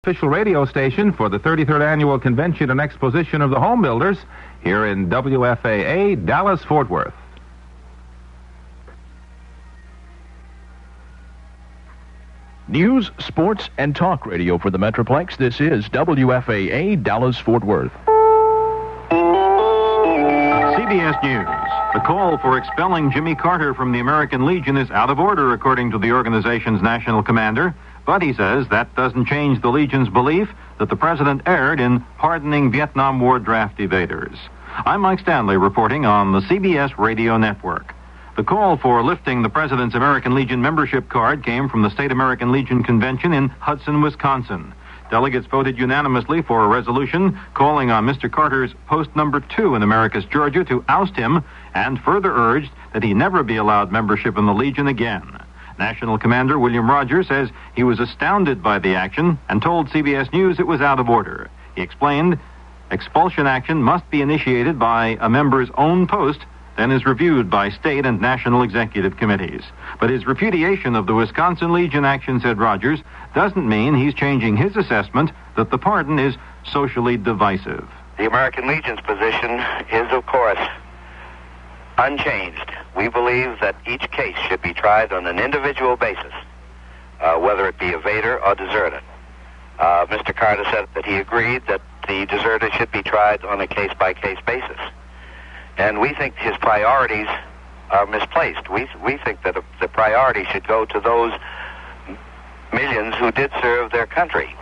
official radio station for the 33rd Annual Convention and Exposition of the Home Builders here in WFAA, Dallas-Fort Worth. News, sports, and talk radio for the Metroplex. This is WFAA, Dallas-Fort Worth. CBS News. The call for expelling Jimmy Carter from the American Legion is out of order, according to the organization's national commander. But he says that doesn't change the Legion's belief that the president erred in pardoning Vietnam War draft evaders. I'm Mike Stanley reporting on the CBS Radio Network. The call for lifting the president's American Legion membership card came from the State American Legion Convention in Hudson, Wisconsin. Delegates voted unanimously for a resolution calling on Mr. Carter's post number 2 in Americus, Georgia, to oust him, and further urged that he never be allowed membership in the Legion again. National Commander William Rogers says he was astounded by the action and told CBS News it was out of order. He explained, expulsion action must be initiated by a member's own post, then is reviewed by state and national executive committees. But his repudiation of the Wisconsin Legion action, said Rogers, doesn't mean he's changing his assessment that the pardon is socially divisive. The American Legion's position is, of course, unchanged. We believe that each case should be tried on an individual basis, whether it be evader or deserter. Mr. Carter said that he agreed that the deserter should be tried on a case-by-case basis. And we think his priorities are misplaced. We think that the priority should go to those millions who did serve their country.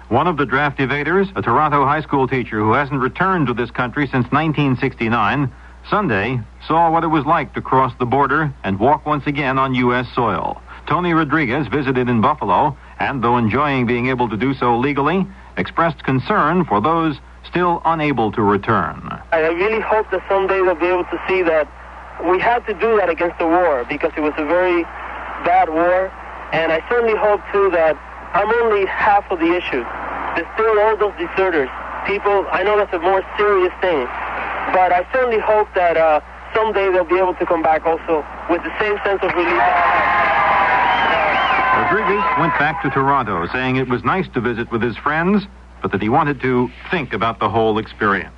One of the draft evaders, a Toronto high school teacher who hasn't returned to this country since 1969, Sunday saw what it was like to cross the border and walk once again on U.S. soil. Tony Rodriguez visited in Buffalo, and though enjoying being able to do so legally, expressed concern for those still unable to return. I really hope that someday they'll be able to see that we had to do that against the war because it was a very bad war, and I certainly hope too that I'm only half of the issue. There's still all those deserters. People, I know that's a more serious thing, but I certainly hope that someday they'll be able to come back also with the same sense of relief. Rodriguez went back to Toronto, saying it was nice to visit with his friends, but that he wanted to think about the whole experience.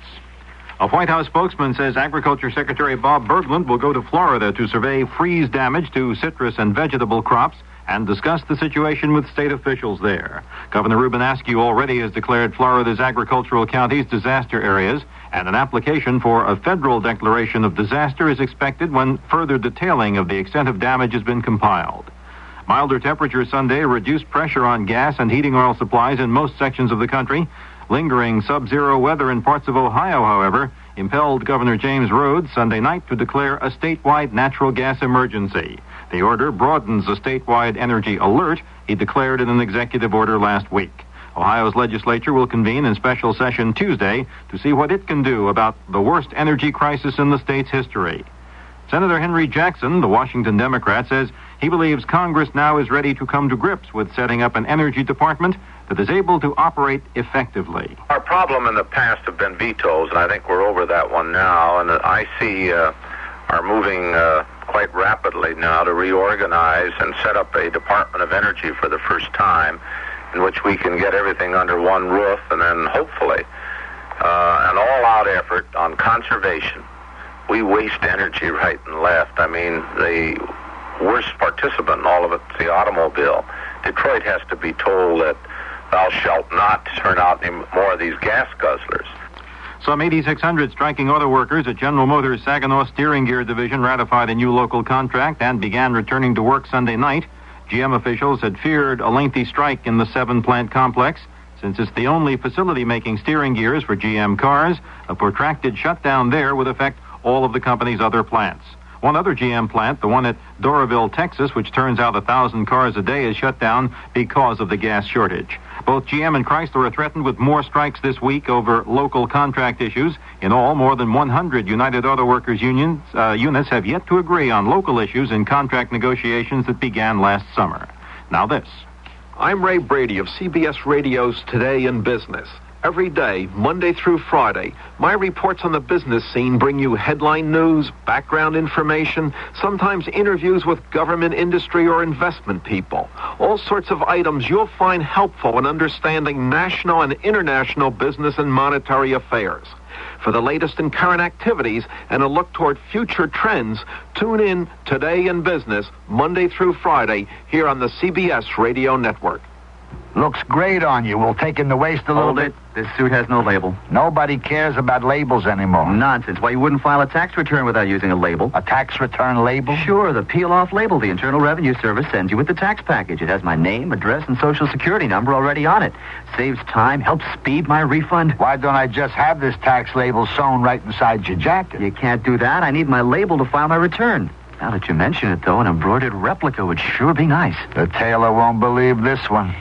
A White House spokesman says Agriculture Secretary Bob Bergland will go to Florida to survey freeze damage to citrus and vegetable crops and discuss the situation with state officials there. Governor Ruben Askew already has declared Florida's agricultural counties disaster areas, and an application for a federal declaration of disaster is expected when further detailing of the extent of damage has been compiled. Milder temperatures Sunday reduced pressure on gas and heating oil supplies in most sections of the country. Lingering sub-zero weather in parts of Ohio, however, impelled Governor James Rhodes Sunday night to declare a statewide natural gas emergency. The order broadens the statewide energy alert he declared in an executive order last week. Ohio's legislature will convene in special session Tuesday to see what it can do about the worst energy crisis in the state's history. Senator Henry Jackson, the Washington Democrat, says he believes Congress now is ready to come to grips with setting up an energy department that is able to operate effectively. Our problem in the past have been vetoes, and I think we're over that one now, and I see are moving quite rapidly now to reorganize and set up a Department of Energy for the first time, in which we can get everything under one roof, and then hopefully an all-out effort on conservation. We waste energy right and left. I mean, the worst participant in all of it is the automobile. Detroit has to be told that thou shalt not turn out any more of these gas guzzlers. Some 8,600 striking auto workers at General Motors' Saginaw Steering Gear Division ratified a new local contract and began returning to work Sunday night. GM officials had feared a lengthy strike in the 7-plant complex. Since it's the only facility making steering gears for GM cars, a protracted shutdown there would affect all of the company's other plants. One other GM plant, the one at Doraville, Texas, which turns out 1,000 cars a day, is shut down because of the gas shortage. Both GM and Chrysler are threatened with more strikes this week over local contract issues. In all, more than 100 United Auto Workers units have yet to agree on local issues in contract negotiations that began last summer. Now this. I'm Ray Brady of CBS Radio's Today in Business. Every day, Monday through Friday, my reports on the business scene bring you headline news, background information, sometimes interviews with government, industry, or investment people. All sorts of items you'll find helpful in understanding national and international business and monetary affairs. For the latest in current activities and a look toward future trends, tune in Today in Business, Monday through Friday, here on the CBS Radio Network. Looks great on you. We'll take in the waist a little bit. This suit has no label. Nobody cares about labels anymore. Nonsense. Why, you wouldn't file a tax return without using a label. A tax return label? Sure, the peel-off label the Internal Revenue Service sends you with the tax package. It has my name, address, and Social Security number already on it. Saves time, helps speed my refund. Why don't I just have this tax label sewn right inside your jacket? You can't do that. I need my label to file my return. Now that you mention it, though, an embroidered replica would sure be nice. The tailor won't believe this one.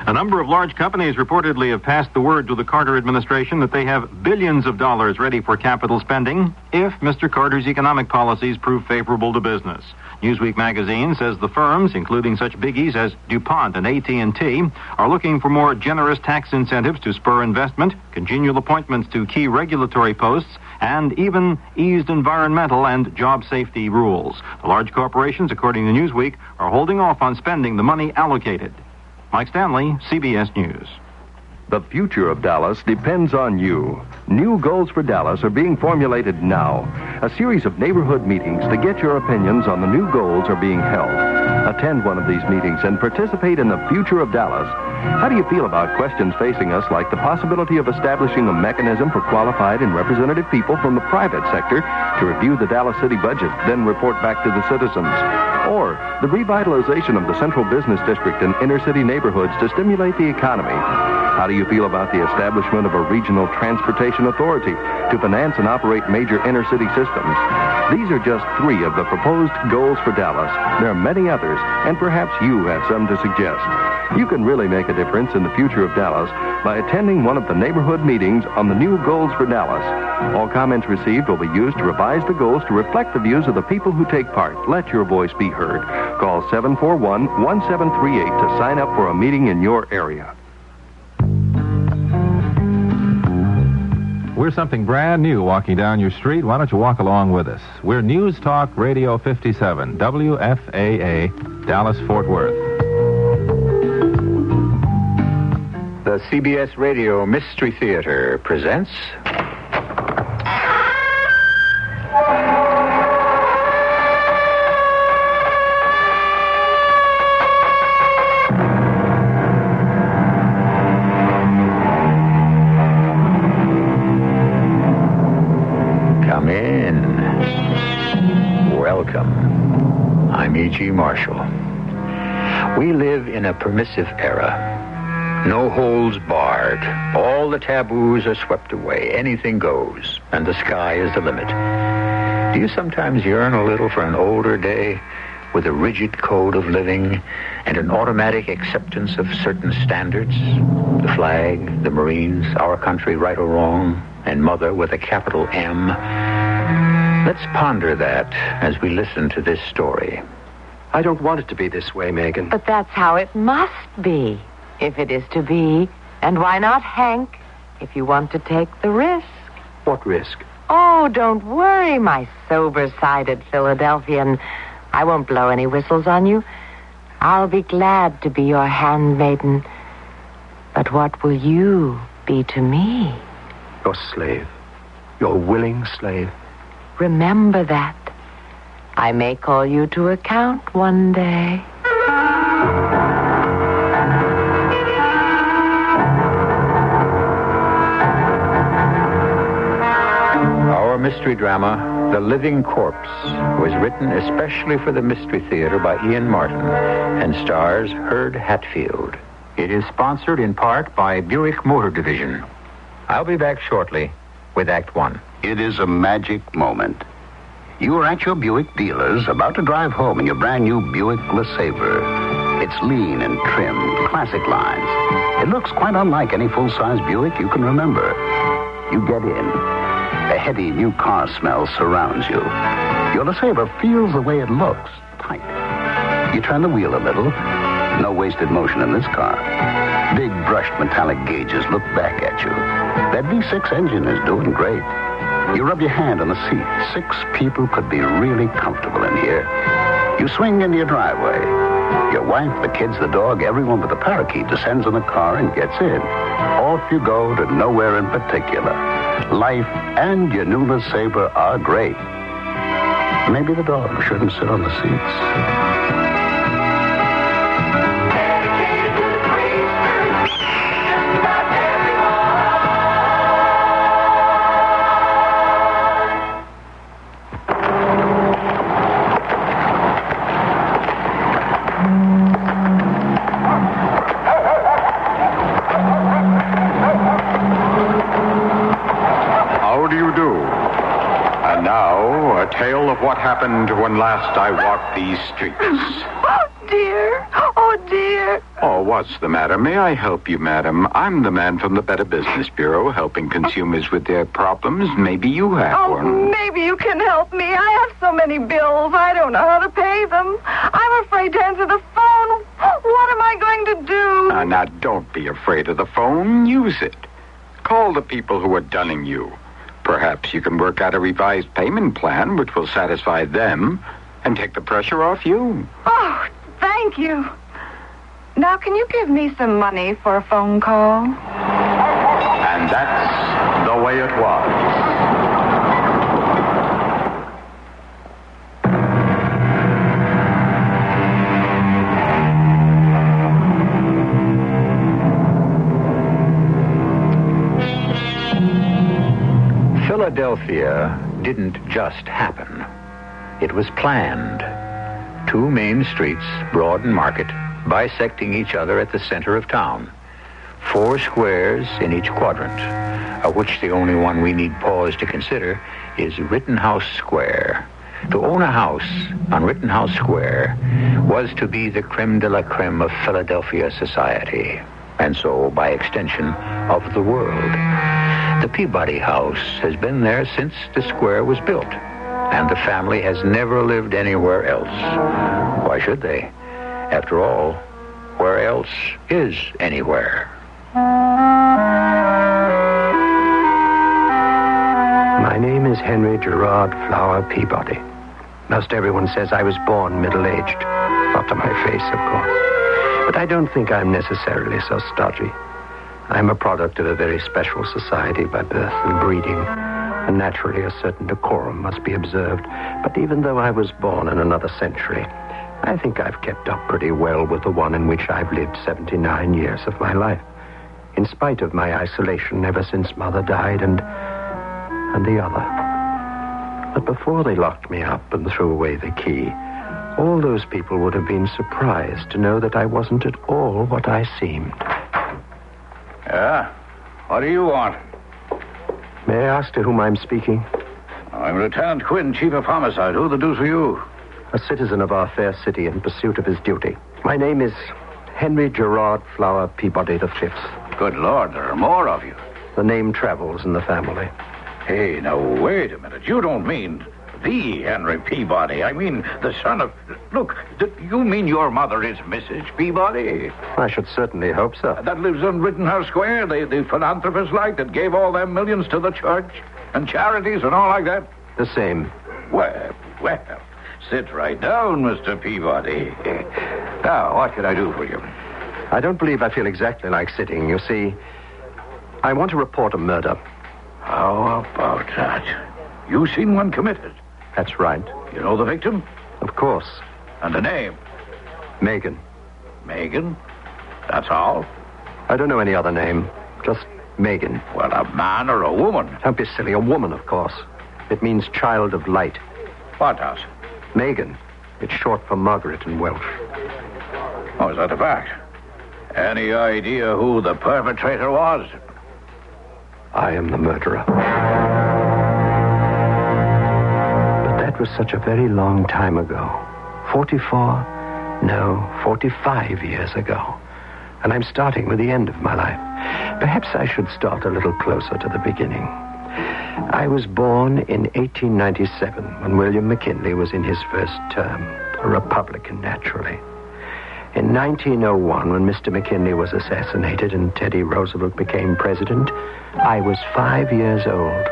A number of large companies reportedly have passed the word to the Carter administration that they have billions of dollars ready for capital spending if Mr. Carter's economic policies prove favorable to business. Newsweek magazine says the firms, including such biggies as DuPont and AT&T, are looking for more generous tax incentives to spur investment, congenial appointments to key regulatory posts, and even eased environmental and job safety rules. The large corporations, according to Newsweek, are holding off on spending the money allocated. Mike Stanley, CBS News. The future of Dallas depends on you. New goals for Dallas are being formulated now. A series of neighborhood meetings to get your opinions on the new goals are being held. Attend one of these meetings and participate in the future of Dallas. How do you feel about questions facing us like the possibility of establishing a mechanism for qualified and representative people from the private sector to review the Dallas city budget, then report back to the citizens? Or the revitalization of the central business district and inner-city neighborhoods to stimulate the economy? How do you feel about the establishment of a regional transportation authority to finance and operate major inner-city systems? These are just three of the proposed goals for Dallas. There are many others, and perhaps you have some to suggest. You can really make a difference in the future of Dallas by attending one of the neighborhood meetings on the new goals for Dallas. All comments received will be used to revise the goals to reflect the views of the people who take part. Let your voice be heard. Call 741-1738 to sign up for a meeting in your area. We're something brand new walking down your street. Why don't you walk along with us? We're News Talk Radio 57, WFAA, Dallas-Fort Worth. The CBS Radio Mystery Theater presents... Come in. Welcome. I'm E.G. Marshall. We live in a permissive era. No holds barred. All the taboos are swept away. Anything goes, and the sky is the limit. Do you sometimes yearn a little for an older day with a rigid code of living and an automatic acceptance of certain standards? The flag, the Marines, our country, right or wrong, and Mother with a capital M. Let's ponder that as we listen to this story. I don't want it to be this way, Megan. But that's how it must be. If it is to be, and why not Hank, if you want to take the risk? What risk? Oh, don't worry, my sober-sided Philadelphian. I won't blow any whistles on you. I'll be glad to be your handmaiden. But what will you be to me? Your slave. Your willing slave. Remember that. I may call you to account one day. Our mystery drama, The Living Corpse, was written especially for the Mystery Theater by Ian Martin and stars Herd Hatfield. It is sponsored in part by Buick Motor Division. I'll be back shortly with Act One. It is a magic moment. You are at your Buick dealers, about to drive home in your brand new Buick LeSabre. It's lean and trim, classic lines. It looks quite unlike any full-size Buick you can remember. You get in. A heady new car smell surrounds you. Your LeSabre feels the way it looks, tight. You turn the wheel a little, No wasted motion in this car. Big brushed metallic gauges look back at you. That V6 engine is doing great. You rub your hand on the seat. 6 people could be really comfortable in here. You swing into your driveway. Your wife, the kids, the dog, everyone but the parakeet descends in the car and gets in. Off you go to nowhere in particular. Life and your new LeSabre are great. Maybe the dog shouldn't sit on the seats. Tale of what happened when last I walked these streets. Oh, dear. Oh, dear. Oh, what's the matter? May I help you, madam? I'm the man from the Better Business Bureau, helping consumers with their problems. Maybe you have one. Maybe you can help me. I have so many bills. I don't know how to pay them. I'm afraid to answer the phone. What am I going to do? Now, don't be afraid of the phone. Use it. Call the people who are dunning you. Perhaps you can work out a revised payment plan which will satisfy them and take the pressure off you. Oh, thank you. Now, can you give me some money for a phone call? And that's the way it was. Philadelphia didn't just happen. It was planned. 2 main streets, Broad and Market, bisecting each other at the center of town. 4 squares in each quadrant, of which the only one we need pause to consider is Rittenhouse Square. To own a house on Rittenhouse Square was to be the creme de la creme of Philadelphia society, and so, by extension, of the world. The Peabody House has been there since the square was built, and the family has never lived anywhere else. Why should they? After all, where else is anywhere? My name is Henry Gerard Flower Peabody. Most everyone says I was born middle-aged. Not to my face, of course. But I don't think I'm necessarily so stodgy. I'm a product of a very special society by birth and breeding, and naturally a certain decorum must be observed. But even though I was born in another century, I think I've kept up pretty well with the one in which I've lived 79 years of my life, in spite of my isolation ever since Mother died and the other. But before they locked me up and threw away the key, all those people would have been surprised to know that I wasn't at all what I seemed. Yeah? What do you want? May I ask to whom I'm speaking? I'm Lieutenant Quinn, Chief of Homicide. Who the deuce are you? A citizen of our fair city in pursuit of his duty. My name is Henry Gerard Flower Peabody V. Good Lord, there are more of you. The name travels in the family. Hey, now, wait a minute. You don't mean the Henry Peabody. I mean the son of... Look, you mean your mother is Mrs. Peabody? I should certainly hope so. That lives on Rittenhouse Square, the philanthropist like that gave all them millions to the church and charities and all like that? The same. Well, sit right down, Mr. Peabody. Now, what can I do for you? I don't believe I feel exactly like sitting. You see, I want to report a murder. How about that? You seen one committed? That's right. You know the victim? Of course. And the name? Megan. Megan? That's all? I don't know any other name. Just Megan. Well, a man or a woman? Don't be silly. A woman, of course. It means child of light. What does? Megan. It's short for Margaret in Welsh. Oh, is that a fact? Any idea who the perpetrator was? I am the murderer. But that was such a very long time ago. 45 years ago. And I'm starting with the end of my life. Perhaps I should start a little closer to the beginning. I was born in 1897 when William McKinley was in his first term, a Republican naturally. In 1901, when Mr. McKinley was assassinated and Teddy Roosevelt became president, I was 5 years old.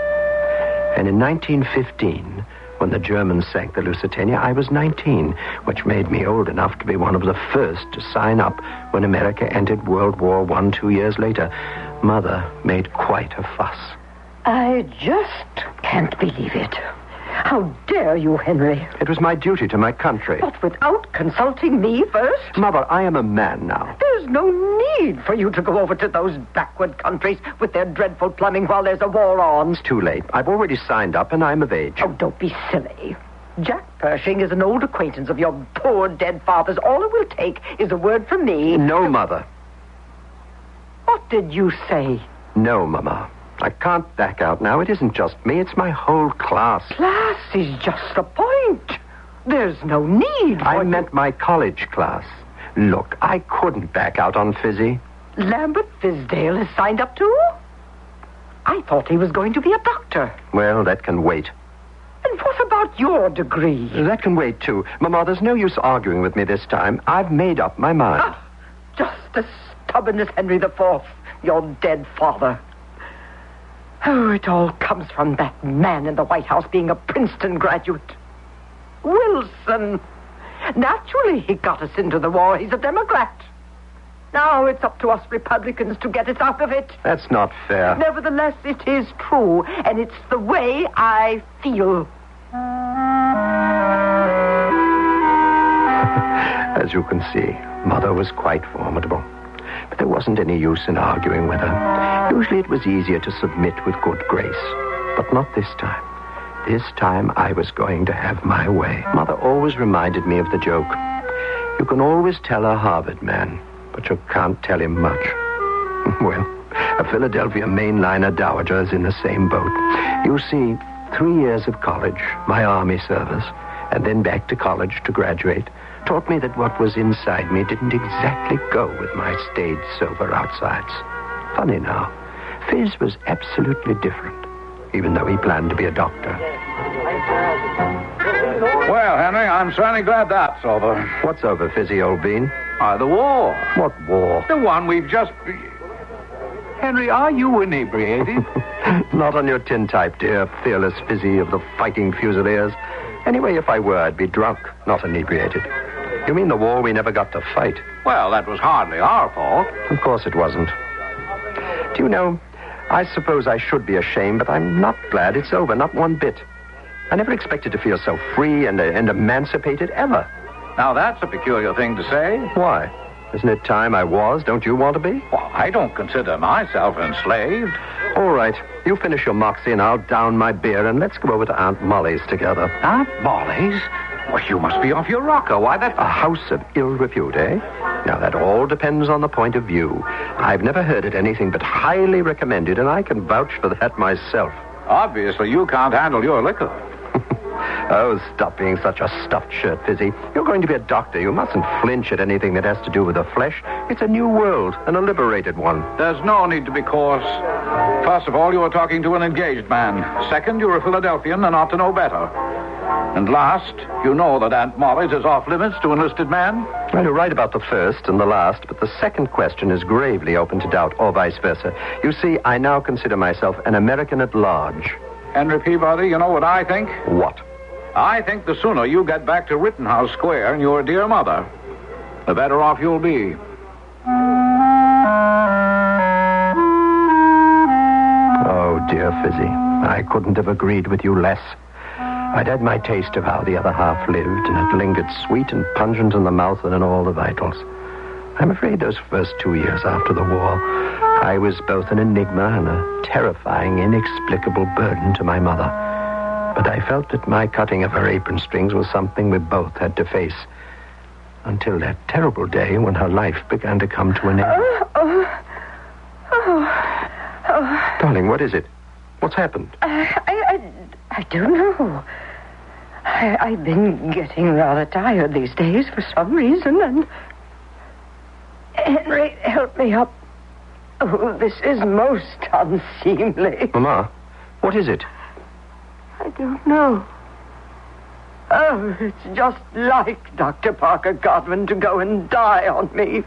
And in 1915, when the Germans sank the Lusitania, I was 19, which made me old enough to be one of the first to sign up when America entered World War I 2 years later. Mother made quite a fuss. I just can't believe it. How dare you, Henry? It was my duty to my country. But without consulting me first? Mother, I am a man now. There's no need for you to go over to those backward countries with their dreadful plumbing while there's a war on. It's too late. I've already signed up and I'm of age. Oh, don't be silly. Jack Pershing is an old acquaintance of your poor dead father's. All it will take is a word from me. No, Mother. What did you say? No, Mama. I can't back out now. It isn't just me. It's my whole class. Class is just the point. There's no need for I meant my college class. Look, I couldn't back out on Fizzy. Lambert Fisdale has signed up too? I thought he was going to be a doctor. Well, that can wait. And what about your degree? That can wait, too. Mama, there's no use arguing with me this time. I've made up my mind. Just as stubborn as Henry IV, your dead father. Oh, it all comes from that man in the White House being a Princeton graduate. Wilson. Naturally, he got us into the war. He's a Democrat. Now it's up to us Republicans to get us out of it. That's not fair. Nevertheless, it is true, and it's the way I feel. As you can see, Mother was quite formidable. But there wasn't any use in arguing with her. Usually it was easier to submit with good grace. But not this time. This time I was going to have my way. Mother always reminded me of the joke. You can always tell a Harvard man, but you can't tell him much. Well, a Philadelphia mainliner dowager is in the same boat. You see, 3 years of college, my Army service, and then back to college to graduate, taught me that what was inside me didn't exactly go with my staid, sober outsides. Funny now, Fizz was absolutely different, even though he planned to be a doctor. Well, Henry, I'm certainly glad that's over. What's over, Fizzy, old bean? The war. What war? The one we've just... Henry, are you inebriated? Not on your tintype, dear fearless Fizzy of the fighting Fusiliers. Anyway, if I were, I'd be drunk, not inebriated. You mean the war we never got to fight? Well, that was hardly our fault. Of course it wasn't. Do you know, I suppose I should be ashamed, but I'm not glad it's over, not one bit. I never expected to feel so free and emancipated, ever. Now, that's a peculiar thing to say. Why? Isn't it time I was? Don't you want to be? Well, I don't consider myself enslaved. All right. You finish your moxie and I'll down my beer and let's go over to Aunt Molly's together. Aunt Molly's? Well, you must be off your rocker. Why, that's... A house of ill repute, eh? Now, that all depends on the point of view. I've never heard it anything but highly recommended, and I can vouch for that myself. Obviously, you can't handle your liquor. Oh, stop being such a stuffed shirt, Fizzy. You're going to be a doctor. You mustn't flinch at anything that has to do with the flesh. It's a new world, and a liberated one. There's no need to be coarse. First of all, you are talking to an engaged man. Second, you're a Philadelphian and ought to know better. And last, you know that Aunt Molly's is off limits to enlisted men? Well, you're right about the first and the last, but the second question is gravely open to doubt, or vice versa. You see, I now consider myself an American at large. Henry Peabody, you know what I think? What? I think the sooner you get back to Rittenhouse Square and your dear mother, the better off you'll be. Oh, dear Fizzy, I couldn't have agreed with you less. I'd had my taste of how the other half lived, and it lingered sweet and pungent in the mouth and in all the vitals. I'm afraid those first 2 years after the war, I was both an enigma and a terrifying, inexplicable burden to my mother. But I felt that my cutting of her apron strings was something we both had to face. Until that terrible day when her life began to come to an end. Darling, what is it? What's happened? I don't know. I've been getting rather tired these days for some reason, and... Henry, help me up. Oh, this is most unseemly. Mama, what is it? I don't know. Oh, it's just like Dr. Parker Godwin to go and die on me.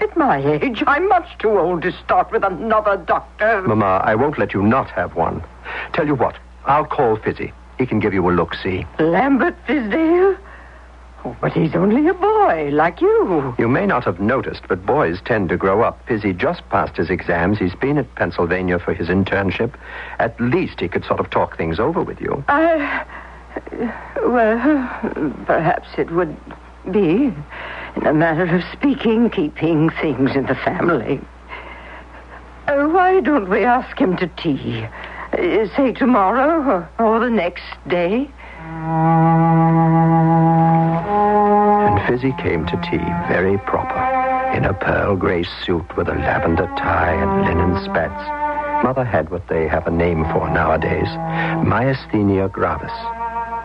At my age, I'm much too old to start with another doctor. Mama, I won't let you not have one. Tell you what, I'll call Fizzy. He can give you a look-see. Lambert Fisdale? Oh, but he's only a boy, like you. You may not have noticed, but boys tend to grow up. Fizzy just passed his exams. He's been at Pennsylvania for his internship. At least he could sort of talk things over with you. Well, perhaps it would be, in a manner of speaking, keeping things in the family. Why don't we ask him to tea? Say tomorrow or the next day? And Fizzy came to tea, very proper, in a pearl gray suit with a lavender tie and linen spats. Mother had what they have a name for nowadays, myasthenia gravis,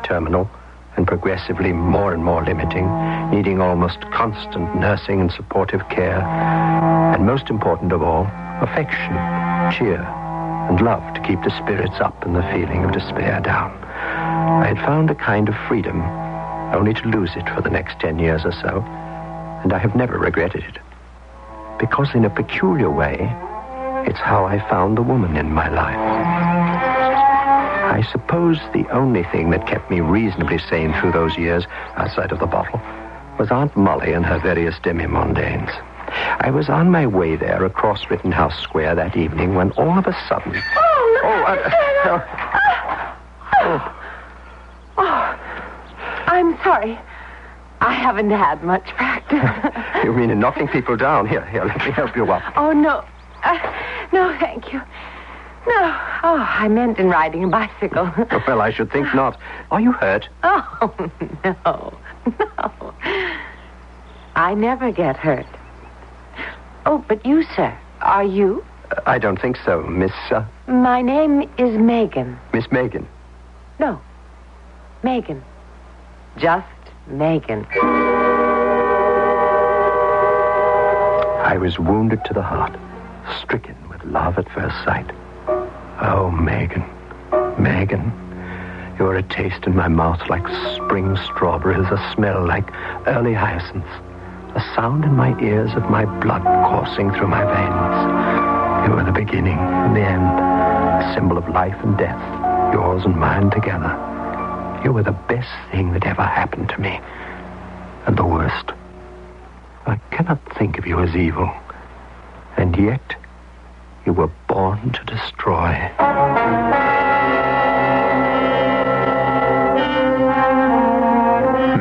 terminal and progressively more and more limiting, needing almost constant nursing and supportive care, and most important of all, affection, cheer, and love to keep the spirits up and the feeling of despair down. I had found a kind of freedom, only to lose it for the next 10 years or so, and I have never regretted it. Because in a peculiar way, it's how I found the woman in my life. I suppose the only thing that kept me reasonably sane through those years, outside of the bottle, was Aunt Molly and her various demi-mondaines. I was on my way there across Rittenhouse Square that evening when all of a sudden... I'm sorry. I haven't had much practice. You mean in knocking people down? Here, let me help you up. Oh, no. No, thank you. No. Oh, I meant in riding a bicycle. Well, I should think not. Are you hurt? Oh, no. I never get hurt. Oh, but you, sir, are you? I don't think so, Miss... My name is Megan. Miss Megan? No, Megan. Just Megan. I was wounded to the heart, stricken with love at first sight. Oh, Megan, Megan, you're a taste in my mouth like spring strawberries, a smell like early hyacinths, a sound in my ears of my blood coursing through my veins. You were the beginning and the end, a symbol of life and death, yours and mine together. You were the best thing that ever happened to me, and the worst. I cannot think of you as evil, and yet you were born to destroy.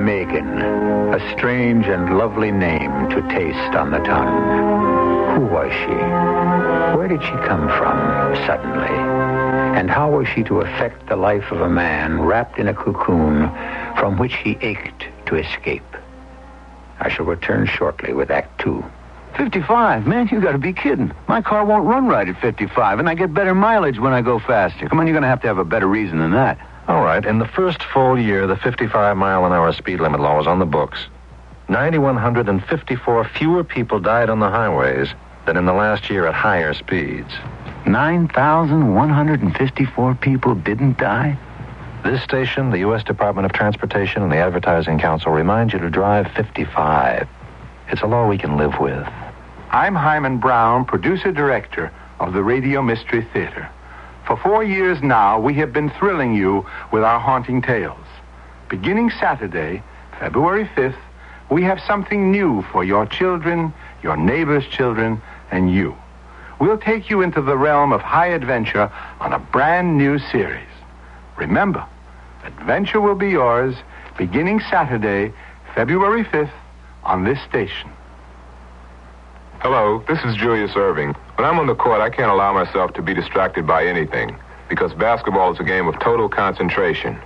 Megan, a strange and lovely name to taste on the tongue. Who was she? Where did she come from, suddenly? And how was she to affect the life of a man wrapped in a cocoon from which he ached to escape? I shall return shortly with Act 2. 55? Man, you gotta be kidding. My car won't run right at 55, and I get better mileage when I go faster. Come on, you're gonna have to have a better reason than that. All right, in the first full year, the 55-mile-an-hour speed limit law was on the books. 9,154 fewer people died on the highways than in the last year at higher speeds. 9,154 people didn't die? This station, the U.S. Department of Transportation, and the Advertising Council remind you to drive 55. It's a law we can live with. I'm Hyman Brown, producer-director of the Radio Mystery Theater. For 4 years now, we have been thrilling you with our haunting tales. Beginning Saturday, February 5th, we have something new for your children, your neighbors' children, and you. We'll take you into the realm of high adventure on a brand new series. Remember, adventure will be yours beginning Saturday, February 5th, on this station. Hello, this is Julius Irving. When I'm on the court, I can't allow myself to be distracted by anything, because basketball is a game of total concentration.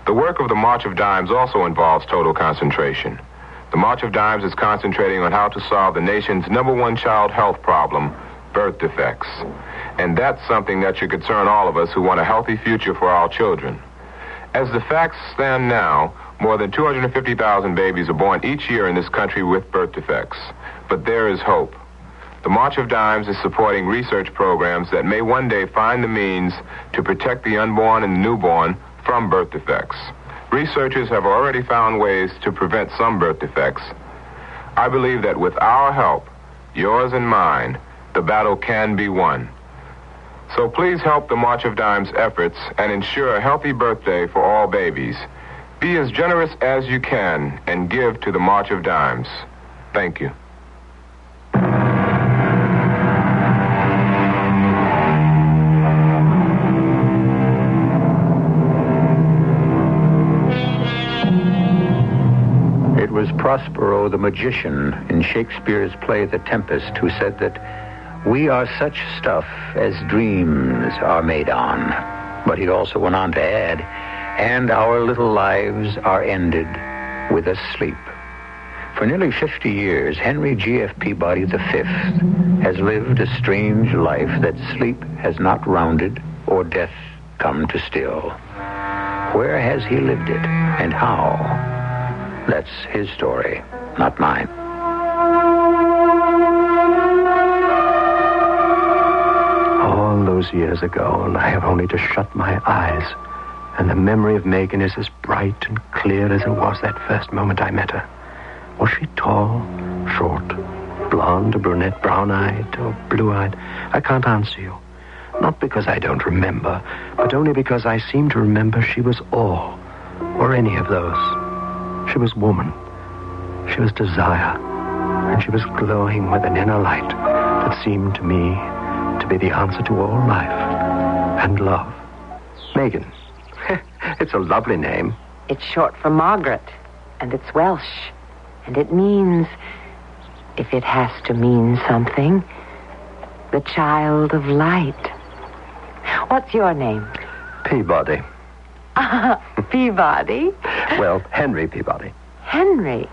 The work of the March of Dimes also involves total concentration. The March of Dimes is concentrating on how to solve the nation's #1 child health problem, birth defects. And that's something that should concern all of us who want a healthy future for our children. As the facts stand now, more than 250,000 babies are born each year in this country with birth defects. But there is hope. The March of Dimes is supporting research programs that may one day find the means to protect the unborn and the newborn from birth defects. Researchers have already found ways to prevent some birth defects. I believe that with our help, yours and mine, the battle can be won. So please help the March of Dimes efforts and ensure a healthy birthday for all babies. Be as generous as you can and give to the March of Dimes. Thank you. It was Prospero the magician in Shakespeare's play The Tempest who said that we are such stuff as dreams are made on. But he also went on to add, and our little lives are ended with a sleep. For nearly 50 years, Henry G.F. Peabody V has lived a strange life that sleep has not rounded or death come to still. Where has he lived it, and how? That's his story, not mine. All those years ago, and I have only to shut my eyes, and the memory of Megan is as bright and clear as it was that first moment I met her. Was she tall, short, blonde, or brunette, brown-eyed, or blue-eyed? I can't answer you. Not because I don't remember, but only because I seem to remember she was all, or any of those. She was woman. She was desire. And she was glowing with an inner light that seemed to me to be the answer to all life and love. Megan. It's a lovely name. It's short for Margaret, and it's Welsh. And it means, if it has to mean something, the child of light. What's your name? Peabody. Peabody? Well, Henry Peabody. Henry.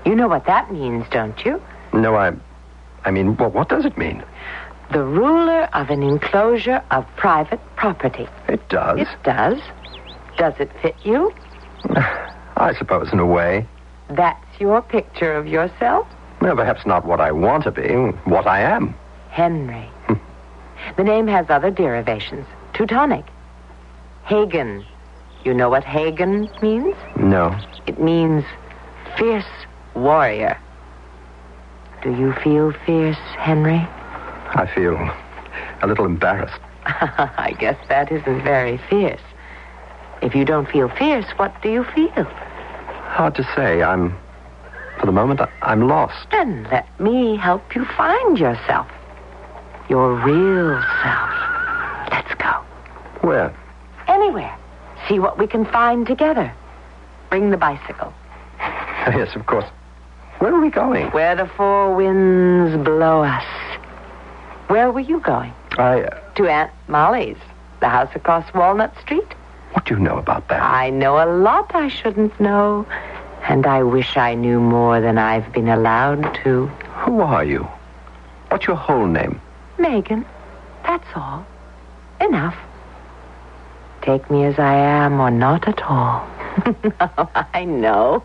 You know what that means, don't you? No, I mean, well, what does it mean? The ruler of an enclosure of private property. It does? It does. Does it fit you? I suppose in a way. That's your picture of yourself? Well, perhaps not what I want to be, what I am. Henry. The name has other derivations. Teutonic. Hagen. You know what Hagen means? No. It means fierce warrior. Do you feel fierce, Henry? I feel a little embarrassed. I guess that isn't very fierce. If you don't feel fierce, what do you feel? Hard to say. For the moment, I'm lost. Then let me help you find yourself. Your real self. Let's go. Where? Anywhere. See what we can find together. Bring the bicycle. Yes, of course. Where are we going? Where the four winds blow us. Where were you going? To Aunt Molly's, the house across Walnut Street. What do you know about that? I know a lot I shouldn't know, and I wish I knew more than I've been allowed to. Who are you? What's your whole name? Megan. That's all. Enough. Take me as I am or not at all. I know.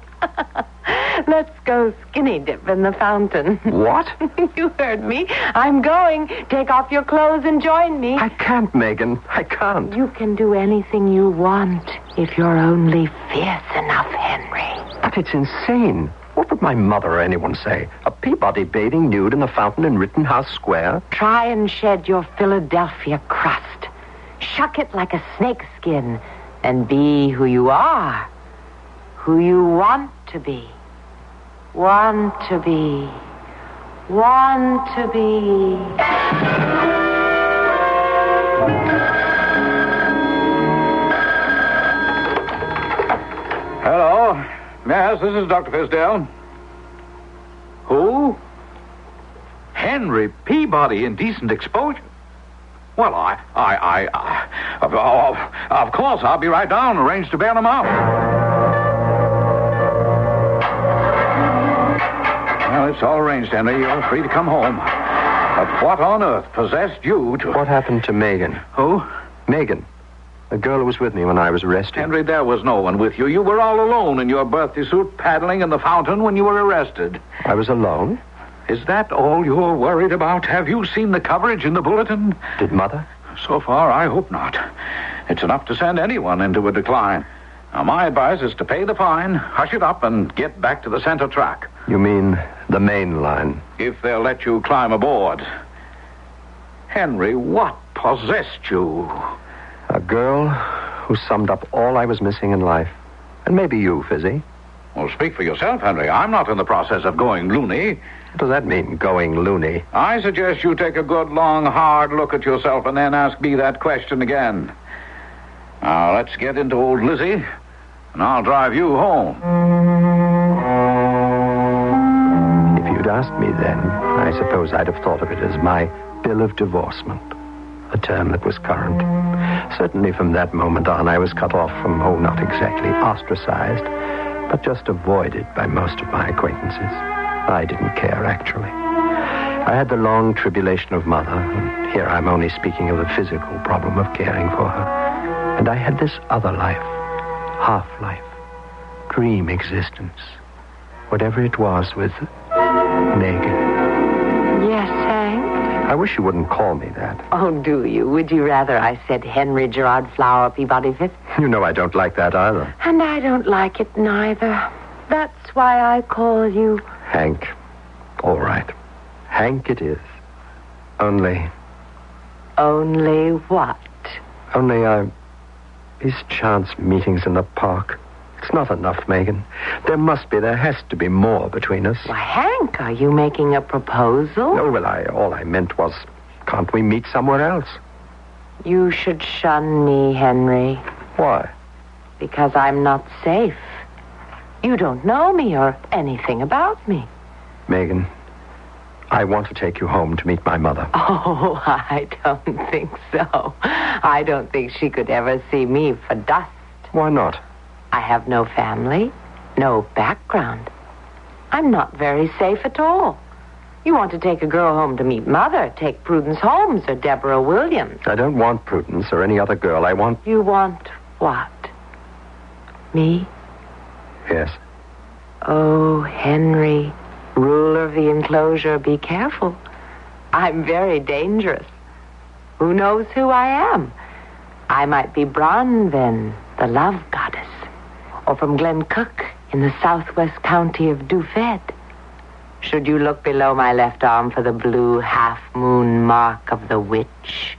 Let's go skinny dip in the fountain. What? You heard me. I'm going. Take off your clothes and join me. I can't, Megan. I can't. You can do anything you want if you're only fierce enough, Henry. But it's insane. What would my mother or anyone say? A Peabody bathing nude in the fountain in Rittenhouse Square? Try and shed your Philadelphia crust. Shuck it like a snakeskin and be who you are. Who you want to be. Want to be. Want to be. Hello. Yes, this is Dr. Fisdale. Who? Henry Peabody, Indecent Exposure. Well, of course, I'll be right down, arrange to bail him out. Well, it's all arranged, Henry. You're free to come home. But what on earth possessed you to... What happened to Megan? Who? Megan. The girl who was with me when I was arrested. Henry, there was no one with you. You were all alone in your birthday suit paddling in the fountain when you were arrested. I was alone? Is that all you're worried about? Have you seen the coverage in the bulletin? Did Mother? So far, I hope not. It's enough to send anyone into a decline. Now, my advice is to pay the fine, hush it up, and get back to the center track. You mean the main line? If they'll let you climb aboard. Henry, what possessed you? A girl who summed up all I was missing in life. And maybe you, Fizzy. Well, speak for yourself, Henry. I'm not in the process of going loony. What does that mean, going loony? I suggest you take a good, long, hard look at yourself and then ask me that question again. Now, let's get into old Lizzie, and I'll drive you home. If you'd asked me then, I suppose I'd have thought of it as my bill of divorcement, a term that was current. Certainly from that moment on, I was cut off from, not exactly ostracized, but just avoided by most of my acquaintances. I didn't care, actually. I had the long tribulation of mother, and here I'm only speaking of the physical problem of caring for her. And I had this other life, half-life, dream existence, whatever it was with Megan. Yes, Hank? I wish you wouldn't call me that. Oh, do you? Would you rather I said Henry Gerard Flower Peabody Fifth? You know I don't like that either. And I don't like it neither. That's why I call you... Hank. All right. Hank it is. Only... Only what? Only these chance meetings in the park. It's not enough, Megan. There must be, there has to be more between us. Why, Hank, are you making a proposal? No, well, all I meant was, can't we meet somewhere else? You should shun me, Henry. Why? Because I'm not safe. You don't know me or anything about me. Megan, I want to take you home to meet my mother. Oh, I don't think so. I don't think she could ever see me for dust. Why not? I have no family, no background. I'm not very safe at all. You want to take a girl home to meet Mother, take Prudence Holmes or Deborah Williams. I don't want Prudence or any other girl. I want... You want what? Me? Yes. Oh, Henry, ruler of the enclosure, be careful. I'm very dangerous. Who knows who I am? I might be Bronwen, the love goddess, or from Glencook in the southwest county of Dufed. Should you look below my left arm for the blue half-moon mark of the witch,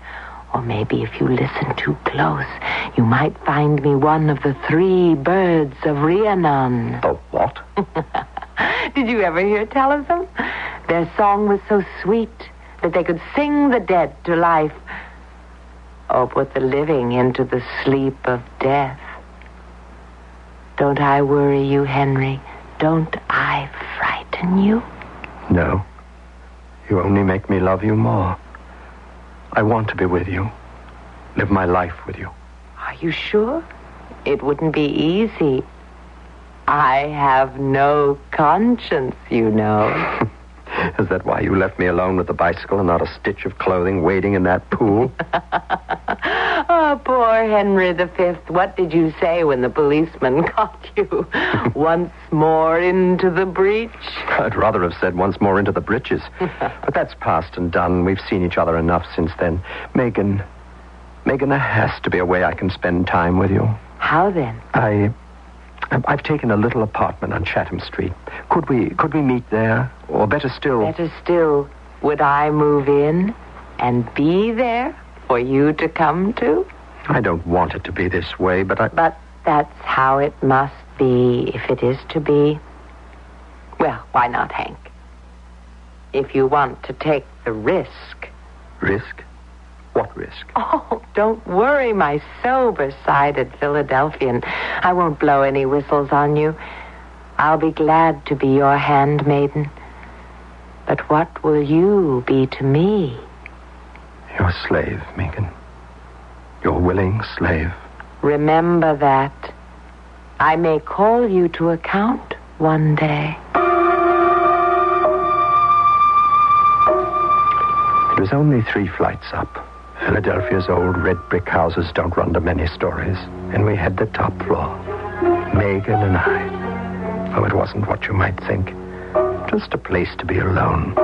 or maybe if you listen too close, you might find me one of the 3 birds of Rhiannon. The what? Did you ever hear tell of them? Their song was so sweet that they could sing the dead to life, or put the living into the sleep of death. Don't I worry you, Henry? Don't I frighten you? No. You only make me love you more. I want to be with you. Live my life with you. Are you sure? It wouldn't be easy. I have no conscience, you know. Is that why you left me alone with the bicycle and not a stitch of clothing waiting in that pool? Oh, poor Henry V. What did you say when the policeman caught you? Once more into the breach? I'd rather have said once more into the breeches. But that's past and done. We've seen each other enough since then. Megan, there has to be a way I can spend time with you. How then? I've taken a little apartment on Chatham Street. Could we meet there? Or better still... Better still, would I move in and be there for you to come to? I don't want it to be this way, but But that's how it must be, if it is to be. Well, why not, Hank? If you want to take the risk. Risk? What risk? Oh, don't worry, my sober-sided Philadelphian. I won't blow any whistles on you. I'll be glad to be your handmaiden. But what will you be to me? Your slave, Megan. Your willing slave. Remember that. I may call you to account one day. It was only 3 flights up. Philadelphia's old red brick houses don't run to many stories, and we had the top floor. Megan and I. Oh, it wasn't what you might think. Just a place to be alone,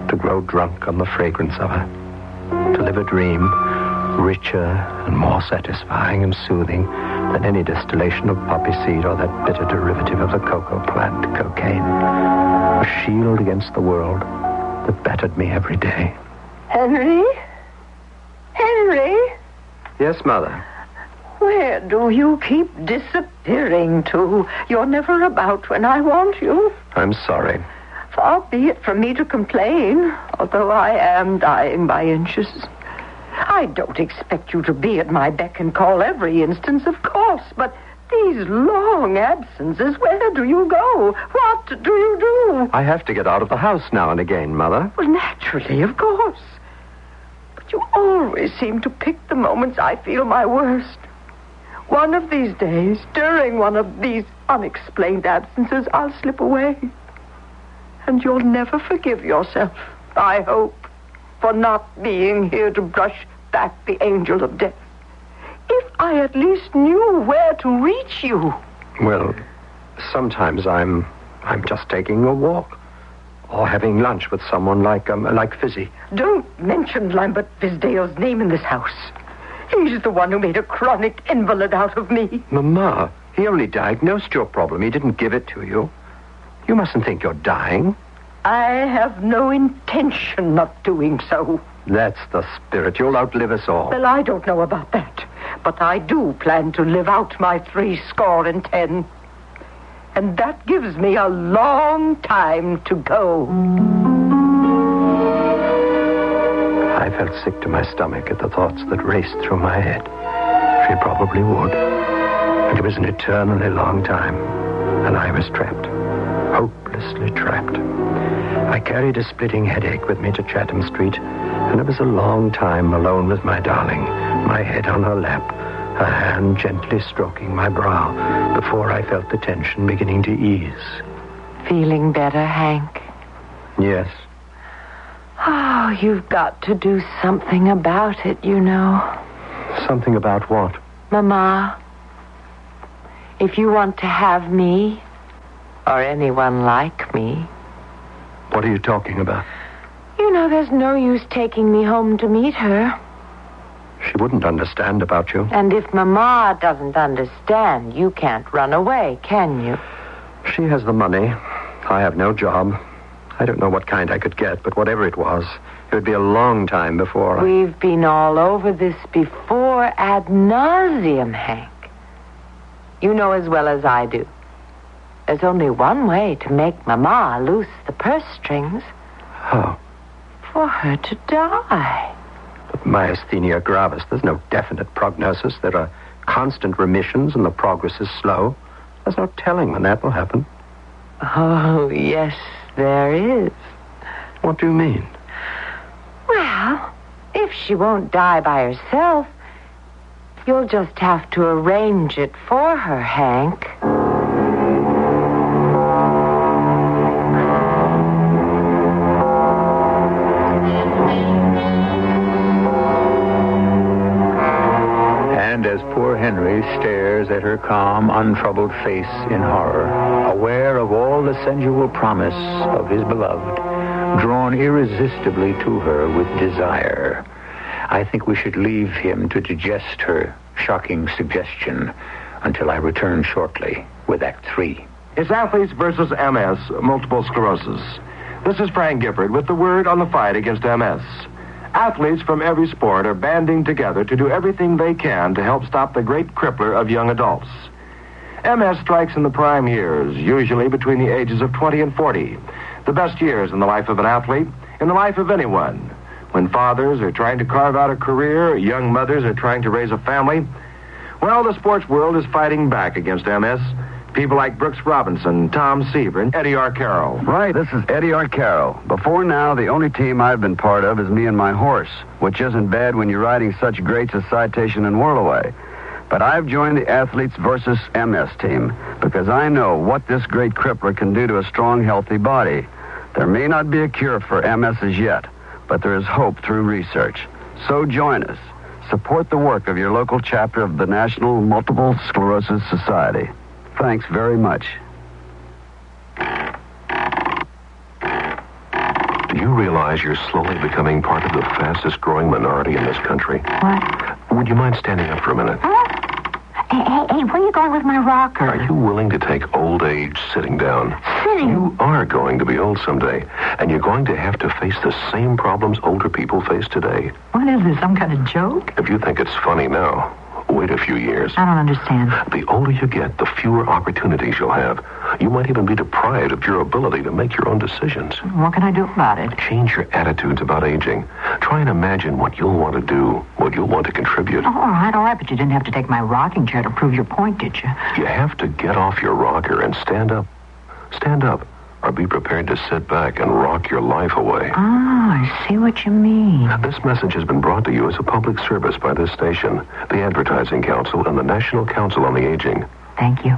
to grow drunk on the fragrance of her, to live a dream richer and more satisfying and soothing than any distillation of poppy seed or that bitter derivative of the cocoa plant, cocaine. A shield against the world that battered me every day. Henry? Henry? Yes, Mother. Where do you keep disappearing to? You're never about when I want you. I'm sorry. Far be it from me to complain, although I am dying by inches. I don't expect you to be at my beck and call every instance, of course, but these long absences, where do you go? What do you do? I have to get out of the house now and again, Mother. Well, naturally, of course. But you always seem to pick the moments I feel my worst. One of these days, during one of these unexplained absences, I'll slip away. And you'll never forgive yourself, I hope, for not being here to brush back the angel of death. If I at least knew where to reach you. Well, sometimes I'm just taking a walk. Or having lunch with someone like Fizzy. Don't mention Lambert Fisdale's name in this house. He's the one who made a chronic invalid out of me. Mama, he only diagnosed your problem. He didn't give it to you. You mustn't think you're dying. I have no intention of doing so. That's the spirit. You'll outlive us all. Well, I don't know about that. But I do plan to live out my 70. And that gives me a long time to go. I felt sick to my stomach at the thoughts that raced through my head. She probably would. And it was an eternally long time. And I was trapped. Hopelessly trapped. I carried a splitting headache with me to Chatham Street, and it was a long time alone with my darling, my head on her lap, her hand gently stroking my brow, before I felt the tension beginning to ease. Feeling better, Hank? Yes. Oh, you've got to do something about it, you know. Something about what? Mama, if you want to have me, or anyone like me... What are you talking about? You know, there's no use taking me home to meet her. She wouldn't understand about you. And if Mama doesn't understand, you can't run away, can you? She has the money. I have no job. I don't know what kind I could get, but whatever it was, it would be a long time before We've been all over this before ad nauseum, Hank. You know as well as I do. There's only one way to make Mama loose the purse strings. How? For her to die. But myasthenia gravis, there's no definite prognosis. There are constant remissions and the progress is slow. There's no telling when that will happen. Oh, yes, there is. What do you mean? Well, if she won't die by herself, you'll just have to arrange it for her, Hank. And as poor Henry stares at her calm, untroubled face in horror, aware of all the sensual promise of his beloved, drawn irresistibly to her with desire, I think we should leave him to digest her shocking suggestion until I return shortly with Act 3. It's Athletes versus MS, multiple sclerosis. This is Frank Gifford with the word on the fight against MS. Athletes from every sport are banding together to do everything they can to help stop the great crippler of young adults. MS strikes in the prime years, usually between the ages of 20 and 40. The best years in the life of an athlete, in the life of anyone. When fathers are trying to carve out a career, young mothers are trying to raise a family. Well, the sports world is fighting back against MS. People like Brooks Robinson, Tom Seaver, and Eddie Arcaro. Right, this is Eddie Arcaro. Before now, the only team I've been part of is me and my horse, which isn't bad when you're riding such greats as Citation and Whirlaway. But I've joined the Athletes versus MS team because I know what this great crippler can do to a strong, healthy body. There may not be a cure for MS as yet, but there is hope through research. So join us. Support the work of your local chapter of the National Multiple Sclerosis Society. Thanks very much. Do you realize you're slowly becoming part of the fastest growing minority in this country? What? Would you mind standing up for a minute? Hey, where are you going with my rocker? Are you willing to take old age sitting down? Sitting? You are going to be old someday, and you're going to have to face the same problems older people face today. What is this, some kind of joke? If you think it's funny now, wait a few years. I don't understand. The older you get, the fewer opportunities you'll have. You might even be deprived of your ability to make your own decisions. What can I do about it? Change your attitudes about aging. Try and imagine what you'll want to do, what you'll want to contribute. Oh, all right, but you didn't have to take my rocking chair to prove your point, did you? You have to get off your rocker and stand up. Stand up, or be prepared to sit back and rock your life away. I see what you mean. This message has been brought to you as a public service by this station, the Advertising Council, and the National Council on the Aging. Thank you.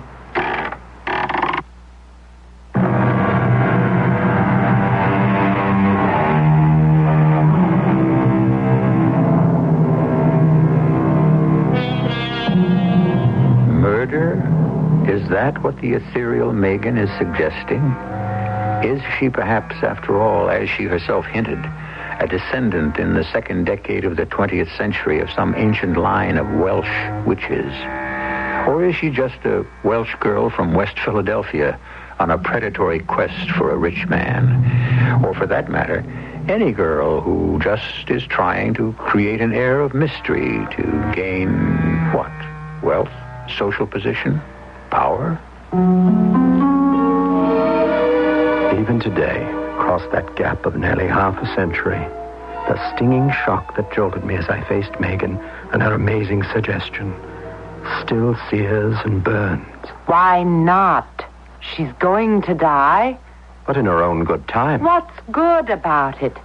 Murder? Is that what the ethereal Megan is suggesting? Is she perhaps, after all, as she herself hinted, a descendant in the second decade of the 20th century of some ancient line of Welsh witches? Or is she just a Welsh girl from West Philadelphia on a predatory quest for a rich man? Or for that matter, any girl who just is trying to create an air of mystery to gain what? Wealth? Social position? Power? Even today, across that gap of nearly half a century, the stinging shock that jolted me as I faced Megan and her amazing suggestion still sears and burns. Why not? She's going to die. But in her own good time. What's good about it?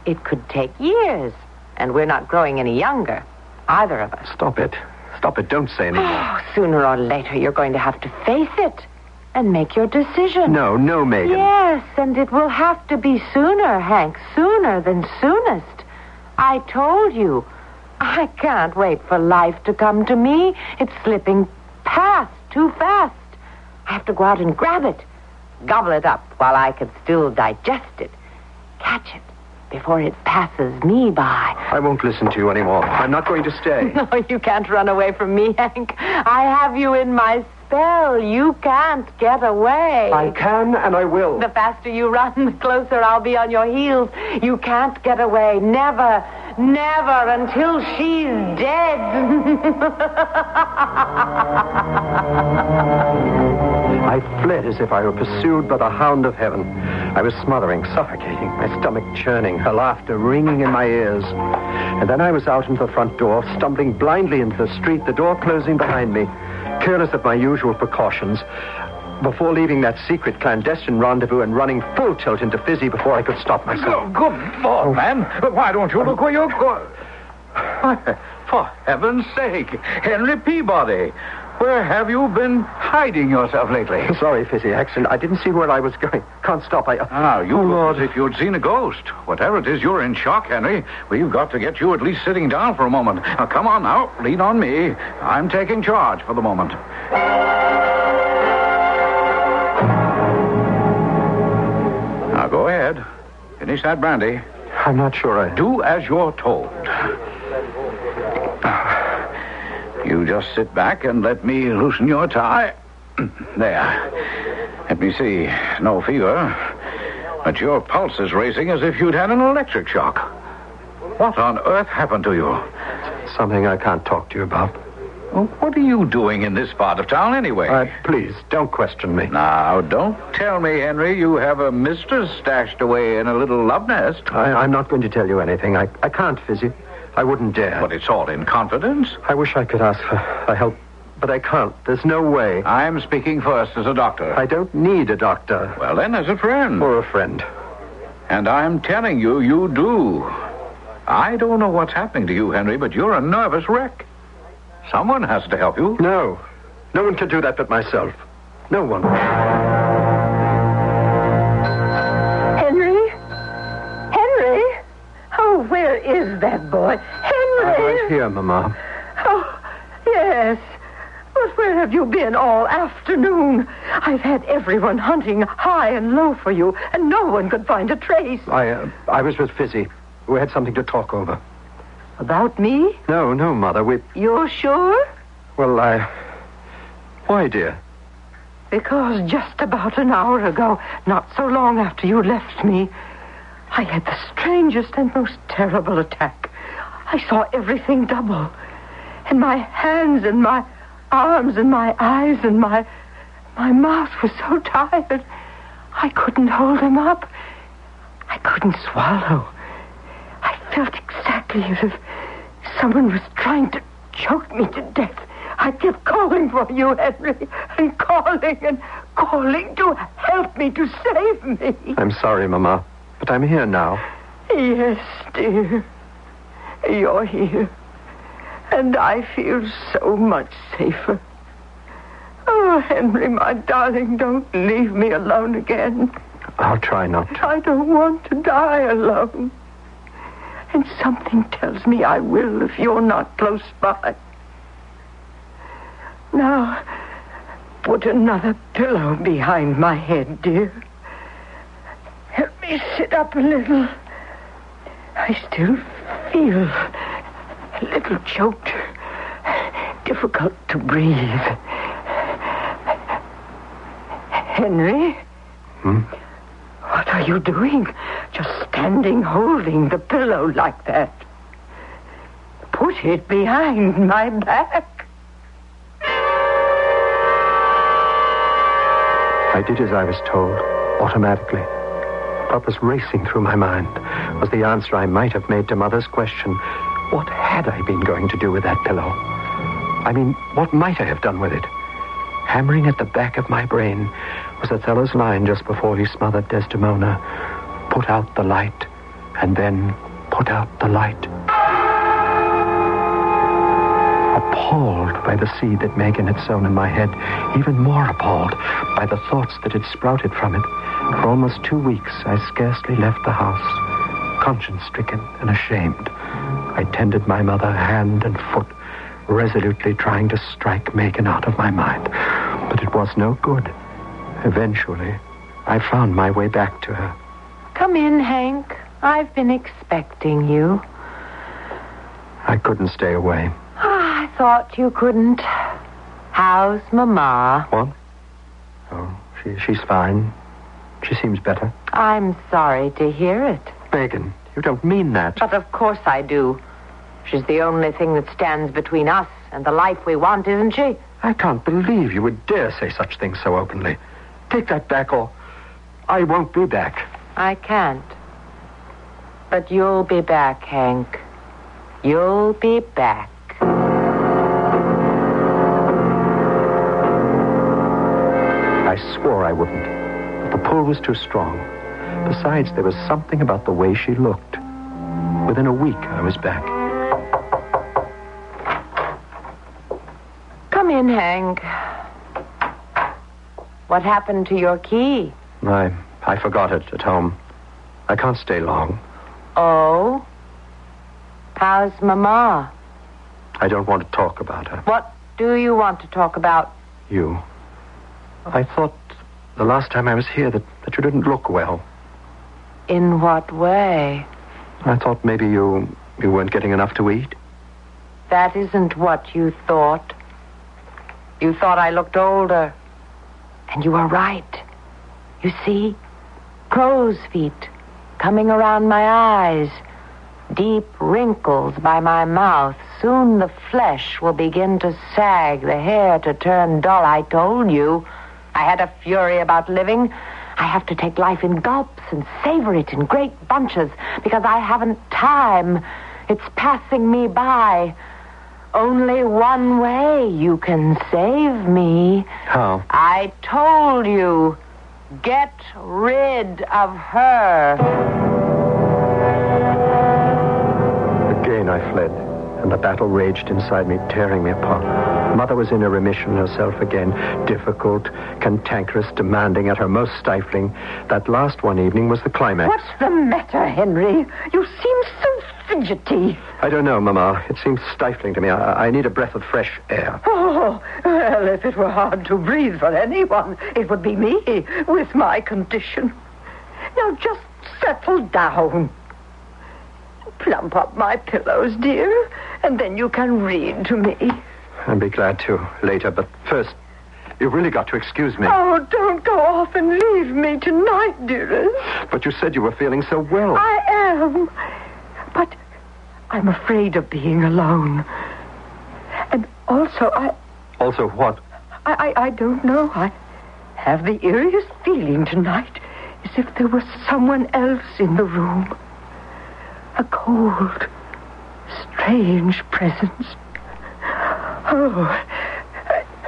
It could take years, and we're not growing any younger, either of us. Stop it. Stop it. Don't say anything. Oh, sooner or later, you're going to have to face it and make your decision. No, Megan. Yes, and it will have to be sooner, Hank. Sooner than soonest. I told you. I can't wait for life to come to me. It's slipping past too fast. I have to go out and grab it. Gobble it up while I can still digest it. Catch it before it passes me by. I won't listen to you anymore. I'm not going to stay. No, you can't run away from me, Hank. I have you in my spell. You can't get away. I can and I will. The faster you run, the closer I'll be on your heels. You can't get away. Never, never until she's dead. I fled as if I were pursued by the hound of heaven. I was smothering, suffocating, my stomach churning, her laughter ringing in my ears. And then I was out into the front door, stumbling blindly into the street, the door closing behind me, careless of my usual precautions, before leaving that secret clandestine rendezvous and running full tilt into Fizzy before I could stop myself. Good Lord, man. Why don't you look where you're going? For heaven's sake, Henry Peabody. Where have you been hiding yourself lately? Sorry, Fizzy, accent. I didn't see where I was going. Can't stop. You look as if you'd seen a ghost. Whatever it is, you're in shock, Henry. We've got to get you at least sitting down for a moment. Now, come on now. Lean on me. I'm taking charge for the moment. Now, go ahead. Finish that brandy. I'm not sure I... Do as you're told. You just sit back and let me loosen your tie. There. Let me see. No fever. But your pulse is racing as if you'd had an electric shock. What on earth happened to you? Something I can't talk to you about. Well, what are you doing in this part of town anyway? Please, don't question me. Now, don't tell me, Henry, you have a mistress stashed away in a little love nest. I'm not going to tell you anything. I can't, Fizzy. I wouldn't dare. But it's all in confidence. I wish I could ask for help, but I can't. There's no way. I'm speaking first as a doctor. I don't need a doctor. Well, then, as a friend. Or a friend. And I'm telling you, you do. I don't know what's happening to you, Henry, but you're a nervous wreck. Someone has to help you. No. No one can do that but myself. No one. Henry? Henry? Oh, where is that boy? Henry! Right here, Mama. Oh, yes. But where have you been all afternoon? I've had everyone hunting high and low for you, and no one could find a trace. I was with Fizzy. We had something to talk over. About me? No, Mother. You're sure? Well, why, dear? Because just about an hour ago, not so long after you left me, I had the strangest and most terrible attack. I saw everything double. And my hands and my arms and my eyes and my mouth was so tired, I couldn't hold them up. I couldn't swallow. I felt exactly as if someone was trying to choke me to death. I kept calling for you, Henry, and calling to help me, to save me. I'm sorry, Mama, but I'm here now. Yes, dear. You're here. And I feel so much safer. Oh, Henry, my darling, don't leave me alone again. I'll try not to. I don't want to die alone. And something tells me I will if you're not close by. Now, put another pillow behind my head, dear. Help me sit up a little. I still feel a little choked. Difficult to breathe. Henry? What are you doing? Just standing holding the pillow like that. Put it behind my back. I did as I was told, automatically. What was racing through my mind was the answer I might have made to Mother's question, what had I been going to do with that pillow? I mean, what might I have done with it? Hammering at the back of my brain was Othello's line just before he smothered Desdemona. Put out the light, and then put out the light. Appalled by the seed that Megan had sown in my head, even more appalled by the thoughts that had sprouted from it. For almost 2 weeks, I scarcely left the house, conscience-stricken and ashamed. I tended my mother hand and foot, resolutely trying to strike Megan out of my mind. But it was no good. Eventually, I found my way back to her. Come in, Hank. I've been expecting you. I couldn't stay away. I thought you couldn't. How's Mama? What? Oh, she's fine. She seems better. I'm sorry to hear it. Megan, you don't mean that. But of course I do. She's the only thing that stands between us and the life we want, isn't she? I can't believe you would dare say such things so openly. Take that back, or I won't be back. I can't. But you'll be back, Hank. You'll be back. I swore I wouldn't. But the pull was too strong. Besides, there was something about the way she looked. Within a week, I was back. Come in, Hank. What happened to your key? I forgot it at home. I can't stay long. Oh? How's Mama? I don't want to talk about her. What do you want to talk about? You. I thought the last time I was here that you didn't look well. In what way? I thought maybe you weren't getting enough to eat. That isn't what you thought. You thought I looked older. And you were right. You see? Crow's feet coming around my eyes. Deep wrinkles by my mouth. Soon the flesh will begin to sag, the hair to turn dull. I told you. I had a fury about living. I have to take life in gulps and savor it in great bunches because I haven't time. It's passing me by. Only one way you can save me. How? I told you. Get rid of her. Again I fled, and the battle raged inside me, tearing me apart. Mother was in a remission herself again, difficult, cantankerous, demanding at her most stifling. That last one evening was the climax. What's the matter, Henry? You seem so fidgety. I don't know, Mama. It seems stifling to me. I need a breath of fresh air. Oh, well, if it were hard to breathe for anyone, it would be me, with my condition. Now, just settle down. Plump up my pillows, dear, and then you can read to me. I'll be glad to later, but first, you've really got to excuse me. Oh, don't go off and leave me tonight, dearest. But you said you were feeling so well. I am. But I'm afraid of being alone. And also, Also what? I don't know. I have the eeriest feeling tonight, as if there was someone else in the room. A cold, strange presence. Oh,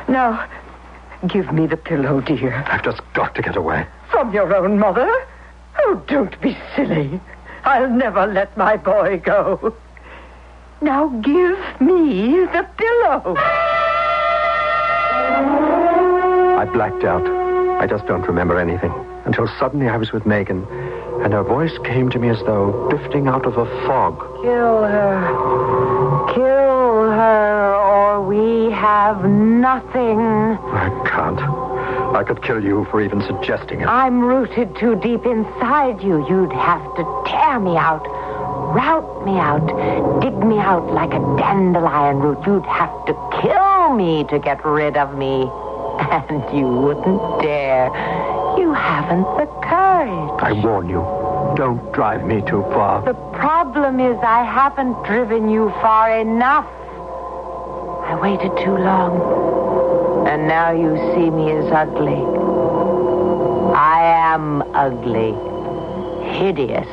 now, give me the pillow, dear. I've just got to get away. From your own mother? Oh, don't be silly. I'll never let my boy go. Now give me the pillow. I blacked out. I just don't remember anything. Until suddenly I was with Megan, and her voice came to me as though drifting out of a fog. Kill her. Kill her, or we have nothing. I can't. I could kill you for even suggesting it. I'm rooted too deep inside you. You'd have to tear me out, rout me out, dig me out like a dandelion root. You'd have to kill me to get rid of me. And you wouldn't dare. You haven't the courage. I warn you, don't drive me too far. The problem is I haven't driven you far enough. I waited too long. And now you see me as ugly. I am ugly. Hideous.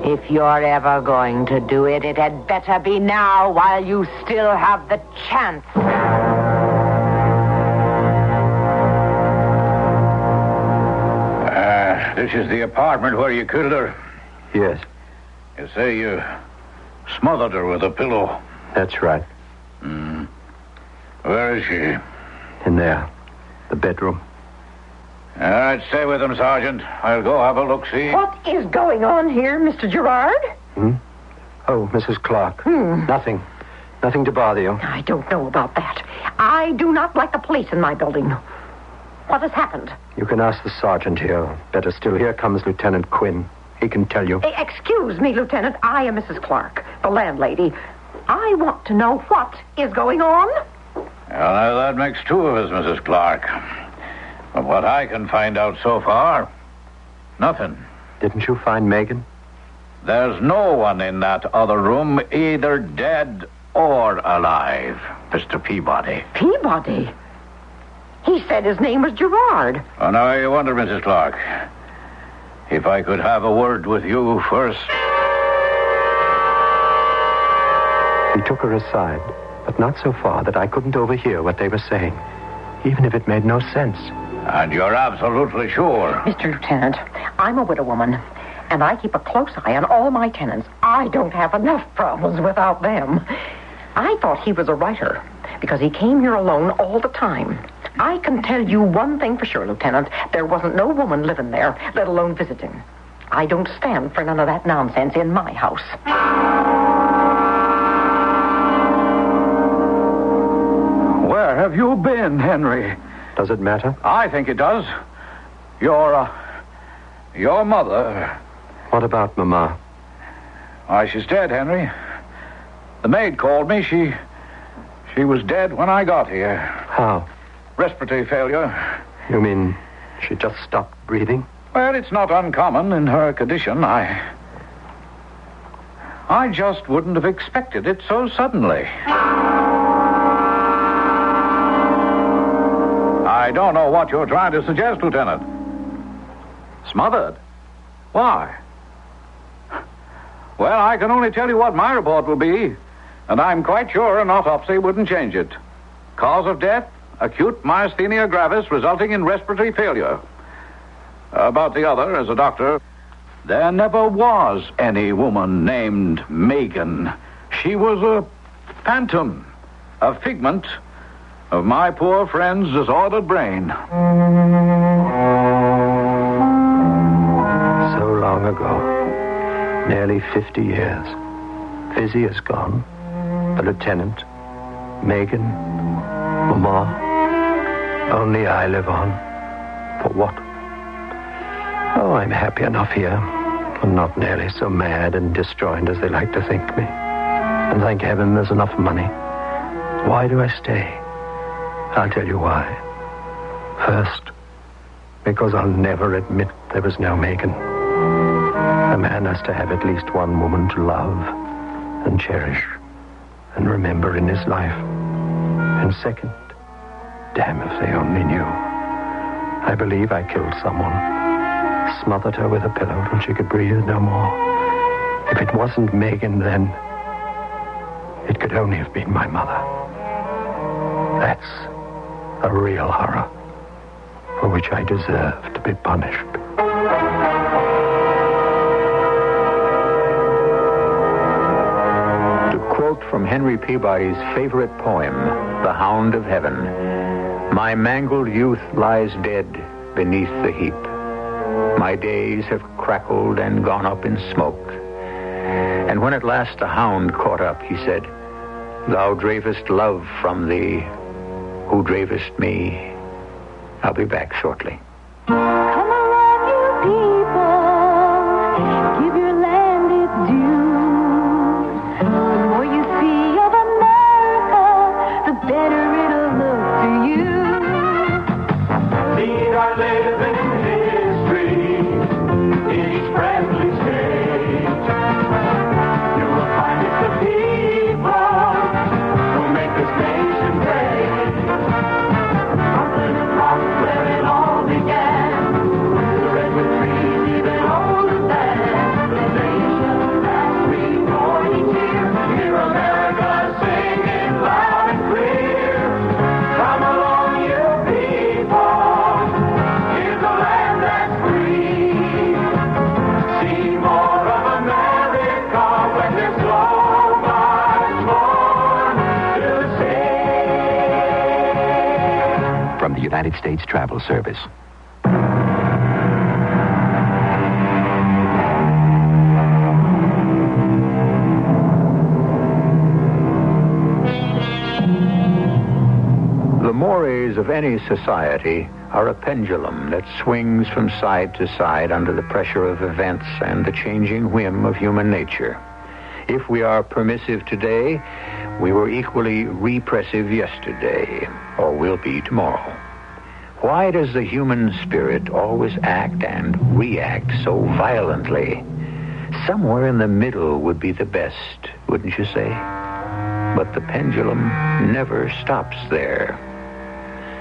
If you're ever going to do it, it had better be now while you still have the chance. This is the apartment where you killed her? Yes. You say you smothered her with a pillow? That's right. Where is she? In there. The bedroom. All right, stay with him, Sergeant. I'll go have a look-see. What is going on here, Mr. Gerard? Oh, Mrs. Clark. Nothing. Nothing to bother you. I don't know about that. I do not like the police in my building. What has happened? You can ask the sergeant here. Better still, here comes Lieutenant Quinn. He can tell you. Excuse me, Lieutenant. I am Mrs. Clark, the landlady. I want to know what is going on. Well, now that makes two of us, Mrs. Clark. From what I can find out so far, nothing. Didn't you find Megan? There's no one in that other room, either dead or alive, Mr. Peabody. Peabody? He said his name was Gerard. Oh, now you wonder, Mrs. Clark, if I could have a word with you first. He took her aside, but not so far that I couldn't overhear what they were saying, even if it made no sense. And you're absolutely sure? Mr. Lieutenant, I'm a widow woman, and I keep a close eye on all my tenants. I don't have enough problems without them. I thought he was a writer, because he came here alone all the time. I can tell you one thing for sure, Lieutenant. There wasn't no woman living there, let alone visiting. I don't stand for none of that nonsense in my house. Where have you been, Henry? Does it matter? I think it does. Your mother. What about Mama? Why, she's dead, Henry. The maid called me. She was dead when I got here. How? Respiratory failure. You mean she just stopped breathing? Well, it's not uncommon in her condition. I just wouldn't have expected it so suddenly. I don't know what you're trying to suggest, Lieutenant. Smothered? Why? Well, I can only tell you what my report will be, and I'm quite sure an autopsy wouldn't change it. Cause of death? Acute myasthenia gravis resulting in respiratory failure. About the other, as a doctor, there never was any woman named Megan. She was a phantom, a figment of my poor friend's disordered brain. So long ago, nearly 50 years. Fizzy is gone. The lieutenant, Megan, Mama. Only I live on. For what? Oh, I'm happy enough here. I'm not nearly so mad and disjoined as they like to think me. And thank heaven there's enough money. Why do I stay? I'll tell you why. First, because I'll never admit there was no Megan. A man has to have at least one woman to love and cherish and remember in his life. And second, damn if they only knew. I believe I killed someone. Smothered her with a pillow till she could breathe no more. If it wasn't Megan, then it could only have been my mother. That's a real horror for which I deserve to be punished. To quote from Henry Peabody's favorite poem, The Hound of Heaven, my mangled youth lies dead beneath the heap. My days have crackled and gone up in smoke. And when at last the hound caught up, he said, thou dravest love from thee, who dravest me. I'll be back shortly. Come along, you people, give your land its dues. The more you see of America, the better it'll look to you. Lead our living history in each friendly state. You will find it's the people who make this nation great. Where it all began, the redwood trees even older than the nation that we born each year. Hear America singing loud and clear. Come along, you people, here's a land that's free. See more of America when there's so much more to see. From the United States Travel Service. The mores of any society are a pendulum that swings from side to side under the pressure of events and the changing whim of human nature. If we are permissive today, we were equally repressive yesterday, or will be tomorrow. Why does the human spirit always act and react so violently? Somewhere in the middle would be the best, wouldn't you say? But the pendulum never stops there.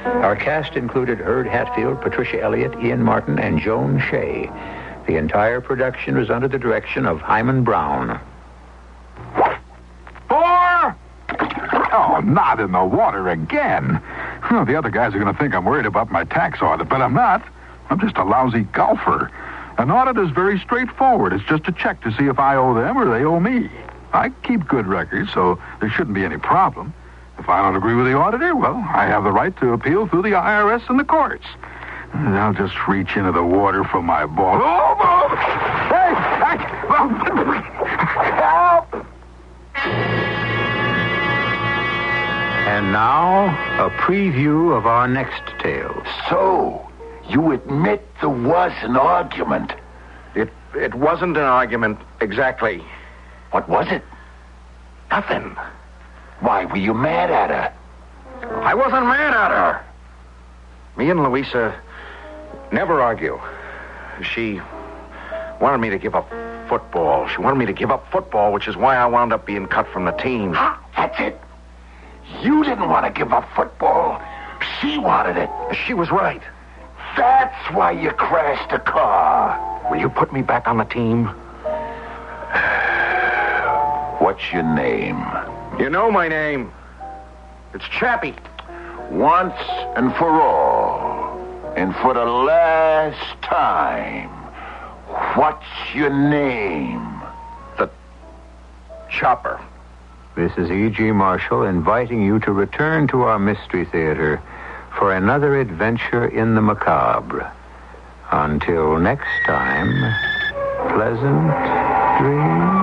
Our cast included Herb Hatfield, Patricia Elliott, Ian Martin, and Joan Shea. The entire production was under the direction of Hyman Brown. 4! Oh, not in the water again. Well, the other guys are going to think I'm worried about my tax audit, but I'm not. I'm just a lousy golfer. An audit is very straightforward. It's just a check to see if I owe them or they owe me. I keep good records, so there shouldn't be any problem. If I don't agree with the auditor, well, I have the right to appeal through the IRS and the courts. And I'll just reach into the water for my ball. Oh! Hey! Help! And now, a preview of our next tale. So, you admit there was an argument? It wasn't an argument, exactly. What was it? Nothing. Why, were you mad at her? I wasn't mad at her. Me and Louisa never argue. She wanted me to give up football. She wanted me to give up football, which is why I wound up being cut from the team. That's it. You didn't want to give up football. She wanted it. She was right. That's why you crashed the car. Will you put me back on the team? What's your name? You know my name. It's Chappie. Once and for all, and for the last time, what's your name? The Chopper. This is E.G. Marshall inviting you to return to our Mystery Theater for another adventure in the macabre. Until next time, pleasant dreams.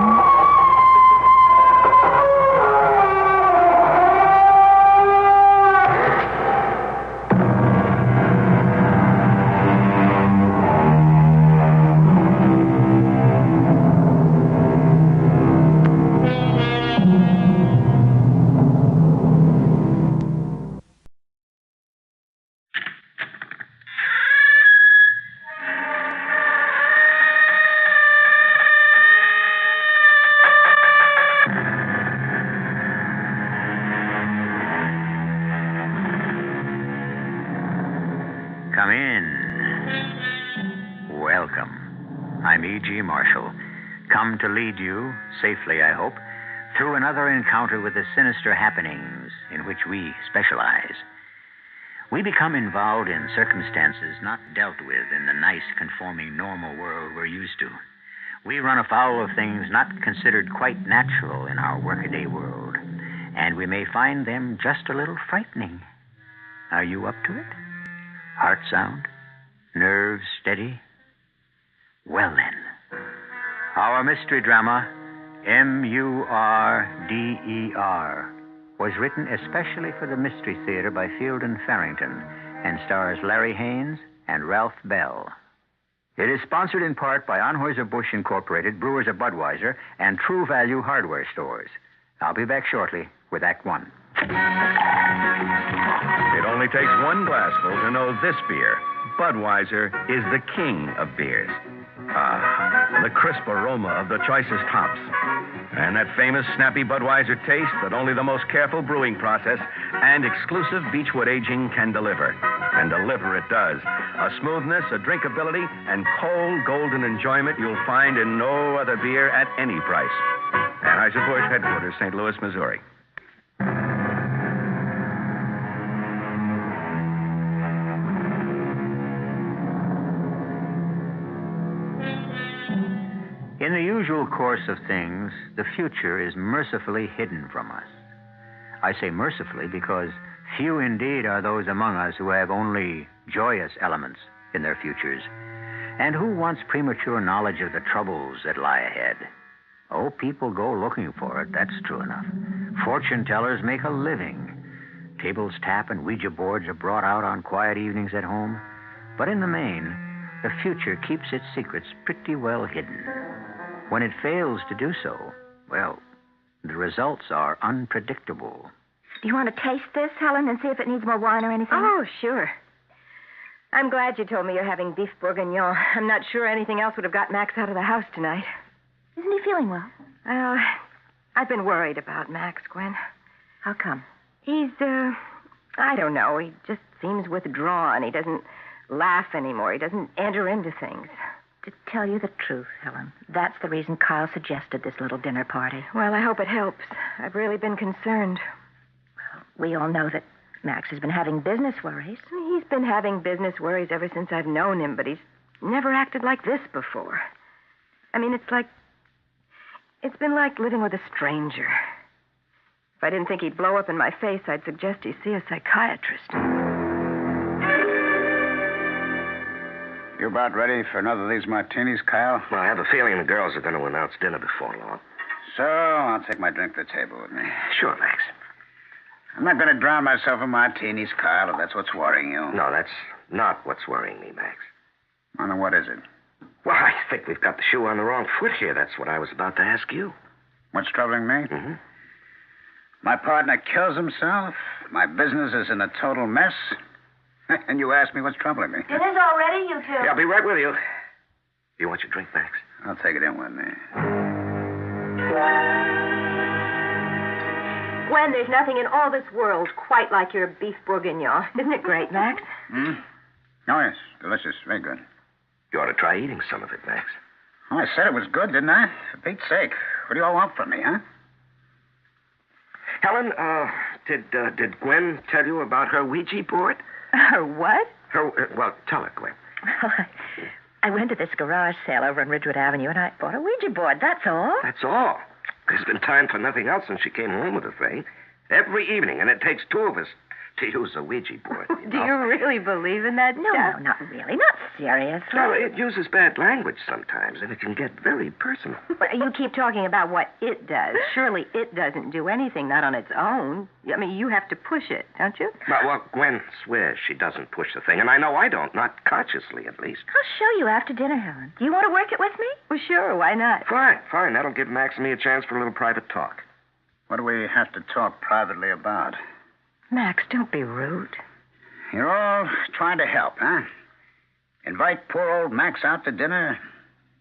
Come in. Welcome. I'm E.G. Marshall, come to lead you, safely I hope, through another encounter with the sinister happenings in which we specialize. We become involved in circumstances not dealt with in the nice, conforming, normal world we're used to. We run afoul of things not considered quite natural in our workaday world, and we may find them just a little frightening. Are you up to it? Heart sound? Nerves steady? Well then, our mystery drama, M-U-R-D-E-R, was written especially for the Mystery Theater by Field and Farrington and stars Larry Haynes and Ralph Bell. It is sponsored in part by Anheuser-Busch Incorporated, Brewers of Budweiser, and True Value Hardware Stores. I'll be back shortly with Act One. It only takes one glassful to know this beer. Budweiser is the king of beers. The crisp aroma of the choicest hops. And that famous snappy Budweiser taste that only the most careful brewing process and exclusive Beechwood aging can deliver. And deliver it does. A smoothness, a drinkability, and cold golden enjoyment you'll find in no other beer at any price. Anheuser-Busch headquarters, St. Louis, Missouri. In the usual course of things, the future is mercifully hidden from us. I say mercifully because few indeed are those among us who have only joyous elements in their futures, and who wants premature knowledge of the troubles that lie ahead. Oh, people go looking for it, that's true enough. Fortune tellers make a living. Tables tap and Ouija boards are brought out on quiet evenings at home. But in the main, the future keeps its secrets pretty well hidden. When it fails to do so, well, the results are unpredictable. Do you want to taste this, Helen, and see if it needs more wine or anything? Oh, sure. I'm glad you told me you're having beef bourguignon. I'm not sure anything else would have got Max out of the house tonight. Isn't he feeling well? Well, I've been worried about Max, Gwen. How come? He's, I don't know. He just seems withdrawn. He doesn't laugh anymore. He doesn't enter into things. To tell you the truth, Helen, that's the reason Kyle suggested this little dinner party. Well, I hope it helps. I've really been concerned. Well, we all know that Max has been having business worries. He's been having business worries ever since I've known him, but he's never acted like this before. I mean, it's been like living with a stranger. If I didn't think he'd blow up in my face, I'd suggest he see a psychiatrist. You about ready for another of these martinis, Kyle? Well, I have a feeling the girls are going to announce dinner before long. So, I'll take my drink to the table with me. Sure, Max. I'm not going to drown myself in martinis, Kyle, if that's what's worrying you. No, that's not what's worrying me, Max. Well, then what is it? Well, I think we've got the shoe on the wrong foot here. That's what I was about to ask you. What's troubling me? Mm-hmm. My partner kills himself. My business is in a total mess. And you ask me what's troubling me. Dinner's all ready, you two. Yeah, I'll be right with you. You want your drink, Max? I'll take it in with me. Gwen, there's nothing in all this world quite like your beef bourguignon. Isn't it great, Max? Oh, yes. Delicious. Very good. You ought to try eating some of it, Max. Oh, I said it was good, didn't I? For Pete's sake. What do you all want from me, huh? Helen, did Gwen tell you about her Ouija board? Her what? Well, tell her, Gwen. Well, I went to this garage sale over on Ridgewood Avenue, and I bought a Ouija board, that's all. That's all. There's been time for nothing else since she came home with the thing. Every evening, and it takes two of us to use a Ouija board. Do you really believe in that No, stuff? no, not really. Not seriously. Well, it uses bad language sometimes, and it can get very personal. But you keep talking about what it does. Surely it doesn't do anything, not on its own. I mean, you have to push it, don't you? Well, Gwen swears she doesn't push the thing, and I know I don't, not consciously at least. I'll show you after dinner, Helen. Do you want to work it with me? Well, sure, why not? Fine. That'll give Max and me a chance for a little private talk. What do we have to talk privately about? Max, don't be rude. You're all trying to help, huh? Invite poor old Max out to dinner.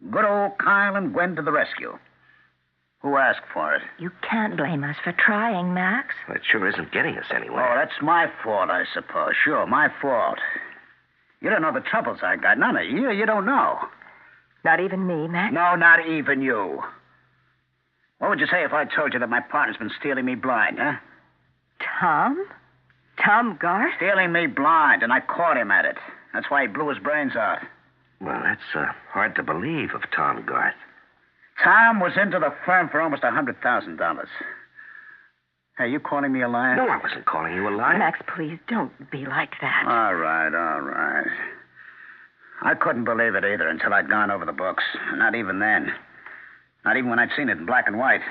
Good old Kyle and Gwen to the rescue. Who asked for it? You can't blame us for trying, Max. Well, it sure isn't getting us anywhere. Oh, that's my fault, I suppose. Sure, my fault. You don't know the troubles I got. None of you. You don't know. Not even me, Max? No, not even you. What would you say if I told you that my partner's been stealing me blind, huh? Tom? Tom Garth? Stealing me blind, and I caught him at it. That's why he blew his brains out. Well, that's hard to believe of Tom Garth. Tom was into the firm for almost $100,000. Hey, you calling me a liar? No, I wasn't calling you a liar. Max, please, don't be like that. All right. I couldn't believe it either until I'd gone over the books. Not even then. Not even when I'd seen it in black and white.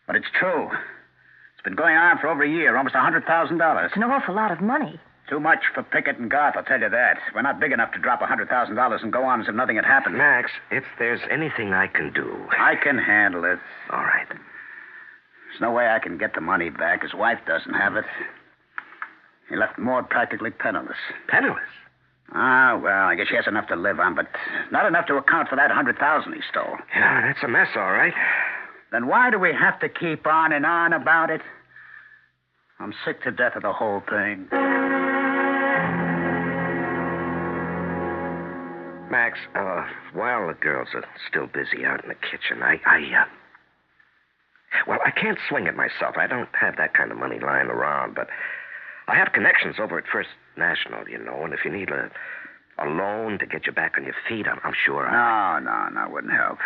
But it's true. It's been going on for over a year, almost $100,000. It's an awful lot of money. Too much for Pickett and Garth, I'll tell you that. We're not big enough to drop $100,000 and go on as if nothing had happened. Max, if there's anything I can do... I can handle it. All right. There's no way I can get the money back. His wife doesn't have it. He left Maud practically penniless. Penniless? Ah, well, I guess she has enough to live on, but not enough to account for that $100,000 he stole. Yeah, that's a mess, all right. Then why do we have to keep on and on about it? I'm sick to death of the whole thing. Max, while the girls are still busy out in the kitchen, well, I can't swing it myself. I don't have that kind of money lying around, but I have connections over at First National, you know, and if you need a loan to get you back on your feet, I'm sure No, wouldn't help.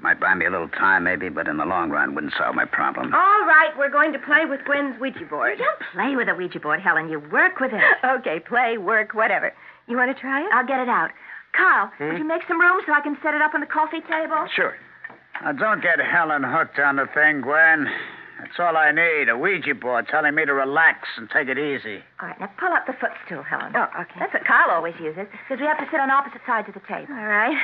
Might buy me a little time, maybe, but in the long run, wouldn't solve my problem. All right, we're going to play with Gwen's Ouija board. You don't play with a Ouija board, Helen. You work with it. Okay, play, work, whatever. You want to try it? I'll get it out. Carl, would you make some room so I can set it up on the coffee table? Sure. Now, don't get Helen hooked on the thing, Gwen. That's all I need, a Ouija board telling me to relax and take it easy. All right, now pull up the footstool, Helen. Oh, okay. That's what Carl always uses, because we have to sit on opposite sides of the table. All right.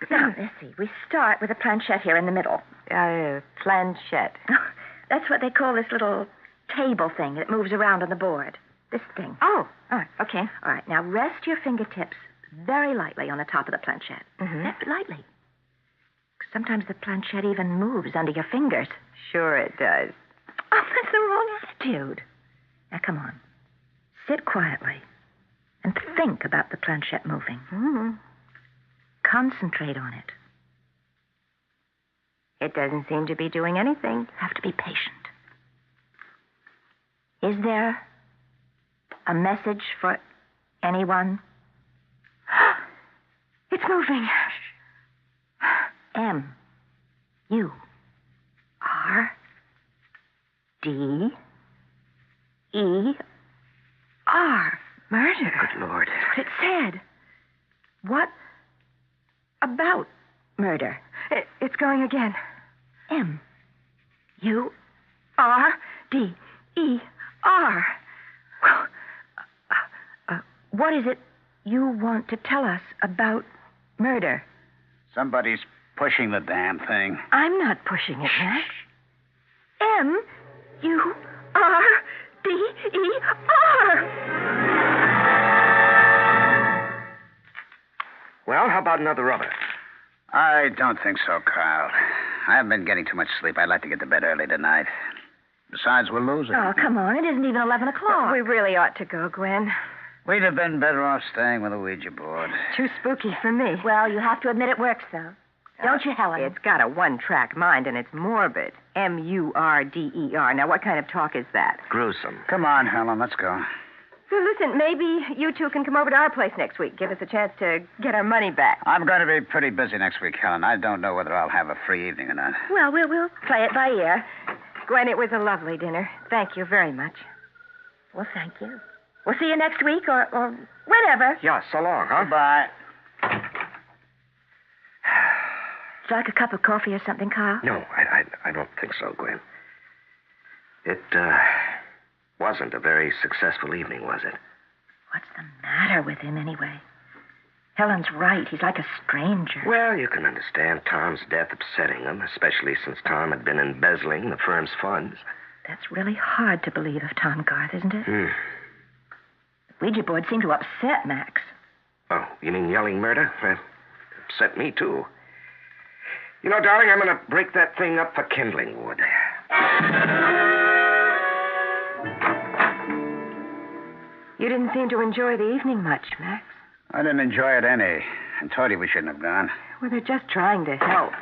Now, let's see. We start with a planchette here in the middle. Planchette. That's what they call this little table thing that moves around on the board. This thing. Oh, all right, okay. All right, now rest your fingertips very lightly on the top of the planchette. Mm-hmm. Lightly. Sometimes the planchette even moves under your fingers. Sure it does. Oh, that's the wrong attitude. Now, come on. Sit quietly and think about the planchette moving. Mm-hmm. Concentrate on it. It doesn't seem to be doing anything. You have to be patient. Is there a message for anyone? It's moving. M. U. R. D. E. R. Murder. Good Lord. That's what it said. What about murder? It's going again. M. U. R. D. E. R. What is it you want to tell us about murder? Somebody's pushing the damn thing. I'm not pushing it, Max. M. U. R. D. E. R. Well, how about another rubber? I don't think so, Carl. I haven't been getting too much sleep. I'd like to get to bed early tonight. Besides, we're losing. Oh, come on. It isn't even 11 o'clock. We really ought to go, Gwen. We'd have been better off staying with a Ouija board. Too spooky for me. Well, you have to admit it works, though. Don't you, Helen? It's got a one-track mind, and it's morbid. M-U-R-D-E-R. Now, what kind of talk is that? Gruesome. Come on, Helen, let's go. So, listen, maybe you two can come over to our place next week. Give us a chance to get our money back. I'm going to be pretty busy next week, Helen. I don't know whether I'll have a free evening or not. Well, we'll play it by ear. Gwen, it was a lovely dinner. Thank you very much. Well, thank you. We'll see you next week or whenever. Yeah, so long, huh? Goodbye. Would you like a cup of coffee or something, Carl? No, I don't think so, Gwen. It wasn't a very successful evening, was it? What's the matter with him, anyway? Helen's right. He's like a stranger. Well, you can understand Tom's death upsetting him, especially since Tom had been embezzling the firm's funds. That's really hard to believe of Tom Garth, isn't it? Hmm. The Ouija board seemed to upset Max. Oh, you mean yelling murder? Upset me, too. You know, darling, I'm going to break that thing up for kindling wood. You You didn't seem to enjoy the evening much, Max. I didn't enjoy it any. I told you we shouldn't have gone. Well, they're just trying to help.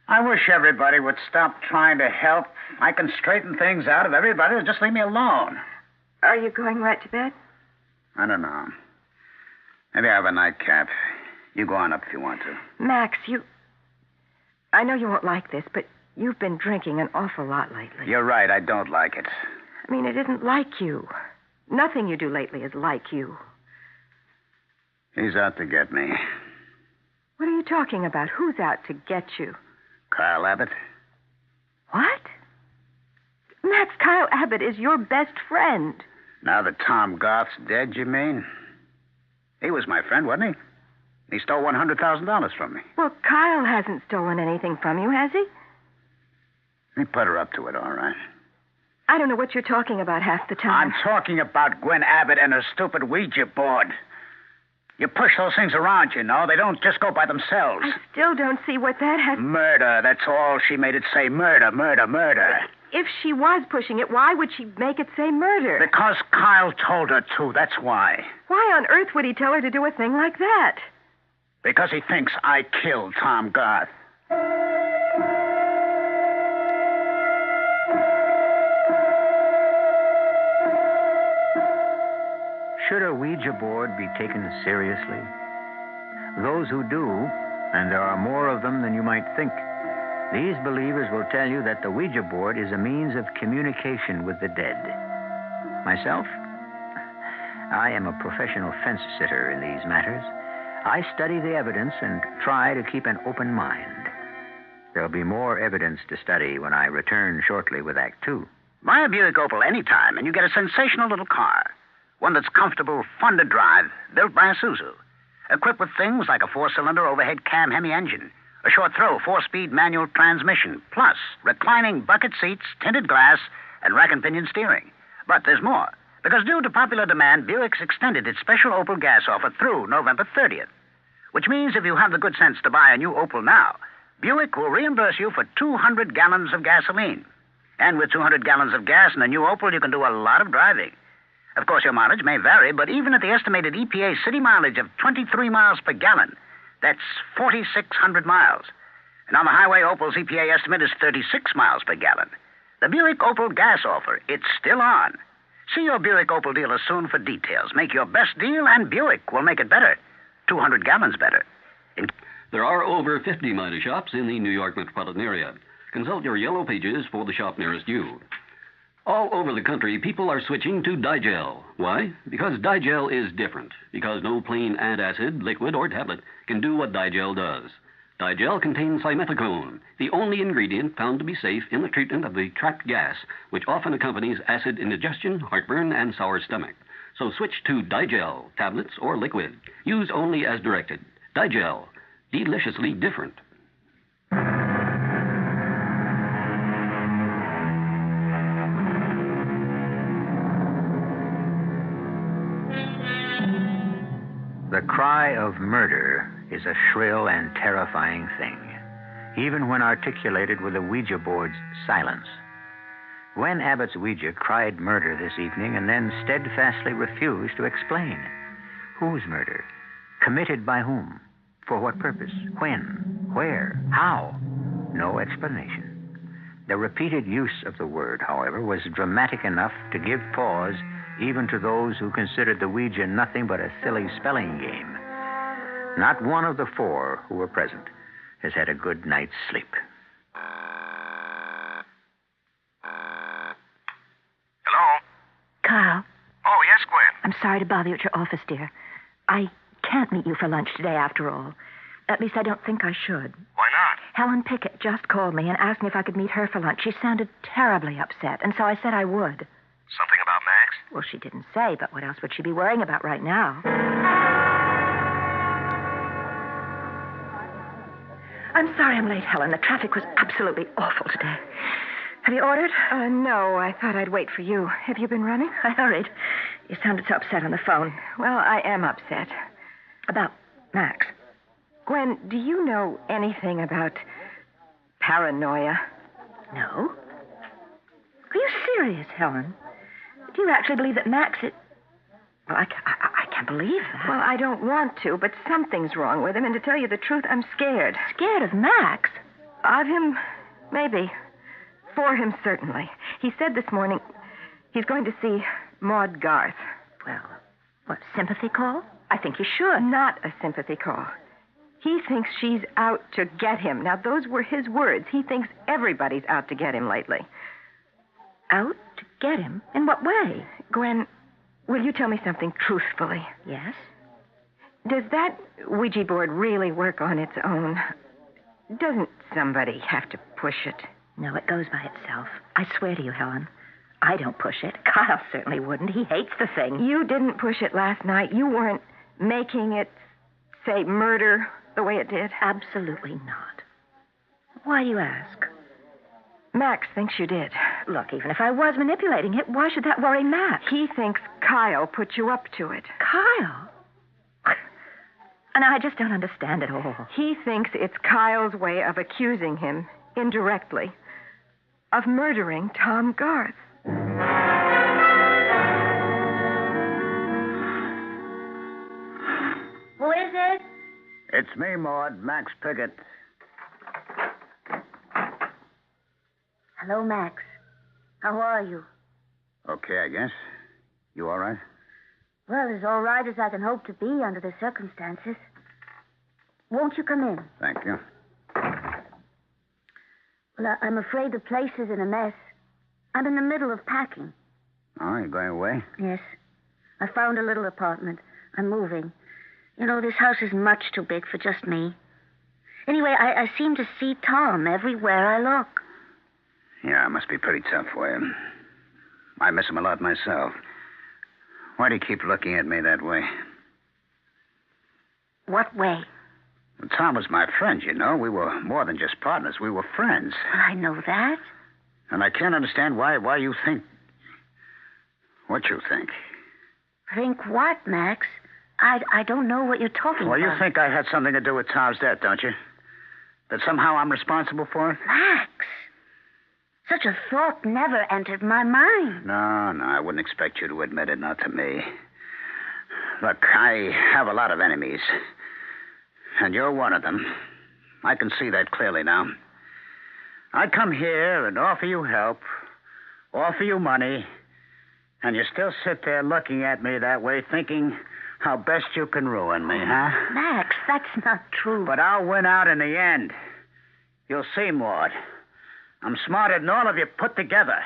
I wish everybody would stop trying to help. I can straighten things out if everybody would just leave me alone. Are you going right to bed? I don't know. Maybe I have a nightcap. You go on up if you want to. Max, I know you won't like this, but you've been drinking an awful lot lately. You're right. I don't like it. I mean, it isn't like you. Nothing you do lately is like you. He's out to get me. What are you talking about? Who's out to get you? Kyle Abbott. What? Max, Kyle Abbott is your best friend. Now that Tom Goth's dead, you mean? He was my friend, wasn't he? He stole $100,000 from me. Well, Kyle hasn't stolen anything from you, has he? He put her up to it, all right. I don't know what you're talking about half the time. I'm talking about Gwen Abbott and her stupid Ouija board. You push those things around, you know. They don't just go by themselves. I still don't see what that has... Murder, that's all. She made it say murder, murder, murder. If she was pushing it, why would she make it say murder? Because Kyle told her to, that's why. Why on earth would he tell her to do a thing like that? Because he thinks I killed Tom Goth. Should a Ouija board be taken seriously? Those who do, and there are more of them than you might think, these believers will tell you that the Ouija board is a means of communication with the dead. Myself, I am a professional fence sitter in these matters. I study the evidence and try to keep an open mind. There'll be more evidence to study when I return shortly with Act Two. Buy a Buick Opal anytime, and you get a sensational little car. One that's comfortable, fun to drive, built by Isuzu. Equipped with things like a 4-cylinder overhead cam Hemi engine, a short-throw 4-speed manual transmission, plus reclining bucket seats, tinted glass, and rack and pinion steering. But there's more. Because due to popular demand, Buick's extended its special Opal gas offer through November 30th. Which means if you have the good sense to buy a new Opal now, Buick will reimburse you for 200 gallons of gasoline. And with 200 gallons of gas in a new Opal, you can do a lot of driving. Of course, your mileage may vary, but even at the estimated EPA city mileage of 23 miles per gallon, that's 4,600 miles. And on the highway, Opal's EPA estimate is 36 miles per gallon. The Buick Opal gas offer, it's still on. See your Buick Opal dealer soon for details. Make your best deal, and Buick will make it better. 200 gallons better. There are over 50 Midas shops in the New York metropolitan area. Consult your yellow pages for the shop nearest you. All over the country, people are switching to Digel. Why? Because Digel is different. Because no plain antacid, liquid, or tablet can do what Digel does. Digel contains simethicone, the only ingredient found to be safe in the treatment of the trapped gas, which often accompanies acid indigestion, heartburn, and sour stomach. So switch to Digel, tablets or liquid. Use only as directed. Digel, deliciously different. The cry of murder is a shrill and terrifying thing, even when articulated with a Ouija board's silence. Gwen Abbott's Ouija cried murder this evening and then steadfastly refused to explain. Whose murder? Committed by whom? For what purpose? When? Where? How? No explanation. The repeated use of the word, however, was dramatic enough to give pause even to those who considered the Ouija nothing but a silly spelling game. Not one of the four who were present has had a good night's sleep. Hello? Kyle. Oh, yes, Gwen. I'm sorry to bother you at your office, dear. I can't meet you for lunch today, after all. At least I don't think I should. Why not? Helen Pickett just called me and asked me if I could meet her for lunch. She sounded terribly upset, and so I said I would. Something about Max? Well, she didn't say, but what else would she be worrying about right now? I'm sorry I'm late, Helen. The traffic was absolutely awful today. Have you ordered? No, I thought I'd wait for you. Have you been running? I hurried. You sounded so upset on the phone. Well, I am upset. About Max. Gwen, do you know anything about paranoia? No. Are you serious, Helen? Do you actually believe that Max is... Well, I can't believe that. Well, I don't want to, but something's wrong with him, and to tell you the truth, I'm scared. Scared of Max? Of him, maybe. For him, certainly. He said this morning he's going to see Maud Garth. Well, what, sympathy call? I think he should. Not a sympathy call. He thinks she's out to get him. Now, those were his words. He thinks everybody's out to get him lately. Out to get him? In what way? Gwen, will you tell me something truthfully? Yes? Does that Ouija board really work on its own? Doesn't somebody have to push it? No, it goes by itself. I swear to you, Helen. I don't push it. Kyle certainly wouldn't. He hates the thing. You didn't push it last night. You weren't making it say murder the way it did. Absolutely not. Why do you ask? Max thinks you did. Look, even if I was manipulating it, why should that worry Max? He thinks Kyle put you up to it. Kyle? And I just don't understand it all. He thinks it's Kyle's way of accusing him, indirectly, of murdering Tom Garth. Who is it? It's me, Maud, Max Pickett. Hello, Max. How are you? Okay, I guess. You all right? Well, as all right as I can hope to be under the circumstances. Won't you come in? Thank you. Well, I'm afraid the place is in a mess. I'm in the middle of packing. Oh, you're going away? Yes. I found a little apartment. I'm moving. You know, this house is much too big for just me. Anyway, I seem to see Tom everywhere I look. Yeah, it must be pretty tough for you. I miss him a lot myself. Why do you keep looking at me that way? What way? Well, Tom was my friend, you know. We were more than just partners. We were friends. Well, I know that. And I can't understand why you think what you think. Think what, Max? I don't know what you're talking about. Well, you think I had something to do with Tom's death, don't you? That somehow I'm responsible for it? Max! Such a thought never entered my mind. No, I wouldn't expect you to admit it, not to me. Look, I have a lot of enemies. And you're one of them. I can see that clearly now. I come here and offer you help, offer you money, and you still sit there looking at me that way, thinking how best you can ruin me, huh? Max, that's not true. But I'll win out in the end. You'll see, Maud. I'm smarter than all of you put together.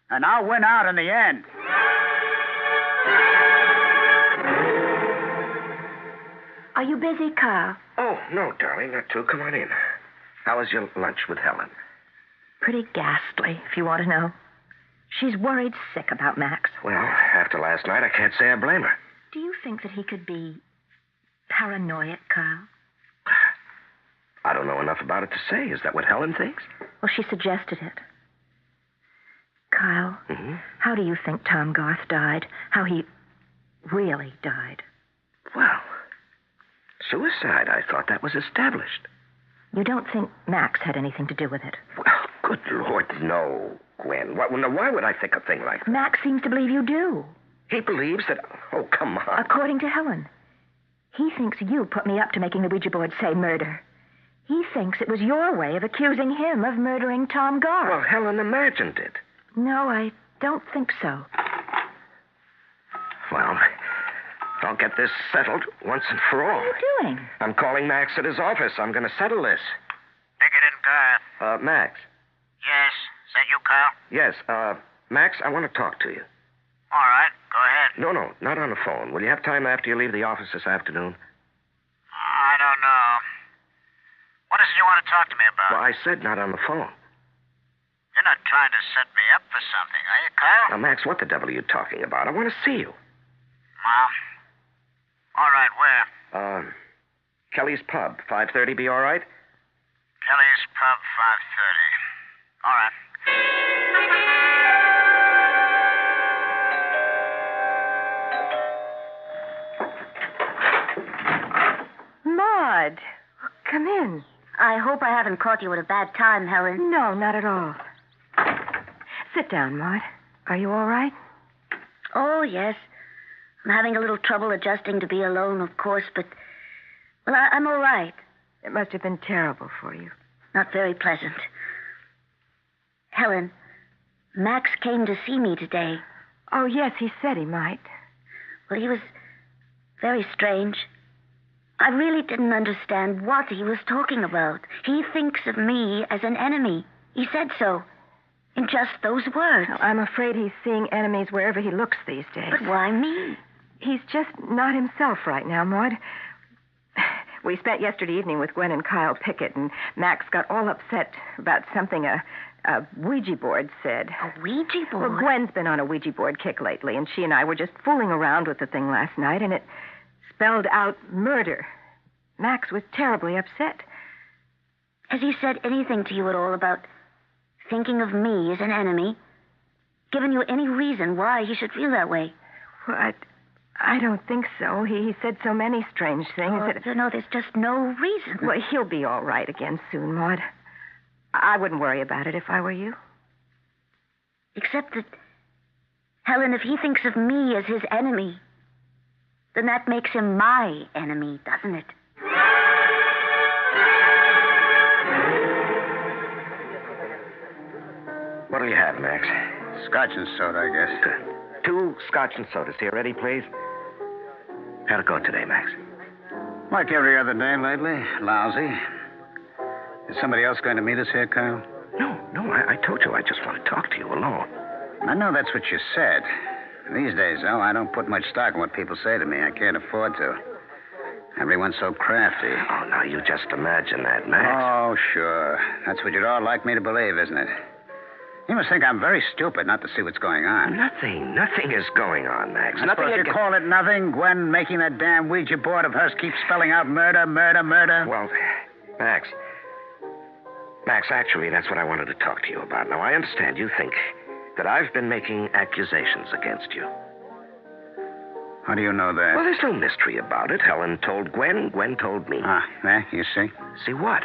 And I'll win out in the end. Are you busy, Carl? Oh, no, darling, not too. Come on in. How was your lunch with Helen? Pretty ghastly, if you want to know. She's worried sick about Max. Well, after last night, I can't say I blame her. Do you think that he could be paranoid, Carl? I don't know enough about it to say. Is that what Helen thinks? Well, she suggested it. Kyle, how do you think Tom Garth died? How he really died? Well, suicide. I thought that was established. You don't think Max had anything to do with it? Well, good Lord, no, Gwen. Why would I think a thing like that? Max seems to believe you do. He believes that... Oh, come on. According to Helen. He thinks you put me up to making the Ouija board say murder. He thinks it was your way of accusing him of murdering Tom Garth. Well, Helen imagined it. No, I don't think so. Well, I'll get this settled once and for all. What are you doing? I'm calling Max at his office. I'm going to settle this. Pickett and Garth. Max. Yes. Is that you, Kyle? Yes, Max, I want to talk to you. All right. Go ahead. No, not on the phone. Will you have time after you leave the office this afternoon? I don't know. What is it you want to talk to me about? Well, I said not on the phone. You're not trying to set me up for something, are you, Kyle? Now, Max, what the devil are you talking about? I want to see you. Well, all right, where? Kelly's Pub, 5:30, be all right? Kelly's Pub, 5:30. All right. Maud, come in. I hope I haven't caught you at a bad time, Helen. No, not at all. Sit down, Maud. Are you all right? Oh, yes. I'm having a little trouble adjusting to be alone, of course, but... Well, I'm all right. It must have been terrible for you. Not very pleasant. Helen, Max came to see me today. Oh, yes, he said he might. Well, he was very strange. I really didn't understand what he was talking about. He thinks of me as an enemy. He said so. In just those words. Well, I'm afraid he's seeing enemies wherever he looks these days. But why me? He's just not himself right now, Maud. We spent yesterday evening with Gwen and Kyle Pickett, and Max got all upset about something a Ouija board said. A Ouija board? Well, Gwen's been on a Ouija board kick lately, and she and I were just fooling around with the thing last night, and it spelled out murder. Max was terribly upset. Has he said anything to you at all about thinking of me as an enemy? Given you any reason why he should feel that way? Well, I don't think so. He said so many strange things. No, there's just no reason. Well, he'll be all right again soon, Maud. I wouldn't worry about it if I were you. Except that, Helen, if he thinks of me as his enemy, then that makes him my enemy, doesn't it? What'll you have, Max? Scotch and soda, I guess. Good. 2 scotch and sodas. Here, ready, please? How'd it go today, Max? Like every other day lately. Lousy. Is somebody else going to meet us here, Kyle? No, I told you I just want to talk to you alone. I know that's what you said. These days, though, I don't put much stock in what people say to me. I can't afford to. Everyone's so crafty. Oh, now you just imagine that, Max. Oh, sure. That's what you'd all like me to believe, isn't it? You must think I'm very stupid not to see what's going on. Nothing is going on, Max. I Nothing. suppose you call it nothing? Gwen making that damn Ouija board of hers keep spelling out murder, murder, murder? Well, Max, actually, that's what I wanted to talk to you about. Now, I understand you think that I've been making accusations against you. How do you know that? Well, there's no mystery about it. Helen told Gwen, Gwen told me. There, you see? See what?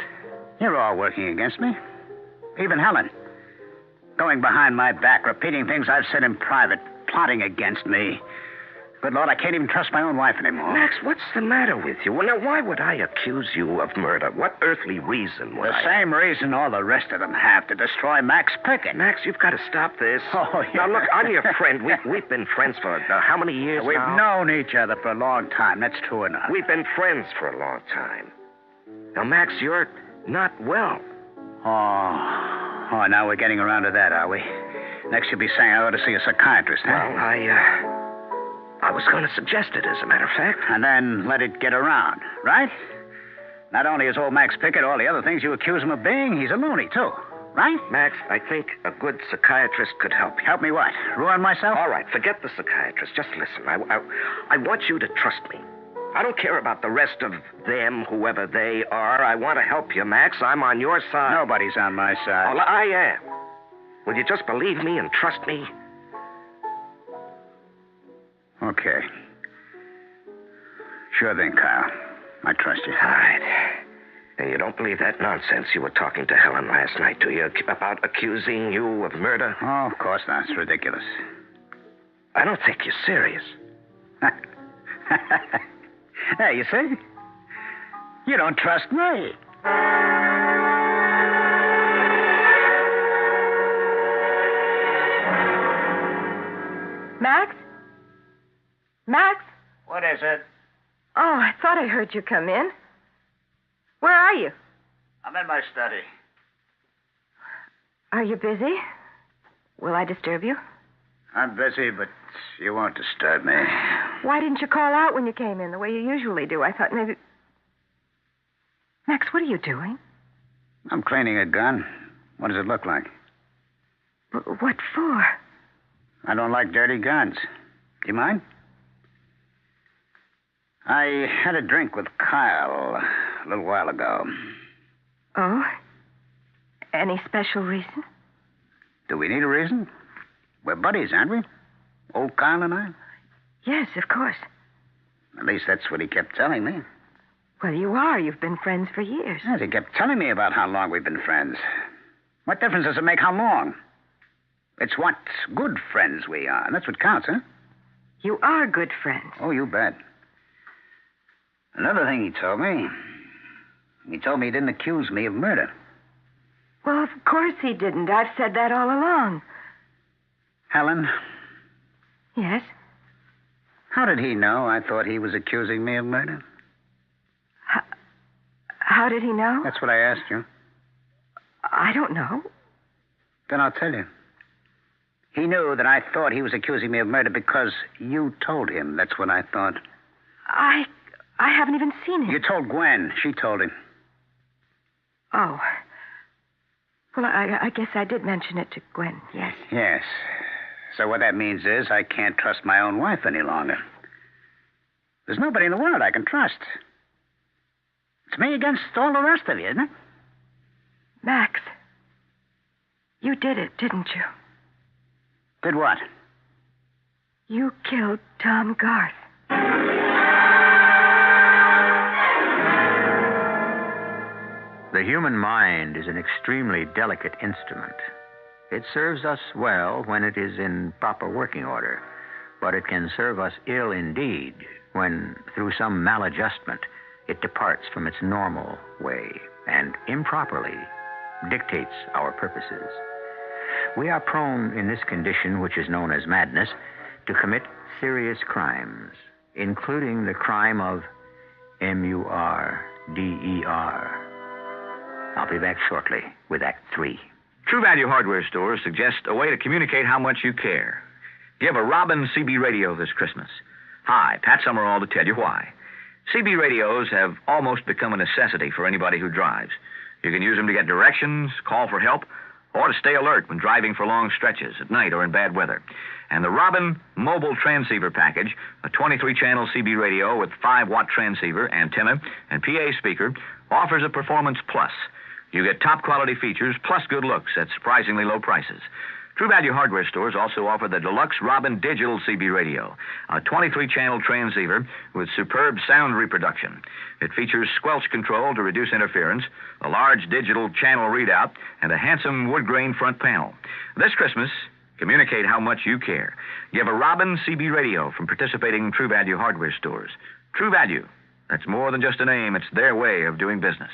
You're all working against me. Even Helen. Going behind my back, repeating things I've said in private, plotting against me. Good Lord, I can't even trust my own wife anymore. Max, what's the matter with you? Well, now, why would I accuse you of murder? What earthly reason would The same reason all the rest of them have, to destroy Max Pickett. Max, you've got to stop this. Oh, yeah. Now, look, I'm your friend. We've been friends for how many years We've now? known each other for a long time. That's true enough. We've been friends for a long time. Now, Max, you're not well. Oh, now we're getting around to that, are we? Next you'll be saying I ought to see a psychiatrist, huh? Well, I was going to suggest it, as a matter of fact. And then let it get around, right? Not only is old Max Pickett all the other things you accuse him of being, he's a loony, too. Right? Max, I think a good psychiatrist could help you. Help me what? Ruin myself? All right, forget the psychiatrist. Just listen. I want you to trust me. I don't care about the rest of them, whoever they are. I want to help you, Max. I'm on your side. Nobody's on my side. Well, I am. Will you just believe me and trust me? Okay. Sure thing, Kyle. I trust you. All right. And you don't believe that nonsense you were talking to Helen last night, do you? About accusing you of murder? Oh, of course not. It's ridiculous. I don't think you're serious. Hey, you see? You don't trust me. Max? Max? What is it? Oh, I thought I heard you come in. Where are you? I'm in my study. Are you busy? Will I disturb you? I'm busy, but you won't disturb me. Why didn't you call out when you came in the way you usually do? I thought maybe... Max, what are you doing? I'm cleaning a gun. What does it look like? What for? I don't like dirty guns. Do you mind? I had a drink with Kyle a little while ago. Oh? Any special reason? Do we need a reason? We're buddies, aren't we? Old Kyle and I? Yes, of course. At least that's what he kept telling me. Well, you are. You've been friends for years. Yes, he kept telling me about how long we've been friends. What difference does it make how long? It's what good friends we are, and that's what counts, huh? You are good friends. Oh, you bet. Another thing he told me he didn't accuse me of murder. Well, of course he didn't. I've said that all along. Helen, Yes? how did he know I thought he was accusing me of murder? How did he know? That's what I asked you. I don't know. Then I'll tell you. He knew that I thought he was accusing me of murder because you told him. That's what I thought. I haven't even seen him. You told Gwen. She told him. Oh. Well, I guess I did mention it to Gwen, yes. Yes. So what that means is I can't trust my own wife any longer. There's nobody in the world I can trust. It's me against all the rest of you, isn't it? Max, you did it, didn't you? Did what? You killed Tom Garth. The human mind is an extremely delicate instrument. It serves us well when it is in proper working order, but it can serve us ill indeed when, through some maladjustment, it departs from its normal way and improperly dictates our purposes. We are prone in this condition, which is known as madness, to commit serious crimes, including the crime of murder. I'll be back shortly with Act 3. True Value Hardware Stores suggest a way to communicate how much you care. Give a Robin CB radio this Christmas. Hi, Pat Summerall to tell you why. CB radios have almost become a necessity for anybody who drives. You can use them to get directions, call for help, or to stay alert when driving for long stretches at night or in bad weather. And the Robin Mobile Transceiver Package, a 23-channel CB radio with 5-watt transceiver, antenna, and PA speaker, offers a Performance Plus. You get top-quality features plus good looks at surprisingly low prices. True Value Hardware Stores also offer the Deluxe Robin Digital CB radio, a 23-channel transceiver with superb sound reproduction. It features squelch control to reduce interference, a large digital channel readout, and a handsome wood-grain front panel. This Christmas, communicate how much you care. Give a Robin CB radio from participating True Value Hardware Stores. True Value. That's more than just a name. It's their way of doing business.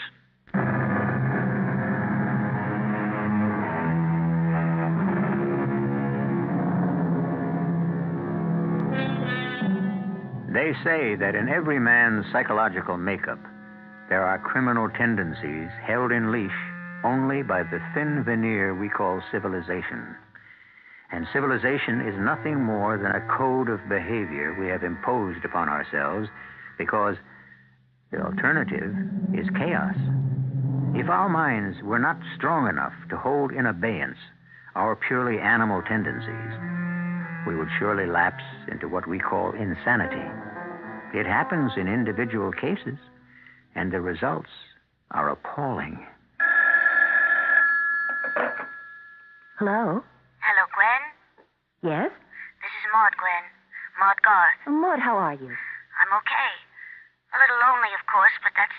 They say that in every man's psychological makeup, there are criminal tendencies held in leash only by the thin veneer we call civilization. And civilization is nothing more than a code of behavior we have imposed upon ourselves because the alternative is chaos. If our minds were not strong enough to hold in abeyance our purely animal tendencies, we would surely lapse into what we call insanity. It happens in individual cases, and the results are appalling. Hello? Hello, Gwen? Yes? This is Maud, Gwen. Maud Garth. Maud, how are you? I'm okay. A little lonely, of course, but that's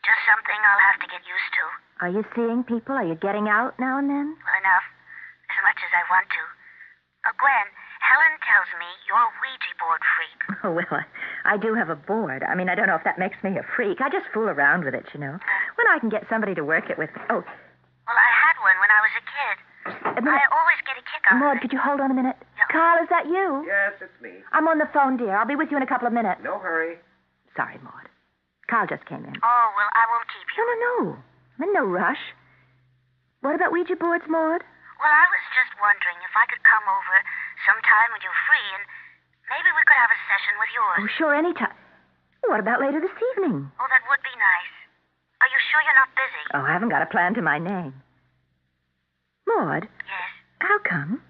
just something I'll have to get used to. Are you seeing people? Are you getting out now and then? Well, enough. As much as I want to. Gwen, Helen tells me you're a Ouija board freak. Oh, well, I do have a board. I mean, I don't know if that makes me a freak. I just fool around with it, you know. When I can get somebody to work it with me. Oh. Well, I had one when I was a kid. I always get a kick out of Maud, it. could you hold on a minute? Yeah. Carl, is that you? Yes, it's me. I'm on the phone, dear. I'll be with you in a couple of minutes. No hurry. Sorry, Maud. Carl just came in. Oh, well, I won't keep you. No. I'm in no rush. What about Ouija boards, Maud? Well, I was just wondering if I could come over sometime when you're free, and maybe we could have a session with yours. Oh, sure, anytime. What about later this evening? Oh, that would be nice. Are you sure you're not busy? Oh, I haven't got a plan to my name. Maud? Yes? How come?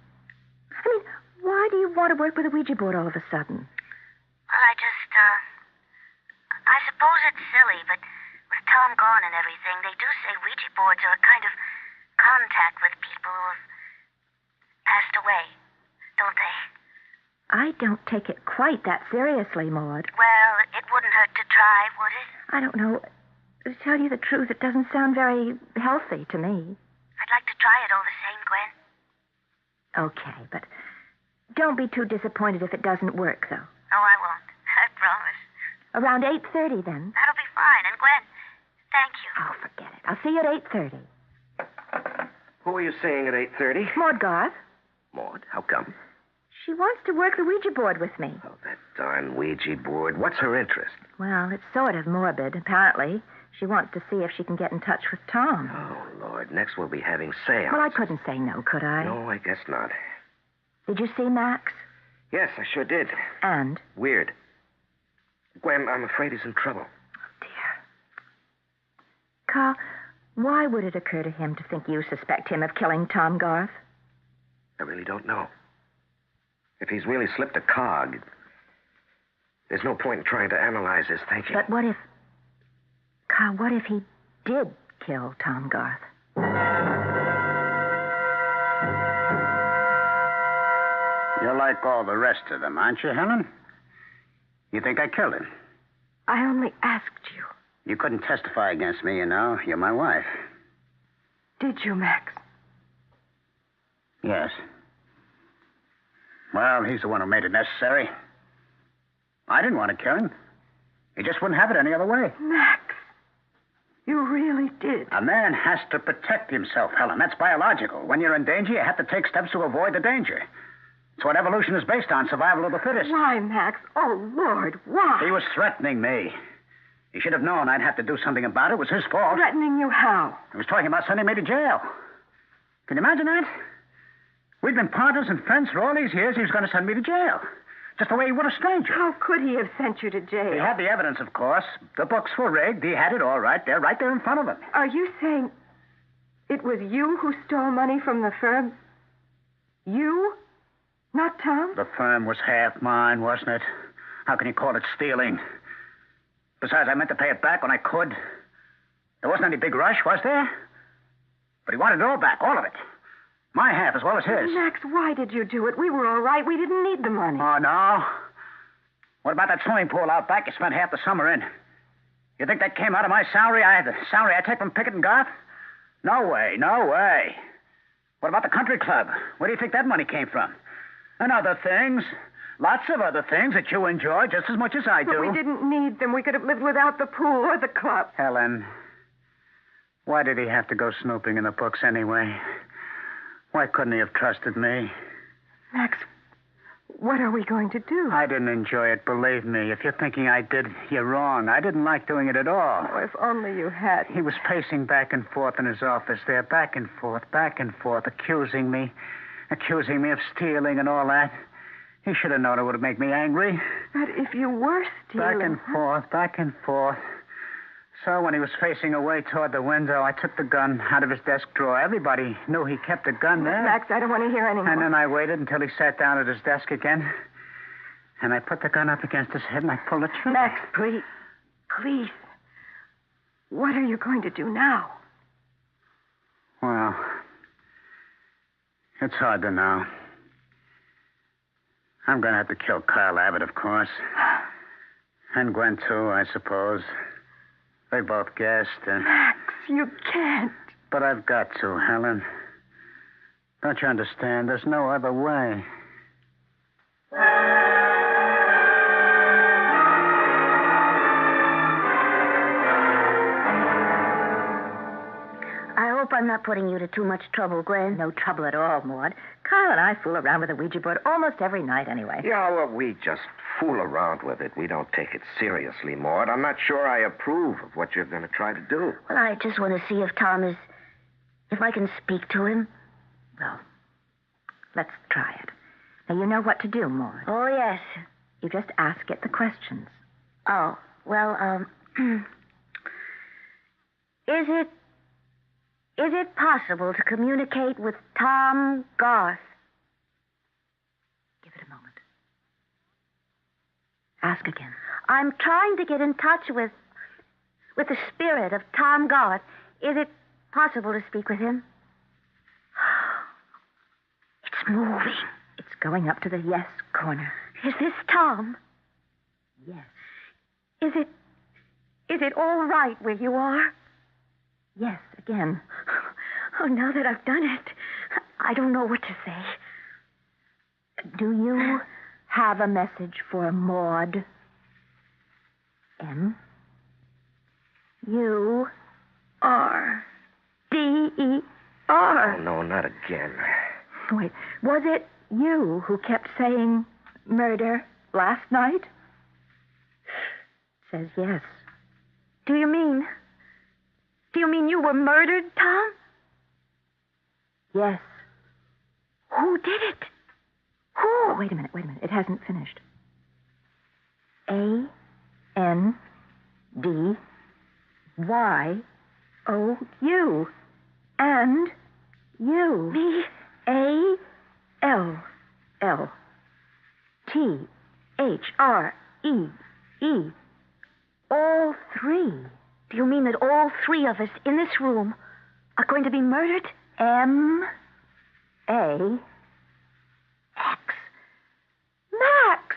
I mean, why do you want to work with a Ouija board all of a sudden? Well, I suppose it's silly, but with Tom gone and everything, they do say Ouija boards are a kind of contact with people who have passed away, don't they? I don't take it quite that seriously, Maud. Well, it wouldn't hurt to try, would it? I don't know. To tell you the truth, it doesn't sound very healthy to me. I'd like to try it all the same, Gwen. Okay, but Don't be too disappointed if it doesn't work, though. Oh, I won't. I promise. Around 8:30, then. That'll be fine. And Gwen, thank you. Oh, forget it. I'll see you at 8:30. Who are you seeing at 8:30? Maud Garth. Maud, how come? She wants to work the Ouija board with me. Oh, that darn Ouija board. What's her interest? Well, it's sort of morbid, apparently. She wants to see if she can get in touch with Tom. Oh, Lord. Next we'll be having seance. Well, I couldn't say no, could I? No, I guess not. Did you see Max? Yes, I sure did. And? Weird. Gwen, I'm afraid he's in trouble. Oh, dear. Carl, why would it occur to him to think you suspect him of killing Tom Garth? I really don't know. If he's really slipped a cog, there's no point in trying to analyze his thinking. But what if... Carl, what if he did kill Tom Garth? You're like all the rest of them, aren't you, Helen? You think I killed him? I only asked you. You couldn't testify against me, you know. You're my wife. Did you, Max? Yes. Well, he's the one who made it necessary. I didn't want to kill him. He just wouldn't have it any other way. Max, you really did. A man has to protect himself, Helen. That's biological. When you're in danger, you have to take steps to avoid the danger. It's what evolution is based on, survival of the fittest. Why, Max? Oh, Lord, why? He was threatening me. He should have known I'd have to do something about it. It was his fault. Threatening you how? He was talking about sending me to jail. Can you imagine that? We'd been partners and friends for all these years. He was going to send me to jail. Just the way he would a stranger. How could he have sent you to jail? He had the evidence, of course. The books were rigged. He had it all right there in front of him. Are you saying it was you who stole money from the firm? You? Not Tom? The firm was half mine, wasn't it? How can you call it stealing? Besides, I meant to pay it back when I could. There wasn't any big rush, was there? But he wanted it all back, all of it. My half as well as his. Max, why did you do it? We were all right. We didn't need the money. Oh, no? What about that swimming pool out back you spent half the summer in? You think that came out of my salary? The salary I take from Pickett and Garth? No way, no way. What about the country club? Where do you think that money came from? And other things. Lots of other things that you enjoy just as much as I do. But we didn't need them. We could have lived without the pool or the club. Helen, why did he have to go snooping in the books anyway? Why couldn't he have trusted me? Max, what are we going to do? I didn't enjoy it, believe me. If you're thinking I did, you're wrong. I didn't like doing it at all. Oh, if only you had. He was pacing back and forth in his office there, back and forth, accusing me of stealing and all that. He should have known it would make me angry. But if you were stealing... Back and forth. So when he was facing away toward the window, I took the gun out of his desk drawer. Everybody knew he kept a gun there. Max, I don't want to hear any more. And then I waited until he sat down at his desk again. And I put the gun up against his head and I pulled the trigger. Max, please. Please. What are you going to do now? Well, it's hard to know. I'm going to have to kill Carl Abbott, of course. And Gwen, too, I suppose. They both guessed. Max, you can't. But I've got to, Helen. Don't you understand? There's no other way. I hope I'm not putting you to too much trouble, Gwen. No trouble at all, Maud. Carl and I fool around with the Ouija board almost every night anyway. Yeah, well, we just fool around with it. We don't take it seriously, Maud. I'm not sure I approve of what you're going to try to do. Well, I just want to see if Tom is... if I can speak to him. Well, let's try it. Now, you know what to do, Maud. Oh, yes. You just ask it the questions. Oh, well, Is it possible to communicate with Tom Garth? Give it a moment. Ask again. I'm trying to get in touch with the spirit of Tom Garth. Is it possible to speak with him? It's moving. It's going up to the yes corner. Is this Tom? Yes. Is it all right where you are? Yes, again. Oh, now that I've done it, I don't know what to say. Do you have a message for Maud? M-U-R-D-E-R. Oh, no, not again. Wait, was it you who kept saying murder last night? Says yes. Do you mean you were murdered, Tom? Yes. Who did it? Who? Oh, wait a minute. It hasn't finished. A-N-D-Y-O-U. And you. Me? A-L-L-T-H-R-E-E. All three. Do you mean that all three of us in this room are going to be murdered? M-A... Max!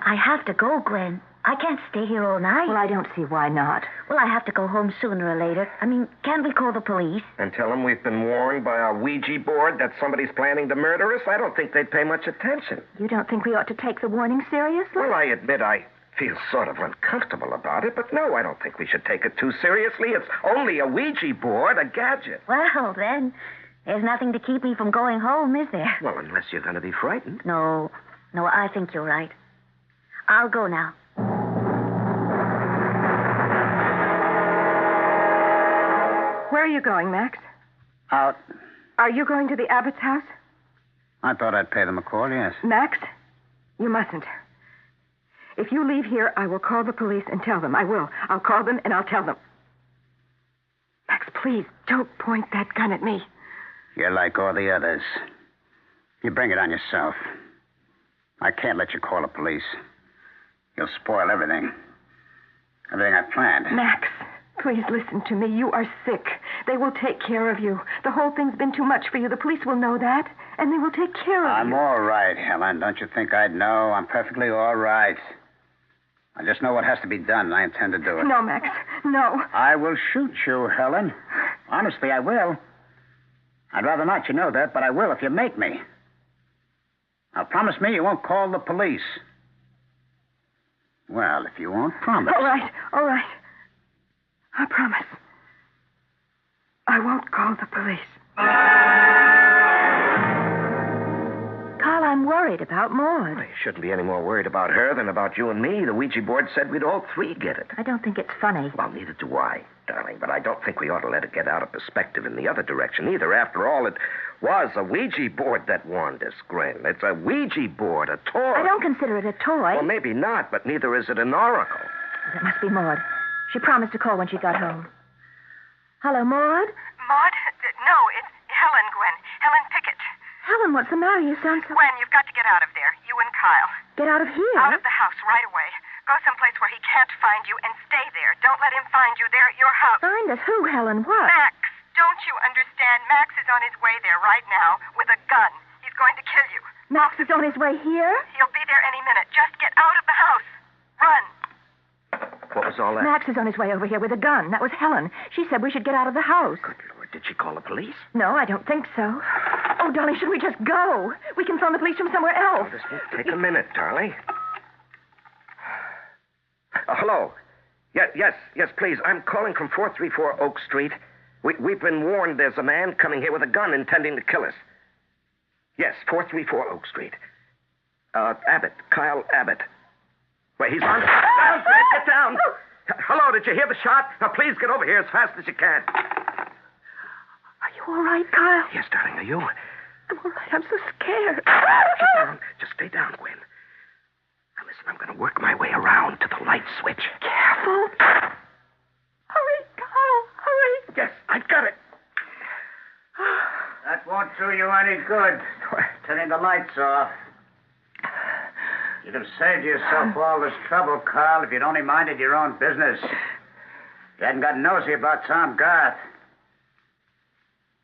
I have to go, Gwen. I can't stay here all night. Well, I don't see why not. Well, I have to go home sooner or later. I mean, can't we call the police? And tell them we've been warned by our Ouija board that somebody's planning to murder us? I don't think they'd pay much attention. You don't think we ought to take the warning seriously? Well, I admit I feel sort of uncomfortable about it, but no, I don't think we should take it too seriously. It's only a Ouija board, a gadget. Well, then, there's nothing to keep me from going home, is there? Well, unless you're going to be frightened. No, I think you're right. I'll go now. Where are you going, Max? Out. Are you going to the Abbott's house? I thought I'd pay them a call, yes. Max, you mustn't. If you leave here, I will call the police and tell them. I will. I'll call them and I'll tell them. Max, please, don't point that gun at me. You're like all the others. You bring it on yourself. I can't let you call the police. You'll spoil everything. Everything I planned. Max, please listen to me. You are sick. They will take care of you. The whole thing's been too much for you. The police will know that, and they will take care of you. I'm all right, Helen. Don't you think I'd know? I'm perfectly all right. I just know what has to be done, and I intend to do it. No, Max. No. I will shoot you, Helen. Honestly, I will. I'd rather not, you know that, but I will if you make me. Now, promise me you won't call the police. Well, if you won't promise. All right. I promise. I won't call the police. Carl, I'm worried about Maud. You shouldn't be any more worried about her than about you and me. The Ouija board said we'd all three get it. I don't think it's funny. Well, neither do I, darling, but I don't think we ought to let it get out of perspective in the other direction either. After all, it was a Ouija board that warned us, Gwen. It's a Ouija board, a toy. I don't consider it a toy. Well, maybe not, but neither is it an oracle. It must be Maud. She promised to call when she got home. Hello, Maud? Maud? No, it's Helen, Gwen. Helen Pickett. Helen, what's the matter? You sound so... Gwen, you've got to get out of there. You and Kyle. Get out of here? Out of the house right away. Go someplace where he can't find you and stay there. Don't let him find you there at your house. Find us? Who, Helen? What? Max. Don't you understand? Max is on his way there right now with a gun. He's going to kill you. Max is on his way here? He'll be there any minute. Just get out of the house. Run. What was all that? Max is on his way over here with a gun. That was Helen. She said we should get out of the house. Good Lord, did she call the police? No, I don't think so. Oh, darling, should we just go? We can phone the police from somewhere else. Oh, this will take a minute, darling. Hello. Yes, please. I'm calling from 434 Oak Street. We've been warned there's a man coming here with a gun intending to kill us. Yes, 434 Oak Street. Abbott. Kyle Abbott. Wait, he's on... Down, Fred, get down! Hello, did you hear the shot? Now, please get over here as fast as you can. Are you all right, Kyle? Yes, darling, are you? I'm all right. I'm so scared. Sit down. Just stay down, Gwen. Now, listen, I'm going to work my way around to the light switch. Careful. Hurry, Kyle, hurry. Yes, I've got it. That won't do you any good. Turning the lights off. You'd have saved yourself all this trouble, Carl, if you'd only minded your own business. You hadn't got nosy about Tom Garth.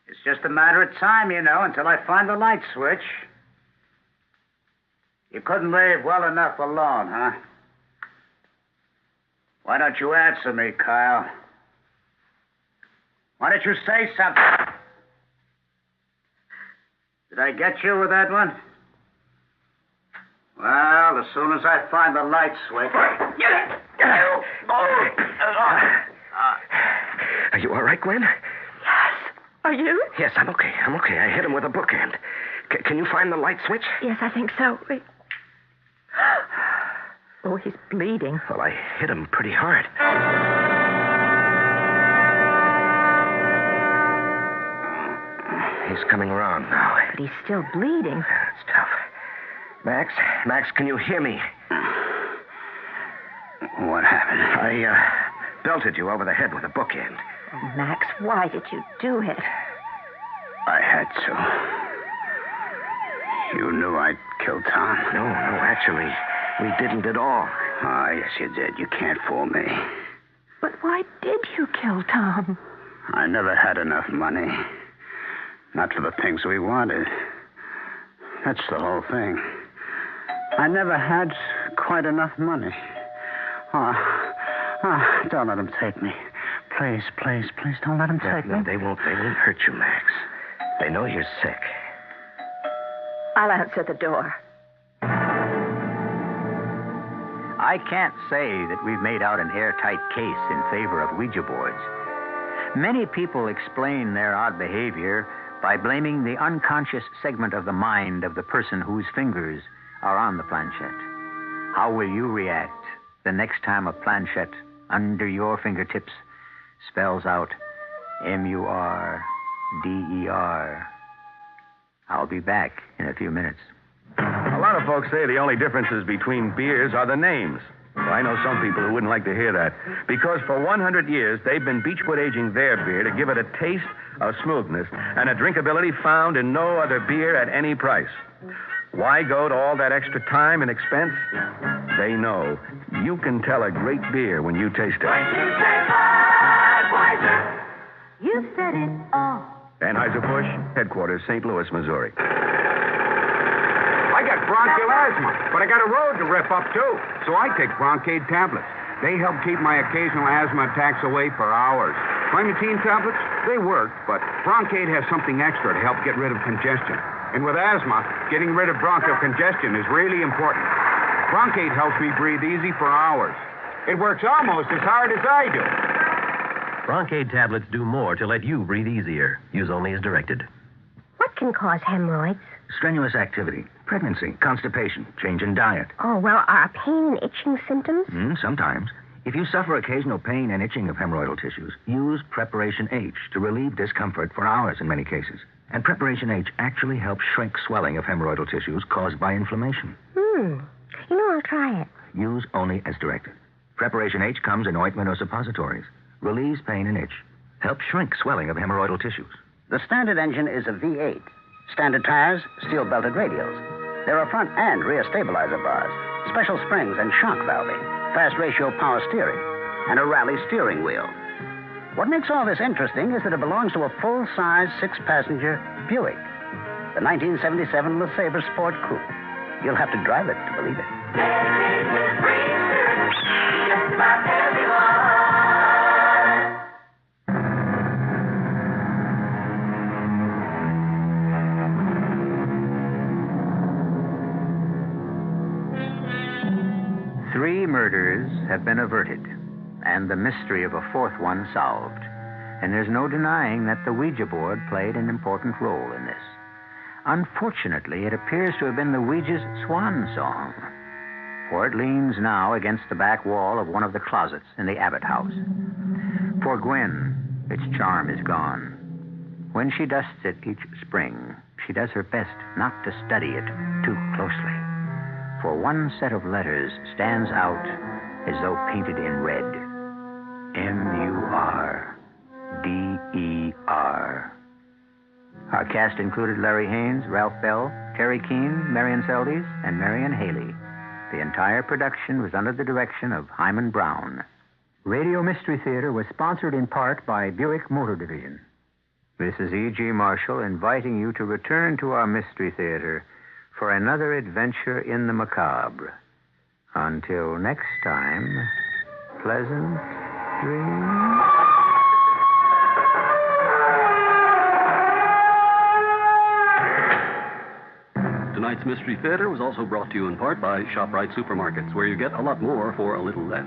It's just a matter of time, you know, until I find the light switch. You couldn't leave well enough alone, huh? Why don't you answer me, Kyle? Why don't you say something? Did I get you with that one? Well, as soon as I find the light switch. Are you all right, Gwen? Are you? Yes, I'm okay. I hit him with a bookend. Can you find the light switch? Yes, I think so. Wait. Oh, he's bleeding. Well, I hit him pretty hard. He's coming around now. But he's still bleeding. That's tough. Max, can you hear me? What happened? I belted you over the head with a bookend. Oh, Max, why did you do it? I had to. You knew I'd kill Tom? No, actually, we didn't at all. Ah, yes, you did. You can't fool me. But why did you kill Tom? I never had enough money. Not for the things we wanted. That's the whole thing. I never had quite enough money. Don't let him take me. Please, don't let him take me. They won't hurt you, Max. They know you're sick. I'll answer the door. I can't say that we've made out an airtight case in favor of Ouija boards. Many people explain their odd behavior by blaming the unconscious segment of the mind of the person whose fingers are on the planchette. How will you react the next time a planchette under your fingertips spells out M-U-R-D-E-R? I'll be back in a few minutes. A lot of folks say the only differences between beers are the names. Well, I know some people who wouldn't like to hear that. Because for 100 years, they've been Beechwood aging their beer to give it a taste of smoothness and a drinkability found in no other beer at any price. Why go to all that extra time and expense? They know you can tell a great beer when you taste it. You said it all. Anheuser-Busch, headquarters, St. Louis, Missouri. I got bronchial asthma, but I got a road to rip up, too. So I take Broncaid tablets. They help keep my occasional asthma attacks away for hours. Primatine tablets, they work, but Broncaid has something extra to help get rid of congestion. And with asthma, getting rid of bronchial congestion is really important. Broncaid helps me breathe easy for hours. It works almost as hard as I do. Broncaid tablets do more to let you breathe easier. Use only as directed. What can cause hemorrhoids? Strenuous activity, pregnancy, constipation, change in diet. Oh, well, are pain and itching symptoms? Sometimes. If you suffer occasional pain and itching of hemorrhoidal tissues, use Preparation H to relieve discomfort for hours in many cases. And Preparation H actually helps shrink swelling of hemorrhoidal tissues caused by inflammation. You know, I'll try it. Use only as directed. Preparation H comes in ointment or suppositories. Relieves pain and itch. Helps shrink swelling of hemorrhoidal tissues. The standard engine is a V8. Standard tires, steel-belted radials. There are front and rear stabilizer bars, special springs and shock valving, fast ratio power steering, and a rally steering wheel. What makes all this interesting is that it belongs to a full-size, 6-passenger Buick, the 1977 LeSabre Sport Coupe. You'll have to drive it to believe it. Three murders have been averted, and the mystery of a fourth one solved. And there's no denying that the Ouija board played an important role in this. Unfortunately, it appears to have been the Ouija's swan song, for it leans now against the back wall of one of the closets in the Abbott house. For Gwen, its charm is gone. When she dusts it each spring, she does her best not to study it too closely. For one set of letters stands out as though painted in red. M-U-R-D-E-R. Our cast included Larry Haynes, Ralph Bell, Terry Keane, Marion Seldes, and Marion Haley. The entire production was under the direction of Hyman Brown. Radio Mystery Theater was sponsored in part by Buick Motor Division. This is E.G. Marshall inviting you to return to our Mystery Theater for another adventure in the macabre. Until next time, pleasant dreams. tonight's Mystery Theater was also brought to you in part by ShopRite Supermarkets, where you get a lot more for a little less.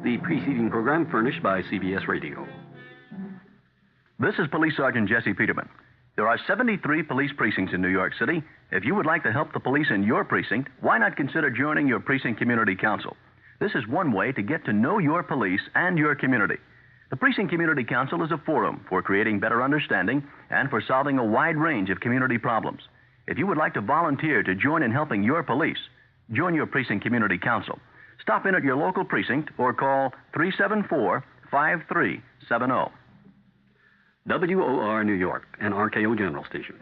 The preceding program furnished by CBS Radio. This is Police Sergeant Jesse Peterman. There are 73 police precincts in New York City. If you would like to help the police in your precinct, why not consider joining your precinct community council? This is one way to get to know your police and your community. The Precinct Community Council is a forum for creating better understanding and for solving a wide range of community problems. If you would like to volunteer to join in helping your police, join your Precinct Community Council. Stop in at your local precinct or call 374-5370. WOR New York, an RKO General Station.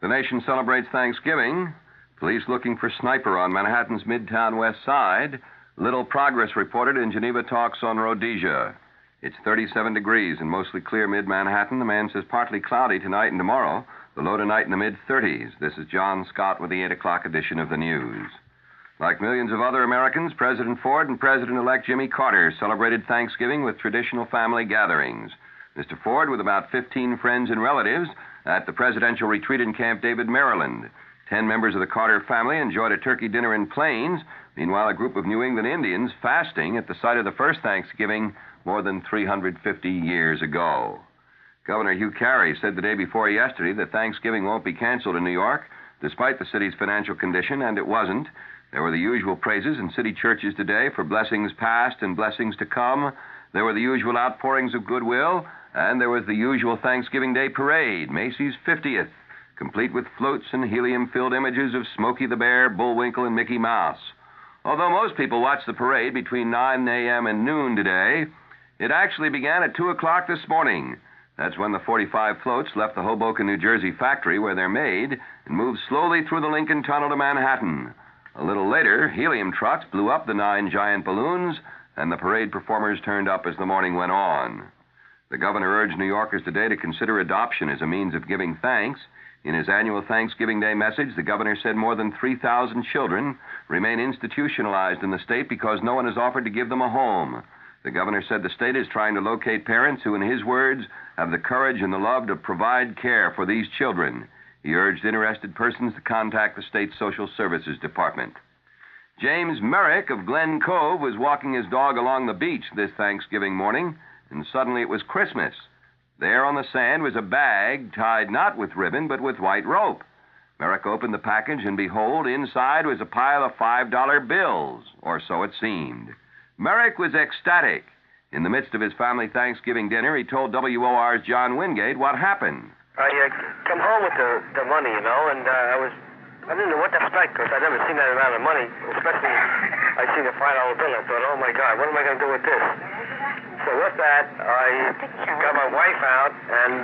The nation celebrates Thanksgiving. Police looking for sniper on Manhattan's Midtown West Side. Little progress reported in Geneva talks on Rhodesia. It's 37 degrees and mostly clear mid-Manhattan. The man says partly cloudy tonight and tomorrow. The low tonight in the mid-30s. This is John Scott with the 8 o'clock edition of the news. Like millions of other Americans, President Ford and President-elect Jimmy Carter celebrated Thanksgiving with traditional family gatherings. Mr. Ford with about 15 friends and relatives at the presidential retreat in Camp David, Maryland. 10 members of the Carter family enjoyed a turkey dinner in Plains. Meanwhile, a group of New England Indians fasting at the site of the first Thanksgiving more than 350 years ago. Governor Hugh Carey said the day before yesterday that Thanksgiving won't be canceled in New York, despite the city's financial condition, and it wasn't. There were the usual praises in city churches today for blessings past and blessings to come. There were the usual outpourings of goodwill, and there was the usual Thanksgiving Day parade, Macy's 50th, complete with floats and helium-filled images of Smokey the Bear, Bullwinkle, and Mickey Mouse. Although most people watched the parade between 9 a.m. and noon today, it actually began at 2 o'clock this morning. That's when the 45 floats left the Hoboken, New Jersey factory where they're made and moved slowly through the Lincoln Tunnel to Manhattan. A little later, helium trucks blew up the 9 giant balloons, and the parade performers turned up as the morning went on. The governor urged New Yorkers today to consider adoption as a means of giving thanks. In his annual Thanksgiving Day message, the governor said more than 3,000 children remain institutionalized in the state because no one has offered to give them a home. The governor said the state is trying to locate parents who, in his words, have the courage and the love to provide care for these children. He urged interested persons to contact the state's Social Services Department. James Merrick of Glen Cove was walking his dog along the beach this Thanksgiving morning, and suddenly it was Christmas. There on the sand was a bag tied not with ribbon, but with white rope. Merrick opened the package, and behold, inside was a pile of $5 bills, or so it seemed. Merrick was ecstatic. In the midst of his family Thanksgiving dinner, he told WOR's John Wingate what happened. I come home with the money, and I didn't know what to expect, because I'd never seen that amount of money, especially I seen a $5 bill. I thought, oh my God, what am I going to do with this? So with that, I got my wife out and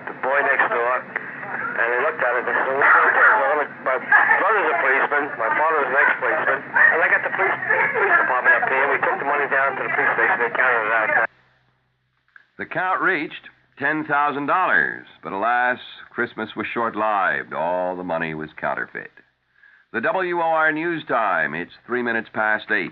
the boy next door, and they looked at it and they said, what's this? Well, my brother's a policeman, my father's an ex-policeman, and I got the police department up here, and we took the money down to the police station, they counted it out. The count reached $10,000, but alas, Christmas was short-lived. All the money was counterfeit. The WOR News Time, it's 3 minutes past 8.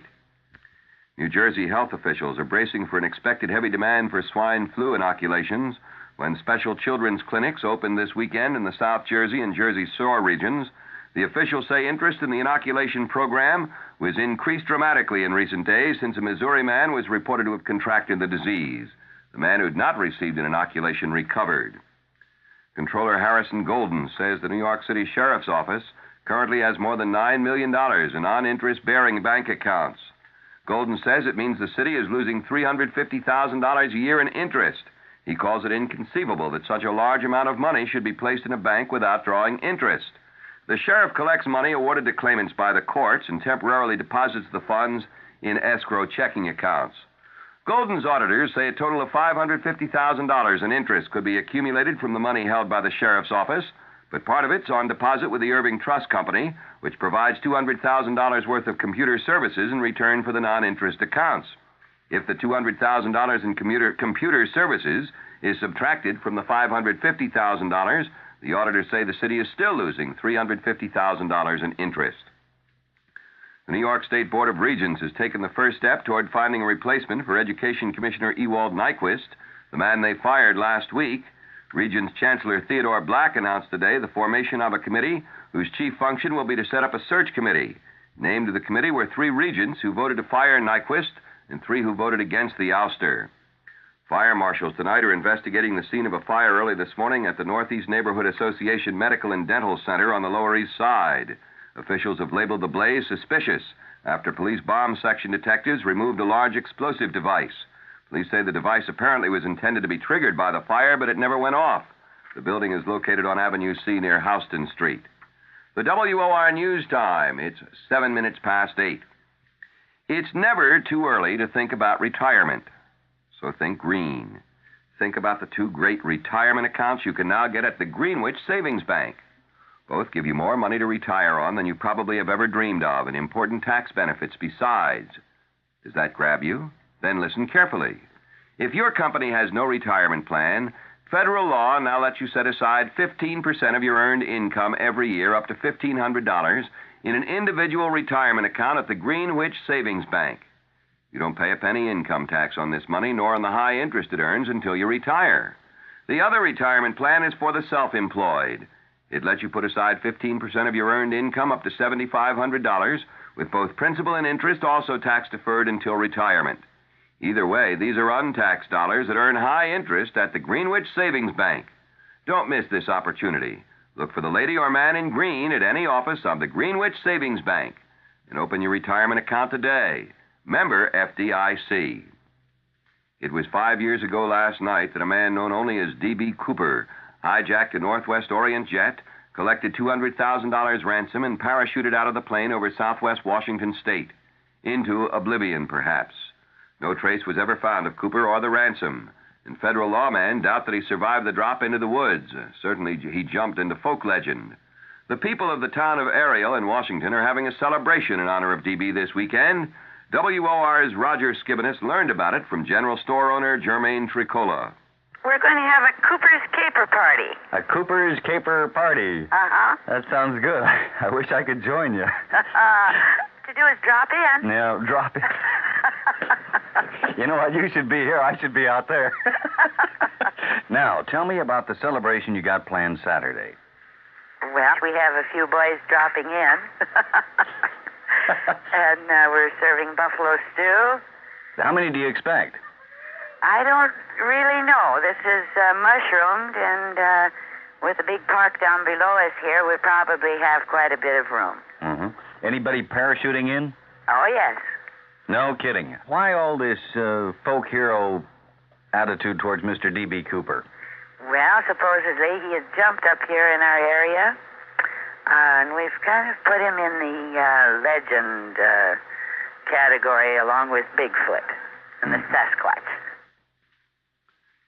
New Jersey health officials are bracing for an expected heavy demand for swine flu inoculations when special children's clinics open this weekend in the South Jersey and Jersey Shore regions. The officials say interest in the inoculation program was increased dramatically in recent days since a Missouri man was reported to have contracted the disease. The man who had not received an inoculation recovered. Controller Harrison Golden says the New York City Sheriff's Office currently has more than $9 million in non-interest-bearing bank accounts. Golden says it means the city is losing $350,000 a year in interest. He calls it inconceivable that such a large amount of money should be placed in a bank without drawing interest. The sheriff collects money awarded to claimants by the courts and temporarily deposits the funds in escrow checking accounts. Golden's auditors say a total of $550,000 in interest could be accumulated from the money held by the sheriff's office, but part of it's on deposit with the Irving Trust Company, which provides $200,000 worth of computer services in return for the non-interest accounts. If the $200,000 in computer services is subtracted from the $550,000, the auditors say the city is still losing $350,000 in interest. The New York State Board of Regents has taken the first step toward finding a replacement for Education Commissioner Ewald Nyquist, the man they fired last week. Regents Chancellor Theodore Black announced today the formation of a committee whose chief function will be to set up a search committee. Named to the committee were 3 regents who voted to fire Nyquist and 3 who voted against the ouster. Fire marshals tonight are investigating the scene of a fire early this morning at the Northeast Neighborhood Association Medical and Dental Center on the Lower East Side. Officials have labeled the blaze suspicious after police bomb section detectives removed a large explosive device. Police say the device apparently was intended to be triggered by the fire, but it never went off. The building is located on Avenue C near Houston Street. The WOR News Time. It's 7 minutes past 8. It's never too early to think about retirement. So think green. Think about the 2 great retirement accounts you can now get at the Greenwich Savings Bank. Both give you more money to retire on than you probably have ever dreamed of, and important tax benefits besides. Does that grab you? Then listen carefully. If your company has no retirement plan, federal law now lets you set aside 15% of your earned income every year, up to $1,500, in an individual retirement account at the Greenwich Savings Bank. You don't pay a penny income tax on this money, nor on the high interest it earns until you retire. The other retirement plan is for the self-employed. It lets you put aside 15% of your earned income up to $7,500, with both principal and interest also tax-deferred until retirement. Either way, these are untaxed dollars that earn high interest at the Greenwich Savings Bank. Don't miss this opportunity. Look for the lady or man in green at any office of the Greenwich Savings Bank and open your retirement account today. Member FDIC. It was 5 years ago last night that a man known only as D.B. Cooper hijacked a Northwest Orient jet, collected $200,000 ransom, and parachuted out of the plane over southwest Washington state. Into oblivion, perhaps. No trace was ever found of Cooper or the ransom, and federal lawmen doubt that he survived the drop into the woods. Certainly he jumped into folk legend. The people of the town of Ariel in Washington are having a celebration in honor of D.B. this weekend. WOR's Roger Skibbinus learned about it from general store owner Jermaine Tricola. We're going to have a Cooper's Caper Party. A Cooper's Caper Party? Uh-huh. That sounds good. I wish I could join you. To do is drop in. Yeah, drop in. You know what? You should be here. I should be out there. Now, tell me about the celebration you got planned Saturday. Well, we have a few boys dropping in. And we're serving buffalo stew. How many do you expect? I don't really know. This is mushroomed, and with the big park down below us here, we probably have quite a bit of room. Mm-hmm. Anybody parachuting in? Oh, yes. No kidding. Why all this folk hero attitude towards Mr. D.B. Cooper? Well, supposedly he had jumped up here in our area, and we've kind of put him in the legend category along with Bigfoot and the Sasquatch.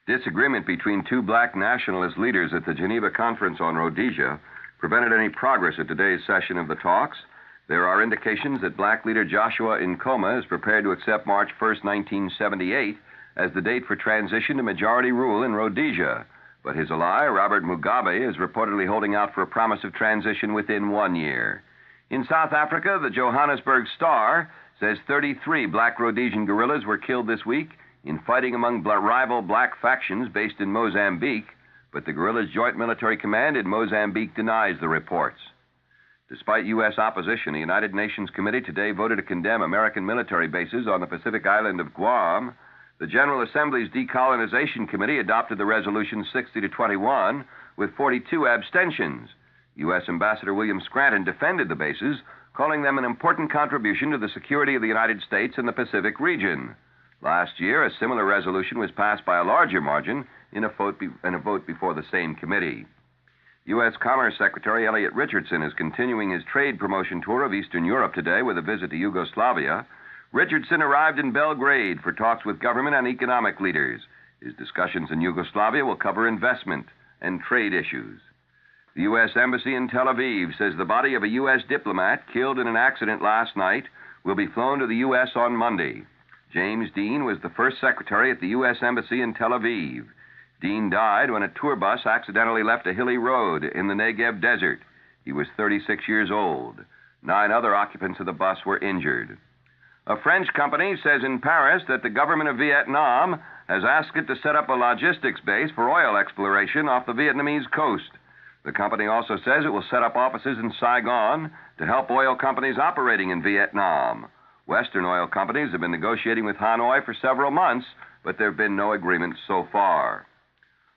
Disagreement between 2 black nationalist leaders at the Geneva Conference on Rhodesia prevented any progress at today's session of the talks. There are indications that black leader Joshua Nkrumah is prepared to accept March 1st, 1978, as the date for transition to majority rule in Rhodesia. But his ally, Robert Mugabe, is reportedly holding out for a promise of transition within 1 year. In South Africa, the Johannesburg Star says 33 black Rhodesian guerrillas were killed this week in fighting among rival black factions based in Mozambique, but the guerrillas' Joint Military Command in Mozambique denies the reports. Despite U.S. opposition, the United Nations Committee today voted to condemn American military bases on the Pacific island of Guam. The General Assembly's Decolonization Committee adopted the resolution 60-21 with 42 abstentions. U.S. Ambassador William Scranton defended the bases, calling them an important contribution to the security of the United States and the Pacific region. Last year, a similar resolution was passed by a larger margin in a vote before the same committee. U.S. Commerce Secretary Elliot Richardson is continuing his trade promotion tour of Eastern Europe today with a visit to Yugoslavia. Richardson arrived in Belgrade for talks with government and economic leaders. His discussions in Yugoslavia will cover investment and trade issues. The U.S. Embassy in Tel Aviv says the body of a U.S. diplomat killed in an accident last night will be flown to the U.S. on Monday. James Dean was the first secretary at the U.S. Embassy in Tel Aviv. Dean died when a tour bus accidentally left a hilly road in the Negev desert. He was 36 years old. 9 other occupants of the bus were injured. A French company says in Paris that the government of Vietnam has asked it to set up a logistics base for oil exploration off the Vietnamese coast. The company also says it will set up offices in Saigon to help oil companies operating in Vietnam. Western oil companies have been negotiating with Hanoi for several months, but there have been no agreements so far.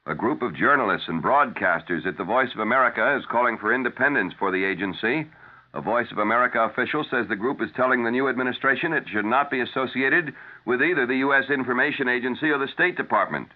A group of journalists and broadcasters at the Voice of America is calling for independence for the agency. A Voice of America official says the group is telling the new administration it should not be associated with either the U.S. Information Agency or the State Department.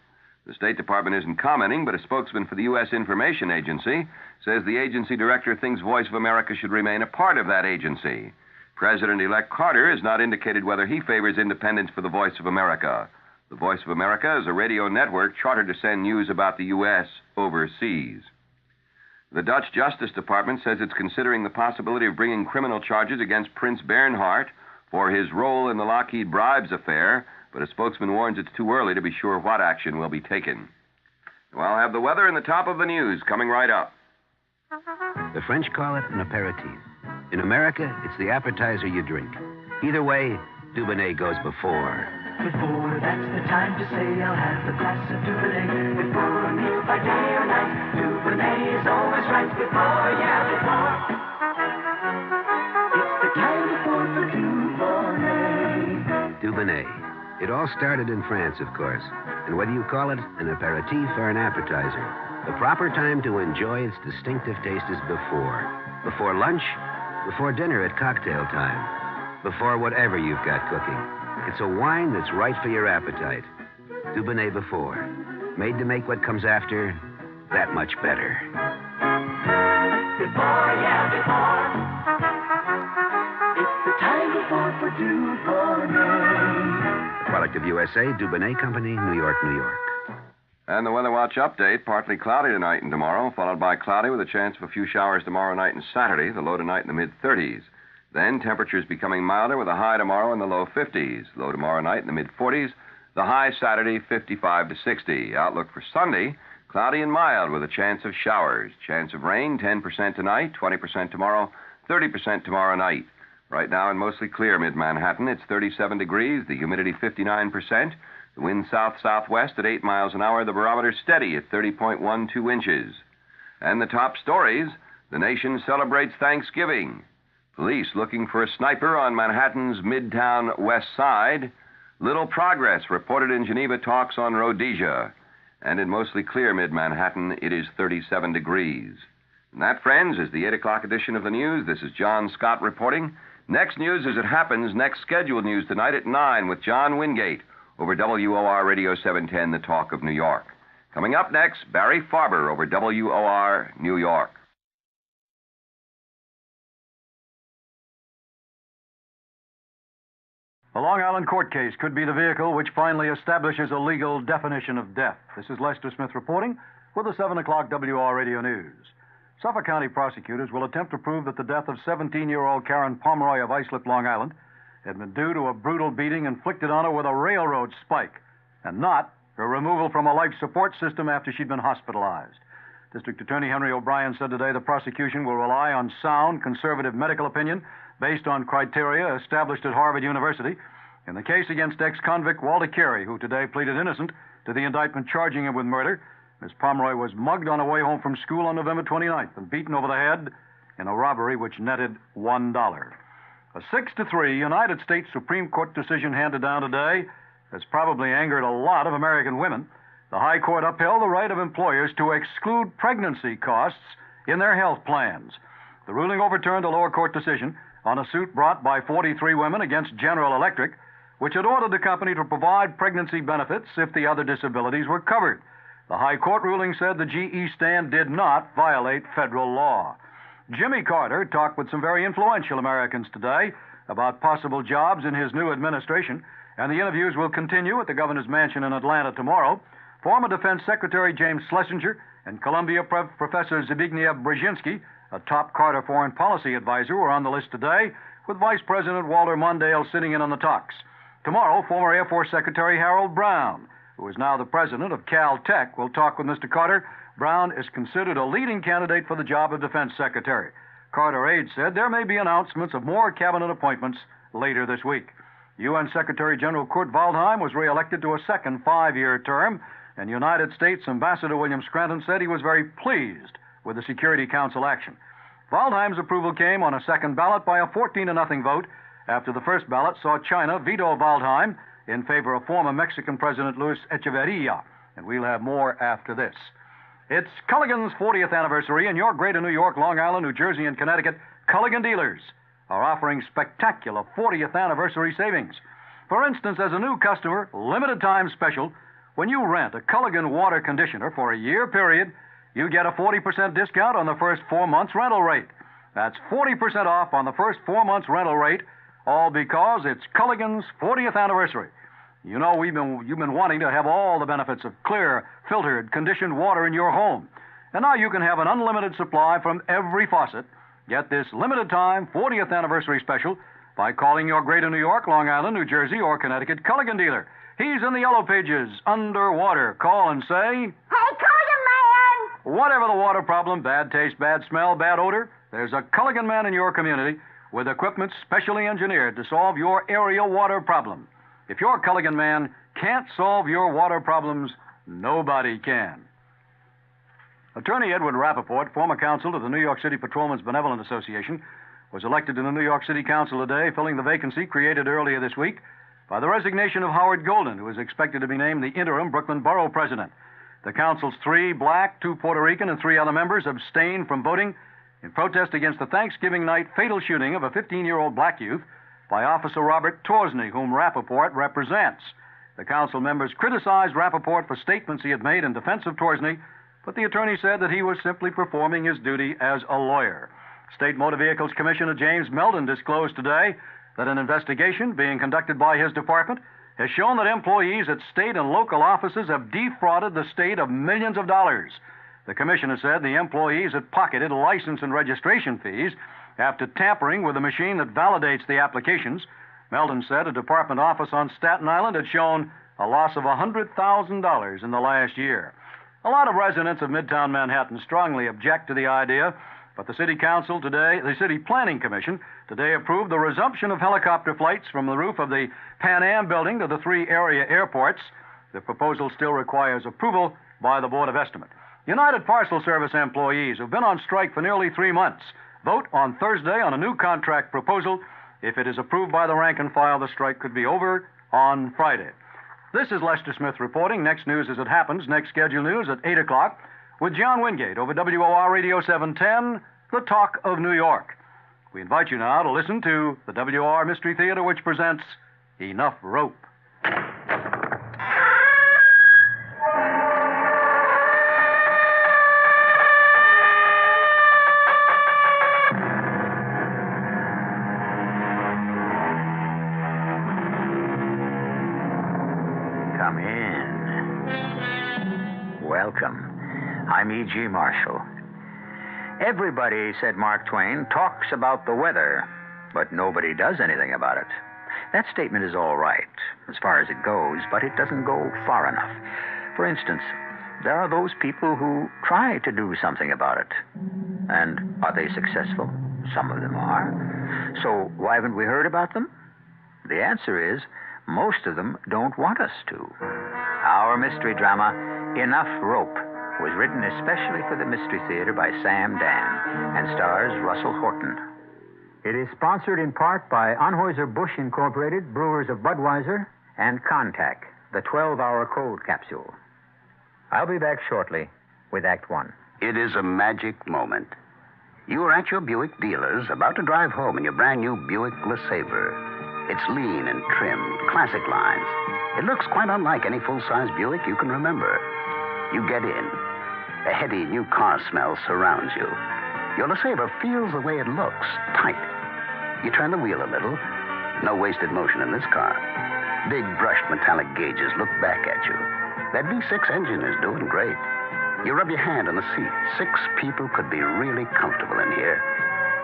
The State Department isn't commenting, but a spokesman for the U.S. Information Agency says the agency director thinks Voice of America should remain a part of that agency. President-elect Carter has not indicated whether he favors independence for the Voice of America. The Voice of America is a radio network chartered to send news about the U.S. overseas. The Dutch Justice Department says it's considering the possibility of bringing criminal charges against Prince Bernhard for his role in the Lockheed bribes affair, but a spokesman warns it's too early to be sure what action will be taken. Well, I'll have the weather and the top of the news coming right up. The French call it an aperitif. In America, it's the appetizer you drink. Either way, Dubonnet goes before. Before, that's the time to say I'll have a glass of Dubonnet. Before a meal by day or night, Dubonnet is always right. Before, yeah, before. It's the time before for Dubonnet. Dubonnet. It all started in France, of course. And whether you call it an aperitif or an appetizer, the proper time to enjoy its distinctive taste is before. Before lunch, before dinner at cocktail time, before whatever you've got cooking. It's a wine that's right for your appetite. Dubonnet before. Made to make what comes after that much better. Before, yeah, before. It's the time before for Dubonnet. A product of USA, Dubonnet Company, New York, New York. And the Weather Watch update, partly cloudy tonight and tomorrow, followed by cloudy with a chance of a few showers tomorrow night and Saturday, the low tonight in the mid-30s. Then temperatures becoming milder with a high tomorrow in the low 50s. Low tomorrow night in the mid-40s. The high Saturday, 55 to 60. Outlook for Sunday, cloudy and mild with a chance of showers. Chance of rain, 10% tonight, 20% tomorrow, 30% tomorrow night. Right now in mostly clear mid-Manhattan, it's 37 degrees, the humidity 59%. The wind south-southwest at 8 miles an hour. The barometer steady at 30.12 inches. And the top stories, the nation celebrates Thanksgiving. Police looking for a sniper on Manhattan's Midtown West Side. Little progress reported in Geneva talks on Rhodesia. And in mostly clear mid-Manhattan, it is 37 degrees. And that, friends, is the 8 o'clock edition of the news. This is John Scott reporting. Next news as it happens, next scheduled news tonight at 9 with John Wingate over WOR Radio 710, The Talk of New York. Coming up next, Barry Farber over WOR New York. The Long Island court case could be the vehicle which finally establishes a legal definition of death. This is Lester Smith reporting for the 7 o'clock WR Radio News. Suffolk County prosecutors will attempt to prove that the death of 17-year-old Karen Pomeroy of Islip, Long Island, had been due to a brutal beating inflicted on her with a railroad spike, and not her removal from a life support system after she'd been hospitalized. District Attorney Henry O'Brien said today the prosecution will rely on sound, conservative medical opinion based on criteria established at Harvard University in the case against ex-convict Walter Carey, who today pleaded innocent to the indictment charging him with murder. Miss Pomeroy was mugged on her way home from school on November 29th and beaten over the head in a robbery which netted $1. A 6-3 United States Supreme Court decision handed down today has probably angered a lot of American women. The High Court upheld the right of employers to exclude pregnancy costs in their health plans. The ruling overturned a lower court decision on a suit brought by 43 women against General Electric, which had ordered the company to provide pregnancy benefits if the other disabilities were covered. The High Court ruling said the GE stand did not violate federal law. Jimmy Carter talked with some very influential Americans today about possible jobs in his new administration, and the interviews will continue at the governor's mansion in Atlanta tomorrow. Former Defense Secretary James Schlesinger and Columbia Professor Zbigniew Brzezinski, a top Carter foreign policy advisor, were on the list today, with Vice President Walter Mondale sitting in on the talks. Tomorrow, former Air Force Secretary Harold Brown, who is now the president of Caltech, will talk with Mr. Carter. Brown is considered a leading candidate for the job of Defense Secretary. Carter aides said there may be announcements of more cabinet appointments later this week. UN Secretary General Kurt Waldheim was reelected to a second 5-year term, and United States Ambassador William Scranton said he was very pleased with the Security Council action. Waldheim's approval came on a second ballot by a 14-0 vote after the first ballot saw China veto Waldheim in favor of former Mexican President Luis Echeverria. And we'll have more after this. It's Culligan's 40th anniversary, and your greater New York, Long Island, New Jersey, and Connecticut Culligan dealers are offering spectacular 40th anniversary savings. For instance, as a new customer, limited time special, when you rent a Culligan water conditioner for a year period, you get a 40% discount on the first 4 months rental rate. That's 40% off on the first 4 months rental rate, all because it's Culligan's 40th anniversary. You know, you've been wanting to have all the benefits of clear, filtered, conditioned water in your home. And now you can have an unlimited supply from every faucet. Get this limited time 40th anniversary special by calling your greater New York, Long Island, New Jersey, or Connecticut Culligan dealer. He's in the yellow pages, underwater. Call and say, Hey, Culligan man! Whatever the water problem, bad taste, bad smell, bad odor, there's a Culligan man in your community with equipment specially engineered to solve your area water problem. If your Culligan man can't solve your water problems, nobody can. Attorney Edward Rappaport, former counsel to the New York City Patrolmen's Benevolent Association, was elected to the New York City Council today, filling the vacancy created earlier this week by the resignation of Howard Golden, who is expected to be named the interim Brooklyn Borough President. The council's 3 black, 2 Puerto Rican, and 3 other members abstained from voting in protest against the Thanksgiving night fatal shooting of a 15-year-old black youth by Officer Robert Torsney, whom Rappaport represents. The council members criticized Rappaport for statements he had made in defense of Torsney, but the attorney said that he was simply performing his duty as a lawyer. State Motor Vehicles Commissioner James Meldon disclosed today that an investigation being conducted by his department has shown that employees at state and local offices have defrauded the state of millions of dollars. The commissioner said the employees had pocketed license and registration fees after tampering with the machine that validates the applications. Meldon said a department office on Staten Island had shown a loss of $100,000 in the last year. A lot of residents of Midtown Manhattan strongly object to the idea, but the City Planning Commission today approved the resumption of helicopter flights from the roof of the Pan Am building to the 3 area airports. The proposal still requires approval by the Board of Estimate. United Parcel Service employees who've been on strike for nearly 3 months vote on Thursday on a new contract proposal. If it is approved by the rank and file, the strike could be over on Friday. This is Lester Smith reporting. Next news as it happens. Next scheduled news at 8 o'clock with John Wingate over WOR Radio 710, The Talk of New York. We invite you now to listen to the WOR Mystery Theater, which presents Enough Rope. Come in. Welcome. I'm E.G. Marshall. Everybody, said Mark Twain, talks about the weather, but nobody does anything about it. That statement is all right, as far as it goes, but it doesn't go far enough. For instance, there are those people who try to do something about it. And are they successful? Some of them are. So why haven't we heard about them? The answer is, most of them don't want us to. Our mystery drama, Enough Rope, was written especially for the Mystery Theater by Sam Dan and stars Russell Horton. It is sponsored in part by Anheuser-Busch Incorporated, brewers of Budweiser, and Contact, the 12-hour cold capsule. I'll be back shortly with Act One. It is a magic moment. You are at your Buick dealer's, about to drive home in your brand new Buick LeSabre. It's lean and trimmed, classic lines. It looks quite unlike any full-size Buick you can remember. You get in. A heady new car smell surrounds you. Your LeSabre feels the way it looks, tight. You turn the wheel a little. No wasted motion in this car. Big brushed metallic gauges look back at you. That V6 engine is doing great. You rub your hand on the seat. 6 people could be really comfortable in here.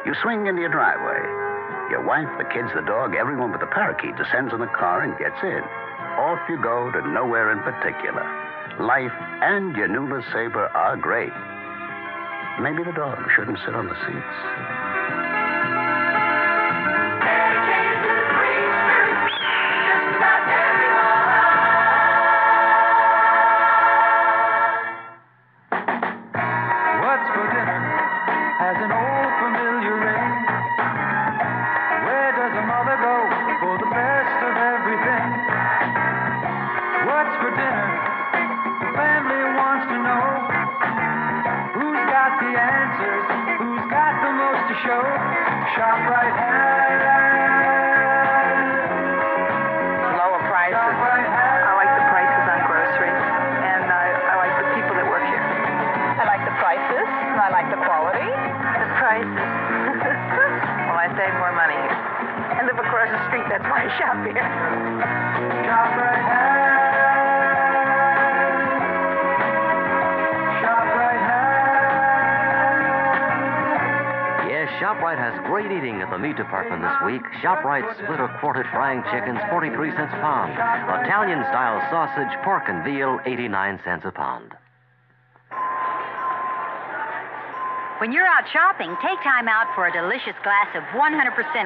You swing into your driveway. Your wife, the kids, the dog, everyone but the parakeet descends in the car and gets in. Off you go to nowhere in particular. Life and your new LeSabre are great. Maybe the dog shouldn't sit on the seats. show. ShopRite has lower prices. I like the prices on groceries, and I like the people that work here. I like the prices, and I like the quality. The prices. Well, I save more money here. I live across the street, that's why I shop here. ShopRite has. ShopRite has great eating at the meat department this week. ShopRite split or quartered frying chickens, 43 cents a pound. Italian-style sausage, pork, and veal, 89 cents a pound. When you're out shopping, take time out for a delicious glass of 100%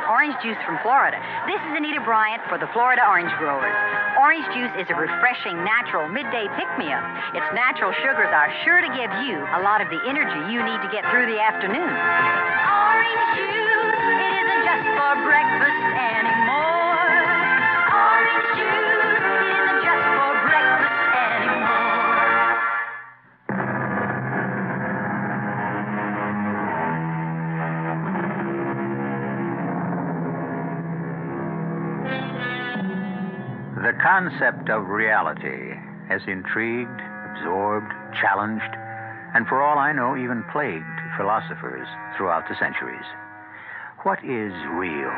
orange juice from Florida. This is Anita Bryant for the Florida Orange Growers. Orange juice is a refreshing, natural midday pick-me-up. Its natural sugars are sure to give you a lot of the energy you need to get through the afternoon. Orange juice, it isn't just for breakfast anymore. Orange juice, it isn't just for breakfast anymore. The concept of reality has intrigued, absorbed, challenged, and for all I know, even plagued philosophers throughout the centuries. What is real?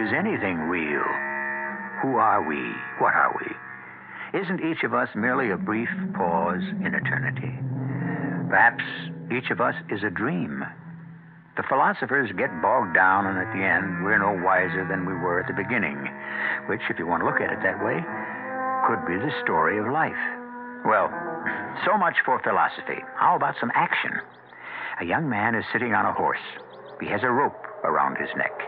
Is anything real? Who are we? What are we? Isn't each of us merely a brief pause in eternity? Perhaps each of us is a dream. The philosophers get bogged down, and at the end, we're no wiser than we were at the beginning, which, if you want to look at it that way, could be the story of life. Well, so much for philosophy. How about some action? A young man is sitting on a horse. He has a rope around his neck.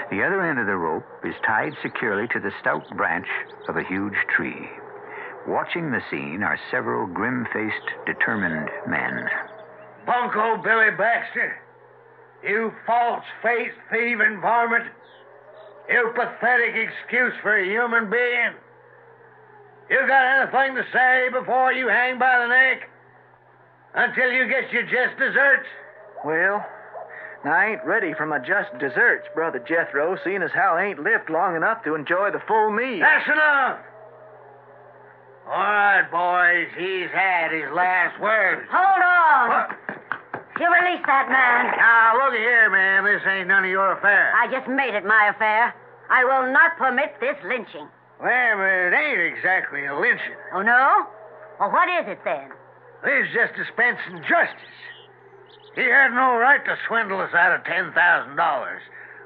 The other end of the rope is tied securely to the stout branch of a huge tree. Watching the scene are several grim-faced, determined men. Bunko Billy Baxter, you false-faced, thieving varmint. You pathetic excuse for a human being. You got anything to say before you hang by the neck? Until you get your just desserts? Well, I ain't ready for my just desserts, Brother Jethro, seeing as how I ain't lived long enough to enjoy the full meal. That's enough. All right, boys, he's had his last word. Hold on. You release that man. Now, look here, man. This ain't none of your affair. I just made it my affair. I will not permit this lynching. Well, but it ain't exactly a lynching. Oh, no? Well, what is it then? This is just dispensing justice. He had no right to swindle us out of $10,000.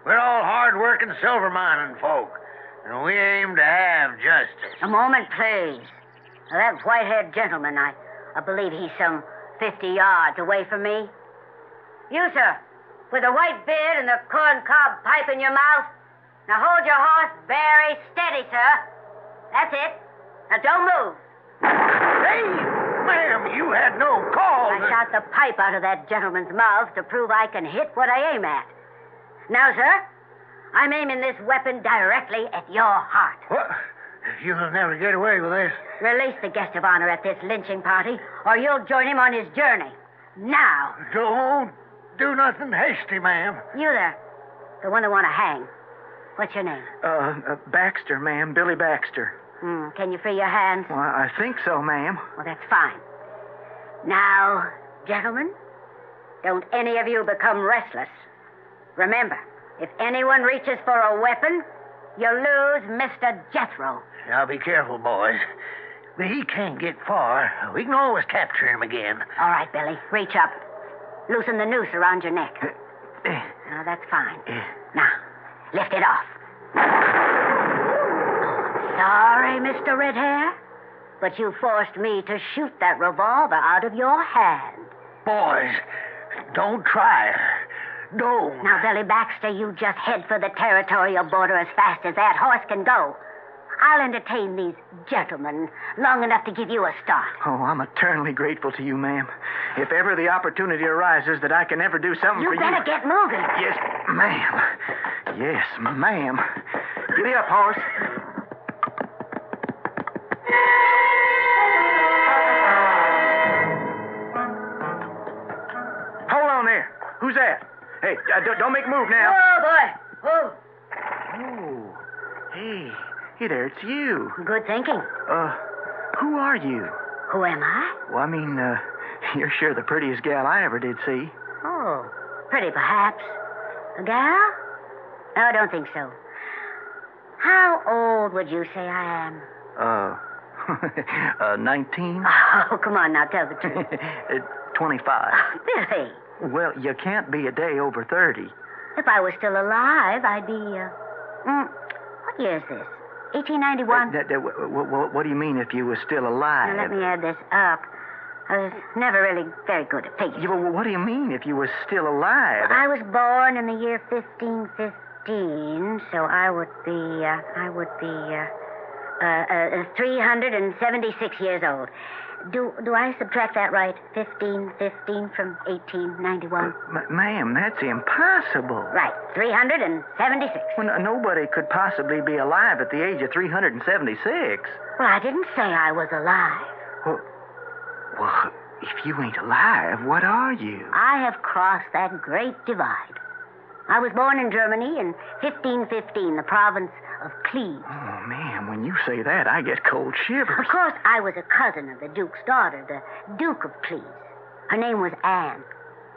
We're all hard-working silver mining folk, and we aim to have justice. A moment, please. Now, that white-haired gentleman, I believe he's some 50 yards away from me. You, sir, with the white beard and the corncob pipe in your mouth. Now hold your horse very steady, sir. That's it. Now don't move. Hey, ma'am, you had no call. I shot the pipe out of that gentleman's mouth to prove I can hit what I aim at. Now, sir, I'm aiming this weapon directly at your heart. What? You'll never get away with this. Release the guest of honor at this lynching party, or you'll join him on his journey. Now. Don't do nothing hasty, ma'am. You there, the one that want to hang. What's your name? Baxter, ma'am. Billy Baxter. Can you free your hands? Well, I think so, ma'am. Well, that's fine. Now, gentlemen, don't any of you become restless. Remember, if anyone reaches for a weapon, you lose Mr. Jethro. Now, be careful, boys. He can't get far. We can always capture him again. All right, Billy. Reach up. Loosen the noose around your neck. Now, that's fine. Now, lift it off. Sorry, Mr. Red Hair, but you forced me to shoot that revolver out of your hand. Boys, don't try it. Don't. Now, Billy Baxter, you just head for the territorial border as fast as that horse can go. I'll entertain these gentlemen long enough to give you a start. Oh, I'm eternally grateful to you, ma'am. If ever the opportunity arises that I can ever do something for you... You better get moving. Yes, ma'am. Yes, ma'am. Giddy up, horse. Hold on there. Who's that? Hey, don't make a move now. Oh, boy. Oh. Oh. Hey there, it's you. Good thinking. Who are you? Who am I? Well, I mean, you're sure the prettiest gal I ever did see. Oh, pretty perhaps. A gal? No, I don't think so. How old would you say I am? 19? Oh, come on now, tell the truth. 25. Billy. Well, you can't be a day over 30. If I was still alive, I'd be, what year is this? 1891? What do you mean if you were still alive? Now, let me add this up. I was never really very good at figures. Yeah, well, what do you mean if you were still alive? Well, I was born in the year 1515, so I would be 376 years old. Do I subtract that right? 1515 from 1891? Ma'am, that's impossible. Right, 376. Well, nobody could possibly be alive at the age of 376. Well, I didn't say I was alive. Well, if you ain't alive, what are you? I have crossed that great divide. I was born in Germany in 1515, the province of Cleves. Oh, ma'am, when you say that, I get cold shivers. Of course, I was a cousin of the Duke's daughter, the Duke of Cleves. Her name was Anne.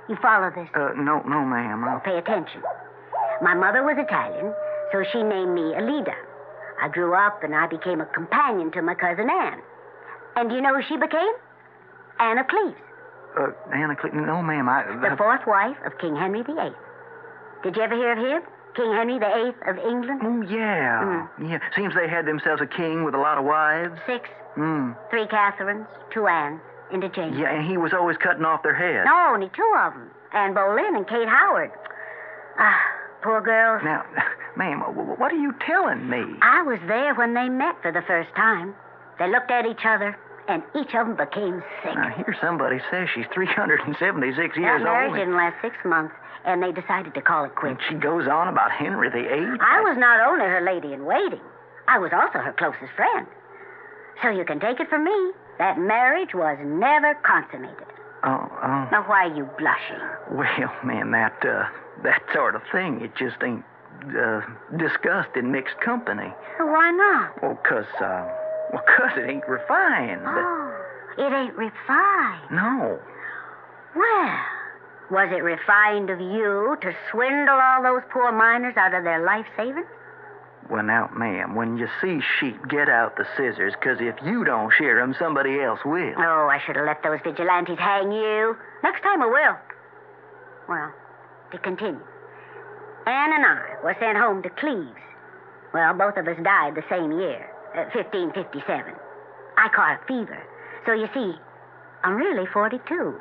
You follow this? No, ma'am. Well, pay attention. My mother was Italian, so she named me Alida. I grew up and I became a companion to my cousin Anne. And do you know who she became? Anne of Cleves. Anne of Cleves? No, ma'am, The fourth wife of King Henry VIII. Did you ever hear of him? King Henry VIII of England? Oh, yeah. Yeah. Seems they had themselves a king with a lot of wives. 6. 3 Catherines, 2 Annes, and a Jane. Yeah, and he was always cutting off their heads. No, only 2 of them. Anne Boleyn and Kate Howard. Poor girls. Now, ma'am, what are you telling me? I was there when they met for the first time. They looked at each other, and each of them became sick. Now, here somebody says she's 376 years That marriage old. didn't last 6 months, and they decided to call it quits. And she goes on about Henry VIII. I was not only her lady-in-waiting, I was also her closest friend. So you can take it from me, that marriage was never consummated. Oh. Now, why are you blushing? Well, man, that sort of thing, it just ain't discussed in mixed company. Well, why not? Well, 'cause it ain't refined. Oh, it ain't refined. No. Well, was it refined of you to swindle all those poor miners out of their life savings? Well, now, ma'am, when you see sheep, get out the scissors, 'cause if you don't shear 'em, somebody else will. Oh, I should have let those vigilantes hang you. Next time I will. Well, to continue. Anne and I were sent home to Cleves. Well, both of us died the same year, 1557. I caught a fever. So you see, I'm really 42.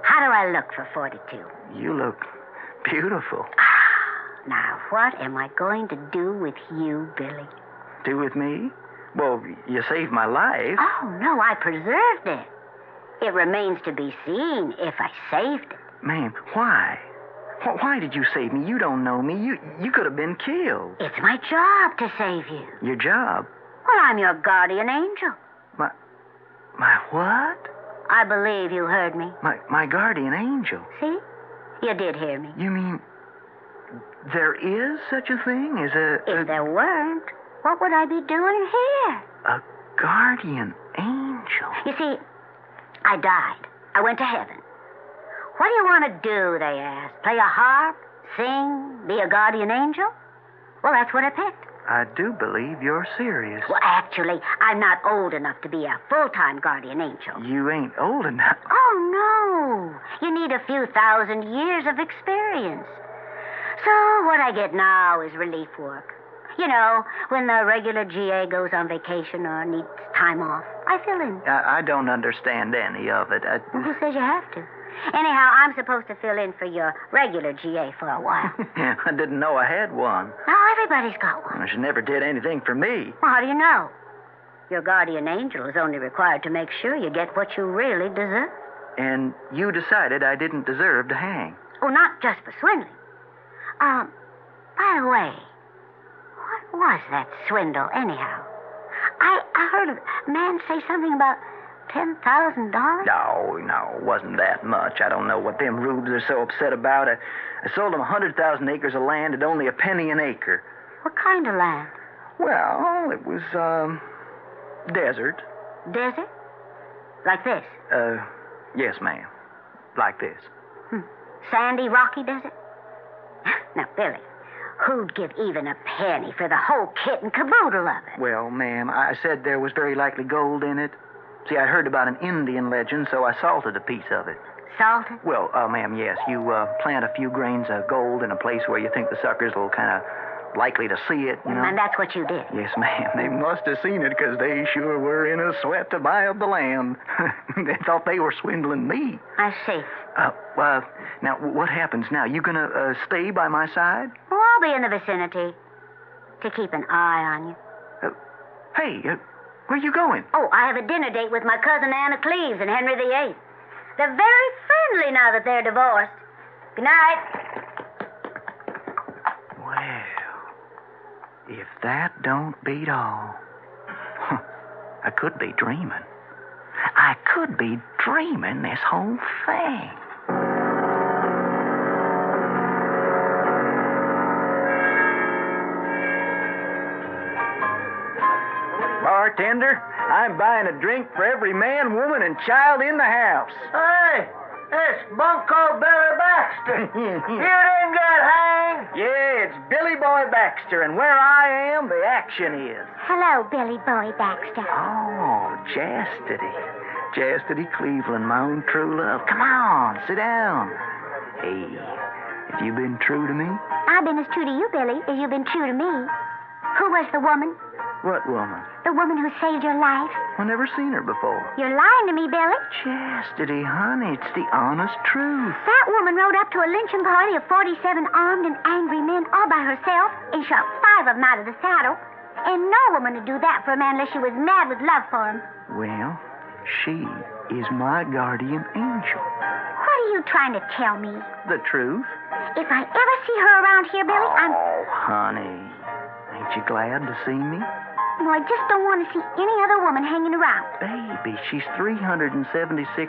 How do I look for 42? You look beautiful. Now, what am I going to do with you, Billy? Do with me? Well, you saved my life. Oh, no, I preserved it. It remains to be seen if I saved it. Ma'am, why? Why did you save me? You don't know me. You could have been killed. It's my job to save you. Your job? Well, I'm your guardian angel. My what? I believe you heard me. My guardian angel? See? You did hear me. You mean there is such a thing as If there weren't, what would I be doing here? a guardian angel? You see, I died. I went to heaven. What do you want to do, they asked? Play a harp? Sing? Be a guardian angel? Well, that's what I picked. I do believe you're serious. Well, actually, I'm not old enough to be a full-time guardian angel. You ain't old enough. Oh, no. You need a few thousand years of experience. So what I get now is relief work. You know, when the regular GA goes on vacation or needs time off, I fill in. I don't understand any of it. Well, who says you have to? Anyhow, I'm supposed to fill in for your regular GA for a while. I didn't know I had one. Now, everybody's got one. She never did anything for me. Well, how do you know? Your guardian angel is only required to make sure you get what you really deserve. And you decided I didn't deserve to hang. Oh, not just for swindling. By the way, what was that swindle, anyhow? I heard a man say something about $10,000? No, it wasn't that much. I don't know what them rubes are so upset about. I sold them 100,000 acres of land at only a penny an acre. What kind of land? Well, it was, desert. Desert? Like this? Yes, ma'am. Like this. Sandy, rocky desert? Now, Billy, who'd give even a penny for the whole kit and caboodle of it? Well, ma'am, I said there was very likely gold in it. See, I heard about an Indian legend, so I salted a piece of it. Salted? Well, ma'am, yes. You plant a few grains of gold in a place where you think the suckers will kind of likely to see it, you know. And that's what you did? Yes, ma'am. They must have seen it because they sure were in a sweat to buy up the land. They thought they were swindling me. I see. Now, what happens now? You gonna stay by my side? Oh, I'll be in the vicinity to keep an eye on you. Hey, where you going? Oh, I have a dinner date with my cousin Anna Cleves and Henry VIII. They're very friendly now that they're divorced. Good night. Well, if that don't beat all, I could be dreaming. I could be dreaming this whole thing. Bartender, I'm buying a drink for every man, woman, and child in the house. Hey, it's Bunko Billy Baxter. You didn't get hanged? Yeah, it's Billy Boy Baxter, and where I am, the action is. Hello, Billy Boy Baxter. Oh, Chastity. Chastity Cleveland, my own true love. Come on, sit down. Hey, have you been true to me? I've been as true to you, Billy, as you've been true to me. Who was the woman? What woman? The woman who saved your life. I've never seen her before. You're lying to me, Billy. Chastity, honey, it's the honest truth. That woman rode up to a lynching party of 47 armed and angry men all by herself and shot 5 of them out of the saddle. And no woman would do that for a man unless she was mad with love for him. Well, she is my guardian angel. What are you trying to tell me? The truth. If I ever see her around here, Billy, Oh, honey, ain't you glad to see me? No, I just don't want to see any other woman hanging around. Baby, she's 376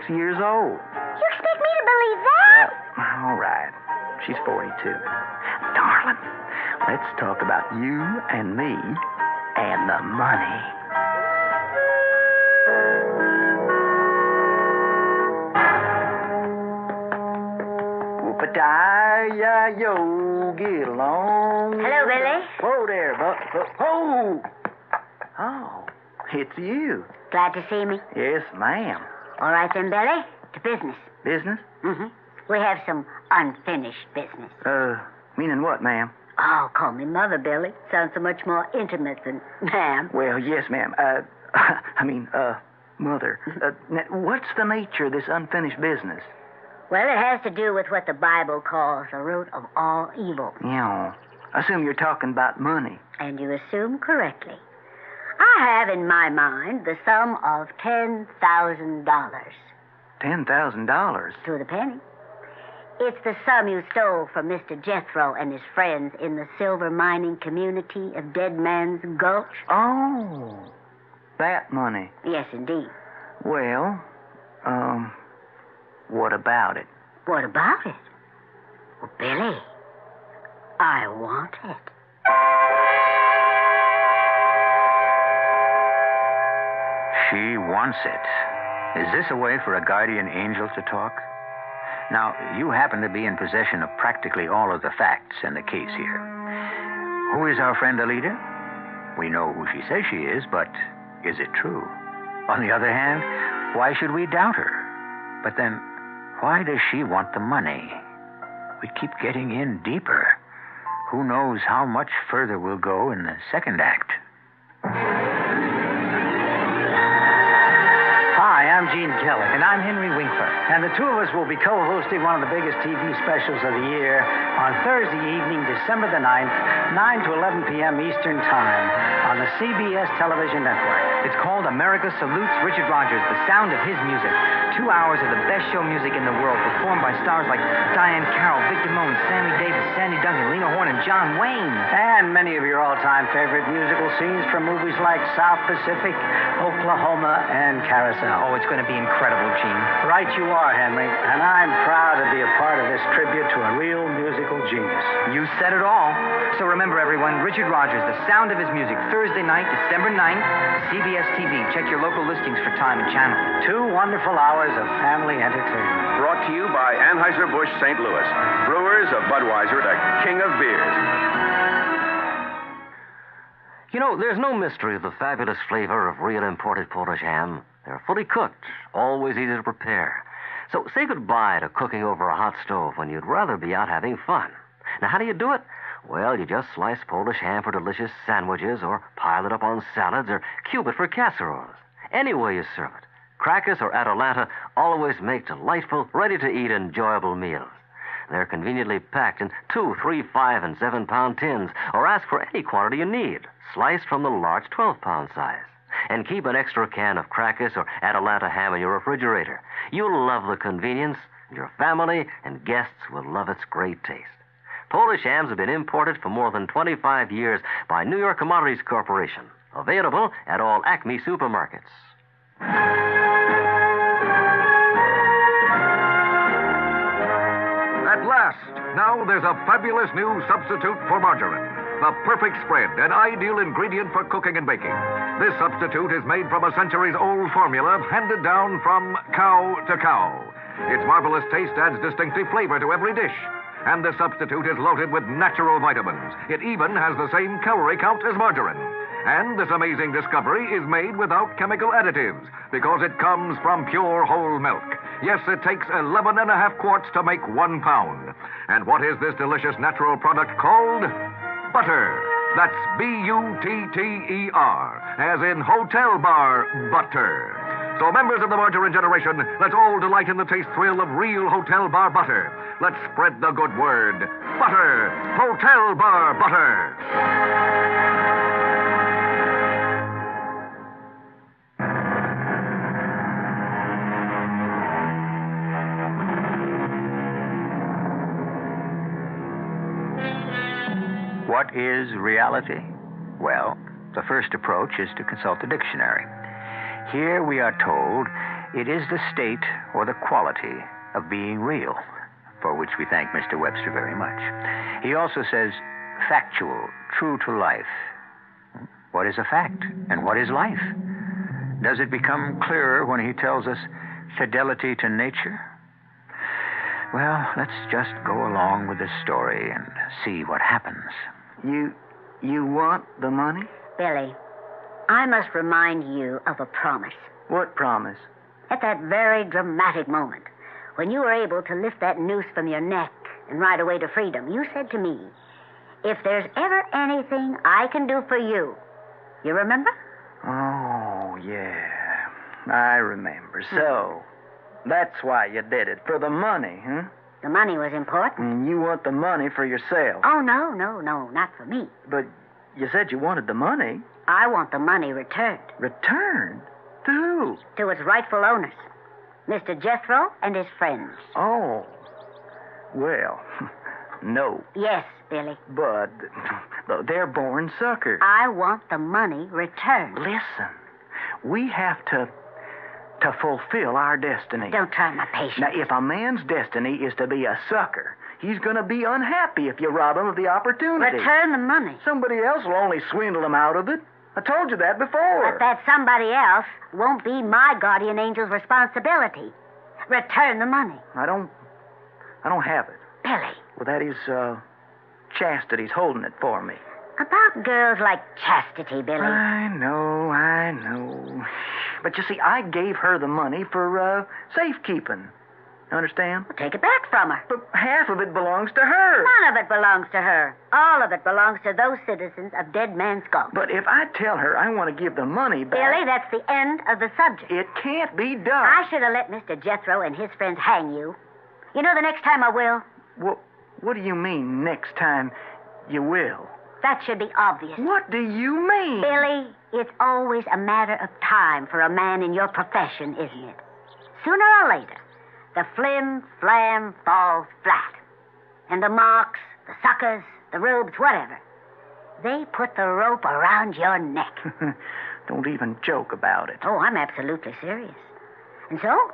years old. You expect me to believe that? All right. She's 42. Darling, let's talk about you and me and the money. Whoop-a-die-ya-yo, get along. Hello, Billy. Whoa there, Buck. Oh! Oh, it's you. Glad to see me? Yes, ma'am. All right then, Billy. To business. Business? Mm-hmm. We have some unfinished business. Meaning what, ma'am? Oh, call me Mother, Billy. Sounds so much more intimate than ma'am. Well, yes, ma'am. Mother. What's the nature of this unfinished business? Well, it has to do with what the Bible calls the root of all evil. Yeah. I assume you're talking about money. And you assume correctly. I have in my mind the sum of $10,000. $10,000? To the penny. It's the sum you stole from Mr. Jethro and his friends in the silver mining community of Dead Man's Gulch. Oh, that money. Yes, indeed. Well, what about it? What about it? Well, Billy, I want it. She wants it. Is this a way for a guardian angel to talk? Now, you happen to be in possession of practically all of the facts in the case here. Who is our friend Alida? We know who she says she is, but is it true? On the other hand, why should we doubt her? But then, why does she want the money? We keep getting in deeper. Who knows how much further we'll go in the second act? Hi, I'm Gene Kelly. And I'm Henry Winkler. And the two of us will be co-hosting one of the biggest TV specials of the year on Thursday evening, December the 9th, 9 to 11 p.m. Eastern Time on the CBS television network. It's called America Salutes Richard Rogers, the sound of his music. 2 hours of the best show music in the world, performed by stars like Diane Carroll, Vic Damone, Sammy Davis, Sandy Duncan, Lena Horne, and John Wayne. And many of your all-time favorite musical scenes from movies like South Pacific, Oklahoma, and Carousel. Oh, it's going to be incredible, Gene. Right you are, Henry. And I'm proud to be a part of this tribute to a real musical genius. You said it all. So remember, everyone, Richard Rogers, The Sound of His Music, Thursday night, December 9th, CBS TV. Check your local listings for time and channel. 2 wonderful hours of family entertainment. Brought to you by Anheuser-Busch St. Louis, brewers of Budweiser, the king of beers. You know, there's no mystery of the fabulous flavor of real imported Polish ham. They're fully cooked, always easy to prepare. So say goodbye to cooking over a hot stove when you'd rather be out having fun. Now, how do you do it? Well, you just slice Polish ham for delicious sandwiches, or pile it up on salads, or cube it for casseroles. Any way you serve it. Crackus or Atalanta always make delightful, ready-to-eat, enjoyable meals. They're conveniently packed in 2, 3, 5, and 7-pound tins, or ask for any quantity you need, sliced from the large 12-pound size. And keep an extra can of Crackus or Atalanta ham in your refrigerator. You'll love the convenience, and your family and guests will love its great taste. Polish hams have been imported for more than 25 years by New York Commodities Corporation. Available at all Acme supermarkets. At last, now there's a fabulous new substitute for margarine. The perfect spread, an ideal ingredient for cooking and baking. This substitute is made from a centuries-old formula handed down from cow to cow. Its marvelous taste adds distinctive flavor to every dish. And the substitute is loaded with natural vitamins. It even has the same calorie count as margarine. And this amazing discovery is made without chemical additives because it comes from pure whole milk. Yes, it takes 11.5 quarts to make 1 pound. And what is this delicious natural product called? Butter. That's B-U-T-T-E-R, as in hotel bar butter. So, members of the margarine generation, let's all delight in the taste thrill of real hotel bar butter. Let's spread the good word. Butter. Hotel bar butter. What is reality? Well, the first approach is to consult the dictionary. Here we are told it is the state or the quality of being real, for which we thank Mr. Webster very much. He also says factual, true to life. What is a fact and what is life? Does it become clearer when he tells us fidelity to nature? Well, let's just go along with the story and see what happens. You want the money? Billy, I must remind you of a promise. What promise? At that very dramatic moment, when you were able to lift that noose from your neck and ride away to freedom, you said to me, if there's ever anything I can do for you, you remember? Oh, yeah. I remember. So, that's why you did it. For the money, huh? The money was important. And you want the money for yourself. Oh, no, not for me. But you said you wanted the money. I want the money returned. Returned? To who? To its rightful owners, Mr. Jethro and his friends. Oh. Well, no. Yes, Billy. But they're born suckers. I want the money returned. Listen, we have to fulfill our destiny. Don't try my patience. Now, if a man's destiny is to be a sucker, he's going to be unhappy if you rob him of the opportunity. Return the money. Somebody else will only swindle him out of it. I told you that before. But that somebody else won't be my guardian angel's responsibility. Return the money. I don't have it. Billy. Well, that is, Chastity's holding it for me. About girls like Chastity, Billy. I know. But you see, I gave her the money for, safekeeping. Understand? Well, take it back from her. But half of it belongs to her. None of it belongs to her. All of it belongs to those citizens of Dead Man's Gulch. But if I tell her I want to give the money back... Billy, that's the end of the subject. It can't be done. I should have let Mr. Jethro and his friends hang you. You know, the next time I will. What do you mean, next time you will? That should be obvious. What do you mean? Billy, it's always a matter of time for a man in your profession, isn't it? Sooner or later, the flim-flam falls flat. And the marks the suckers, the rubes, whatever. They put the rope around your neck. Don't even joke about it. Oh, I'm absolutely serious. And so,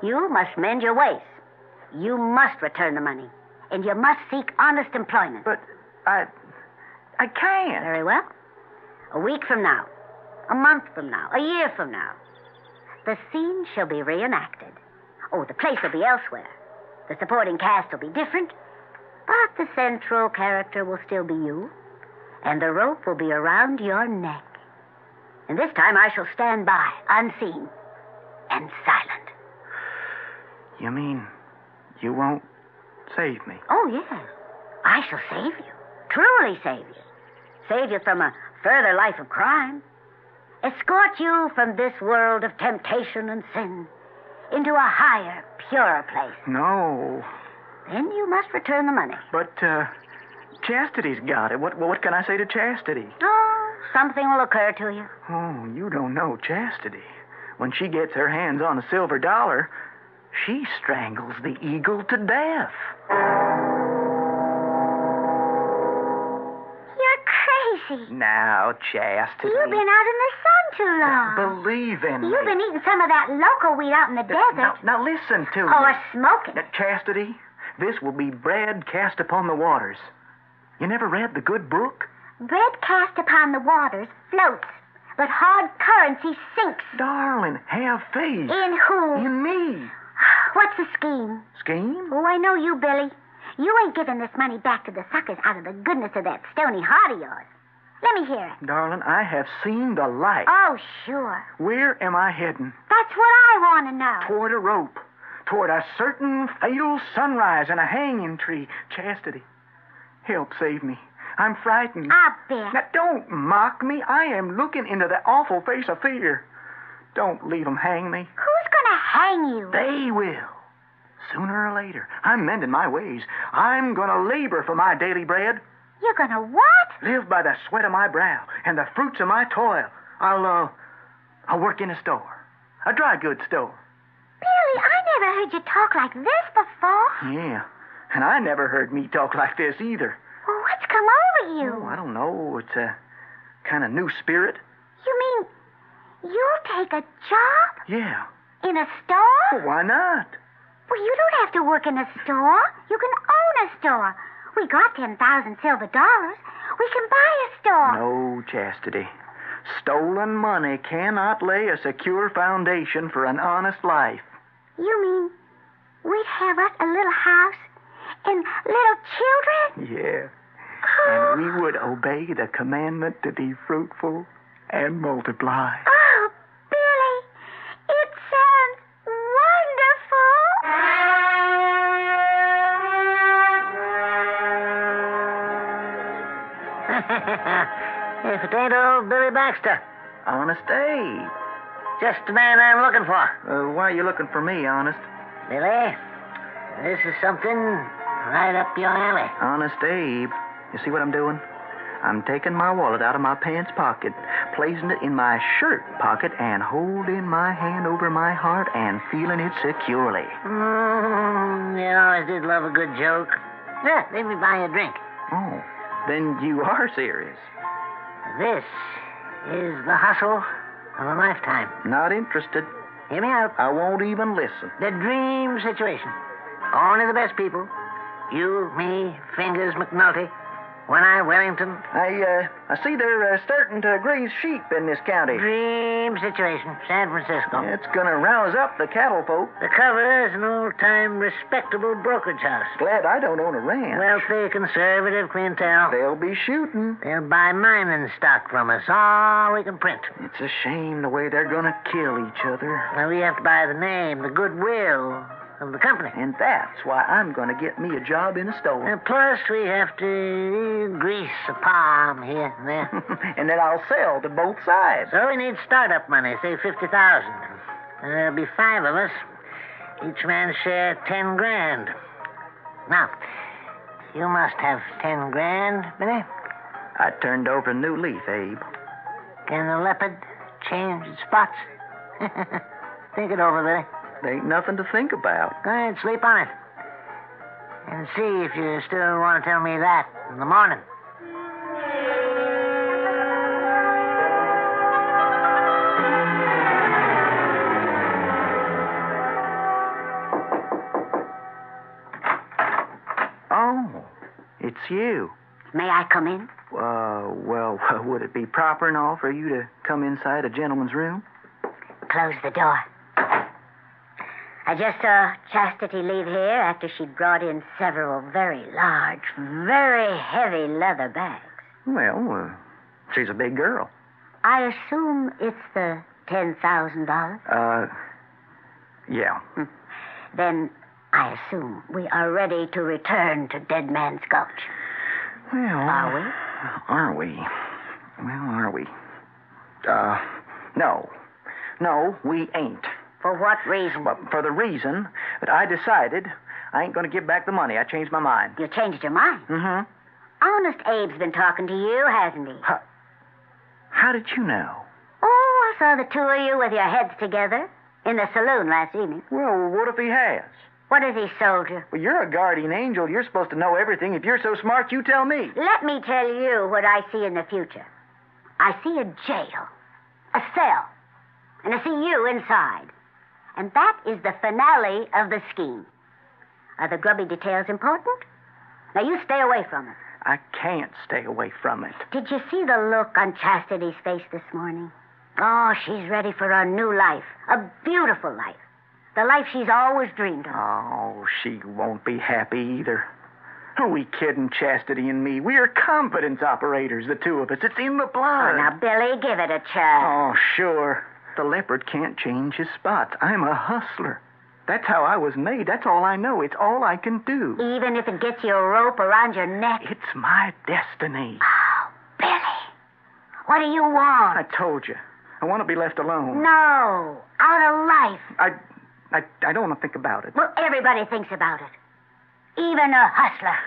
you must mend your ways. You must return the money. And you must seek honest employment. But I can't. Very well. A week from now, a month from now, a year from now, the scene shall be reenacted. Oh, the place will be elsewhere. The supporting cast will be different, but the central character will still be you, and the rope will be around your neck. And this time I shall stand by, unseen and silent. You mean you won't save me? Oh, yes. I shall save you. Truly save you. Save you from a further life of crime. Escort you from this world of temptation and sin into a higher, purer place. No. Then you must return the money. But, Chastity's got it. What can I say to Chastity? Oh, something will occur to you. Oh, you don't know Chastity. When she gets her hands on a silver dollar, she strangles the eagle to death. You're crazy. Now, Chastity. You've been out in the sun too long. Believe in me. You've been eating some of that local wheat out in the desert. Now listen to me. Or smoking. Chastity, this will be bread cast upon the waters. You never read the good book? Bread cast upon the waters floats, but hard currency sinks. Darling, have faith. In who? In me. What's the scheme? Scheme? Oh, I know you, Billy. You ain't giving this money back to the suckers out of the goodness of that stony heart of yours. Let me hear it. Darling, I have seen the light. Oh, sure. Where am I heading? That's what I want to know. Toward a rope. Toward a certain fatal sunrise and a hanging tree. Chastity, help save me. I'm frightened. I bet. Now, don't mock me. I am looking into the awful face of fear. Don't leave them hang me. Who's going to hang you? They will. Sooner or later. I'm mending my ways. I'm going to labor for my daily bread. You're going to what? Live by the sweat of my brow and the fruits of my toil. I'll work in a store. A dry goods store. Billy, I never heard you talk like this before. Yeah, and I never heard me talk like this either. Well, what's come over you? Oh, I don't know. It's a kind of new spirit. You mean you'll take a job? Yeah. In a store? Well, why not? Well, you don't have to work in a store. You can own a store. We got 10,000 silver dollars. We can buy a store. No, Chastity. Stolen money cannot lay a secure foundation for an honest life. You mean we'd have us a little house and little children? Yeah. And we would obey the commandment to be fruitful and multiply. Oh, Billy, it sounds wonderful. If it ain't old Billy Baxter. Honest Abe. Just the man I'm looking for. Why are you looking for me, Honest? Billy, this is something right up your alley. Honest Abe. You see what I'm doing? I'm taking my wallet out of my pants pocket, placing it in my shirt pocket, and holding my hand over my heart and feeling it securely. You always did love a good joke. Yeah, let me buy you a drink. Oh, then you are serious. This is the hustle of a lifetime. Not interested. Hear me out. I won't even listen. The dream situation. Only the best people. You, me, Fingers McNulty, One-Eye Wellington. I see they're starting to graze sheep in this county. Dream situation. San Francisco. It's gonna rouse up the cattle folk. The cover is an old-time respectable brokerage house. Glad I don't own a ranch. Wealthy, conservative clientele. They'll be shooting. They'll buy mining stock from us, all we can print. It's a shame the way they're gonna kill each other. Now, we have to buy the name, the goodwill of the company. And that's why I'm gonna get me a job in a store. And plus, we have to grease a palm here and there. And then I'll sell to both sides. So we need startup money, say $50,000. And there'll be 5 of us. Each man share 10 grand. Now, you must have 10 grand, Billy. I turned over a new leaf, Abe. Can the leopard change its spots? Think it over, Billy. There ain't nothing to think about. Go ahead, sleep on it. and see if you still want to tell me that in the morning. Oh, it's you. May I come in? Well, would it be proper and all for you to come inside a gentleman's room? Close the door. I just saw Chastity leave here after she'd brought in several very large, very heavy leather bags. Well, she's a big girl. I assume it's the $10,000? Yeah. Then I assume we are ready to return to Dead Man's Gulch. Well... Are we? Are we? Well, are we? No. No, we ain't. For what reason? Well, for the reason that I decided I ain't going to give back the money. I changed my mind. You changed your mind? Mm-hmm. Honest Abe's been talking to you, hasn't he? How did you know? Oh, I saw the two of you with your heads together in the saloon last evening. Well, what if he has? What is he, soldier? Well, you're a guardian angel. You're supposed to know everything. If you're so smart, you tell me. Let me tell you what I see in the future. I see a jail, a cell, and I see you inside. And that is the finale of the scheme. Are the grubby details important? Now, you stay away from it. I can't stay away from it. Did you see the look on Chastity's face this morning? Oh, she's ready for a new life, a beautiful life. The life she's always dreamed of. Oh, she won't be happy either. Who we kidding, Chastity and me? We are confidence operators, the two of us. It's in the blood. Oh, now, Billy, give it a chance. Oh, sure. The leopard can't change his spots. I'm a hustler. That's how I was made. That's all I know. It's all I can do. Even if it gets you a rope around your neck? It's my destiny. Oh, Billy. What do you want? I told you. I want to be left alone. No. Out of life. I don't want to think about it. Well, everybody thinks about it. Even a hustler.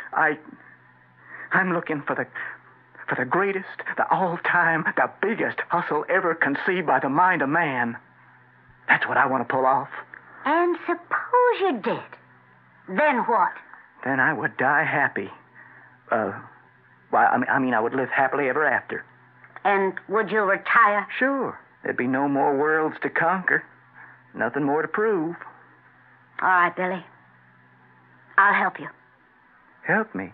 I'm looking for the greatest, the all-time, the biggest hustle ever conceived by the mind of man. That's what I want to pull off. And suppose you did. Then what? Then I would die happy. I would live happily ever after. And would you retire? Sure. There'd be no more worlds to conquer. Nothing more to prove. All right, Billy. I'll help you. Help me?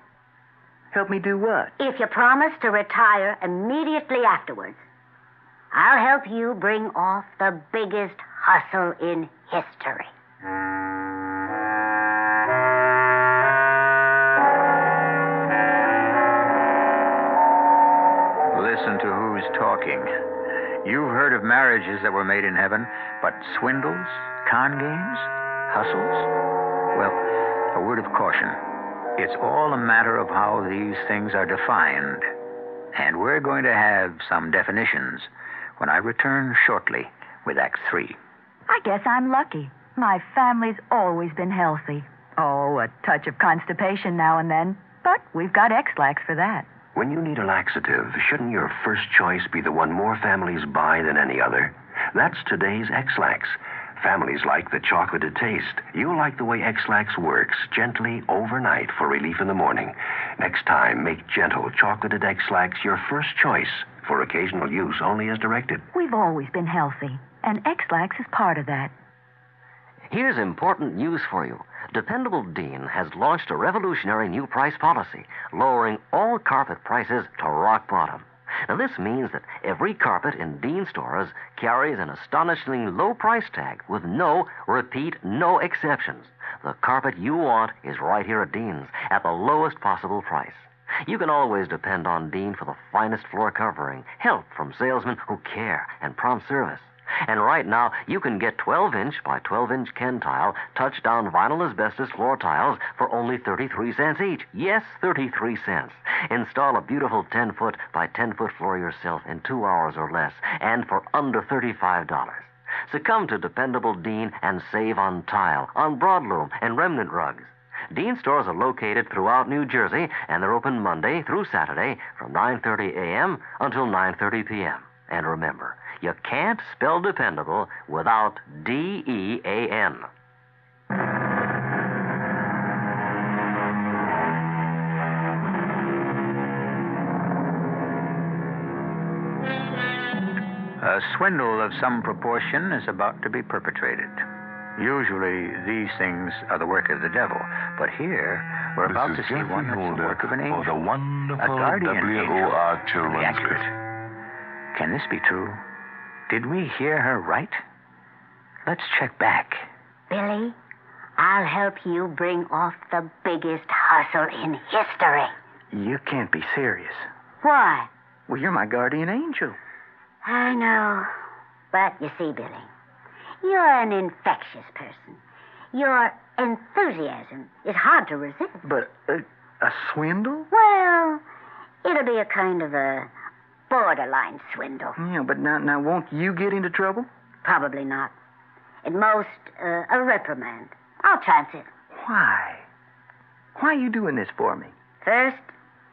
Help me do what? If you promise to retire immediately afterwards, I'll help you bring off the biggest hustle in history. Listen to who's talking. You've heard of marriages that were made in heaven, but swindles, con games, hustles? Well, a word of caution. It's all a matter of how these things are defined. And we're going to have some definitions when I return shortly with Act 3. I guess I'm lucky. My family's always been healthy. Oh, a touch of constipation now and then, but we've got X-Lax for that. When you need a laxative, shouldn't your first choice be the one more families buy than any other? That's today's X-Lax. Families like the chocolated taste. You'll like the way X-Lax works, gently overnight for relief in the morning. Next time, make gentle chocolated X-Lax your first choice for occasional use only as directed. We've always been healthy, and X-Lax is part of that. Here's important news for you. Dependable Dean has launched a revolutionary new price policy, lowering all carpet prices to rock bottom. Now, this means that every carpet in Dean stores carries an astonishingly low price tag with no exceptions. The carpet you want is right here at Dean's at the lowest possible price. You can always depend on Dean for the finest floor covering, help from salesmen who care, and prompt service. And right now, you can get 12-inch by 12-inch Ken tile touchdown vinyl asbestos floor tiles for only 33 cents each. Yes, 33 cents. Install a beautiful 10-foot by 10-foot floor yourself in 2 hours or less, and for under $35. So come to Dependable Dean and save on tile, on broadloom, and remnant rugs. Dean stores are located throughout New Jersey, and they're open Monday through Saturday from 9:30 a.m. until 9:30 p.m. And remember, you can't spell dependable without D-E-A-N. A swindle of some proportion is about to be perpetrated. Usually, these things are the work of the devil. But here, we're about to see one that's the work of an angel. For the wonderful a guardian WOR angel. Children's Accurate. Can this be true? Did we hear her right? Let's check back. Billy, I'll help you bring off the biggest hustle in history. You can't be serious. Why? Well, you're my guardian angel. I know. But you see, Billy, you're an infectious person. Your enthusiasm is hard to resist. But a swindle? Well, it'll be a kind of a borderline swindle. Yeah, but now won't you get into trouble? Probably not. At most, a reprimand. I'll chance it. Why? Why are you doing this for me? First,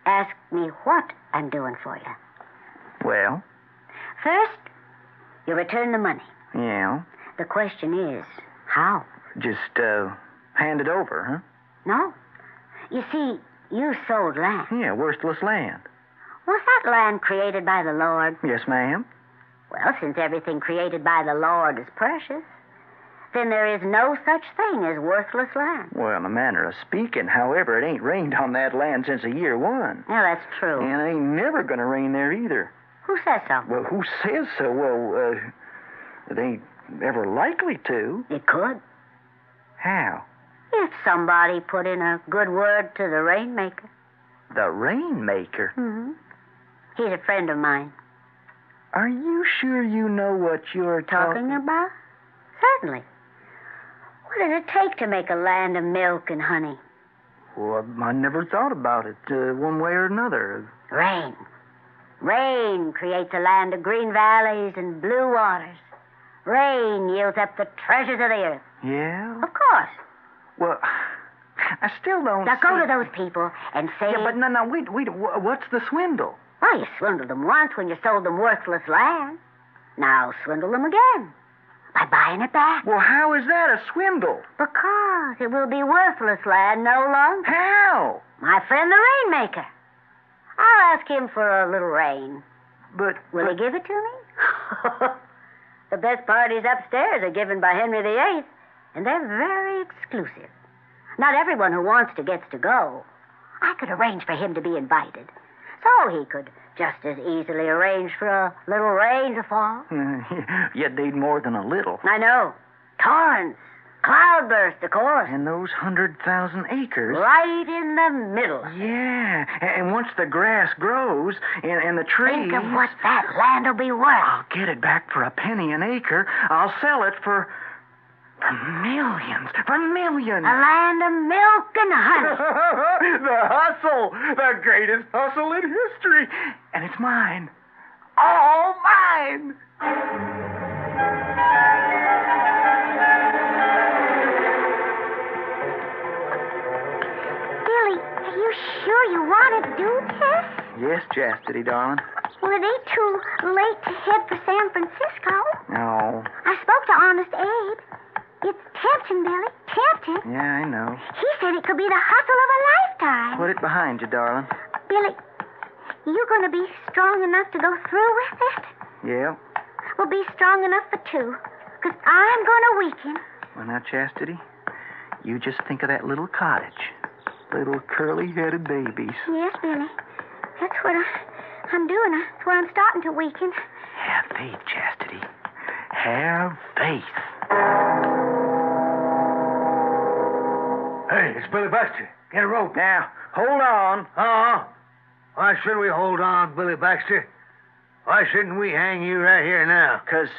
ask me what I'm doing for you. Well? First, you return the money. Yeah. The question is, how? Just, hand it over, huh? No. You see, you sold land. Yeah, worthless land. Was that land created by the Lord? Yes, ma'am. Well, since everything created by the Lord is precious, then there is no such thing as worthless land. Well, in a manner of speaking, however, it ain't rained on that land since the year one. Yeah, that's true. And it ain't never gonna rain there either. Who says so? Well, who says so? Well, it ain't ever likely to. It could. How? If somebody put in a good word to the rainmaker. The rainmaker? Mm-hmm. He's a friend of mine. Are you sure you know what you're talking about? Certainly. What does it take to make a land of milk and honey? Well, I never thought about it one way or another. Rain. Rain creates a land of green valleys and blue waters. Rain yields up the treasures of the earth. Yeah? Of course. Well, I still don't Now go to those people and say... Yeah, but no, wait, what's the swindle? Well, you swindled them once when you sold them worthless land. Now swindle them again by buying it back. Well, how is that a swindle? Because it will be worthless land no longer. How? My friend the rainmaker. I'll ask him for a little rain. But... Will he give it to me? The best parties upstairs are given by Henry VIII, and they're very exclusive. Not everyone who wants to gets to go. I could arrange for him to be invited. So he could just as easily arrange for a little rain to fall. You'd need more than a little. I know. Torrents. Cloudburst, of course. And those 100,000 acres. Right in the middle. Yeah. And once the grass grows and the trees... Think of what that land will be worth. I'll get it back for a penny an acre. I'll sell it for millions. For millions. A land of milk and honey. The hustle. The greatest hustle in history. And it's mine. All mine. Are you sure you want to do this? Yes, Chastity, darling. Well, it ain't too late to head for San Francisco. No. I spoke to Honest Abe. It's tempting, Billy. Tempting. Yeah, I know. He said it could be the hustle of a lifetime. Put it behind you, darling. Billy, you going to be strong enough to go through with it? Yeah. Well, be strong enough for two, because I'm going to weaken. Well, now, Chastity, you just think of that little cottage. Little curly-headed babies. Yes, Billy. That's what I'm doing. That's why I'm starting to weaken. Have faith, Chastity. Have faith. Hey, it's Billy Baxter. Get a rope. Now, hold on. Why should we hold on, Billy Baxter? Why shouldn't we hang you right here now? Because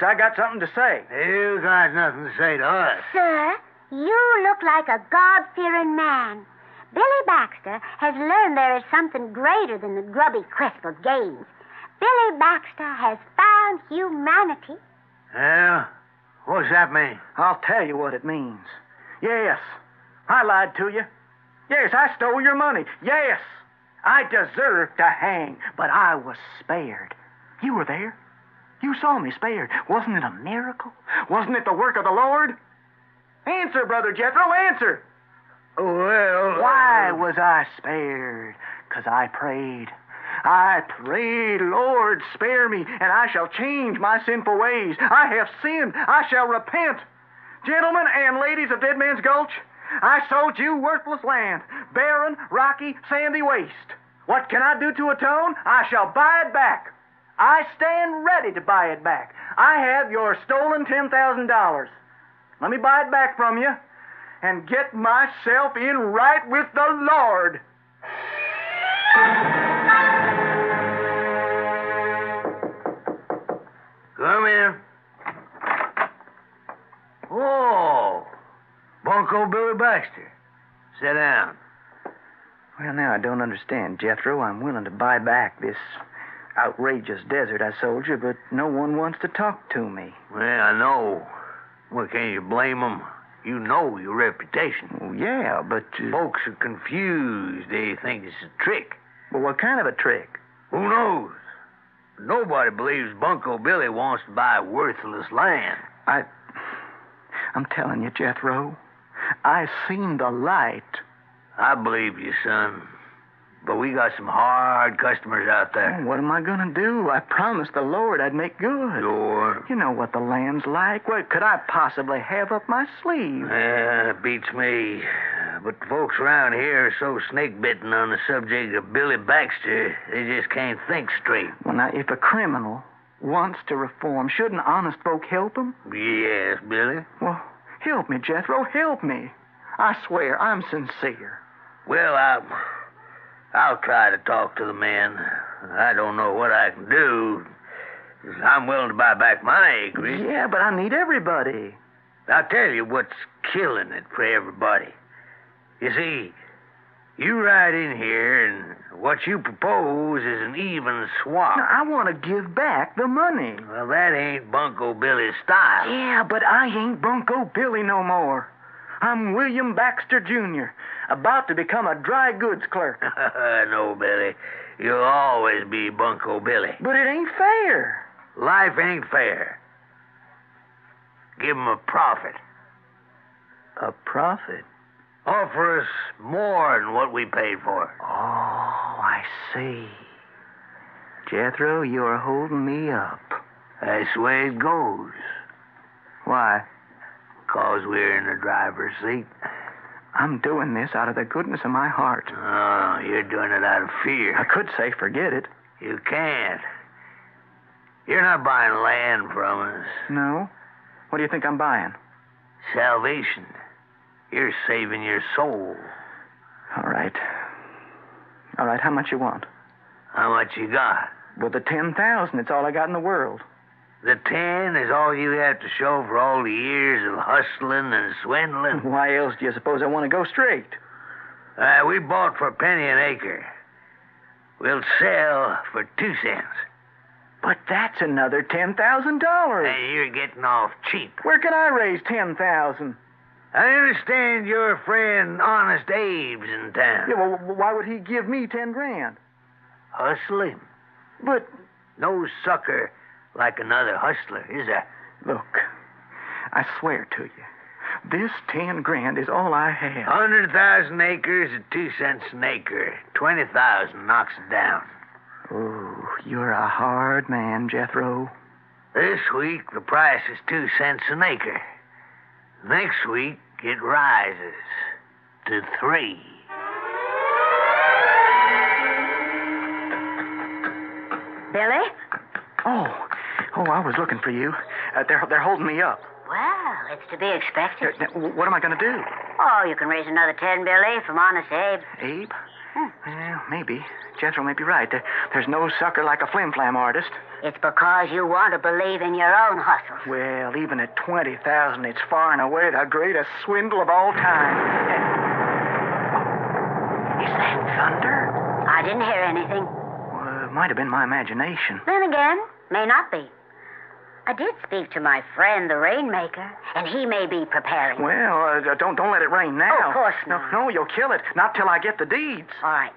I got something to say. You got nothing to say to us. Sir, you look like a God-fearing man. Billy Baxter has learned there is something greater than the grubby crisp of gains. Billy Baxter has found humanity. Yeah? What's that mean? I'll tell you what it means. Yes, I lied to you. Yes, I stole your money. Yes, I deserve to hang, but I was spared. You were there. You saw me spared. Wasn't it a miracle? Wasn't it the work of the Lord? Answer, Brother Jethro, answer. Well... Why was I spared? Because I prayed. I pray, Lord, spare me, and I shall change my sinful ways. I have sinned. I shall repent. Gentlemen and ladies of Dead Man's Gulch, I sold you worthless land, barren, rocky, sandy waste. What can I do to atone? I shall buy it back. I stand ready to buy it back. I have your stolen $10,000. Let me buy it back from you and get myself in right with the Lord. Come in. Oh, Bunko Billy Baxter. Sit down. Well, now, I don't understand, Jethro. I'm willing to buy back this outrageous desert I sold you, but no one wants to talk to me. Well, I know. Well, can you blame them? You know your reputation. Well, yeah, but... Folks are confused. They think it's a trick. Well, what kind of a trick? Who knows? Nobody believes Bunko Billy wants to buy worthless land. I'm telling you, Jethro, I seen the light. I believe you, son. But we got some hard customers out there. Oh, what am I going to do? I promised the Lord I'd make good. Sure. You know what the land's like. What could I possibly have up my sleeve? Yeah, it beats me. But the folks around here are so snake-bitten on the subject of Billy Baxter, they just can't think straight. Well, now, if a criminal wants to reform, shouldn't honest folk help him? Yes, Billy. Well, help me, Jethro, help me. I swear, I'm sincere. Well, I'll try to talk to the men. I don't know what I can do. I'm willing to buy back my acreage. Yeah, but I need everybody. I'll tell you what's killing it for everybody. You see, you ride in here, and what you propose is an even swap. Now, I want to give back the money. Well, that ain't Bunko Billy's style. Yeah, but I ain't Bunko Billy no more. I'm William Baxter, Jr., about to become a dry goods clerk. No, Billy. You'll always be Bunko Billy. But it ain't fair. Life ain't fair. Give 'em a profit. A profit? Offer us more than what we paid for. Oh, I see. Jethro, you're holding me up. That's the way it goes. Why? 'Cause we're in the driver's seat. I'm doing this out of the goodness of my heart. Oh, you're doing it out of fear. I could say forget it. You can't. You're not buying land from us. No? What do you think I'm buying? Salvation. You're saving your soul. All right. All right, how much you want? How much you got? Well, the 10,000. It's all I got in the world. The 10 is all you have to show for all the years of hustling and swindling? Why else do you suppose I want to go straight? We bought for a penny an acre. We'll sell for 2 cents. But that's another $10,000. And you're getting off cheap. Where can I raise 10,000? I understand your friend Honest Abe's in town. Yeah, well, why would he give me 10 grand? Hustle him. But... No sucker like another hustler, is there? Look, I swear to you, this 10 grand is all I have. 100,000 acres at 2 cents an acre. 20,000 knocks it down. Oh, you're a hard man, Jethro. This week, the price is 2 cents an acre. Next week, it rises to 3. Billy? Oh, I was looking for you. They're holding me up. Well, it's to be expected. What am I going to do? Oh, you can raise another 10, Billy, from Honest Abe. Abe? Well, maybe. Jethro may be right. There's no sucker like a flim-flam artist. It's because you want to believe in your own hustle. Well, even at 20,000, it's far and away the greatest swindle of all time. Is that thunder? I didn't hear anything. Well, it might have been my imagination. Then again, may not be. I did speak to my friend, the Rainmaker, and he may be preparing. Well, don't let it rain now. Oh, of course not. No, you'll kill it. Not till I get the deeds. All right.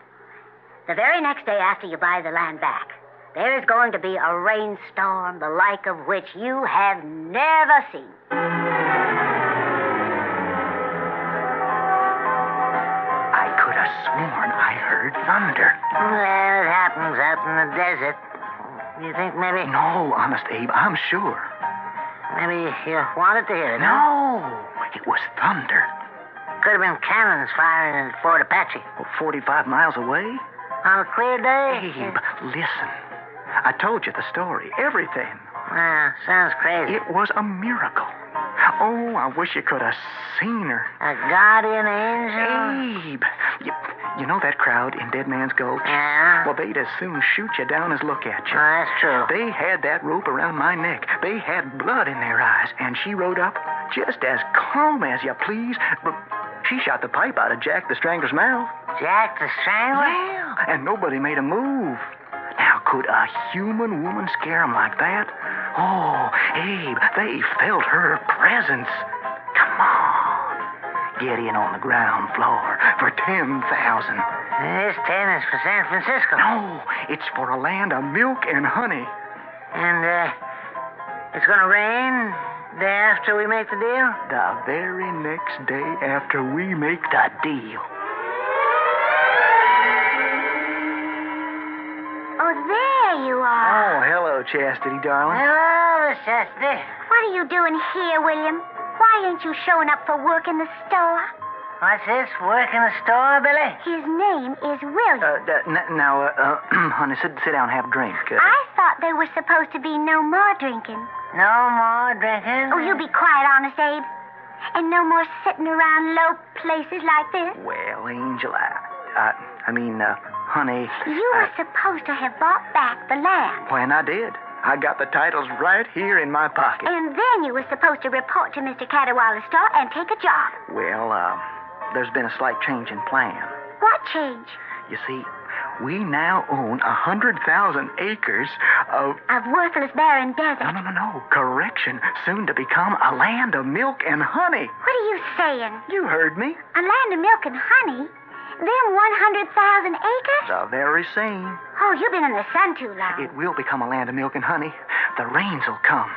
The very next day after you buy the land back, there is going to be a rainstorm the like of which you have never seen. I could have sworn I heard thunder. Well, it happens out in says it. You think maybe... No, honest, Abe, I'm sure. Maybe you wanted to hear it, huh? No, it was thunder. Could have been cannons firing at Fort Apache. 45 miles away? On a clear day? Abe, listen. I told you the story. Everything. Sounds crazy. It was a miracle. Oh, I wish you could have seen her. A guardian angel? Abe, you know that crowd in Dead Man's Gulch? Yeah? Well, they'd as soon shoot you down as look at you. Oh, that's true. They had that rope around my neck. They had blood in their eyes, and she rode up just as calm as you please. But she shot the pipe out of Jack the Strangler's mouth. Jack the Strangler? Yeah, and nobody made a move. Now, could a human woman scare them like that? Oh, Abe, they felt her presence. Come on. Get in on the ground floor for 10,000. This 10 is for San Francisco. No, it's for a land of milk and honey. And, it's gonna rain day after we make the deal? The very next day after we make the deal. Oh, there you are. Oh, hello, Chastity, darling. Hello, Miss Chastity. What are you doing here, William? Why ain't you showing up for work in the store? What's this? Work in the store, Billy? His name is William. Honey, sit down and have a drink. I thought there was supposed to be no more drinking. No more drinking? Oh, you be quiet, honest, Abe. And no more sitting around low places like this. Well, Angel, honey... You were supposed to have bought back the land. When I did. I got the titles right here in my pocket. And then you were supposed to report to Mr. Cadwalader's store and take a job. Well, there's been a slight change in plan. What change? You see, we now own 100,000 acres of worthless barren desert. No. Correction. Soon to become a land of milk and honey. What are you saying? You heard me. A land of milk and honey? Them 100,000 acres? The very same. Oh, you've been in the sun too long. It will become a land of milk and honey. The rains will come.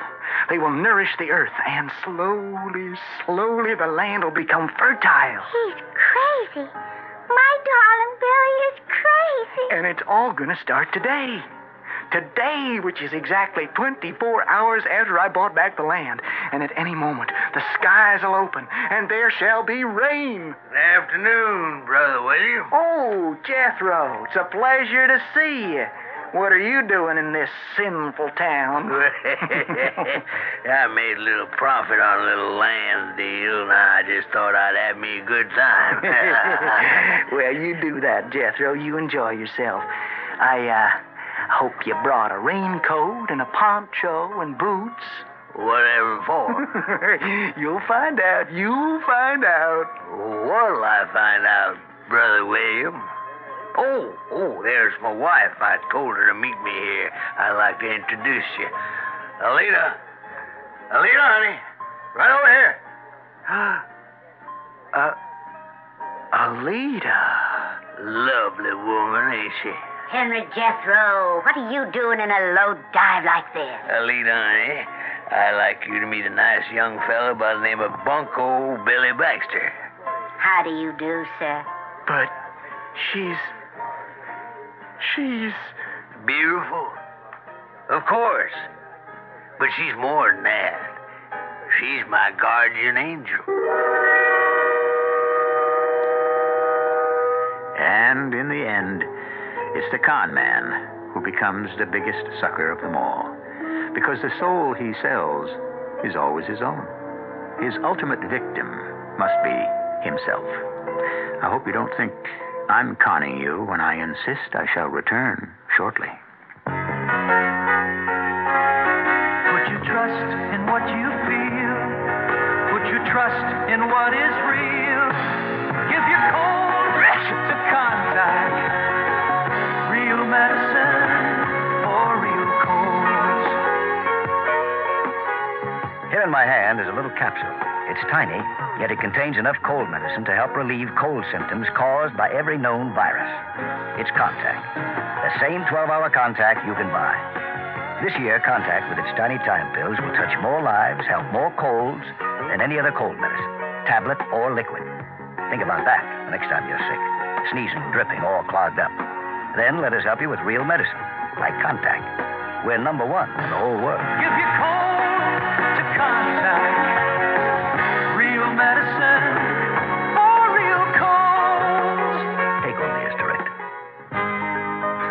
They will nourish the earth, and slowly the land will become fertile. He's crazy. My darling Billy is crazy. And it's all going to start today. Today, which is exactly 24 hours after I bought back the land. And at any moment, the skies will open, and there shall be rain. Good afternoon, Brother William. Oh, Jethro, it's a pleasure to see you. What are you doing in this sinful town? I made a little profit on a little land deal, and I just thought I'd have me a good time. Well, you do that, Jethro. You enjoy yourself. I hope you brought a raincoat and a poncho and boots. Whatever for? You'll find out. What'll I find out, Brother William? Oh, there's my wife. I told her to meet me here. I'd like to introduce you. Alita, honey. Right over here. Alita. Lovely woman, ain't she? Henry Jethro, what are you doing in a low dive like this? Alita, honey, I'd like you to meet a nice young fellow by the name of Bunko Billy Baxter. How do you do, sir? But she's beautiful. Of course. But she's more than that. She's my guardian angel. And in the end, it's the con man who becomes the biggest sucker of them all. Because the soul he sells is always his own. His ultimate victim must be himself. I hope you don't think I'm conning you when I insist I shall return shortly. Put your trust in what you feel. Put your trust in what is real. Give your cold to contact. Real medicine for real colds. Here in my hand is a little capsule. It's tiny, yet it contains enough cold medicine to help relieve cold symptoms caused by every known virus. It's Contact. The same 12-hour Contact you can buy. This year, Contact with its tiny time pills will touch more lives, help more colds than any other cold medicine, tablet or liquid. Think about that the next time you're sick. Sneezing, dripping, all clogged up. Then let us help you with real medicine. like contact. We're number one in the whole world. Give your cold to contact. Real medicine for real cause. Take all the direct.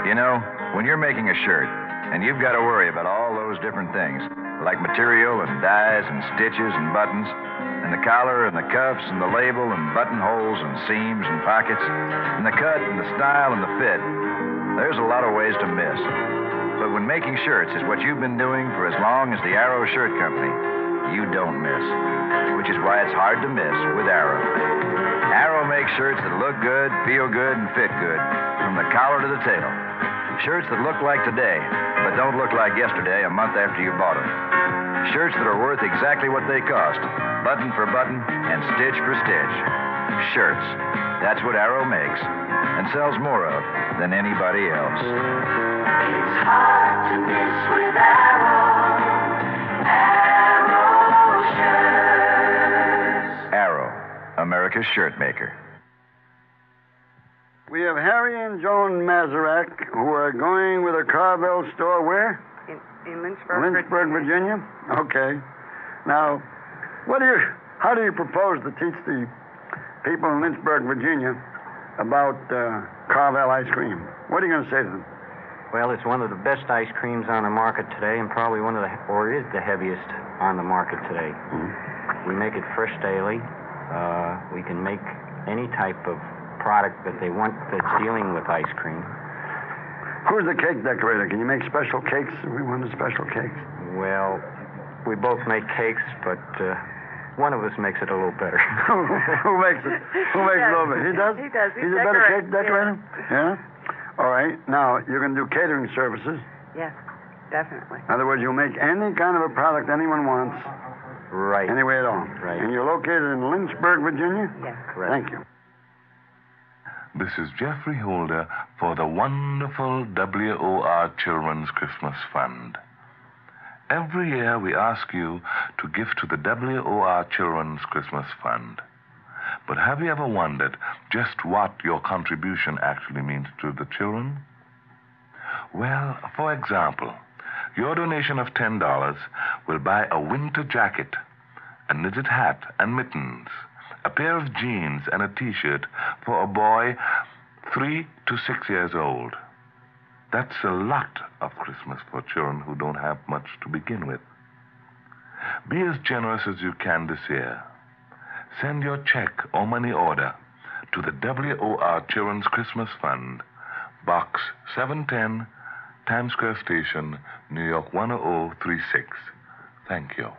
You know, when you're making a shirt, and you've got to worry about all those different things, like material and dyes and stitches and buttons, and the collar and the cuffs and the label and buttonholes and seams and pockets, and the cut and the style and the fit, there's a lot of ways to miss. But when making shirts is what you've been doing for as long as the Arrow Shirt Company, you don't miss. Which is why it's hard to miss with Arrow. Arrow makes shirts that look good, feel good, and fit good, from the collar to the tail. Shirts that look like today, but don't look like yesterday a month after you bought them. Shirts that are worth exactly what they cost, button for button and stitch for stitch. Shirts. That's what Arrow makes, and sells more of than anybody else. It's hard to miss with Arrow. Arrow shirts. Arrow, America's shirt maker. We have Harry and Joan Mazarak, who are going with a Carvel store where? In Lynchburg, Virginia. Okay. Now, how do you propose to teach the people in Lynchburg, Virginia, about Carvel ice cream? What are you going to say to them? Well, it's one of the best ice creams on the market today, and probably is the heaviest on the market today. Mm-hmm. We make it fresh daily. We can make any type of product that they want that's dealing with ice cream. Who's the cake decorator? Can you make special cakes if we wanted special cakes? Well, we both make cakes, but one of us makes it a little better. Who makes it? Who makes it a little bit? He does? He does. He's a better cake decorator? Yeah? All right. Now, you're going to do catering services. Yes, definitely. In other words, you'll make any kind of a product anyone wants. Right. Any way at all. Right. And you're located in Lynchburg, Virginia? Yes. Correct. Thank you. This is Jeffrey Holder for the wonderful WOR Children's Christmas Fund. Every year we ask you to give to the WOR Children's Christmas Fund. But have you ever wondered just what your contribution actually means to the children? Well, for example, your donation of $10 will buy a winter jacket, a knitted hat and mittens, a pair of jeans and a T-shirt for a boy 3 to 6 years old. That's a lot of Christmas for children who don't have much to begin with. Be as generous as you can this year. Send your check or money order to the WOR Children's Christmas Fund, Box 710, Times Square Station, New York 10036. Thank you.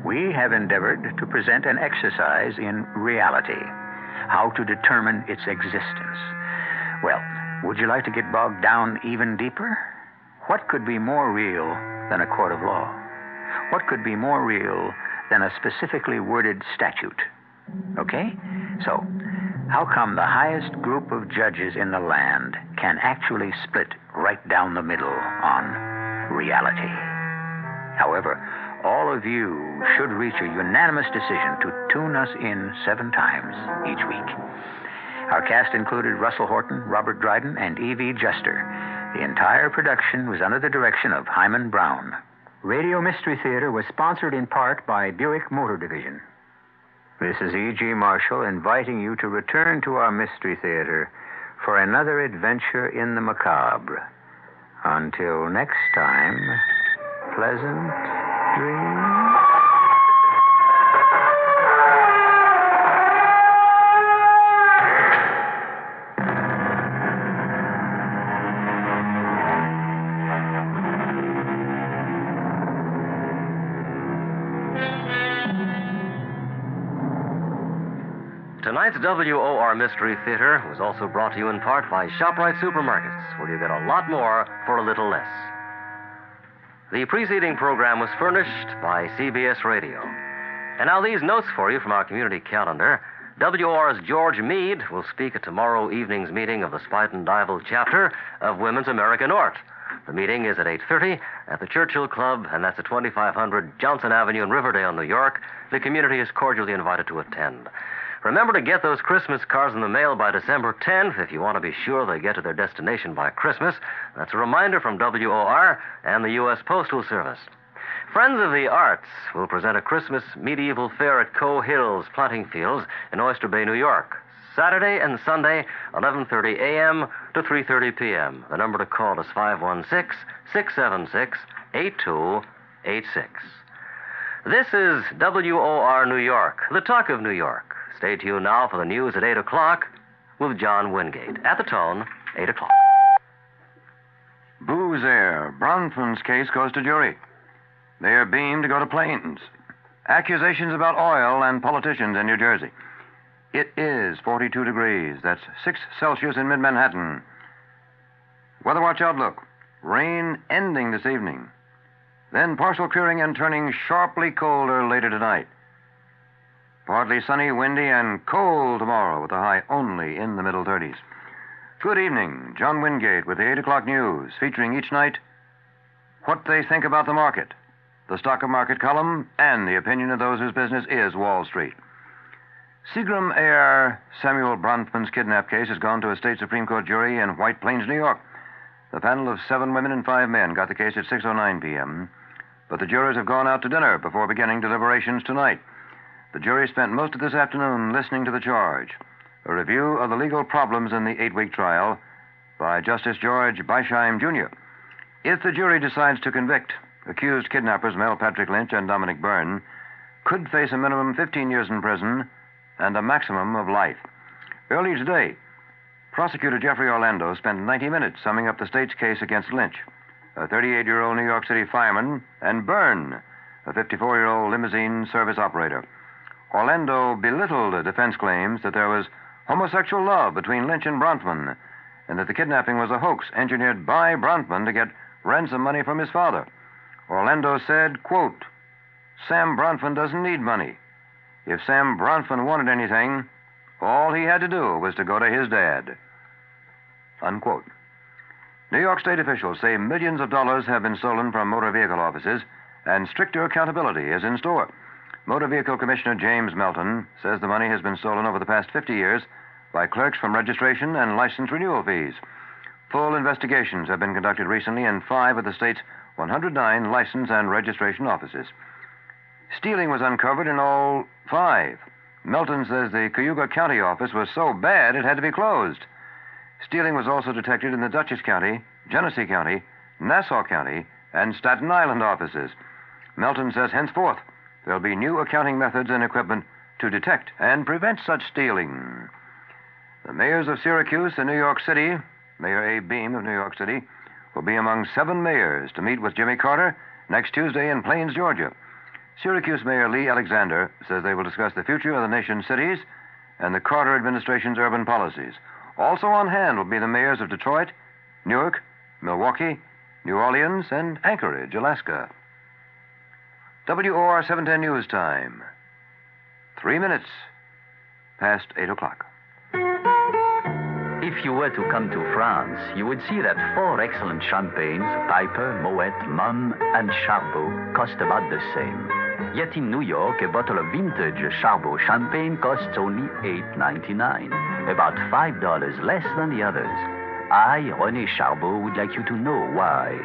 We have endeavored to present an exercise in reality, how to determine its existence. Well, would you like to get bogged down even deeper? What could be more real than a court of law? What could be more real than a specifically worded statute? Okay? So, how come the highest group of judges in the land can actually split right down the middle on reality? However, all of you should reach a unanimous decision to tune us in 7 times each week. Our cast included Russell Horton, Robert Dryden, and E.V. Juster. The entire production was under the direction of Hyman Brown. Radio Mystery Theater was sponsored in part by Buick Motor Division. This is E.G. Marshall inviting you to return to our Mystery Theater for another adventure in the macabre. Until next time, pleasant dreams. Tonight's WOR Mystery Theater was also brought to you in part by ShopRite Supermarkets, where you get a lot more for a little less. The preceding program was furnished by CBS Radio. And now these notes for you from our community calendar. WOR's George Meade will speak at tomorrow evening's meeting of the Spuyten Duyvil chapter of Women's American Art. The meeting is at 8:30 at the Churchill Club, and that's at 2500 Johnson Avenue in Riverdale, New York. The community is cordially invited to attend. Remember to get those Christmas cards in the mail by December 10th if you want to be sure they get to their destination by Christmas. That's a reminder from WOR and the U.S. Postal Service. Friends of the Arts will present a Christmas medieval fair at Coe Hills Planting Fields in Oyster Bay, New York. Saturday and Sunday, 11:30 a.m. to 3:30 p.m. The number to call is 516-676-8286. This is WOR New York, the talk of New York. Stay tuned now for the news at 8 o'clock with John Wingate. At the tone, 8 o'clock. Booze Air. Bronfman's case goes to jury. They are beamed to go to Plains. Accusations about oil and politicians in New Jersey. It is 42 degrees. That's 6 Celsius in mid-Manhattan. Weather Watch outlook. Rain ending this evening. Then partial clearing and turning sharply colder later tonight. Partly sunny, windy, and cold tomorrow with a high only in the middle 30s. Good evening. John Wingate with the 8 o'clock news, featuring each night what they think about the market, the stock market column, and the opinion of those whose business is Wall Street. Seagram heir Samuel Bronfman's kidnap case has gone to a state Supreme Court jury in White Plains, New York. The panel of 7 women and 5 men got the case at 6:09 p.m., but the jurors have gone out to dinner before beginning deliberations tonight. The jury spent most of this afternoon listening to the charge, a review of the legal problems in the 8-week trial by Justice George Beisheim, Jr. If the jury decides to convict, accused kidnappers Mel Patrick Lynch and Dominic Byrne could face a minimum 15 years in prison and a maximum of life. Earlier today, Prosecutor Jeffrey Orlando spent 90 minutes summing up the state's case against Lynch, a 38-year-old New York City fireman, and Byrne, a 54-year-old limousine service operator. Orlando belittled the defense claims that there was homosexual love between Lynch and Bronfman, and that the kidnapping was a hoax engineered by Bronfman to get ransom money from his father. Orlando said, quote, "Sam Bronfman doesn't need money. If Sam Bronfman wanted anything, all he had to do was to go to his dad." Unquote. New York State officials say millions of dollars have been stolen from motor vehicle offices, and stricter accountability is in store. Motor Vehicle Commissioner James Melton says the money has been stolen over the past 50 years by clerks from registration and license renewal fees. Full investigations have been conducted recently in 5 of the state's 109 license and registration offices. Stealing was uncovered in all 5. Melton says the Cayuga County office was so bad it had to be closed. Stealing was also detected in the Dutchess County, Genesee County, Nassau County, and Staten Island offices. Melton says henceforth there'll be new accounting methods and equipment to detect and prevent such stealing. The mayors of Syracuse and New York City, Mayor Abe Beame of New York City, will be among 7 mayors to meet with Jimmy Carter next Tuesday in Plains, Georgia. Syracuse Mayor Lee Alexander says they will discuss the future of the nation's cities and the Carter administration's urban policies. Also on hand will be the mayors of Detroit, Newark, Milwaukee, New Orleans, and Anchorage, Alaska. WOR 710 News Time. 3 minutes past 8 o'clock. If you were to come to France, you would see that 4 excellent champagnes, Piper, Moet, Mumm, and Charbot, cost about the same. Yet in New York, a bottle of vintage Charbot champagne costs only $8.99, about $5 less than the others. I, René Charbot, would like you to know why.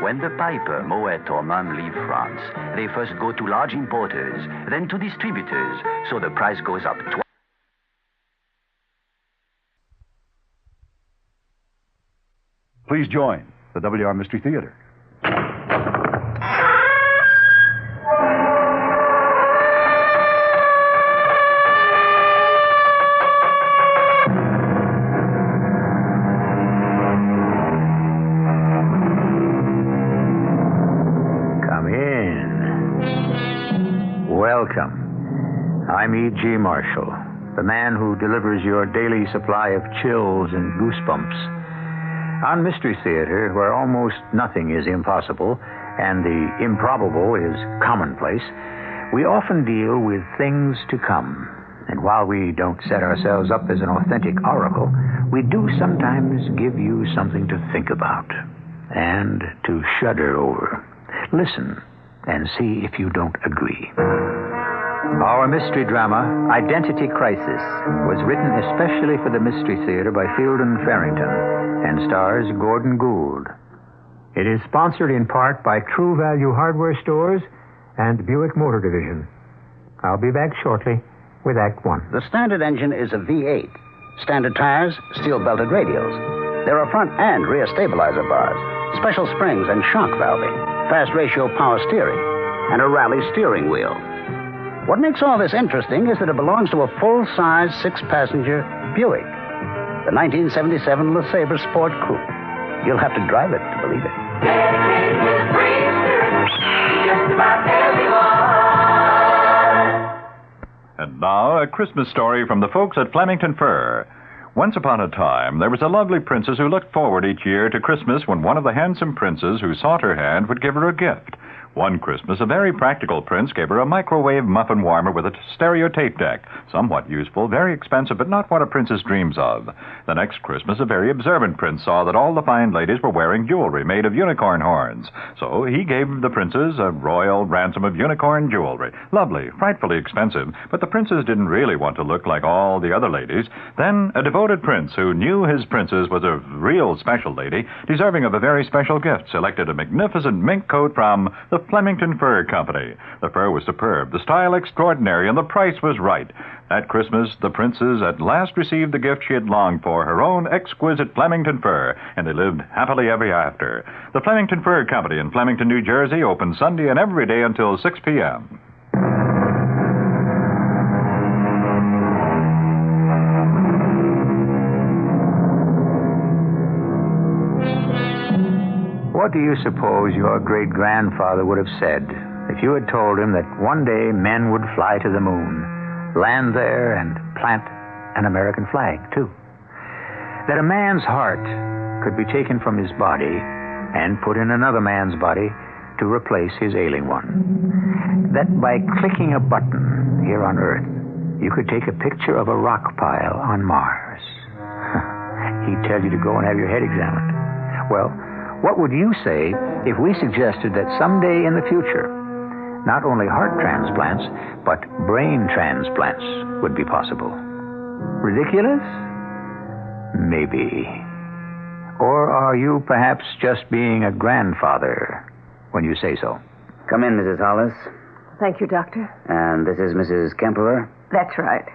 When the Piper, Moet, or Mumm leave France, they first go to large importers, then to distributors, so the price goes up twice. Please join the WR Mystery Theater. Come in. Welcome. I'm E.G. Marshall, the man who delivers your daily supply of chills and goosebumps. On Mystery Theater, where almost nothing is impossible and the improbable is commonplace, we often deal with things to come. And while we don't set ourselves up as an authentic oracle, we do sometimes give you something to think about. and to shudder over. Listen and see if you don't agree. Our mystery drama, Identity Crisis, was written especially for the Mystery Theater by Fielden Farrington and stars Gordon Gould. It is sponsored in part by True Value Hardware Stores and Buick Motor Division. I'll be back shortly with Act One. The standard engine is a V8. Standard tires, steel-belted radials. There are front and rear stabilizer bars, special springs and shock valving, fast ratio power steering, and a rally steering wheel. What makes all this interesting is that it belongs to a full-size, 6-passenger Buick, the 1977 LeSabre Sport Coupe. You'll have to drive it to believe it. And now, a Christmas story from the folks at Flemington Fur. Once upon a time, there was a lovely princess who looked forward each year to Christmas when one of the handsome princes who sought her hand would give her a gift. One Christmas, a very practical prince gave her a microwave muffin warmer with a stereo tape deck. Somewhat useful, very expensive, but not what a princess dreams of. The next Christmas, a very observant prince saw that all the fine ladies were wearing jewelry made of unicorn horns. So he gave the princes a royal ransom of unicorn jewelry. Lovely, frightfully expensive, but the princes didn't really want to look like all the other ladies. Then a devoted prince who knew his princess was a real special lady, deserving of a very special gift, selected a magnificent mink coat from the Flemington Fur Company. The fur was superb, the style extraordinary, and the price was right. That Christmas, the princess at last received the gift she had longed for, her own exquisite Flemington fur, and they lived happily ever after. The Flemington Fur Company in Flemington, New Jersey, open Sunday and every day until 6 p.m. What do you suppose your great-grandfather would have said if you had told him that one day men would fly to the moon, land there, and plant an American flag, too? That a man's heart could be taken from his body and put in another man's body to replace his ailing one? That by clicking a button here on Earth, you could take a picture of a rock pile on Mars? He'd tell you to go and have your head examined. Well, what would you say if we suggested that someday in the future, not only heart transplants, but brain transplants would be possible? Ridiculous? Maybe. Or are you perhaps just being a grandfather when you say so? Come in, Mrs. Hollis. Thank you, Doctor. And this is Mrs. Kemperer? That's right.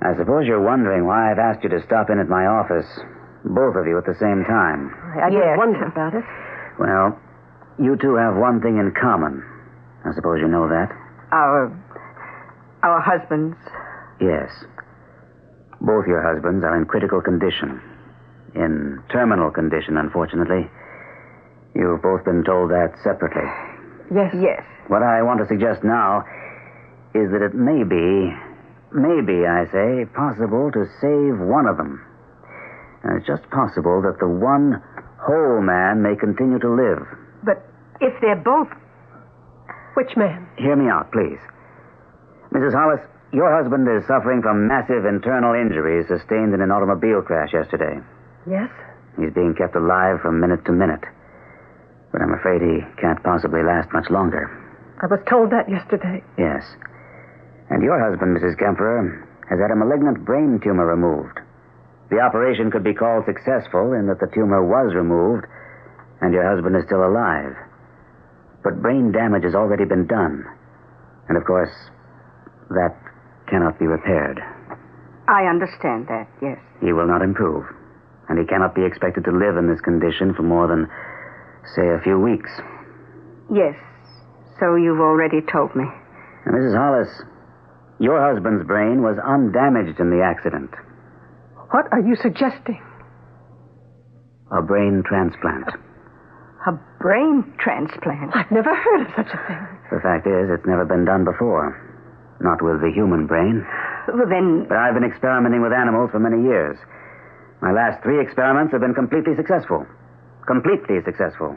I suppose you're wondering why I've asked you to stop in at my office, both of you at the same time. I did wonder about it. Well, you two have one thing in common. I suppose you know that. Our husbands. Yes. Both your husbands are in critical condition. In terminal condition, unfortunately. You've both been told that separately. Yes. Yes. What I want to suggest now is that it may be, I say, possible to save one of them. And it's just possible that the one whole man may continue to live. But if they're both... Which man? Hear me out, please. Mrs. Hollis, your husband is suffering from massive internal injuries sustained in an automobile crash yesterday. Yes? He's being kept alive from minute to minute. But I'm afraid he can't possibly last much longer. I was told that yesterday. Yes. And your husband, Mrs. Kemperer, has had a malignant brain tumor removed. The operation could be called successful in that the tumor was removed and your husband is still alive. But brain damage has already been done. And, of course, that cannot be repaired. I understand that, yes. He will not improve. And he cannot be expected to live in this condition for more than, say, a few weeks. Yes. So you've already told me. Now, Mrs. Hollis, your husband's brain was undamaged in the accident. What are you suggesting? A brain transplant. A brain transplant? I've never heard of such a thing. The fact is, it's never been done before. Not with the human brain. Well, then... But I've been experimenting with animals for many years. My last 3 experiments have been completely successful. Completely successful.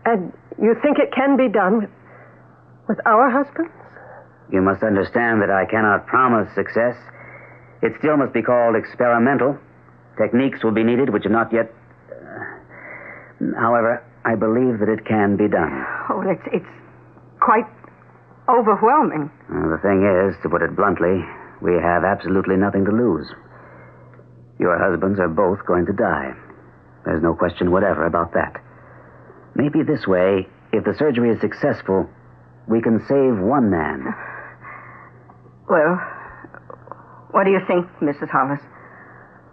And you think it can be done with our husbands? You must understand that I cannot promise success. It still must be called experimental. Techniques will be needed which have not yet However, I believe that it can be done. Oh, it's quite overwhelming. The thing is, to put it bluntly, we have absolutely nothing to lose. Your husbands are both going to die. There's no question whatever about that. Maybe this way, if the surgery is successful, we can save one man. Well, what do you think, Mrs. Hollis?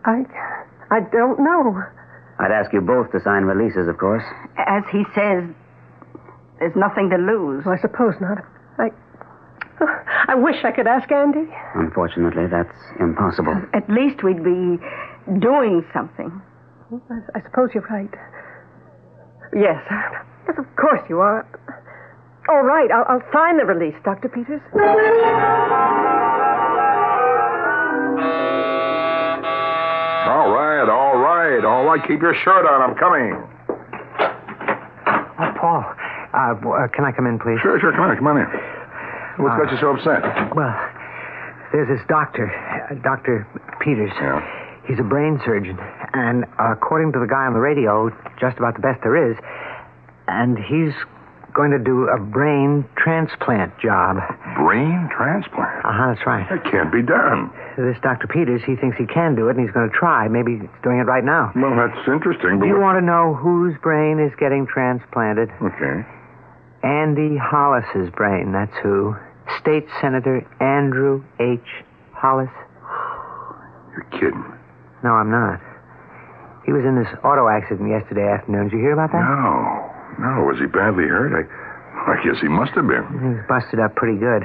I don't know. I'd ask you both to sign releases, of course. As he says, there's nothing to lose. Well, I suppose not. I wish I could ask Andy. Unfortunately, that's impossible. At least we'd be doing something. I suppose you're right. Yes. Yes, of course you are. All right, I'll sign the release, Dr. Peters. All right. Keep your shirt on. I'm coming. Oh, Paul, can I come in, please? Sure. Come on in. What's got you so upset? Well, there's this doctor, Dr. Peters. Yeah. He's a brain surgeon, and according to the guy on the radio, just about the best there is, and he's going to do a brain transplant job. Brain transplant? That's right. That can't be done. This Dr. Peters, he thinks he can do it, and he's going to try. Maybe he's doing it right now. Well, that's interesting, but... Do you want to know whose brain is getting transplanted? Okay. Andy Hollis's brain, that's who. State Senator Andrew H. Hollis. You're kidding. No, I'm not. He was in this auto accident yesterday afternoon. Did you hear about that? No. Was he badly hurt? I guess he must have been. He was busted up pretty good.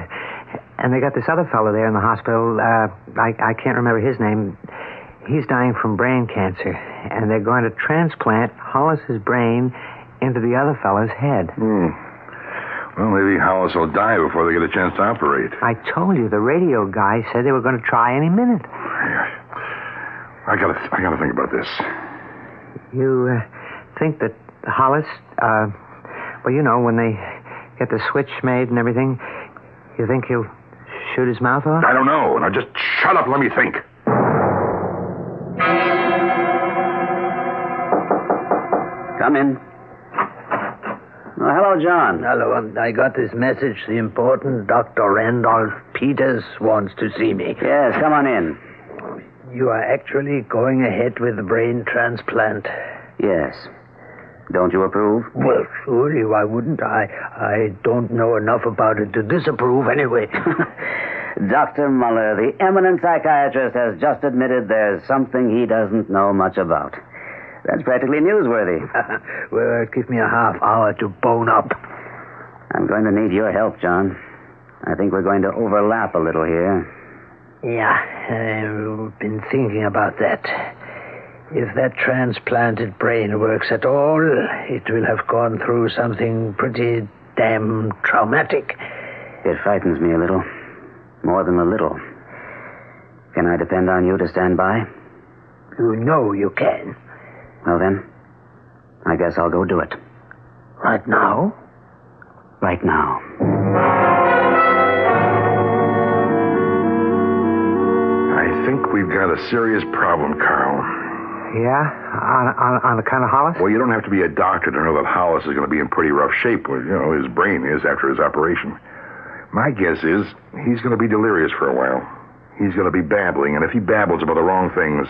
And they got this other fellow there in the hospital. I can't remember his name. He's dying from brain cancer. And they're going to transplant Hollis's brain into the other fellow's head. Well, maybe Hollis will die before they get a chance to operate. I told you, the radio guy said they were going to try any minute. Yeah. I gotta think about this. You think that Hollis, well, you know, when they get the switch made and everything, you think he'll shoot his mouth off? I don't know. Now just shut up and let me think. Come in. Oh, hello, John. Hello, I got this message. The important Dr. Randolph Peters wants to see me. Yes, come on in. You are actually going ahead with the brain transplant? Yes. Don't you approve? Well, surely, why wouldn't I? I don't know enough about it to disapprove anyway. Dr. Muller, the eminent psychiatrist, has just admitted there's something he doesn't know much about. That's practically newsworthy. Well, give me a half hour to bone up. I'm going to need your help, John. I think we're going to overlap a little here. Yeah, I've been thinking about that. If that transplanted brain works at all, it will have gone through something pretty damn traumatic. It frightens me a little. More than a little. Can I depend on you to stand by? You know you can. Well, then, I guess I'll go do it. Right now? Right now. I think we've got a serious problem, Carl. Yeah? On the kind of Hollis? Well, you don't have to be a doctor to know that Hollis is going to be in pretty rough shape. Well, you know, his brain is after his operation. My guess is he's going to be delirious for a while. He's going to be babbling, and if he babbles about the wrong things,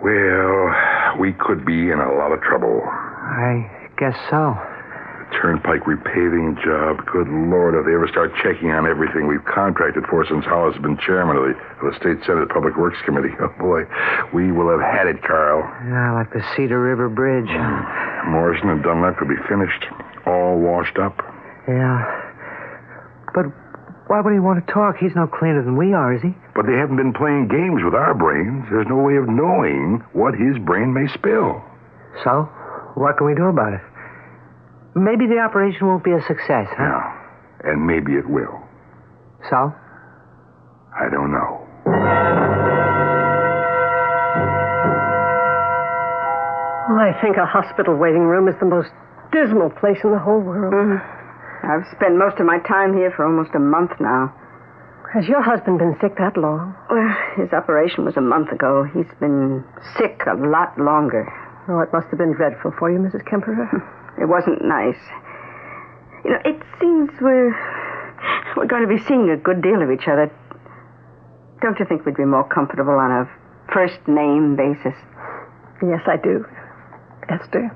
well, we could be in a lot of trouble. I guess so. Turnpike repaving job. Good Lord, if they ever start checking on everything we've contracted for since Hollis has been chairman of the State Senate Public Works Committee. Oh, boy, we will have had it, Carl. Yeah, like the Cedar River Bridge. Morrison and Dunlap could be finished, all washed up. Yeah. But why would he want to talk? He's no cleaner than we are, is he? But they haven't been playing games with our brains. There's no way of knowing what his brain may spill. So, what can we do about it? Maybe the operation won't be a success, huh? No. And maybe it will. So? I don't know. Well, I think a hospital waiting room is the most dismal place in the whole world. I've spent most of my time here for almost a month now. Has your husband been sick that long? Well, his operation was a month ago. He's been sick a lot longer. Oh, it must have been dreadful for you, Mrs. Kemper. It wasn't nice. You know, it seems we're going to be seeing a good deal of each other. Don't you think we'd be more comfortable on a first-name basis? Yes, I do, Esther.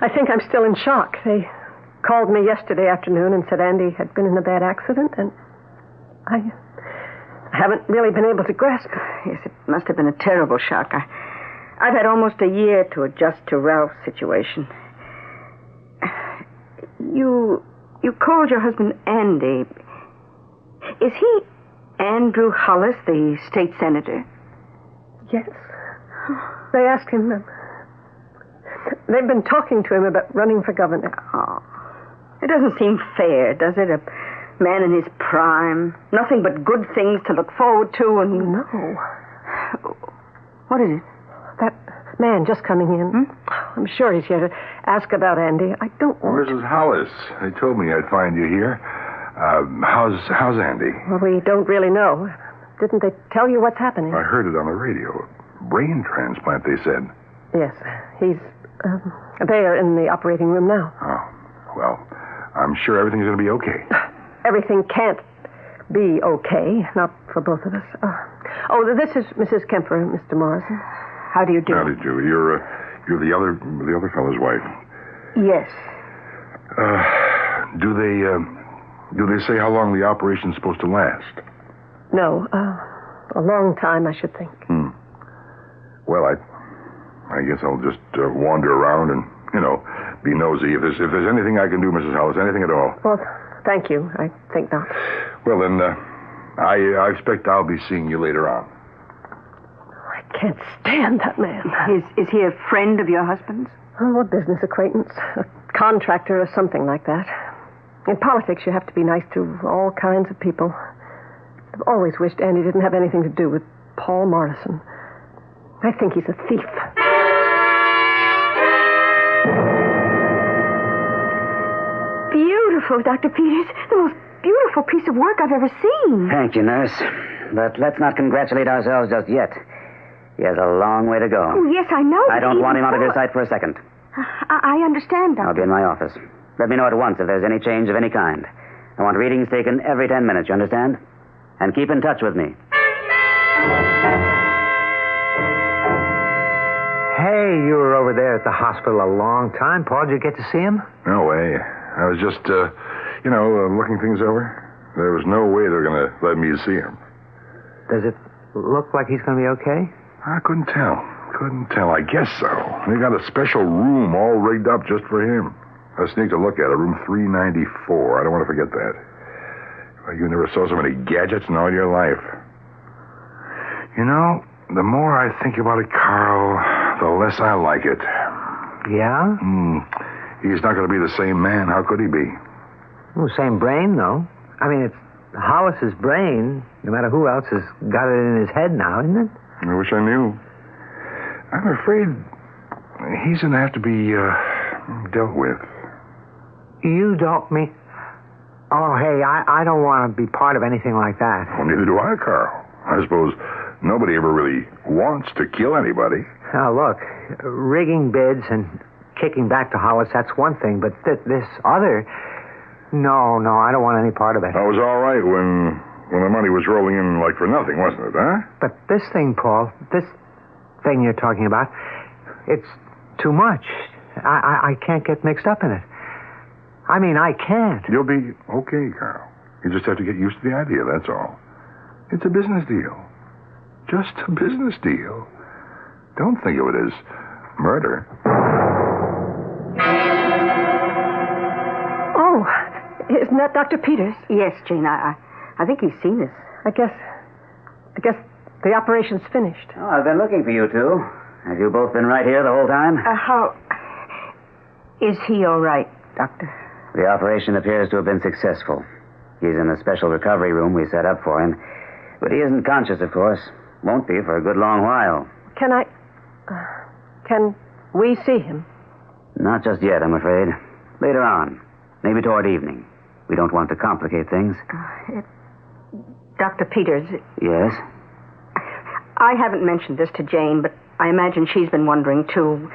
I think I'm still in shock. They called me yesterday afternoon and said Andy had been in a bad accident, and I haven't really been able to grasp it. Yes, it must have been a terrible shock. I've had almost a year to adjust to Ralph's situation. You called your husband Andy. Is he Andrew Hollis, the state senator? Yes. They asked him. They've been talking to him about running for governor. Oh. It doesn't seem fair, does it? A man in his prime. Nothing but good things to look forward to and... No. What is it? That man just coming in. I'm sure he's here to ask about Andy. I don't want... Mrs. Hollis, they told me I'd find you here. How's Andy? Well, we don't really know. Didn't they tell you what's happening? I heard it on the radio. Brain transplant, they said. Yes. He's there in the operating room now. Oh, well, I'm sure everything's going to be okay. Everything can't be okay, not for both of us. This is Mrs. Kemper and Mr. Morrison. How do you do? How do you do? You're the other fellow's wife. Yes. Do they say how long the operation's supposed to last? No, a long time, I should think. Well, I guess I'll just wander around and, be nosy. If there's anything I can do, Mrs. Hollis, anything at all. Well, thank you. I think not. Well, then, I expect I'll be seeing you later on. I can't stand that man. Is he a friend of your husband's? Oh, a business acquaintance, a contractor or something like that. In politics, you have to be nice to all kinds of people. I've always wished Andy didn't have anything to do with Paul Morrison. I think he's a thief. Beautiful, Dr. Peters. The most beautiful piece of work I've ever seen. Thank you, nurse. But let's not congratulate ourselves just yet. He has a long way to go. Oh, yes, I know. I don't want him out of your sight for a second. I understand, Doctor. I'll be in my office. Let me know at once if there's any change of any kind. I want readings taken every 10 minutes, you understand? And keep in touch with me. Hey, you were over there at the hospital a long time. Paul, did you get to see him? No way. I was just, looking things over. There was no way they were going to let me see him. Does it look like he's going to be okay? I couldn't tell. I guess so. They got a special room all rigged up just for him. I sneaked a look at it, room 394. I don't want to forget that. Well, you never saw so many gadgets in all your life. The more I think about it, Carl, the less I like it. Yeah? He's not going to be the same man. How could he be? Well, same brain, though. I mean, it's Hollis's brain, no matter who else has got it in his head now, isn't it? I wish I knew. I'm afraid he's going to have to be dealt with. You don't mean... Oh, hey, I don't want to be part of anything like that. Well, neither do I, Carl. I suppose nobody ever really wants to kill anybody. Now, look, rigging bids and kicking back to Hollis, that's one thing, but this other... No, I don't want any part of it. That was all right when the money was rolling in like for nothing, wasn't it, huh? But this thing, Paul, this thing you're talking about, it's too much. I can't get mixed up in it. I mean, I can't. You'll be okay, Carl. You just have to get used to the idea, that's all. It's a business deal. Just a business deal. Don't think of it as murder. Oh, isn't that Dr. Peters? Yes, Jane. I think he's seen us. I guess the operation's finished. Oh, I've been looking for you two. Have you both been right here the whole time? How... Is he all right, Doctor? The operation appears to have been successful. He's in the special recovery room we set up for him. But he isn't conscious, of course. Won't be for a good long while. Can we see him? Not just yet, I'm afraid. Later on. Maybe toward evening. We don't want to complicate things. Dr. Peters. Yes? I haven't mentioned this to Jane, but I imagine she's been wondering, too.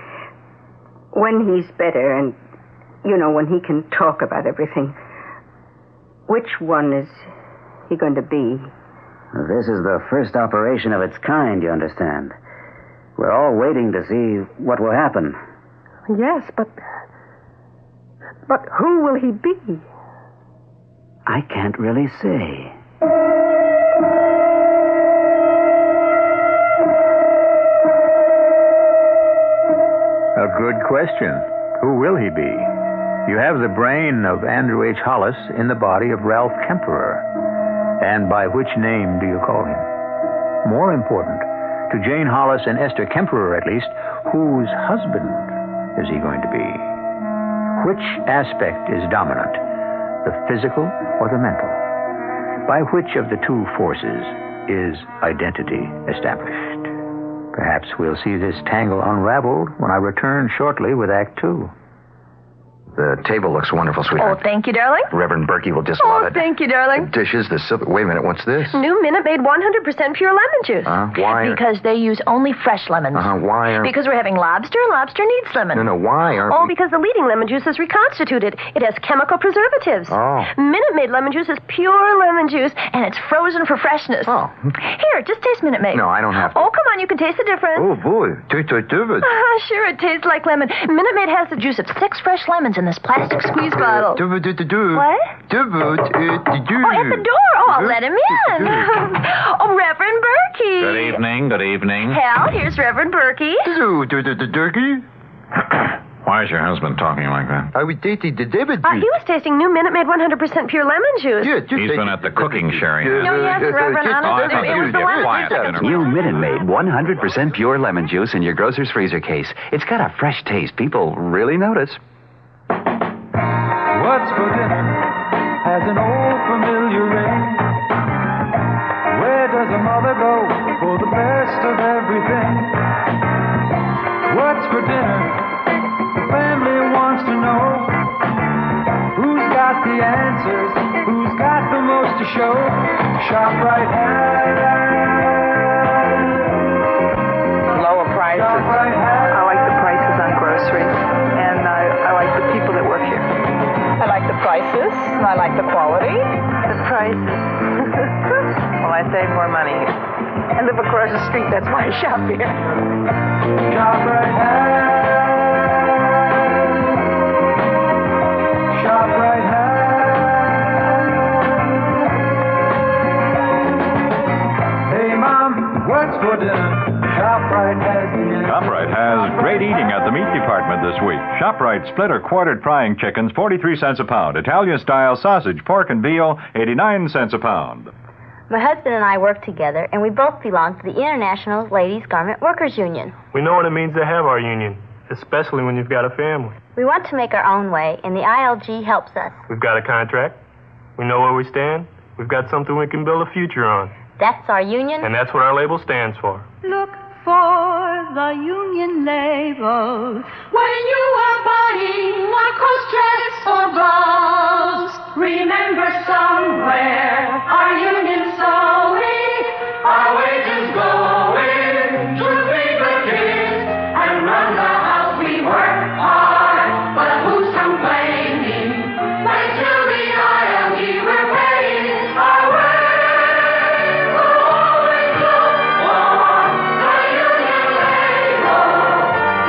When he's better and, when he can talk about everything, which one is he going to be? This is the first operation of its kind, you understand. We're all waiting to see what will happen. Yes, but who will he be? I can't really say. A good question. Who will he be? You have the brain of Andrew H. Hollis in the body of Ralph Kemperer. And by which name do you call him? More important, to Jane Hollis and Esther Kemperer at least, whose husband is he going to be? Which aspect is dominant, the physical or the mental? By which of the two forces is identity established? Perhaps we'll see this tangle unraveled when I return shortly with Act Two. The table looks wonderful, Oh, sweetheart. thank you, darling. Reverend Berkey will just love it. Thank you, darling. The dishes, the silver... Wait a minute, what's this? New Minute Maid 100% pure lemon juice. Why? Because they use only fresh lemons. Why are... Because we're having lobster, and lobster needs lemon. No, why aren't we... Because the leading lemon juice is reconstituted. It has chemical preservatives. Oh. Minute Maid lemon juice is pure lemon juice, and it's frozen for freshness. Oh. Here, just taste Minute Maid. No, I don't have to. Oh, come on, you can taste the difference. Oh, boy. Tastes like different. Sure, it tastes like lemon. Minute Maid has the juice of 6 fresh lemons in this plastic squeeze bottle. What? Oh, at the door. Oh, I'll let him in. Oh, Reverend Berkey. Good evening, good evening. Hal, here's Reverend Berkey. Why is your husband talking like that? I was tasting the lemon He was tasting new Minute Maid 100% pure lemon juice. He's been at the cooking, Sherry. No, yes, Reverend, honestly, it was the lemon. New Minute Maid 100% pure lemon juice in your grocer's freezer case. It's got a fresh taste. People really notice. What's for dinner has an old familiar ring. Where does a mother go for the best of everything? What's for dinner? The family wants to know. Who's got the answers? Who's got the most to show? ShopRite has lower prices. I like the prices on groceries, and I like the people that work here. I like the prices, and I like the quality. The prices. Well, I save more money here. I live across the street, that's why I shop here. ShopRite has. ShopRite has. Hey, Mom, what's for dinner? ShopRite has the answer. ShopRite has great eating at the meat department this week. ShopRite split or quartered frying chickens, 43 cents a pound. Italian-style sausage, pork, and veal, 89 cents a pound. My husband and I work together, and we both belong to the International Ladies Garment Workers Union. We know what it means to have our union, especially when you've got a family. We want to make our own way, and the ILG helps us. We've got a contract. We know where we stand. We've got something we can build a future on. That's our union. And that's what our label stands for. Look for the union label when you are buying Lacoste dress or blouse. Remember somewhere our union's sewing, our wages going to feed the kids and run the house. We work hard, but who's complaining? Thanks to the ILG we're paying our wages. So always look for the union label.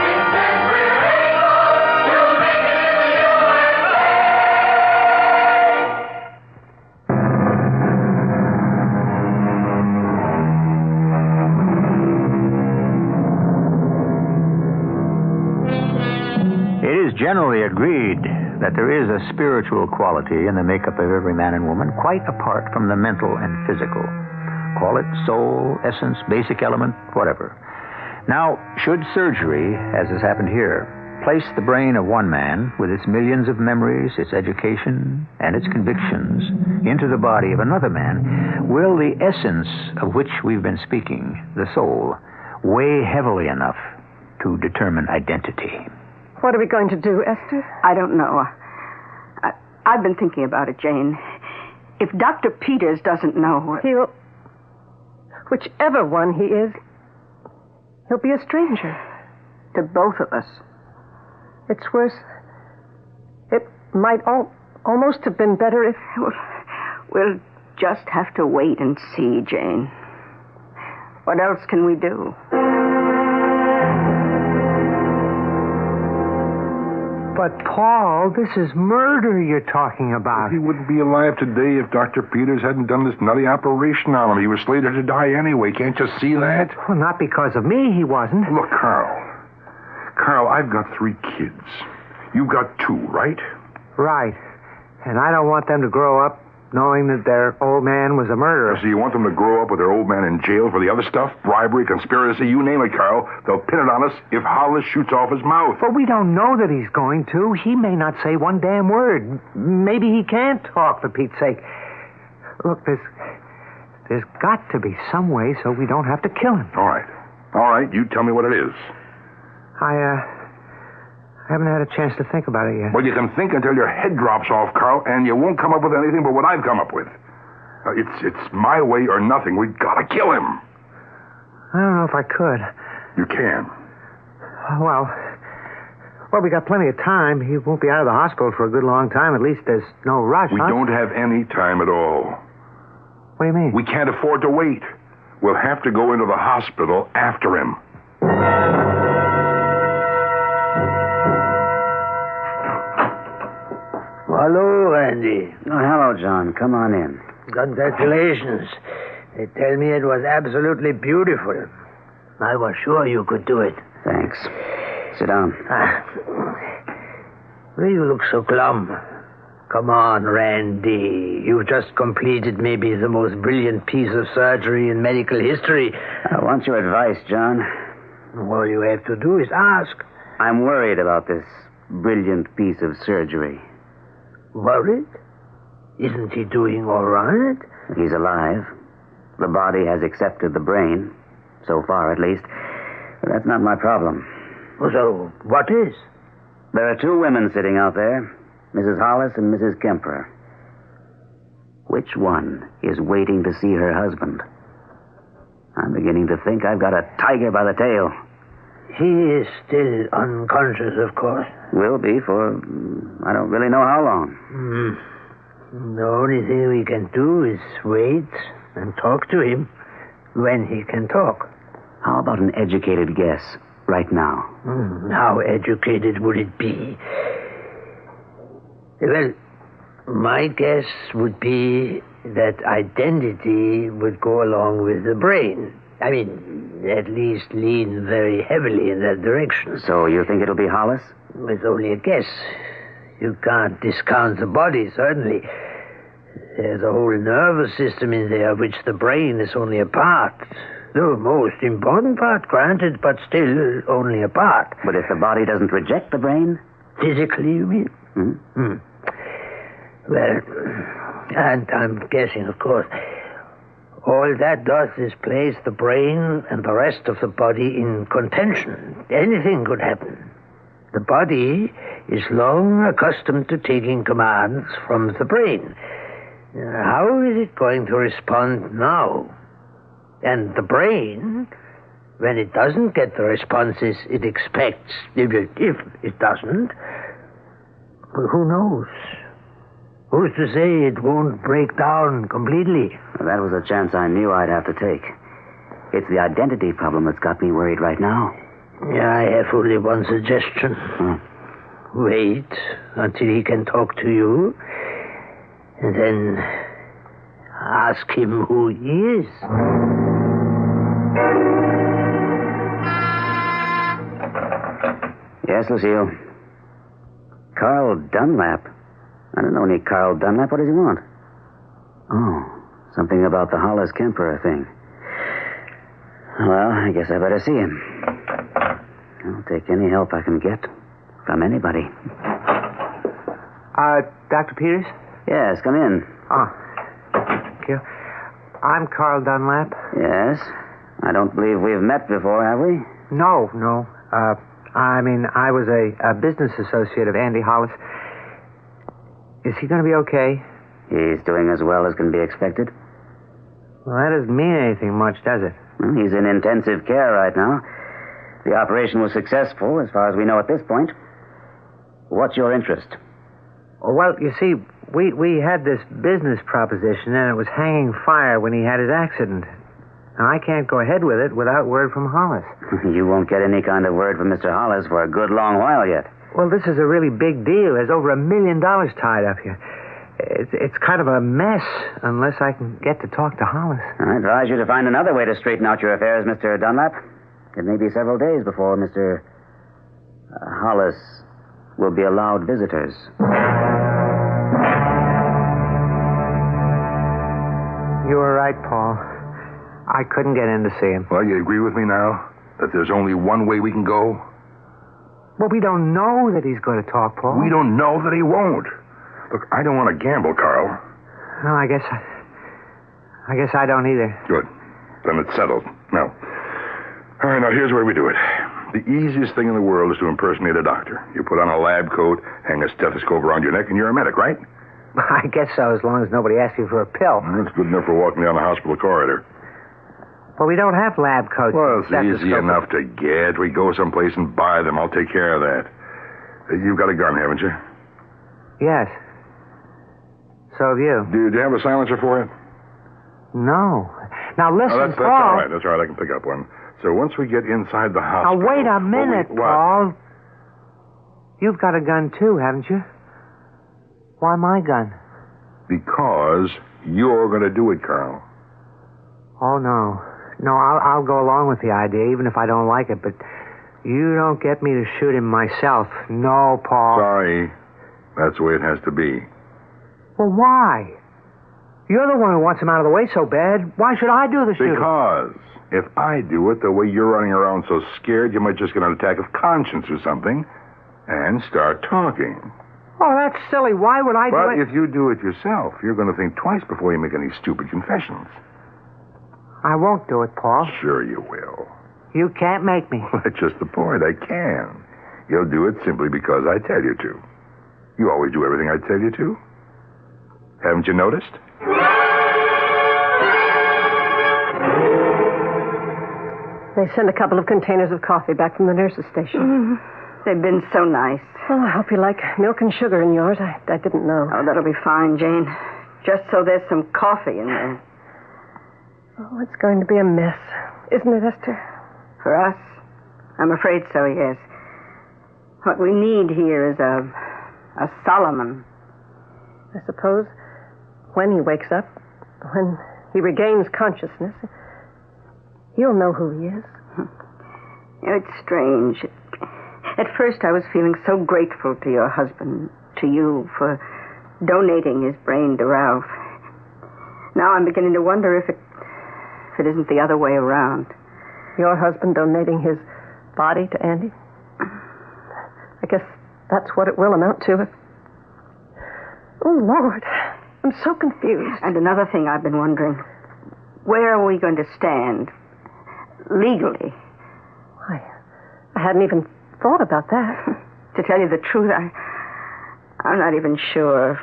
It says we're able to make it in the USA. It is generally agreed that there is a spiritual quality in the makeup of every man and woman, quite apart from the mental and physical. Call it soul, essence, basic element, whatever. Now, should surgery, as has happened here, place the brain of one man with its millions of memories, its education, and its convictions into the body of another man, will the essence of which we've been speaking, the soul, weigh heavily enough to determine identity? What are we going to do, Esther? I don't know. I've been thinking about it, Jane. If Dr. Peters doesn't know... He'll... Whichever one he is, He'll be a stranger to both of us. It's worse. It might almost have been better if... We'll just have to wait and see, Jane. What else can we do? But, Paul, this is murder you're talking about. He wouldn't be alive today if Dr. Peters hadn't done this nutty operation on him. He was slated to die anyway. Can't you see that? Well, not because of me, he wasn't. Look, Carl, I've got 3 kids. You've got 2, right? Right. And I don't want them to grow up knowing that their old man was a murderer. So you want them to grow up with their old man in jail for the other stuff? Bribery, conspiracy, you name it, Carl. They'll pin it on us if Hollis shoots off his mouth. But we don't know that he's going to. He may not say one damn word. Maybe he can't talk, for Pete's sake. Look, there's got to be some way so we don't have to kill him. All right, you tell me what it is. I haven't had a chance to think about it yet. Well, you can think until your head drops off, Carl, and you won't come up with anything but what I've come up with. It's my way or nothing. We've got to kill him. I don't know if I could. You can. Well, we got plenty of time. He won't be out of the hospital for a good long time. At least there's no rush, We don't have any time at all. What do you mean? We can't afford to wait. We'll have to go into the hospital after him. Hello, Andy. Oh, hello, John. Come on in. Congratulations. They tell me it was absolutely beautiful. I was sure you could do it. Thanks. Sit down. Why you look so glum? Come on, Randy. You've just completed maybe the most brilliant piece of surgery in medical history. I want your advice, John. All you have to do is ask. I'm worried about this brilliant piece of surgery. Worried? Isn't he doing all right? He's alive. The body has accepted the brain, so far at least. But that's not my problem. So, what is? There are 2 women sitting out there, Mrs. Hollis and Mrs. Kemper. Which one is waiting to see her husband? I'm beginning to think I've got a tiger by the tail. He is still unconscious, of course. Will be for I don't really know how long. The only thing we can do is wait and talk to him when he can talk. How about an educated guess right now? How educated would it be? Well, my guess would be that identity would go along with the brain. I mean, at least lean very heavily in that direction. So you think it'll be Hollis? It's only a guess. You can't discount the body, certainly. There's a whole nervous system in there, of which the brain is only a part. The most important part, granted, but still only a part. But if the body doesn't reject the brain? Physically, you mean? Well, and I'm guessing, of course, all that does is place the brain and the rest of the body in contention. Anything could happen. The body is long accustomed to taking commands from the brain. How is it going to respond now? And the brain, when it doesn't get the responses it expects, if it doesn't, well, who knows? Who's to say it won't break down completely? Well, that was a chance I knew I'd have to take. It's the identity problem that's got me worried right now. Yeah, I have only one suggestion. Wait until he can talk to you, and then ask him who he is. Yes, Lucille. Carl Dunlap. I don't know any Carl Dunlap. What does he want? Oh, something about the Hollis Kemper thing. Well, I guess I better see him. I'll take any help I can get from anybody. Dr. Peters? Yes, come in. Oh, thank you. I'm Carl Dunlap. Yes. I don't believe we've met before, have we? No. I was a business associate of Andy Hollis. Is he going to be okay? He's doing as well as can be expected. Well, that doesn't mean anything much, does it? Well, he's in intensive care right now. The operation was successful, as far as we know at this point. What's your interest? Well, you see, we had this business proposition, and it was hanging fire when he had his accident. Now, I can't go ahead with it without word from Hollis. You won't get any kind of word from Mr. Hollis for a good long while yet. Well, this is a really big deal. There's over $1 million tied up here. It's kind of a mess unless I can get to talk to Hollis. I advise you to find another way to straighten out your affairs, Mr. Dunlap. It may be several days before Mr. Hollis will be allowed visitors. You were right, Paul. I couldn't get in to see him. Well, you agree with me now that there's only one way we can go? Well, we don't know that he's going to talk, Paul. We don't know that he won't. Look, I don't want to gamble, Carl. No, I guess I don't either. Good. Then it's settled. Now, all right, now here's where we do it. The easiest thing in the world is to impersonate a doctor. You put on a lab coat, hang a stethoscope around your neck, and you're a medic, right? I guess so, as long as nobody asks you for a pill. That's good enough for walking down the hospital corridor. Well, we don't have lab coats. Well, it's easy enough to get. We go someplace and buy them. I'll take care of that. You've got a gun, haven't you? Yes. So have you. Do you have a silencer for it? No. Now, listen, that's Paul. all right. That's all right. I can pick up one. So once we get inside the hospital... Now, wait a minute, Paul. You've got a gun, too, haven't you? Why my gun? Because you're going to do it, Carl. Oh, no. No, I'll go along with the idea, even if I don't like it, but you don't get me to shoot him myself. No, Paul. Sorry. That's the way it has to be. Well, why? You're the one who wants him out of the way so bad. Why should I do the shooting? Because if I do it the way you're running around so scared, you might just get an attack of conscience or something and start talking. Oh, that's silly. Why would I do it? But if you do it yourself, you're going to think twice before you make any stupid confessions. I won't do it, Paul. Sure you will. You can't make me. Well, that's just the point. I can. You'll do it simply because I tell you to. You always do everything I tell you to. Haven't you noticed? They sent a couple of containers of coffee back from the nurse's station. They've been so nice. Oh, I hope you like milk and sugar in yours. I didn't know. Oh, that'll be fine, Jane. Just so there's some coffee in there. Oh, it's going to be a mess, isn't it, Esther? For us? I'm afraid so, yes. What we need here is a Solomon. I suppose when he wakes up, when he regains consciousness, he'll know who he is. It's strange. At first I was feeling so grateful to your husband, to you, for donating his brain to Ralph. Now I'm beginning to wonder if it isn't the other way around. Your husband donating his body to Andy? I guess that's what it will amount to. Oh, Lord, I'm so confused. And another thing I've been wondering, where are we going to stand legally? I hadn't even thought about that. To tell you the truth, I'm not even sure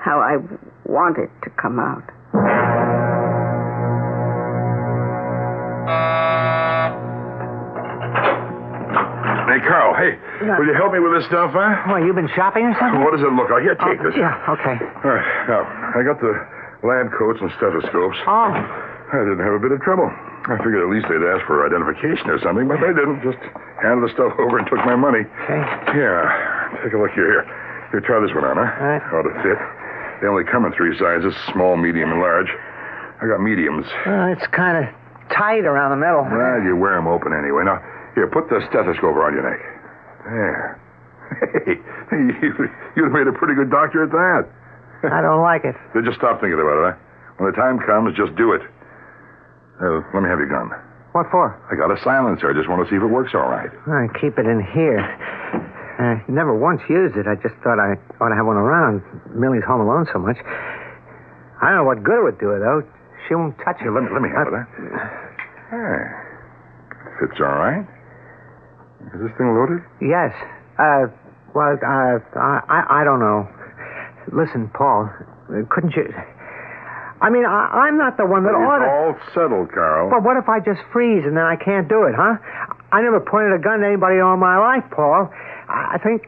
how I want it to come out. Hey, Carl, will you help me with this stuff, huh? Well, you been shopping or something? What does it look like? Here, take this. Yeah, okay. All right, now, I got the lab coats and stethoscopes. Oh. I didn't have a bit of trouble. I figured at least they'd ask for identification or something, but they didn't. Just handed the stuff over and took my money. Okay. Yeah, take a look here. Here, try this one on, huh? All right. Ought to fit. They only come in 3 sizes, small, medium, and large. I got mediums. It's kind of tight around the middle. Well, you wear them open anyway. Now, here, put the stethoscope around your neck. There. Hey, you'd have made a pretty good doctor at that. I don't like it. Then just stop thinking about it, huh? When the time comes, just do it. Let me have your gun. What for? I got a silencer. I just want to see if it works all right. I keep it in here. I never once used it. I just thought I ought to have one around. Millie's home alone so much. I don't know what good it would do her, though. She won't touch it. Let me have it, huh? Hey. Fits all right. Is this thing loaded? Yes. Well, I don't know. Listen, Paul, couldn't you... I mean, I'm not the one that ought to... It's all settled, Carl. But what if I just freeze and then I can't do it, huh? I never pointed a gun at anybody all my life, Paul. I think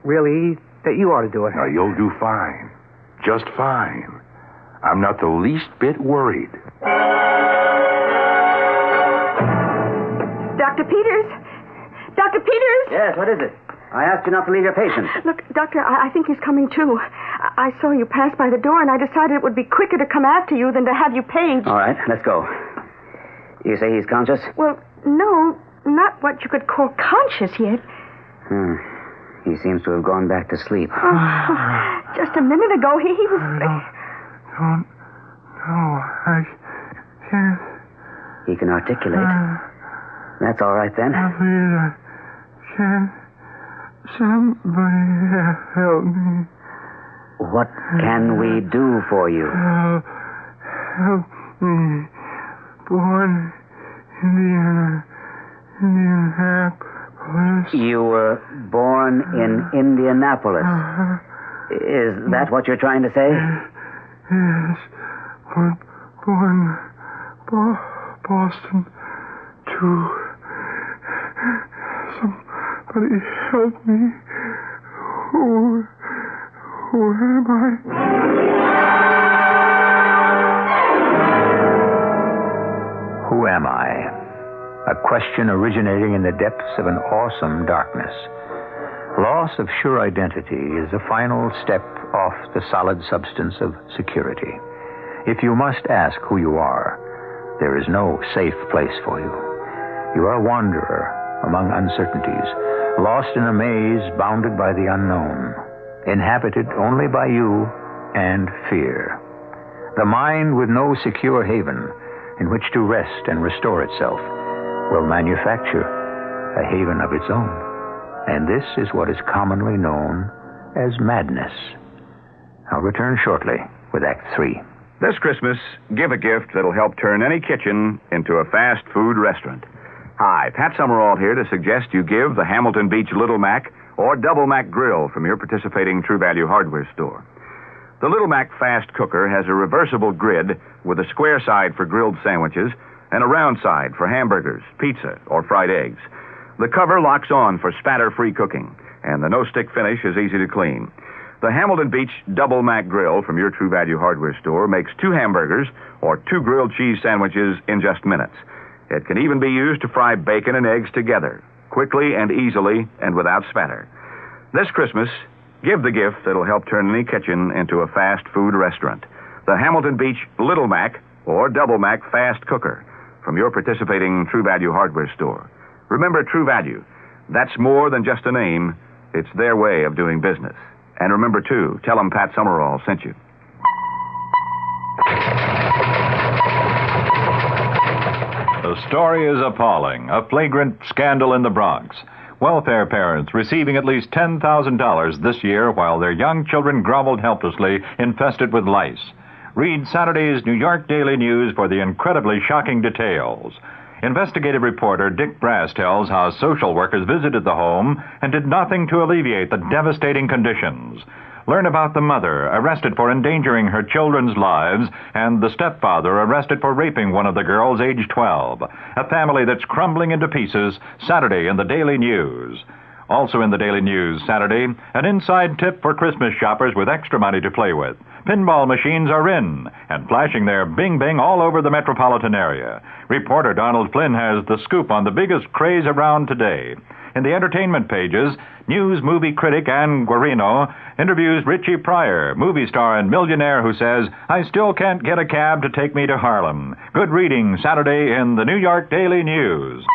really that you ought to do it. Now, you'll do fine. Just fine. I'm not the least bit worried. Dr. Peters? Dr. Peters? Yes, what is it? I asked you not to leave your patient. Look, Doctor, I think he's coming too. I saw you pass by the door, and I decided it would be quicker to come after you than to have you paged. All right, let's go. You say he's conscious? Well, no, not what you could call conscious yet. He seems to have gone back to sleep. Oh, just a minute ago, he was... No, I can't. He can articulate. That's all right, then. Please, can't somebody help me? What can we do for you? Help me. Born Indianapolis. You were born in Indianapolis. Is that what you're trying to say? Yes, but born Boston, too. Somebody help me. Who am I? Who am I? A question originating in the depths of an awesome darkness. Loss of sure identity is the final step off the solid substance of security. If you must ask who you are, there is no safe place for you. You are a wanderer among uncertainties, lost in a maze bounded by the unknown, inhabited only by you and fear. The mind with no secure haven in which to rest and restore itself will manufacture a haven of its own. And this is what is commonly known as madness. I'll return shortly with Act 3. This Christmas, give a gift that'll help turn any kitchen into a fast food restaurant. Hi, Pat Summerall here to suggest you give the Hamilton Beach Little Mac or Double Mac Grill from your participating True Value hardware store. The Little Mac Fast Cooker has a reversible grid with a square side for grilled sandwiches and a round side for hamburgers, pizza, or fried eggs. The cover locks on for spatter-free cooking, and the no-stick finish is easy to clean. The Hamilton Beach Double Mac Grill from your True Value hardware store makes 2 hamburgers or 2 grilled cheese sandwiches in just minutes. It can even be used to fry bacon and eggs together, quickly and easily and without spatter. This Christmas, give the gift that'll help turn any kitchen into a fast food restaurant. The Hamilton Beach Little Mac or Double Mac Fast Cooker from your participating True Value hardware store. Remember, True Value, that's more than just a name. It's their way of doing business. And remember, too, tell them Pat Summerall sent you. The story is appalling. A flagrant scandal in the Bronx. Welfare parents receiving at least $10,000 this year while their young children groveled helplessly, infested with lice. Read Saturday's New York Daily News for the incredibly shocking details. Investigative reporter Dick Brass tells how social workers visited the home and did nothing to alleviate the devastating conditions. Learn about the mother arrested for endangering her children's lives and the stepfather arrested for raping one of the girls aged 12. A family that's crumbling into pieces, Saturday in the Daily News. Also in the Daily News Saturday, an inside tip for Christmas shoppers with extra money to play with. Pinball machines are in and flashing their bing-bing all over the metropolitan area. Reporter Donald Flynn has the scoop on the biggest craze around today. In the entertainment pages, news movie critic Ann Guarino interviews Richie Pryor, movie star and millionaire who says, "I still can't get a cab to take me to Harlem." Good reading Saturday in the New York Daily News.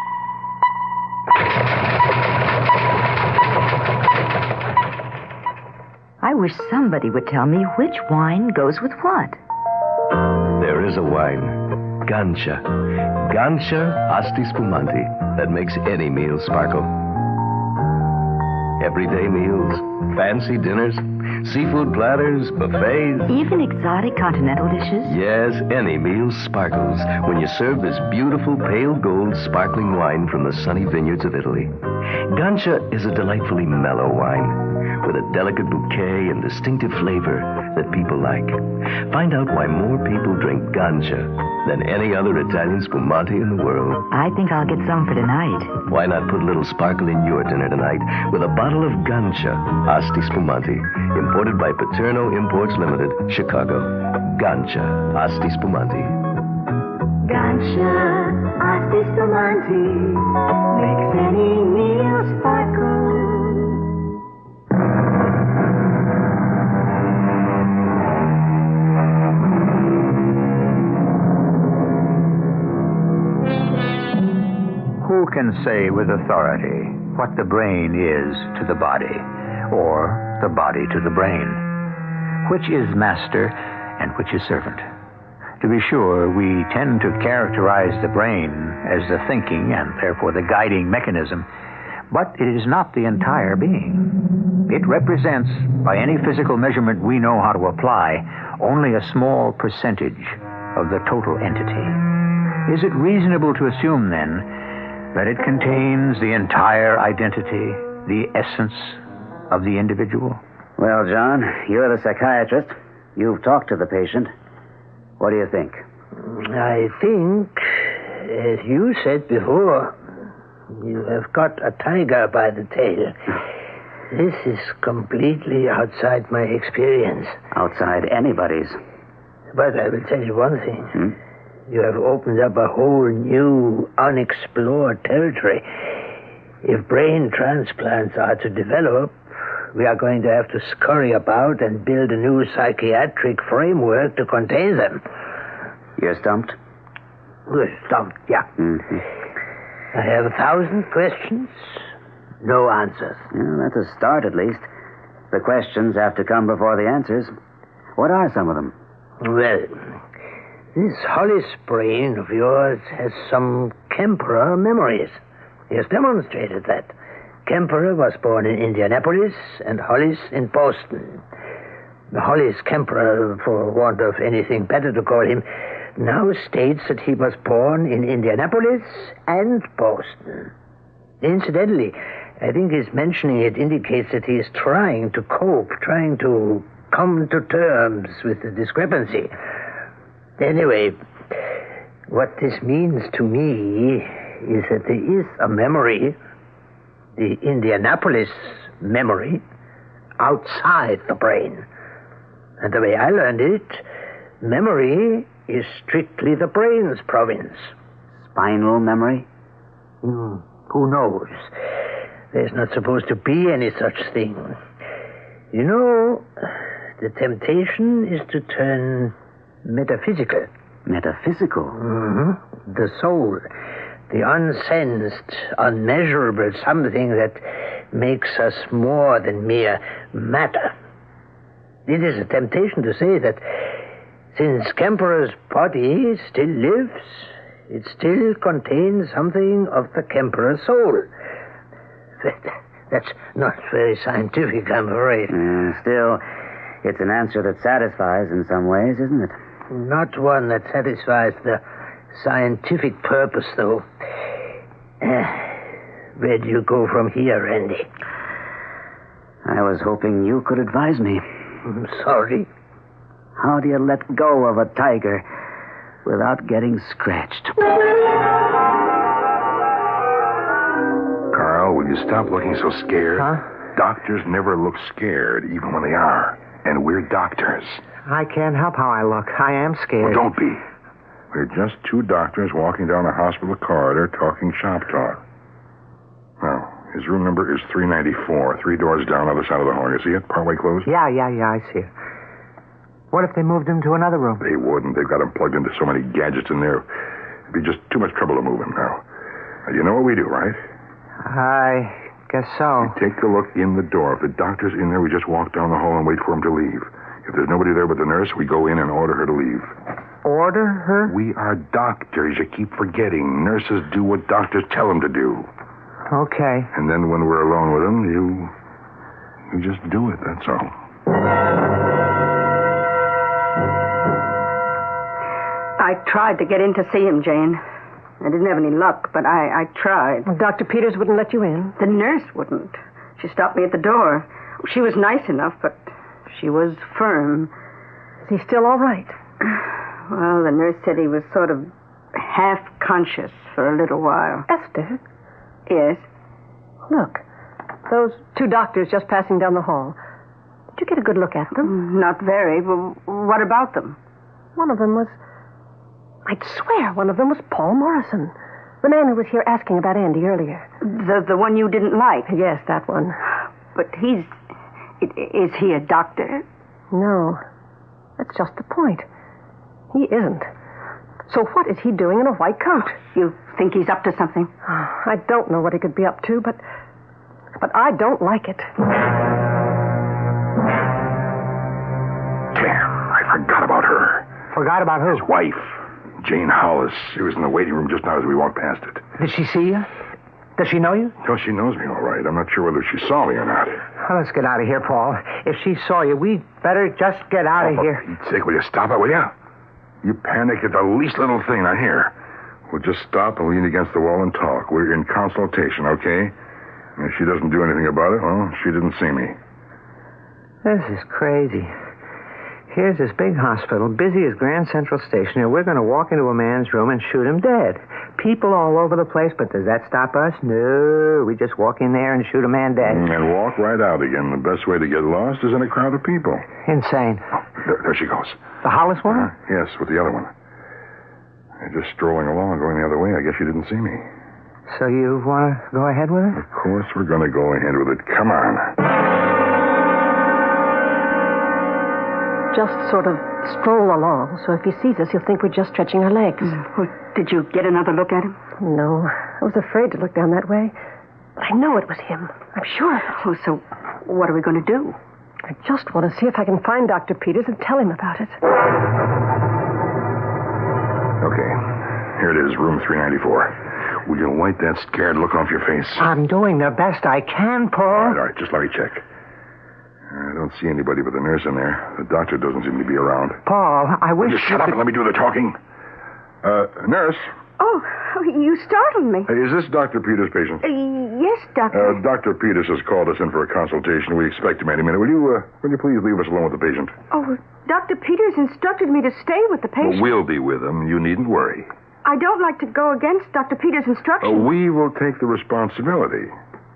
I wish somebody would tell me which wine goes with what. There is a wine, Gancia. Gancia Asti Spumante, that makes any meal sparkle. Everyday meals, fancy dinners, seafood platters, buffets. Even exotic continental dishes? Yes, any meal sparkles when you serve this beautiful pale gold sparkling wine from the sunny vineyards of Italy. Gancia is a delightfully mellow wine, with a delicate bouquet and distinctive flavor that people like. Find out why more people drink ganja than any other Italian spumante in the world. I think I'll get some for tonight. Why not put a little sparkle in your dinner tonight with a bottle of ganja Asti Spumante, imported by Paterno Imports Limited, Chicago. Ganja Asti Spumante. Ganja Asti Spumante makes any meal sparkle. Who can say with authority what the brain is to the body, or the body to the brain? Which is master and which is servant? To be sure, we tend to characterize the brain as the thinking and therefore the guiding mechanism, but it is not the entire being. It represents, by any physical measurement we know how to apply, only a small percentage of the total entity. Is it reasonable to assume, then, that it contains the entire identity, the essence of the individual? Well, John, you're the psychiatrist. You've talked to the patient. What do you think? I think, as you said before, you have got a tiger by the tail. This is completely outside my experience. Outside anybody's. But I will tell you one thing. You have opened up a whole new, unexplored territory. If brain transplants are to develop, we are going to have to scurry about and build a new psychiatric framework to contain them. You're stumped? We're stumped, yeah. I have 1,000 questions, no answers. Well, that's a start, at least. The questions have to come before the answers. What are some of them? Well, this Hollis brain of yours has some Kemperer memories. He has demonstrated that. Kemperer was born in Indianapolis and Hollis in Boston. Hollis Kemperer, for want of anything better to call him, now states that he was born in Indianapolis and Boston. Incidentally, I think his mentioning it indicates that he is trying to cope, trying to come to terms with the discrepancy. Anyway, what this means to me is that there is a memory, the Indianapolis memory, outside the brain. And the way I learned it, memory is strictly the brain's province. Spinal memory? Who knows? There's not supposed to be any such thing. You know, the temptation is to turn metaphysical. Metaphysical? The soul, the unsensed, unmeasurable something that makes us more than mere matter. It is a temptation to say that since Kemperer's body still lives, it still contains something of the Kemperer soul. That's not very scientific, I'm afraid. Still, it's an answer that satisfies in some ways, isn't it? Not one that satisfies the scientific purpose, though. Where do you go from here, Randy? I was hoping you could advise me. I'm sorry. How do you let go of a tiger without getting scratched? Carl, will you stop looking so scared? Huh? Doctors never look scared, even when they are. And we're doctors. I can't help how I look. I am scared. Well, don't be. We're just two doctors walking down a hospital corridor talking shop talk. Now, his room number is 394, 3 doors down on the other side of the hall. You see it? Partway closed? Yeah, I see it. What if they moved him to another room? They wouldn't. They've got him plugged into so many gadgets in there. It'd be just too much trouble to move him now. You know what we do, right? I guess so. We take a look in the door. If the doctor's in there, we just walk down the hall and wait for him to leave. If there's nobody there but the nurse, we go in and order her to leave. Order her? We are doctors. You keep forgetting. Nurses do what doctors tell them to do. Okay. And then when we're alone with them, you just do it, that's all. I tried to get in to see him, Jane. I didn't have any luck, but I tried. Well, Dr. Peters wouldn't let you in. The nurse wouldn't. She stopped me at the door. She was nice enough, but she was firm. Is he still all right? Well, the nurse said he was sort of half-conscious for a little while. Esther? Yes? Look, those two doctors just passing down the hall. Did you get a good look at them? Not very. Well, what about them? One of them was... I'd swear one of them was Paul Morrison. The man who was here asking about Andy earlier. The one you didn't like? Yes, that one. But he's... Is he a doctor? No. That's just the point. He isn't. So what is he doing in a white coat? You think he's up to something? I don't know what he could be up to, but I don't like it. Damn, I forgot about her. Forgot about who? His wife, Jane Hollis. She was in the waiting room just now as we walked past it. Did she see you? Does she know you? No, she knows me all right. I'm not sure whether she saw me or not. Well, let's get out of here, Paul. If she saw you, we'd better just get out of here. For Pete's sake, will you stop it, will you? You panic at the least little thing, not here. We'll just stop and lean against the wall and talk. We're in consultation, okay? And if she doesn't do anything about it, well, she didn't see me. This is crazy. Here's this big hospital, busy as Grand Central Station, and we're going to walk into a man's room and shoot him dead. People all over the place, but does that stop us? No. We just walk in there and shoot a man dead. And walk right out again. The best way to get lost is in a crowd of people. Insane. Oh, there she goes. The Hollis woman? Yes, with the other one. They're just strolling along, going the other way. I guess she didn't see me. So you want to go ahead with it? Of course we're going to go ahead with it. Come on. Just sort of stroll along, so if he sees us, he'll think we're just stretching our legs. Well, did you get another look at him? No. I was afraid to look down that way. But I know it was him. I'm sure of it. Oh, so what are we going to do? I just want to see if I can find Dr. Peters and tell him about it. Okay. Here it is, room 394. Will you wipe that scared look off your face? I'm doing the best I can, Paul. All right, just let me check. I don't see anybody but the nurse in there. The doctor doesn't seem to be around. Paul, I wish... Will you shut up and let me do the talking? Nurse? Oh, you startled me. Is this Dr. Peters' patient? Yes, Doctor. Dr. Peters has called us in for a consultation. We expect him any minute. Will you please leave us alone with the patient? Oh, Dr. Peters instructed me to stay with the patient. Well, we'll be with him. You needn't worry. I don't like to go against Dr. Peters' instructions. We will take the responsibility.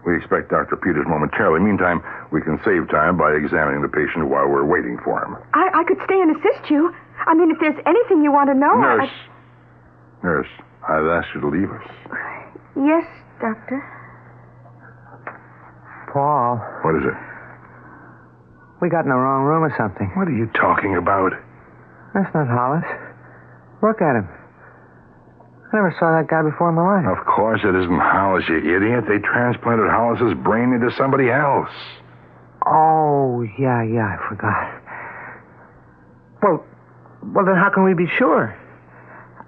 We expect Dr. Peters momentarily. Meantime, we can save time by examining the patient while we're waiting for him. I could stay and assist you. I mean, if there's anything you want to know... Nurse, I've asked you to leave us. Yes, Doctor. Paul. What is it? We got in the wrong room or something. What are you talking about? That's not Hollis. Look at him. I never saw that guy before in my life. Of course it isn't Hollis, you idiot. They transplanted Hollis's brain into somebody else. Oh, yeah, I forgot. Well, then how can we be sure?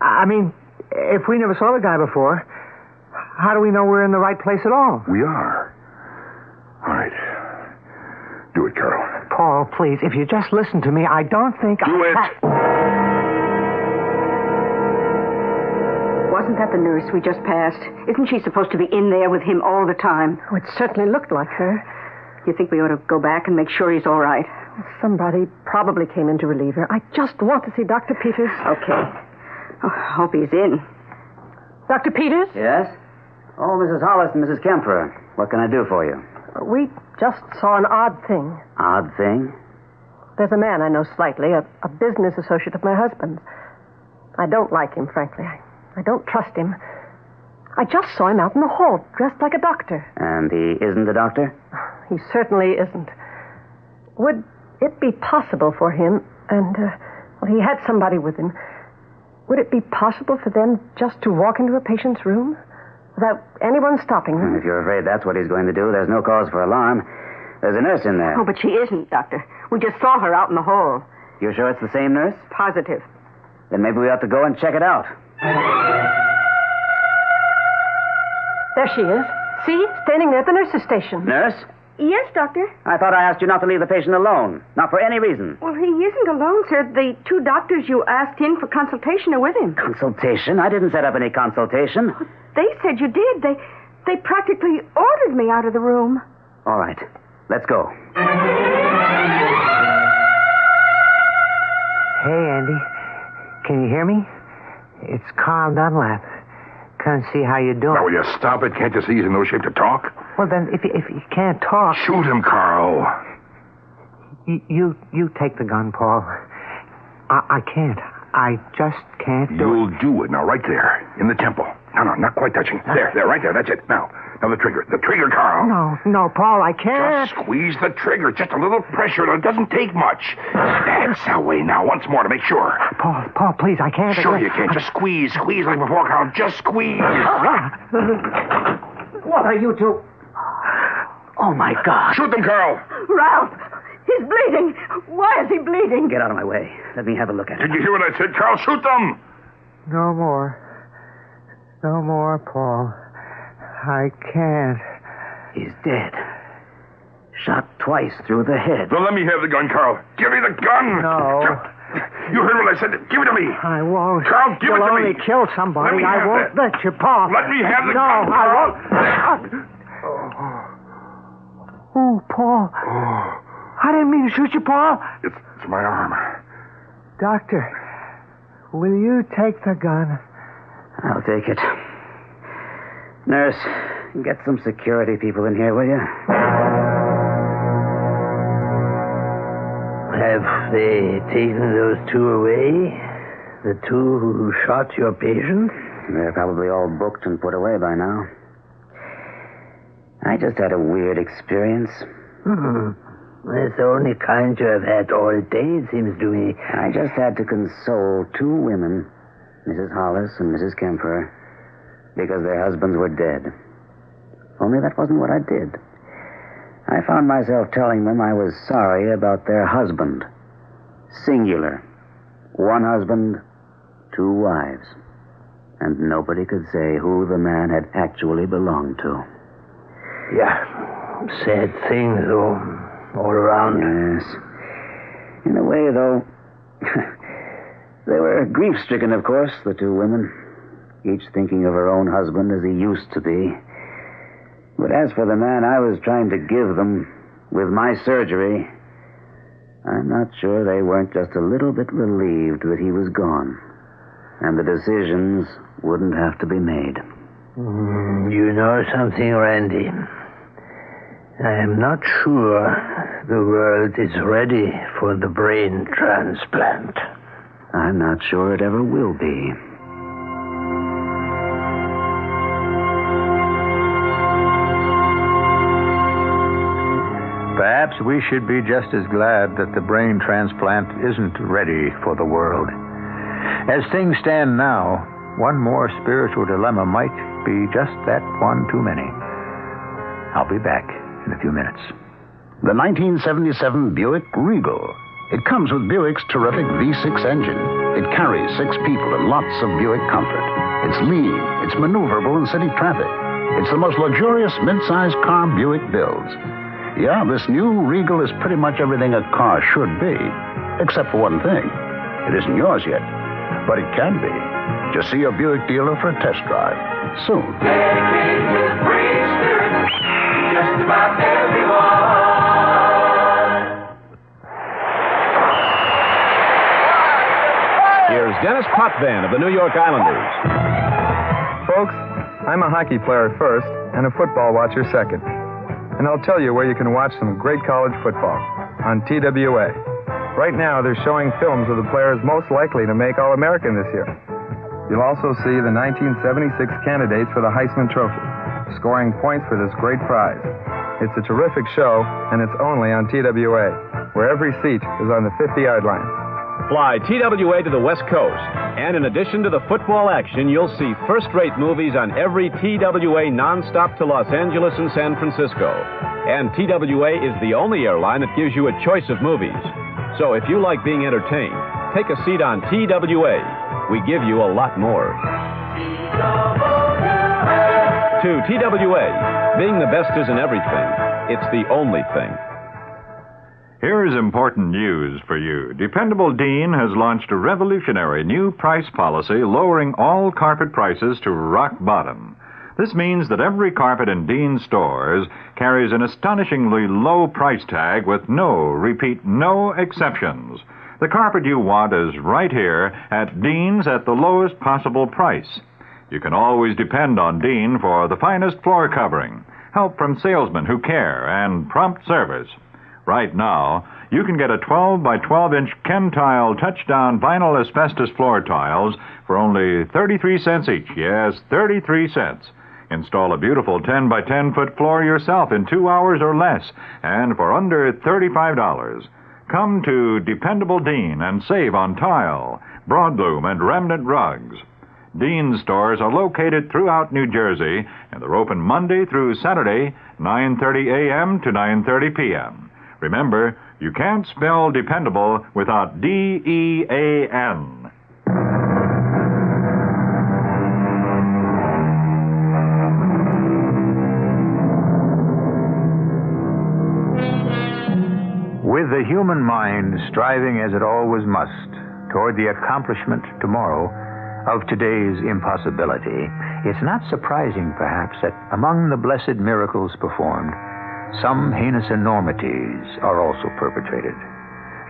I mean, if we never saw the guy before, how do we know we're in the right place at all? We are. All right. Do it, Carol. Paul, please, if you just listen to me, I don't think... Do it! Wasn't that the nurse we just passed? Isn't she supposed to be in there with him all the time? Oh, it certainly looked like her. You think we ought to go back and make sure he's all right? Somebody probably came in to relieve her. I just want to see Dr. Peters. Okay. Oh, hope he's in. Dr. Peters? Yes? Oh, Mrs. Hollis and Mrs. Kemper. What can I do for you? We just saw an odd thing. Odd thing? There's a man I know slightly, a business associate of my husband's. I don't like him, frankly. I don't trust him. I just saw him out in the hall, dressed like a doctor. And he isn't a doctor? He certainly isn't. Would it be possible for him, and, he had somebody with him, would it be possible for them just to walk into a patient's room without anyone stopping them? If you're afraid that's what he's going to do, there's no cause for alarm. There's a nurse in there. Oh, but she isn't, Doctor. We just saw her out in the hall. You sure it's the same nurse? Positive. Then maybe we ought to go and check it out. There she is. See? Standing there at the nurse's station. Nurse? Yes, Doctor. I thought I asked you not to leave the patient alone. Not for any reason. Well, he isn't alone, sir. The two doctors you asked in for consultation are with him. Consultation? I didn't set up any consultation. They said you did. They practically ordered me out of the room. All right. Let's go. Hey, Andy. Can you hear me? It's Carl Dunlap. Come see how you're doing. Now, will you stop it? Can't you see he's in no shape to talk? Well, then, if you can't talk... Shoot him, Carl. You take the gun, Paul. I can't. I just can't do it. You'll do it. Now, right there, in the temple. No, not quite touching. There, right there. That's it. Now the trigger. The trigger, Carl. No, Paul, I can't. Just squeeze the trigger. Just a little pressure. It doesn't take much. That's that way now. Once more to make sure. Paul, please, I can't. Sure you can. Just squeeze. Squeeze like before, Carl. Just squeeze. What are you two? Oh, my God. Shoot them, Carl. Ralph, he's bleeding. Why is he bleeding? Get out of my way. Let me have a look at Did him. you hear what I said, Carl? Shoot them. No more. No more, Paul. I can't. He's dead. Shot twice through the head. Well, let me have the gun, Carl. Give me the gun. No. You heard what I said. Give it to me. I won't. Carl, give it to me. You'll only kill somebody. I won't let you, Paul. Let me have the gun, No, I Carl. won't. Oh, Paul. I didn't mean to shoot you, Paul. It's my arm. Doctor, will you take the gun? I'll take it. Nurse, get some security people in here, will you? Have they taken those two away? The two who shot your patient? They're probably all booked and put away by now. I just had a weird experience. That's the only kind you have had all day, it seems to me. I just had to console two women, Mrs. Hollis and Mrs. Kemper, because their husbands were dead. Only that wasn't what I did. I found myself telling them I was sorry about their husband. Singular. One husband, two wives. And nobody could say who the man had actually belonged to. Yeah. Sad thing, though. All around. Yes. In a way, though, they were grief-stricken, of course, the two women, each thinking of her own husband as he used to be. But as for the man I was trying to give them with my surgery, I'm not sure they weren't just a little bit relieved that he was gone, and the decisions wouldn't have to be made. You know something, Randy? I am not sure the world is ready for the brain transplant. I'm not sure it ever will be. Perhaps we should be just as glad that the brain transplant isn't ready for the world. As things stand now, one more spiritual dilemma might be just that one too many. I'll be back in a few minutes. The 1977 Buick Regal. It comes with Buick's terrific V6 engine. It carries 6 people and lots of Buick comfort. It's lean. It's maneuverable in city traffic. It's the most luxurious mid-sized car Buick builds. Yeah, this new Regal is pretty much everything a car should be, except for one thing. It isn't yours yet, but it can be. Just see your Buick dealer for a test drive soon. Dedicated with free spirit, just about everyone. Here's Dennis Potvin of the New York Islanders. Folks, I'm a hockey player first and a football watcher second. And I'll tell you where you can watch some great college football on TWA. Right now, they're showing films of the players most likely to make All-American this year. You'll also see the 1976 candidates for the Heisman Trophy, scoring points for this great prize. It's a terrific show, and it's only on TWA, where every seat is on the 50-yard line. Fly TWA to the West Coast. And in addition to the football action, you'll see first-rate movies on every TWA nonstop to Los Angeles and San Francisco. And TWA is the only airline that gives you a choice of movies. So if you like being entertained, take a seat on TWA. We give you a lot more. To TWA, being the best isn't everything. It's the only thing. Here's important news for you. Dependable Dean has launched a revolutionary new price policy lowering all carpet prices to rock bottom. This means that every carpet in Dean's stores carries an astonishingly low price tag with no exceptions. The carpet you want is right here at Dean's at the lowest possible price. You can always depend on Dean for the finest floor covering, help from salesmen who care, and prompt service. Right now, you can get a 12 by 12-inch Ken Tile touchdown vinyl asbestos floor tiles for only 33 cents each. Yes, 33 cents. Install a beautiful 10 by 10-foot floor yourself in 2 hours or less, and for under $35. Come to Dependable Dean and save on tile, broadloom, and remnant rugs. Dean's stores are located throughout New Jersey, and they're open Monday through Saturday, 9:30 a.m. to 9:30 p.m. Remember, you can't spell dependable without D-E-A-N. With the human mind striving as it always must toward the accomplishment tomorrow of today's impossibility, it's not surprising, perhaps, that among the blessed miracles performed, some heinous enormities are also perpetrated.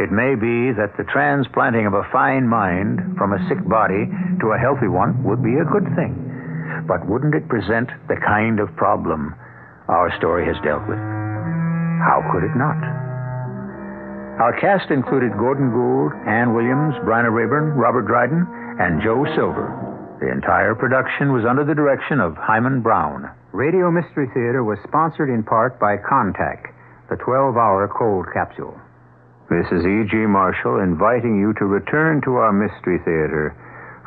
It may be that the transplanting of a fine mind from a sick body to a healthy one would be a good thing. But wouldn't it present the kind of problem our story has dealt with? How could it not? Our cast included Gordon Gould, Ann Williams, Bryna Rayburn, Robert Dryden, and Joe Silver. The entire production was under the direction of Hyman Brown. Radio Mystery Theater was sponsored in part by Contact, the 12-hour cold capsule. This is E.G. Marshall inviting you to return to our Mystery Theater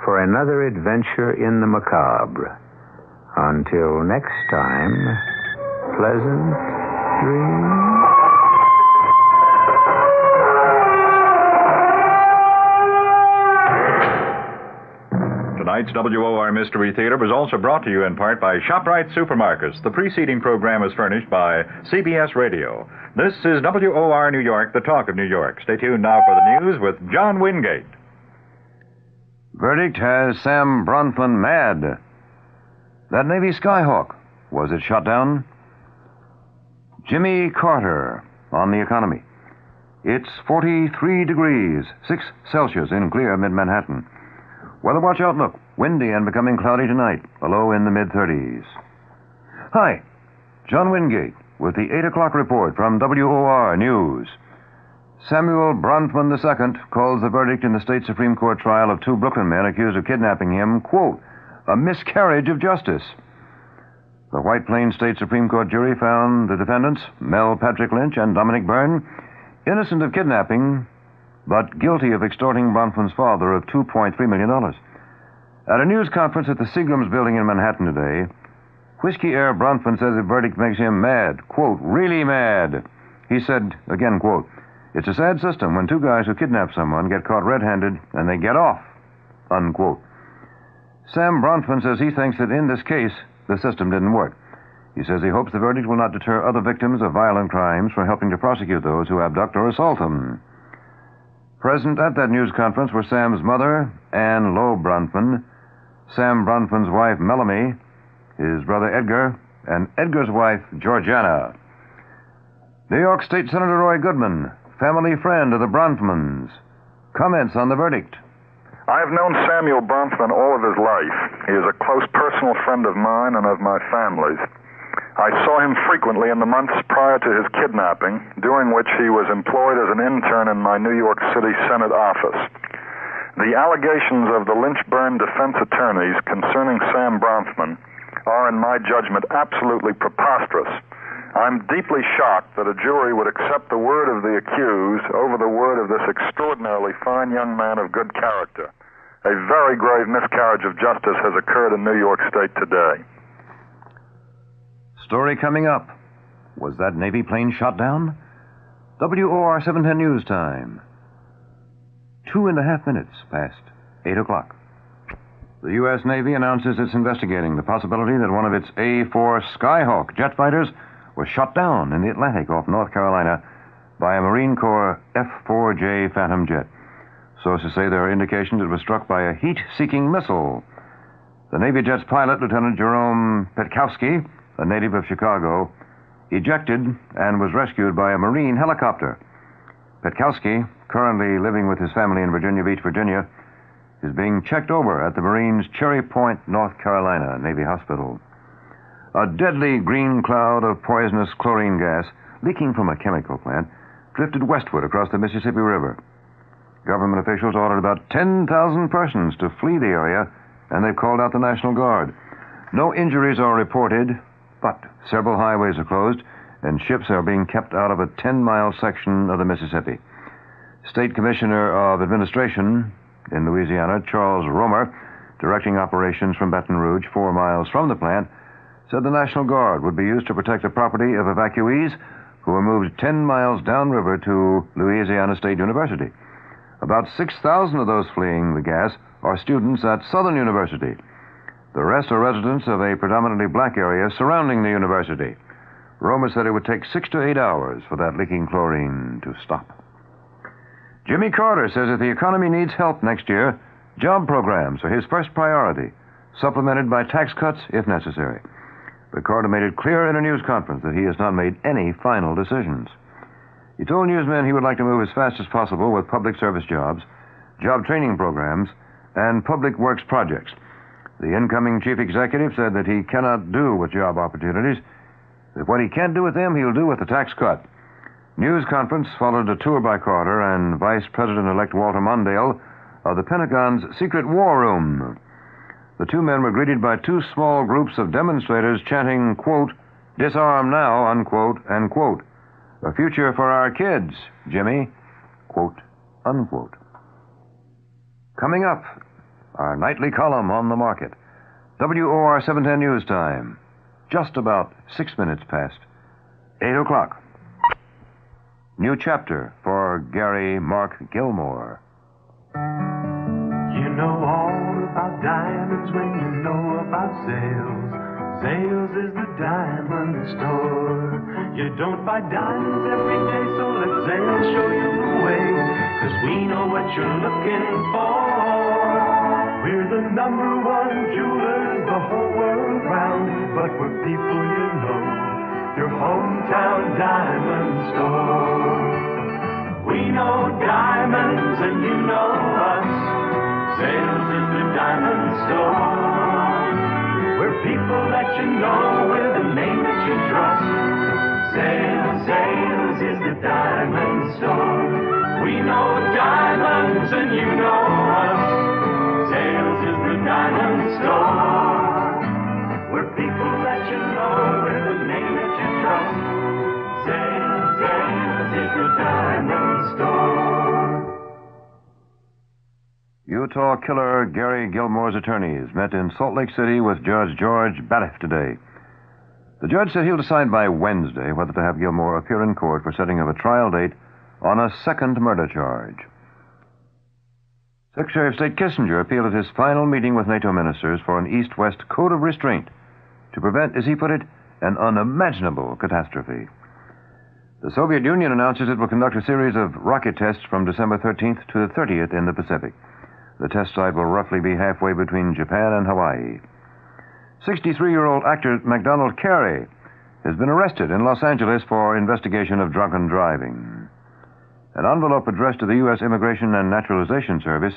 for another adventure in the macabre. Until next time, pleasant dreams. Tonight's WOR Mystery Theater was also brought to you in part by ShopRite Supermarkets. The preceding program was furnished by CBS Radio. This is WOR New York, the talk of New York. Stay tuned now for the news with John Wingate. Verdict has Sam Bronfman mad. That Navy Skyhawk, was it shot down? Jimmy Carter on the economy. It's 43 degrees, 6 Celsius in clear mid-Manhattan. Weather watch outlook, windy and becoming cloudy tonight, a low in the mid-30s. Hi, John Wingate with the 8 o'clock report from WOR News. Samuel Bronfman II calls the verdict in the state Supreme Court trial of 2 Brooklyn men accused of kidnapping him, quote, a miscarriage of justice. The White Plains State Supreme Court jury found the defendants, Mel Patrick Lynch and Dominic Byrne, innocent of kidnapping, but guilty of extorting Bronfman's father of $2.3 million. At a news conference at the Seagram's building in Manhattan today, Whiskey Air Bronfman says the verdict makes him mad, quote, really mad. He said, again, quote, it's a sad system when 2 guys who kidnap someone get caught red-handed and they get off, unquote. Sam Bronfman says he thinks that in this case, the system didn't work. He says he hopes the verdict will not deter other victims of violent crimes from helping to prosecute those who abduct or assault them. Present at that news conference were Sam's mother, Ann Lowe Bronfman, Sam Bronfman's wife, Melanie, his brother Edgar, and Edgar's wife, Georgiana. New York State Senator Roy Goodman, family friend of the Bronfmans, comments on the verdict. I have known Samuel Bronfman all of his life. He is a close personal friend of mine and of my family's. I saw him frequently in the months prior to his kidnapping, during which he was employed as an intern in my New York City Senate office. The allegations of the Lynch-Byrne defense attorneys concerning Sam Bronfman are, in my judgment, absolutely preposterous. I'm deeply shocked that a jury would accept the word of the accused over the word of this extraordinarily fine young man of good character. A very grave miscarriage of justice has occurred in New York State today. Story coming up. Was that Navy plane shot down? WOR 710 News Time. 2.5 minutes past 8 o'clock. The U.S. Navy announces it's investigating the possibility that one of its A-4 Skyhawk jet fighters was shot down in the Atlantic off North Carolina by a Marine Corps F-4J Phantom jet. Sources say there are indications it was struck by a heat-seeking missile. The Navy jet's pilot, Lieutenant Jerome Petkowski, a native of Chicago, ejected and was rescued by a Marine helicopter. Petkowski, currently living with his family in Virginia Beach, Virginia, is being checked over at the Marines' Cherry Point, North Carolina Navy Hospital. A deadly green cloud of poisonous chlorine gas leaking from a chemical plant drifted westward across the Mississippi River. Government officials ordered about 10,000 persons to flee the area, and they've called out the National Guard. No injuries are reported, but several highways are closed, and ships are being kept out of a 10-mile section of the Mississippi. State Commissioner of Administration in Louisiana, Charles Romer, directing operations from Baton Rouge, 4 miles from the plant, said the National Guard would be used to protect the property of evacuees who were moved 10 miles downriver to Louisiana State University. About 6,000 of those fleeing the gas are students at Southern University. The rest are residents of a predominantly black area surrounding the university. Romer said it would take 6 to 8 hours for that leaking chlorine to stop. Jimmy Carter says if the economy needs help next year, job programs are his first priority, supplemented by tax cuts if necessary. But Carter made it clear in a news conference that he has not made any final decisions. He told newsmen he would like to move as fast as possible with public service jobs, job training programs, and public works projects. The incoming chief executive said that he cannot do with job opportunities, that what he can't do with them, he'll do with the tax cut. News conference followed a tour by Carter and Vice President-elect Walter Mondale of the Pentagon's secret war room. The two men were greeted by two small groups of demonstrators chanting, quote, "Disarm now," unquote, and quote, "A future for our kids, Jimmy," quote, unquote. Coming up, our nightly column on the market. WOR 710 News Time. Just about 6 minutes past 8 o'clock. New chapter for Gary Mark Gilmore. You know all about diamonds when you know about sales. Sales is the diamond store. You don't buy diamonds every day, so let sales show you the way. 'Cause we know what you're looking for. We're the #1 jewelers the whole world round. But we're people you know, your hometown diamond store. We know diamonds and you know us. Sales is the diamond store. We're people that you know with a name that you trust. Sales is the diamond store. We know diamonds and you know us. Sales is the diamond store. We're people that you know with a name that you trust. Sales is the diamond store. Utah killer Gary Gilmore's attorneys met in Salt Lake City with Judge George Batiff today. The judge said he'll decide by Wednesday whether to have Gilmore appear in court for setting of a trial date on a second murder charge. Secretary of State Kissinger appealed at his final meeting with NATO ministers for an East-West code of restraint to prevent, as he put it, an unimaginable catastrophe. The Soviet Union announces it will conduct a series of rocket tests from December 13th to the 30th in the Pacific. The test site will roughly be halfway between Japan and Hawaii. 63-year-old actor MacDonald Carey has been arrested in Los Angeles for investigation of drunken driving. An envelope addressed to the U.S. Immigration and Naturalization Service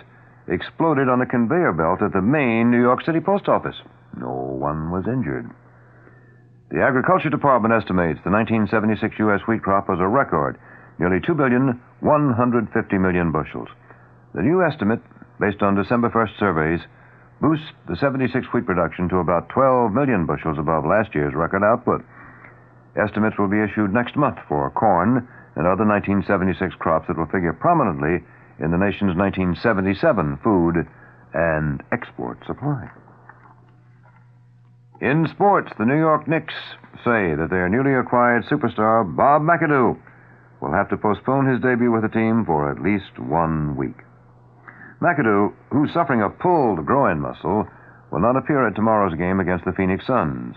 exploded on a conveyor belt at the main New York City post office. No one was injured. The Agriculture Department estimates the 1976 U.S. wheat crop was a record, nearly 2,150,000,000 bushels. The new estimate, based on December 1st surveys, boosts the 76 wheat production to about 12 million bushels above last year's record output. Estimates will be issued next month for corn and other 1976 crops that will figure prominently in the nation's 1977 food and export supply. In sports, the New York Knicks say that their newly acquired superstar, Bob McAdoo, will have to postpone his debut with the team for at least 1 week. McAdoo, who's suffering a pulled groin muscle, will not appear at tomorrow's game against the Phoenix Suns,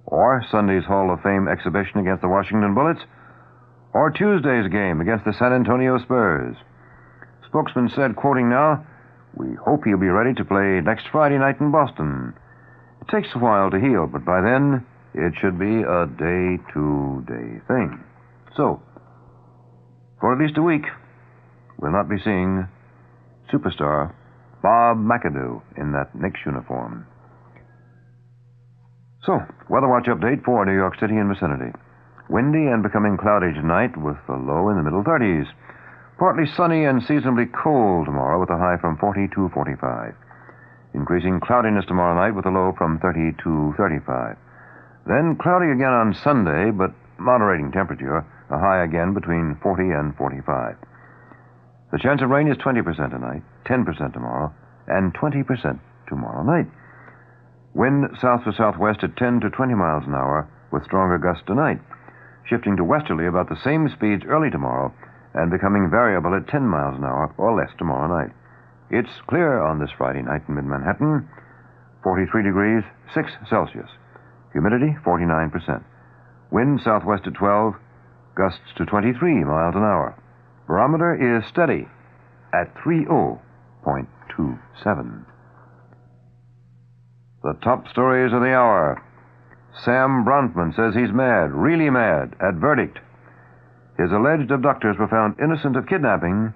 or Sunday's Hall of Fame exhibition against the Washington Bullets, or Tuesday's game against the San Antonio Spurs. Spokesman said, quoting now, We hope he'll be ready to play next Friday night in Boston. It takes a while to heal, but by then, it should be a day-to-day thing. So, for at least a week, we'll not be seeing superstar Bob McAdoo in that Knicks uniform. So, weather watch update for New York City and vicinity. Windy and becoming cloudy tonight with a low in the middle 30s. Partly sunny and seasonably cold tomorrow with a high from 40 to 45. Increasing cloudiness tomorrow night with a low from 30 to 35. Then cloudy again on Sunday, but moderating temperature, a high again between 40 and 45. The chance of rain is 20% tonight, 10% tomorrow, and 20% tomorrow night. Wind south to southwest at 10 to 20 miles an hour with stronger gusts tonight, shifting to westerly about the same speeds early tomorrow and becoming variable at 10 miles an hour or less tomorrow night. It's clear on this Friday night in mid-Manhattan, 43 degrees, 6 Celsius. Humidity, 49%. Wind southwest at 12, gusts to 23 miles an hour. Barometer is steady at 30.27. The top stories of the hour. Sam Bronfman says he's mad, really mad, at verdict. His alleged abductors were found innocent of kidnapping,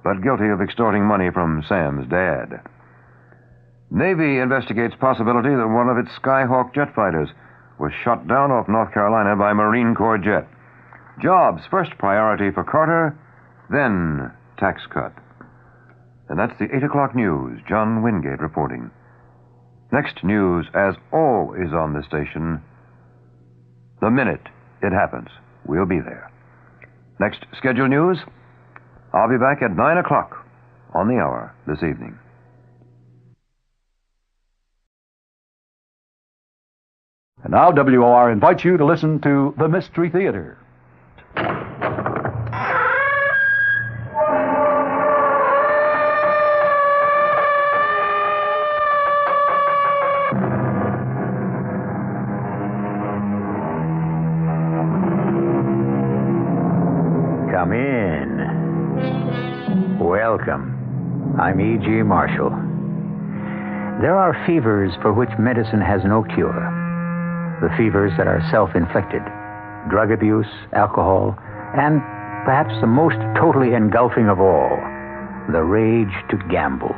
but guilty of extorting money from Sam's dad. Navy investigates possibility that one of its Skyhawk jet fighters was shot down off North Carolina by Marine Corps jet. Jobs first priority for Carter, then tax cut. And that's the 8 o'clock news. John Wingate reporting. Next news, as always on this station, the minute it happens. We'll be there. Next scheduled news, I'll be back at 9 o'clock on the hour this evening. And now WOR invites you to listen to the Mystery Theater. Come in. Welcome. I'm E.G. Marshall. There are fevers for which medicine has no cure. The fevers that are self-inflicted. Drug abuse, alcohol, and perhaps the most totally engulfing of all, the rage to gamble.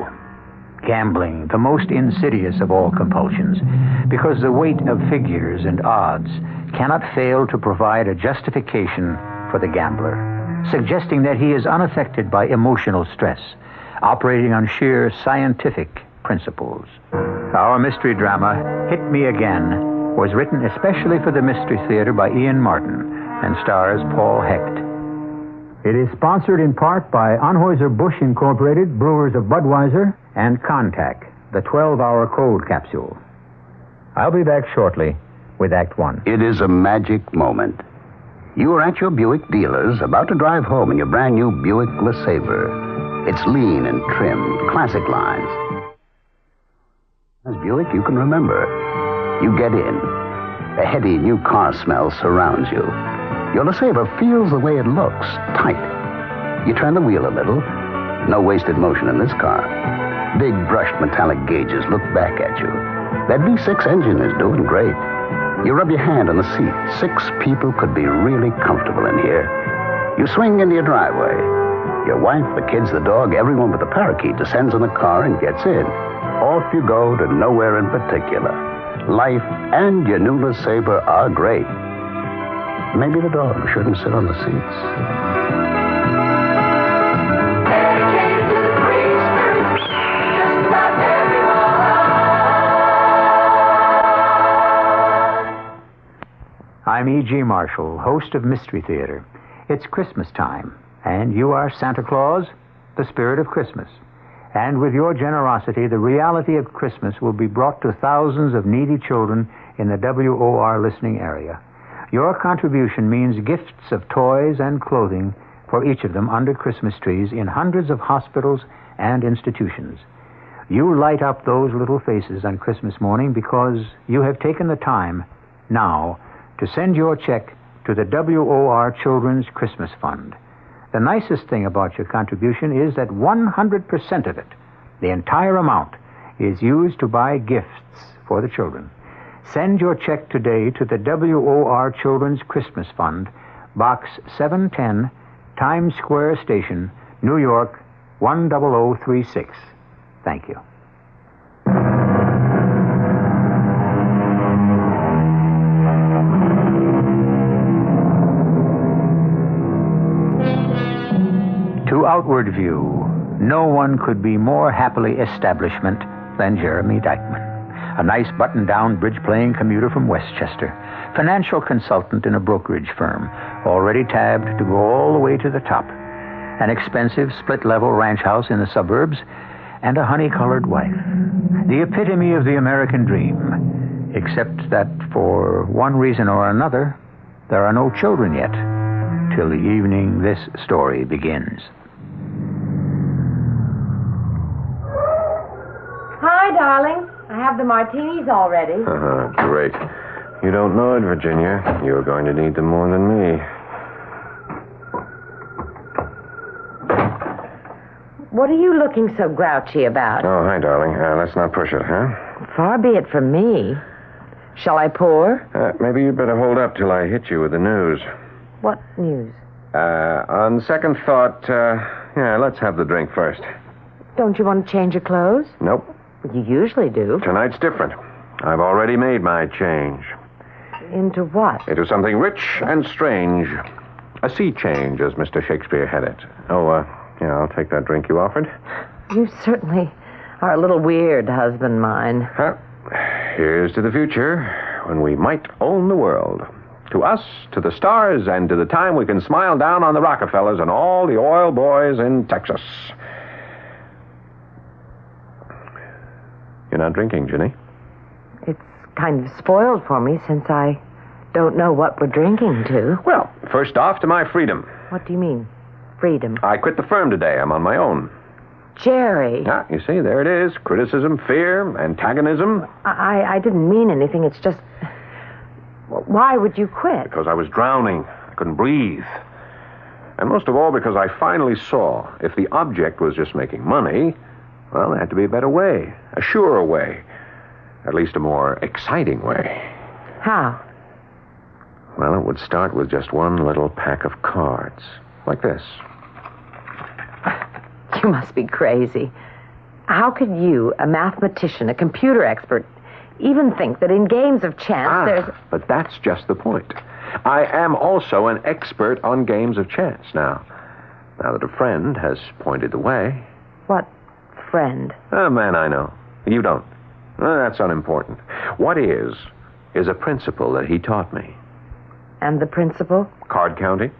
Gambling, the most insidious of all compulsions, because the weight of figures and odds cannot fail to provide a justification for the gambler, suggesting that he is unaffected by emotional stress, operating on sheer scientific principles. Our mystery drama, Hit Me Again, was written especially for the Mystery Theater by Ian Martin and stars Paul Hecht. It is sponsored in part by Anheuser-Busch Incorporated, Brewers of Budweiser, and Contact, the 12-hour cold capsule. I'll be back shortly with Act One. It is a magic moment. You are at your Buick dealer's, about to drive home in your brand new Buick LeSabre. It's lean and trim, classic lines. As Buick you can remember. You get in. A heady new car smell surrounds you. Your LeSabre feels the way it looks, tight. You turn the wheel a little. No wasted motion in this car. Big brushed metallic gauges look back at you. That V6 engine is doing great. You rub your hand on the seat. 6 people could be really comfortable in here. You swing into your driveway. Your wife, the kids, the dog, everyone but the parakeet descends in the car and gets in. Off you go to nowhere in particular. Life and your new LeSabre are great. Maybe the dog shouldn't sit on the seats. I'm E.G. Marshall, host of Mystery Theater. It's Christmas time, and you are Santa Claus, the spirit of Christmas. And with your generosity, the reality of Christmas will be brought to thousands of needy children in the WOR listening area. Your contribution means gifts of toys and clothing for each of them under Christmas trees in hundreds of hospitals and institutions. You light up those little faces on Christmas morning because you have taken the time now to send your check to the WOR Children's Christmas Fund. The nicest thing about your contribution is that 100% of it The entire amount is used to buy gifts for the children. Send your check today to the WOR Children's Christmas Fund, Box 710, Times Square Station, New York, 10036. Thank you. To outward view, no one could be more happily establishment than Jeremy Dykeman. A nice button-down bridge-playing commuter from Westchester, financial consultant in a brokerage firm, already tabbed to go all the way to the top, an expensive split-level ranch house in the suburbs, and a honey-colored wife. The epitome of the American dream, except that for one reason or another, there are no children yet, till the evening this story begins. Hi, darling. I have the martinis already. Great. You don't know it, Virginia. You're going to need them more than me. What are you looking so grouchy about? Oh, hi, darling. Let's not push it, huh? Far be it from me. Shall I pour? Maybe you'd better hold up till I hit you with the news. What news? On second thought, let's have the drink first. Don't you want to change your clothes? Nope. You usually do. Tonight's different. I've already made my change. Into what? Into something rich and strange. A sea change, as Mr. Shakespeare had it. Oh, I'll take that drink you offered. You certainly are a little weird, husband mine. Here's to the future, when we might own the world. To us, to the stars, and to the time we can smile down on the Rockefellers and all the oil boys in Texas. You're not drinking, Ginny? It's kind of spoiled for me since I don't know what we're drinking to. Well, first off, to my freedom. What do you mean, freedom? I quit the firm today. I'm on my own. Jerry. You see, there it is. Criticism, fear, antagonism. I didn't mean anything. It's just... Why would you quit? Because I was drowning. I couldn't breathe. And most of all, because I finally saw if the object was just making money, well, there had to be a better way, a surer way, at least a more exciting way. How? Well, it would start with just one little pack of cards, like this. You must be crazy. How could you, a mathematician, a computer expert, even think that in games of chance there's... But that's just the point. I am also an expert on games of chance. Now that a friend has pointed the way... What friend? A man I know. You don't. That's unimportant. What is a principle that he taught me. And the principle? Card counting.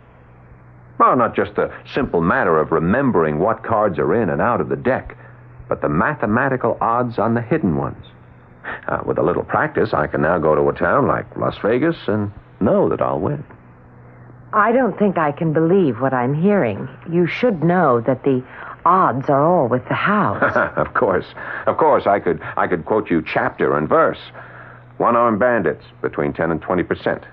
Well, not just the simple matter of remembering what cards are in and out of the deck, but the mathematical odds on the hidden ones. With a little practice, I can now go to a town like Las Vegas and know that I'll win. I don't think I can believe what I'm hearing. You should know that the odds are all with the house. Of course, I could quote you chapter and verse. One-armed bandits, between 10 and 20%.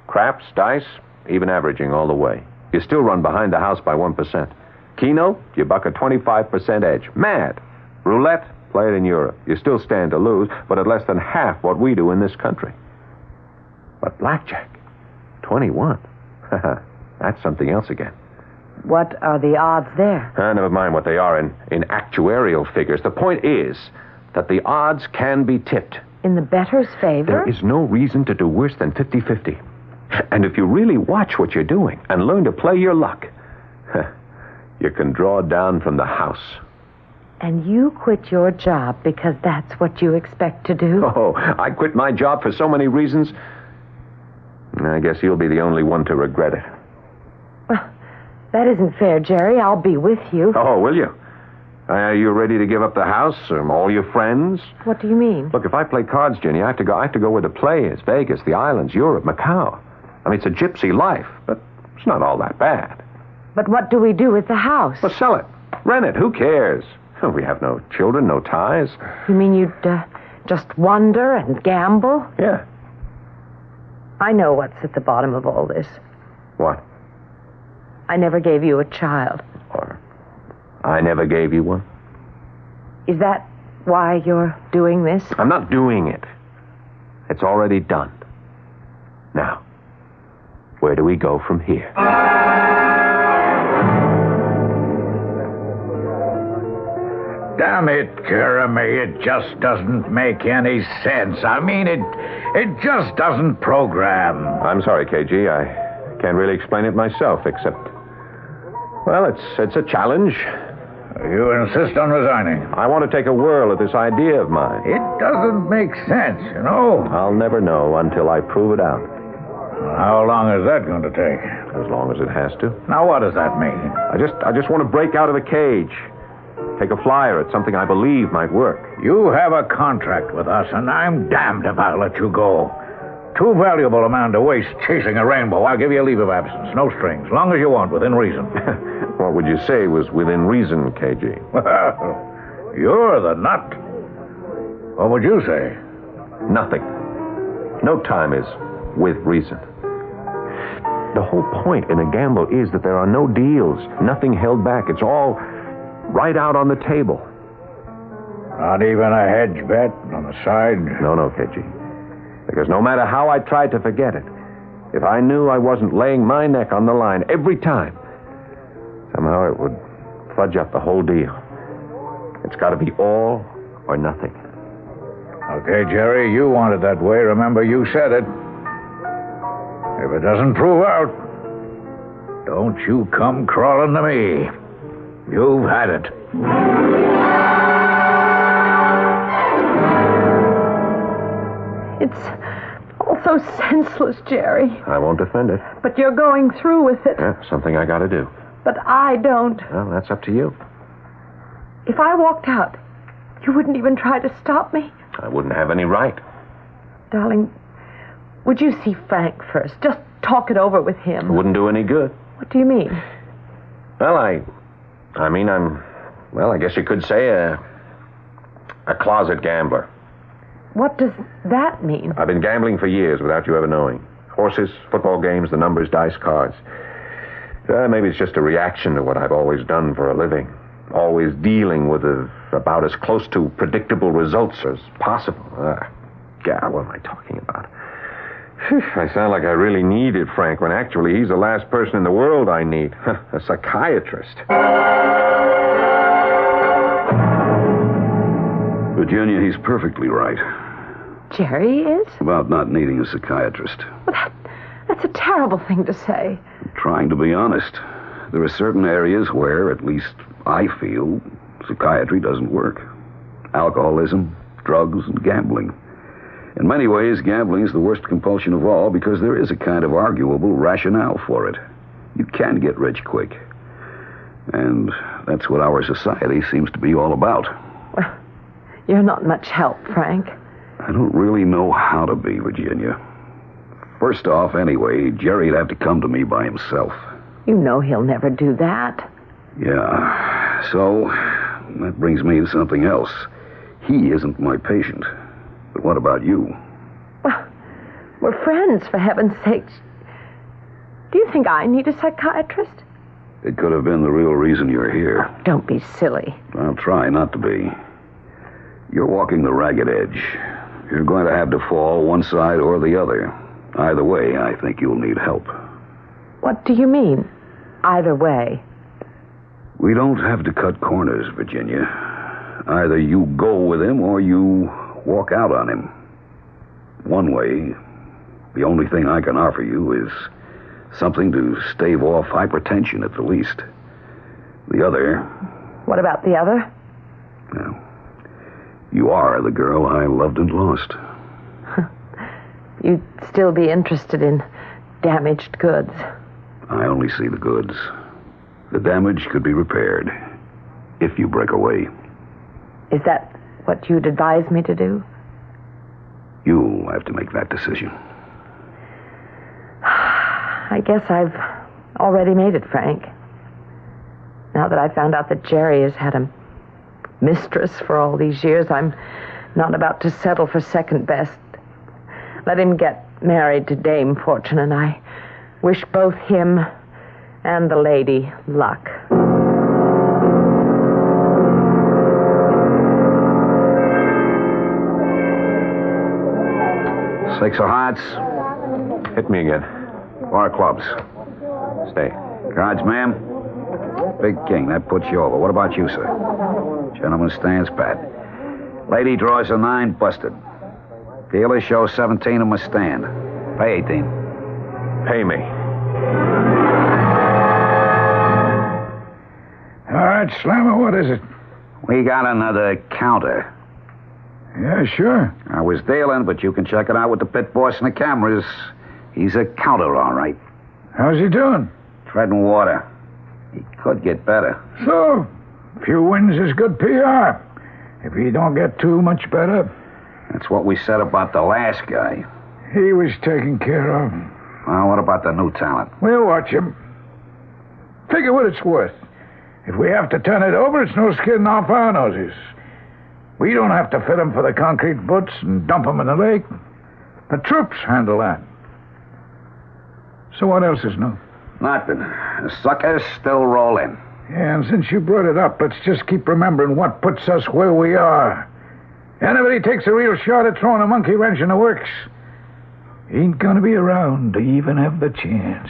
Craps, dice, even averaging all the way. You still run behind the house by 1%. Keno, you buck a 25% edge. Mad. Roulette, play it in Europe. You still stand to lose, but at less than half what we do in this country. But blackjack, 21. That's something else again. What are the odds there? Never mind what they are in actuarial figures. The point is that the odds can be tipped. In the bettor's favor? There is no reason to do worse than 50-50. And if you really watch what you're doing and learn to play your luck, you can draw down from the house. And you quit your job because that's what you expect to do? Oh, I quit my job for so many reasons. I guess you'll be the only one to regret it. Well, that isn't fair, Jerry. I'll be with you. Oh, will you? Are you ready to give up the house or all your friends? What do you mean? Look, if I play cards, Ginny, I have to go where the play is. Vegas, the islands, Europe, Macau. I mean, it's a gypsy life, but it's not all that bad. But what do we do with the house? Well, sell it. Rent it. Who cares? We have no children, no ties. You mean you'd just wander and gamble? Yeah. I know what's at the bottom of all this. What? I never gave you a child. Or I never gave you one? Is that why you're doing this? I'm not doing it. It's already done. Now, where do we go from here? Damn it, Jeremy, it just doesn't make any sense. I mean, it just doesn't program. I'm sorry, KG. I can't really explain it myself, except... Well, it's a challenge. You insist on resigning? I want to take a whirl at this idea of mine. It doesn't make sense, you know. I'll never know until I prove it out. How long is that going to take? As long as it has to. Now, what does that mean? I just want to break out of the cage. Take a flyer at something I believe might work. You have a contract with us, and I'm damned if I'll let you go. Too valuable a man to waste chasing a rainbow. I'll give you a leave of absence. No strings. Long as you want, within reason. What would you say was within reason, KG? Well, you're the nut. What would you say? Nothing. No time is with reason. The whole point in a gamble is that there are no deals, nothing held back. It's all right out on the table. Not even a hedge bet on the side? No, KG. Because no matter how I tried to forget it, if I knew I wasn't laying my neck on the line every time, somehow it would fudge up the whole deal. It's got to be all or nothing. Okay, Jerry, you want it that way. Remember, you said it. If it doesn't prove out, don't you come crawling to me. You've had it. It's all so senseless, Jerry. I won't defend it. But you're going through with it. Yeah, something I got to do. But I don't. Well, that's up to you. If I walked out, you wouldn't even try to stop me? I wouldn't have any right. Darling, would you see Frank first? Just talk it over with him. It wouldn't do any good. What do you mean? Well, I guess you could say a closet gambler. What does that mean? I've been gambling for years without you ever knowing. Horses, football games, the numbers, dice, cards. Maybe it's just a reaction to what I've always done for a living. Always dealing with about as close to predictable results as possible. God, what am I talking about? I sound like I really needed Frank when actually he's the last person in the world I need. A psychiatrist. Virginia, he's perfectly right. Jerry is? About not needing a psychiatrist. Well, that's a terrible thing to say. I'm trying to be honest. There are certain areas where, at least I feel, psychiatry doesn't work. Alcoholism, drugs, and gambling. In many ways, gambling is the worst compulsion of all because there is a kind of arguable rationale for it. You can get rich quick. And that's what our society seems to be all about. Well, you're not much help, Frank. I don't really know how to be, Virginia. First off, anyway, Jerry'd have to come to me by himself. You know he'll never do that. Yeah, so that brings me to something else. He isn't my patient. But what about you? Well, we're friends, for heaven's sake. Do you think I need a psychiatrist? It could have been the real reason you're here. Don't be silly. I'll try not to be. You're walking the ragged edge. You're going to have to fall one side or the other. Either way, I think you'll need help. What do you mean, either way? We don't have to cut corners, Virginia. Either you go with him or you walk out on him. One way, the only thing I can offer you is something to stave off hypertension at the least. The other... What about the other? Well, you are the girl I loved and lost. You'd still be interested in damaged goods. I only see the goods. The damage could be repaired if you break away. Is that what you'd advise me to do? You'll have to make that decision. I guess I've already made it, Frank. Now that I found out that Jerry has had a mistress for all these years, I'm not about to settle for second best. Let him get married to Dame Fortune, and I wish both him and the lady luck. 6 of hearts. Hit me again. 4 of clubs. Stay. Cards, ma'am. Big king. That puts you over. What about you, sir? Gentleman stands pat. Lady draws a 9, busted. Dealer shows 17 and must stand. Pay 18. Pay me. All right, Slammer, what is it? We got another counter. Yeah, sure. I was dealing, but you can check it out with the pit boss and the cameras. He's a counter, all right. How's he doing? Treading water. He could get better. So, a few wins is good PR. If he don't get too much better. That's what we said about the last guy. He was taken care of. Well, what about the new talent? We'll watch him. Figure what it's worth. If we have to turn it over, it's no skin off our noses. We don't have to fit him for the concrete butts and dump him in the lake. The troops handle that. So what else is new? Nothing. The sucker's still rolling. Yeah, and since you brought it up, let's just keep remembering what puts us where we are. Anybody takes a real shot at throwing a monkey wrench in the works ain't gonna be around to even have the chance.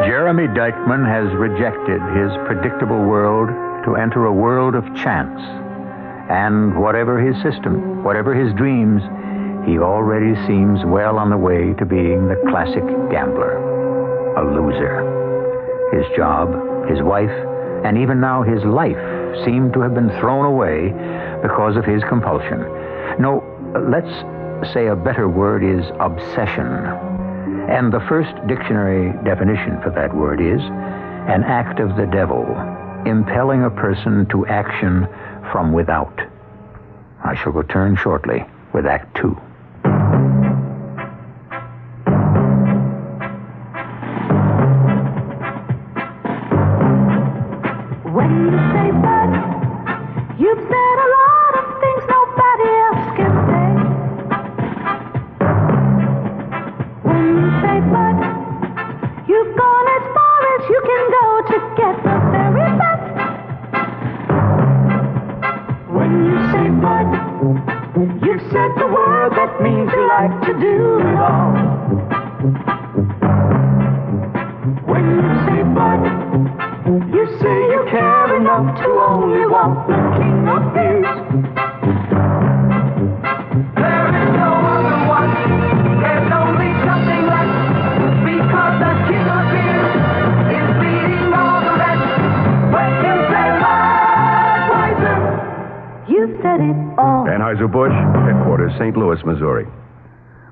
Jeremy Dykman has rejected his predictable world to enter a world of chance. And whatever his system, whatever his dreams, he already seems well on the way to being the classic gambler, a loser. His job, his wife, and even now his life seem to have been thrown away because of his compulsion. No, let's say a better word is obsession. And the first dictionary definition for that word is an act of the devil, impelling a person to action from without. I shall return shortly with Act 2. When you say but, you've said a lot of things nobody else can say. When you say but, you've gone as far as you can go to get the very best. When you say but, you've said the word that means you like to do it all. When you say but, you say you care enough to only want the king of beers. There is no other one. There's only something left. Because the king of beers is beating all the rest. When you say Budweiser, you've said it all. Anheuser-Busch, headquarters, St. Louis, Missouri.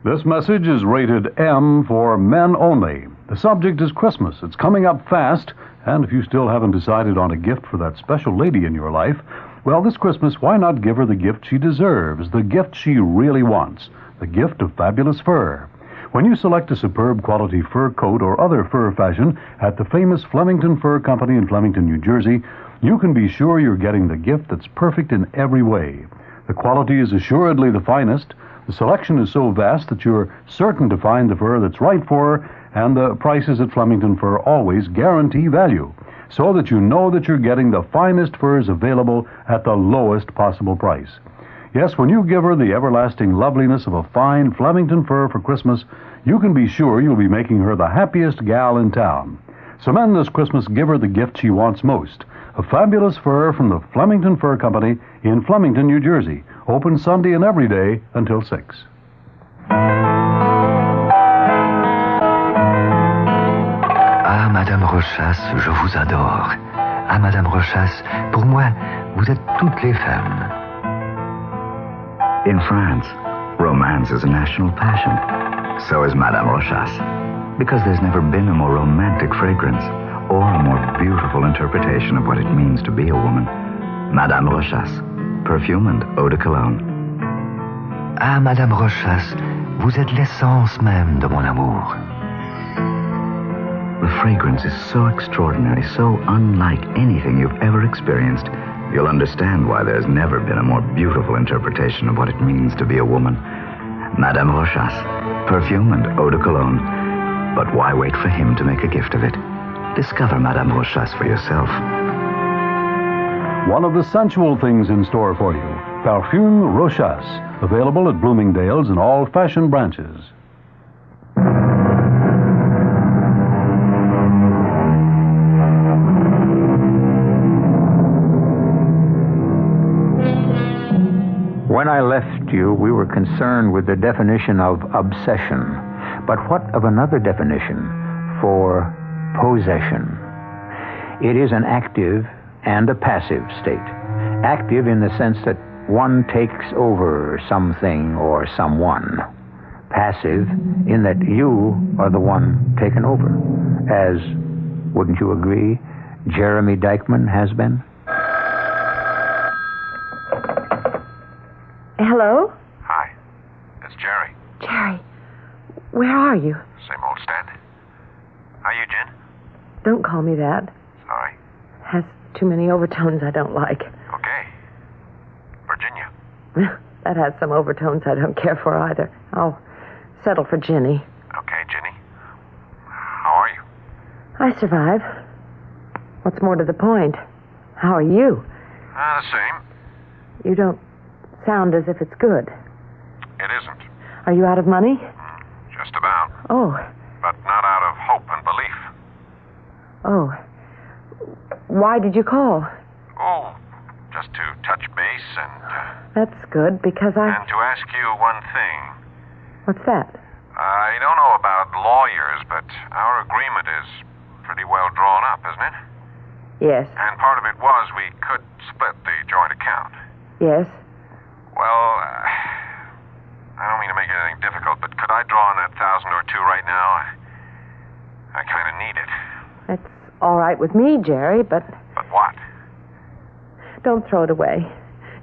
This message is rated M for men only. The subject is Christmas. It's coming up fast. And if you still haven't decided on a gift for that special lady in your life, well, this Christmas, why not give her the gift she deserves, the gift she really wants, the gift of fabulous fur. When you select a superb quality fur coat or other fur fashion at the famous Flemington Fur Company in Flemington, New Jersey, you can be sure you're getting the gift that's perfect in every way. The quality is assuredly the finest. The selection is so vast that you're certain to find the fur that's right for her, and the prices at Flemington Fur always guarantee value, so that you know that you're getting the finest furs available at the lowest possible price. Yes, when you give her the everlasting loveliness of a fine Flemington fur for Christmas, you can be sure you'll be making her the happiest gal in town. So men, this Christmas, give her the gift she wants most, a fabulous fur from the Flemington Fur Company in Flemington, New Jersey, open Sunday and every day until 6. Ah, Madame Rochasse, je vous adore. Ah, Madame Rochasse, pour moi, vous êtes toutes les femmes. In France, romance is a national passion. So is Madame Rochasse. Because there's never been a more romantic fragrance or a more beautiful interpretation of what it means to be a woman. Madame Rochasse, perfume and eau de cologne. Ah, Madame Rochasse, vous êtes l'essence même de mon amour. The fragrance is so extraordinary, so unlike anything you've ever experienced. You'll understand why there's never been a more beautiful interpretation of what it means to be a woman. Madame Rochasse, perfume and eau de cologne. But why wait for him to make a gift of it? Discover Madame Rochasse for yourself. one of the sensual things in store for you. Parfum Rochas, available at Bloomingdale's and all fashion branches. When I left you, we were concerned with the definition of obsession. But what of another definition for possession? It is an active and a passive state. Active in the sense that one takes over something or someone. Passive in that you are the one taken over. As, wouldn't you agree, Jeremy Dykman has been? Hello? Hi. It's Jerry. Jerry, where are you? Same old stand. How you, Jen? Don't call me that. Sorry. Has too many overtones I don't like. Okay. Virginia. That has some overtones I don't care for either. I'll settle for Ginny. Okay, Ginny. How are you? I survive. What's more to the point? How are you? The same. You don't sound as if it's good. It isn't. Are you out of money? Just about. Oh. But not out of hope and belief. Oh. Why did you call? Oh, just to touch base and... That's good, because And to ask you one thing. What's that? I don't know about lawyers, but our agreement is pretty well drawn up, isn't it? Yes. And part of it was we could split the joint account. Yes. Well, I don't mean to make it anything difficult, but could I draw on that $1,000 or $2,000 right now? I kind of need it. That's all right with me, Jerry, but... But what? Don't throw it away.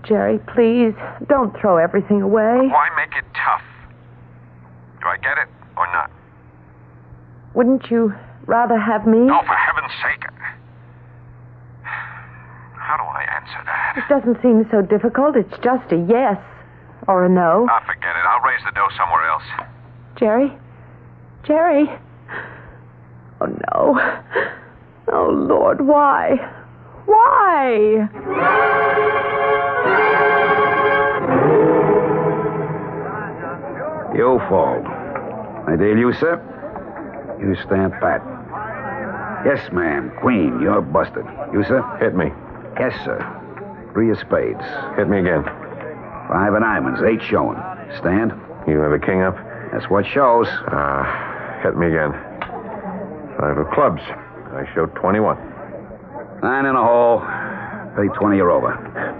Jerry, please, don't throw everything away. But why make it tough? Do I get it or not? Wouldn't you rather have me? Oh, for heaven's sake. How do I answer that? It doesn't seem so difficult. It's just a yes or a no. Ah, forget it. I'll raise the dough somewhere else. Jerry? Jerry? Oh, no. Oh, Lord, why? Why? Your fault. I tell you, sir. You stand pat. Yes, ma'am. Queen, you're busted. You, sir? Hit me. Yes, sir. 3 of spades. Hit me again. 5 of diamonds. 8 showing. Stand. You have a king up? That's what shows. Hit me again. 5 of clubs. I showed 21. 9 in a hole. Pay 20 or over.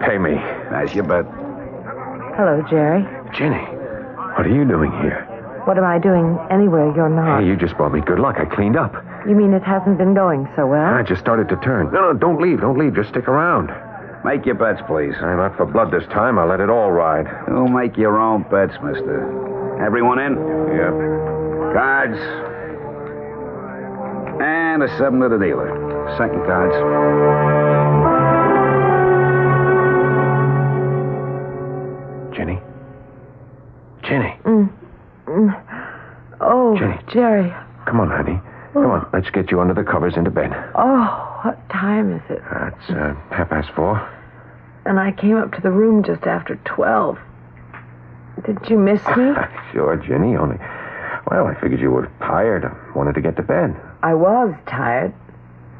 Pay me. That's your bet. Hello, Jerry. Ginny, what are you doing here? What am I doing anywhere you're not? Hey, you just brought me good luck. I cleaned up. You mean it hasn't been going so well? I just started to turn. No, don't leave. Don't leave. Just stick around. Make your bets, please. I'm not for blood this time. I'll let it all ride. You make your own bets, mister. Everyone in? Yep. Cards. And a 7 to the dealer. Second cards. Ginny? Ginny? Oh, Ginny. Jerry. Come on, honey. Come on. Let's get you under the covers into bed. Oh, what time is it? It's 4:30. And I came up to the room just after 12. Did you miss me? Sure, Ginny. Only... Well, I figured you were tired. I wanted to get to bed. I was tired.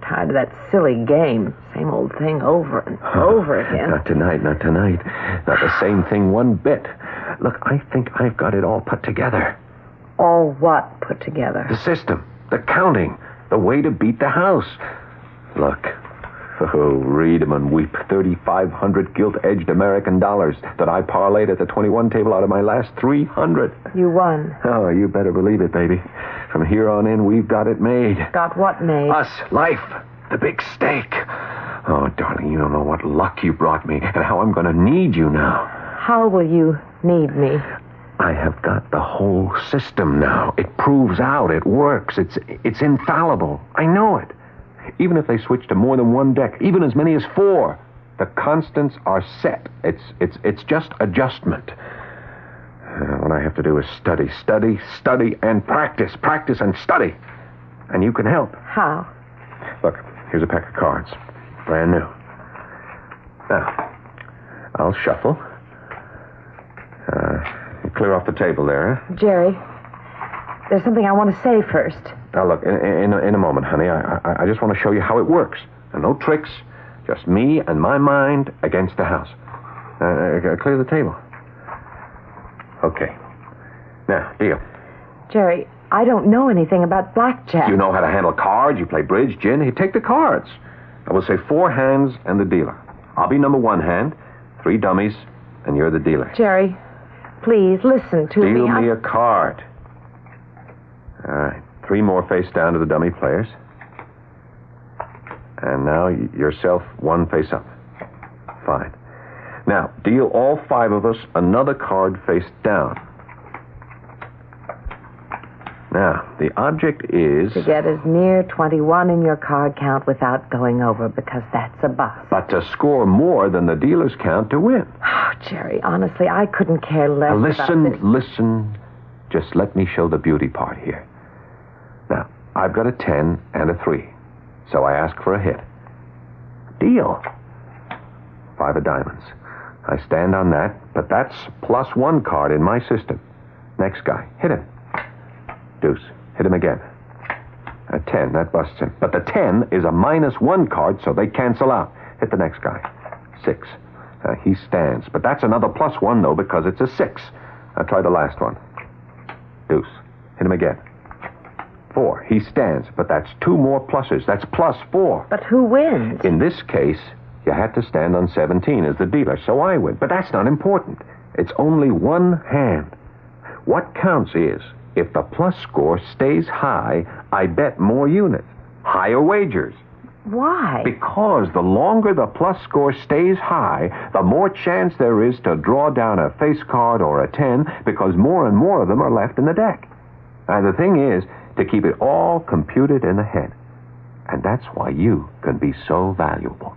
Tired of that silly game. Same old thing over and over again. Not tonight, not tonight. Not the same thing one bit. Look, I think I've got it all put together. All what put together? The system, the counting, the way to beat the house. Look. Oh, read 'em and weep. 3,500 gilt-edged American dollars that I parlayed at the 21 table out of my last 300. You won. Oh, you better believe it, baby. From here on in, we've got it made. Got what made? Us, life, the big stake. Oh, darling, you don't know what luck you brought me and how I'm going to need you now. How will you need me? I have got the whole system now. It proves out. It works. It's infallible. I know it. Even if they switch to more than one deck, even as many as 4, the constants are set. It's just adjustment. What I have to do is study, and practice and study. And you can help. How? Look, here's a pack of cards. Brand new. Now, I'll shuffle. Clear off the table there, huh? Jerry, there's something I want to say first. Now, look, in a moment, honey, I just want to show you how it works. And no tricks, just me and my mind against the house. Clear the table. Okay. Now, deal. Jerry, I don't know anything about blackjack. You know how to handle cards, you play bridge, gin. Hey, take the cards. I will say 4 hands and the dealer. I'll be number 1 hand, 3 dummies, and you're the dealer. Jerry, please listen to me. Deal me a card. All right. 3 more face down to the dummy players. And now yourself 1 face up. Fine. Now, deal all 5 of us another card face down. Now, the object is... to get as near 21 in your card count without going over, because that's a bust. But to score more than the dealer's count to win. Oh, Jerry, honestly, I couldn't care less Listen. Just Just let me show the beauty part here. Now, I've got a 10 and a 3. So I ask for a hit. Deal. 5 of diamonds. I stand on that, but that's +1 card in my system. Next guy. Hit him. Deuce. Hit him again. A 10. That busts him. But the 10 is a -1 card, so they cancel out. Hit the next guy. 6. He stands. But that's another +1, though, because it's a 6. Now try the last one. Deuce. Hit him again. 4. He stands. But that's 2 more pluses. That's +4. But who wins? In this case, you had to stand on 17 as the dealer, so I win. But that's not important. It's only 1 hand. What counts is, if the plus score stays high, I bet more units. Higher wagers. Why? Because the longer the plus score stays high, the more chance there is to draw down a face card or a 10, because more and more of them are left in the deck. And the thing is, to keep it all computed in the head. And that's why you can be so valuable.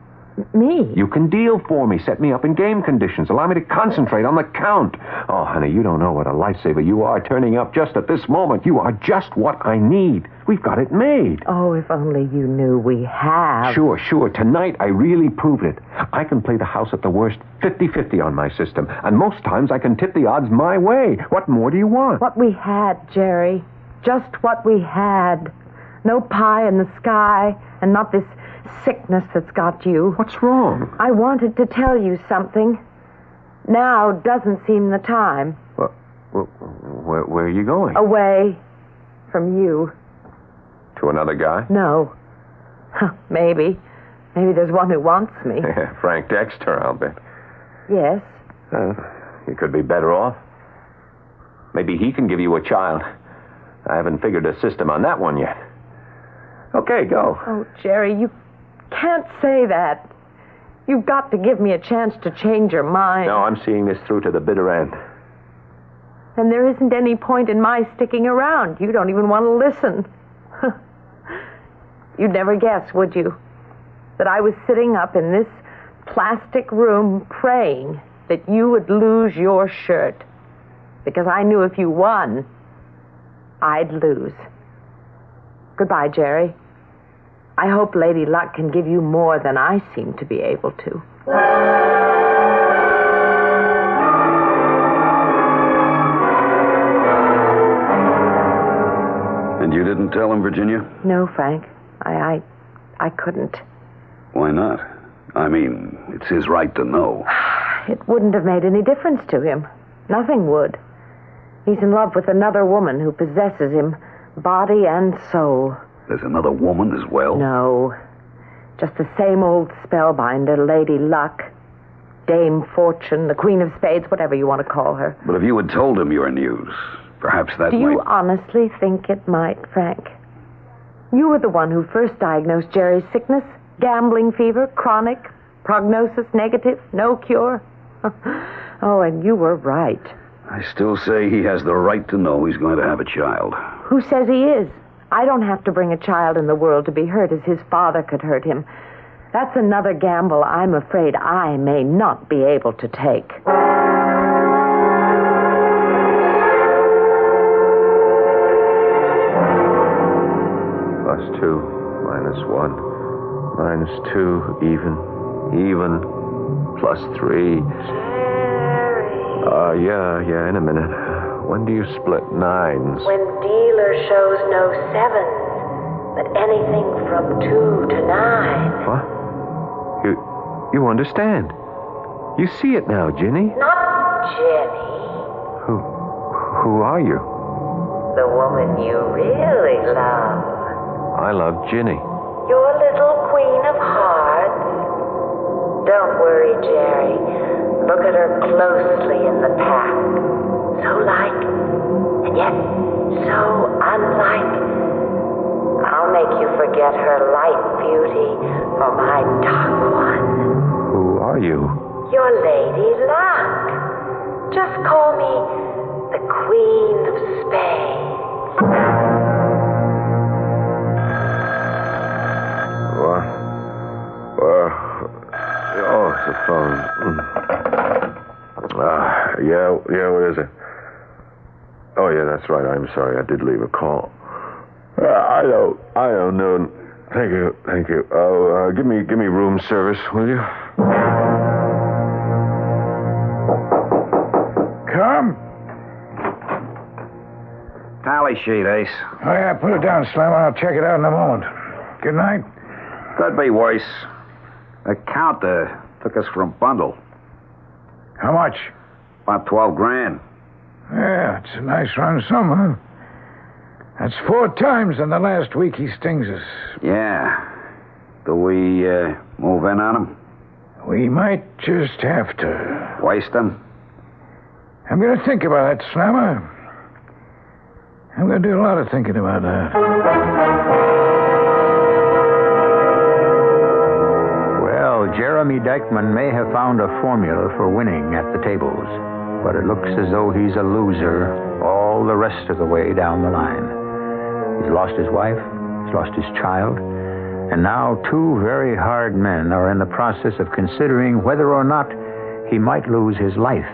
Me? You can deal for me, set me up in game conditions, allow me to concentrate on the count. Oh, honey, you don't know what a lifesaver you are turning up just at this moment. You are just what I need. We've got it made. Oh, if only you knew we have. Sure. Tonight, I really proved it. I can play the house at the worst 50-50 on my system, and most times I can tip the odds my way. What more do you want? What we had, Jerry. Just what we had. No pie in the sky, and not this sickness that's got you. What's wrong? I wanted to tell you something. Now doesn't seem the time. Where are you going? Away from you. To another guy? No. Maybe. Maybe there's one who wants me. Frank Dexter, I'll bet. Yes. You could be better off. Maybe he can give you a child. I haven't figured a system on that one yet. Okay, go. Oh, Jerry, you can't say that. You've got to give me a chance to change your mind. No, I'm seeing this through to the bitter end. And there isn't any point in my sticking around. You don't even want to listen. You'd never guess, would you, that I was sitting up in this plastic room praying that you would lose your shirt. Because I knew if you won, I'd lose. Goodbye, Jerry. I hope Lady Luck can give you more than I seem to be able to. And you didn't tell him, Virginia? No, Frank. I couldn't. Why not? I mean, it's his right to know. It wouldn't have made any difference to him. Nothing would. He's in love with another woman who possesses him, body and soul. There's another woman as well? No. Just the same old spellbinder, Lady Luck, Dame Fortune, the Queen of Spades, whatever you want to call her. But if you had told him your news, perhaps that Do might... you honestly think it might, Frank? You were the one who first diagnosed Jerry's sickness. Gambling fever, chronic, prognosis negative, no cure. Oh, and you were right. I still say he has the right to know he's going to have a child. Who says he is? I don't have to bring a child in the world to be hurt as his father could hurt him. That's another gamble I'm afraid I may not be able to take. +2, -1, -2, even. +3. Yeah, in a minute. When do you split 9s? When dealer shows no 7s, but anything from 2 to 9. What? You understand? You see it now, Ginny. Not Jenny. Who are you? The woman you really love. I love Ginny. Your little queen of hearts. Don't worry, Jerry. Look at her closely in the pack. So like, and yet so unlike. I'll make you forget her light beauty for my dark one. Who are you? Your Lady Luck. Just call me the Queen of Spades. What? Oh, it's the phone. Yeah, what is it? Oh, yeah, that's right. I'm sorry. I did leave a call. I don't know. Thank you. Oh, give me room service, will you? Come. Tally sheet, Ace. Oh, yeah, put it down, Slim. I'll check it out in a moment. Good night. Could be worse. The counter took us for a bundle. How much? About 12 grand. Yeah, it's a nice run sum, huh? That's 4 times in the last week he stings us. Yeah. Do we move in on him? We might just have to. Waste him? I'm going to think about that, Slammer. I'm going to do a lot of thinking about that. Well, Jeremy Dykeman may have found a formula for winning at the tables, but it looks as though he's a loser all the rest of the way down the line. He's lost his wife, he's lost his child, and now 2 very hard men are in the process of considering whether or not he might lose his life.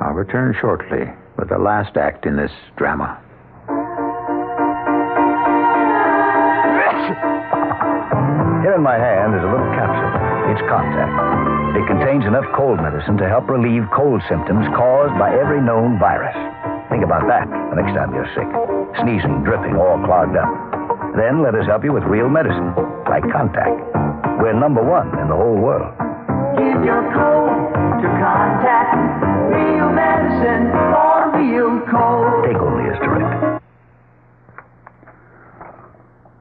I'll return shortly with the last act in this drama. Here in my hand is a little capsule. It's Contact. It contains enough cold medicine to help relieve cold symptoms caused by every known virus. Think about that the next time you're sick. Sneezing, dripping, all clogged up. Then let us help you with real medicine, like Contact. We're #1 in the whole world. Give your cold to Contact. Real medicine for real cold. Take only as directed.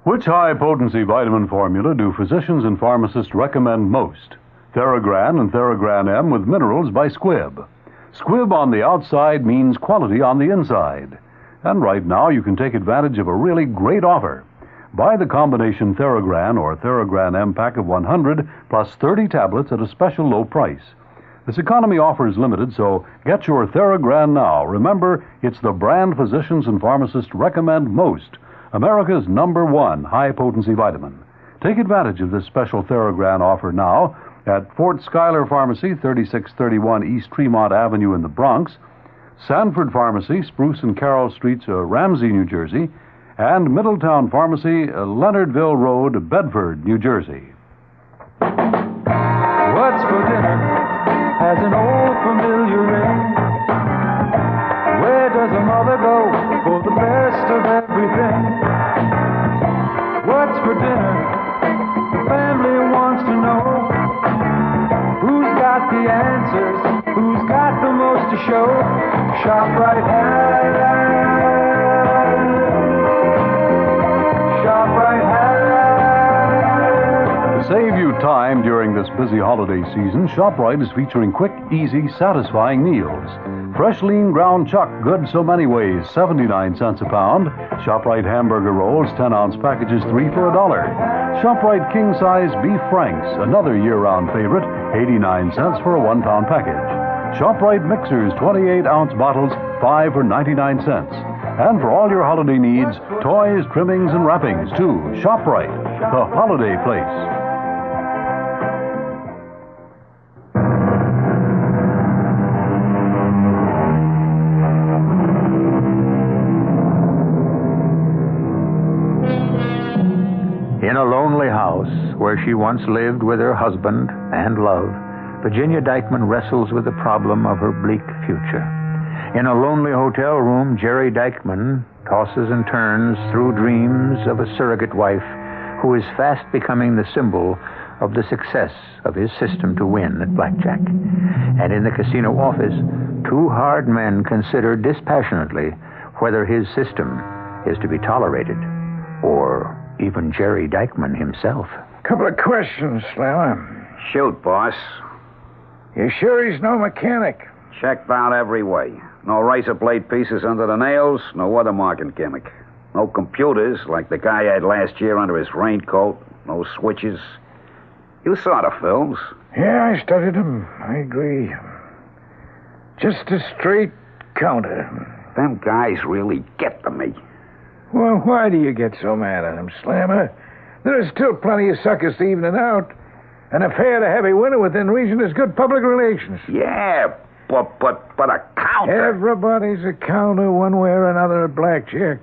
Which high-potency vitamin formula do physicians and pharmacists recommend most? Theragran and Theragran M with minerals by Squibb. Squibb on the outside means quality on the inside. And right now you can take advantage of a really great offer. Buy the combination Theragran or Theragran M pack of 100 plus 30 tablets at a special low price. This economy offer is limited, so get your Theragran now. Remember, it's the brand physicians and pharmacists recommend most. America's #1 high-potency vitamin. Take advantage of this special Theragran offer now at Fort Schuyler Pharmacy, 3631 East Tremont Avenue in the Bronx, Sanford Pharmacy, Spruce and Carroll Streets, Ramsey, New Jersey, and Middletown Pharmacy, Leonardville Road, Bedford, New Jersey. What's for dinner has an old familiar ring. Where does a mother go for the best of everything? What's for dinner? The family wants to know. Who's got the answers? Who's got the most to show? ShopRite has. ShopRite has. To save you time during this busy holiday season, ShopRite is featuring quick, easy, satisfying meals. Fresh lean ground chuck, good so many ways, 79 cents a pound. ShopRite hamburger rolls, 10-ounce packages, 3 for $1. ShopRite king-size beef franks, another year-round favorite, 89 cents for a 1-pound package. ShopRite mixers, 28-ounce bottles, 5 for 99 cents. And for all your holiday needs, toys, trimmings, and wrappings, too. ShopRite, the holiday place. In a lonely house where she once lived with her husband and love, Virginia Dykeman wrestles with the problem of her bleak future. In a lonely hotel room, Jerry Dykeman tosses and turns through dreams of a surrogate wife who is fast becoming the symbol of the success of his system to win at blackjack. And in the casino office, two hard men consider dispassionately whether his system is to be tolerated, or even Jerry Dykeman himself. Couple of questions, Slammer. Shoot, boss. You sure he's no mechanic? Checked out every way. No razor blade pieces under the nails, no watermarking gimmick. No computers like the guy had last year under his raincoat. No switches. You saw the films. Yeah, I studied them. I agree. Just a straight counter. Them guys really get to me. Well, why do you get so mad at him, Slammer? There are still plenty of suckers to even it out. And a fair to heavy winner within reason is good public relations. Yeah, but a counter. Everybody's a counter one way or another at blackjack.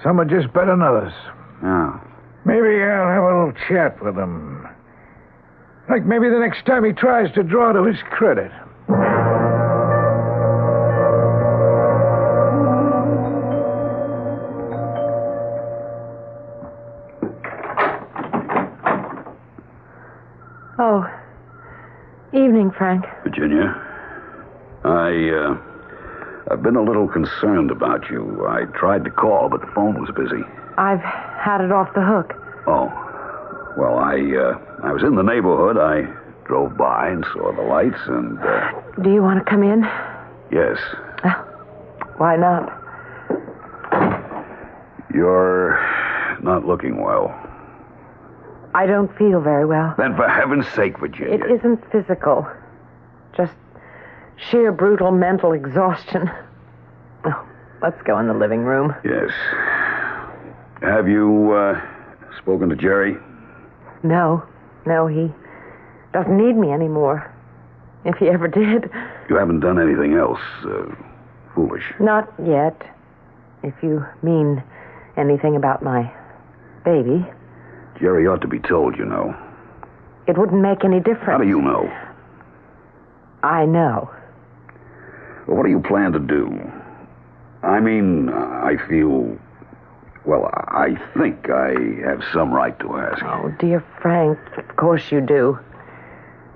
Some are just better than others. Oh. Maybe I'll have a little chat with him. Like maybe the next time he tries to draw to his credit. Oh, evening, Frank. Virginia, I've been a little concerned about you. I tried to call, but the phone was busy. I've had it off the hook. Oh. Well, I was in the neighborhood. I drove by and saw the lights, and... Do you want to come in? Yes. Why not? You're not looking well. I don't feel very well. Then for heaven's sake, Virginia... It isn't physical. Just sheer brutal mental exhaustion. Oh, let's go in the living room. Yes. Have you, spoken to Jerry? No, he doesn't need me anymore. If he ever did. You haven't done anything else, foolish? Not yet. If you mean anything about my baby. Jerry ought to be told, you know. It wouldn't make any difference. How do you know? I know. Well, what do you plan to do? I mean, I feel... Well, I think I have some right to ask. Oh, dear Frank, of course you do.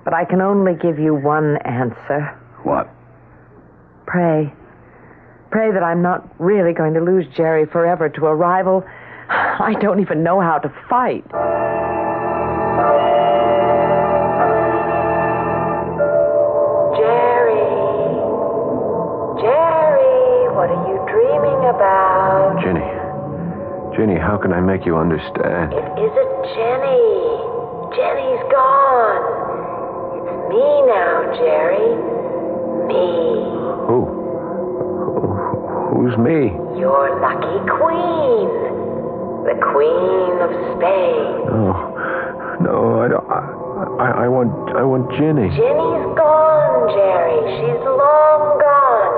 But I can only give you one answer. What? Pray. Pray that I'm not really going to lose Jerry forever to a rival I don't even know how to fight. Jerry, what are you dreaming about? Jenny, how can I make you understand? It isn't Jenny. Jenny's gone. It's me now, Jerry. Me. Who's me? Your lucky queen. The Queen of Spades. No, I don't. I want Jenny. Jenny's gone, Jerry. She's long gone.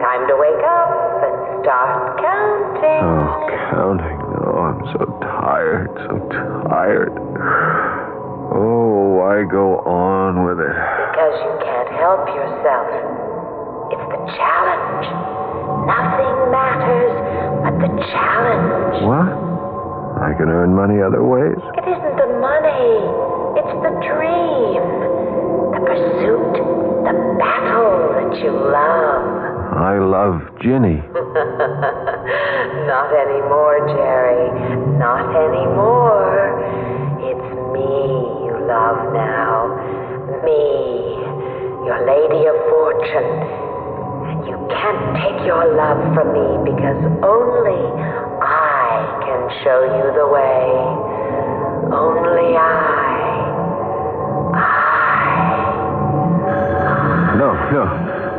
Time to wake up and start counting. Oh, counting. Oh, I'm so tired. Oh, why go on with it? Because you can't help yourself. It's the challenge. Nothing matters but the challenge. What? I can earn money other ways? It isn't the money. It's the dream. The pursuit. The battle that you love. I love Jenny. Not anymore, Jerry. Not anymore. It's me you love now. Me. Your lady of fortune. You can't take your love from me because only I can show you the way. Only I. No.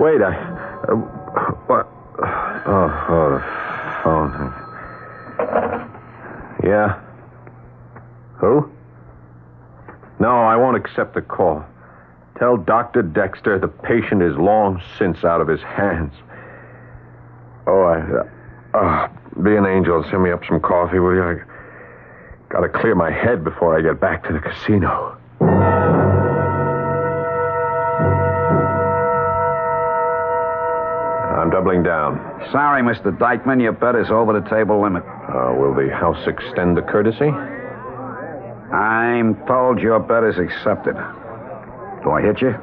Wait, what? Oh, the phone. Yeah? Who? No, I won't accept the call. Tell Dr. Dexter the patient is long since out of his hands. Be an angel and send me up some coffee, will you? I gotta clear my head before I get back to the casino. doubling down. Sorry, Mr. Dykeman, your bet is over the table limit. Will the house extend the courtesy? I'm told your bet is accepted. Do I hit you?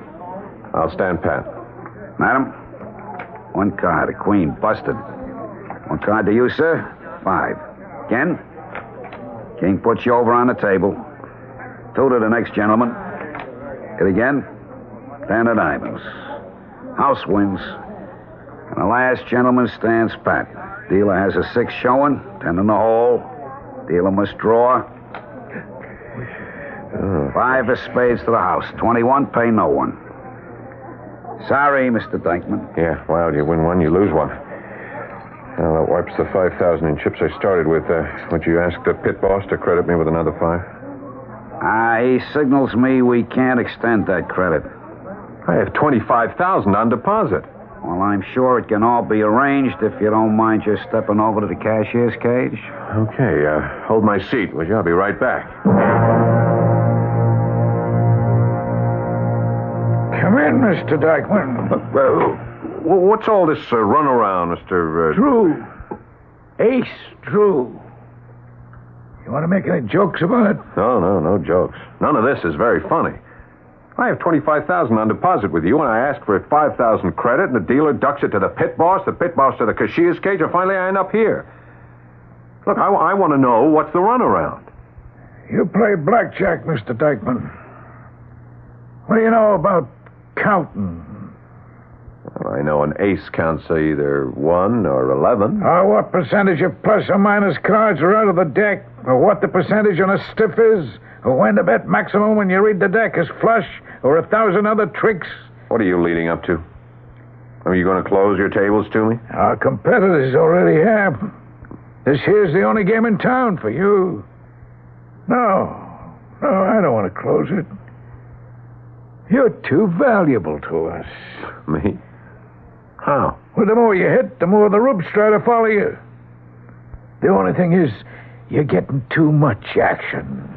I'll stand pat. Madam? 1 card, a queen, busted. 1 card to you, sir. 5. Again? King puts you over on the table. 2 to the next gentleman. Hit again. 10 of diamonds. House wins. And the last gentleman stands pat. Dealer has a 6 showing, 10 in the hole. Dealer must draw. 5 of spades to the house. 21, pay no one. Sorry, Mr. Dykeman. Yeah, well, you win one, you lose one. Well, that wipes the 5,000 in chips I started with. Would you ask the pit boss to credit me with another 5? He signals me we can't extend that credit. I have 25,000 on deposit. Well, I'm sure it can all be arranged if you don't mind just stepping over to the cashier's cage. Okay, hold my seat, would you? I'll be right back. Come in, Mr. Dykeman. What's all this runaround, Mr. Drew. Ace Drew. You want to make any jokes about it? No jokes. None of this is very funny. I have 25,000 on deposit with you, and I ask for 5,000 credit, and the dealer ducks it to the pit boss to the cashier's cage, and finally I end up here. Look, I want to know what's the runaround. You play blackjack, Mr. Dykeman. What do you know about counting? Well, I know an ace counts either 1 or 11. What percentage of plus or minus cards are out of the deck, or what the percentage on a stiff is, or when to bet maximum when you read the deck is flush, or 1,000 other tricks. What are you leading up to? Are you going to close your tables to me? Our competitors already have. This here's the only game in town for you. No, I don't want to close it. You're too valuable to us. Me? How? Well, the more you hit, the more the rubes try to follow you. The only thing is, you're getting too much action.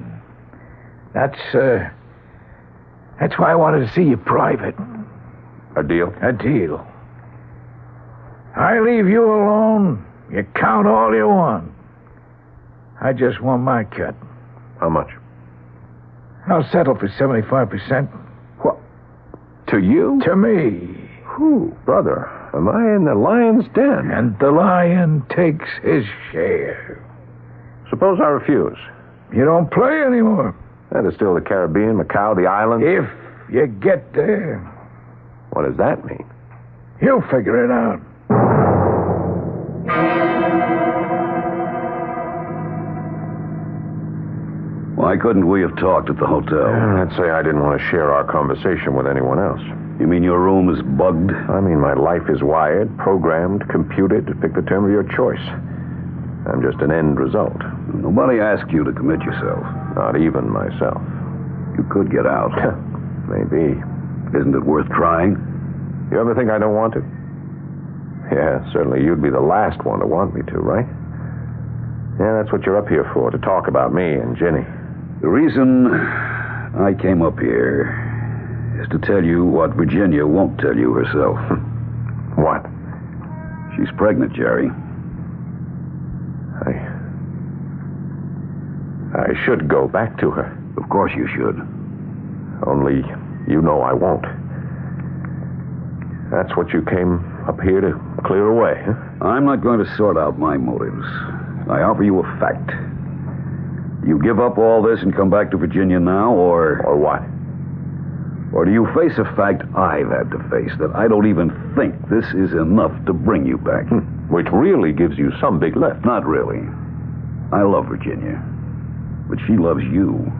That's why I wanted to see you private. A deal? A deal. I leave you alone. You count all you want. I just want my cut. How much? I'll settle for 75%. What? To you? To me. Who, brother? Am I in the lion's den? And the lion takes his share. Suppose I refuse. You don't play anymore. That is still the Caribbean, Macau, the islands. If you get there. What does that mean? You'll figure it out. Why couldn't we have talked at the hotel? I'd say I didn't want to share our conversation with anyone else. You mean your room is bugged? I mean my life is wired, programmed, computed. Pick the term of your choice. I'm just an end result. Nobody asked you to commit yourself. Not even myself. You could get out. Maybe. Isn't it worth trying? You ever think I don't want to? Yeah, certainly you'd be the last one to want me to, right? Yeah, that's what you're up here for, to talk about me and Ginny. The reason I came up here is to tell you what Virginia won't tell you herself. What? She's pregnant, Jerry. I should go back to her. Of course you should. Only you know I won't. That's what you came up here to clear away, huh? I'm not going to sort out my motives. I offer you a fact. You give up all this and come back to Virginia now, or... Or what? Or do you face a fact I've had to face, that I don't even think this is enough to bring you back? Which really gives you some big lift. Not really. I love Virginia. But she loves you.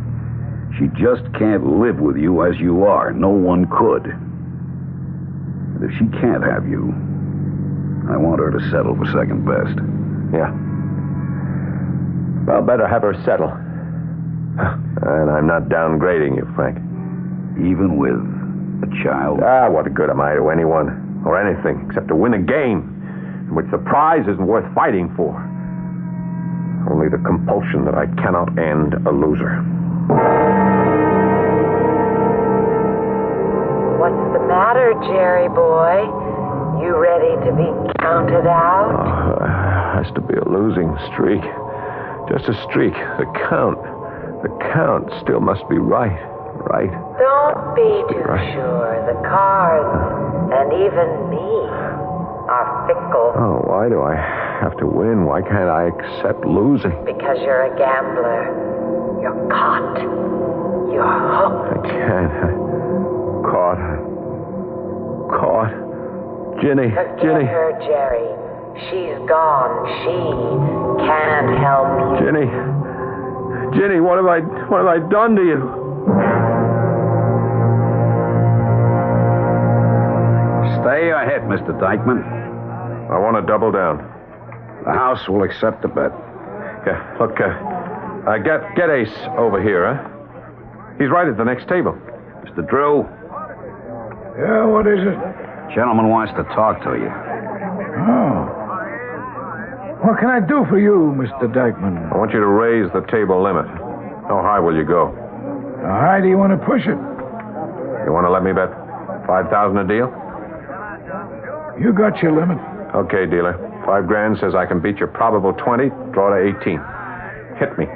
She just can't live with you as you are. No one could. And if she can't have you, I want her to settle for second best. Yeah. Well, better have her settle. And I'm not downgrading you, Frank. Even with a child? What good am I to anyone or anything except to win a game in which the prize isn't worth fighting for. Only the compulsion that I cannot end a loser. What's the matter, Jerry boy? You ready to be counted out? Has to be a losing streak. Just a streak. The count still must be right. Right. Don't be too sure. The cards, and even me, are fickle. Oh, why do I have to win? Why can't I accept losing? Because you're a gambler. You're caught. You're hooked. I can't. Caught. Ginny. Forget her, Jerry. She's gone. She can't help you. Ginny, what have I done to you? Stay or hit, Mr. Dykeman? I want to double down. The house will accept the bet. Yeah, look, get Ace over here, huh? He's right at the next table. Mr. Drew? Yeah, what is it? Gentleman wants to talk to you. Oh. What can I do for you, Mr. Dykeman? I want you to raise the table limit. How high will you go? How high do you want to push it? You want to let me bet $5,000 a deal? You got your limit. Okay, dealer. $5,000 says I can beat your probable 20, draw to 18. Hit me.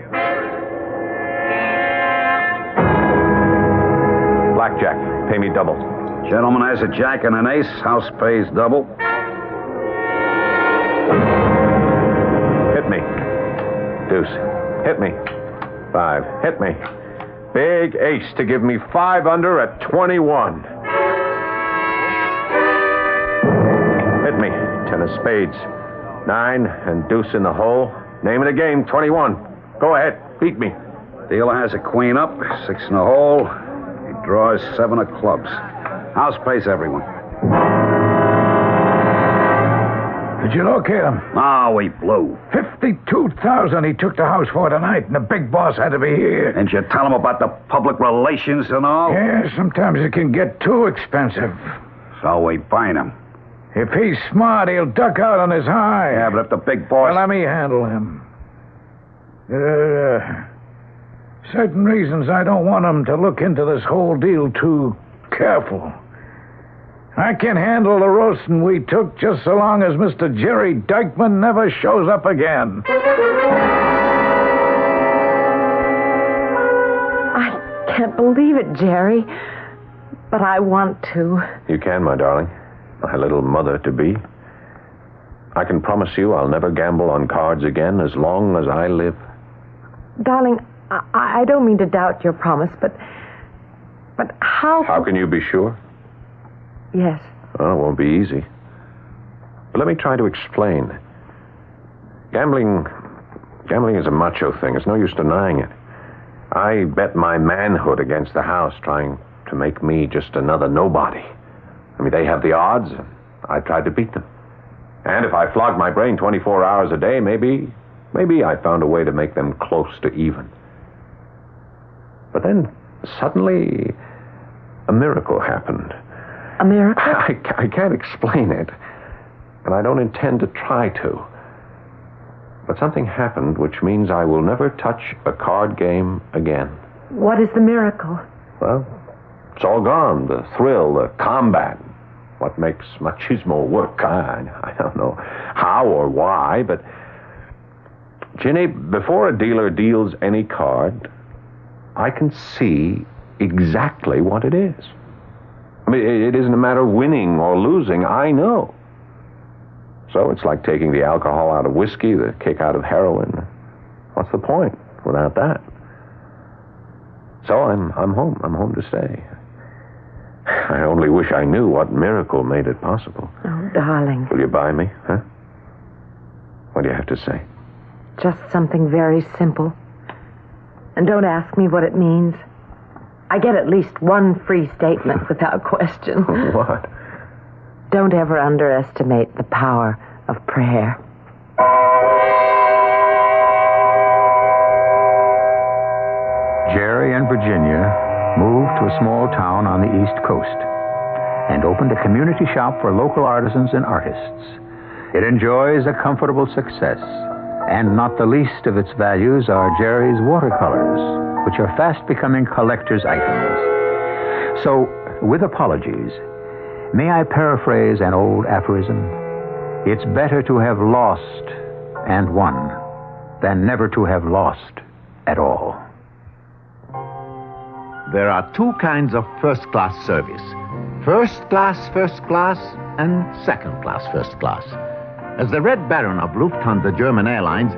Blackjack. Pay me double. Gentleman has a jack and an ace. House pays double. Hit me. Deuce. Hit me. 5. Hit me. Big ace to give me 5 under at 21. Hit me. 10 of spades. 9 and deuce in the hole. Name of the game, 21. Go ahead. Beat me. Dealer has a queen up, 6 in the hole. He draws 7 of clubs. House pays everyone. Did you locate him? Oh, he blew. $52,000 he took the house for tonight, and the big boss had to be here. Didn't you tell him about the public relations and all? Yeah, sometimes it can get too expensive. So we fine him. If he's smart, he'll duck out on his high. Yeah, but if the big boss... Well, let me handle him. Certain reasons I don't want him to look into this whole deal too careful. I can handle the roasting we took just so long as Mr. Jerry Dykeman never shows up again. I can't believe it, Jerry. But I want to. You can, my darling. My little mother-to-be. I can promise you I'll never gamble on cards again as long as I live. Darling, I don't mean to doubt your promise, but how... How can you be sure? Yes. Well, it won't be easy. But let me try to explain. Gambling is a macho thing. It's no use denying it. I bet my manhood against the house, trying to make me just another nobody. I mean, they have the odds, and I tried to beat them. And if I flogged my brain 24 hours a day, maybe I found a way to make them close to even. But then, suddenly, a miracle happened. A miracle? I can't explain it, and I don't intend to try to. But something happened which means I will never touch a card game again. What is the miracle? Well, it's all gone. The thrill, the combat. What makes machismo work, I don't know how or why, but... Ginny, before a dealer deals any card, I can see exactly what it is. I mean, it isn't a matter of winning or losing. I know. So it's like taking the alcohol out of whiskey, the kick out of heroin. What's the point without that? So I'm home. I'm home to stay. I only wish I knew what miracle made it possible. Oh, darling. Will you buy me, huh? What do you have to say? Just something very simple. And don't ask me what it means. I get at least one free statement without question. What? Don't ever underestimate the power of prayer. Jerry and Virginia moved to a small town on the East Coast and opened a community shop for local artisans and artists. It enjoys a comfortable success, and not the least of its values are Jerry's watercolors, which are fast becoming collector's items. So, with apologies, May I paraphrase an old aphorism? It's better to have lost and won than never to have lost at all. There are two kinds of first-class service. First-class, and second-class, first class. As the Red Baron of Lufthansa German Airlines,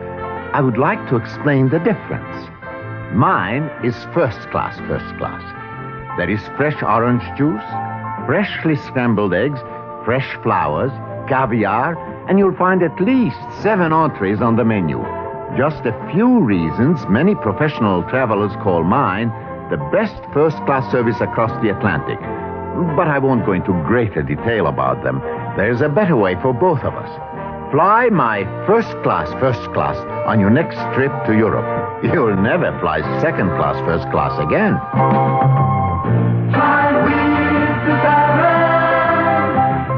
I would like to explain the difference. Mine is first-class, first class. There is fresh orange juice, freshly scrambled eggs, fresh flowers, caviar, and you'll find at least 7 entrees on the menu. Just a few reasons many professional travelers call mine the best first-class service across the Atlantic. But I won't go into greater detail about them. There's a better way for both of us. Fly my first class on your next trip to Europe. You'll never fly second class, first class again. Fly with the Baron.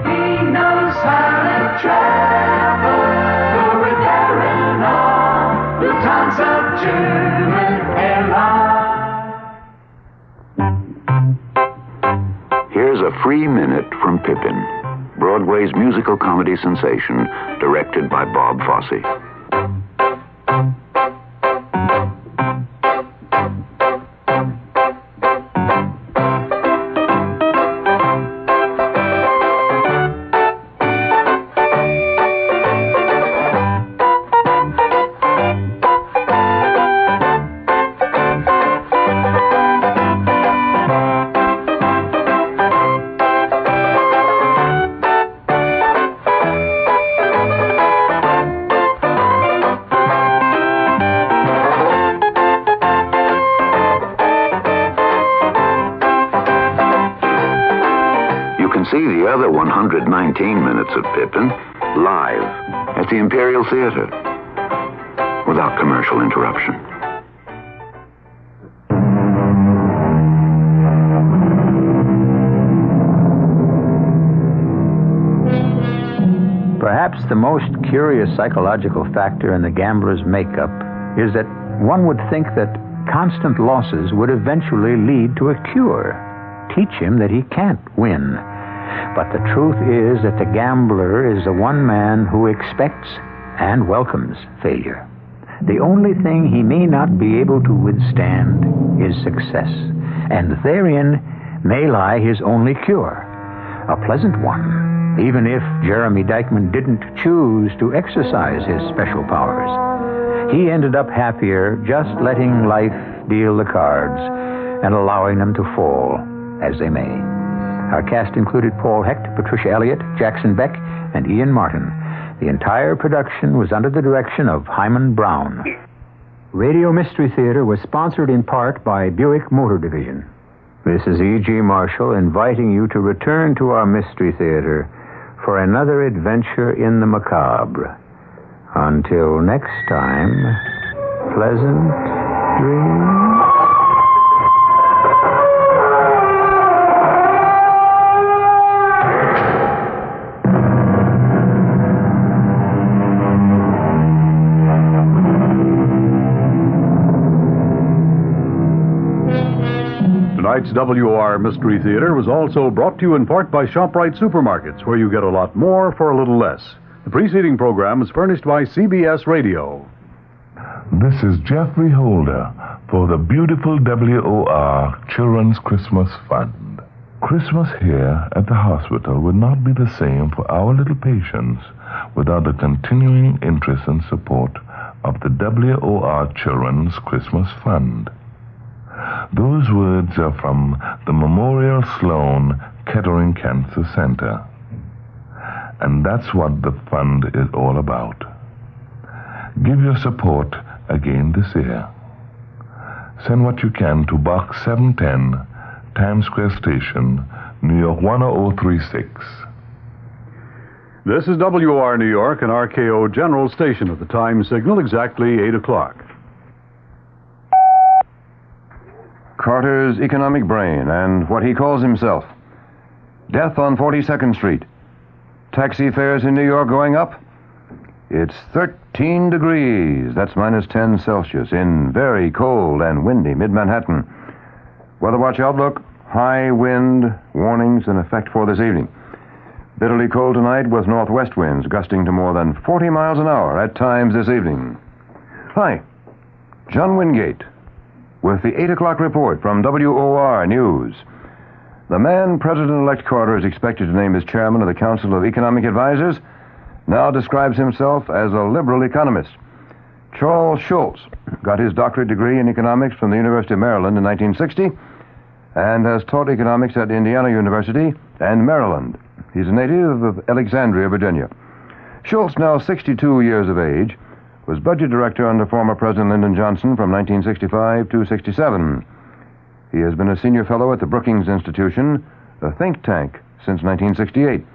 He knows how to travel. Go with Baron on Lufthansa German Airlines. Here's a free minute from Pippin, Broadway's musical comedy sensation, directed by Bob Fosse. See the other 119 minutes of Pippin live at the Imperial Theater without commercial interruption. Perhaps the most curious psychological factor in the gambler's makeup is that one would think that constant losses would eventually lead to a cure, teach him that he can't win. But the truth is that the gambler is the one man who expects and welcomes failure. The only thing he may not be able to withstand is success, and therein may lie his only cure, a pleasant one, even if Jeremy Dykman didn't choose to exercise his special powers. He ended up happier just letting life deal the cards and allowing them to fall as they may. Our cast included Paul Hecht, Patricia Elliott, Jackson Beck, and Ian Martin. The entire production was under the direction of Hyman Brown. Radio Mystery Theater was sponsored in part by Buick Motor Division. This is E.G. Marshall inviting you to return to our Mystery Theater for another adventure in the macabre. Until next time, pleasant dreams. Tonight's WOR Mystery Theater was also brought to you in part by ShopRite Supermarkets, where you get a lot more for a little less. The preceding program is furnished by CBS Radio. This is Jeffrey Holder for the beautiful WOR Children's Christmas Fund. Christmas here at the hospital would not be the same for our little patients without the continuing interest and support of the WOR Children's Christmas Fund. Those words are from the Memorial Sloan Kettering Cancer Center. And that's what the fund is all about. Give your support again this year. Send what you can to Box 710, Times Square Station, New York 10036. This is WOR New York and RKO General Station at the time signal, exactly 8 o'clock. Carter's economic brain and what he calls himself. Death on 42nd Street. Taxi fares in New York going up? It's 13 degrees, that's minus 10 Celsius, in very cold and windy mid-Manhattan. Weather Watch outlook, high wind warnings in effect for this evening. Bitterly cold tonight with northwest winds gusting to more than 40 miles an hour at times this evening. Hi, John Wingate with the 8 o'clock report from WOR News. The man President-elect Carter is expected to name as chairman of the Council of Economic Advisers now describes himself as a liberal economist. Charles Schultz got his doctorate degree in economics from the University of Maryland in 1960 and has taught economics at Indiana University and Maryland. He's a native of Alexandria, Virginia. Schultz, now 62 years of age, was budget director under former President Lyndon Johnson from 1965 to 67. He has been a senior fellow at the Brookings Institution, a think tank, since 1968.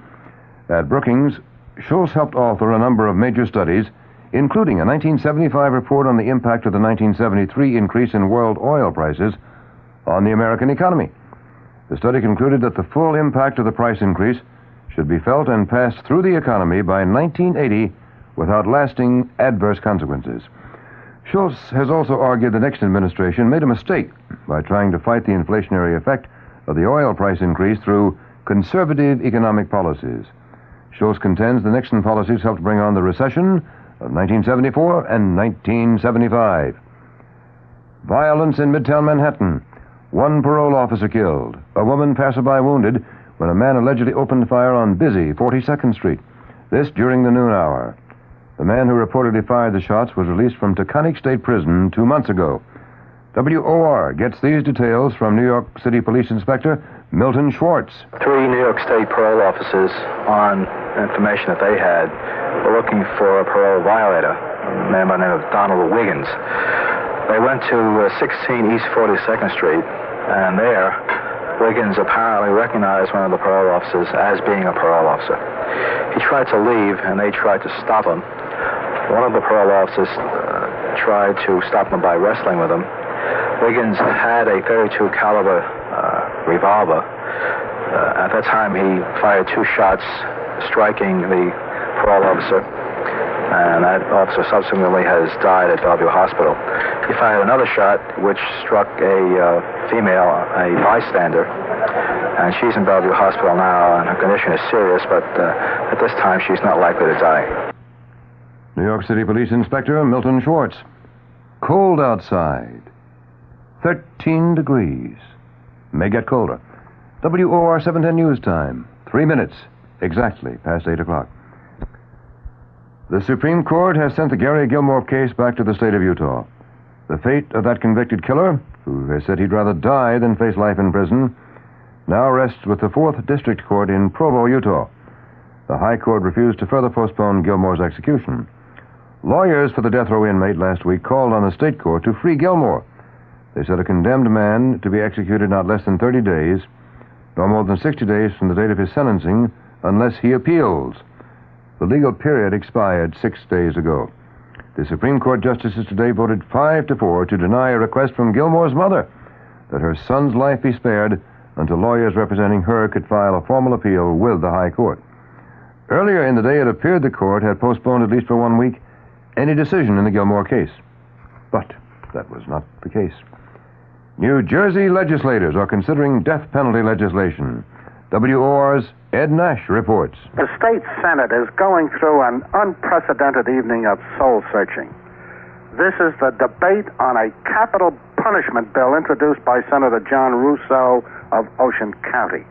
At Brookings, Schultz helped author a number of major studies, including a 1975 report on the impact of the 1973 increase in world oil prices on the American economy. The study concluded that the full impact of the price increase should be felt and passed through the economy by 1980 without lasting adverse consequences. Schultz has also argued the Nixon administration made a mistake by trying to fight the inflationary effect of the oil price increase through conservative economic policies. Schultz contends the Nixon policies helped bring on the recession of 1974 and 1975. Violence in Midtown Manhattan. One parole officer killed. A woman passerby wounded when a man allegedly opened fire on busy 42nd Street. This during the noon hour. The man who reportedly fired the shots was released from Taconic State Prison 2 months ago. WOR gets these details from New York City Police Inspector Milton Schwartz. 3 New York State parole officers, on information that they had, were looking for a parole violator, a man by the name of Donald Wiggins. They went to 16 East 42nd Street, and there, Wiggins apparently recognized one of the parole officers as being a parole officer. He tried to leave, and they tried to stop him. One of the parole officers tried to stop him by wrestling with him. Wiggins had a .32 caliber revolver. At that time, he fired 2 shots, striking the parole officer, and that officer subsequently has died at Bellevue Hospital. He fired another shot, which struck a female, a bystander, and she's in Bellevue Hospital now, and her condition is serious, but at this time, she's not likely to die. New York City Police Inspector Milton Schwartz. Cold outside. 13 degrees. May get colder. WOR 710 News Time. 3 minutes, exactly past 8 o'clock. The Supreme Court has sent the Gary Gilmore case back to the state of Utah. The fate of that convicted killer, who has said he'd rather die than face life in prison, now rests with the 4th District Court in Provo, Utah. The High Court refused to further postpone Gilmore's execution. Lawyers for the death row inmate last week called on the state court to free Gilmore. They said a condemned man to be executed not less than 30 days, nor more than 60 days from the date of his sentencing, unless he appeals. The legal period expired 6 days ago. The Supreme Court justices today voted 5-4 to deny a request from Gilmore's mother that her son's life be spared until lawyers representing her could file a formal appeal with the High Court. Earlier in the day, it appeared the court had postponed, at least for 1 week, any decision in the Gilmore case. But that was not the case. New Jersey legislators are considering death penalty legislation. WOR's Ed Nash reports. The state Senate is going through an unprecedented evening of soul-searching. This is the debate on a capital punishment bill introduced by Senator John Russo of Ocean County.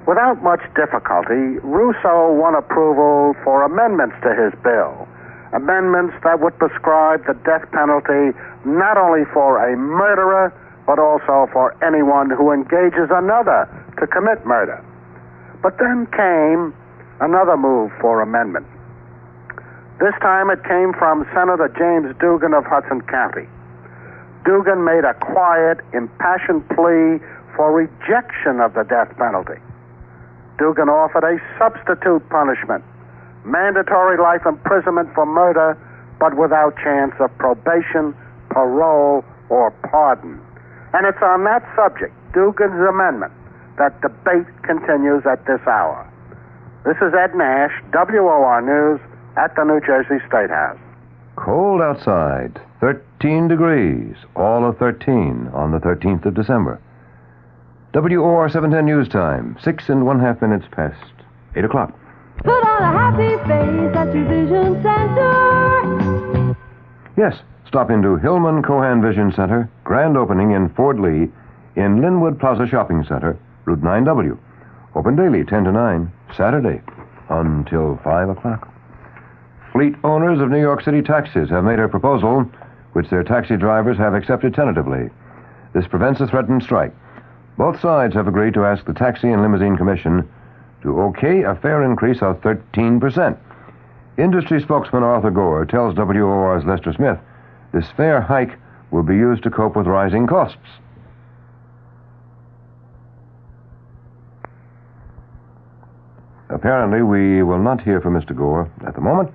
Without much difficulty, Russo won approval for amendments to his bill. Amendments that would prescribe the death penalty not only for a murderer, but also for anyone who engages another to commit murder. But then came another move for amendment. This time it came from Senator James Dugan of Hudson County. Dugan made a quiet, impassioned plea for rejection of the death penalty. Dugan offered a substitute punishment, mandatory life imprisonment for murder, but without chance of probation, parole, or pardon. And it's on that subject, Dugan's amendment, that debate continues at this hour. This is Ed Nash, WOR News, at the New Jersey State House. Cold outside, 13 degrees, all of 13 on the 13th of December. WOR 710 News Time, 6 1/2 minutes past 8 o'clock. Put on a happy face at your vision center. Yes, stop into Hillman Cohan Vision Center, grand opening in Fort Lee, in Linwood Plaza Shopping Center, Route 9W. Open daily, 10 to 9, Saturday, until 5 o'clock. Fleet owners of New York City taxis have made a proposal which their taxi drivers have accepted tentatively. This prevents a threatened strike. Both sides have agreed to ask the Taxi and Limousine Commission to okay a fare increase of 13%. Industry spokesman Arthur Gore tells WOR's Lester Smith this fare hike will be used to cope with rising costs. Apparently, we will not hear from Mr. Gore at the moment,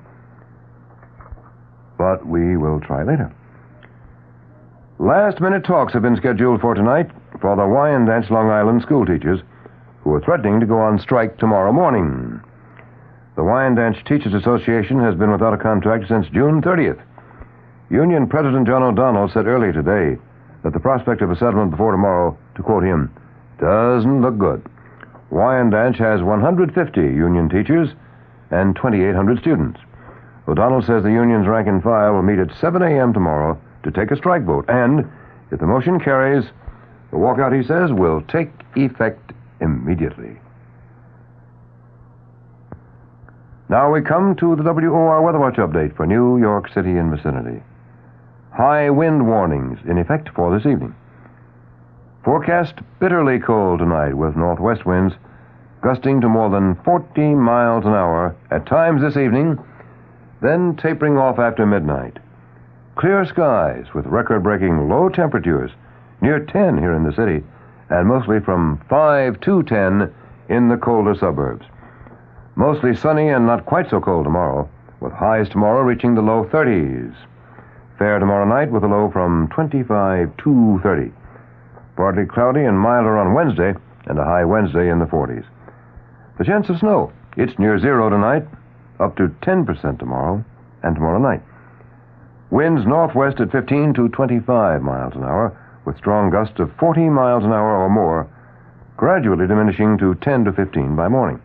but we will try later. Last-minute talks have been scheduled for tonight for the Wyandanch Long Island school teachers who are threatening to go on strike tomorrow morning. The Wyandanch Teachers Association has been without a contract since June 30th. Union President John O'Donnell said earlier today that the prospect of a settlement before tomorrow, to quote him, doesn't look good. Wyandanch has 150 union teachers and 2,800 students. O'Donnell says the union's rank and file will meet at 7 a.m. tomorrow to take a strike vote, and if the motion carries, the walkout, he says, will take effect immediately. Now we come to the WOR Weather Watch update for New York City and vicinity. High wind warnings in effect for this evening. Forecast bitterly cold tonight with northwest winds gusting to more than 40 miles an hour at times this evening, then tapering off after midnight. Clear skies with record-breaking low temperatures near 10 here in the city and mostly from 5 to 10 in the colder suburbs. Mostly sunny and not quite so cold tomorrow, with highs tomorrow reaching the low 30s. Fair tomorrow night with a low from 25 to 30. Partly cloudy and milder on Wednesday, and a high Wednesday in the 40s. The chance of snow, it's near zero tonight, up to 10% tomorrow, and tomorrow night. Winds northwest at 15 to 25 miles an hour, with strong gusts of 40 miles an hour or more, gradually diminishing to 10 to 15 by morning.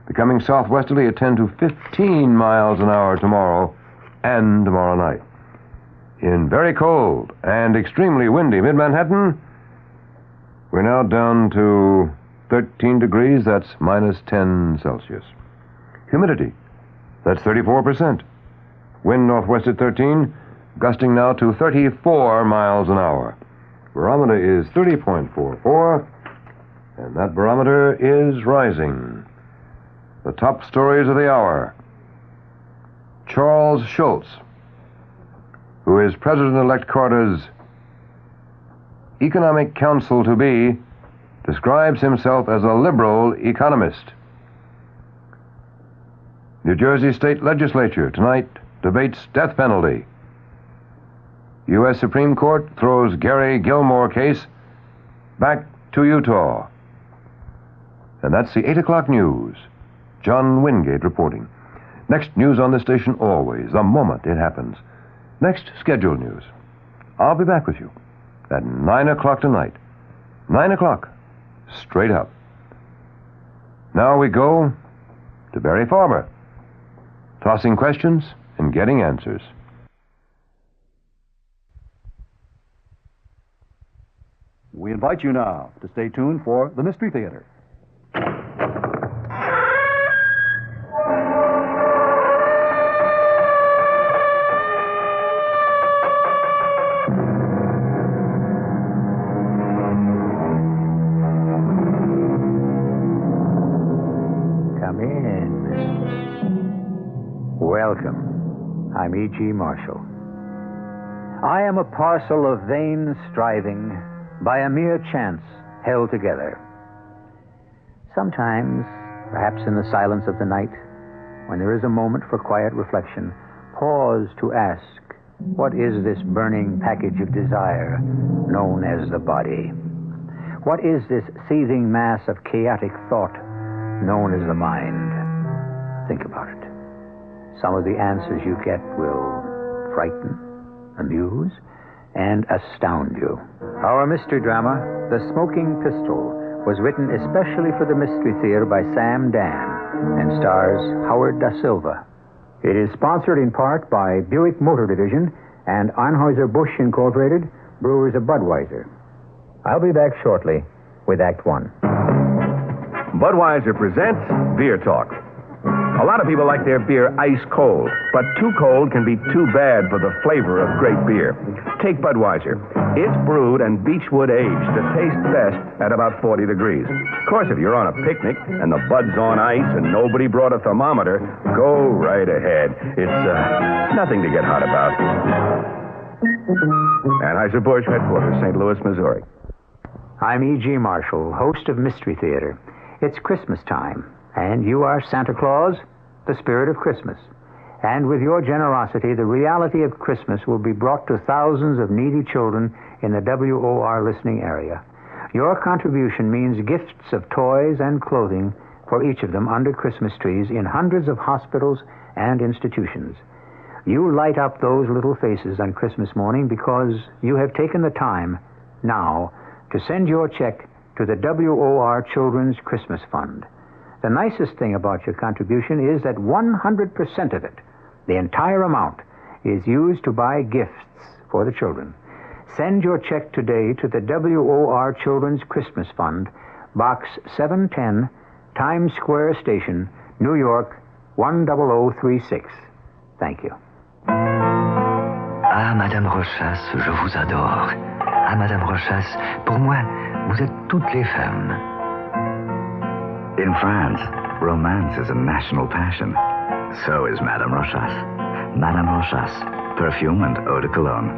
Becoming southwesterly at 10 to 15 miles an hour tomorrow and tomorrow night. In very cold and extremely windy mid-Manhattan, we're now down to 13 degrees, that's minus 10 Celsius. Humidity, that's 34%. Wind northwest at 13, gusting now to 34 miles an hour. Barometer is 30.44, and that barometer is rising. The top stories of the hour. Charles Schultz, who is President-elect Carter's Economic Counsel-to-be, describes himself as a liberal economist. New Jersey State Legislature tonight debates death penalty. U.S. Supreme Court throws Gary Gilmore case back to Utah. And that's the 8 o'clock news. John Wingate reporting. Next news on this station always, the moment it happens. Next scheduled news. I'll be back with you at 9 o'clock tonight. 9 o'clock, straight up. Now we go to Barry Farber, tossing questions and getting answers. We invite you now to stay tuned for the Mystery Theater. Come in. Welcome. I'm E.G. Marshall. I am a parcel of vain striving, by a mere chance held together. Sometimes, perhaps in the silence of the night, when there is a moment for quiet reflection, pause to ask, what is this burning package of desire known as the body? What is this seething mass of chaotic thought known as the mind? Think about it. Some of the answers you get will frighten, amuse, and astound you. Our mystery drama, The Smoking Pistol, was written especially for the Mystery Theater by Sam Dan and stars Howard Da Silva. It is sponsored in part by Buick Motor Division and Anheuser-Busch Incorporated, brewers of Budweiser. I'll be back shortly with Act One. Budweiser presents Beer Talk. A lot of people like their beer ice cold, but too cold can be too bad for the flavor of great beer. Take Budweiser. It's brewed and beechwood aged to taste best at about 40 degrees. Of course, if you're on a picnic and the bud's on ice and nobody brought a thermometer, go right ahead. It's nothing to get hot about. Anheuser-Busch headquarters, St. Louis, Missouri. I'm E.G. Marshall, host of Mystery Theater. It's Christmas time, and you are Santa Claus, the spirit of Christmas. And with your generosity, the reality of Christmas will be brought to thousands of needy children in the WOR listening area. Your contribution means gifts of toys and clothing for each of them under Christmas trees in hundreds of hospitals and institutions. You light up those little faces on Christmas morning because you have taken the time now to send your check to the WOR Children's Christmas Fund. The nicest thing about your contribution is that 100% of it, the entire amount, is used to buy gifts for the children. Send your check today to the WOR Children's Christmas Fund, Box 710, Times Square Station, New York, 10036. Thank you. Ah, Madame Rochas, je vous adore. Ah, Madame Rochas, pour moi, vous êtes toutes les femmes. In France, romance is a national passion. So is Madame Rochas. Madame Rochas, perfume and eau de cologne.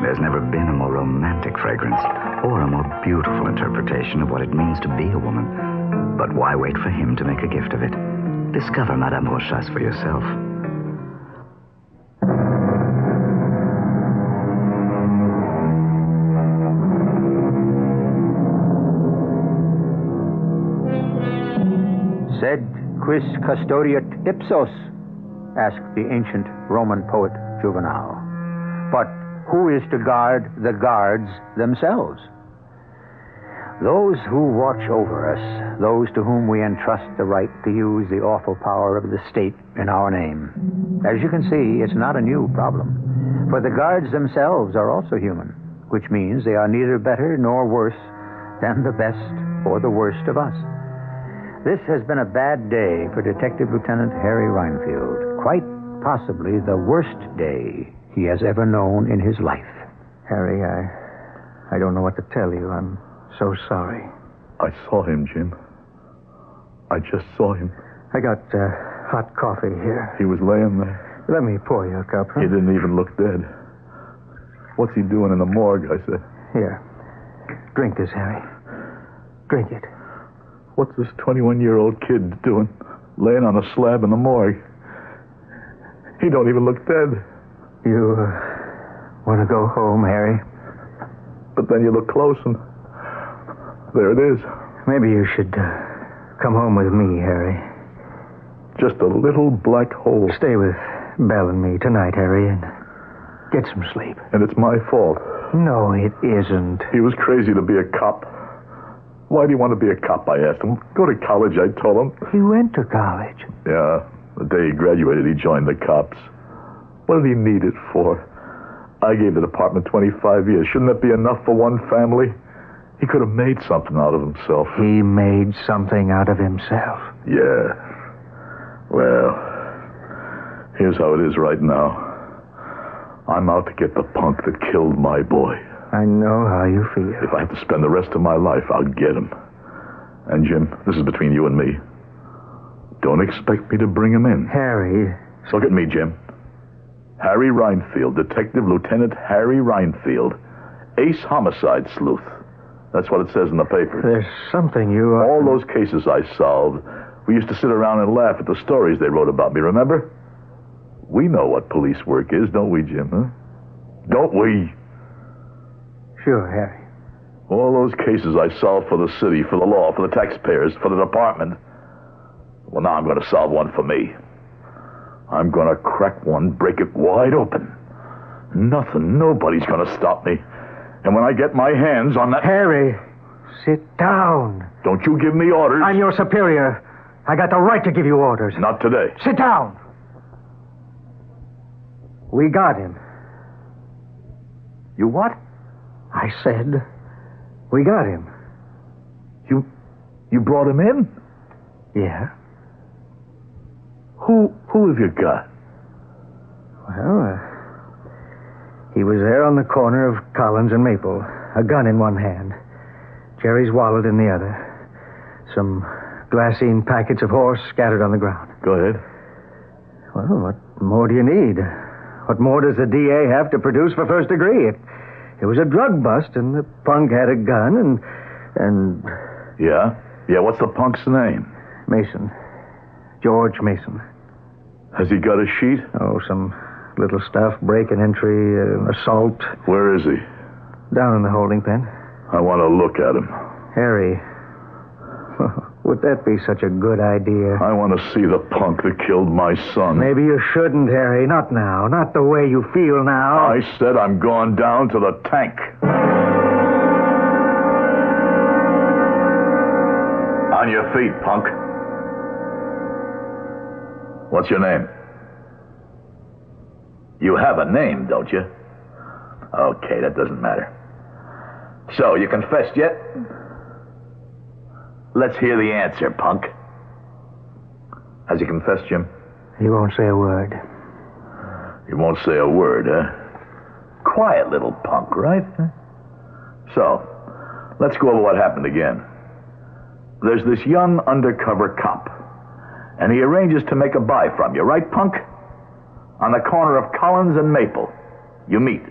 There's never been a more romantic fragrance or a more beautiful interpretation of what it means to be a woman. But why wait for him to make a gift of it? Discover Madame Rochas for yourself. Sed quis custodiet ipsos? Asked the ancient Roman poet Juvenal. But who is to guard the guards themselves? Those who watch over us, those to whom we entrust the right to use the awful power of the state in our name. As you can see, it's not a new problem, for the guards themselves are also human, which means they are neither better nor worse than the best or the worst of us. This has been a bad day for Detective Lieutenant Harry Reinfield. Quite possibly the worst day he has ever known in his life. Harry, I don't know what to tell you. I'm so sorry. I saw him, Jim. I just saw him. I got hot coffee here. He was laying there. Let me pour you a cup. Huh? He didn't even look dead. What's he doing in the morgue, I said. Here. Drink this, Harry. Drink it. What's this 21-year-old kid doing, laying on a slab in the morgue? He don't even look dead. You want to go home, Harry? But then you look close and there it is. Maybe you should come home with me, Harry. Just a little black hole. Stay with Belle and me tonight, Harry, and get some sleep. And it's my fault. No, it isn't. He was crazy to be a cop. Why do you want to be a cop, I asked him. Go to college, I told him. He went to college. Yeah. The day he graduated, he joined the cops. What did he need it for? I gave the department 25 years. Shouldn't that be enough for one family? He could have made something out of himself. He made something out of himself? Yeah. Well, here's how it is right now. I'm out to get the punk that killed my boy. I know how you feel. If I have to spend the rest of my life, I'll get him. And, Jim, this is between you and me. Don't expect me to bring him in. Harry. So look at me, Jim. Harry Reinfield, Detective Lieutenant Harry Reinfield, ace homicide sleuth. That's what it says in the papers. There's something you... All those cases I solved, we used to sit around and laugh at the stories they wrote about me, remember? We know what police work is, don't we, Jim, huh? Don't we? Sure, Harry. All those cases I solved for the city, for the law, for the taxpayers, for the department. Well, now I'm going to solve one for me. I'm going to crack one, break it wide open. Nobody's going to stop me. And when I get my hands on that... Harry, sit down. Don't you give me orders. I'm your superior. I got the right to give you orders. Not today. Sit down. We got him. You what? I said we got him. You brought him in? Yeah. Who have you got? Well, he was there on the corner of Collins and Maple, a gun in one hand, Jerry's wallet in the other, some glassine packets of horse scattered on the ground. Go ahead. Well, what more do you need? What more does the DA have to produce for first degree? It was a drug bust, and the punk had a gun, and... Yeah? Yeah, what's the punk's name? Mason. George Mason. Has he got a sheet? Oh, some little stuff, break and entry, assault. Where is he? Down in the holding pen. I want to look at him. Harry, would that be such a good idea? I want to see the punk that killed my son. Maybe you shouldn't, Harry. Not now. Not the way you feel now. I said I'm going down to the tank. On your feet, punk. What's your name? You have a name, don't you? Okay, that doesn't matter. So, you confessed yet? Let's hear the answer, punk. Has he confessed, Jim? He won't say a word. He won't say a word, huh? Quiet little punk, right? So, let's go over what happened again. There's this young undercover cop, and he arranges to make a buy from you, right, punk? On the corner of Collins and Maple. You meet.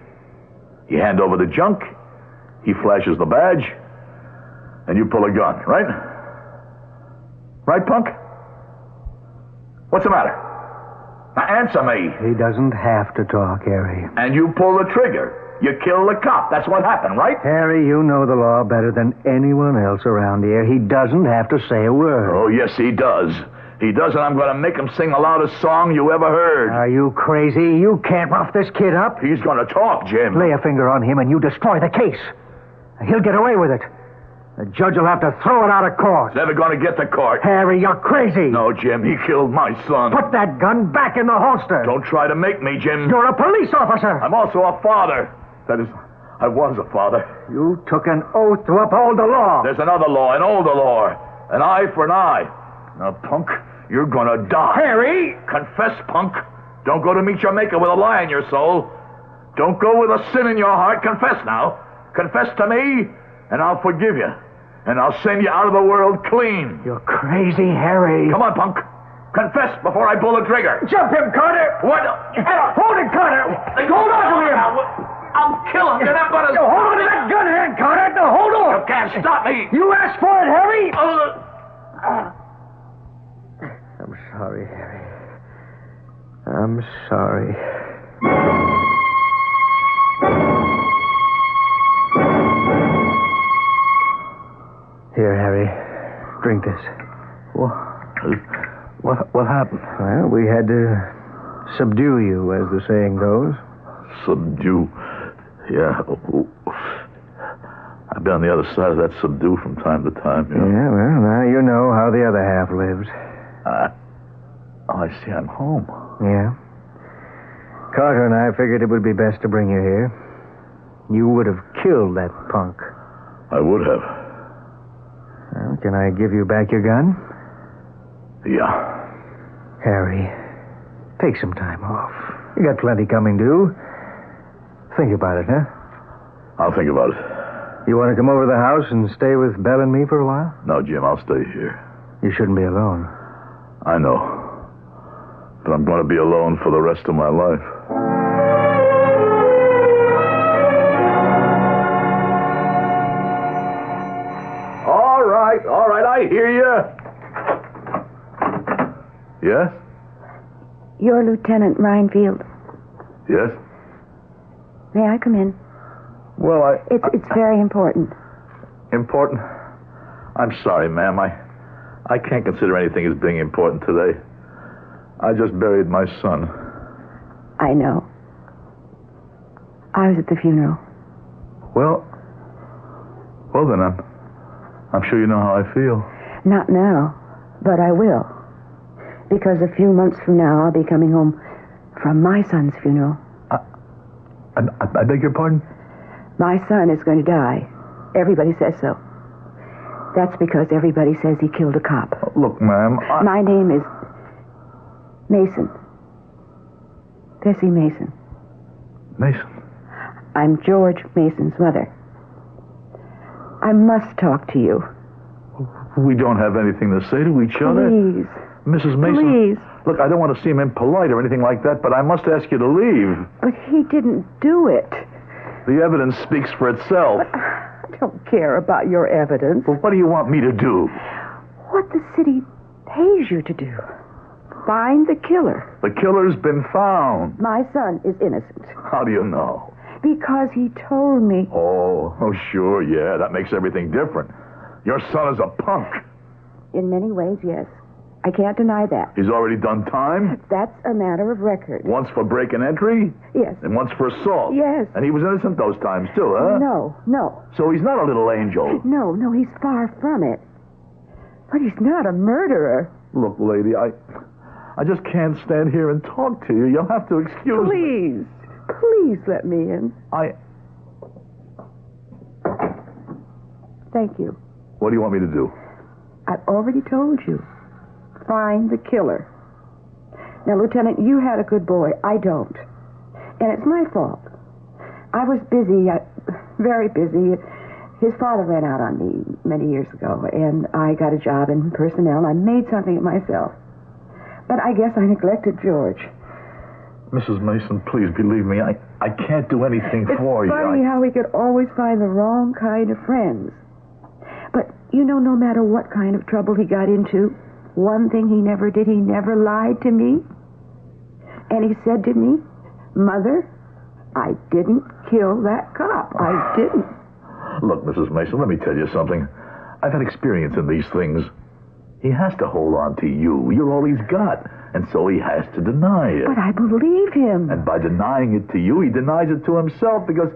You hand over the junk, he flashes the badge, and you pull a gun, right? Right, punk? What's the matter? Now answer me. He doesn't have to talk, Harry. And you pull the trigger. You kill the cop. That's what happened, right? Harry, you know the law better than anyone else around here. He doesn't have to say a word. Oh, yes, he does. He does, and I'm going to make him sing the loudest song you ever heard. Are you crazy? You can't rough this kid up. He's going to talk, Jim. Lay a finger on him and you destroy the case. He'll get away with it. The judge will have to throw it out of court. Never going to get to court. Harry, you're crazy. No, Jim, he killed my son. Put that gun back in the holster. Don't try to make me, Jim. You're a police officer. I'm also a father. That is, I was a father. You took an oath to uphold the law. There's another law, an older law. An eye for an eye. Now, punk, you're gonna die. Harry! Confess, punk. Don't go to meet your maker with a lie in your soul. Don't go with a sin in your heart. Confess now. Confess to me, and I'll forgive you. And I'll send you out of the world clean. You're crazy, Harry. Come on, punk. Confess before I pull the trigger. Jump him, Carter! What? Hold it, Carter! Hold on to him! I'll kill him. You're not gonna... Hold on to that gun hand, Carter! Now, hold on! You can't stop me. You asked for it, Harry! I'm sorry, Harry. I'm sorry. Here, Harry. Drink this. What happened? Well, we had to subdue you, as the saying goes. Subdue? Yeah. I've been on the other side of that subdue from time to time, you know. Yeah, well, now you know how the other half lives. I see. I'm home. Yeah. Carter and I figured it would be best to bring you here. You would have killed that punk. I would have. Well, can I give you back your gun? Yeah. Harry, take some time off. You got plenty coming due. Think about it, huh? I'll think about it. You want to come over to the house and stay with Belle and me for a while? No, Jim, I'll stay here. You shouldn't be alone. I know. But I'm going to be alone for the rest of my life. All right, I hear you. Yes? You're Lieutenant Reinfield. Yes? May I come in? Well, It's very important. Important? I'm sorry, ma'am. I can't consider anything as being important today. I just buried my son. I know. I was at the funeral. Well then, I'm sure you know how I feel. Not now, but I will. Because a few months from now, I'll be coming home from my son's funeral. I beg your pardon? My son is going to die. Everybody says so. That's because everybody says he killed a cop. Look, ma'am, My name is Mason. Bessie Mason. Mason? I'm George Mason's mother. I must talk to you. We don't have anything to say to each other. Please. Mrs. Mason. Please. Look, I don't want to seem impolite or anything like that, but I must ask you to leave. But he didn't do it. The evidence speaks for itself. But I don't care about your evidence. Well, what do you want me to do? What the city pays you to do. Find the killer. The killer's been found. My son is innocent. How do you know? Because he told me. Oh, sure, yeah. That makes everything different. Your son is a punk. In many ways, yes. I can't deny that. He's already done time? That's a matter of record. Once for break and entry? Yes. And once for assault? Yes. And he was innocent those times, too, huh? No. So he's not a little angel? No, he's far from it. But he's not a murderer. Look, lady, I just can't stand here and talk to you. You'll have to excuse me. Please let me in. Thank you. What do you want me to do? I've already told you. Find the killer. Now, Lieutenant, you had a good boy. I don't. And it's my fault. I was busy, very busy. His father ran out on me many years ago, and I got a job in personnel. I made something of myself. But I guess I neglected George. Mrs. Mason, please believe me, I can't do anything for you. It's funny how we could always find the wrong kind of friends. But, you know, no matter what kind of trouble he got into, one thing he never did, he never lied to me. And he said to me, Mother, I didn't kill that cop. I didn't. Look, Mrs. Mason, let me tell you something. I've had experience in these things. He has to hold on to you. You're all he's got. And so he has to deny it. But I believe him. And by denying it to you, he denies it to himself because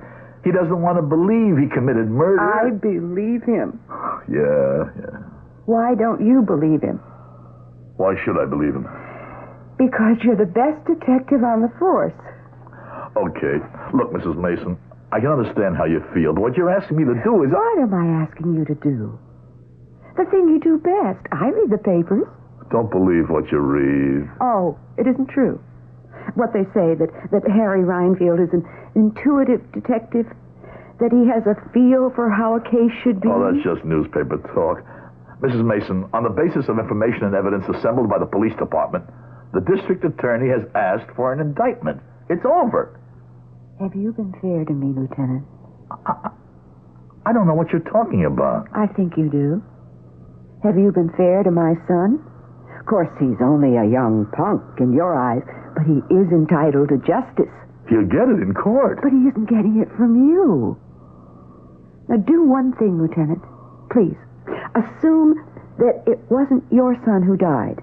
he doesn't want to believe he committed murder. I believe him. Yeah. Why don't you believe him? Why should I believe him? Because you're the best detective on the force. Okay. Look, Mrs. Mason, I can understand how you feel, but what you're asking me to do is... What am I asking you to do? The thing you do best. I read the papers. Don't believe what you read. Oh, it isn't true. What they say, that Harry Reinfield is an intuitive detective, that he has a feel for how a case should be. Oh, that's just newspaper talk. Mrs. Mason, on the basis of information and evidence assembled by the police department, the district attorney has asked for an indictment. It's over. Have you been fair to me, Lieutenant? I don't know what you're talking about. I think you do. Have you been fair to my son? Of course, he's only a young punk in your eyes, but he is entitled to justice. He'll get it in court. But he isn't getting it from you. Now, do one thing, Lieutenant. Please. Assume that it wasn't your son who died.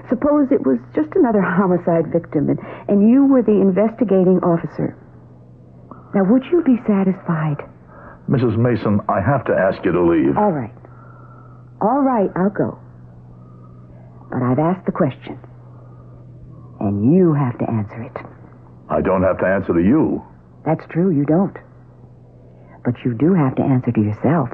Suppose it was just another homicide victim, and you were the investigating officer. Now, would you be satisfied? Mrs. Mason, I have to ask you to leave. All right. All right, I'll go. But I've asked the question, and you have to answer it. I don't have to answer to you. That's true, you don't. But you do have to answer to yourself.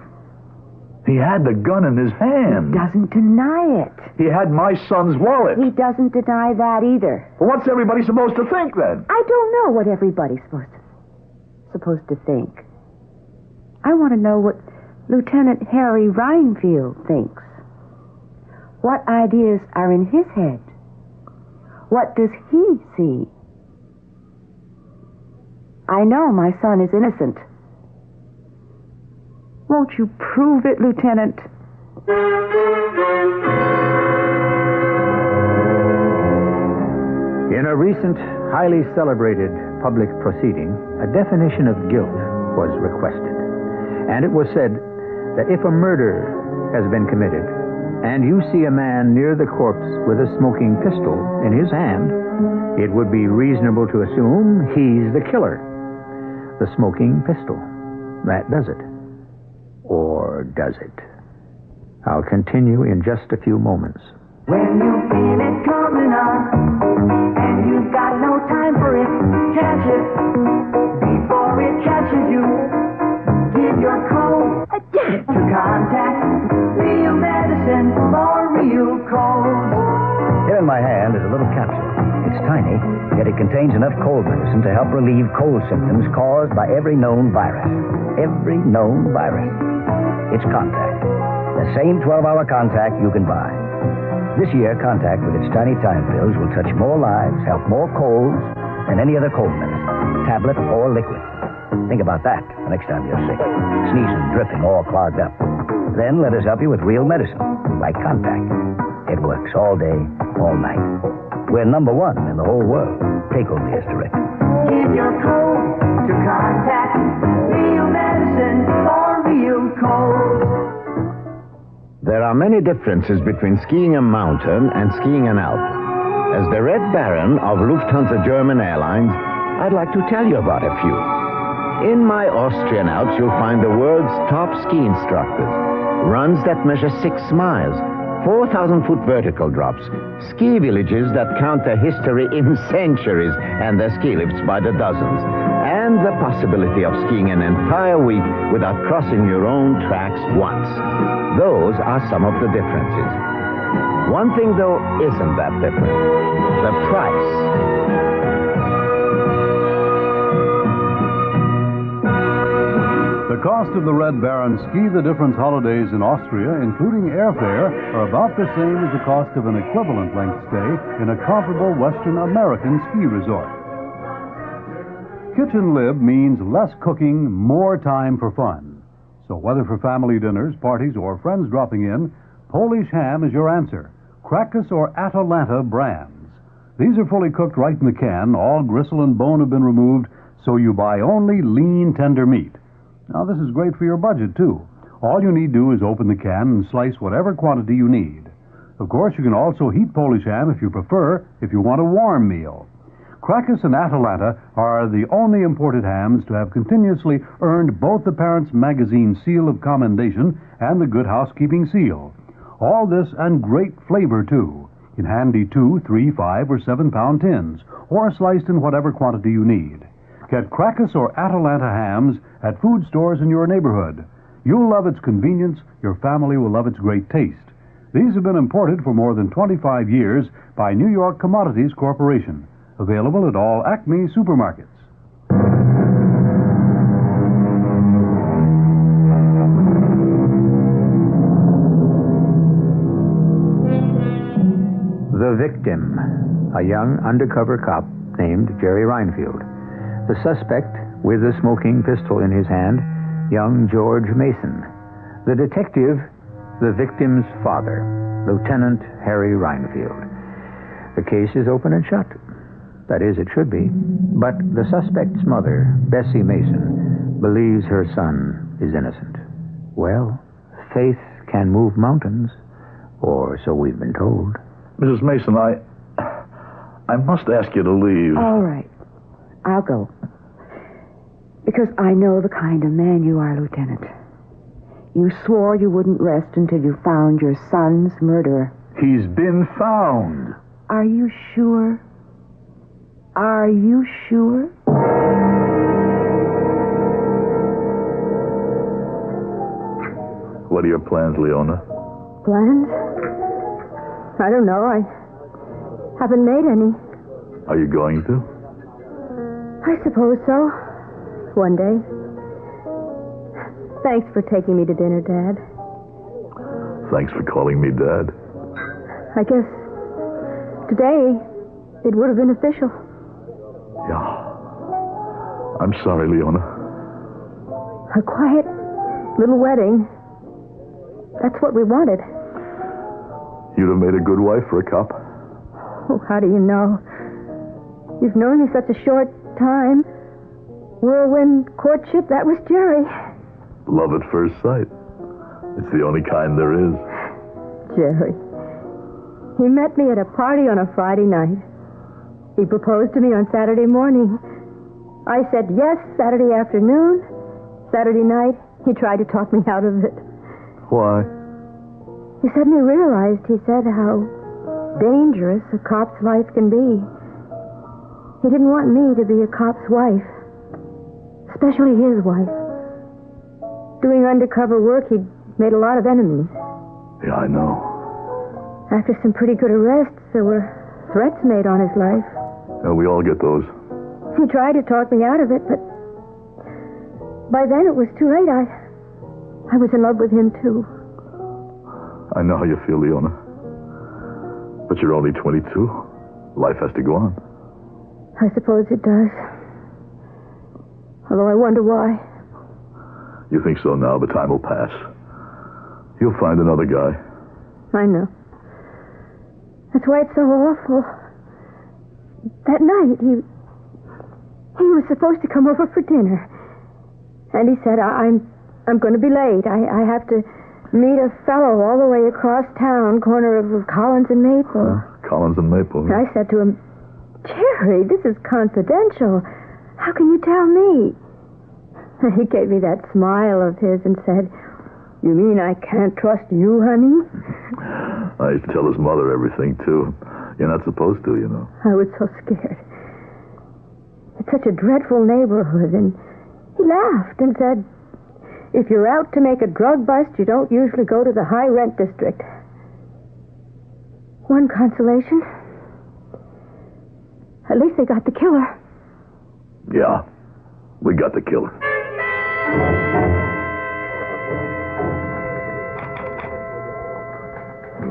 He had the gun in his hand. He doesn't deny it. He had my son's wallet. He doesn't deny that either. Well, what's everybody supposed to think, then? I don't know what everybody's supposed to think. I want to know what Lieutenant Harry Reinfield thinks. What ideas are in his head? What does he see? I know my son is innocent. Won't you prove it, Lieutenant? In a recent, highly celebrated public proceeding, a definition of guilt was requested. And it was said that if a murder has been committed, and you see a man near the corpse with a smoking pistol in his hand, it would be reasonable to assume he's the killer. The smoking pistol. that does it. Or does it? I'll continue in just a few moments. When you feel it coming on, and you've got no time for it, catch it before it catches you. Give your code to contact Real Medicine for real colds. Here in my hand is a little capsule. It's tiny, yet it contains enough cold medicine to help relieve cold symptoms caused by every known virus. Every known virus. It's Contact. The same 12-hour Contact you can buy. This year, Contact with its tiny time pills will touch more lives, help more colds than any other cold medicine, tablet or liquid. Think about that the next time you're sick. Sneezing, dripping, all clogged up. Then let us help you with real medicine, like Contact. It works all day, all night. We're number one in the whole world. Take only as directed. Give your code to Contact Real Medicine for real colds. There are many differences between skiing a mountain and skiing an Alp. As the Red Baron of Lufthansa German Airlines, I'd like to tell you about a few. In my Austrian Alps, you'll find the world's top ski instructors. Runs that measure 6 miles, 4,000-foot vertical drops, ski villages that count their history in centuries and their ski lifts by the dozens, and the possibility of skiing an entire week without crossing your own tracks once. Those are some of the differences. One thing, though, isn't that different. The price. The cost of the Red Baron Ski the Difference holidays in Austria, including airfare, are about the same as the cost of an equivalent length stay in a comparable Western American ski resort. Kitchen Lib means less cooking, more time for fun. So whether for family dinners, parties, or friends dropping in, Polish ham is your answer. Krakus or Atalanta brands. These are fully cooked right in the can. All gristle and bone have been removed, so you buy only lean, tender meat. Now, this is great for your budget, too. All you need to do is open the can and slice whatever quantity you need. Of course, you can also heat Polish ham if you prefer, if you want a warm meal. Krakus and Atalanta are the only imported hams to have continuously earned both the Parents Magazine seal of commendation and the Good Housekeeping seal. All this and great flavor, too, in handy 2, 3, 5, or 7-pound tins, or sliced in whatever quantity you need. Get Krakus or Atalanta hams at food stores in your neighborhood. You'll love its convenience. Your family will love its great taste. These have been imported for more than 25 years by New York Commodities Corporation. Available at all Acme supermarkets. The victim, a young undercover cop named Jerry Reinfield. The suspect, with a smoking pistol in his hand, young George Mason. The detective, the victim's father, Lieutenant Harry Reinfield. The case is open and shut. That is, it should be. But the suspect's mother, Bessie Mason, believes her son is innocent. Well, faith can move mountains, or so we've been told. Mrs. Mason, I must ask you to leave. All right. I'll go. Because I know the kind of man you are, Lieutenant. You swore you wouldn't rest until you found your son's murderer. He's been found. Are you sure? Are you sure? What are your plans, Leona? Plans? I don't know. I haven't made any. Are you going to? I suppose so. One day. Thanks for taking me to dinner, Dad. Thanks for calling me Dad. I guess today it would have been official. Yeah. I'm sorry, Leona. A quiet little wedding. That's what we wanted. You'd have made a good wife for a cop. Oh, how do you know? You've known me such a short time. Whirlwind courtship, that was Jerry. Love at first sight. It's the only kind there is. Jerry. He met me at a party on a Friday night. He proposed to me on Saturday morning. I said yes Saturday afternoon. Saturday night, he tried to talk me out of it. Why? He suddenly realized, he said, how dangerous a cop's life can be. He didn't want me to be a cop's wife, especially his wife. Doing undercover work, he'd made a lot of enemies. Yeah, I know. After some pretty good arrests, there were threats made on his life. Yeah, we all get those. He tried to talk me out of it, but by then it was too late. I was in love with him, too. I know how you feel, Leona. But you're only 22. Life has to go on. I suppose it does. Although I wonder why. You think so now, but time will pass. You'll find another guy. I know. That's why it's so awful. That night, he was supposed to come over for dinner. And he said, I'm going to be late. I have to meet a fellow all the way across town, corner of Collins and Maple. Collins and Maple. I said to him, Jerry, this is confidential. How can you tell me? He gave me that smile of his and said, you mean I can't trust you, honey? I used to tell his mother everything, too. You're not supposed to, you know. I was so scared. It's such a dreadful neighborhood. And he laughed and said, if you're out to make a drug bust, you don't usually go to the high-rent district. One consolation. At least they got the killer. Yeah, we got the killer.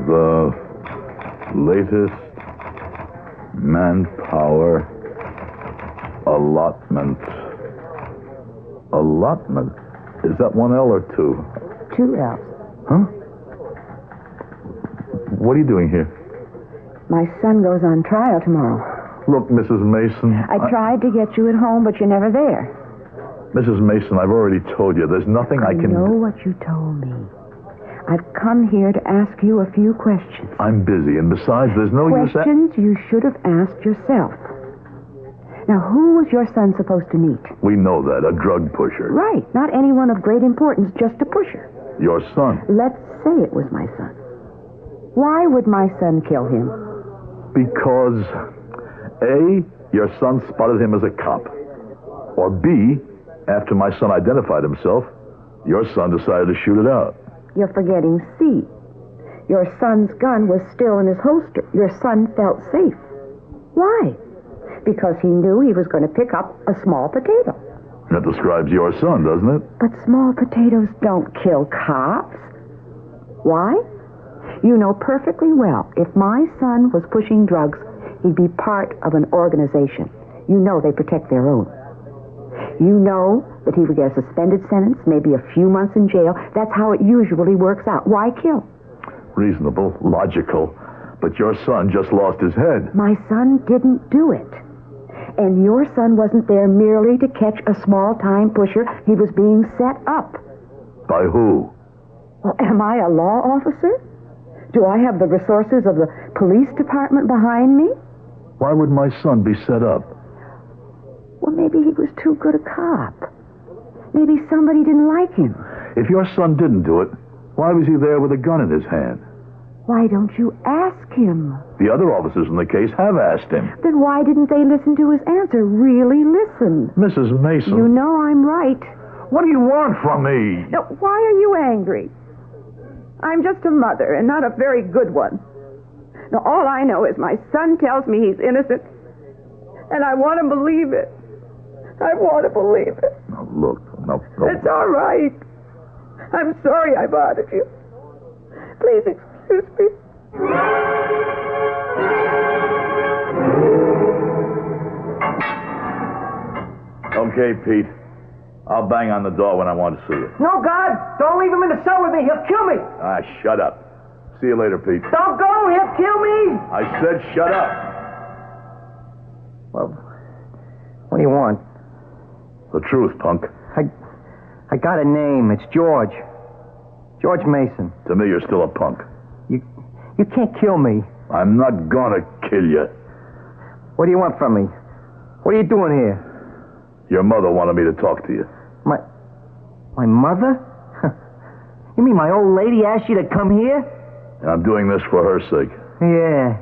The latest manpower allotment. Allotment? Is that one L or two? 2 L's. Huh? What are you doing here? My son goes on trial tomorrow. Look, Mrs. Mason. I tried to get you at home, but you're never there. Mrs. Mason, I've already told you, there's nothing I can... I know what you told me. I've come here to ask you a few questions. I'm busy, and besides, there's no use... Questions you should have asked yourself. Now, who was your son supposed to meet? We know that, a drug pusher. Right, not anyone of great importance, just a pusher. Your son. Let's say it was my son. Why would my son kill him? Because, A, your son spotted him as a cop. Or B, after my son identified himself, your son decided to shoot it out. You're forgetting C. Your son's gun was still in his holster. Your son felt safe. Why? Because he knew he was going to pick up a small potato. That describes your son, doesn't it? But small potatoes don't kill cops. Why? You know perfectly well, if my son was pushing drugs, he'd be part of an organization. You know they protect their own. You know that he would get a suspended sentence, maybe a few months in jail. That's how it usually works out. Why kill? Reasonable, logical. But your son just lost his head. My son didn't do it. And your son wasn't there merely to catch a small-time pusher. He was being set up. By who? Well, am I a law officer? Do I have the resources of the police department behind me? Why would my son be set up? Well, maybe he was too good a cop. Maybe somebody didn't like him. If your son didn't do it, why was he there with a gun in his hand? Why don't you ask him? The other officers in the case have asked him. Then why didn't they listen to his answer? Really listen. Mrs. Mason. You know I'm right. What do you want from me? Now, why are you angry? I'm just a mother, and not a very good one. Now, all I know is my son tells me he's innocent, and I want to believe it. I want to believe it. Now, look, no. It's all right. I'm sorry I bothered you. Please excuse me. Okay, Pete. I'll bang on the door when I want to see you. No, God! Don't leave him in the cell with me. He'll kill me. Ah, shut up. See you later, Pete. Don't go. He'll kill me. I said shut up. Well, what do you want? The truth, punk. I got a name. It's George. George Mason. To me, you're still a punk. You can't kill me. I'm not gonna kill you. What do you want from me? What are you doing here? Your mother wanted me to talk to you. My mother? You mean my old lady asked you to come here? And I'm doing this for her sake. Yeah.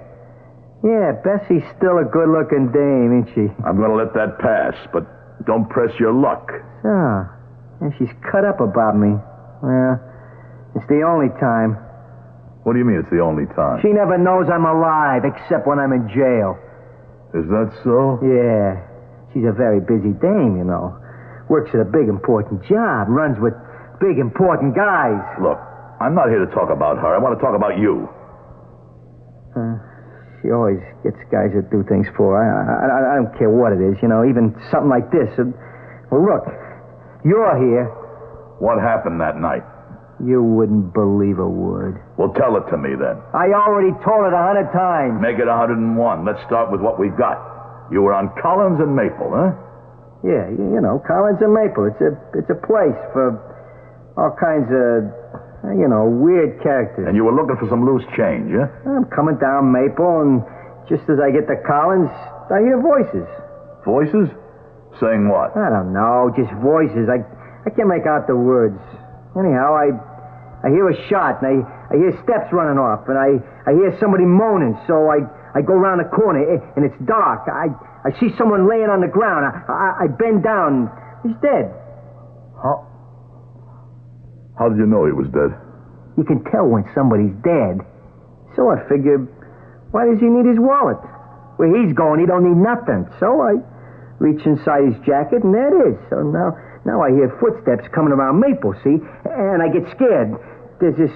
Yeah, Bessie's still a good-looking dame, ain't she? I'm going to let that pass, but don't press your luck. So, and she's cut up about me. Well, it's the only time. What do you mean it's the only time? She never knows I'm alive, except when I'm in jail. Is that so? Yeah. She's a very busy dame, you know. Works at a big, important job. Runs with big, important guys. Look, I'm not here to talk about her. I want to talk about you. She always gets guys that do things for her. I don't care what it is, you know, even something like this. Well, look, you're here. What happened that night? You wouldn't believe a word. Well, tell it to me then. I already told it 100 times. Make it 101. Let's start with what we've got. You were on Collins and Maple, huh? Yeah, you know, Collins and Maple. It's a place for all kinds of, you know, weird characters. And you were looking for some loose change, huh? I'm coming down Maple, and just as I get to Collins, I hear voices. Voices? Saying what? I don't know, just voices. I can't make out the words. Anyhow, I hear a shot, and I hear steps running off, and I hear somebody moaning, so I go around the corner, and it's dark. I see someone laying on the ground. I bend down. He's dead. How did you know he was dead? You can tell when somebody's dead. So I figured, why does he need his wallet? Where he's going, he don't need nothing. So I reach inside his jacket, and there it is. So now I hear footsteps coming around Maple, see? And I get scared. There's this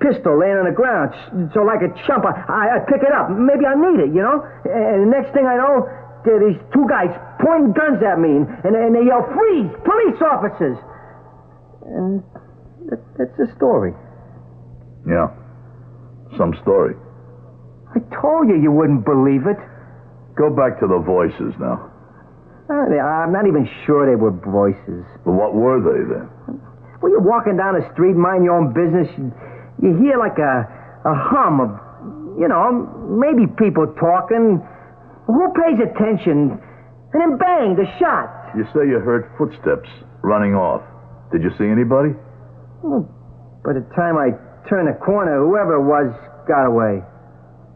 pistol laying on the ground. So like a chump, I pick it up. Maybe I need it, you know? And the next thing I know, there are these two guys pointing guns at me, and they yell, "Freeze! Police officers!" And that's the story. Yeah. Some story. I told you wouldn't believe it. Go back to the voices now. I'm not even sure they were voices. Well, what were they then? Well, you're walking down the street, mind your own business. You hear like a hum of, you know, maybe people talking. Who pays attention? And then bang, the shot. You say you heard footsteps running off. Did you see anybody? Well, by the time I turned the corner, whoever it was got away.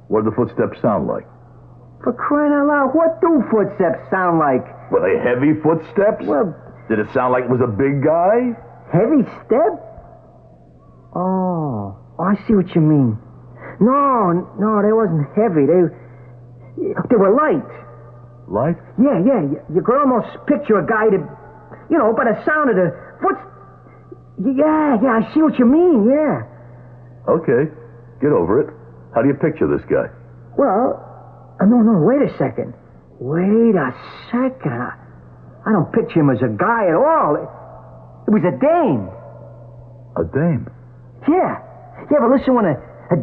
What did the footsteps sound like? For crying out loud, what do footsteps sound like? Were they heavy footsteps? Well, did it sound like it was a big guy? Heavy step? Oh, I see what you mean. No, they wasn't heavy. They were light. Light? Yeah. You could almost picture a guy that, you know, by the sound of the foot. Yeah, I see what you mean, yeah. Okay, get over it. How do you picture this guy? Well, no, wait a second. I don't picture him as a guy at all. It was a dame. A dame? Yeah. You ever listen when a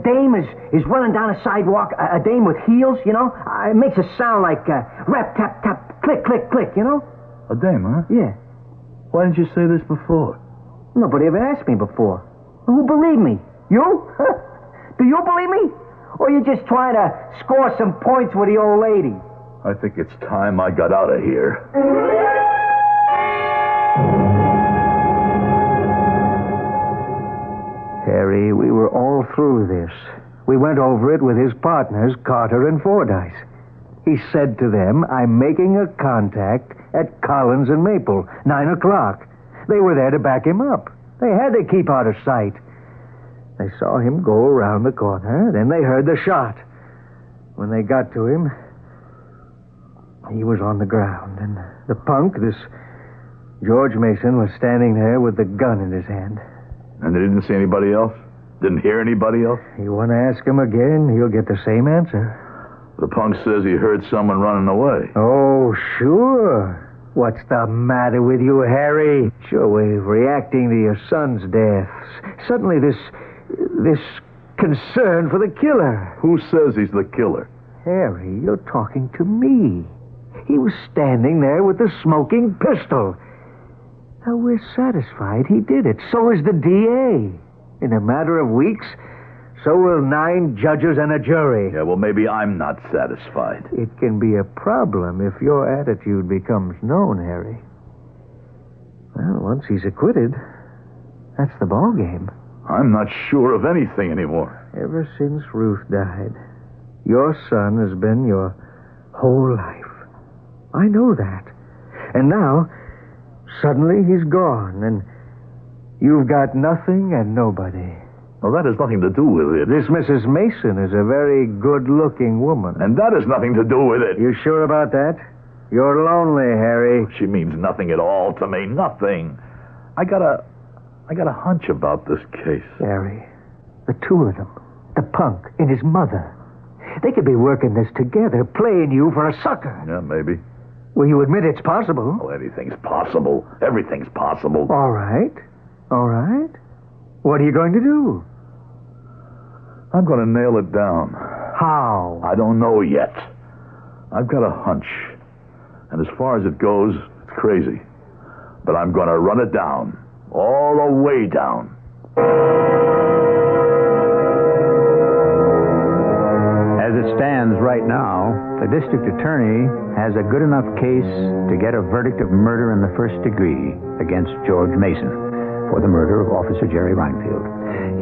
dame is running down a sidewalk, a dame with heels, you know? It makes a sound like rap, tap, tap, click, click, click, you know? A dame, huh? Yeah. Why didn't you say this before? Nobody ever asked me before. Who believed me? You? Do you believe me? Or you just trying to score some points with the old lady? I think it's time I got out of here. Harry, we were all through this. We went over it with his partners, Carter and Fordyce. He said to them, "I'm making a contact at Collins and Maple, 9 o'clock. They were there to back him up. They had to keep out of sight. They saw him go around the corner, then they heard the shot. When they got to him, he was on the ground, and the punk, this George Mason, was standing there with the gun in his hand." And they didn't see anybody else? Didn't hear anybody else? You want to ask him again, he'll get the same answer. The punk says he heard someone running away. Oh, sure. What's the matter with you, Harry? Sure, we're reacting to your son's death. Suddenly this concern for the killer. Who says he's the killer? Harry, you're talking to me. He was standing there with the smoking pistol. Now, we're satisfied he did it. So is the DA. In a matter of weeks, so will 9 judges and a jury. Yeah, well, maybe I'm not satisfied. It can be a problem if your attitude becomes known, Harry. Well, once he's acquitted, That's the ball game. I'm not sure of anything anymore. Ever since Ruth died, your son has been your whole life. I know that. And now, suddenly he's gone, and you've got nothing and nobody. Well, that has nothing to do with it. This Mrs. Mason is a very good-looking woman. And that has nothing to do with it. You sure about that? You're lonely, Harry. She means nothing at all to me. Nothing. I got a hunch about this case. Harry, the two of them, the punk and his mother, they could be working this together, playing you for a sucker. Yeah, maybe. Well, you admit it's possible. Oh, anything's possible. Everything's possible. All right. All right. What are you going to do? I'm going to nail it down. How? I don't know yet. I've got a hunch. And as far as it goes, it's crazy. But I'm going to run it down. All the way down. As it stands right now, the district attorney has a good enough case to get a verdict of murder in the first degree against George Mason for the murder of Officer Jerry Reinfield.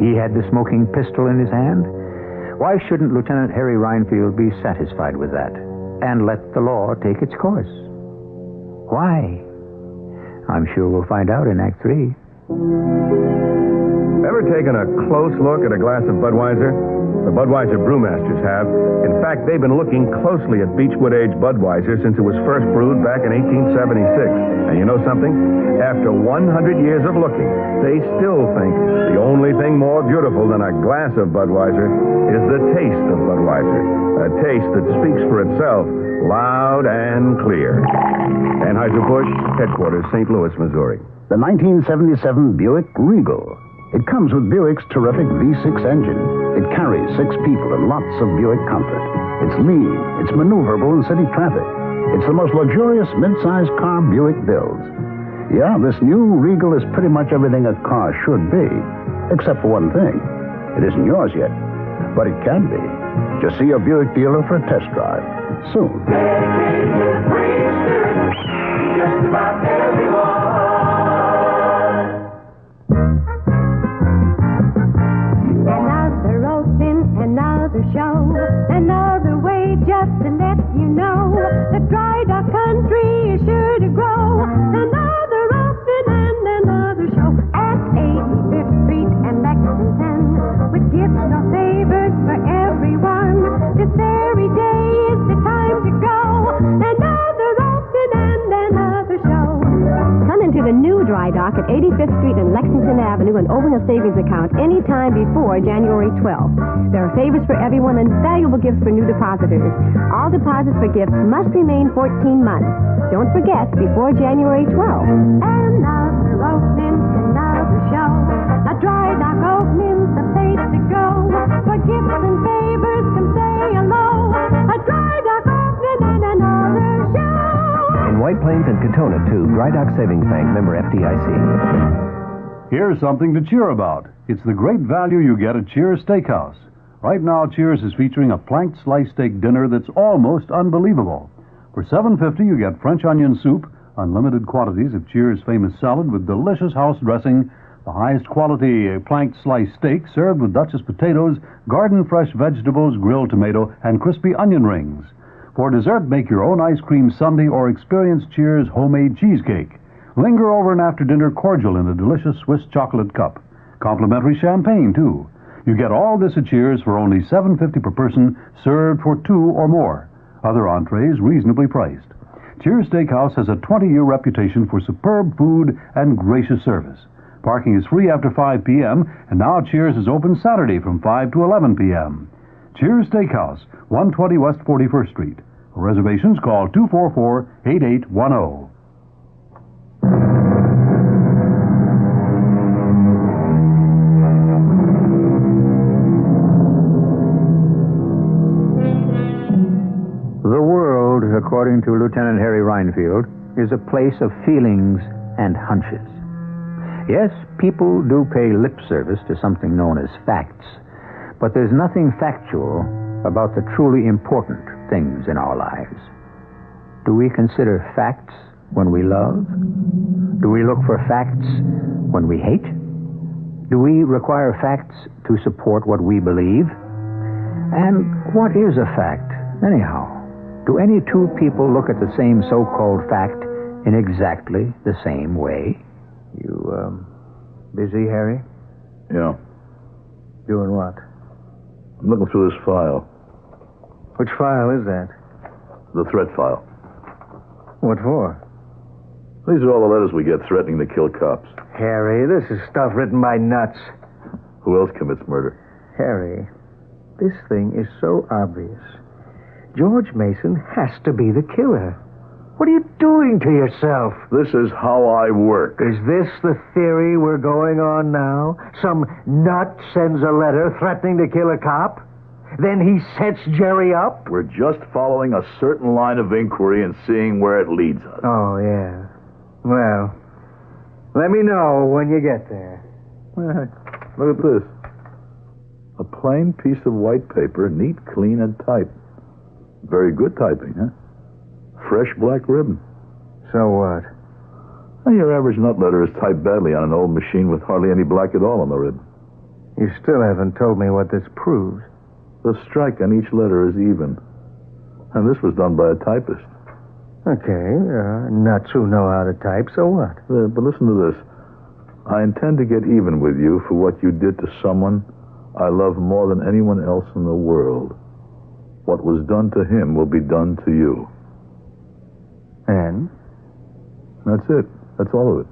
He had the smoking pistol in his hand. Why shouldn't Lieutenant Harry Reinfield be satisfied with that and let the law take its course? Why? I'm sure we'll find out in Act 3. Ever taken a close look at a glass of Budweiser? The Budweiser brewmasters have. In fact, they've been looking closely at Beechwood Age Budweiser since it was first brewed back in 1876. And you know something? After 100 years of looking, they still think the only thing more beautiful than a glass of Budweiser is the taste of Budweiser. A taste that speaks for itself, loud and clear. Anheuser-Busch, headquarters, St. Louis, Missouri. The 1977 Buick Regal. It comes with Buick's terrific V6 engine. It carries 6 people and lots of Buick comfort. It's lean, it's maneuverable in city traffic. It's the most luxurious mid-sized car Buick builds. Yeah, this new Regal is pretty much everything a car should be, except for one thing. It isn't yours yet, but it can be. Just see a Buick dealer for a test drive soon. Just about everyone. Another open, another show, another way just to let you know that Dry Dock Country is sure to grow. Another open and another show at 85th Street and Lexington with gifts or favors for everyone. This very day is the time to go. Another open and another show. Come into the new Dry Dock at 85th Street and Lexington Avenue and open a savings account anytime before January 12th. There are favors for everyone and valuable gifts for new depositors. All deposits for gifts must remain 14 months. Don't forget, before January 12th. Another opening, another show. A Dry Dock opening's the place to go. For gifts and favors, come say hello. A Dry Dock opening and another show. In White Plains and Katona, too, Dry Dock Savings Bank, member FDIC. Here's something to cheer about. It's the great value you get at Cheers Steakhouse. Right now, Cheers is featuring a planked sliced steak dinner that's almost unbelievable. For $7.50, you get French onion soup, unlimited quantities of Cheers' famous salad with delicious house dressing, the highest quality planked sliced steak served with Duchess potatoes, garden fresh vegetables, grilled tomato, and crispy onion rings. For dessert, make your own ice cream sundae or experience Cheers' homemade cheesecake. Linger over an after-dinner cordial in a delicious Swiss chocolate cup. Complimentary champagne, too. You get all this at Cheers for only $7.50 per person, served for 2 or more. Other entrees reasonably priced. Cheers Steakhouse has a 20-year reputation for superb food and gracious service. Parking is free after 5 p.m., and now Cheers is open Saturday from 5 to 11 p.m. Cheers Steakhouse, 120 West 41st Street. For reservations, call 244-8810. The world, according to Lieutenant Harry Reinfield, is a place of feelings and hunches. Yes, people do pay lip service to something known as facts, but there's nothing factual about the truly important things in our lives. Do we consider facts when we love? Do we look for facts when we hate? Do we require facts to support what we believe? And what is a fact, anyhow? Do any two people look at the same so-called fact in exactly the same way? You, busy, Harry? Yeah. Doing what? I'm looking through this file. Which file is that? The threat file. What for? These are all the letters we get threatening to kill cops. Harry, this is stuff written by nuts. Who else commits murder? Harry, this thing is so obvious. George Mason has to be the killer. What are you doing to yourself? This is how I work. Is this the theory we're going on now? Some nut sends a letter threatening to kill a cop? Then he sets Jerry up? We're just following a certain line of inquiry and seeing where it leads us. Oh, yeah. Well, let me know when you get there. Hey, look at this. A plain piece of white paper, neat, clean, and typed. Very good typing, huh? Fresh black ribbon. So what? Well, your average nut letter is typed badly on an old machine with hardly any black at all on the ribbon. You still haven't told me what this proves. The strike on each letter is even. And this was done by a typist. Okay, nuts who know how to type, so what? But listen to this. I intend to get even with you for what you did to someone I love more than anyone else in the world. What was done to him will be done to you. And? That's it. That's all of it.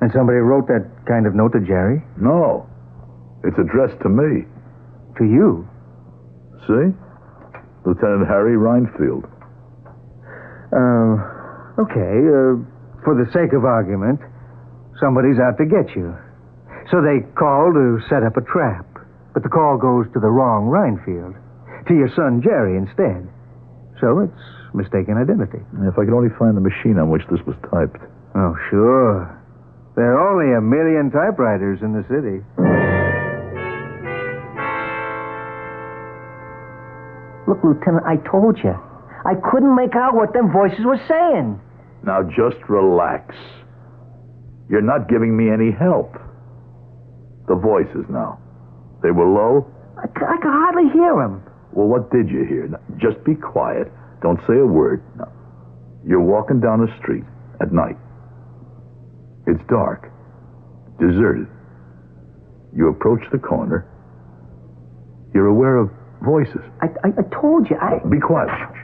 And somebody wrote that kind of note to Jerry? No. It's addressed to me. To you? See? Lieutenant Harry Reinfield. Okay, for the sake of argument, somebody's out to get you. So they call to set up a trap. But the call goes to the wrong Reinfield. To your son Jerry instead. So it's mistaken identity. If I could only find the machine on which this was typed. Oh, sure. There are only 1 million typewriters in the city. Look, Lieutenant, I told you. I couldn't make out what them voices were saying. Now just relax. You're not giving me any help. The voices now. They were low? I could hardly hear them. Well, what did you hear? Now, just be quiet. Don't say a word. Now, you're walking down the street at night. It's dark. Deserted. You approach the corner. You're aware of voices. I told you, Be quiet. Shh.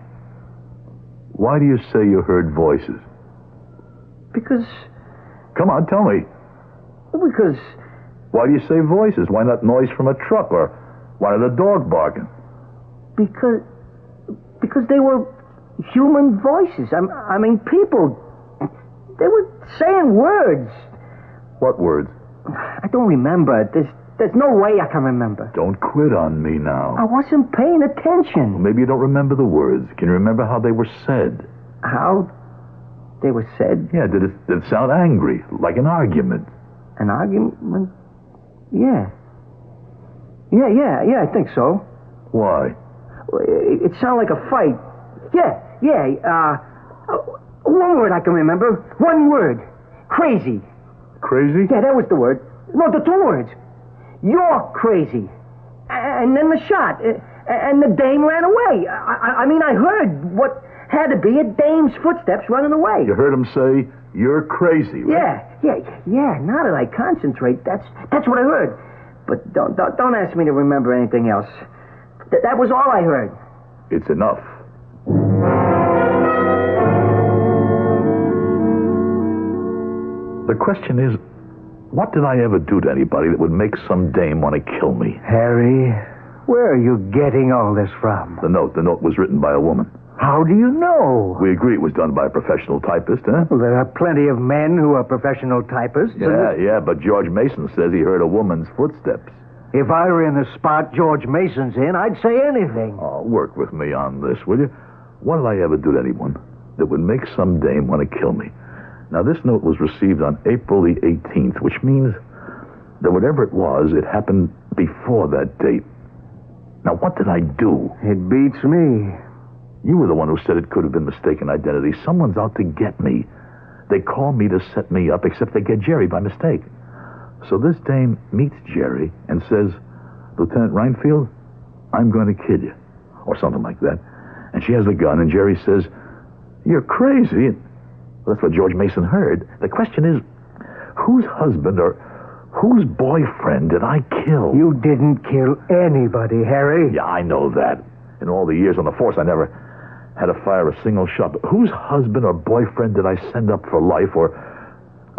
Why do you say you heard voices? Because... Come on, tell me. Because... Why do you say voices? Why not noise from a truck or why not a dog barking? Because they were human voices. I mean, people. They were saying words. What words? I don't remember. There's no way I can remember. Don't quit on me now. I wasn't paying attention. Well, maybe you don't remember the words. Can you remember how they were said? How they were said? Yeah, did it sound angry, like an argument? An argument? Yeah. Yeah, I think so. Why? It sounded like a fight. Yeah. One word I can remember. One word. Crazy. Crazy? Yeah, that was the word. No, the 2 words. You're crazy. And then the shot. And the dame ran away. I mean, I heard what had to be a dame's footsteps running away. You heard him say, you're crazy, right? Yeah. Now that I concentrate, that's what I heard. But don't ask me to remember anything else. That was all I heard. It's enough. The question is, what did I ever do to anybody that would make some dame want to kill me? Harry, where are you getting all this from? The note was written by a woman. How do you know? We agree it was done by a professional typist, huh? Well, there are plenty of men who are professional typists. Yeah, but George Mason says he heard a woman's footsteps. If I were in the spot George Mason's in, I'd say anything. Oh, work with me on this, will you? What did I ever do to anyone that would make some dame want to kill me? Now, this note was received on April the 18th, which means that whatever it was, it happened before that date. Now, what did I do? It beats me. You were the one who said it could have been mistaken identity. Someone's out to get me. They call me to set me up, except they get Jerry by mistake. So this dame meets Jerry and says, Lieutenant Reinfield, I'm going to kill you. Or something like that. And she has a gun, and Jerry says, you're crazy. Well, that's what George Mason heard. The question is, whose husband or whose boyfriend did I kill? You didn't kill anybody, Harry. Yeah, I know that. In all the years on the force, I never had to fire a single shot. But whose husband or boyfriend did I send up for life, or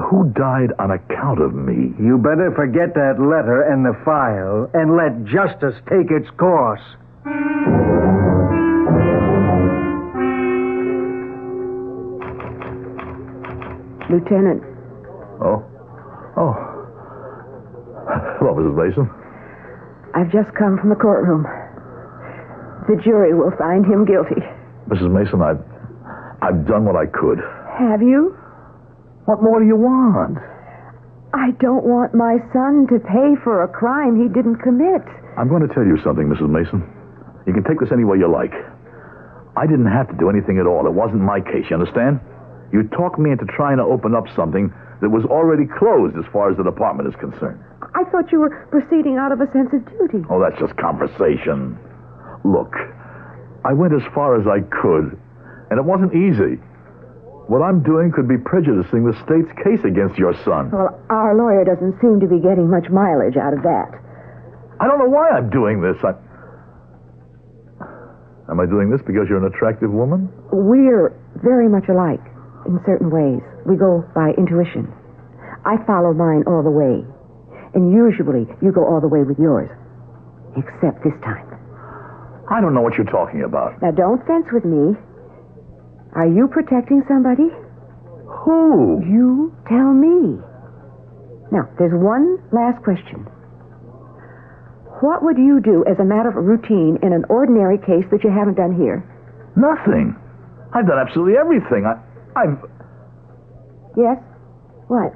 who died on account of me? You better forget that letter and the file and let justice take its course. Lieutenant. Oh. Hello, Mrs. Mason. I've just come from the courtroom. The jury will find him guilty. Mrs. Mason, I've done what I could. Have you? What more do you want? I don't want my son to pay for a crime he didn't commit. I'm going to tell you something, Mrs. Mason. You can take this any way you like. I didn't have to do anything at all. It wasn't my case, you understand? You talked me into trying to open up something that was already closed as far as the department is concerned. I thought you were proceeding out of a sense of duty. Oh, that's just conversation. Look, I went as far as I could, and it wasn't easy. What I'm doing could be prejudicing the state's case against your son. Well, our lawyer doesn't seem to be getting much mileage out of that. I don't know why I'm doing this. Am I doing this because you're an attractive woman? We're very much alike in certain ways. We go by intuition. I follow mine all the way. And usually you go all the way with yours. Except this time. I don't know what you're talking about. Now, don't fence with me. Are you protecting somebody? Who? You tell me. Now, there's one last question. What would you do as a matter of routine in an ordinary case that you haven't done here? Nothing. I've done absolutely everything. I've... Yes? What?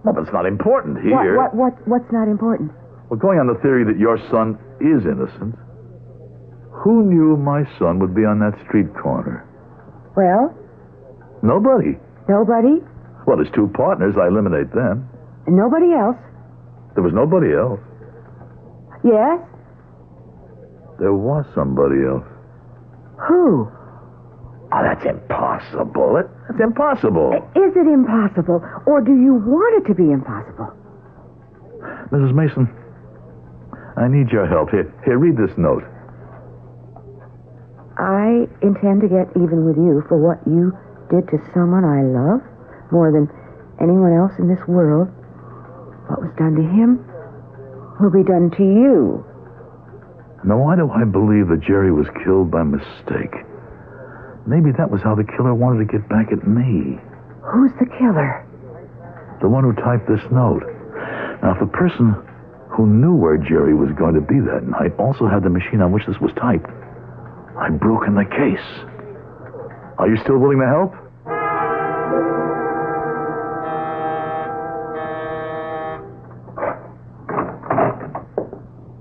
Well, but it's not important here. What's not important? Well, going on the theory that your son is innocent, who knew my son would be on that street corner? Well? Nobody. Nobody? Well, there's two partners. I eliminate them. And nobody else? There was nobody else. Yes? There was somebody else. Who? Oh, that's impossible. That's impossible. Is it impossible, or do you want it to be impossible? Mrs. Mason, I need your help. Here, read this note. I intend to get even with you for what you did to someone I love more than anyone else in this world. What was done to him will be done to you. Now, why do I believe that Jerry was killed by mistake? Maybe that was how the killer wanted to get back at me. Who's the killer? The one who typed this note. Now, if the person who knew where Jerry was going to be that night also had the machine on which this was typed, I've broken the case. Are you still willing to help?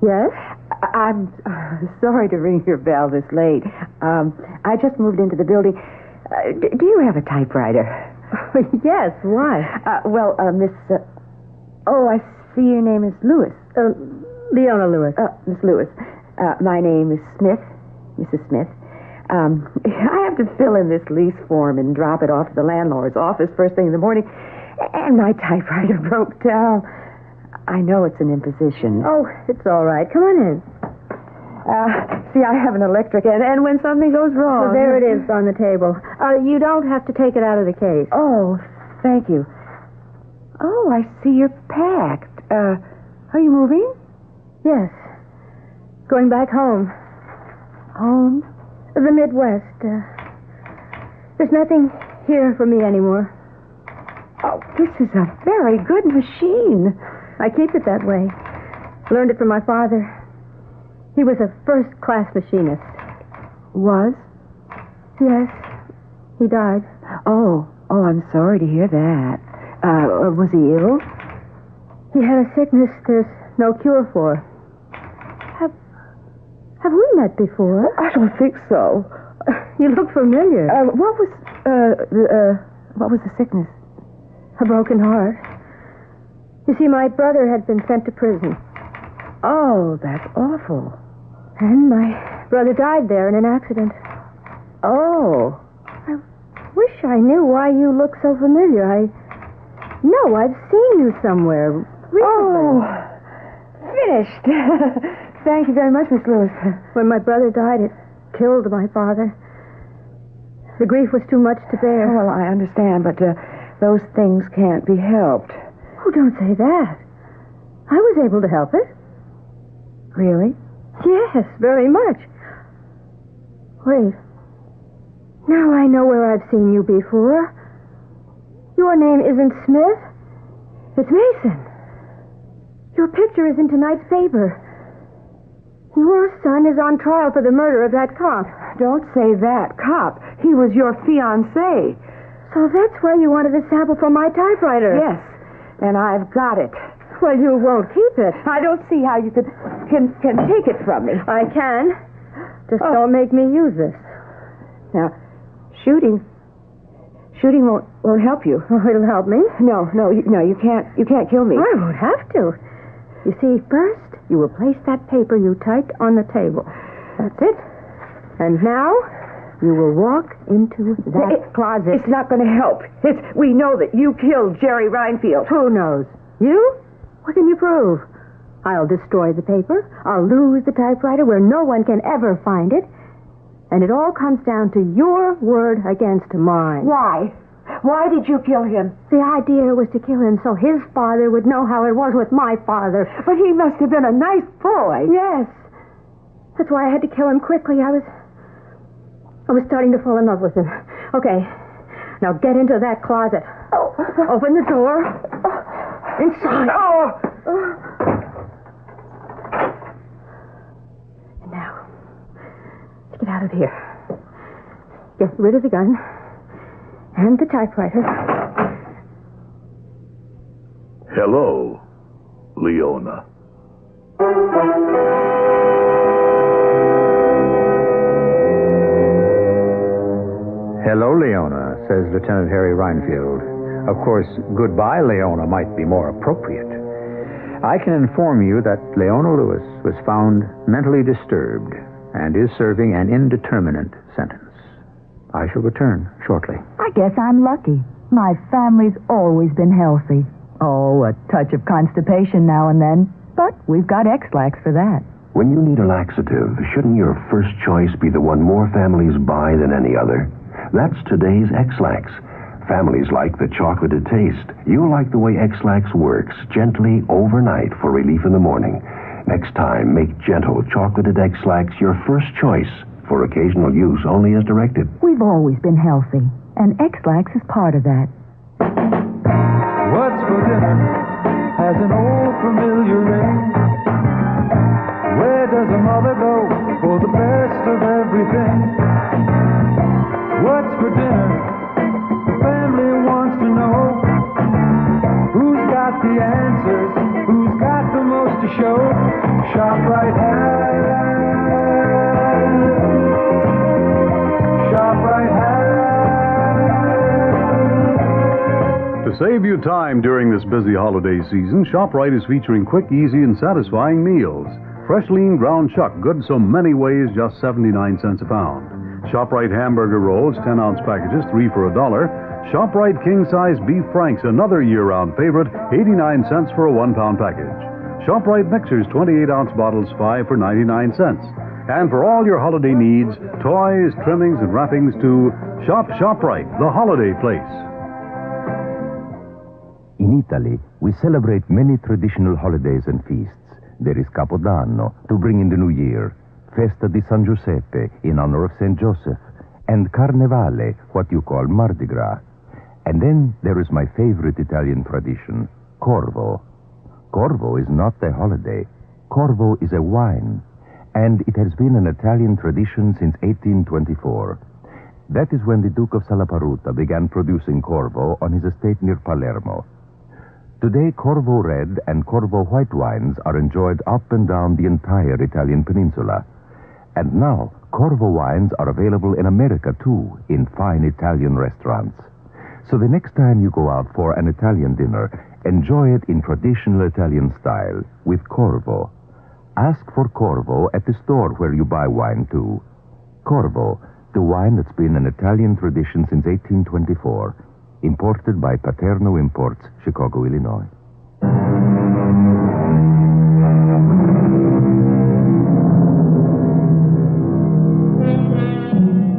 Yes? I'm sorry to ring your bell this late. I just moved into the building. Do you have a typewriter? Yes, why? Miss... I see your name is Lewis. Leona Lewis. Miss Lewis. My name is Smith, Mrs. Smith. I have to fill in this lease form and drop it off to the landlord's office first thing in the morning, and my typewriter broke down. I know it's an imposition. Oh, it's all right. Come on in. See, I have an electric, and when something goes wrong... So there it is on the table. You don't have to take it out of the case. Oh, thank you. Oh, I see you're packed. Are you moving? Yes. Going back home. Home? The Midwest. There's nothing here for me anymore. Oh, this is a very good machine. I keep it that way. Learned it from my father. He was a first-class machinist. Was? Yes. He died. Oh, I'm sorry to hear that. Was he ill? He had a sickness there's no cure for. Have we met before? I don't think so. You look familiar. What was, what was the sickness? A broken heart. You see, my brother had been sent to prison. Oh, that's awful. And my brother died there in an accident. Oh. I wish I knew why you look so familiar. No, I've seen you somewhere recently. Oh, finished. Thank you very much, Miss Lewis. When my brother died, it killed my father. The grief was too much to bear. Oh, well, I understand, but those things can't be helped. Oh, don't say that. I was able to help it. Really? Yes, very much. Wait. Now I know where I've seen you before. Your name isn't Smith. It's Mason. Your picture is in tonight's paper. Your son is on trial for the murder of that cop. Don't say that. Cop. He was your fiancé. So that's why you wanted a sample from my typewriter. Yes, and I've got it. Well, you won't keep it. I don't see how you can take it from me. I can. Just don't make me use this. Now, shooting won't help you. Oh, it'll help me. No, you can't kill me. I won't have to. You see, first you will place that paper you typed on the table. That's it. And now you will walk into that closet. It's not going to help. We know that you killed Jerry Reinfield. Who knows? You? What can you prove? I'll destroy the paper. I'll lose the typewriter where no one can ever find it. And it all comes down to your word against mine. Why? Why did you kill him? The idea was to kill him so his father would know how it was with my father. But he must have been a nice boy. Yes. That's why I had to kill him quickly. I was starting to fall in love with him. Okay. Now get into that closet. Oh. Open the door. Inside. Oh. And now, let's get out of here. Get rid of the gun and the typewriter. Hello, Leona. Hello, Leona, says Lieutenant Harry Reinfield. Of course, goodbye, Leona, might be more appropriate. I can inform you that Leona Lewis was found mentally disturbed and is serving an indeterminate sentence. I shall return shortly. I guess I'm lucky. My family's always been healthy. Oh, a touch of constipation now and then, but we've got X-Lax for that. When you need a laxative, shouldn't your first choice be the one more families buy than any other? That's today's X-Lax. Families like the chocolated taste. You'll like the way X-Lax works, gently overnight for relief in the morning. Next time, make gentle chocolated X-Lax your first choice for occasional use only as directed. We've always been healthy, and X-Lax is part of that. What's for dinner has an old familiar ring. Where does a mother go for the best of everything? What's for dinner? The family wants to know. Who's got the answers? Who's got the most to show? ShopRite has. ShopRite has. To save you time during this busy holiday season, ShopRite is featuring quick, easy, and satisfying meals. Fresh, lean ground chuck, good so many ways, just 79 cents a pound. ShopRite hamburger rolls, 10-ounce packages, 3 for $1. ShopRite king-size beef franks, another year-round favorite, 89 cents for a 1-pound package. ShopRite mixers, 28-ounce bottles, 5 for 99 cents. And for all your holiday needs, toys, trimmings, and wrappings to ShopRite, the holiday place. In Italy, we celebrate many traditional holidays and feasts. There is Capodanno, to bring in the new year, Festa di San Giuseppe, in honor of St. Joseph, and Carnevale, what you call Mardi Gras. And then there is my favorite Italian tradition, Corvo. Corvo is not a holiday. Corvo is a wine, and it has been an Italian tradition since 1824. That is when the Duke of Salaparuta began producing Corvo on his estate near Palermo. Today, Corvo Red and Corvo White wines are enjoyed up and down the entire Italian peninsula. And now, Corvo wines are available in America, too, in fine Italian restaurants. So the next time you go out for an Italian dinner, Enjoy it in traditional Italian style with Corvo. Ask for Corvo at the store where you buy wine, too. Corvo, the wine that's been an Italian tradition since 1824, imported by Paterno Imports, Chicago, Illinois.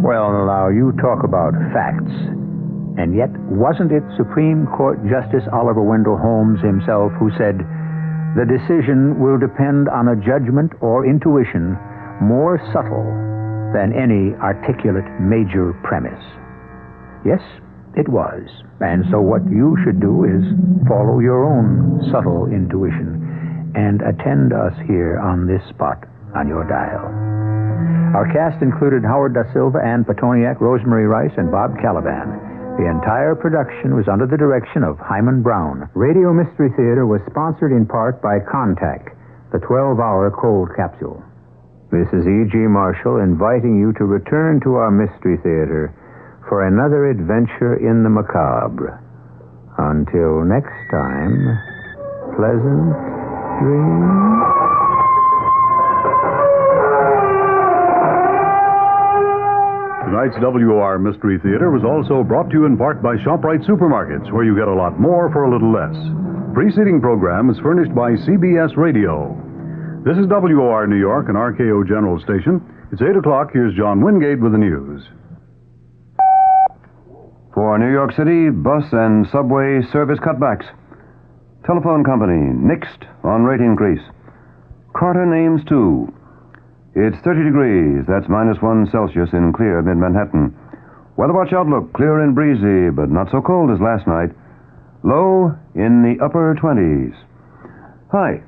Well, now, you talk about facts. And yet, wasn't it Supreme Court Justice Oliver Wendell Holmes himself who said, "The decision will depend on a judgment or intuition more subtle than any articulate major premise"? Yes, it was. And so what you should do is follow your own subtle intuition and attend us here on this spot on your dial. Our cast included Howard Da Silva, Ann Petoniak, Rosemary Rice, and Bob Caliban. The entire production was under the direction of Hyman Brown. Radio Mystery Theater was sponsored in part by Contact, the 12-hour cold capsule. This is E.G. Marshall inviting you to return to our Mystery Theater for another adventure in the macabre. Until next time, pleasant dreams. Tonight's WOR Mystery Theater was also brought to you in part by ShopRite Supermarkets, where you get a lot more for a little less. Preceding program is furnished by CBS Radio. This is WOR New York, an RKO General Station. It's 8 o'clock. Here's John Wingate with the news. For New York City, bus and subway service cutbacks. Telephone company nixed on rate increase. Carter names two. It's 30 degrees. That's -1 Celsius in clear mid-Manhattan. Weather watch outlook, clear and breezy, but not so cold as last night. Low in the upper 20s. Hi,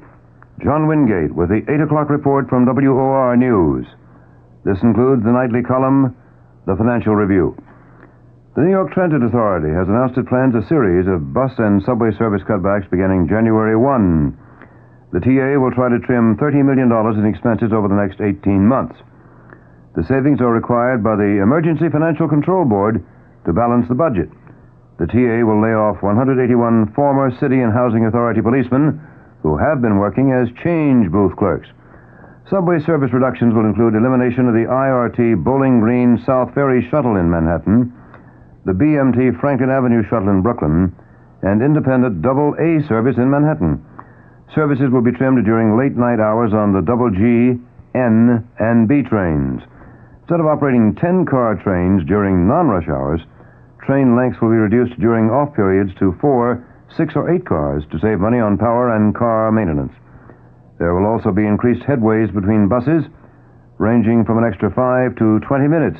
John Wingate with the 8 o'clock report from WOR News. This includes the nightly column, The Financial Review. The New York Transit Authority has announced it plans a series of bus and subway service cutbacks beginning January 1. The TA will try to trim $30 million in expenses over the next 18 months. The savings are required by the Emergency Financial Control Board to balance the budget. The TA will lay off 181 former City and Housing Authority policemen who have been working as change booth clerks. Subway service reductions will include elimination of the IRT Bowling Green South Ferry shuttle in Manhattan, the BMT Franklin Avenue shuttle in Brooklyn, and independent double A service in Manhattan. Services will be trimmed during late-night hours on the double G, N, and B trains. Instead of operating 10-car trains during non-rush hours, train lengths will be reduced during off periods to 4, 6, or 8 cars to save money on power and car maintenance. There will also be increased headways between buses, ranging from an extra 5 to 20 minutes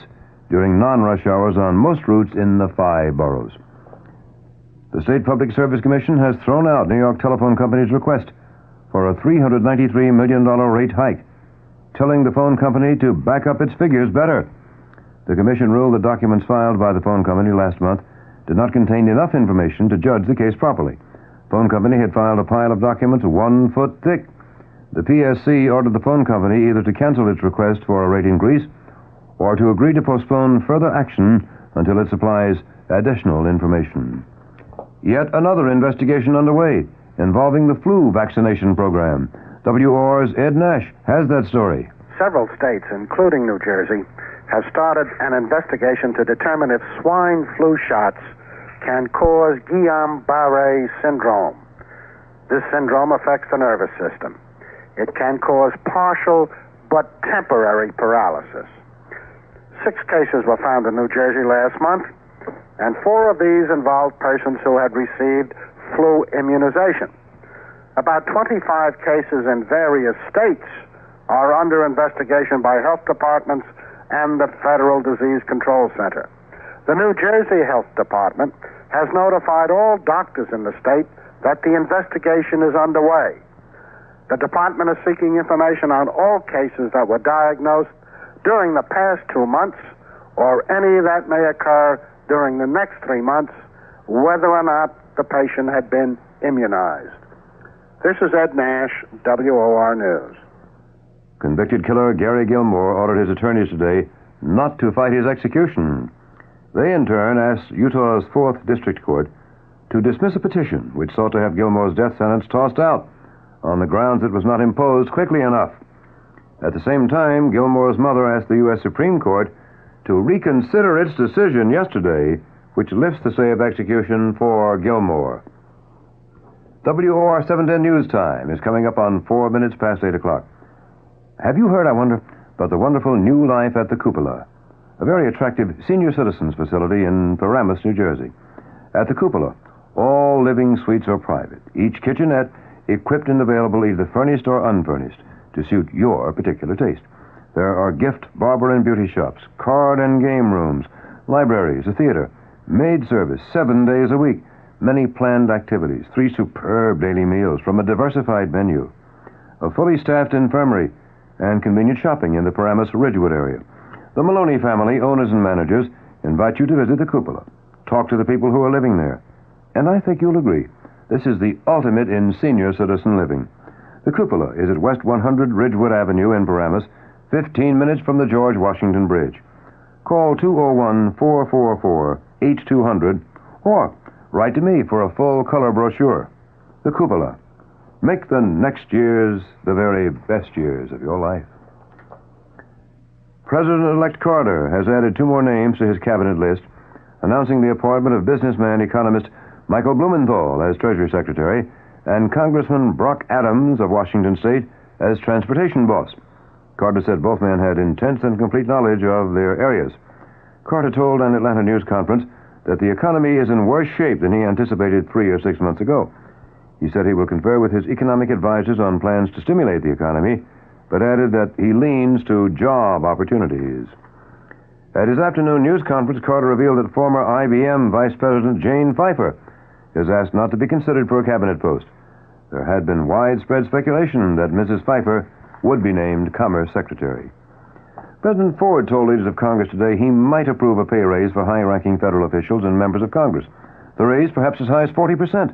during non-rush hours on most routes in the 5 boroughs. The State Public Service Commission has thrown out New York Telephone Company's request for a $393 million rate hike, telling the phone company to back up its figures better. The Commission ruled that documents filed by the phone company last month did not contain enough information to judge the case properly. Phone company had filed a pile of documents 1 foot thick. The PSC ordered the phone company either to cancel its request for a rate increase or to agree to postpone further action until it supplies additional information. Yet another investigation underway involving the flu vaccination program. WOR's Ed Nash has that story. Several states, including New Jersey, have started an investigation to determine if swine flu shots can cause Guillain-Barré syndrome. This syndrome affects the nervous system. It can cause partial but temporary paralysis. 6 cases were found in New Jersey last month, and 4 of these involved persons who had received flu immunization. About 25 cases in various states are under investigation by health departments and the Federal Disease Control Center. The New Jersey Health Department has notified all doctors in the state that the investigation is underway. The department is seeking information on all cases that were diagnosed during the past 2 months or any that may occur during the next 3 months, whether or not the patient had been immunized. This is Ed Nash, WOR News. Convicted killer Gary Gilmore ordered his attorneys today not to fight his execution. They, in turn, asked Utah's 4th District Court to dismiss a petition which sought to have Gilmore's death sentence tossed out on the grounds it was not imposed quickly enough. At the same time, Gilmore's mother asked the U.S. Supreme Court to reconsider its decision yesterday, which lifts the stay of execution for Gilmore. WOR 710 News Time is coming up on 4 minutes past 8 o'clock. Have you heard, I wonder, about the wonderful new life at the Cupola, a very attractive senior citizens facility in Paramus, New Jersey? At the Cupola, all living suites are private, each kitchenette equipped and available either furnished or unfurnished to suit your particular taste. There are gift, barber, and beauty shops, card and game rooms, libraries, a theater, maid service 7 days a week, many planned activities, 3 superb daily meals from a diversified menu, a fully staffed infirmary, and convenient shopping in the Paramus Ridgewood area. The Maloney family, owners and managers, invite you to visit the Cupola. Talk to the people who are living there. And I think you'll agree, this is the ultimate in senior citizen living. The Cupola is at West 100 Ridgewood Avenue in Paramus, 15 minutes from the George Washington Bridge. Call 201-444-8200 or write to me for a full-color brochure. The Cupola. Make the next years the very best years of your life. President-elect Carter has added 2 more names to his cabinet list, announcing the appointment of businessman economist Michael Blumenthal as Treasury Secretary and Congressman Brock Adams of Washington State as Transportation Boss. Carter said both men had intense and complete knowledge of their areas. Carter told an Atlanta news conference that the economy is in worse shape than he anticipated 3 or 6 months ago. He said he will confer with his economic advisors on plans to stimulate the economy, but added that he leans to job opportunities. At his afternoon news conference, Carter revealed that former IBM Vice President Jane Pfeiffer is asked not to be considered for a cabinet post. There had been widespread speculation that Mrs. Pfeiffer would be named Commerce Secretary. President Ford told leaders of Congress today he might approve a pay raise for high-ranking federal officials and members of Congress. The raise, perhaps as high as 40%,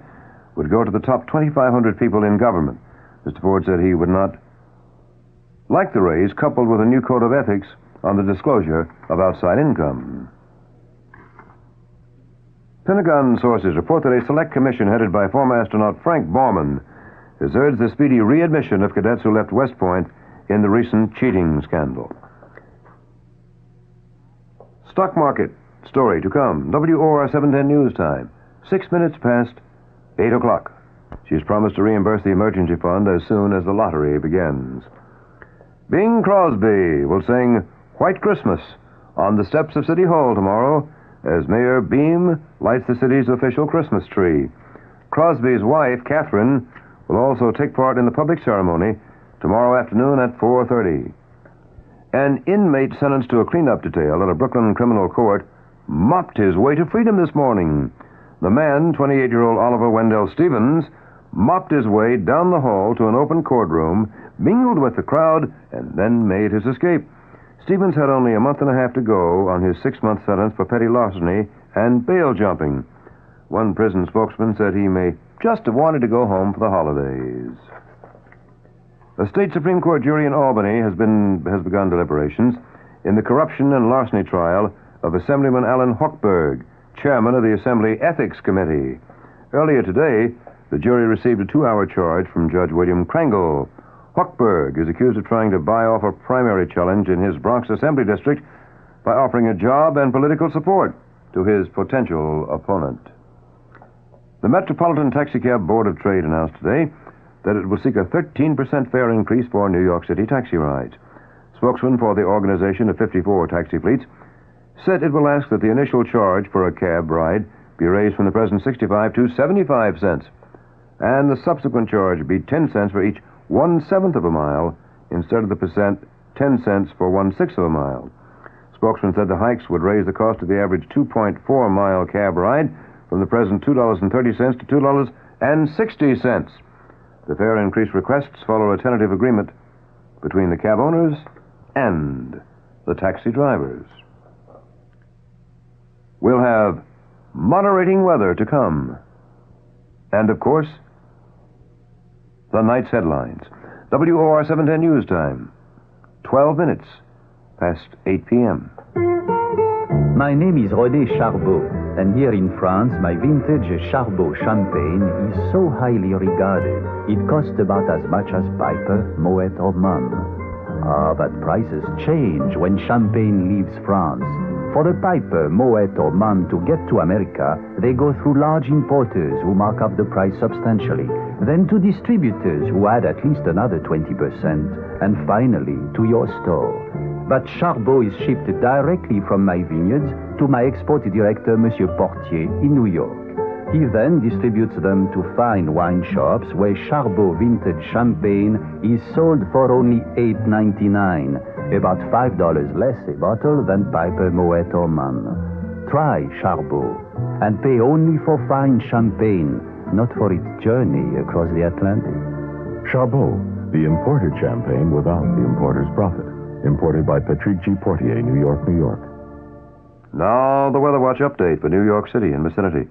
would go to the top 2,500 people in government. Mr. Ford said he would not like the raise coupled with a new code of ethics on the disclosure of outside income. Pentagon sources report that a select commission headed by former astronaut Frank Borman has urged the speedy readmission of cadets who left West Point in the recent cheating scandal. Stock market story to come. WOR 710 News Time. 6 minutes past 8 o'clock. She's promised to reimburse the emergency fund as soon as the lottery begins. Bing Crosby will sing White Christmas on the steps of City Hall tomorrow as Mayor Beam lights the city's official Christmas tree. Crosby's wife, Catherine, will also take part in the public ceremony tomorrow afternoon at 4:30. An inmate sentenced to a cleanup detail at a Brooklyn criminal court mopped his way to freedom this morning. The man, 28-year-old Oliver Wendell Stevens, mopped his way down the hall to an open courtroom, mingled with the crowd, and then made his escape. Stevens had only a month and a half to go on his 6-month sentence for petty larceny and bail jumping. One prison spokesman said he may just have wanted to go home for the holidays. A state Supreme Court jury in Albany has begun deliberations in the corruption and larceny trial of Assemblyman Alan Hochberg, chairman of the Assembly Ethics Committee. Earlier today, the jury received a 2-hour charge from Judge William Krangle. Hochberg is accused of trying to buy off a primary challenge in his Bronx Assembly district by offering a job and political support to his potential opponent. The Metropolitan Taxicab Board of Trade announced today that it will seek a 13% fare increase for New York City taxi rides. Spokesman for the Organization of 54 Taxi Fleets said it will ask that the initial charge for a cab ride be raised from the present 65 to 75 cents, and the subsequent charge be 10 cents for each 1/7 of a mile instead of the percent 10 cents for 1/6 of a mile. Spokesman said the hikes would raise the cost of the average 2.4-mile cab ride from the present $2.30 to $2.60. The fare increase requests follow a tentative agreement between the cab owners and the taxi drivers. We'll have moderating weather to come. And, of course, the night's headlines. WOR 710 News Time. 12 minutes past 8 p.m. My name is René Charbot, and here in France, my vintage Charbot champagne is so highly regarded, it costs about as much as Piper, Moet, or Mumm. But prices change when champagne leaves France. For the Piper, Moet, or Mumm to get to America, they go through large importers who mark up the price substantially, then to distributors who add at least another 20%, and finally to your store. But Charbot is shipped directly from my vineyards to my export director, Monsieur Portier, in New York. He then distributes them to fine wine shops where Charbot vintage champagne is sold for only $8.99, about $5 less a bottle than Piper, Moet, or Mumm. Try Charbot and pay only for fine champagne, not for its journey across the Atlantic. Charbot, the imported champagne without the importer's profit. Imported by Patrick G. Portier, New York, New York. Now the Weather Watch update for New York City and vicinity.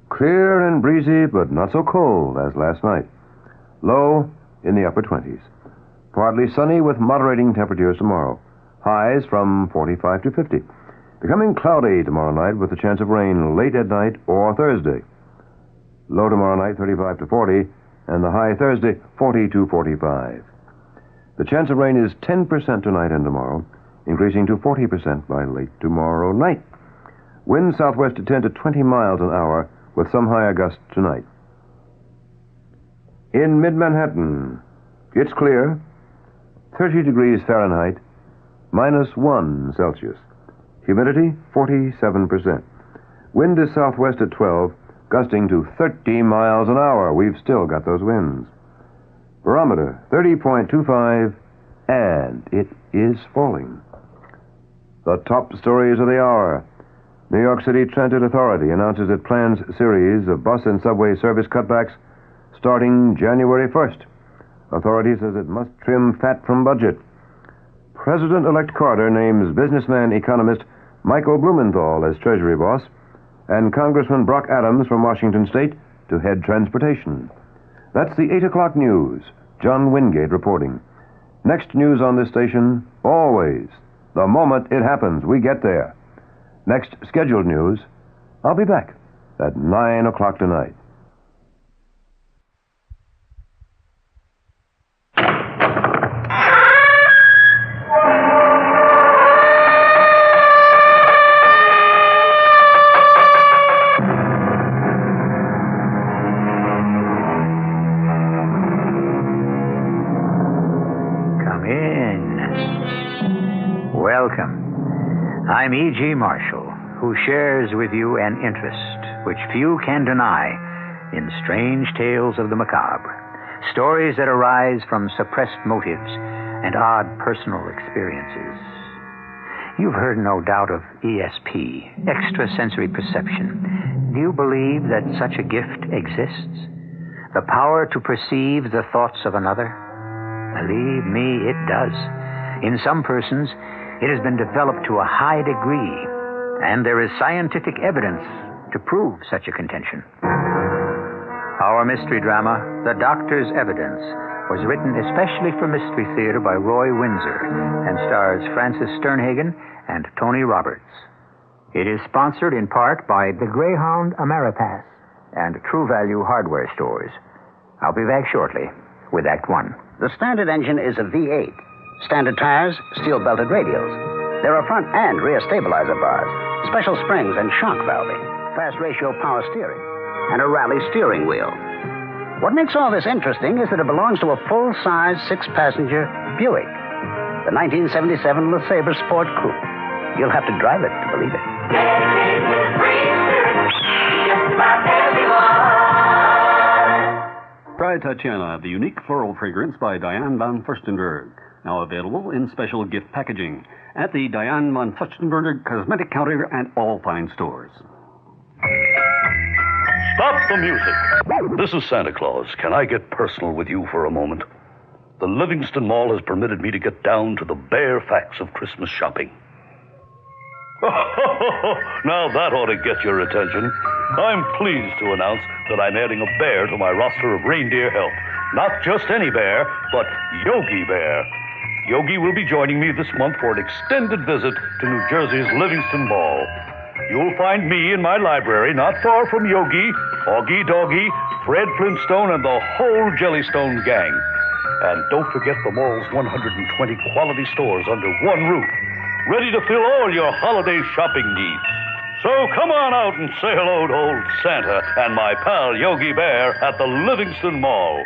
Clear and breezy, but not so cold as last night. Low in the upper 20s. Partly sunny with moderating temperatures tomorrow. Highs from 45 to 50. Becoming cloudy tomorrow night with a chance of rain late at night or Thursday. Low tomorrow night 35 to 40, and the high Thursday 40 to 45. The chance of rain is 10% tonight and tomorrow, increasing to 40% by late tomorrow night. Wind southwest to 10 to 20 miles an hour with some higher gusts tonight. In mid-Manhattan, it's clear, 30 degrees Fahrenheit, -1 Celsius. Humidity, 47%. Wind is southwest at 12, gusting to 30 miles an hour. We've still got those winds. Barometer, 30.25, and it is falling. The top stories of the hour. New York City Transit Authority announces it plans a series of bus and subway service cutbacks starting January 1st. Authority says it must trim fat from budget. President-elect Carter names businessman economist Michael Blumenthal as Treasury boss, and Congressman Brock Adams from Washington State to head transportation. That's the 8 o'clock news. John Wingate reporting. Next news on this station, always. The moment it happens, we get there. Next scheduled news, I'll be back at 9 o'clock tonight. Welcome. I'm E.G. Marshall, who shares with you an interest which few can deny in strange tales of the macabre, stories that arise from suppressed motives and odd personal experiences. You've heard, no doubt, of ESP, extrasensory perception. Do you believe that such a gift exists? The power to perceive the thoughts of another? Believe me, it does. In some persons, it has been developed to a high degree, and there is scientific evidence to prove such a contention. Our mystery drama, The Doctor's Evidence, was written especially for Mystery Theater by Roy Windsor and stars Francis Sternhagen and Tony Roberts. It is sponsored in part by the Greyhound Ameripass and True Value Hardware Stores. I'll be back shortly with Act One. The standard engine is a V8. Standard tires, steel-belted radials. There are front and rear stabilizer bars, special springs and shock valving, fast ratio power steering, and a rally steering wheel. What makes all this interesting is that it belongs to a full-size, six-passenger Buick, the 1977 LeSabre Sport Coupe. You'll have to drive it to believe it. Try Tatiana, the unique floral fragrance by Diane von Furstenberg. Now available in special gift packaging at the Diane von Furstenberg Cosmetic Counter and all fine stores. Stop the music. This is Santa Claus. Can I get personal with you for a moment? The Livingston Mall has permitted me to get down to the bare facts of Christmas shopping. Now that ought to get your attention. I'm pleased to announce that I'm adding a bear to my roster of reindeer help. Not just any bear, but Yogi Bear. Yogi will be joining me this month for an extended visit to New Jersey's Livingston Mall. You'll find me in my library not far from Yogi, Augie Doggy, Fred Flintstone, and the whole Jellystone gang. And don't forget the mall's 120 quality stores under one roof, ready to fill all your holiday shopping needs. So come on out and say hello to old Santa and my pal Yogi Bear at the Livingston Mall.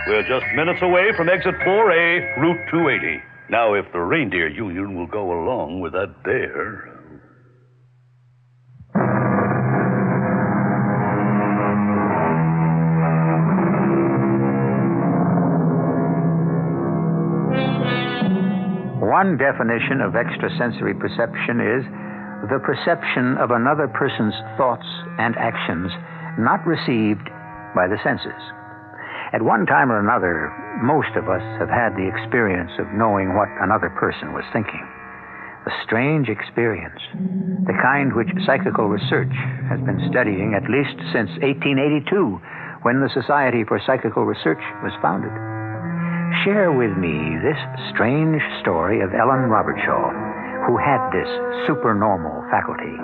We're just minutes away from exit 4A, Route 280. Now, if the reindeer union will go along with that bear... One definition of extrasensory perception is the perception of another person's thoughts and actions not received by the senses. At one time or another, most of us have had the experience of knowing what another person was thinking. A strange experience, the kind which psychical research has been studying at least since 1882, when the Society for Psychical Research was founded. Share with me this strange story of Ellen Robertshaw, who had this supernormal faculty.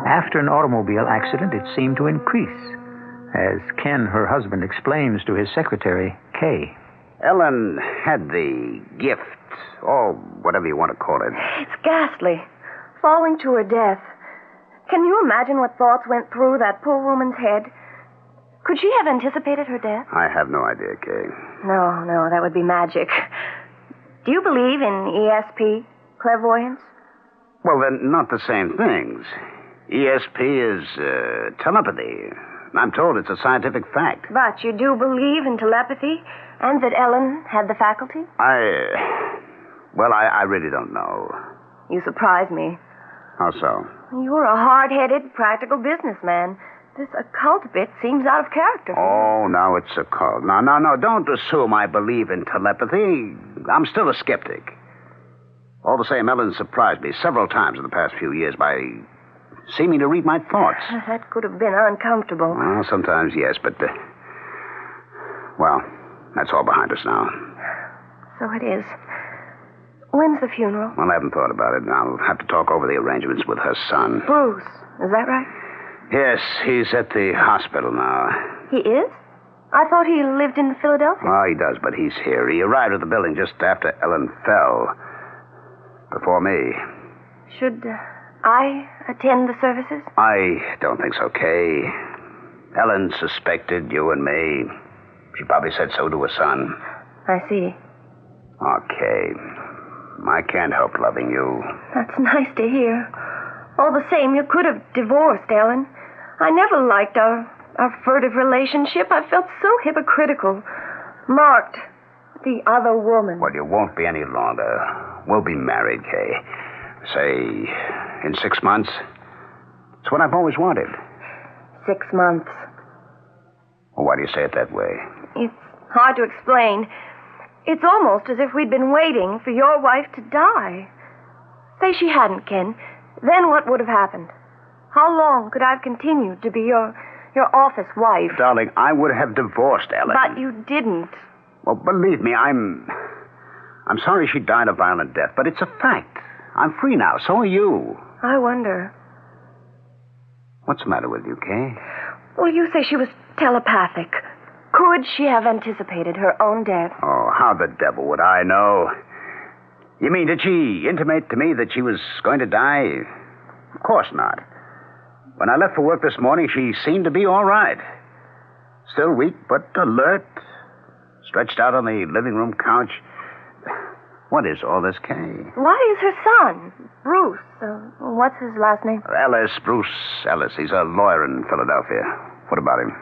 After an automobile accident, it seemed to increase, as Ken, her husband, explains to his secretary, Kay. Ellen had the gift, or whatever you want to call it. It's ghastly. Falling to her death. Can you imagine what thoughts went through that poor woman's head? Could she have anticipated her death? I have no idea, Kay. No, that would be magic. Do you believe in ESP, clairvoyance? Well, they're not the same things. ESP is telepathy. I'm told it's a scientific fact. But you do believe in telepathy and that Ellen had the faculty? I really don't know. You surprise me. How so? You're a hard-headed, practical businessman. This occult bit seems out of character. Oh, now it's a cult. No. Don't assume I believe in telepathy. I'm still a skeptic. All the same, Ellen surprised me several times in the past few years by seeming to read my thoughts. That could have been uncomfortable. Well, sometimes, yes, but... that's all behind us now. So it is. When's the funeral? Well, I haven't thought about it. I'll have to talk over the arrangements with her son. Bruce, is that right? Yes, he's at the hospital now. He is? I thought he lived in Philadelphia. Oh, he does, but he's here. He arrived at the building just after Ellen fell. Before me. Should I attend the services? I don't think so, Kay. Ellen suspected you and me. She probably said so to her son. I see. Okay. I can't help loving you. That's nice to hear. All the same, you could have divorced, Ellen. I never liked our furtive relationship. I felt so hypocritical. Marked. The other woman. Well, you won't be any longer. We'll be married, Kay. Say, in 6 months. It's what I've always wanted. 6 months. Well, why do you say it that way? It's hard to explain. It's almost as if we'd been waiting for your wife to die. Say she hadn't, Ken. Then what would have happened? How long could I have continued to be your office wife? Darling, I would have divorced Ellen. But you didn't. Well, believe me, I'm sorry she died a violent death, but it's a fact. I'm free now. So are you. I wonder. What's the matter with you, Kay? Well, you say she was telepathic. Could she have anticipated her own death? Oh, how the devil would I know? You mean, did she intimate to me that she was going to die? Of course not. When I left for work this morning, she seemed to be all right. Still weak, but alert. Stretched out on the living room couch. What is all this, Kay? Why is her son, Bruce, what's his last name? Bruce Ellis. He's a lawyer in Philadelphia. What about him?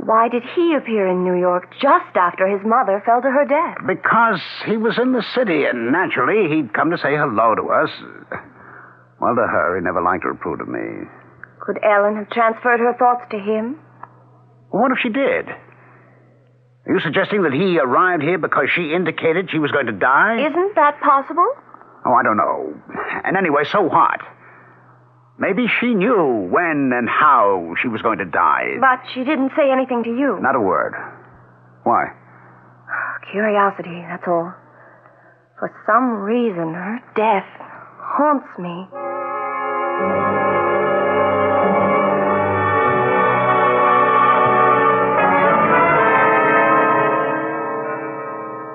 Why did he appear in New York just after his mother fell to her death? Because he was in the city, and naturally he'd come to say hello to us. Well, to her, he never liked or approved of me. Could Ellen have transferred her thoughts to him? Well, what if she did? Are you suggesting that he arrived here because she indicated she was going to die? Isn't that possible? Oh, I don't know. And anyway, so what? Maybe she knew when and how she was going to die. But she didn't say anything to you. Not a word. Why? Curiosity, that's all. For some reason, her death haunts me.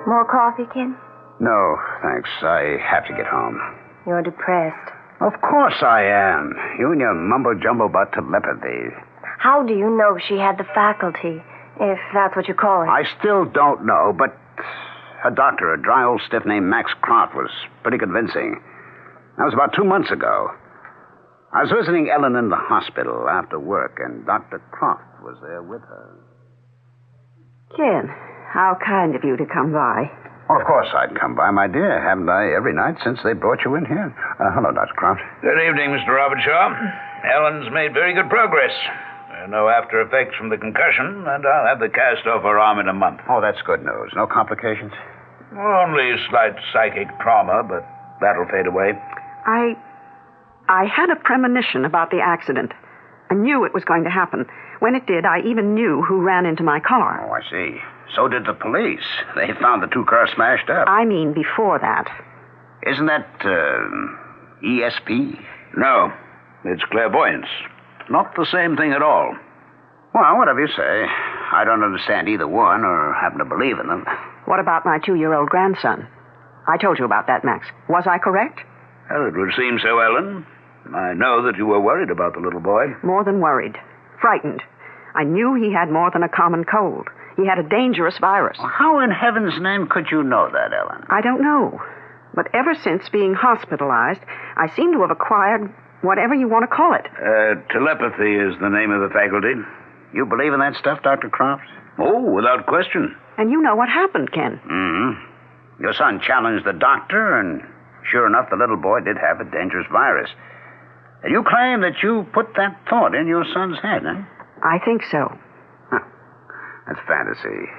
More coffee, Ken? No, thanks. I have to get home. You're depressed. Of course I am. You and your mumbo-jumbo about telepathy. How do you know she had the faculty, if that's what you call it? I still don't know, but a doctor, a dry old stiff named Max Croft, was pretty convincing. That was about 2 months ago. I was visiting Ellen in the hospital after work, and Dr. Croft was there with her. Ken, how kind of you to come by. Well, of course I'd come by, my dear. Haven't I every night since they brought you in here? Hello, Dr. Croft. Good evening, Mr. Robertshaw. Ellen's made very good progress. There are no after effects from the concussion, and I'll have the cast off her arm in a month. Oh, that's good news. No complications? Well, only slight psychic trauma, but that'll fade away. I had a premonition about the accident. I knew it was going to happen. When it did, I even knew who ran into my car. Oh, I see. So did the police. They found the two cars smashed up. I mean before that. Isn't that, ESP? No, it's clairvoyance. Not the same thing at all. Well, whatever you say. I don't understand either one or happen to believe in them. What about my 2-year-old grandson? I told you about that, Max. Was I correct? Well, it would seem so, Ellen. I know that you were worried about the little boy. More than worried. Frightened. I knew he had more than a common cold. He had a dangerous virus. Well, how in heaven's name could you know that, Ellen? I don't know. But ever since being hospitalized, I seem to have acquired whatever you want to call it. Telepathy is the name of the faculty. You believe in that stuff, Dr. Croft? Oh, without question. And you know what happened, Ken. Mm-hmm. Your son challenged the doctor, and sure enough, the little boy did have a dangerous virus. And you claim that you put that thought in your son's head, eh? I think so. Huh. That's fantasy.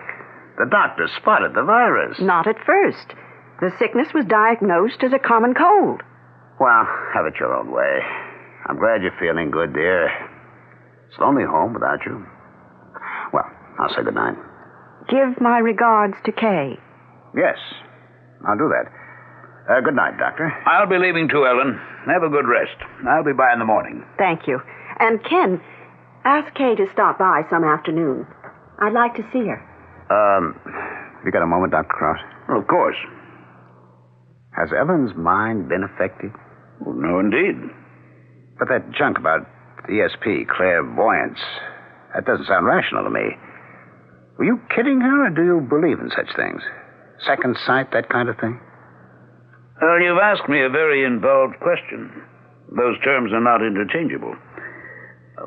The doctor spotted the virus. Not at first. The sickness was diagnosed as a common cold. Well, have it your own way. I'm glad you're feeling good, dear. It's lonely home without you. Well, I'll say good night. Give my regards to Kay. Yes, I'll do that. Good night, Doctor. I'll be leaving too, Ellen. Have a good rest. I'll be by in the morning. Thank you. And Ken, ask Kay to stop by some afternoon. I'd like to see her. You got a moment, Dr. Croft? Well, of course. Has Ellen's mind been affected? Well, no, indeed. But that junk about ESP, clairvoyance, that doesn't sound rational to me. Were you kidding her, or do you believe in such things? Second sight, that kind of thing? Well, you've asked me a very involved question. Those terms are not interchangeable.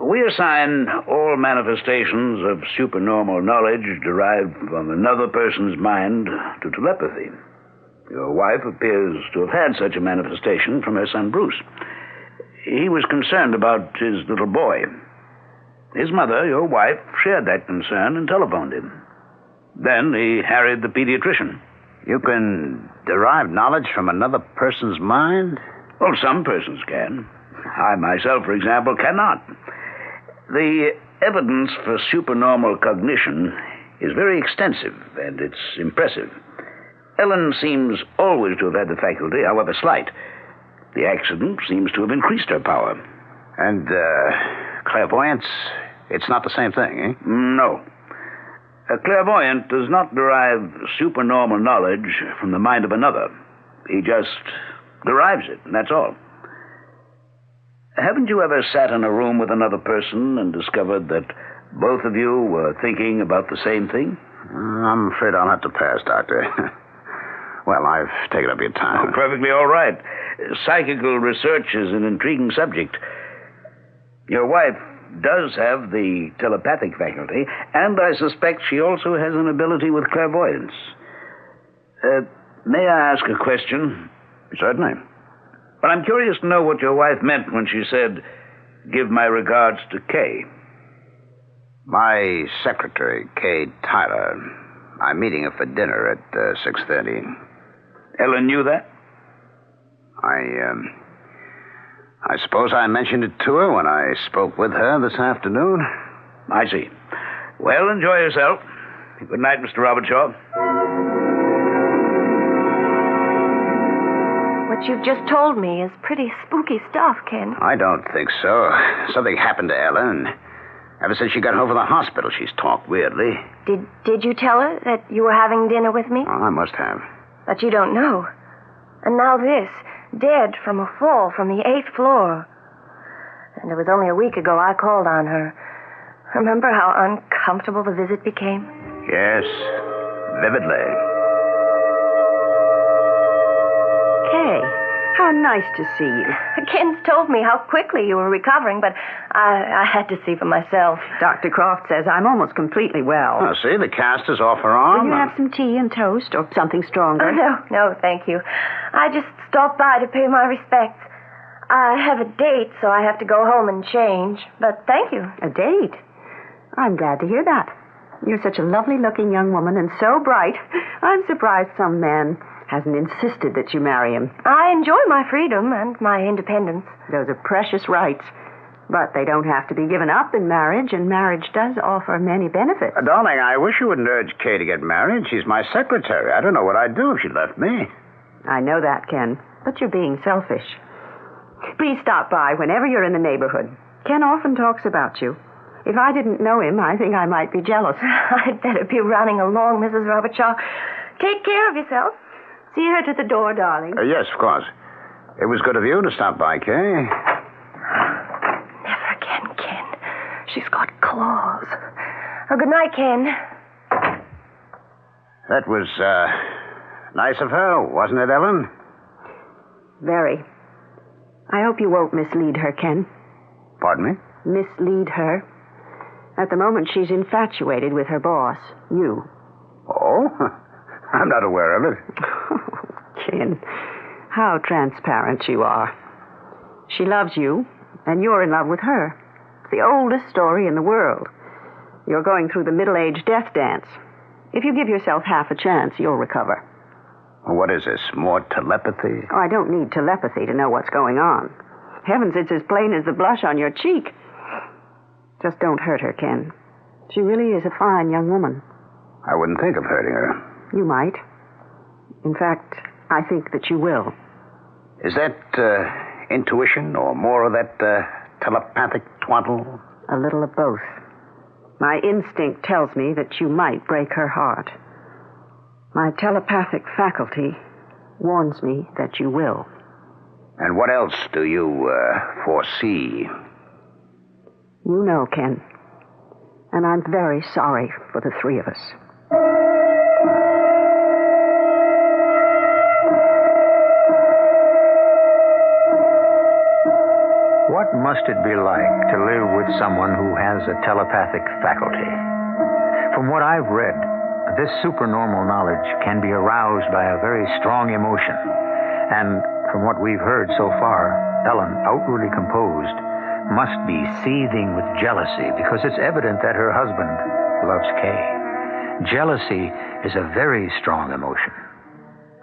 We assign all manifestations of supernormal knowledge derived from another person's mind to telepathy. Your wife appears to have had such a manifestation from her son Bruce. He was concerned about his little boy. His mother, your wife, shared that concern and telephoned him. Then he harried the pediatrician. You can derive knowledge from another person's mind? Well, some persons can. I myself, for example, cannot. The evidence for supernormal cognition is very extensive, and it's impressive. Ellen seems always to have had the faculty, however slight. The accident seems to have increased her power. And, clairvoyance, it's not the same thing, eh? No. A clairvoyant does not derive supernormal knowledge from the mind of another. He just derives it, and that's all. Haven't you ever sat in a room with another person and discovered that both of you were thinking about the same thing? I'm afraid I'll have to pass, Doctor. Well, I've taken up your time. Oh, perfectly all right. Psychical research is an intriguing subject. Your wife does have the telepathic faculty, and I suspect she also has an ability with clairvoyance. May I ask a question? Certainly. But I'm curious to know what your wife meant when she said, "Give my regards to Kay." My secretary, Kay Tyler. I'm meeting her for dinner at 6:30. Ellen knew that? I suppose I mentioned it to her when I spoke with her this afternoon. I see. Well, enjoy yourself. Good night, Mr. Robertshaw. what you've just told me is pretty spooky stuff, Ken. I don't think so. Something happened to Ellen. Ever since she got home from the hospital, she's talked weirdly. Did you tell her that you were having dinner with me? Oh, I must have. But you don't know. And now this, dead from a fall from the 8th floor. And it was only a week ago I called on her. Remember how uncomfortable the visit became? Yes, vividly. Kay, how nice to see you. Ken's told me how quickly you were recovering, but I had to see for myself. Dr. Croft says I'm almost completely well. Oh, see, the cast is off her arm. Will you have some tea and toast or something stronger? Oh, no, thank you. I just stopped by to pay my respects. I have a date, so I have to go home and change. But thank you. A date? I'm glad to hear that. You're such a lovely-looking young woman and so bright. I'm surprised some man hasn't insisted that you marry him. I enjoy my freedom and my independence. Those are precious rights. But they don't have to be given up in marriage, and marriage does offer many benefits. Darling, I wish you wouldn't urge Kay to get married. She's my secretary. I don't know what I'd do if she left me. I know that, Ken, but you're being selfish. Please stop by whenever you're in the neighborhood. Ken often talks about you. If I didn't know him, I think I might be jealous. I'd better be running along, Mrs. Robertshaw. Take care of yourself. See her to the door, darling. Yes, of course. It was good of you to stop by, Kay. Never again, Ken. She's got claws. Oh, good night, Ken. That was, nice of her, wasn't it, Ellen? Very. I hope you won't mislead her, Ken. Pardon me? Mislead her. At the moment, she's infatuated with her boss, you. Oh? I'm not aware of it. Ken, how transparent you are. She loves you, and you're in love with her. It's the oldest story in the world. You're going through the middle-age death dance. If you give yourself half a chance, you'll recover. What is this, more telepathy? Oh, I don't need telepathy to know what's going on. Heavens, it's as plain as the blush on your cheek. Just don't hurt her, Ken. She really is a fine young woman. I wouldn't think of hurting her. You might. In fact, I think that you will. Is that intuition or more of that telepathic twaddle? A little of both. My instinct tells me that you might break her heart. My telepathic faculty warns me that you will. And what else do you foresee? You know, Ken. And I'm very sorry for the three of us. What must it be like to live with someone who has a telepathic faculty? From what I've read, this supernormal knowledge can be aroused by a very strong emotion. And from what we've heard so far, Ellen, outwardly composed, must be seething with jealousy because it's evident that her husband loves Kay. Jealousy is a very strong emotion.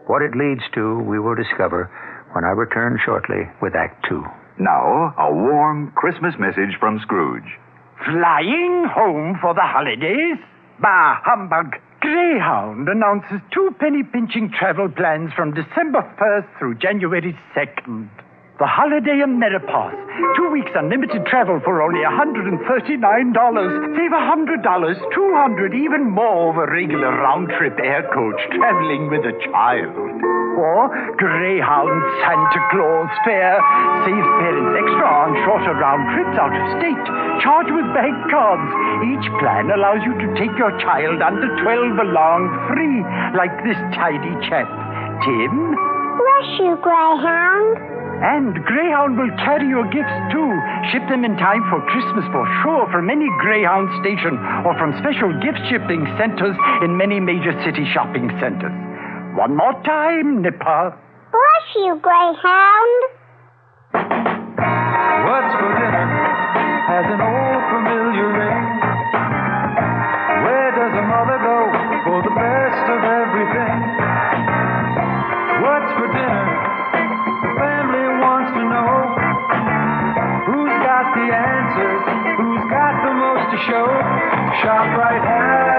What it leads to, we will discover when I return shortly with Act 2. Now, a warm Christmas message from Scrooge. Flying home for the holidays? Bah, humbug. Greyhound announces 2 penny-pinching travel plans from December 1st through January 2nd. The Holiday Ameripass. 2 weeks unlimited travel for only $139. Save $100, $200, even more over regular round-trip air coach traveling with a child. Or Greyhound Santa Claus Fair. Saves parents extra on shorter round trips out of state. Charged with bank cards. Each plan allows you to take your child under 12 along free, like this tidy chap. Tim? Bless you, Greyhound. And Greyhound will carry your gifts, too. Ship them in time for Christmas for sure from any Greyhound station or from special gift shipping centers in many major city shopping centers. One more time, Nipper. Bless you, Greyhound. What's for dinner has an old familiar ring. Where does a mother go for the best of everything? What's for dinner? The family wants to know. Who's got the answers? Who's got the most to show? ShopRite has.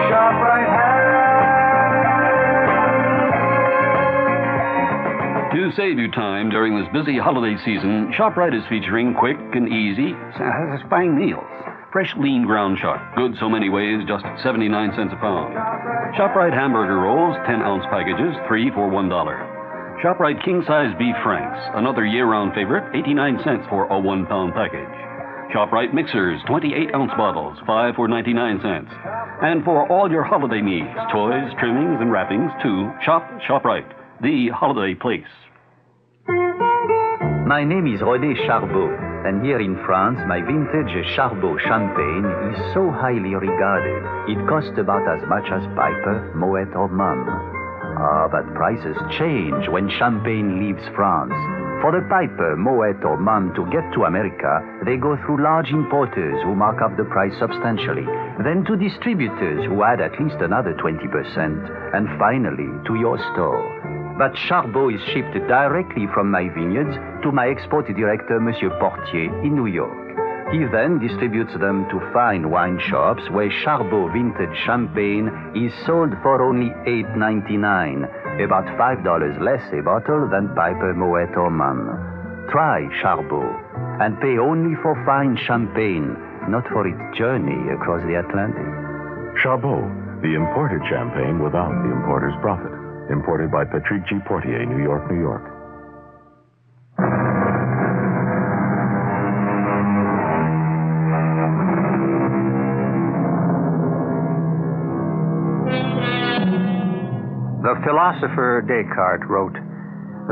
ShopRite has. To save you time during this busy holiday season, ShopRite is featuring quick and easy, satisfying meals. Fresh lean ground shark, good so many ways, just 79 cents a pound. ShopRite hamburger rolls, 10-ounce packages, 3 for $1. ShopRite king-size beef franks, another year-round favorite, 89 cents for a 1-pound package. ShopRite mixers, 28-ounce bottles, 5 for 99 cents. And for all your holiday needs, toys, trimmings, and wrappings, too, shop ShopRite, the holiday place. My name is René Charbot, and here in France, my vintage Charbot champagne is so highly regarded. It costs about as much as Piper, Moet, or Mumm. But prices change when champagne leaves France. For the Piper, Moet, or Mumm to get to America, they go through large importers who mark up the price substantially, then to distributors who add at least another 20%, and finally to your store. But Charbot is shipped directly from my vineyards to my export director, Monsieur Portier, in New York. He then distributes them to fine wine shops where Charbot vintage champagne is sold for only $8.99, about $5 less a bottle than Piper, Moet, or Mumm. Try Charbot and pay only for fine champagne, not for its journey across the Atlantic. Charbot, the imported champagne without the importer's profit. Imported by Patrick G. Portier, New York, New York. The philosopher Descartes wrote,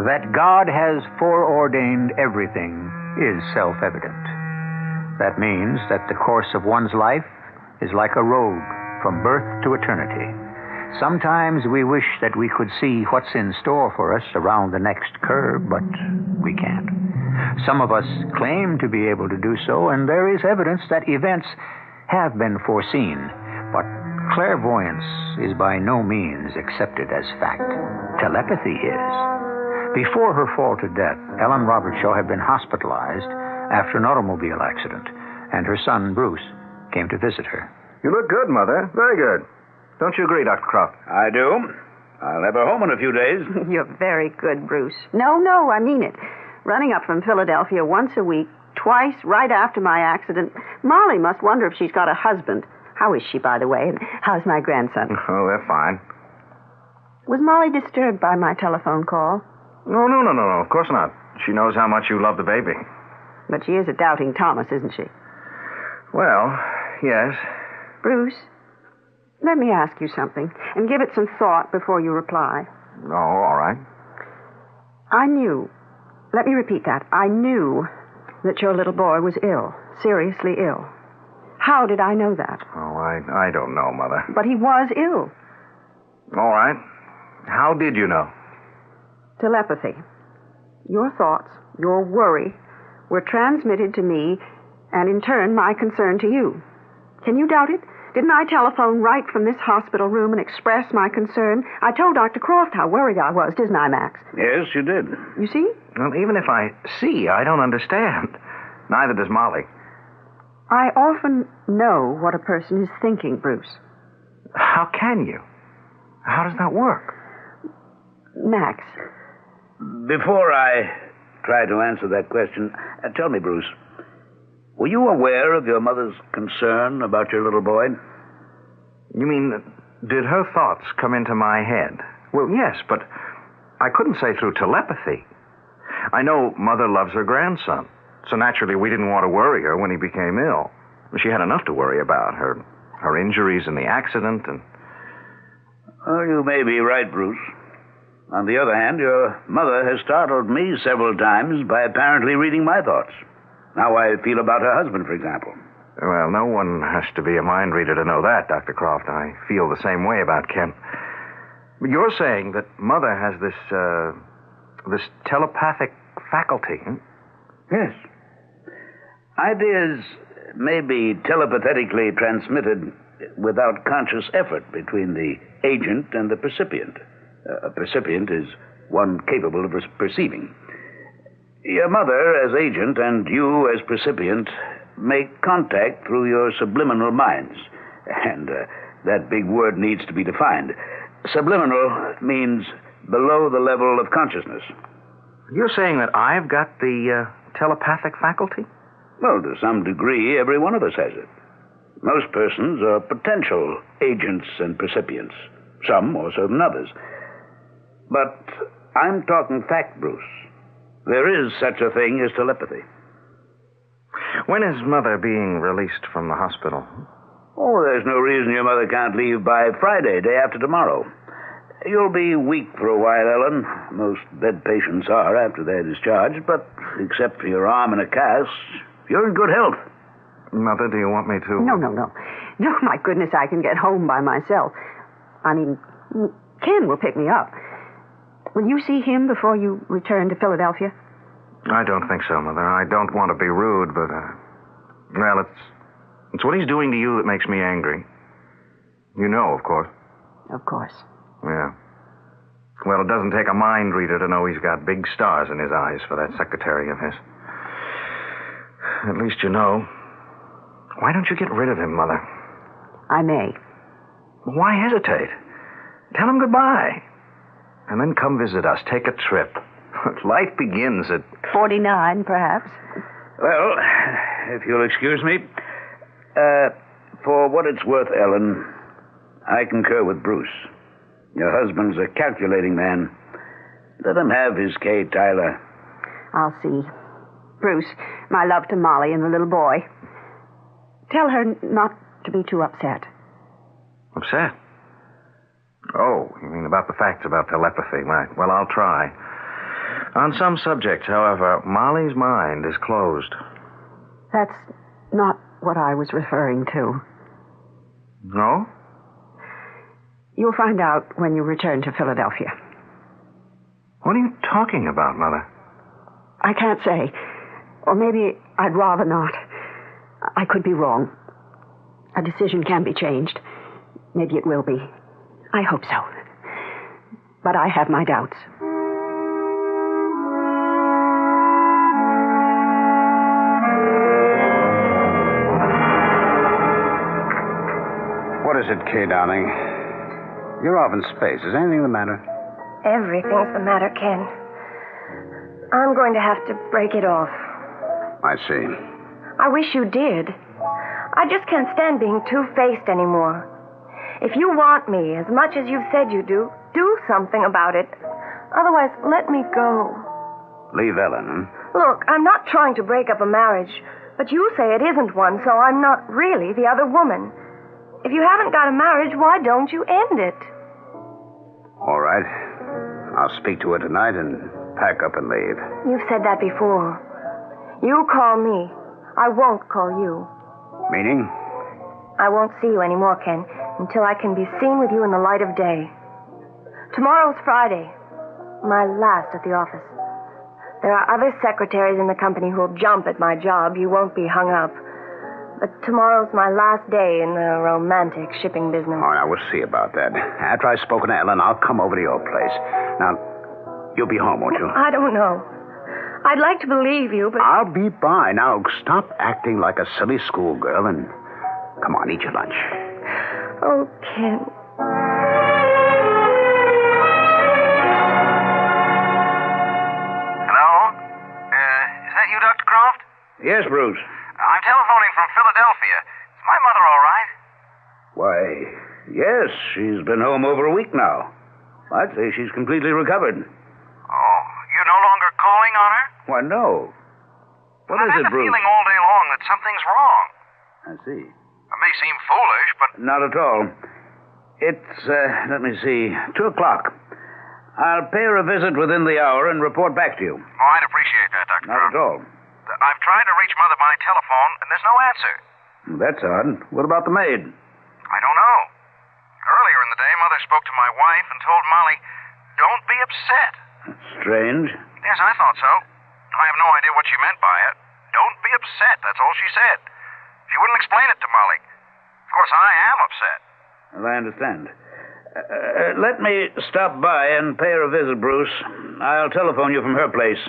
"That God has foreordained everything is self-evident." That means that the course of one's life is like a road from birth to eternity. Sometimes we wish that we could see what's in store for us around the next curve, but we can't. Some of us claim to be able to do so, and there is evidence that events have been foreseen. But clairvoyance is by no means accepted as fact. Telepathy is. Before her fall to death, Ellen Robertshaw had been hospitalized after an automobile accident, and her son, Bruce, came to visit her. You look good, Mother. Very good. Don't you agree, Dr. Croft? I do. I'll have her home in a few days. You're very good, Bruce. No, I mean it. Running up from Philadelphia once a week, twice right after my accident. Molly must wonder if she's got a husband. How is she, by the way? And how's my grandson? Oh, they're fine. Was Molly disturbed by my telephone call? No. Of course not. She knows how much you love the baby. But she is a doubting Thomas, isn't she? Well, yes. Bruce, let me ask you something, and give it some thought before you reply. Oh, all right. Let me repeat that. I knew that your little boy was ill, seriously ill. How did I know that? Oh, I don't know, Mother. But he was ill. All right. How did you know? Telepathy. Your thoughts, your worry, were transmitted to me, and in turn, my concern to you. Can you doubt it? Didn't I telephone right from this hospital room and express my concern? I told Dr. Croft how worried I was, didn't I, Max? Yes, you did. You see? Well, even if I see, I don't understand. Neither does Molly. I often know what a person is thinking, Bruce. How can you? How does that work? Max. Before I try to answer that question, tell me, Bruce, were you aware of your mother's concern about your little boy? You mean, did her thoughts come into my head? Well, yes, but I couldn't say through telepathy. I know Mother loves her grandson, so naturally we didn't want to worry her when he became ill. She had enough to worry about, her injuries and the accident, and... Oh, you may be right, Bruce. On the other hand, your mother has startled me several times by apparently reading my thoughts. How I feel about her husband, for example. Well, no one has to be a mind reader to know that, Dr. Croft. I feel the same way about Ken. But you're saying that Mother has this telepathic faculty, huh? Yes. Ideas may be telepathetically transmitted without conscious effort between the agent and the percipient. A percipient is one capable of perceiving. Your mother as agent and you as percipient make contact through your subliminal minds. And that big word needs to be defined. Subliminal means below the level of consciousness. You're saying that I've got the telepathic faculty? Well, to some degree, every one of us has it. Most persons are potential agents and percipients, some more so than others. But I'm talking fact, Bruce. There is such a thing as telepathy. When is Mother being released from the hospital? Oh, there's no reason your mother can't leave by Friday, day after tomorrow. You'll be weak for a while, Ellen. Most bed patients are after they're discharged, but except for your arm in a cast, you're in good health. Mother, do you want me to... No, my goodness, I can get home by myself. I mean, Ken will pick me up. Will you see him before you return to Philadelphia? I don't think so, Mother. I don't want to be rude, but, well, it's what he's doing to you that makes me angry. You know, of course. Of course. Yeah. Well, it doesn't take a mind reader to know he's got big stars in his eyes for that secretary of his. At least you know. Why don't you get rid of him, Mother? I may. Why hesitate? Tell him goodbye. And then come visit us. Take a trip. Life begins at... 49, perhaps. Well, if you'll excuse me, for what it's worth, Ellen, I concur with Bruce. Your husband's a calculating man. Let him have his Kay, Tyler. I'll see. Bruce, my love to Molly and the little boy. Tell her not to be too upset. Upset? Oh, you mean about the facts about telepathy, right? Well, I'll try. On some subjects, however, Molly's mind is closed. That's not what I was referring to. No? You'll find out when you return to Philadelphia. What are you talking about, Mother? I can't say. Or maybe I'd rather not. I could be wrong. A decision can be changed. Maybe it will be. I hope so. But I have my doubts. What is it, Kay, darling? You're off in space. Is anything the matter? Everything's the matter, Ken. I'm going to have to break it off. I see. I wish you did. I just can't stand being two-faced anymore. If you want me as much as you've said you do something about it. Otherwise, let me go. Leave Ellen, huh? Look, I'm not trying to break up a marriage, but you say it isn't one, so I'm not really the other woman. If you haven't got a marriage, why don't you end it? All right. I'll speak to her tonight and pack up and leave. You've said that before. You call me. I won't call you. Meaning? I won't see you anymore, Ken, until I can be seen with you in the light of day. Tomorrow's Friday. My last at the office. There are other secretaries in the company who'll jump at my job. You won't be hung up. But tomorrow's my last day in the romantic shipping business. Oh, now, we'll see about that. After I've spoken to Ellen, I'll come over to your place. Now, you'll be home, won't you? I don't know. I'd like to believe you, but... I'll be by. Now, stop acting like a silly schoolgirl and come on, eat your lunch. Oh, Ken. Hello? Is that you, Dr. Croft? Yes, Bruce. I'm telephoning from Philadelphia. Is my mother all right? Why, yes, she's been home over a week now. I'd say she's completely recovered. Oh, you're no longer calling on her? Why, no. What is it, I've had the Bruce? feeling all day long that something's wrong. I see. It may seem foolish, but... Not at all. It's, let me see, 2 o'clock. I'll pay her a visit within the hour and report back to you. Oh, I'd appreciate that, Dr. Not at all. I've tried to reach Mother by telephone, and there's no answer. That's odd. What about the maid? I don't know. Earlier in the day, Mother spoke to my wife and told Molly, don't be upset. Strange. Yes, I thought so. I have no idea what she meant by it. Don't be upset, that's all she said. She wouldn't explain it to Molly. Of course, I am upset. Well, I understand. Let me stop by and pay her a visit, Bruce. I'll telephone you from her place.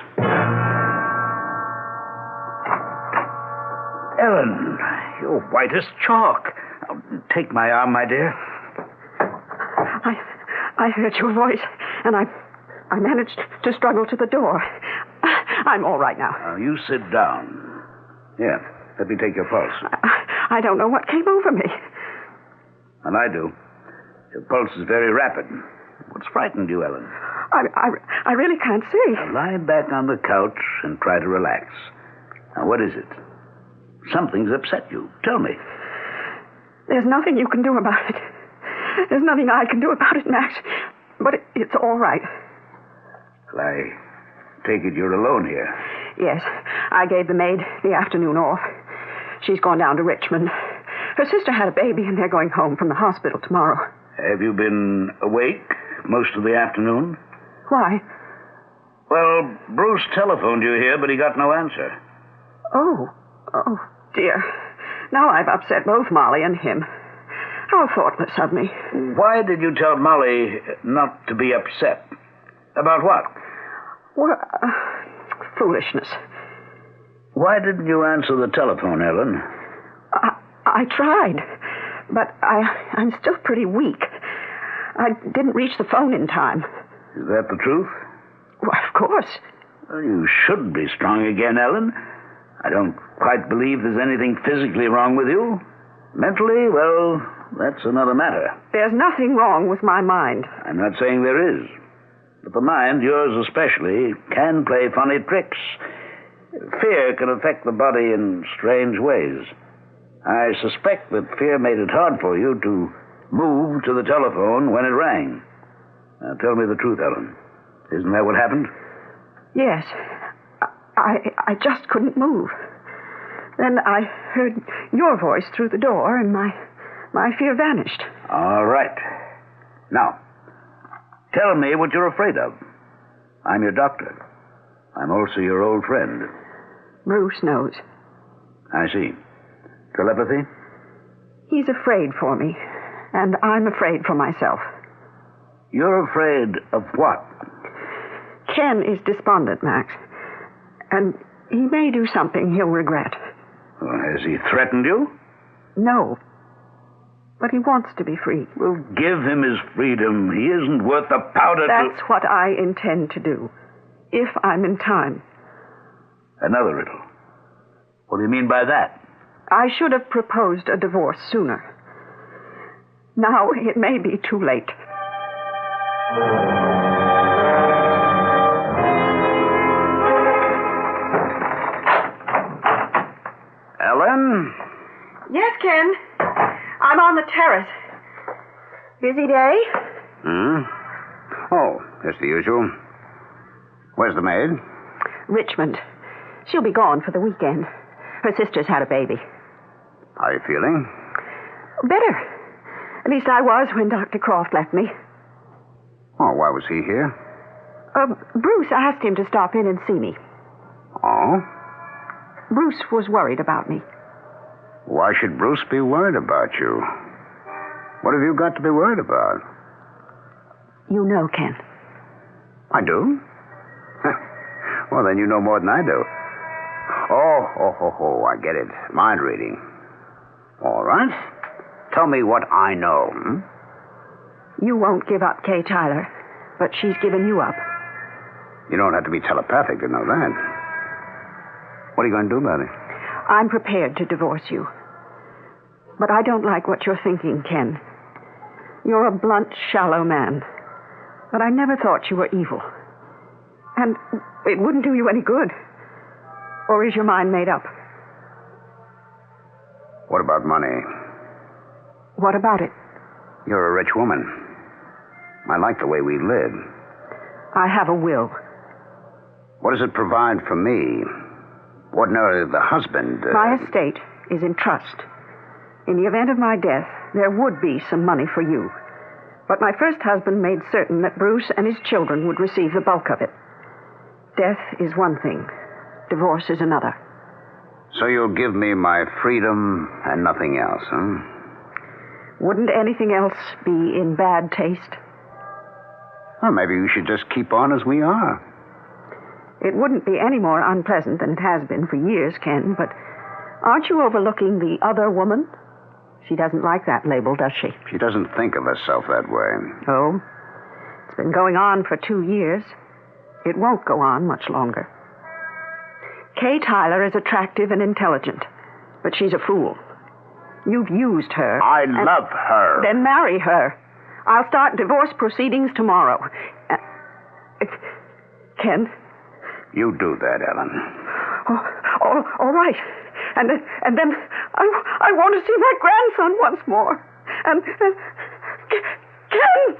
Ellen, you're white as chalk. Take my arm, my dear. I heard your voice, and I managed to struggle to the door. I'm all right now. You sit down. Here, let me take your pulse. I don't know what came over me. And I do. Your pulse is very rapid. What's frightened you, Ellen? I really can't see. Now lie back on the couch and try to relax. Now, what is it? Something's upset you. Tell me. There's nothing you can do about it. There's nothing I can do about it, Max. But it's all right. Well, I take it you're alone here. Yes. I gave the maid the afternoon off. She's gone down to Richmond. Her sister had a baby, and they're going home from the hospital tomorrow. Have you been awake most of the afternoon? Why? Well, Bruce telephoned you here, but he got no answer. Oh, dear. Now I've upset both Molly and him. How thoughtless of me. Why did you tell Molly not to be upset? About what? Well, foolishness. Why didn't you answer the telephone, Ellen? I tried, but I'm still pretty weak. I didn't reach the phone in time. Is that the truth? Well, of course. Well, you should be strong again, Ellen. I don't quite believe there's anything physically wrong with you. Mentally, well, that's another matter. There's nothing wrong with my mind. I'm not saying there is. But the mind, yours especially, can play funny tricks. Fear can affect the body in strange ways. I suspect that fear made it hard for you to move to the telephone when it rang. Now, tell me the truth, Ellen. Isn't that what happened? Yes. I just couldn't move. Then I heard your voice through the door, and my fear vanished. All right. Now, tell me what you're afraid of. I'm your doctor. I'm also your old friend. Bruce knows. I see. Telepathy? He's afraid for me, and I'm afraid for myself. You're afraid of what? Ken is despondent, Max. And he may do something he'll regret. Well, has he threatened you? No. But he wants to be free. Well, give him his freedom. He isn't worth the powder That's what I intend to do, if I'm in time. Another riddle. What do you mean by that? I should have proposed a divorce sooner. Now it may be too late. Ellen? Yes, Ken. I'm on the terrace. Busy day? Oh, just the usual. Where's the maid? Richmond. She'll be gone for the weekend. Her sister's had a baby. How are you feeling? Better. At least I was when Dr. Croft left me. Oh, why was he here? Bruce asked him to stop in and see me. Oh? Bruce was worried about me. Why should Bruce be worried about you? What have you got to be worried about? You know, Ken. I do? Well, then you know more than I do. Oh, I get it. Mind reading. All right. Tell me what I know. You won't give up Kay Tyler, but she's given you up. You don't have to be telepathic to know that. What are you going to do about it? I'm prepared to divorce you. But I don't like what you're thinking, Ken. You're a blunt, shallow man. But I never thought you were evil. And it wouldn't do you any good. Or is your mind made up? What about money? What about it? You're a rich woman. I like the way we live. I have a will. What does it provide for me? Ordinarily, the husband... My estate is in trust. In the event of my death, there would be some money for you. But my first husband made certain that Bruce and his children would receive the bulk of it. Death is one thing. Divorce is another. So you'll give me my freedom and nothing else, huh? Wouldn't anything else be in bad taste? Well, maybe we should just keep on as we are. It wouldn't be any more unpleasant than it has been for years, Ken, but aren't you overlooking the other woman? She doesn't like that label, does she? She doesn't think of herself that way. Oh? It's been going on for 2 years. It won't go on much longer. Kay Tyler is attractive and intelligent, but she's a fool. You've used her. I love her. Then marry her. I'll start divorce proceedings tomorrow. Ken? You do that, Ellen. All right. And then I want to see my grandson once more. And Ken!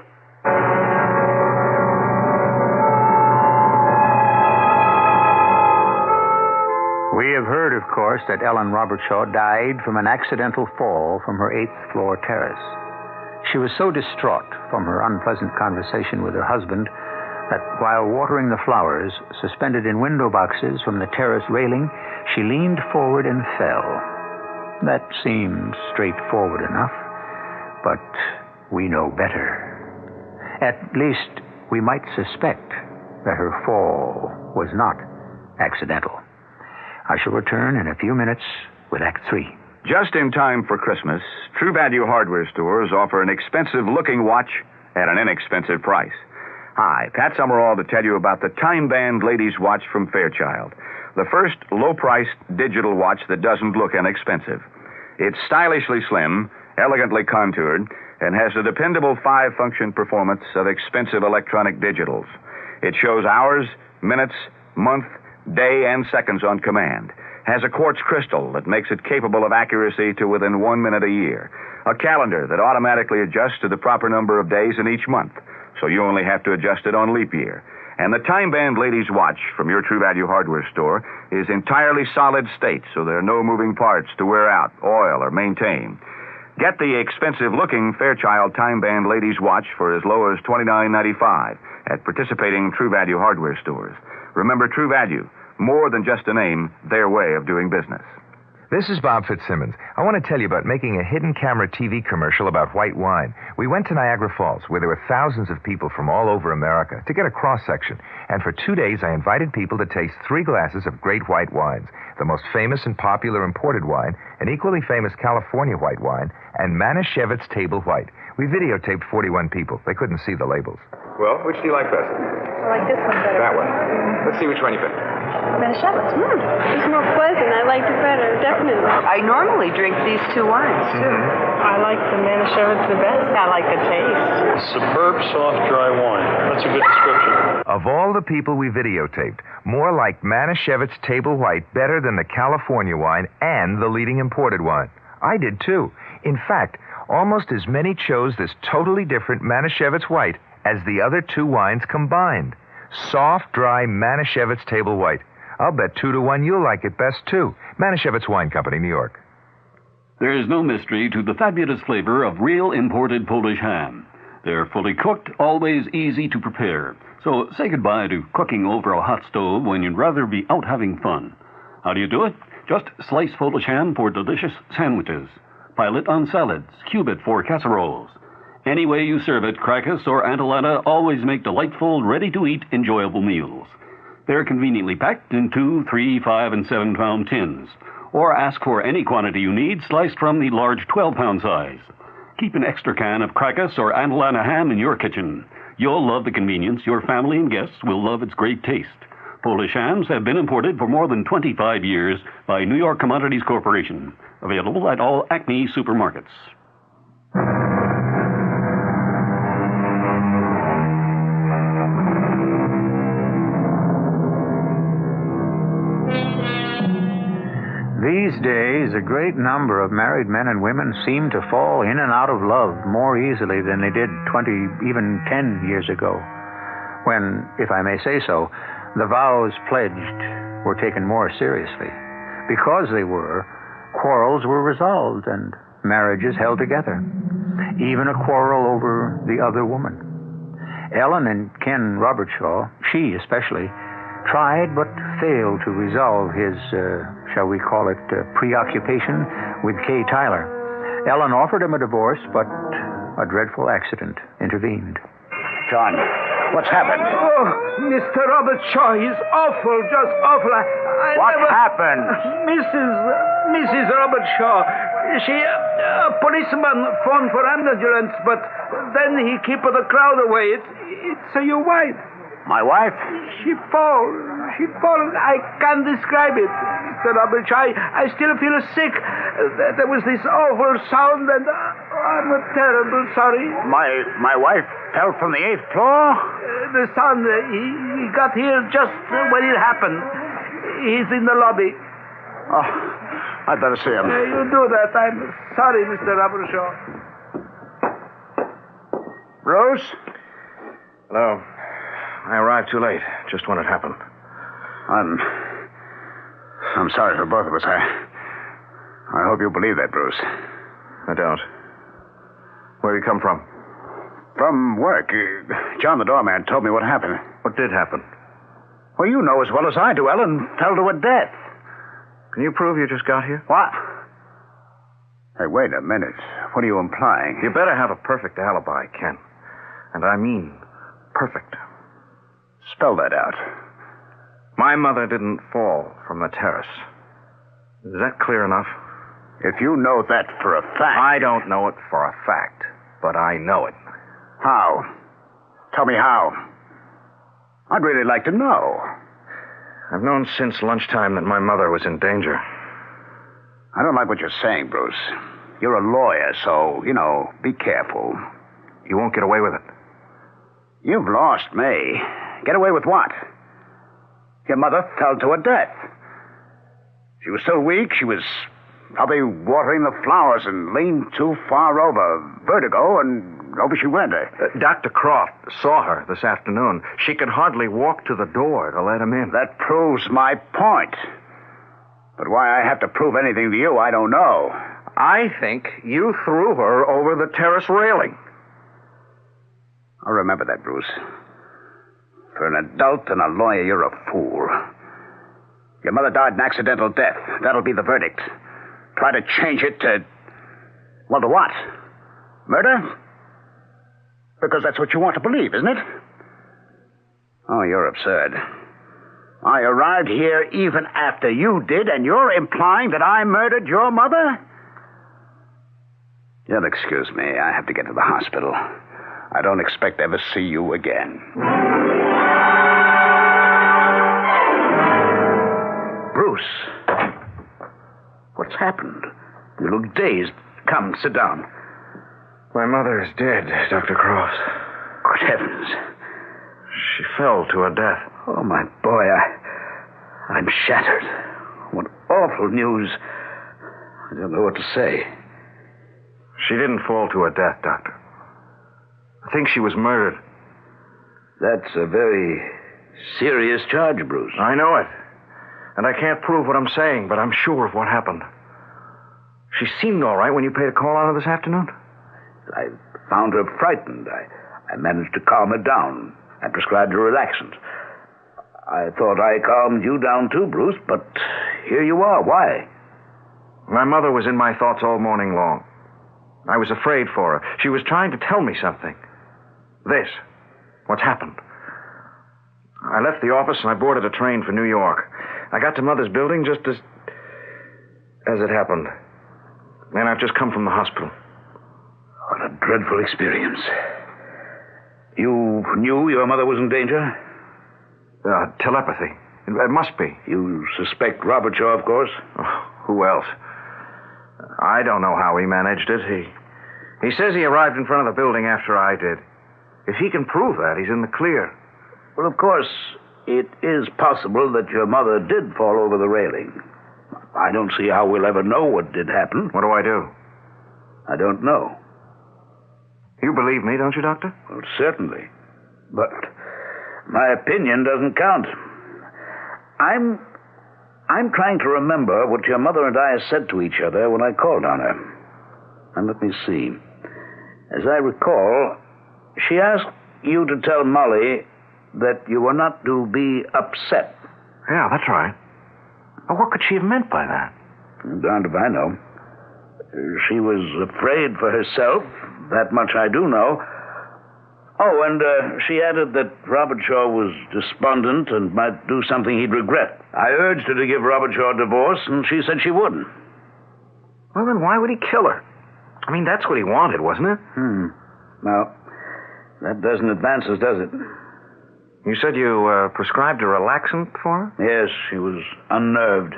We have heard, of course, that Ellen Robertshaw died from an accidental fall from her 8th floor terrace. She was so distraught from her unpleasant conversation with her husband that while watering the flowers suspended in window boxes from the terrace railing, she leaned forward and fell. That seems straightforward enough, but we know better. At least we might suspect that her fall was not accidental. I shall return in a few minutes with Act 3. Just in time for Christmas, True Value hardware stores offer an expensive-looking watch at an inexpensive price. Hi, Pat Summerall to tell you about the Time Band Ladies Watch from Fairchild, the first low-priced digital watch that doesn't look inexpensive. It's stylishly slim, elegantly contoured, and has the dependable 5-function performance of expensive electronic digitals. It shows hours, minutes, month, day, and seconds on command. Has a quartz crystal that makes it capable of accuracy to within 1 minute a year. A calendar that automatically adjusts to the proper number of days in each month, so you only have to adjust it on leap year. And the Time Band Ladies Watch from your True Value hardware store is entirely solid state, so there are no moving parts to wear out, oil, or maintain. Get the expensive-looking Fairchild Time Band Ladies Watch for as low as $29.95 at participating True Value hardware stores. Remember, True Value, more than just a name, their way of doing business. This is Bob Fitzsimmons. I want to tell you about making a hidden camera TV commercial about white wine. We went to Niagara Falls, where there were thousands of people from all over America, to get a cross-section. And for 2 days, I invited people to taste 3 glasses of great white wines, the most famous and popular imported wine, an equally famous California white wine, and Manischewitz Table White. We videotaped 41 people. They couldn't see the labels. Well, which do you like best? I like this one better. That one. Let's see which one you pick. Manischewitz. It's more pleasant. I liked it better, definitely. I normally drink these 2 wines, too. I like the Manischewitz the best. I like the taste. Superb, soft, dry wine. That's a good description. Of all the people we videotaped, more like Manischewitz Table White better than the California wine and the leading imported wine. I did, too. In fact, almost as many chose this totally different Manischewitz White as the other 2 wines combined. Soft, dry Manischewitz Table White. I'll bet 2 to 1 you'll like it best, too. Manischewitz Wine Company, New York. There is no mystery to the fabulous flavor of real imported Polish ham. They're fully cooked, always easy to prepare. So say goodbye to cooking over a hot stove when you'd rather be out having fun. How do you do it? Just slice Polish ham for delicious sandwiches. Pile it on salads, cube it for casseroles. Any way you serve it, Krakus or Atalanta always make delightful, ready-to-eat, enjoyable meals. They're conveniently packed in 2, 3, 5, and 7-pound tins. Or ask for any quantity you need, sliced from the large 12-pound size. Keep an extra can of Krakus or Atalanta ham in your kitchen. You'll love the convenience. Your family and guests will love its great taste. Polish hams have been imported for more than 25 years by New York Commodities Corporation. Available at all Acme supermarkets. These days, a great number of married men and women seem to fall in and out of love more easily than they did 20, even 10 years ago, when, if I may say so, the vows pledged were taken more seriously. Because they were, quarrels were resolved and marriages held together, even a quarrel over the other woman. Ellen and Ken Robertshaw, she especially, tried but failed to resolve his, shall we call it, preoccupation with Kay Tyler. Ellen offered him a divorce, but a dreadful accident intervened. John, what's happened? Oh, Mr. Robertshaw, he's awful, just awful. What happened? Mrs. Robertshaw, a policeman phoned for ambulance, but then he kept the crowd away. It's your wife. My wife? She fall. I can't describe it, Mr. Roberts. I still feel sick. There was this awful sound, and I'm terrible sorry. My wife fell from the 8th floor? The son, he got here just when it happened. He's in the lobby. Oh, I'd better see him. You do that. I'm sorry, Mr. Robertshaw. Rose? Hello. I arrived too late, just when it happened. I'm sorry for both of us. I hope you believe that, Bruce. I don't. Where do you come from? From work. John, the doorman, told me what happened. What did happen? Well, you know as well as I do. Ellen fell to her death. Can you prove you just got here? What? Hey, wait a minute. What are you implying? You better have a perfect alibi, Ken. And I mean perfect. Spell that out. My mother didn't fall from the terrace. Is that clear enough? If you know that for a fact... I don't know it for a fact, but I know it. How? Tell me how. I'd really like to know. I've known since lunchtime that my mother was in danger. I don't like what you're saying, Bruce. You're a lawyer, so, be careful. You won't get away with it. You've lost me. Get away with what? Your mother fell to her death. She was so weak, she was probably watering the flowers and leaned too far over. Vertigo, and over she went. Dr. Croft saw her this afternoon. She could hardly walk to the door to let him in. That proves my point. But why I have to prove anything to you, I don't know. I think you threw her over the terrace railing. I'll remember that, Bruce. For an adult and a lawyer, you're a fool. Your mother died an accidental death. That'll be the verdict. Try to change it to... Well, to what? Murder? Because that's what you want to believe, isn't it? Oh, you're absurd. I arrived here even after you did, and you're implying that I murdered your mother? You'll excuse me. I have to get to the hospital. I don't expect to ever see you again. Bruce. What's happened? You look dazed. Come, sit down. My mother is dead, Dr. Croft. Good heavens. She fell to her death. Oh, my boy, I'm shattered. What awful news. I don't know what to say. She didn't fall to her death, Doctor. I think she was murdered. That's a very serious charge, Bruce. I know it. And I can't prove what I'm saying, but I'm sure of what happened. She seemed all right when you paid a call on her this afternoon. I found her frightened. I managed to calm her down and prescribed her relaxant. I thought I calmed you down too, Bruce, but here you are. Why? My mother was in my thoughts all morning long. I was afraid for her. She was trying to tell me something. This. What's happened. I left the office and I boarded a train for New York. I got to Mother's building just as it happened. And I've just come from the hospital. What a dreadful experience. You knew your mother was in danger? Telepathy. It must be. You suspect Robert Shaw, of course? Oh, who else? I don't know how he managed it. He says he arrived in front of the building after I did. If he can prove that, he's in the clear. Well, of course, it is possible that your mother did fall over the railing. I don't see how we'll ever know what did happen. What do I do? I don't know. You believe me, don't you, Doctor? Well, certainly. But my opinion doesn't count. I'm trying to remember what your mother and I said to each other when I called on her. And let me see. As I recall, she asked you to tell Molly that you were not to be upset. Yeah, that's right. Well, what could she have meant by that? Darned if I know. She was afraid for herself. That much I do know. Oh, and she added that Robert Shaw was despondent and might do something he'd regret. I urged her to give Robert Shaw a divorce, and she said she wouldn't. Well, then why would he kill her? I mean, that's what he wanted, wasn't it? Well, That doesn't advance us, does it? You said you prescribed a relaxant for her? Yes, she was unnerved.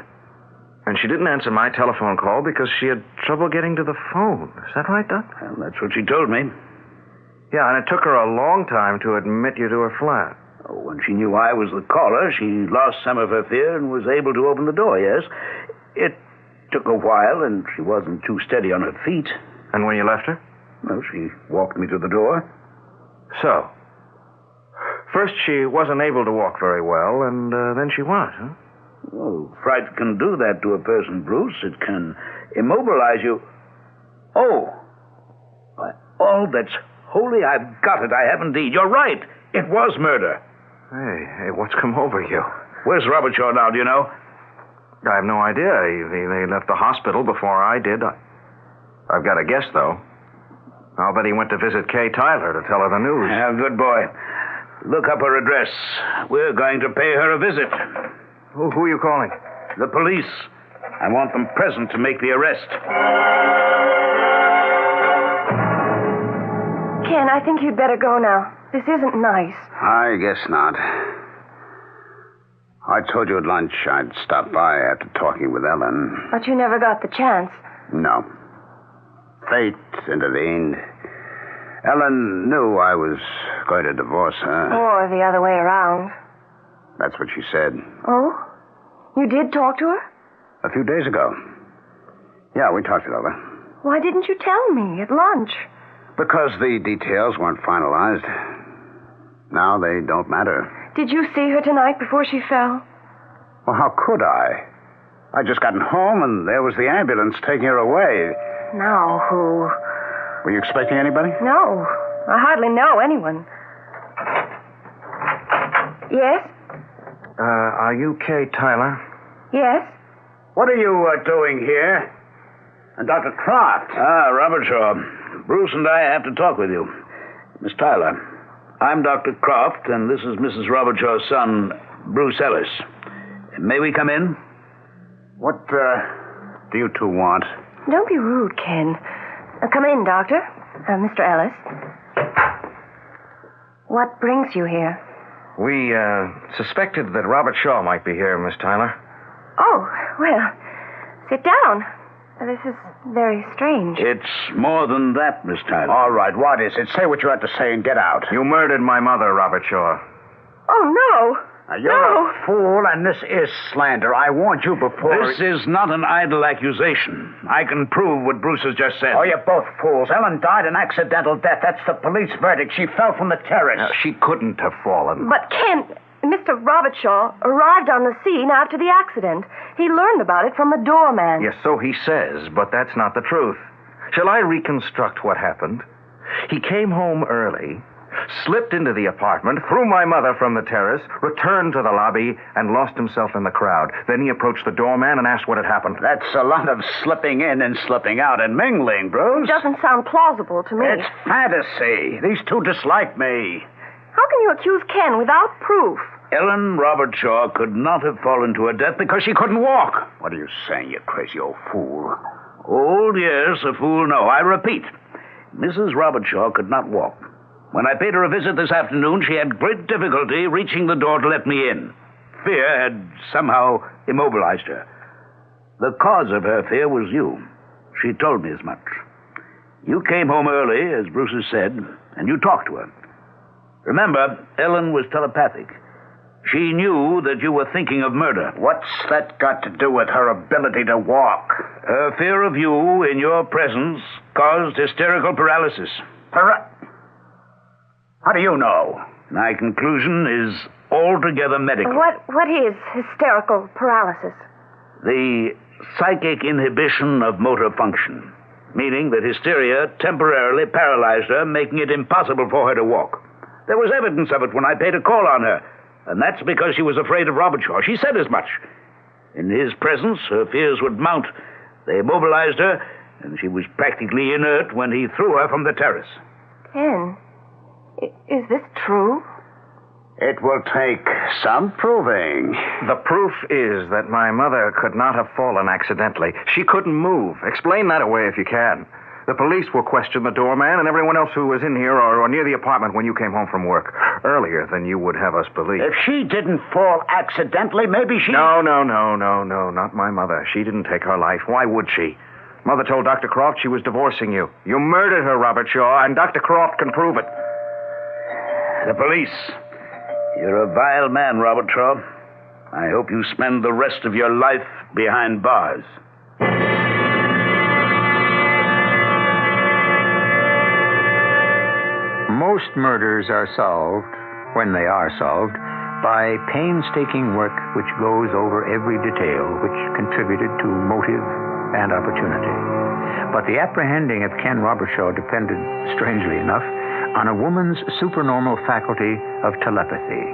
And she didn't answer my telephone call because she had trouble getting to the phone. Is that right, Doc? Well, that's what she told me. Yeah, and it took her a long time to admit you to her flat. Oh, when she knew I was the caller, she lost some of her fear and was able to open the door, yes. It took a while, and she wasn't too steady on her feet. And when you left her? Well, she walked me to the door. So, first she wasn't able to walk very well, and then she was, huh? Oh, fright can do that to a person, Bruce. It can immobilize you. Oh, by all that's holy, I've got it. I have indeed. You're right. It was murder. Hey, what's come over you? Where's Robert Shaw now, do you know? I have no idea. They left the hospital before I did. I've got a guess, though. I'll bet he went to visit Kay Tyler to tell her the news. Yeah, good boy. Look up her address. We're going to pay her a visit. Who are you calling? The police. I want them present to make the arrest. Ken, I think you'd better go now. This isn't nice. I guess not. I told you at lunch I'd stop by after talking with Ellen. But you never got the chance. No. Fate intervened. Ellen knew I was going to divorce her. Or the other way around. That's what she said. Oh? You did talk to her? A few days ago. Yeah, we talked it over. Why didn't you tell me at lunch? Because the details weren't finalized. Now they don't matter. Did you see her tonight before she fell? Well, how could I? I'd just gotten home and there was the ambulance taking her away. Now who? Were you expecting anybody? No. I hardly know anyone. Yes? Are you Kay Tyler? Yes? What are you doing here? And Dr. Croft? Robert Shaw. Bruce and I have to talk with you. Miss Tyler, I'm Dr. Croft, and this is Mrs. Robert Shaw's son, Bruce Ellis. May we come in? What, do you two want? Don't be rude, Ken. Come in, Doctor. Mr. Ellis. What brings you here? We, suspected that Robert Shaw might be here, Miss Tyler. Oh, well, sit down. This is very strange. It's more than that, Miss Tyler. All right, what is it? Say what you have to say and get out. You murdered my mother, Robert Shaw. Oh, no. You're a fool, and this is slander. I warned you before. This is not an idle accusation. I can prove what Bruce has just said. Oh, you're both fools. Ellen died an accidental death. That's the police verdict. She fell from the terrace. Now, she couldn't have fallen. But, Ken, Mr. Robert Shaw arrived on the scene after the accident. He learned about it from the doorman. Yes, so he says, but that's not the truth. Shall I reconstruct what happened? He came home early, slipped into the apartment, threw my mother from the terrace, returned to the lobby, and lost himself in the crowd. Then he approached the doorman and asked what had happened. That's a lot of slipping in and slipping out and mingling, Bruce. It doesn't sound plausible to me. It's fantasy. These two dislike me. How can you accuse Ken without proof? Ellen Robert Shaw could not have fallen to her death because she couldn't walk. What are you saying, you crazy old fool? Old, yes, a fool, no. I repeat, Mrs. Robert Shaw could not walk. When I paid her a visit this afternoon, she had great difficulty reaching the door to let me in. Fear had somehow immobilized her. The cause of her fear was you. She told me as much. You came home early, as Bruce has said, and you talked to her. Remember, Ellen was telepathic. She knew that you were thinking of murder. What's that got to do with her ability to walk? Her fear of you in your presence caused hysterical paralysis. How do you know? My conclusion is altogether medical. What is hysterical paralysis? The psychic inhibition of motor function, meaning that hysteria temporarily paralyzed her, making it impossible for her to walk. There was evidence of it when I paid a call on her, and that's because she was afraid of Robert Shaw. She said as much. In his presence, her fears would mount. They immobilized her, and she was practically inert when he threw her from the terrace. Ken, is this true? It will take some proving. The proof is that my mother could not have fallen accidentally. She couldn't move. Explain that away if you can. The police will question the doorman and everyone else who was in here or near the apartment when you came home from work. Earlier than you would have us believe. If she didn't fall accidentally, maybe she... No, not my mother. She didn't take her life. Why would she? Mother told Dr. Croft she was divorcing you. You murdered her, Robert Shaw, and Dr. Croft can prove it. The police. You're a vile man, Robert Shaw. I hope you spend the rest of your life behind bars. Most murders are solved, when they are solved, by painstaking work which goes over every detail which contributed to motive and opportunity. But the apprehending of Ken Robertshaw depended, strangely enough, on a woman's supernormal faculty of telepathy.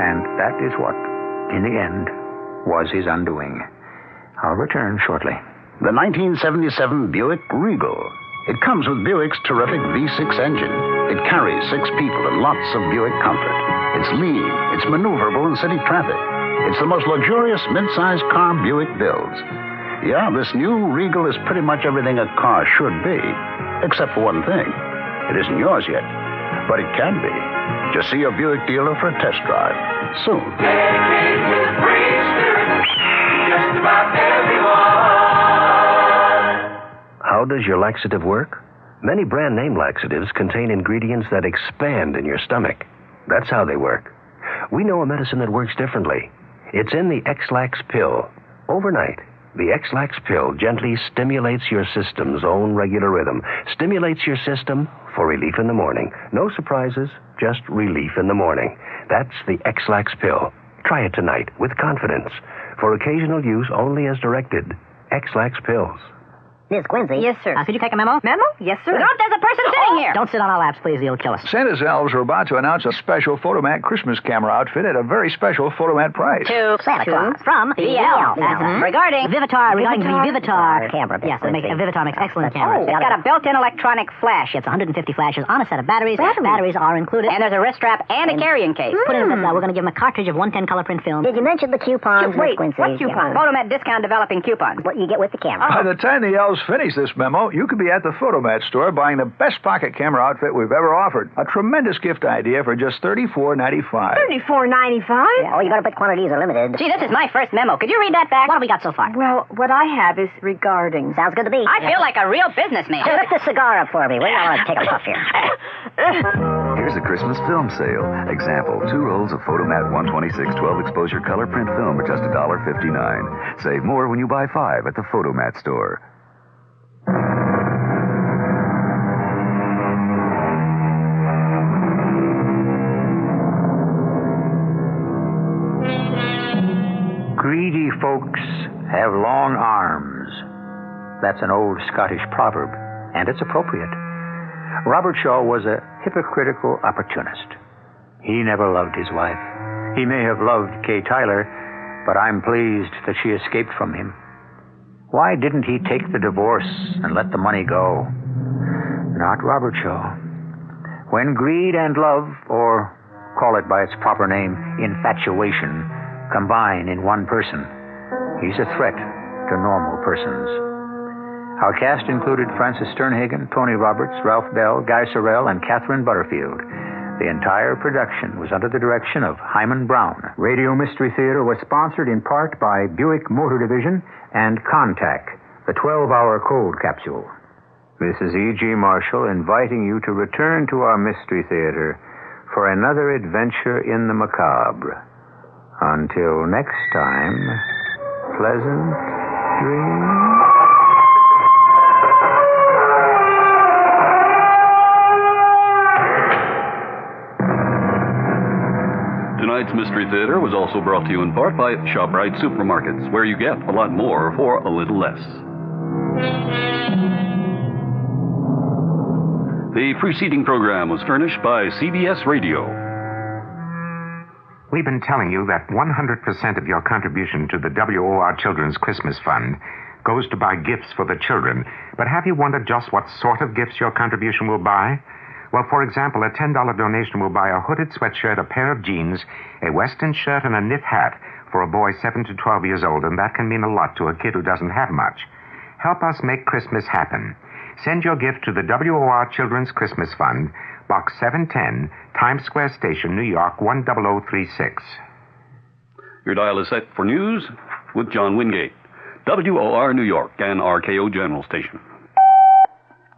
And that is what, in the end, was his undoing. I'll return shortly. The 1977 Buick Regal. It comes with Buick's terrific V6 engine. It carries 6 people and lots of Buick comfort. It's lean. It's maneuverable in city traffic. It's the most luxurious mid-sized car Buick builds. Yeah, this new Regal is pretty much everything a car should be, except for one thing. It isn't yours yet, but it can be. Just see your Buick dealer for a test drive soon. Dedicated to the free spirit, just about everyone. How does your laxative work? Many brand name laxatives contain ingredients that expand in your stomach. That's how they work. We know a medicine that works differently. It's in the X-Lax pill. Overnight, the X-Lax pill gently stimulates your system's own regular rhythm. Stimulates your system for relief in the morning. No surprises, just relief in the morning. That's the X-Lax pill. Try it tonight with confidence. For occasional use only as directed. X-Lax pills. Miss Quincy. Yes, sir. Could you take a memo? Memo? Yes, sir. Look, there's a person sitting here. Don't sit on our laps, please. He'll kill us. Santa's elves are about to announce a special Photomat Christmas camera outfit at a very special Photomat price. To Santa Claus from the elves. Regarding Vivitar. Regarding the Vivitar camera. Yes, Vivitar makes excellent cameras. It's got a built-in electronic flash. It's 150 flashes on a set of batteries. Batteries are included. And there's a wrist strap and a carrying case. Put it in this. We're going to give him a cartridge of 110 color print film. Did you mention the coupons, Wait, Miss Quincy? what coupons? Photomat discount developing coupons. What you get with the camera. By the time the elves finish this memo, you could be at the Photomat store buying the best pocket camera outfit we've ever offered. A tremendous gift idea for just $34.95. $34.95? Yeah, oh, you better bet quantities are limited. Gee, this is my first memo. Could you read that back? What have we got so far? Well, what I have is regarding. Sounds good to me. I feel like a real businessman. Hey, lift the cigar up for me. We're going to take a puff here. Here's a Christmas film sale. Example, 2 rolls of Photomat 126 12 exposure color print film at just $1.59. Save more when you buy 5 at the Photomat store. Greedy folks have long arms. That's an old Scottish proverb, and it's appropriate. Robert Shaw was a hypocritical opportunist. He never loved his wife. He may have loved Kay Tyler, but I'm pleased that she escaped from him. Why didn't he take the divorce and let the money go? Not Robert Shaw. When greed and love, or call it by its proper name, infatuation, combine in one person, he's a threat to normal persons. Our cast included Francis Sternhagen, Tony Roberts, Ralph Bell, Guy Sorrell, and Catherine Butterfield. The entire production was under the direction of Hyman Brown. Radio Mystery Theater was sponsored in part by Buick Motor Division and Contact, the 12-hour cold capsule. This is E.G. Marshall inviting you to return to our Mystery Theater for another adventure in the macabre. Until next time, pleasant dreams. Tonight's Mystery Theater was also brought to you in part by ShopRite Supermarkets, where you get a lot more for a little less. The preceding program was furnished by CBS Radio. We've been telling you that 100% of your contribution to the WOR Children's Christmas Fund goes to buy gifts for the children. But have you wondered just what sort of gifts your contribution will buy? Well, for example, a $10 donation will buy a hooded sweatshirt, a pair of jeans, a western shirt, and a knit hat for a boy 7 to 12 years old, and that can mean a lot to a kid who doesn't have much. Help us make Christmas happen. Send your gift to the WOR Children's Christmas Fund, Box 710, Times Square Station, New York, 10036. Your dial is set for news with John Wingate. WOR New York and RKO General Station.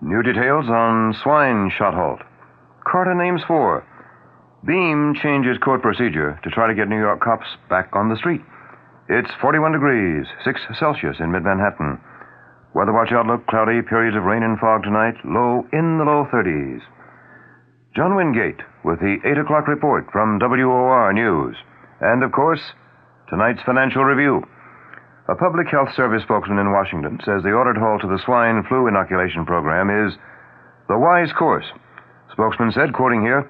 New details on swine shot halt. Carter names 4. Beam changes court procedure to try to get New York cops back on the street. It's 41 degrees, 6 Celsius in mid-Manhattan. Weather watch outlook, cloudy, periods of rain and fog tonight, low in the low 30s. John Wingate with the 8 o'clock report from WOR News. And, of course, tonight's financial review. A public health service spokesman in Washington says the ordered halt to the swine flu inoculation program is the wise course. Spokesman said, quoting here,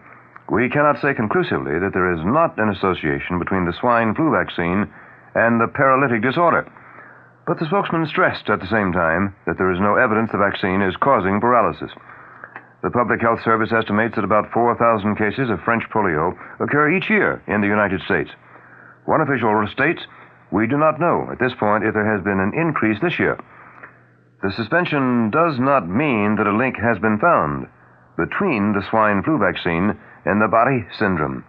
"We cannot say conclusively that there is not an association between the swine flu vaccine and the paralytic disorder." But the spokesman stressed at the same time that there is no evidence the vaccine is causing paralysis. The Public Health Service estimates that about 4,000 cases of French polio occur each year in the United States. One official states, "We do not know at this point if there has been an increase this year." The suspension does not mean that a link has been found between the swine flu vaccine and the Bari syndrome.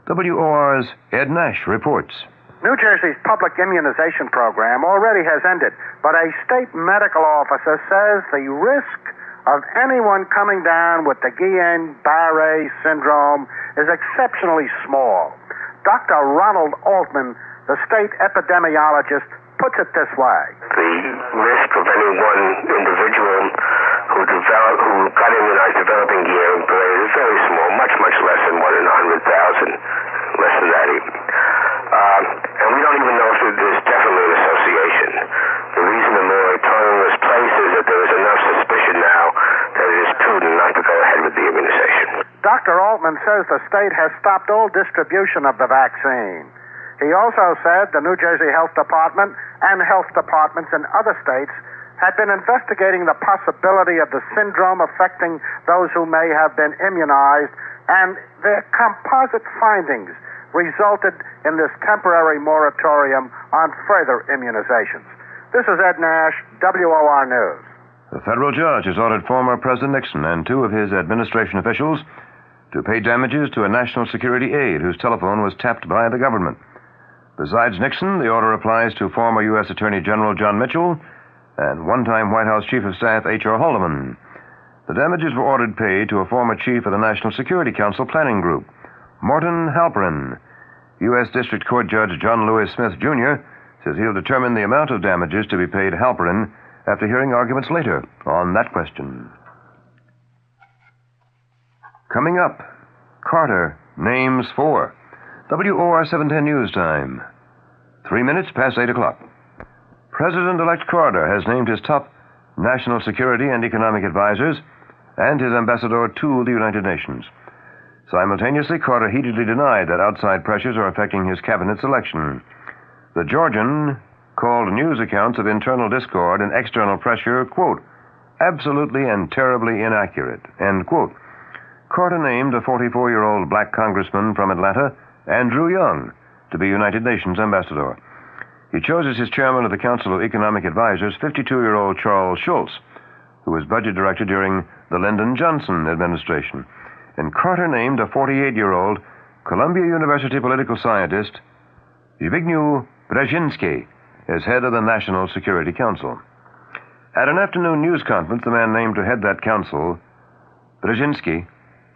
WOR's Ed Nash reports. New Jersey's public immunization program already has ended, but a state medical officer says the risk of anyone coming down with the Guillain-Barré syndrome is exceptionally small. Dr. Ronald Altman, the state epidemiologist, puts it this way. The risk of any one individual who got immunized developing Guillain-Barré is very small, much, much less than 1 in 100,000, less than that even. And we don't even know if there's definitely an association. The reason the moratorium was placed is that there is enough suspicion now that it is prudent not to go ahead with the immunization. Dr. Altman says the state has stopped all distribution of the vaccine. He also said the New Jersey Health Department and health departments in other states had been investigating the possibility of the syndrome affecting those who may have been immunized, and their composite findings resulted in this temporary moratorium on further immunizations. This is Ed Nash, WOR News. A federal judge has ordered former President Nixon and 2 of his administration officials to pay damages to a national security aide whose telephone was tapped by the government. Besides Nixon, the order applies to former U.S. Attorney General John Mitchell and one-time White House Chief of Staff H.R. Haldeman. The damages were ordered paid to a former chief of the National Security Council Planning Group, Morton Halperin. U.S. District Court Judge John Lewis Smith, Jr. says he'll determine the amount of damages to be paid Halperin after hearing arguments later on that question. Coming up, Carter names 4. WOR 710 News Time. 3 minutes past 8 o'clock. President-elect Carter has named his top national security and economic advisors and his ambassador to the United Nations. Simultaneously, Carter heatedly denied that outside pressures are affecting his cabinet selection. The Georgian called news accounts of internal discord and external pressure, quote, absolutely and terribly inaccurate, end quote. Carter named a 44-year-old black congressman from Atlanta, Andrew Young, to be United Nations ambassador. He chose as his chairman of the Council of Economic Advisors 52-year-old Charles Schultz, who was budget director during the Lyndon Johnson administration. And Carter named a 48-year-old Columbia University political scientist, Zbigniew Brzezinski, as head of the National Security Council. At an afternoon news conference, the man named to head that council, Brzezinski,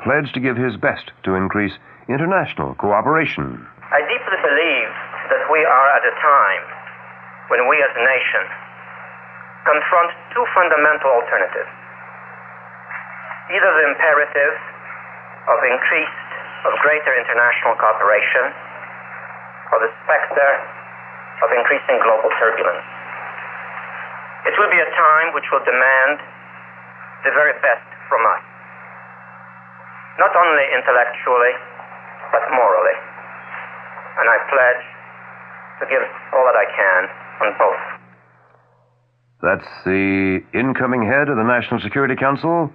pledged to give his best to increase international cooperation. I deeply believe that we are at a time when we as a nation confront 2 fundamental alternatives. Either the imperative of greater international cooperation, or the specter of increasing global turbulence. It will be a time which will demand the very best from us, not only intellectually, but morally. And I pledge to give all that I can on both. That's the incoming head of the National Security Council,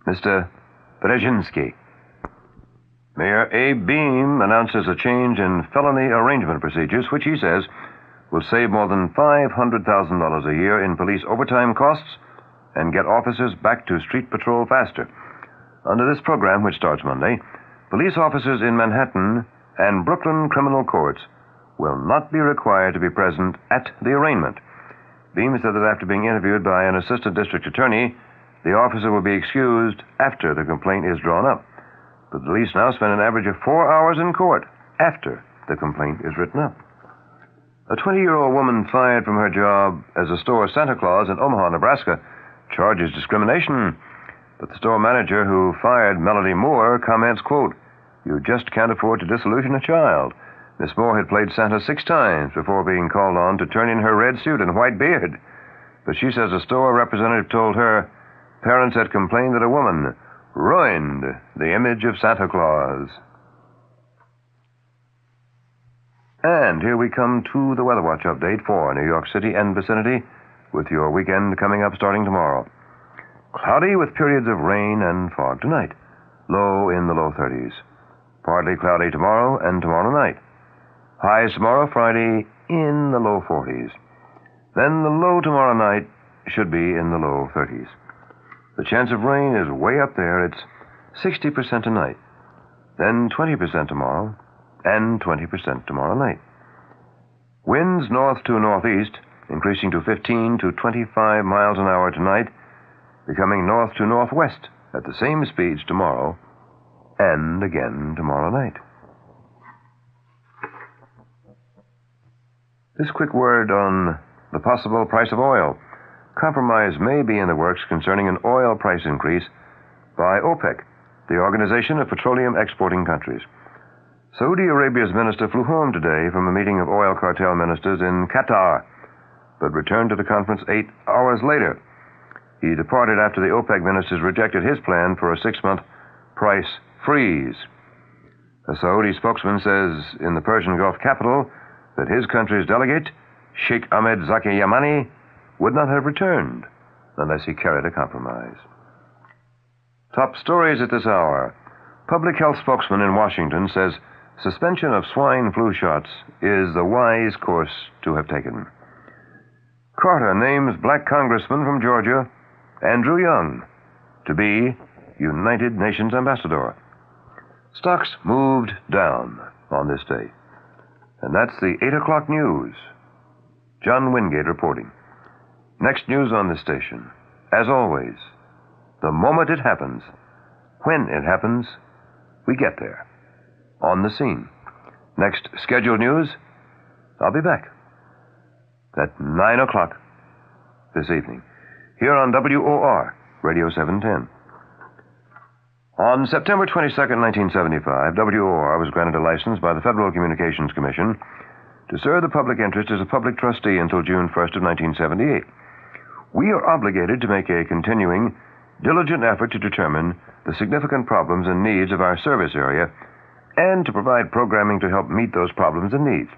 Mr. Brzezinski. Mayor Abe Beame announces a change in felony arrangement procedures, which he says will save more than $500,000 a year in police overtime costs and get officers back to street patrol faster. Under this program, which starts Monday, police officers in Manhattan and Brooklyn criminal courts will not be required to be present at the arraignment. Beam said that after being interviewed by an assistant district attorney, the officer will be excused after the complaint is drawn up. The police now spend an average of 4 hours in court after the complaint is written up. A 20-year-old woman fired from her job as a store Santa Claus in Omaha, Nebraska, charges discrimination. But the store manager who fired Melody Moore comments, quote, "You just can't afford to disillusion a child." Miss Moore had played Santa 6 times before being called on to turn in her red suit and white beard. But she says a store representative told her parents had complained that a woman ruined the image of Santa Claus. And here we come to the Weather Watch update for New York City and vicinity, with your weekend coming up starting tomorrow. Cloudy with periods of rain and fog tonight. Low in the low 30s. Partly cloudy tomorrow and tomorrow night. Highs tomorrow, Friday, in the low 40s. Then the low tomorrow night should be in the low 30s. The chance of rain is way up there. It's 60% tonight. Then 20% tomorrow, and 20% tomorrow night. Winds north to northeast, increasing to 15 to 25 miles an hour tonight, becoming north to northwest at the same speeds tomorrow, and again tomorrow night. This quick word on the possible price of oil. Compromise may be in the works concerning an oil price increase by OPEC, the Organization of Petroleum Exporting Countries. Saudi Arabia's minister flew home today from a meeting of oil cartel ministers in Qatar, but returned to the conference 8 hours later. He departed after the OPEC ministers rejected his plan for a 6-month price freeze. A Saudi spokesman says in the Persian Gulf capital that his country's delegate, Sheikh Ahmed Zaki Yamani, would not have returned unless he carried a compromise. Top stories at this hour. Public health spokesman in Washington says suspension of swine flu shots is the wise course to have taken. Carter names black congressman from Georgia, Andrew Young, to be United Nations ambassador. Stocks moved down on this day. And that's the 8 o'clock news. John Wingate reporting. Next news on this station. As always, the moment it happens, when it happens, we get there. On the scene. Next scheduled news, I'll be back at 9 o'clock this evening, here on WOR, Radio 710. On September 22nd, 1975, WOR was granted a license by the Federal Communications Commission to serve the public interest as a public trustee until June 1st of 1978. We are obligated to make a continuing, diligent effort to determine the significant problems and needs of our service area and to provide programming to help meet those problems and needs.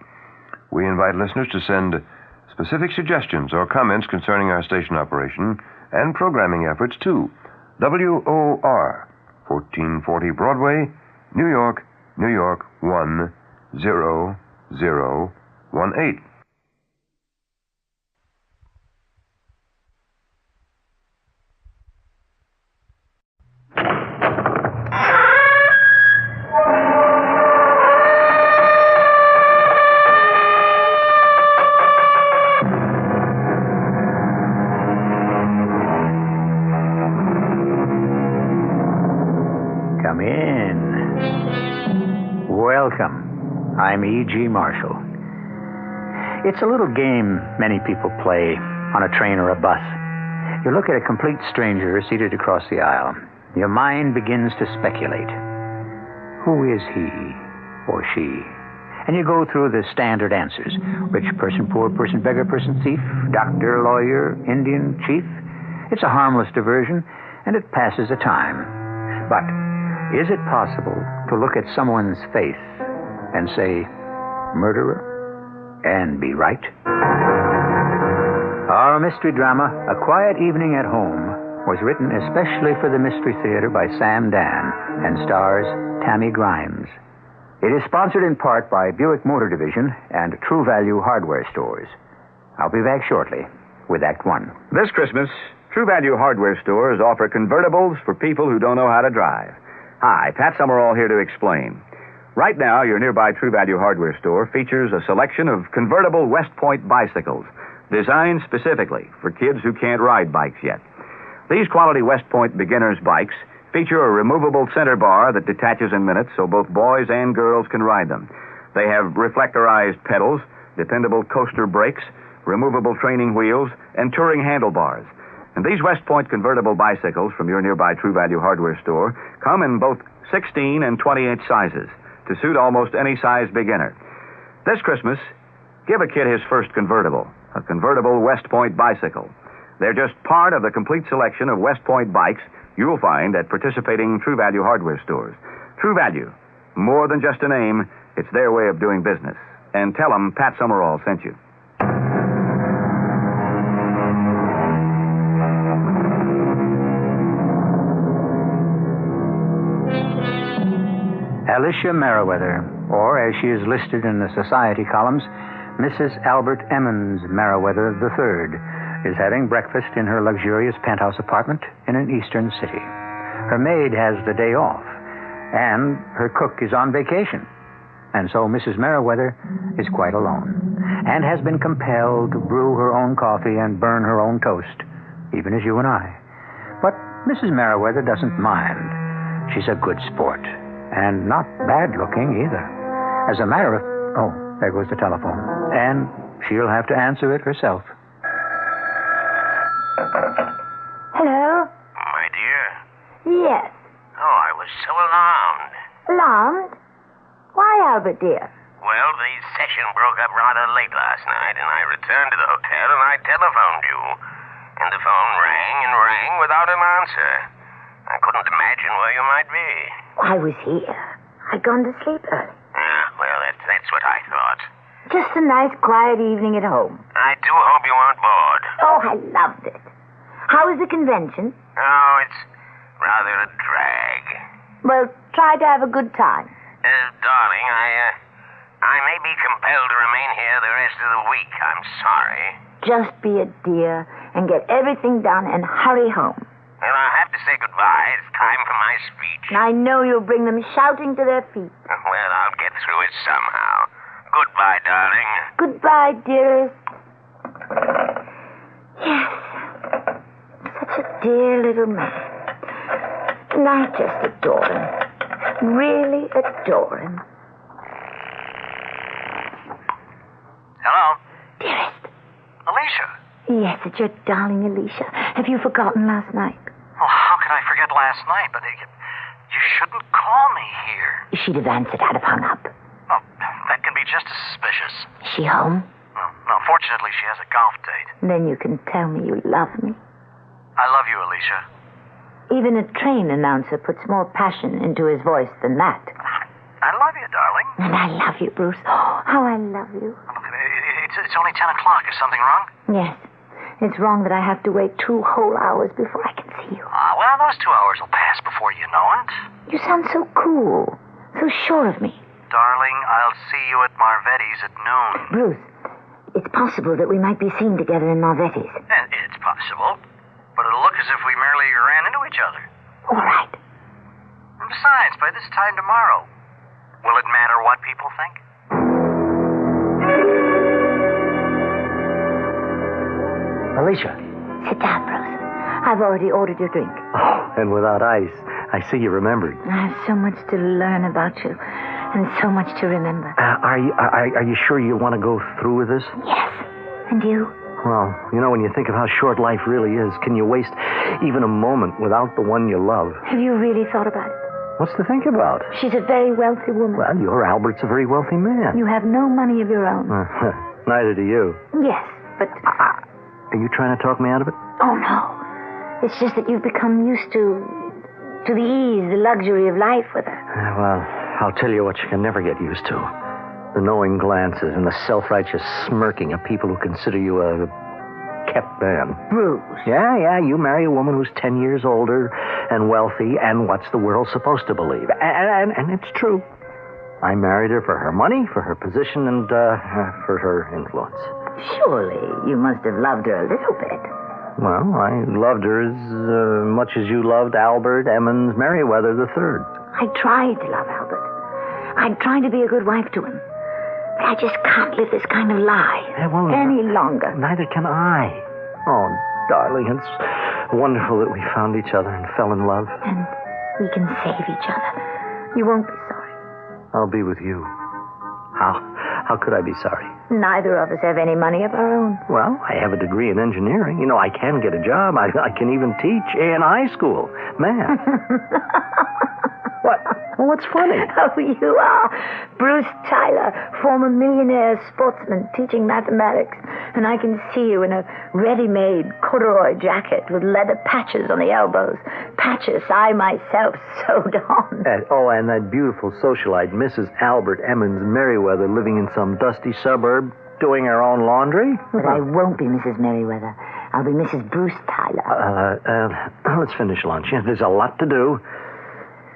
We invite listeners to send specific suggestions or comments concerning our station operation and programming efforts to WOR, 1440 Broadway, New York, New York 10018. Come in. Welcome. I'm E.G. Marshall. It's a little game many people play on a train or a bus. You look at a complete stranger seated across the aisle. Your mind begins to speculate. Who is he or she? And you go through the standard answers. Rich person, poor person, beggar person, thief, doctor, lawyer, Indian, chief. It's a harmless diversion, and it passes the time. But is it possible to look at someone's face and say, murderer, and be right? Our mystery drama, A Quiet Evening at Home, was written especially for the Mystery Theater by Sam Dan and stars Tammy Grimes. It is sponsored in part by Buick Motor Division and True Value Hardware Stores. I'll be back shortly with Act One. This Christmas, True Value hardware stores offer convertibles for people who don't know how to drive. Hi, Pat Summerall here to explain. Right now, your nearby True Value hardware store features a selection of convertible West Point bicycles designed specifically for kids who can't ride bikes yet. These quality West Point beginners bikes feature a removable center bar that detaches in minutes so both boys and girls can ride them. They have reflectorized pedals, dependable coaster brakes, removable training wheels, and touring handlebars. And these West Point convertible bicycles from your nearby True Value hardware store come in both 16 and 20-inch sizes to suit almost any size beginner. This Christmas, give a kid his first convertible, a convertible West Point bicycle. They're just part of the complete selection of West Point bikes you'll find at participating True Value hardware stores. True Value, more than just a name, it's their way of doing business. And tell them Pat Summerall sent you. Alicia Merriweather, or as she is listed in the society columns, Mrs. Albert Emmons Merriweather III, is having breakfast in her luxurious penthouse apartment in an eastern city. Her maid has the day off, and her cook is on vacation. And so Mrs. Merriweather is quite alone, and has been compelled to brew her own coffee and burn her own toast, even as you and I. But Mrs. Merriweather doesn't mind. She's a good sport. And not bad looking either. As a matter of... Oh, there goes the telephone. And she'll have to answer it herself. Hello? My dear? Yes. Oh, I was so alarmed. Alarmed? Why, Albert, dear? Well, the session broke up rather late last night, and I returned to the hotel and I telephoned you. And the phone rang and rang without an answer. I couldn't imagine where you might be. I was here. I'd gone to sleep early. Ah, well, that's what I thought. Just a nice, quiet evening at home. I do hope you aren't bored. Oh, I loved it. How was the convention? Oh, it's rather a drag. Well, try to have a good time. Darling, I may be compelled to remain here the rest of the week. I'm sorry. Just be a dear and get everything done and hurry home. Well, I'll have to say goodbye. It's time for my speech. I know you'll bring them shouting to their feet. Well, I'll get through it somehow. Goodbye, darling. Goodbye, dearest. Yes. Such a dear little man. And I just adore him. Really adore him. Hello? Dearest. Alicia. Yes, it's your darling Alicia. Have you forgotten last night? Oh, how could I forget last night? But you shouldn't call me here. She'd have answered. I'd have hung up. Oh, that can be just as suspicious. Is she home? No, fortunately, she has a golf date. Then you can tell me you love me. I love you, Alicia. Even a train announcer puts more passion into his voice than that. I love you, darling. And I love you, Bruce. Oh, how I love you. It's only 10 o'clock. Is something wrong? Yes. It's wrong that I have to wait 2 whole hours before I can see you. Well, those 2 hours will pass before you know it. You sound so cool. So sure of me. Darling, I'll see you at Marvetti's at noon. Bruce, it's possible that we might be seen together in Marvetti's. It's possible. But it'll look as if we merely ran into each other. All right. And besides, by this time tomorrow, will it matter what people think? Alicia. Sit down, Bruce. I've already ordered your drink. Oh, and without ice. I see you remembered. I have so much to learn about you, and so much to remember. Are you sure you want to go through with this? Yes. And you? Well, you know, when you think of how short life really is, can you waste even a moment without the one you love? Have you really thought about it? What's to think about? She's a very wealthy woman. Well, your Albert's a very wealthy man. You have no money of your own. Neither do you. Yes, but... Are you trying to talk me out of it? Oh, no. It's just that you've become used to the ease, the luxury of life with her. Well, I'll tell you what you can never get used to. The knowing glances and the self-righteous smirking of people who consider you a kept man. Bruce. Yeah, you marry a woman who's 10 years older and wealthy, and what's the world supposed to believe? And it's true. I married her for her money, for her position, and for her influence. Surely you must have loved her a little bit. Well, I loved her as much as you loved Albert Emmons Merriweather III. I tried to love Albert. I tried to be a good wife to him. But I just can't live this kind of lie any longer. Neither can I. Oh, darling, it's wonderful that we found each other and fell in love. And we can save each other. You won't be sorry. I'll be with you. How could I be sorry? Neither of us have any money of our own. Well, I have a degree in engineering. You know, I can get a job. I can even teach A&I school. Math. What? Well, what's funny? Oh, you are. Bruce Tyler, former millionaire sportsman teaching mathematics. And I can see you in a ready-made corduroy jacket with leather patches on the elbows. Patches I myself sewed on. And that beautiful socialite, Mrs. Albert Emmons Merriweather, living in some dusty suburb, doing her own laundry? But I won't be Mrs. Merriweather. I'll be Mrs. Bruce Tyler. Let's finish lunch. There's a lot to do.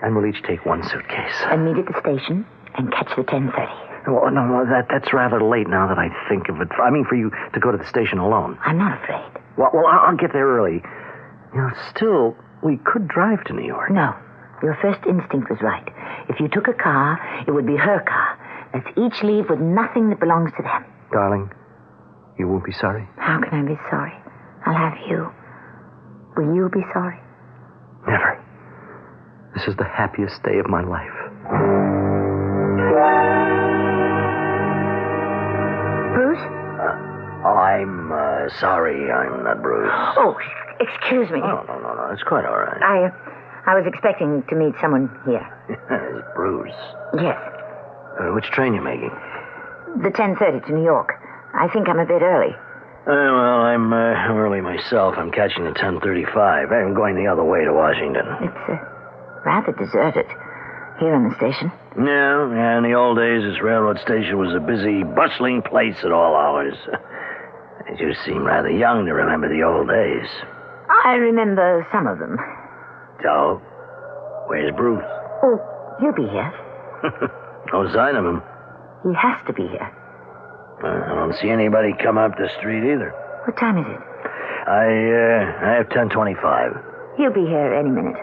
And we'll each take one suitcase. And meet at the station and catch the 10:30. Well, no, that's rather late now that I think of it. I mean, for you to go to the station alone. I'm not afraid. Well, I'll get there early. You know, still, we could drive to New York. No. Your first instinct was right. If you took a car, it would be her car. Let's each leave with nothing that belongs to them. Darling, you won't be sorry? How can I be sorry? I'll have you. Will you be sorry? Never. This is the happiest day of my life. Bruce? I'm sorry I'm not Bruce. Oh, excuse me. Oh, no. It's quite all right. I was expecting to meet someone here. It's Bruce. Yes. Which train you making? The 10:30 to New York. I think I'm a bit early. Well, I'm early myself. I'm catching the 10:35. I'm going the other way to Washington. It's rather deserted here in the station. Yeah, in the old days, this railroad station was a busy, bustling place at all hours. You seem rather young to remember the old days. I remember some of them. So, where's Bruce? Oh, he'll be here. No sign of him. He has to be here. I don't see anybody come up the street either. What time is it? I have 10:25. He'll be here any minute.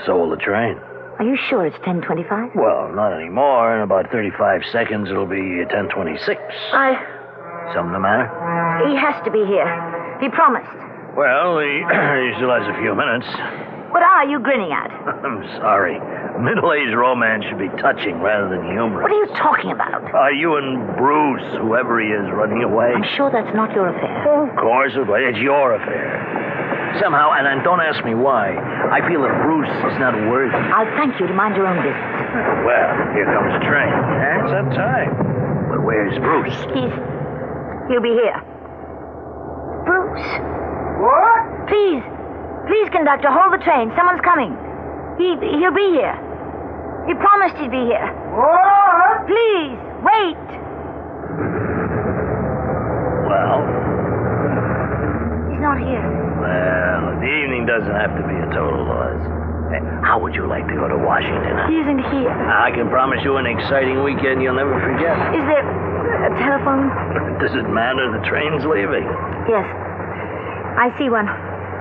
So will the train. Are you sure it's 10:25? Well, not anymore. In about 35 seconds, it'll be 10:26. Something the matter? He has to be here. He promised. Well, he still has a few minutes. What are you grinning at? I'm sorry. Middle-aged romance should be touching rather than humorous. What are you talking about? You and Bruce, whoever he is, running away. I'm sure that's not your affair. Of course, it's your affair. Somehow, and don't ask me why, I feel that Bruce is not worthy. I'll thank you to mind your own business. Well, here comes the train. It's on time. But where's Bruce? He'll be here. Bruce. What? Please, conductor, hold the train. Someone's coming. He'll be here. He promised he'd be here. What? Please, wait. Well? He's not here. Well, the evening doesn't have to be a total loss. Hey, how would you like to go to Washington? He isn't here. I can promise you an exciting weekend you'll never forget. Is there a telephone? Does it matter? The train's leaving. Yes. I see one.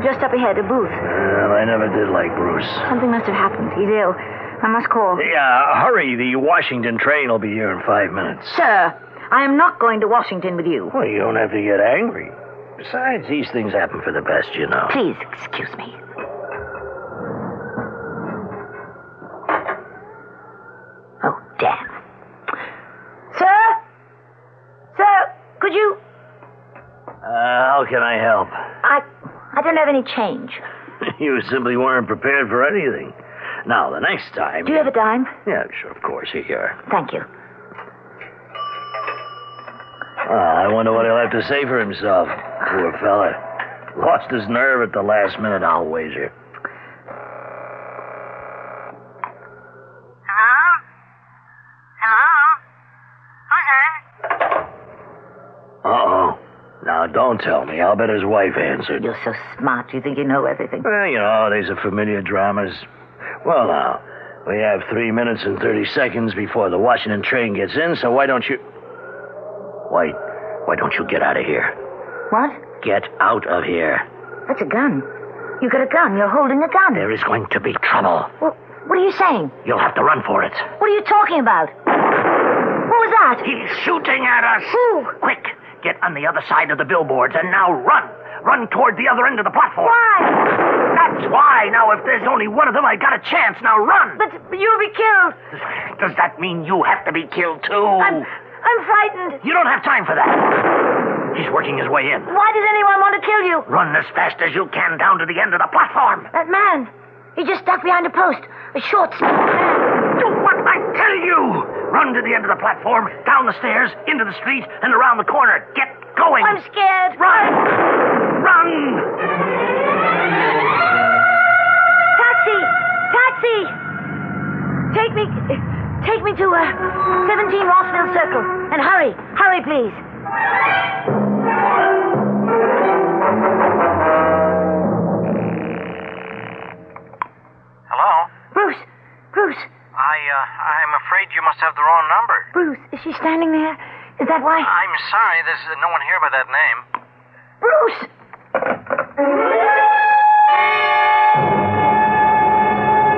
Just up ahead, a booth. Well, I never did like Bruce. Something must have happened. He's ill. I must call. Yeah, hurry. The Washington train will be here in 5 minutes. Sir, I am not going to Washington with you. Well, you don't have to get angry. Besides, these things happen for the best, you know. Please, excuse me. Oh, damn. Sir? Sir, could you... How can I help? I don't have any change. You simply weren't prepared for anything. Now, the next time... Do you have a dime? Yeah, sure, of course. Here you are. Thank you. I wonder what he'll have to say for himself. Poor fella. Lost his nerve at the last minute, I'll wager. Uh-oh. Now, don't tell me. I'll bet his wife answered. You're so smart. You think you know everything. Well, you know, these are familiar dramas. Well, now, we have 3 minutes and 30 seconds before the Washington train gets in, so why don't you... Why don't you get out of here? What? Get out of here. That's a gun. You got a gun. You're holding a gun. There is going to be trouble. Well, what are you saying? You'll have to run for it. What are you talking about? What was that? He's shooting at us. Who? Quick, get on the other side of the billboards and now run. Run toward the other end of the platform. Why? That's why. Now, if there's only one of them, I got a chance. Now run. But you'll be killed. Does that mean you have to be killed, too? I'm frightened. You don't have time for that. He's working his way in. Why does anyone want to kill you? Run as fast as you can down to the end of the platform. That man. He just stuck behind a post. A short, small man. Do what I tell you. Run to the end of the platform, down the stairs, into the street, and around the corner. Get going. I'm scared. Run. Run. Taxi. Taxi. Take me to 17 Rossville Circle. And hurry. Hurry, please. Hello? Bruce. I'm afraid you must have the wrong number. Bruce, is she standing there? Is that why? I'm sorry, there's no one here by that name. Bruce!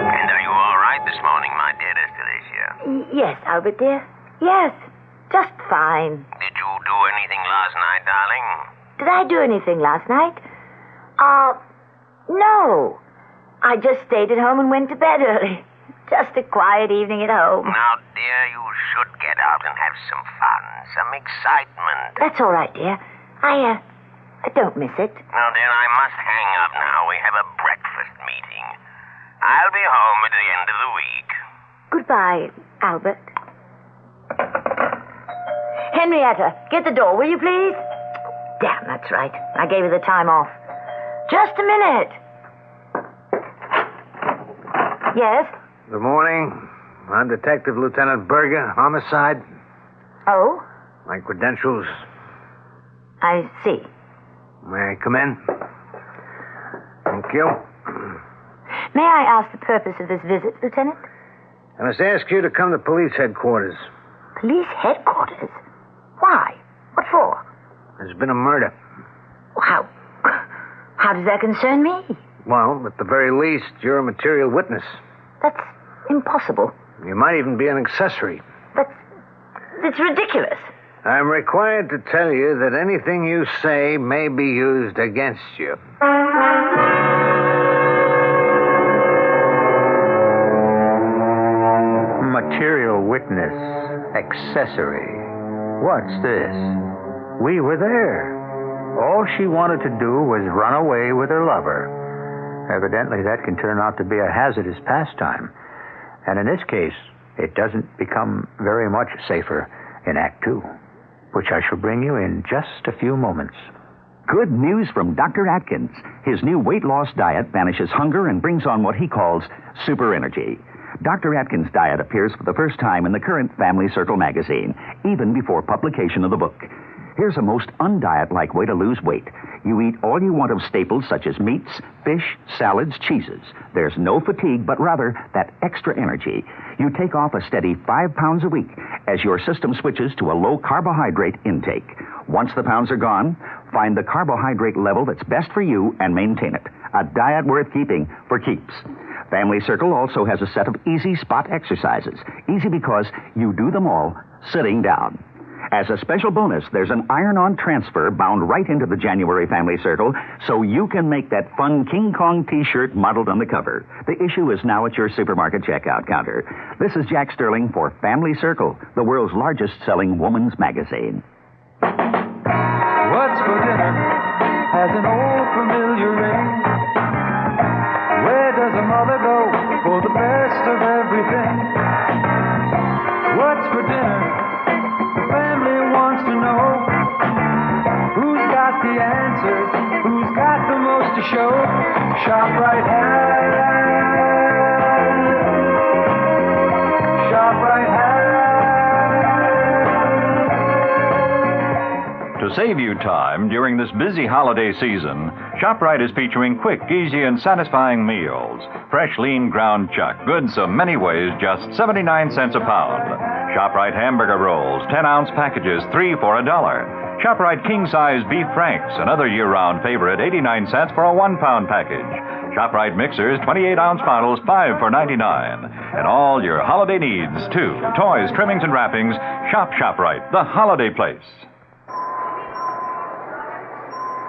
And are you all right this morning, my dear Anastasia? Yes, Albert, dear. Yes, just fine. Did you do anything last night, darling? Did I do anything last night? No. I just stayed at home and went to bed early. Just a quiet evening at home. Now, dear, you should get out and have some fun, some excitement. That's all right, dear. I don't miss it. Now, dear, I must hang up now. We have a breakfast meeting. I'll be home at the end of the week. Goodbye, Albert. Henrietta, get the door, will you please? Damn, that's right. I gave her the time off. Just a minute. Yes? Good morning. I'm Detective Lieutenant Berger, homicide. Oh? My credentials. I see. May I come in? Thank you. May I ask the purpose of this visit, Lieutenant? I must ask you to come to police headquarters. Police headquarters? Why? What for? There's been a murder. How does that concern me? Well, at the very least, you're a material witness. That's impossible. You might even be an accessory. It's ridiculous. I'm required to tell you that anything you say may be used against you. Material witness, accessory. What's this? We were there. All she wanted to do was run away with her lover. Evidently, that can turn out to be a hazardous pastime. And in this case, it doesn't become very much safer in Act 2, which I shall bring you in just a few moments. Good news from Dr. Atkins. His new weight loss diet banishes hunger and brings on what he calls super energy. Dr. Atkins' diet appears for the first time in the current Family Circle magazine, even before publication of the book. Here's a most undiet-like way to lose weight. You eat all you want of staples such as meats, fish, salads, cheeses. There's no fatigue, but rather that extra energy. You take off a steady 5 pounds a week as your system switches to a low carbohydrate intake. Once the pounds are gone, find the carbohydrate level that's best for you and maintain it. A diet worth keeping for keeps. Family Circle also has a set of easy spot exercises. Easy because you do them all sitting down. As a special bonus, there's an iron-on transfer bound right into the January Family Circle, so you can make that fun King Kong T-shirt modeled on the cover. The issue is now at your supermarket checkout counter. This is Jack Sterling for Family Circle, the world's largest-selling woman's magazine. What's for dinner has an old familiar ring. Where does a mother go for the best of everything? What's for dinner? The family wants to know who's got the answers, who's got the most to show. ShopRite has. ShopRite has. To save you time during this busy holiday season, ShopRite is featuring quick, easy, and satisfying meals. Fresh, lean ground chuck, good so many ways, just 79 cents a pound. ShopRite hamburger rolls, 10-ounce packages, 3 for $1. ShopRite king-size beef franks, another year-round favorite, 89 cents for a 1-pound package. ShopRite mixers, 28-ounce bottles, 5 for 99. And all your holiday needs, too. Toys, trimmings, and wrappings. Shop ShopRite, the holiday place.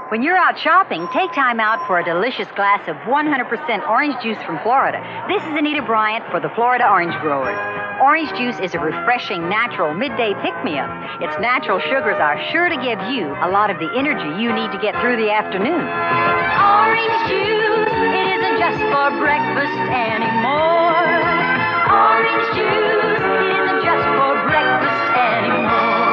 When you're out shopping, take time out for a delicious glass of 100% orange juice from Florida. This is Anita Bryant for the Florida Orange Growers. Orange juice is a refreshing, natural midday pick-me-up. Its natural sugars are sure to give you a lot of the energy you need to get through the afternoon. Orange juice, it isn't just for breakfast anymore. Orange juice, it isn't just for breakfast anymore.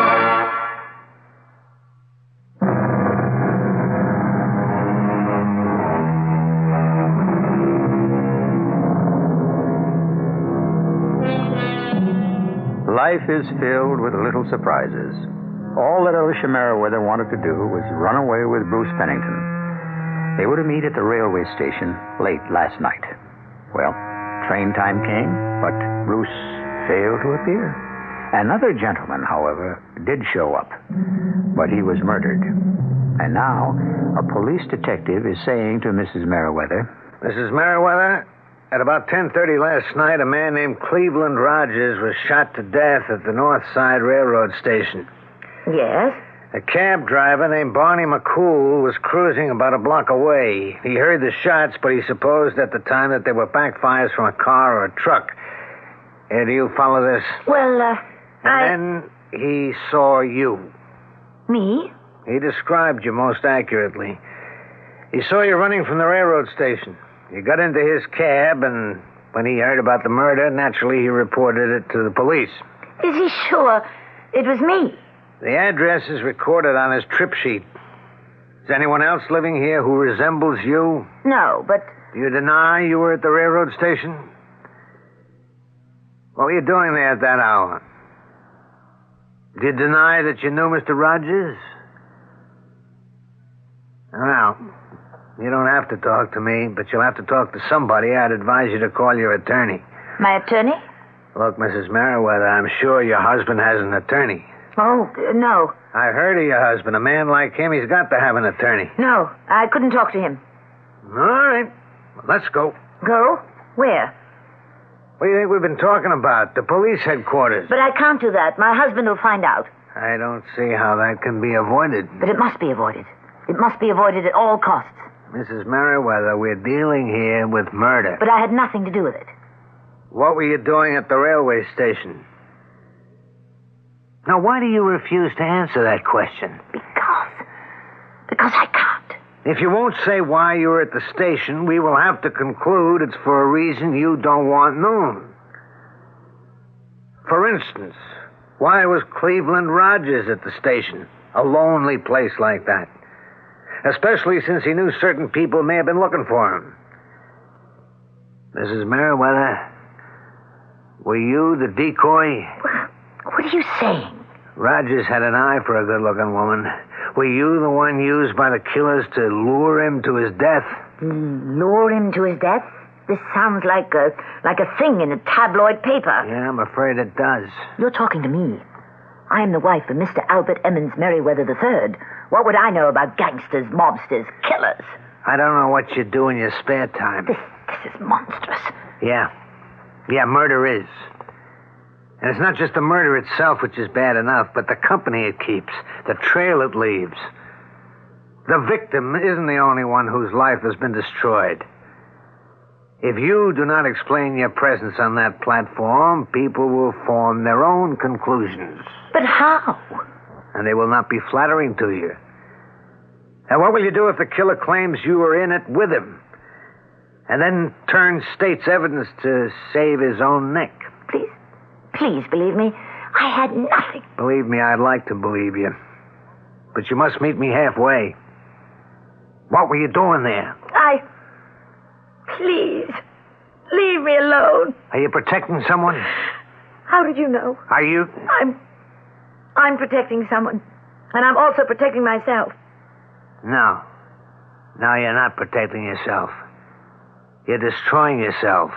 Life is filled with little surprises. All that Alicia Merriweather wanted to do was run away with Bruce Pennington. They were to meet at the railway station late last night. Well, train time came, but Bruce failed to appear. Another gentleman, however, did show up, but he was murdered. And now, a police detective is saying to Mrs. Merriweather, Mrs. Merriweather, at about 10:30 last night, a man named Cleveland Rogers was shot to death at the North Side Railroad Station. Yes? A cab driver named Barney McCool was cruising about a block away. He heard the shots, but he supposed at the time that they were backfires from a car or a truck. Do you follow this? Well, And then he saw you. Me? He described you most accurately. He saw you running from the railroad station. You got into his cab, and when he heard about the murder, naturally he reported it to the police. Is he sure it was me? The address is recorded on his trip sheet. Is anyone else living here who resembles you? No, but... Do you deny you were at the railroad station? What were you doing there at that hour? Do you deny that you knew Mr. Rogers? Well, you don't have to talk to me, but you'll have to talk to somebody. I'd advise you to call your attorney. My attorney? Look, Mrs. Merriweather, I'm sure your husband has an attorney. Oh, no. I heard of your husband. A man like him, he's got to have an attorney. No, I couldn't talk to him. All right. Well, let's go. Go? Where? What do you think we've been talking about? The police headquarters. But I can't do that. My husband will find out. I don't see how that can be avoided. But it must be avoided. It must be avoided at all costs. Mrs. Merriweather, we're dealing here with murder. But I had nothing to do with it. What were you doing at the railway station? Now, why do you refuse to answer that question? Because I can't. If you won't say why you were at the station, we will have to conclude it's for a reason you don't want known. For instance, why was Cleveland Rogers at the station? A lonely place like that. Especially since he knew certain people may have been looking for him. Mrs. Merriweather, were you the decoy? What are you saying? Rogers had an eye for a good-looking woman. Were you the one used by the killers to lure him to his death? Lure him to his death? This sounds like a thing in a tabloid paper. Yeah, I'm afraid it does. You're talking to me. I am the wife of Mr. Albert Emmons Merriweather III. What would I know about gangsters, mobsters, killers? I don't know what you do in your spare time. This is monstrous. Yeah, murder is. And it's not just the murder itself which is bad enough, but the company it keeps, the trail it leaves. The victim isn't the only one whose life has been destroyed. If you do not explain your presence on that platform, people will form their own conclusions. But how? And they will not be flattering to you. And what will you do if the killer claims you were in it with him? And then turns state's evidence to save his own neck? Please believe me. I had nothing. Believe me, I'd like to believe you. But you must meet me halfway. What were you doing there? Please, leave me alone. Are you protecting someone? How did you know? Are you? I'm protecting someone. And I'm also protecting myself. No, you're not protecting yourself. You're destroying yourself.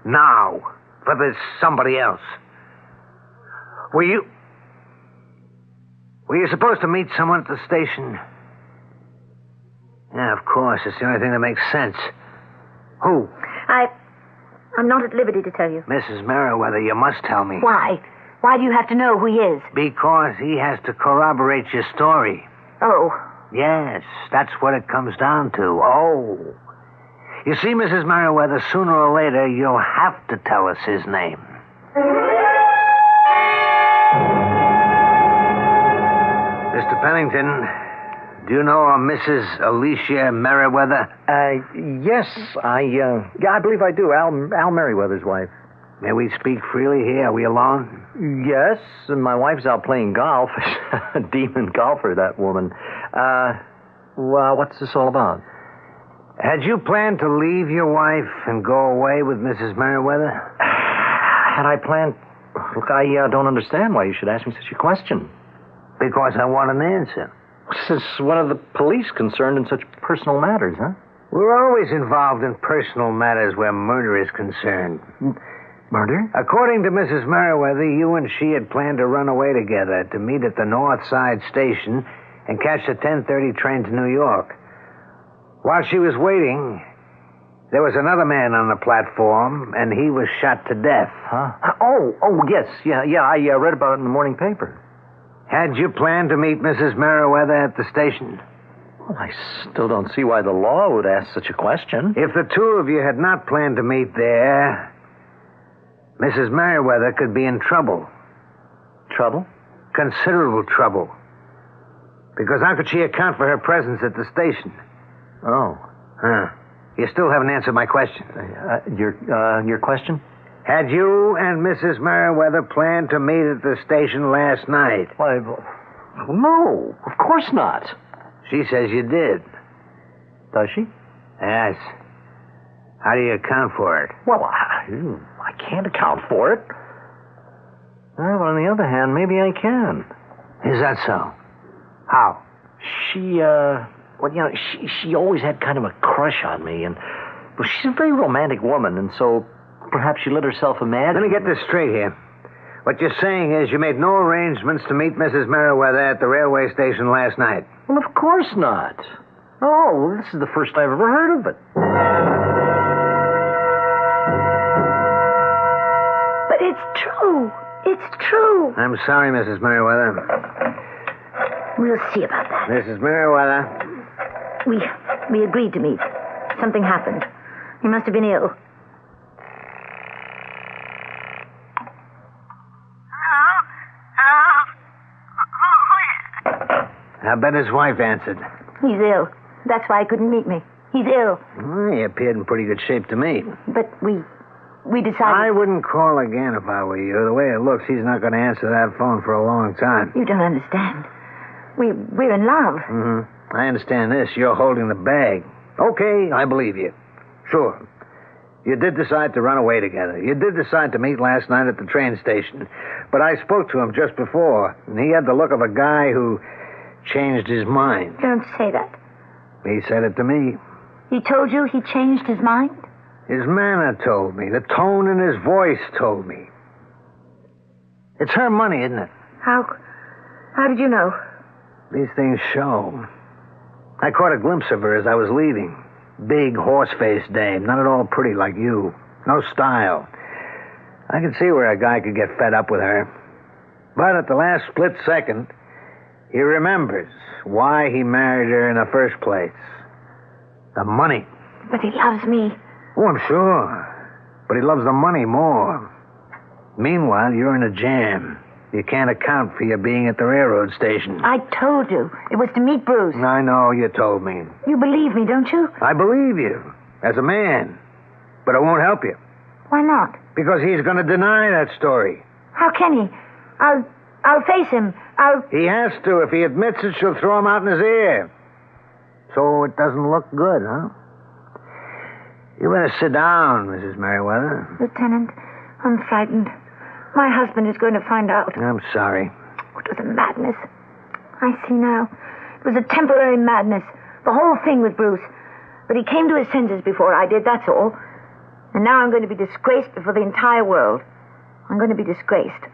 Now, for this somebody else. Were Were you supposed to meet someone at the station? Yeah, of course. It's the only thing that makes sense. Who? I'm not at liberty to tell you. Mrs. Merriweather, you must tell me. Why? Why do you have to know who he is? Because he has to corroborate your story. Oh. Yes, that's what it comes down to. Oh. You see, Mrs. Merriweather, sooner or later, you'll have to tell us his name. Mr. Pennington, do you know a Mrs. Alicia Merriweather? Yes, I believe I do. Al Merriweather's wife. May we speak freely here? Are we alone? Yes, and my wife's out playing golf. A demon golfer, that woman. Well, what's this all about? Had you planned to leave your wife and go away with Mrs. Merriweather? Had I planned? Look, I don't understand why you should ask me such a question. Because I want an answer. Since when are the police concerned in such personal matters, huh? We're always involved in personal matters where murder is concerned. Murder? According to Mrs. Merriweather, you and she had planned to run away together to meet at the North Side Station and catch the 10:30 train to New York. While she was waiting, there was another man on the platform, and he was shot to death. Huh? Oh, yes. Yeah, I read about it in the morning paper. Had you planned to meet Mrs. Merriweather at the station? Well, I still don't see why the law would ask such a question. If the two of you had not planned to meet there, Mrs. Merriweather could be in trouble. Trouble? Considerable trouble. Because how could she account for her presence at the station? Oh. Huh. You still haven't answered my question. Your question? Had you and Mrs. Merriweather planned to meet at the station last night? Why, no, of course not. She says you did. Does she? Yes. How do you account for it? Well, I can't account for it. Well, but on the other hand, maybe I can. Is that so? How? She always had kind of a crush on me, and well, she's a very romantic woman, and so perhaps she let herself imagine. Let me get this straight here. What you're saying is you made no arrangements to meet Mrs. Merriweather at the railway station last night. Well, of course not. Oh, this is the first I've ever heard of it. But it's true. It's true. I'm sorry, Mrs. Merriweather. We'll see about that. Mrs. Merriweather. We agreed to meet. Something happened. He must have been ill. I bet his wife answered. He's ill. That's why he couldn't meet me. He's ill. Well, he appeared in pretty good shape to me. But we decided... I wouldn't call again if I were you. The way it looks, he's not going to answer that phone for a long time. You don't understand. We're in love. Mm-hmm. I understand this. You're holding the bag. Okay, I believe you. Sure. You did decide to run away together. You did decide to meet last night at the train station. But I spoke to him just before, and he had the look of a guy who changed his mind. Don't say that. He said it to me. He told you he changed his mind? His manner told me. The tone in his voice told me. It's her money, isn't it? How did you know? These things show. I caught a glimpse of her as I was leaving. Big, horse-faced dame. Not at all pretty like you. No style. I could see where a guy could get fed up with her. But at the last split second, he remembers why he married her in the first place. The money. But he loves me. Oh, I'm sure. But he loves the money more. Meanwhile, you're in a jam. You can't account for your being at the railroad station. I told you. It was to meet Bruce. I know, you told me. You believe me, don't you? I believe you. As a man. But it won't help you. Why not? Because he's going to deny that story. How can he? I'll face him. He has to. If he admits it, she'll throw him out in his ear. So it doesn't look good, huh? You better sit down, Mrs. Merriweather. Lieutenant, I'm frightened. My husband is going to find out. I'm sorry. It was a madness. I see now. It was a temporary madness. The whole thing with Bruce. But he came to his senses before I did, that's all. And now I'm going to be disgraced before the entire world. I'm going to be disgraced.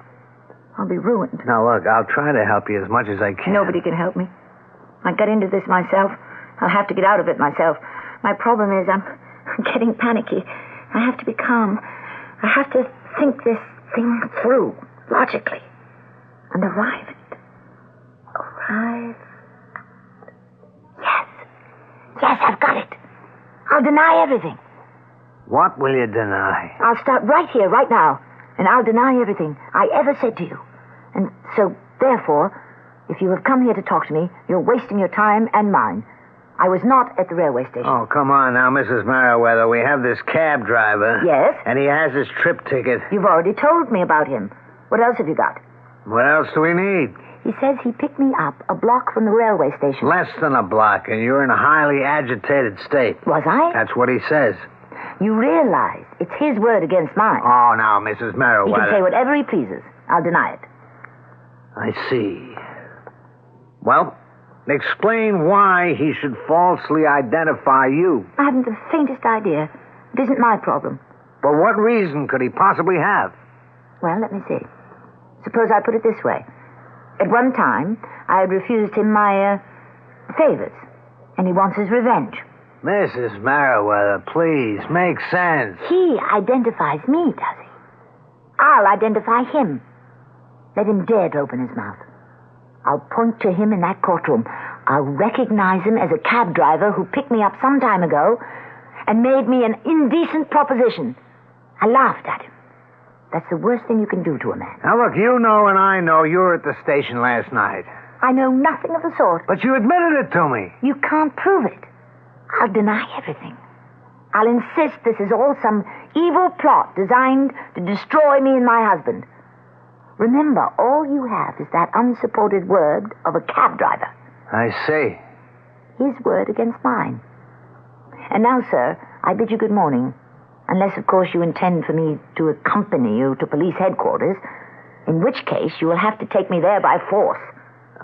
I'll be ruined. Now, look, I'll try to help you as much as I can. Nobody can help me. I got into this myself. I'll have to get out of it myself. My problem is I'm getting panicky. I have to be calm. I have to think this thing through, logically. And arrive. Yes, I've got it. I'll deny everything. What will you deny? I'll start right here, right now, and I'll deny everything I ever said to you. And so, therefore, if you have come here to talk to me, you're wasting your time and mine. I was not at the railway station. Oh, come on now, Mrs. Merriweather. We have this cab driver. Yes? And he has his trip ticket. You've already told me about him. What else have you got? What else do we need? He says he picked me up a block from the railway station. Less than a block, and you're in a highly agitated state. Was I? That's what he says. You realize it's his word against mine. Oh, now, Mrs. Merriweather. He can say whatever he pleases. I'll deny it. I see. Well, explain why he should falsely identify you. I haven't the faintest idea. It isn't my problem. But what reason could he possibly have? Well, let me see. Suppose I put it this way. At one time, I had refused him my favors, and he wants his revenge. Mrs. Merriweather, please, make sense. He identifies me, does he? I'll identify him. Let him dare to open his mouth. I'll point to him in that courtroom. I'll recognize him as a cab driver who picked me up some time ago and made me an indecent proposition. I laughed at him. That's the worst thing you can do to a man. Now, look, you know and I know you were at the station last night. I know nothing of the sort. But you admitted it to me. You can't prove it. I'll deny everything. I'll insist this is all some evil plot designed to destroy me and my husband. Remember, all you have is that unsupported word of a cab driver. I see. His word against mine. And now, sir, I bid you good morning. Unless, of course, you intend for me to accompany you to police headquarters, in which case you will have to take me there by force.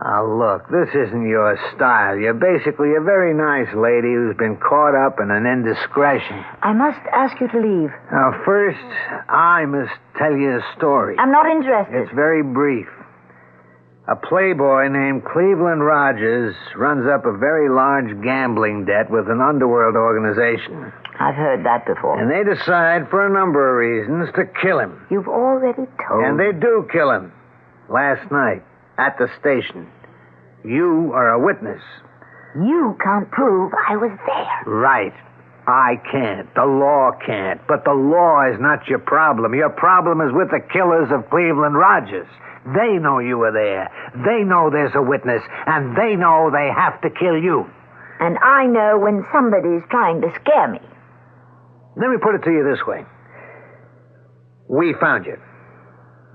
Oh, look, this isn't your style. You're basically a very nice lady who's been caught up in an indiscretion. I must ask you to leave. Now, first, I must tell you a story. I'm not interested. It's very brief. A playboy named Cleveland Rogers runs up a very large gambling debt with an underworld organization. I've heard that before. And they decide, for a number of reasons, to kill him. You've already told And they do kill him. Last night, at the station. You are a witness. You can't prove I was there. Right. I can't. The law can't. But the law is not your problem. Your problem is with the killers of Cleveland Rogers. They know you were there. They know there's a witness. And they know they have to kill you. And I know when somebody's trying to scare me. Let me put it to you this way. We found you.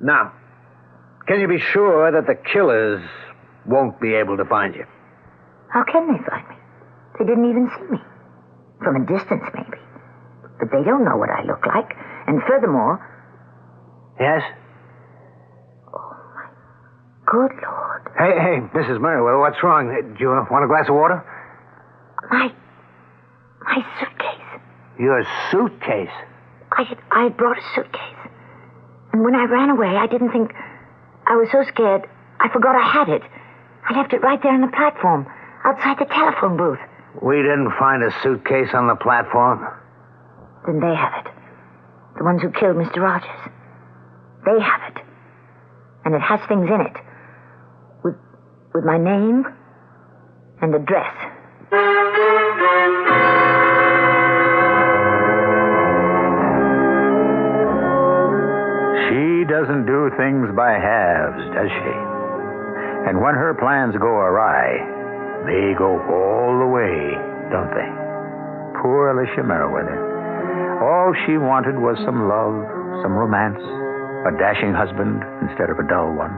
Now, can you be sure that the killers won't be able to find you? How can they find me? They didn't even see me. From a distance, maybe. But they don't know what I look like. And furthermore... Yes? Oh, my good Lord. Hey, Mrs. Merriweather, what's wrong? Do you want a glass of water? My suitcase. Your suitcase? I had brought a suitcase. And when I ran away, I didn't think... I was so scared, I forgot I had it. I left it right there on the platform, outside the telephone booth. We didn't find a suitcase on the platform. Then they have it. The ones who killed Mr. Rogers. They have it. And it has things in it. With my name and address. She doesn't do things by halves, does she? And when her plans go awry, they go all the way, don't they? Poor Alicia Merriweather. All she wanted was some love, some romance, a dashing husband instead of a dull one.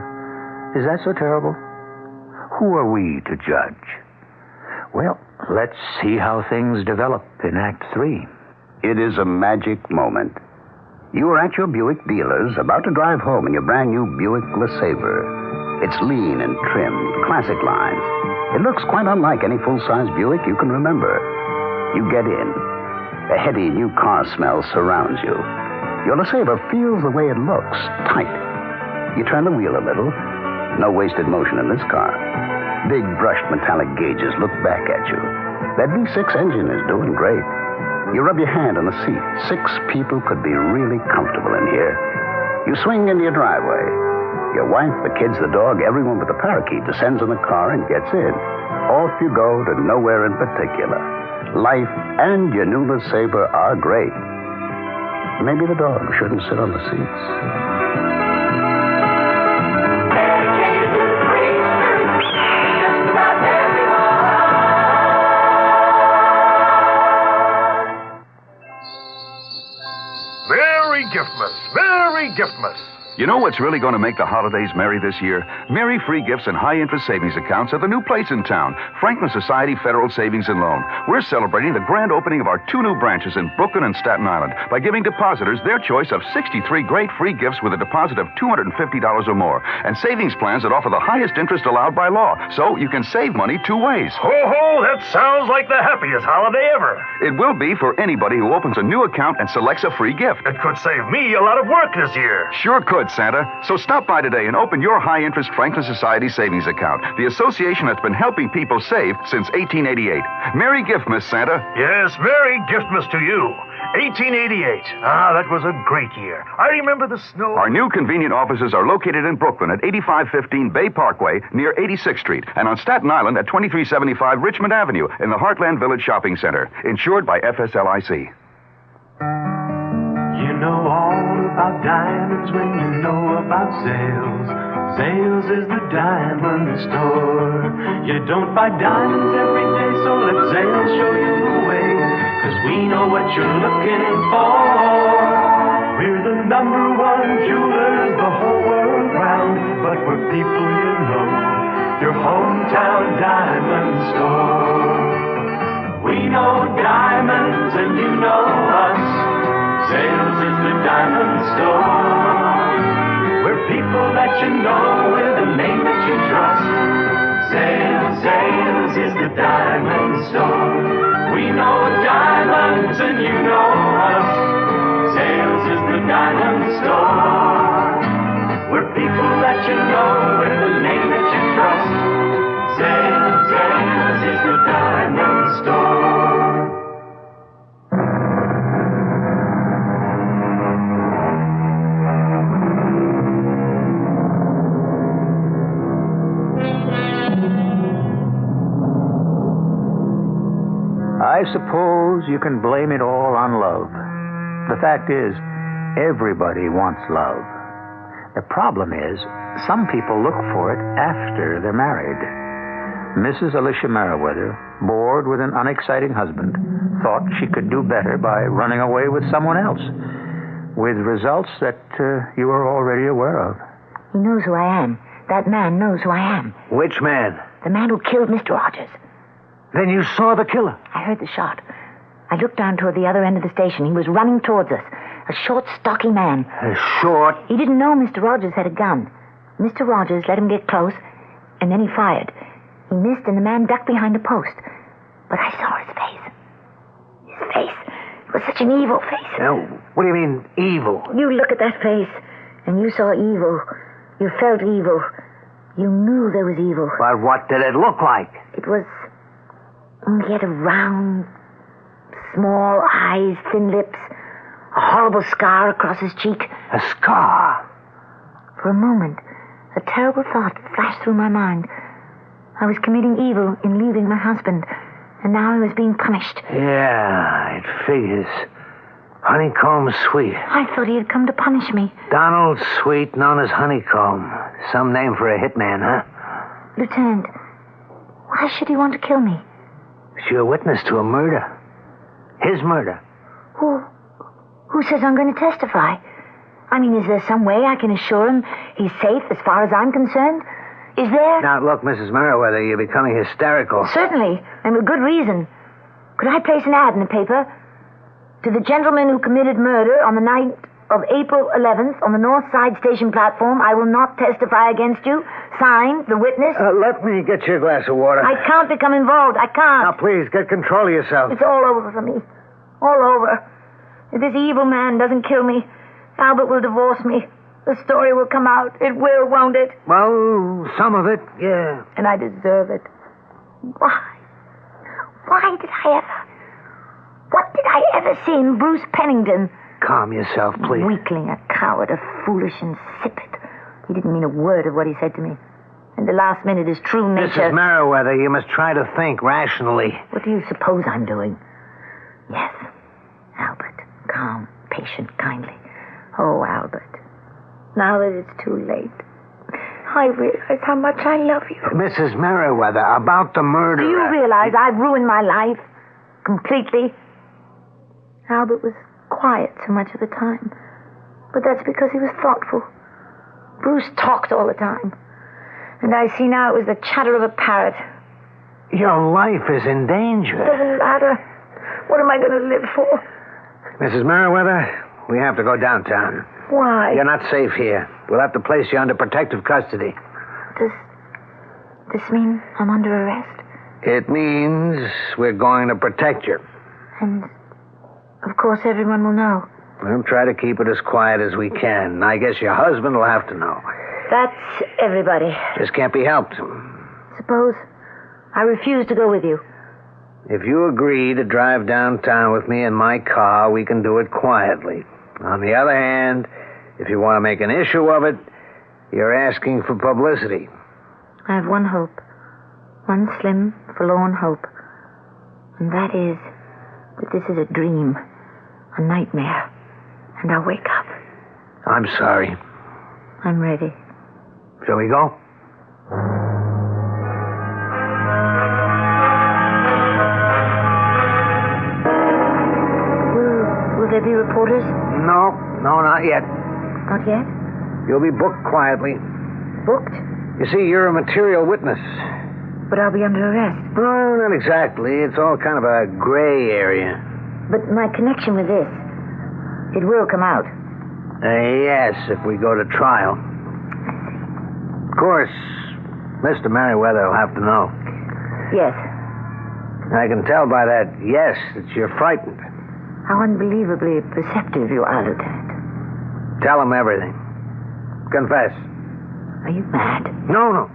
Is that so terrible? Who are we to judge? Well, let's see how things develop in Act 3. It is a magic moment. You are at your Buick dealer's, about to drive home in your brand new Buick LeSabre. It's lean and trimmed, classic lines. It looks quite unlike any full-size Buick you can remember. You get in. A heady new car smell surrounds you. Your LeSabre feels the way it looks, tight. You turn the wheel a little. No wasted motion in this car. Big brushed metallic gauges look back at you. That V6 engine is doing great. You rub your hand on the seat. 6 people could be really comfortable in here. You swing into your driveway. Your wife, the kids, the dog, everyone but the parakeet descends in the car and gets in. Off you go to nowhere in particular. Life and your new LeSabre are great. Maybe the dog shouldn't sit on the seats. Merry Giftmas! Merry Giftmas! You know what's really going to make the holidays merry this year? Merry free gifts and high-interest savings accounts at the new place in town, Franklin Society Federal Savings and Loan. We're celebrating the grand opening of our 2 new branches in Brooklyn and Staten Island by giving depositors their choice of 63 great free gifts with a deposit of $250 or more, and savings plans that offer the highest interest allowed by law, so you can save money 2 ways. Ho, ho! That sounds like the happiest holiday ever. It will be for anybody who opens a new account and selects a free gift. It could save me a lot of work this year. Sure could, Santa. So stop by today and open your high-interest Franklin Society savings account, the association that's been helping people save since 1888. Merry Giftmas, Santa. Yes, Merry Giftmas to you. 1888. Ah, that was a great year. I remember the snow. Our new convenient offices are located in Brooklyn at 8515 Bay Parkway near 86th Street, and on Staten Island at 2375 Richmond Avenue in the Heartland Village Shopping Center, insured by FSLIC. You know all about diamonds when you know about sales. Sales is the diamond store. You don't buy diamonds every day, so let sales show you the way. 'Cause we know what you're looking for. We're the #1 jewelers the whole world round, but we're people you know, your hometown diamond store. We know diamonds and you know us. Sales is the diamond store. We're people that you know with a name that you trust. Sales is the diamond store. We know diamonds and you know us. Sales is the diamond store. We're people that you know with a name that you trust. Sales is the diamond store. I suppose you can blame it all on love. The fact is, everybody wants love. The problem is, some people look for it after they're married. Mrs. Alicia Merriweather, bored with an unexciting husband, thought she could do better by running away with someone else, with results that you are already aware of. He knows who I am. That man knows who I am. Which man? The man who killed Mr. Rogers. Then you saw the killer? I heard the shot. I looked down toward the other end of the station. He was running towards us. A short, stocky man. Short? He didn't know Mr. Rogers had a gun. Mr. Rogers let him get close, and then he fired. He missed, and the man ducked behind a post. But I saw his face. His face. It was such an evil face. Now, what do you mean, evil? You look at that face, and you saw evil. You felt evil. You knew there was evil. But what did it look like? It was... He had a round, small eyes, thin lips, a horrible scar across his cheek. A scar? For a moment, a terrible thought flashed through my mind. I was committing evil in leaving my husband, and now I was being punished. Yeah, it figures. Honeycomb Sweet. I thought he had come to punish me. Donald Sweet, known as Honeycomb. Some name for a hitman, huh? Lieutenant, why should he want to kill me? You're a witness to a murder. His murder. Who says I'm going to testify? I mean, is there some way I can assure him he's safe as far as I'm concerned? Is there? Now, look, Mrs. Merriweather, you're becoming hysterical. Certainly, and with good reason. Could I place an ad in the paper? To the gentleman who committed murder on the night of April 11th on the North Side Station platform, I will not testify against you. Signed, the witness. Let me get you a glass of water. I can't become involved. I can't. Now, please, get control of yourself. It's all over for me. All over. If this evil man doesn't kill me, Albert will divorce me. The story will come out. It will, won't it? Well, some of it, yeah. And I deserve it. Why? Why did I ever... What did I ever see in Bruce Pennington? Calm yourself, please. Weakling, a coward, a foolish insipid. He didn't mean a word of what he said to me. And the last minute, his true nature... Mrs. Merriweather, you must try to think rationally. What do you suppose I'm doing? Yes, Albert. Calm, patient, kindly. Oh, Albert. Now that it's too late, I realize how much I love you. Mrs. Merriweather, about the murder... Do you realize I've ruined my life? Completely? Albert was quiet so much of the time. But that's because he was thoughtful. Bruce talked all the time. And I see now it was the chatter of a parrot. Your life is in danger. It doesn't matter. What am I going to live for? Mrs. Merriweather, we have to go downtown. Why? You're not safe here. We'll have to place you under protective custody. Does this mean I'm under arrest? It means we're going to protect you. And, of course, everyone will know. We'll try to keep it as quiet as we can. I guess your husband will have to know. That's everybody. This can't be helped. Suppose I refuse to go with you. If you agree to drive downtown with me in my car, we can do it quietly. On the other hand, if you want to make an issue of it, you're asking for publicity. I have one hope. One slim, forlorn hope. And that is that this is a dream. A nightmare. And I'll wake up. I'm sorry. I'm ready. Shall we go? Will there be reporters? No, not yet. Not yet? You'll be booked quietly. Booked? You see, you're a material witness. But I'll be under arrest. No, not exactly. It's all kind of a gray area. But my connection with this, it will come out. Yes, if we go to trial. Of course, Mr. Merriweather will have to know. Yes. I can tell by that yes that you're frightened. How unbelievably perceptive you are, Lieutenant. Tell him everything. Confess. Are you mad? No.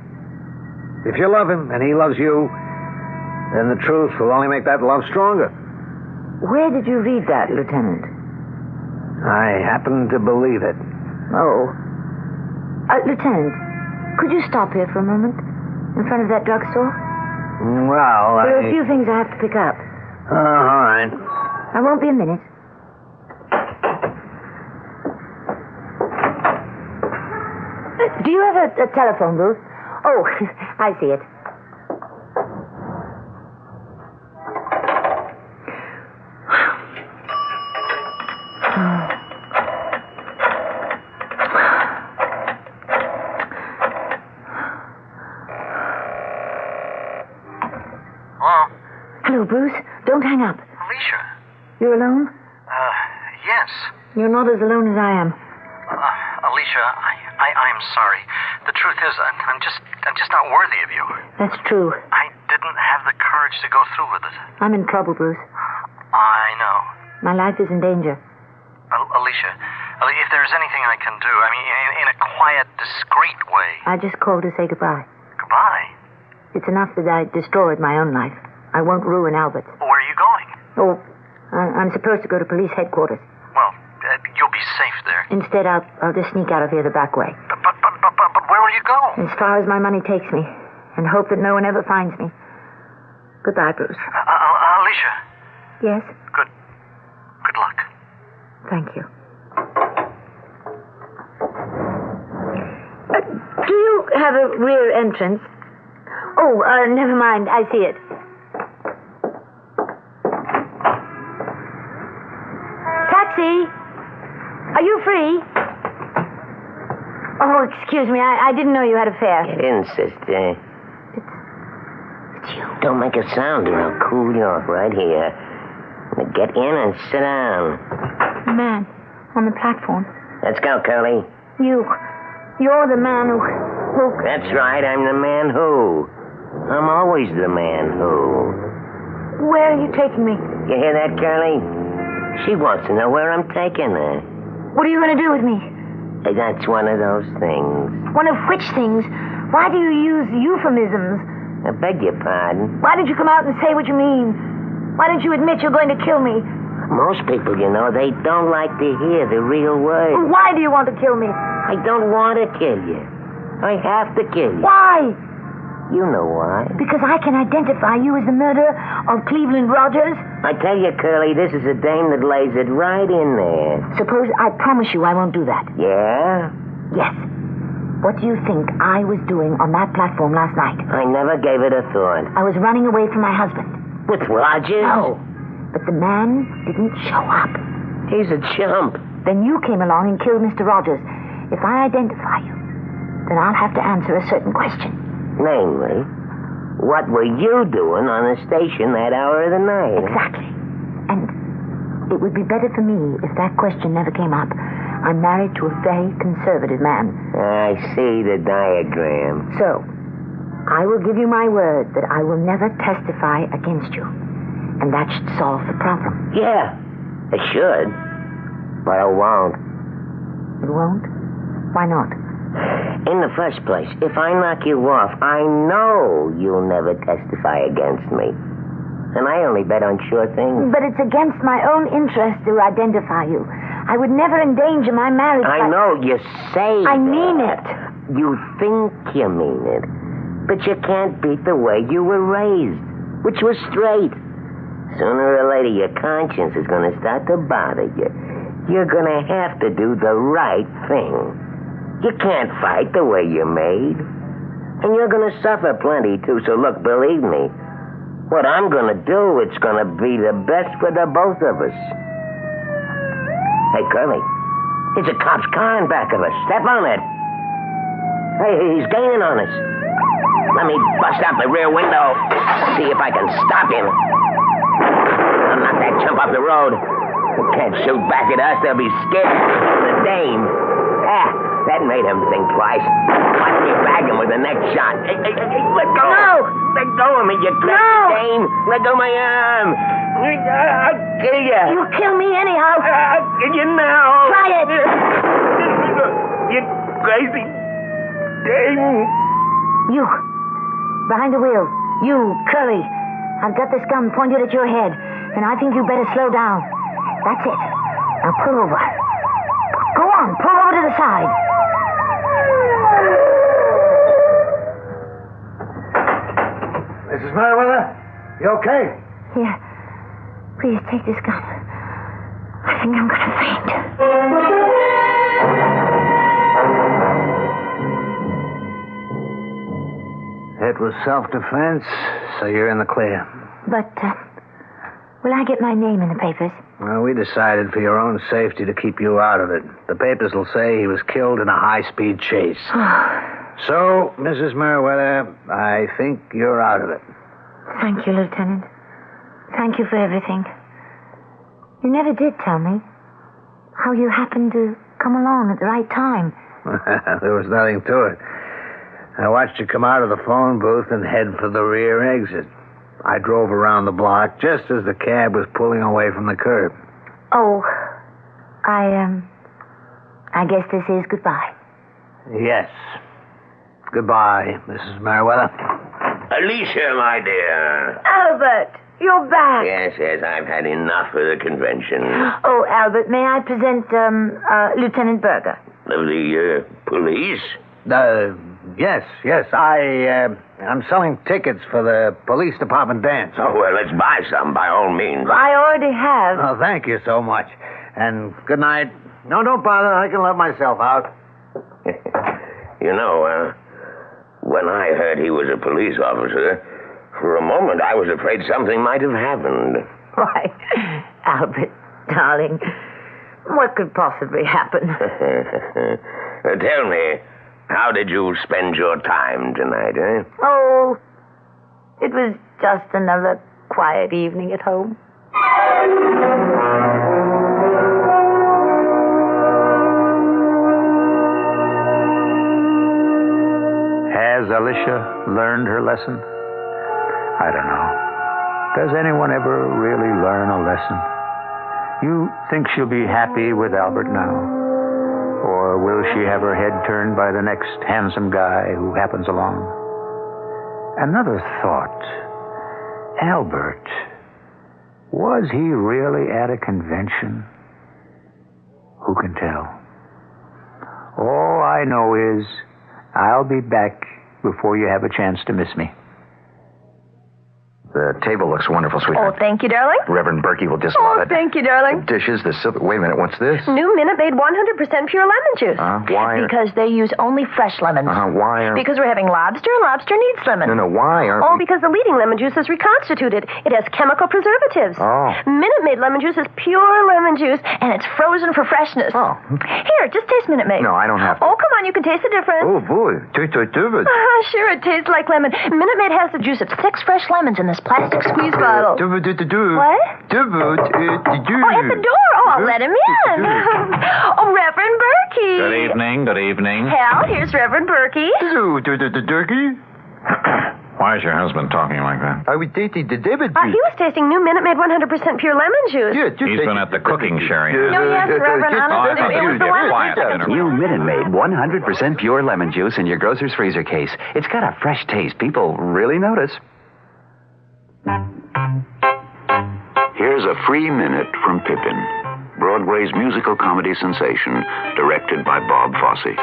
If you love him and he loves you, then the truth will only make that love stronger. Where did you read that, Lieutenant? I happen to believe it. Oh. Lieutenant, could you stop here for a moment? In front of that drugstore? Well, There are a few things I have to pick up. All right. I won't be a minute. Do you have a telephone booth? Oh, I see it. Hello, Bruce. Don't hang up. Alicia. You're alone? Yes. You're not as alone as I am. Alicia, I'm sorry. The truth is, I'm just not worthy of you. That's true. I didn't have the courage to go through with it. I'm in trouble, Bruce. I know. My life is in danger. Alicia, if there's anything I can do, I mean, in a quiet, discreet way. I just called to say goodbye. Goodbye? It's enough that I destroyed my own life. I won't ruin Albert's. Where are you going? Oh, I'm supposed to go to police headquarters. Well, you'll be safe there. Instead, I'll just sneak out of here the back way. But where will you go? As far as my money takes me, and hope that no one ever finds me. Goodbye, Bruce. Alicia. Yes? Good luck. Thank you. Do you have a rear entrance? Oh, never mind. I see it. Taxi! Are you free? Oh, excuse me. I didn't know you had a fare. Get in, sister. It's you. Don't make a sound or I'll cool you off right here. Now get in and sit down. The man on the platform. Let's go, Curly. You're the man who... That's right, I'm the man who. I'm always the man who. Where are you taking me? You hear that, Curly? She wants to know where I'm taking her. What are you going to do with me? That's one of those things. One of which things? Why do you use euphemisms? I beg your pardon. Why didn't you come out and say what you mean? Why didn't you admit you're going to kill me? Most people, they don't like to hear the real words. Why do you want to kill me? I don't want to kill you. I have to kill you. Why? You know why. Because I can identify you as the murderer of Cleveland Rogers? I tell you, Curly, this is a dame that lays it right in there. Suppose I promise you I won't do that. Yeah? Yes. What do you think I was doing on that platform last night? I never gave it a thought. I was running away from my husband. With Rogers? No. But the man didn't show up. He's a chump. Then you came along and killed Mr. Rogers. If I identify you, then I'll have to answer a certain question. Namely, what were you doing on the station that hour of the night? Exactly. And it would be better for me if that question never came up. I'm married to a very conservative man. I see the diagram. So, I will give you my word that I will never testify against you. And that should solve the problem. Yeah, it should. But it won't. It won't? Why not? In the first place, if I knock you off, I know you'll never testify against me. And I only bet on sure things. But it's against my own interest to identify you. I would never endanger my marriage. I know you say I mean it. You think you mean it. But you can't beat the way you were raised, which was straight. Sooner or later, your conscience is going to start to bother you. You're going to have to do the right thing. You can't fight the way you're made. And you're going to suffer plenty, too. So look, believe me, what I'm going to do, it's going to be the best for the both of us. Hey, Curly, there's a cop's car in back of us. Step on it. Hey, he's gaining on us. Let me bust out the rear window, see if I can stop him. I'll knock that chump off the road. They can't shoot back at us. They'll be scared. The dame. That made him think twice. Watch me bag him with the next shot. Hey, let go. No. Let go of me, you crazy dame. Let go of my arm. I'll kill you. You'll kill me anyhow. I'll kill you now. Try it. You crazy dame. You. Behind the wheel. You, Curly. I've got this gun pointed at your head, and I think you better slow down. That's it. Now pull over. Go on, pull over to the side. Mrs. Merriweather, you okay? Here. Please take this gun. I think I'm going to faint. It was self-defense, so you're in the clear. But, will I get my name in the papers? Well, we decided for your own safety to keep you out of it. The papers will say he was killed in a high-speed chase. So, Mrs. Merriweather, I think you're out of it. Thank you, Lieutenant. Thank you for everything. You never did tell me how you happened to come along at the right time. There was nothing to it. I watched you come out of the phone booth and head for the rear exit. I drove around the block just as the cab was pulling away from the curb. Oh, I guess this is goodbye. Yes. Goodbye, Mrs. Merriweather. Alicia, my dear. Albert, you're back. Yes, I've had enough of the convention. Oh, Albert, may I present, Lieutenant Berger? Of the, police? Yes. I'm selling tickets for the police department dance. Oh, well, let's buy some, by all means. I already have. Oh, thank you so much. And good night. No, don't bother. I can let myself out. You know, when I heard he was a police officer, for a moment I was afraid something might have happened. Why, Albert, darling, what could possibly happen? Tell me, how did you spend your time tonight, eh? Oh, it was just another quiet evening at home. Has Alicia learned her lesson? I don't know. Does anyone ever really learn a lesson? You think she'll be happy with Albert now? Or will she have her head turned by the next handsome guy who happens along? Another thought. Albert, was he really at a convention? Who can tell? All I know is I'll be back before you have a chance to miss me. The table looks wonderful, Oh, sweetheart. thank you, darling. Reverend Berkey will just love it. Thank you, darling. The dishes, the silver... Wait a minute, what's this? New Minute Maid 100% pure lemon juice. Why are... Because they use only fresh lemons. Why are... Because we're having lobster, and lobster needs lemon. No, why aren't we... Because the leading lemon juice is reconstituted. It has chemical preservatives. Minute Maid lemon juice is pure lemon juice, and it's frozen for freshness. Here, just taste Minute Maid. No, I don't have to. Oh, come on, you can taste the difference. Oh, boy. Tastes like different. Sure, it tastes like lemon. Minute Maid has the juice of 6 fresh lemons in this plastic squeeze bottle. What? Oh, at the door. Oh, I'll let him in. Oh, Reverend Berkey. Good evening, good evening. Hal, here's Reverend Berkey. Why is your husband talking like that? I was tasting the David He was tasting new Minute Maid 100% pure lemon juice. He's been at the cooking, Sherry. No, yes, Reverend, honestly, it was the one. New Minute Maid 100% pure lemon juice in your grocer's freezer case. It's got a fresh taste. People really notice. Here's a free minute from Pippin, Broadway's musical comedy sensation, directed by Bob Fosse.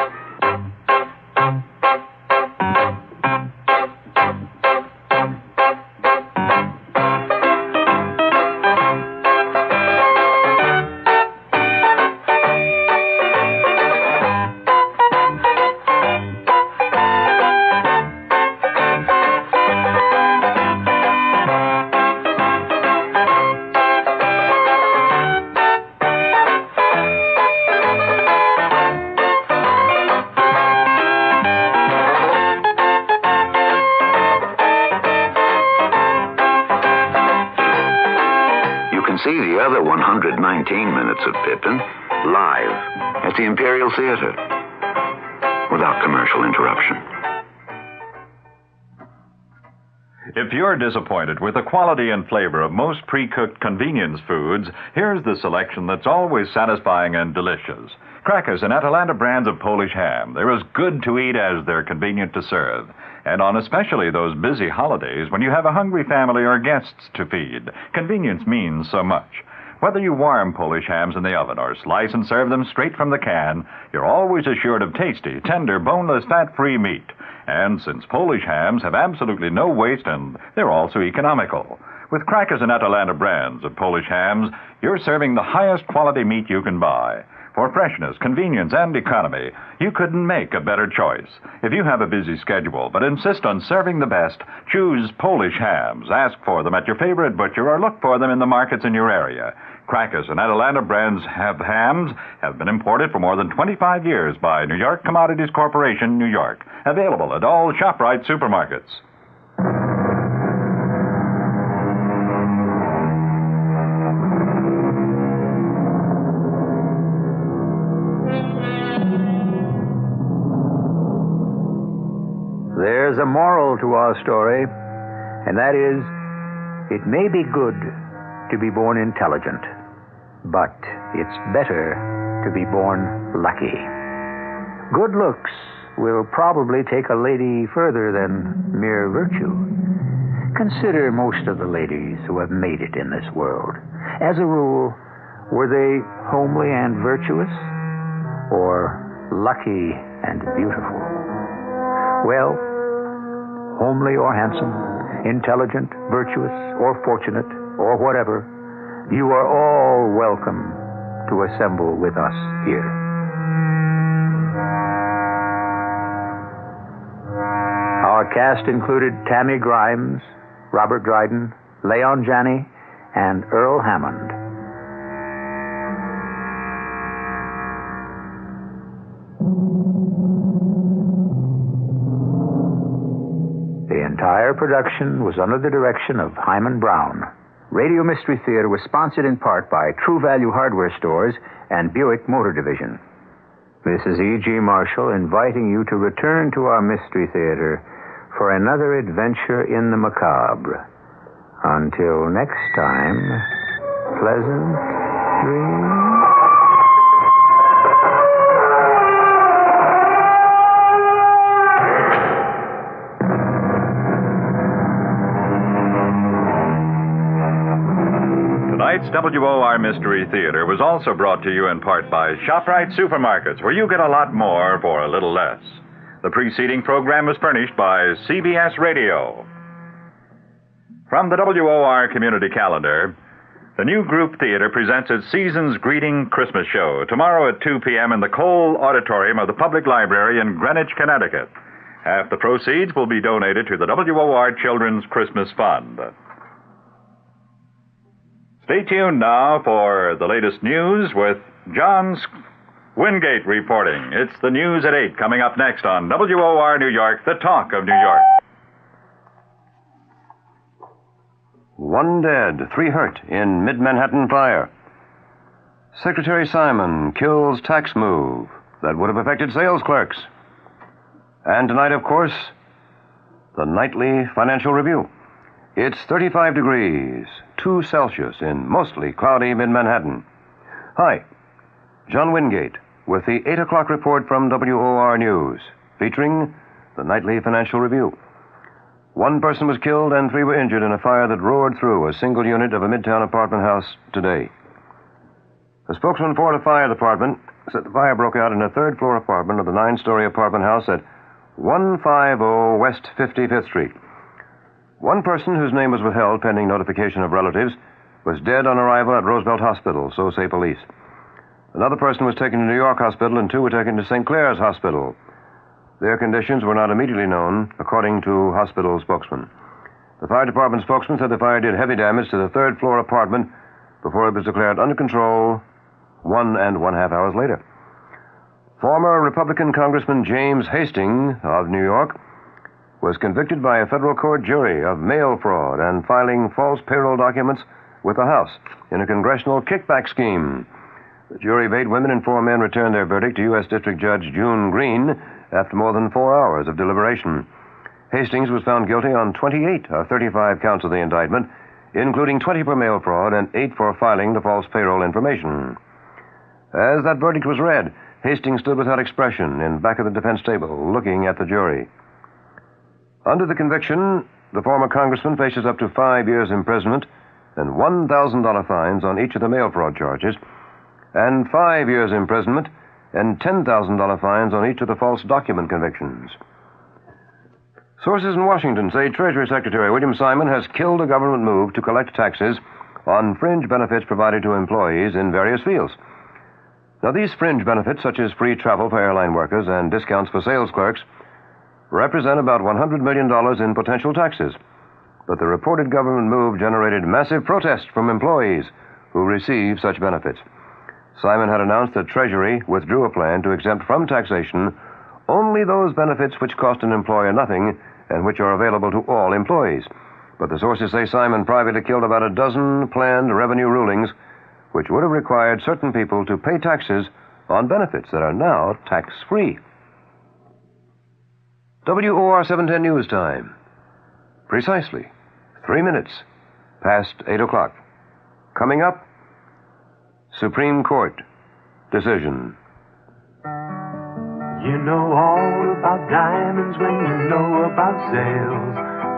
See the other 119 minutes of Pippin live at the Imperial Theater without commercial interruption. If you're disappointed with the quality and flavor of most pre-cooked convenience foods, here's the selection that's always satisfying and delicious. Crackers and Atalanta brands of Polish ham. They're as good to eat as they're convenient to serve. And on especially those busy holidays when you have a hungry family or guests to feed, convenience means so much. Whether you warm Polish hams in the oven or slice and serve them straight from the can, you're always assured of tasty, tender, boneless, fat-free meat. And since Polish hams have absolutely no waste and they're also economical. With Crackers and Atalanta brands of Polish hams, you're serving the highest quality meat you can buy. For freshness, convenience, and economy, you couldn't make a better choice. If you have a busy schedule but insist on serving the best, choose Polish hams. Ask for them at your favorite butcher or look for them in the markets in your area. Crackers and Atalanta brands have been imported for more than 25 years by New York Commodities Corporation, New York. Available at all ShopRite supermarkets. There's a moral to our story, and that is, it may be good to be born intelligent, but it's better to be born lucky. Good looks will probably take a lady further than mere virtue. Consider most of the ladies who have made it in this world. As a rule, were they homely and virtuous, or lucky and beautiful? Well, homely or handsome, intelligent, virtuous, or fortunate, or whatever, you are all welcome to assemble with us here. Our cast included Tammy Grimes, Robert Dryden, Leon Janney, and Earl Hammond. The entire production was under the direction of Hyman Brown. Radio Mystery Theater was sponsored in part by True Value Hardware Stores and Buick Motor Division. This is E.G. Marshall inviting you to return to our Mystery Theater for another adventure in the macabre. Until next time, pleasant dreams. Tonight's WOR Mystery Theater was also brought to you in part by ShopRite Supermarkets, where you get a lot more for a little less. The preceding program was furnished by CBS Radio. From the WOR Community Calendar, the new group theater presents its Season's Greeting Christmas Show tomorrow at 2 p.m. in the Cole Auditorium of the Public Library in Greenwich, Connecticut. Half the proceeds will be donated to the WOR Children's Christmas Fund. Stay tuned now for the latest news with John Wingate reporting. It's the news at 8 coming up next on WOR New York, the talk of New York. 1 dead, 3 hurt in mid-Manhattan fire. Secretary Simon kills tax move that would have affected sales clerks. And tonight, of course, the nightly financial review. It's 35 degrees, 2 Celsius in mostly cloudy mid-Manhattan. Hi, John Wingate with the 8 o'clock report from WOR News, featuring the nightly financial review. 1 person was killed and 3 were injured in a fire that roared through a single unit of a midtown apartment house today. A spokesman for the fire department said the fire broke out in a 3rd-floor apartment of the 9-story apartment house at 150 West 55th Street. 1 person whose name was withheld pending notification of relatives was dead on arrival at Roosevelt Hospital, so say police. Another person was taken to New York Hospital and 2 were taken to St. Clair's Hospital. Their conditions were not immediately known, according to hospital spokesman. The fire department spokesman said the fire did heavy damage to the 3rd-floor apartment before it was declared under control 1.5 hours later. Former Republican Congressman James Hastings of New York was convicted by a federal court jury of mail fraud and filing false payroll documents with the House in a congressional kickback scheme. The jury of 8 women and 4 men returned their verdict to U.S. District Judge June Green after more than 4 hours of deliberation. Hastings was found guilty on 28 of 35 counts of the indictment, including 20 for mail fraud and 8 for filing the false payroll information. As that verdict was read, Hastings stood without expression in back of the defense table, looking at the jury. Under the conviction, the former congressman faces up to 5 years imprisonment and $1,000 fines on each of the mail fraud charges, and 5 years imprisonment and $10,000 fines on each of the false document convictions. Sources in Washington say Treasury Secretary William Simon has killed a government move to collect taxes on fringe benefits provided to employees in various fields. Now, these fringe benefits, such as free travel for airline workers and discounts for sales clerks, represent about $100 million in potential taxes. But the reported government move generated massive protest from employees who receive such benefits. Simon had announced that Treasury withdrew a plan to exempt from taxation only those benefits which cost an employer nothing and which are available to all employees. But the sources say Simon privately killed about a dozen planned revenue rulings which would have required certain people to pay taxes on benefits that are now tax-free. WOR 710 News Time. Precisely 3 minutes past 8 o'clock. Coming up, Supreme Court decision. You know all about diamonds when you know about Zales.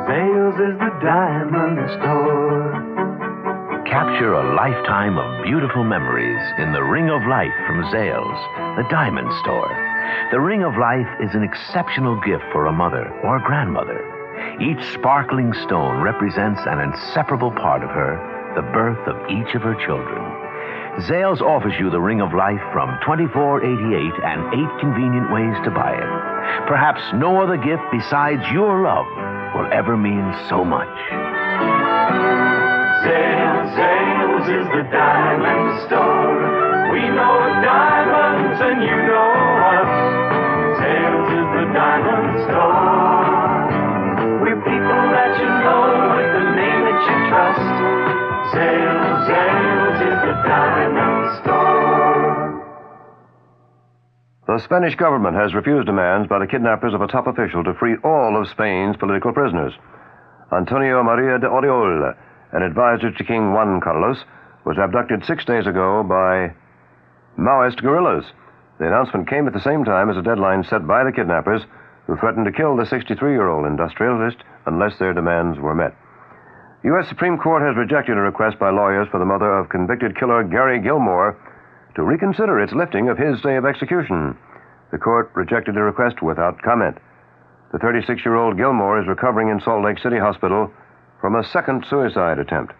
Zales is the diamond store. Capture a lifetime of beautiful memories in the Ring of Life from Zales, the diamond store. The Ring of Life is an exceptional gift for a mother or grandmother. Each sparkling stone represents an inseparable part of her, the birth of each of her children. Zales offers you the Ring of Life from $24.88 and 8 convenient ways to buy it. Perhaps no other gift besides your love will ever mean so much. Zales is the diamond store. We know diamonds and you know us. Zales is the diamond store. We're people that you know with the name that you trust. Zales is the diamond store. The Spanish government has refused demands by the kidnappers of a top official to free all of Spain's political prisoners. Antonio Maria de Oriol, an advisor to King Juan Carlos, was abducted 6 days ago by Maoist guerrillas. The announcement came at the same time as a deadline set by the kidnappers, who threatened to kill the 63-year-old industrialist unless their demands were met. The U.S. Supreme Court has rejected a request by lawyers for the mother of convicted killer Gary Gilmore to reconsider its lifting of his stay of execution. The court rejected the request without comment. The 36-year-old Gilmore is recovering in Salt Lake City Hospital from a second suicide attempt.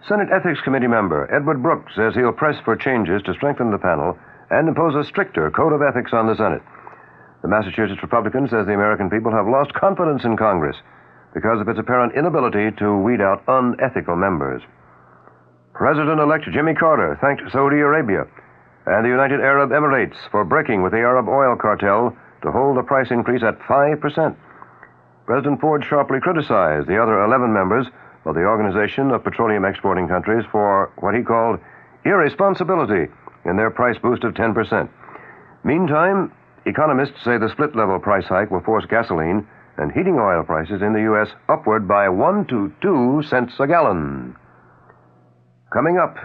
Senate Ethics Committee member Edward Brooks says he'll press for changes to strengthen the panel and impose a stricter code of ethics on the Senate. The Massachusetts Republican says the American people have lost confidence in Congress because of its apparent inability to weed out unethical members. President-elect Jimmy Carter thanked Saudi Arabia and the United Arab Emirates for breaking with the Arab oil cartel to hold a price increase at 5%. President Ford sharply criticized the other 11 members of the Organization of Petroleum Exporting Countries for what he called irresponsibility in their price boost of 10%. Meantime, economists say the split-level price hike will force gasoline and heating oil prices in the U.S. upward by 1 to 2 cents a gallon. Coming up,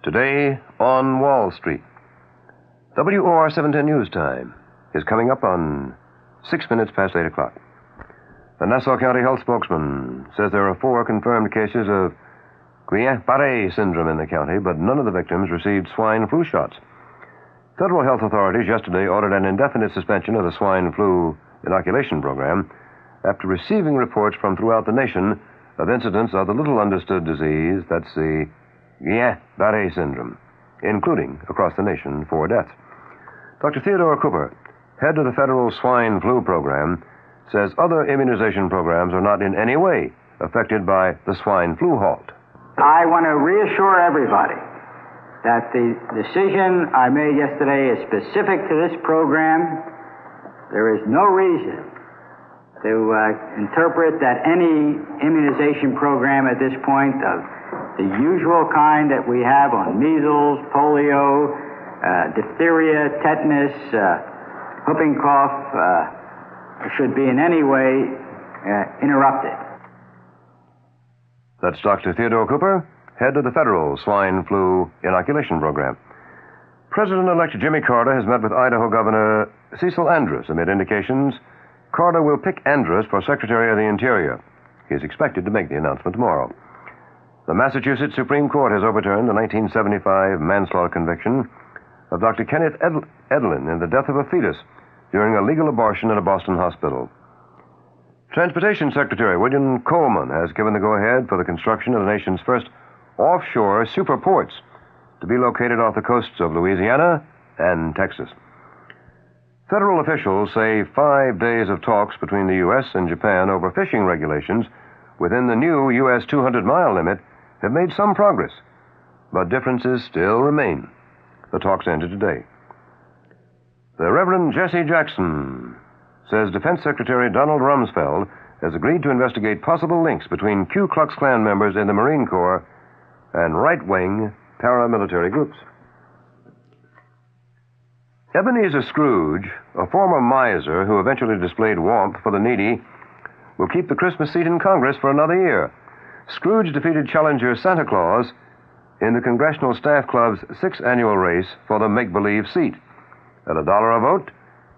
today on Wall Street. WOR 710 News Time is coming up on 6 minutes past 8 o'clock. The Nassau County Health spokesman says there are 4 confirmed cases of Guillain-Barré syndrome in the county, but none of the victims received swine flu shots. Federal health authorities yesterday ordered an indefinite suspension of the swine flu inoculation program after receiving reports from throughout the nation of incidents of the little-understood disease, that's the Guillain-Barré syndrome, including, across the nation, 4 deaths. Dr. Theodore Cooper, head of the federal swine flu program, says other immunization programs are not in any way affected by the swine flu halt. I want to reassure everybody that the decision I made yesterday is specific to this program. There is no reason to interpret that any immunization program at this point of the usual kind that we have on measles, polio, diphtheria, tetanus, whooping cough, should be in any way interrupted. That's Dr. Theodore Cooper, head of the federal swine flu inoculation program. President-elect Jimmy Carter has met with Idaho Governor Cecil Andrus amid indications Carter will pick Andrus for Secretary of the Interior. He is expected to make the announcement tomorrow. The Massachusetts Supreme Court has overturned the 1975 manslaughter conviction of Dr. Kenneth Edlin in the death of a fetus during a legal abortion at a Boston hospital. Transportation Secretary William Coleman has given the go-ahead for the construction of the nation's first offshore superports to be located off the coasts of Louisiana and Texas. Federal officials say 5 days of talks between the U.S. and Japan over fishing regulations within the new U.S. 200-mile limit have made some progress, but differences still remain. The talks ended today. The Reverend Jesse Jackson says Defense Secretary Donald Rumsfeld has agreed to investigate possible links between Ku Klux Klan members in the Marine Corps and right-wing paramilitary groups. Ebenezer Scrooge, a former miser who eventually displayed warmth for the needy, will keep the Christmas seat in Congress for another year. Scrooge defeated challenger Santa Claus in the Congressional Staff Club's 6th annual race for the make-believe seat. At $1 a vote,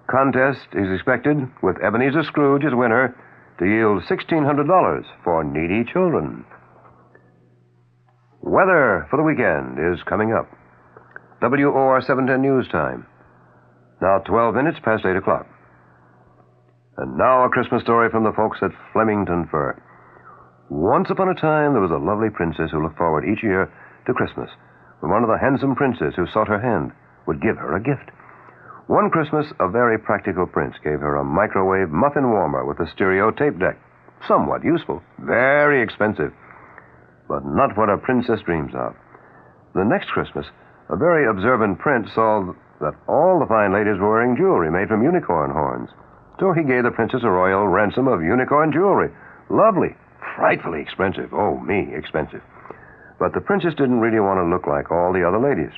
contest is expected, with Ebenezer Scrooge as winner, to yield $1,600 for needy children. Weather for the weekend is coming up. WOR 710 News Time. Now 12 minutes past 8 o'clock. And now a Christmas story from the folks at Flemington Fur. Once upon a time, there was a lovely princess who looked forward each year to Christmas, when one of the handsome princes who sought her hand would give her a gift. One Christmas, a very practical prince gave her a microwave muffin warmer with a stereo tape deck. Somewhat useful, very expensive, but not what a princess dreams of. The next Christmas, a very observant prince saw that all the fine ladies were wearing jewelry made from unicorn horns. So he gave the princess a royal ransom of unicorn jewelry. Lovely, frightfully expensive. Oh, me, expensive. But the princess didn't really want to look like all the other ladies.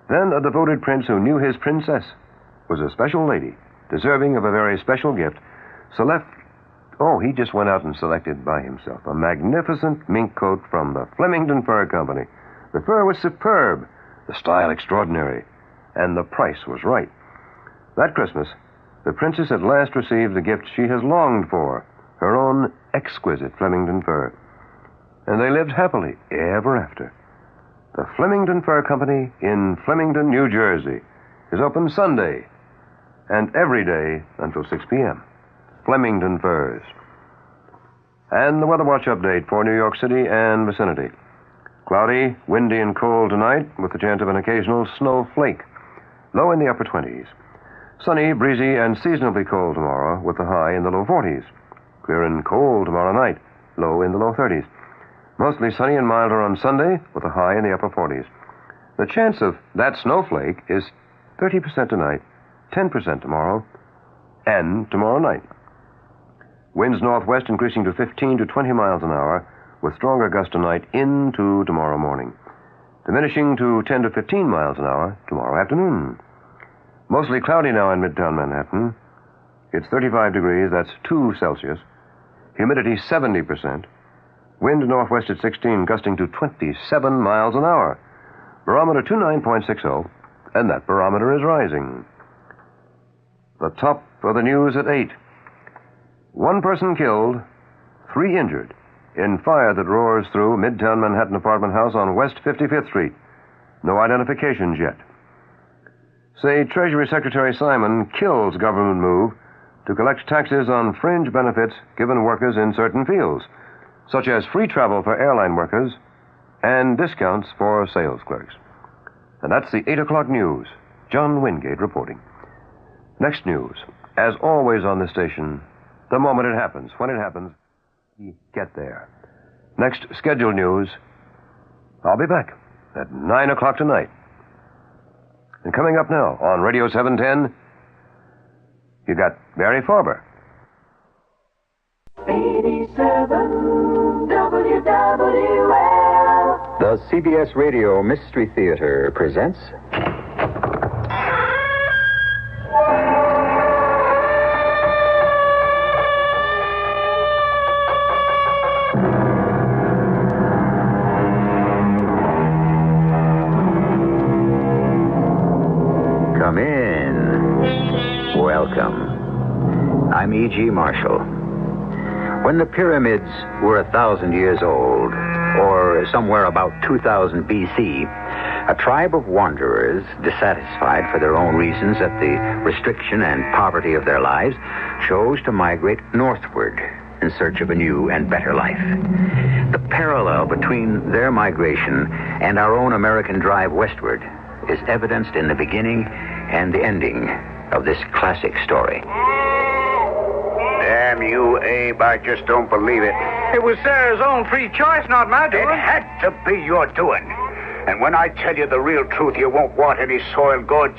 Then a devoted prince who knew his princess was a special lady, deserving of a very special gift, he just went out and selected by himself a magnificent mink coat from the Flemington Fur Company. The fur was superb, the style extraordinary, and the price was right. That Christmas, the princess at last received the gift she has longed for, her own exquisite Flemington fur. and they lived happily ever after. The Flemington Fur Company in Flemington, New Jersey, is open Sunday and every day until 6 p.m. Flemington Furs. And the Weather Watch update for New York City and vicinity. Cloudy, windy, and cold tonight with the chance of an occasional snowflake. Low in the upper 20s. Sunny, breezy, and seasonably cold tomorrow with the high in the low 40s. Clear and cold tomorrow night, low in the low 30s. Mostly sunny and milder on Sunday with a high in the upper 40s. The chance of that snowflake is 30% tonight, 10% tomorrow, and tomorrow night. Winds northwest increasing to 15 to 20 miles an hour with stronger gusts tonight into tomorrow morning. Diminishing to 10 to 15 miles an hour tomorrow afternoon. Mostly cloudy now in midtown Manhattan. It's 35 degrees, that's 2 Celsius. Humidity 70%. Wind northwest at 16, gusting to 27 miles an hour. Barometer 29.60, and that barometer is rising. The top of the news at 8. 1 person killed, 3 injured in fire that roars through Midtown Manhattan apartment house on West 55th Street. No identifications yet. Say Treasury Secretary Simon kills government move to collect taxes on fringe benefits given workers in certain fields, such as free travel for airline workers and discounts for sales clerks. And that's the 8 o'clock news. John Wingate reporting. Next news, as always on this station, the moment it happens. When it happens, we get there. Next scheduled news, I'll be back at 9 o'clock tonight. And coming up now on Radio 710, you got Barry Farber. 87 WWL. The CBS Radio Mystery Theater presents... Come in. Welcome. I'm E.G. Marshall. When the pyramids were 1,000 years old, or somewhere about 2000 B.C., a tribe of wanderers, dissatisfied for their own reasons at the restriction and poverty of their lives, chose to migrate northward in search of a new and better life. The parallel between their migration and our own American drive westward is evidenced in the beginning and the ending of this classic story. Damn you, Abe, I just don't believe it. It was Sarah's own free choice, not my doing. It had to be your doing. And when I tell you the real truth, you won't want any soiled goods.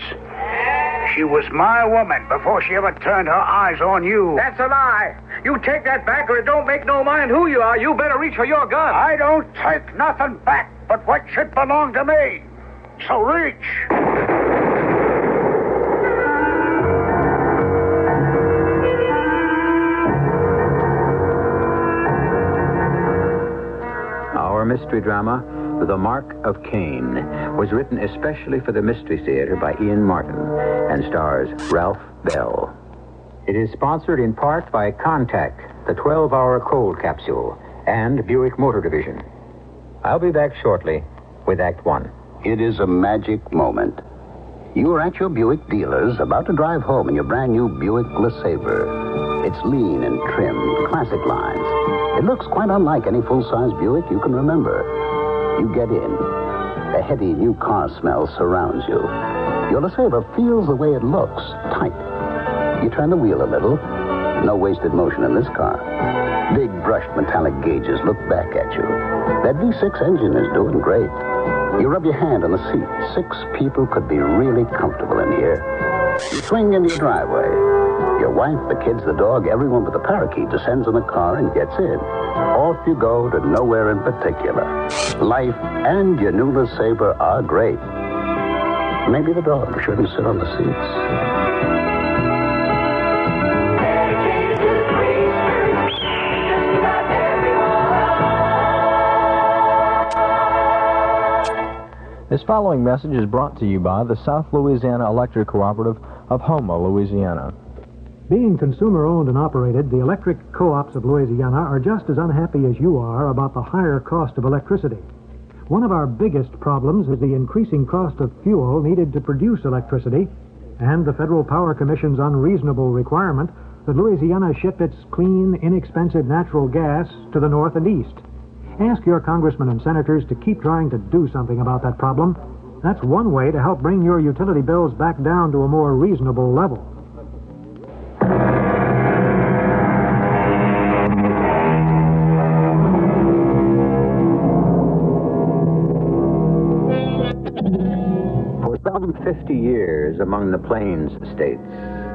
She was my woman before she ever turned her eyes on you. That's a lie. You take that back or it don't make no mind who you are. You better reach for your gun. I don't take nothing back but what should belong to me. So reach. Our mystery drama, The Mark of Cain, was written especially for the Mystery Theater by Ian Martin and stars Ralph Bell. It is sponsored in part by Contact, the 12-hour cold capsule, and Buick Motor Division. I'll be back shortly with Act One. It is a magic moment. You are at your Buick dealers, about to drive home in your brand new Buick LeSabre. It's lean and trim, classic lines. It looks quite unlike any full-size Buick you can remember. You get in. The heady new car smell surrounds you. Your LeSabre feels the way it looks, tight. You turn the wheel a little. No wasted motion in this car. Big brushed metallic gauges look back at you. That V6 engine is doing great. You rub your hand on the seat. 6 people could be really comfortable in here. You swing into your driveway. Your wife, the kids, the dog, everyone but the parakeet descends in the car and gets in. Off you go to nowhere in particular. Life and your new LeSabre are great. Maybe the dog shouldn't sit on the seats. This following message is brought to you by the South Louisiana Electric Cooperative of Houma, Louisiana. Being consumer-owned and operated, the electric co-ops of Louisiana are just as unhappy as you are about the higher cost of electricity. One of our biggest problems is the increasing cost of fuel needed to produce electricity and the Federal Power Commission's unreasonable requirement that Louisiana ship its clean, inexpensive natural gas to the north and east. Ask your congressmen and senators to keep trying to do something about that problem. That's one way to help bring your utility bills back down to a more reasonable level. For some 50 years among the Plains states,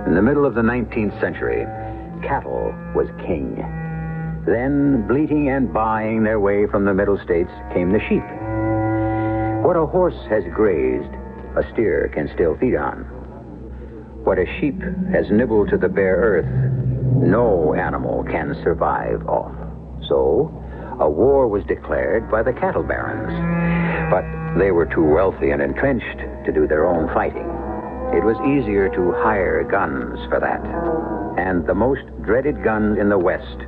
in the middle of the 19th century, cattle was king. Then, bleating and baaing their way from the middle states, came the sheep. What a horse has grazed, a steer can still feed on. What a sheep has nibbled to the bare earth, no animal can survive off. So, a war was declared by the cattle barons. But they were too wealthy and entrenched to do their own fighting. It was easier to hire guns for that. And the most dreaded gun in the West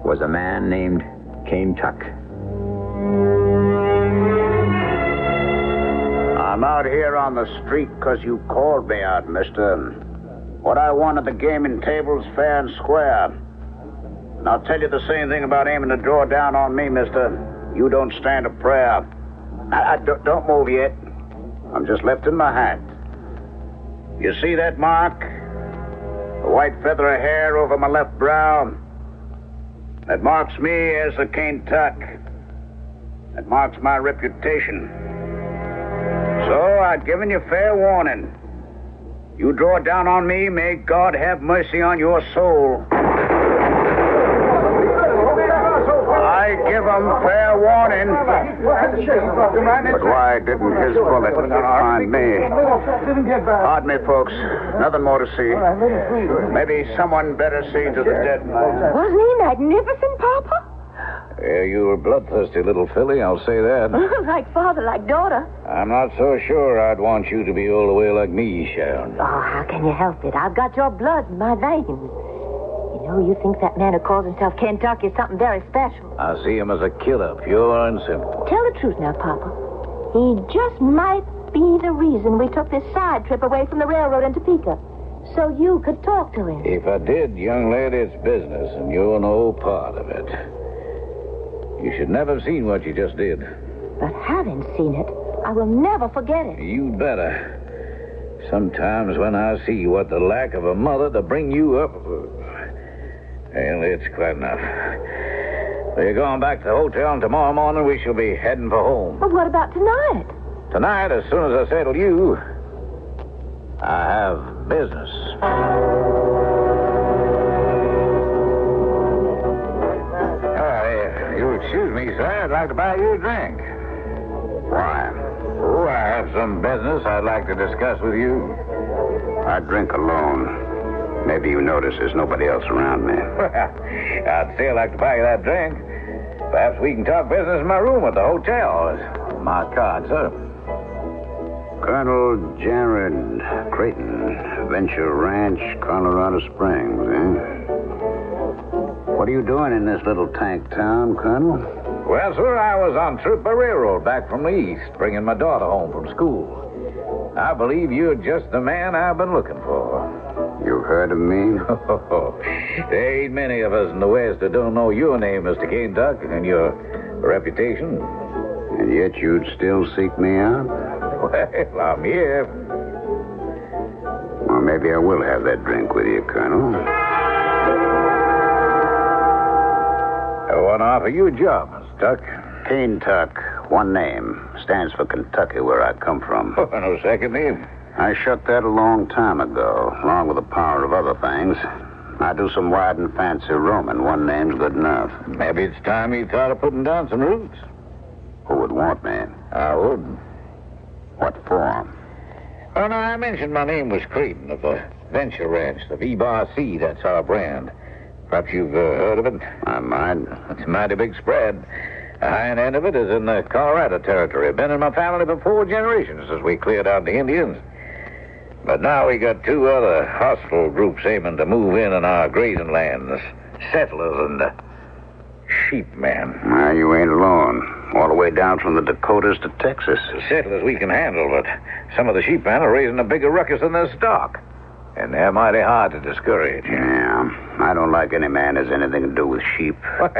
was a man named Tuck. I'm out here on the street because you called me out, mister. What I want at the gaming table's fair and square. And I'll tell you the same thing about aiming to draw down on me, mister. You don't stand a prayer. Don't move yet. I'm just lifting my hat. You see that mark? The white feather of hair over my left brow? That marks me as the Tuck. That marks my reputation. So I've given you fair warning. You draw down on me, may God have mercy on your soul. I give him fair warning. But why didn't his bullet find me? Pardon me, folks. Nothing more to see. Maybe someone better see to the dead man. Wasn't he magnificent, Papa? Yeah, you were bloodthirsty, little filly, I'll say that. Like father, like daughter. I'm not so sure I'd want you to be all the way like me, Sharon. Oh, how can you help it? I've got your blood in my veins. You know, you think that man who calls himself Kentucky is something very special. I see him as a killer, pure and simple. Tell the truth now, Papa. He just might be the reason we took this side trip away from the railroad in Topeka. So you could talk to him. If I did, young lady, it's business, and you're no part of it. You should never have seen what you just did. But having seen it, I will never forget it. You'd better. Sometimes when I see what the lack of a mother to bring you up... Well, it's quite enough. We're going back to the hotel, and tomorrow morning we shall be heading for home. But what about tonight? Tonight, as soon as I settle you, I have business. You excuse me, sir. I'd like to buy you a drink. Why? Oh, I have some business I'd like to discuss with you. I drink alone. Maybe you notice there's nobody else around me. Well, I'd still like to buy you that drink. Perhaps we can talk business in my room at the hotel. It's my card, sir. Colonel Jared Creighton, Venture Ranch, Colorado Springs, eh? What are you doing in this little tank town, Colonel? Well, sir, I was on trip by railroad back from the east, bringing my daughter home from school. I believe you're just the man I've been looking for. You heard of me? There ain't many of us in the West that don't know your name, Mr. Kentuck, and your reputation. And yet you'd still seek me out? Well, I'm here. Well, maybe I will have that drink with you, Colonel. I want to offer you a job, Mr. Tuck. Kentuck, one name. Stands for Kentucky, where I come from. No second name. I shut that a long time ago, along with the power of other things. I do some wide and fancy roaming. One name's good enough. Maybe it's time you thought of putting down some roots. Who would want me? I would. What for? Well, now, I mentioned my name was Creighton of the Venture Ranch, the V-Bar C. That's our brand. Perhaps you've heard of it? I might. It's a mighty big spread. The high end of it is in the Colorado territory. Been in my family for 4 generations since we cleared out the Indians. But now we got two other hostile groups aiming to move in on our grazing lands. Settlers and the sheep men. Well, you ain't alone. All the way down from the Dakotas to Texas. The settlers we can handle, but some of the sheep men are raising a bigger ruckus than their stock. And they're mighty hard to discourage. Yeah, I don't like any man has anything to do with sheep. Well,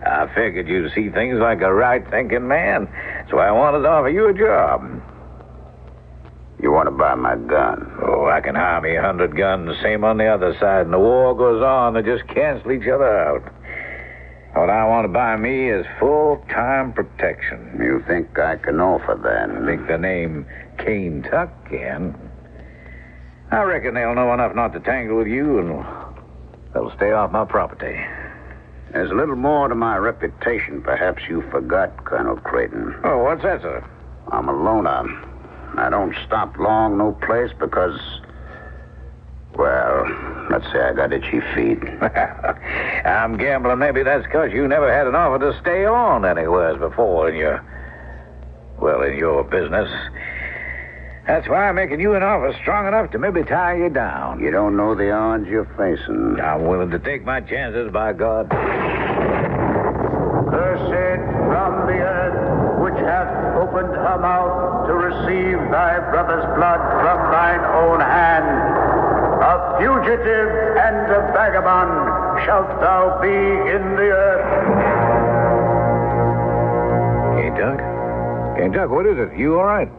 I figured you'd see things like a right-thinking man, so I wanted to offer you a job. You want to buy my gun? Oh, I can hire me 100 guns, same on the other side, and the war goes on. They just cancel each other out. What I want to buy me is full-time protection. You think I can offer that? I think the name Kane Tuck can. I reckon they'll know enough not to tangle with you, and they'll stay off my property. There's a little more to my reputation perhaps you forgot, Colonel Creighton. Oh, what's that, sir? I'm a loner. I don't stop long no place because, well, let's say I got itchy feet. I'm gambling maybe that's because you never had an offer to stay on anywhere before in your business. That's why I'm making you an offer strong enough to maybe tie you down. You don't know the odds you're facing. I'm willing to take my chances, by God. Cursed from the earth, which hath opened her mouth to receive thy brother's blood from thine own hand. A fugitive and a vagabond shalt thou be in the earth. Kane Tuck, what is it? You all right?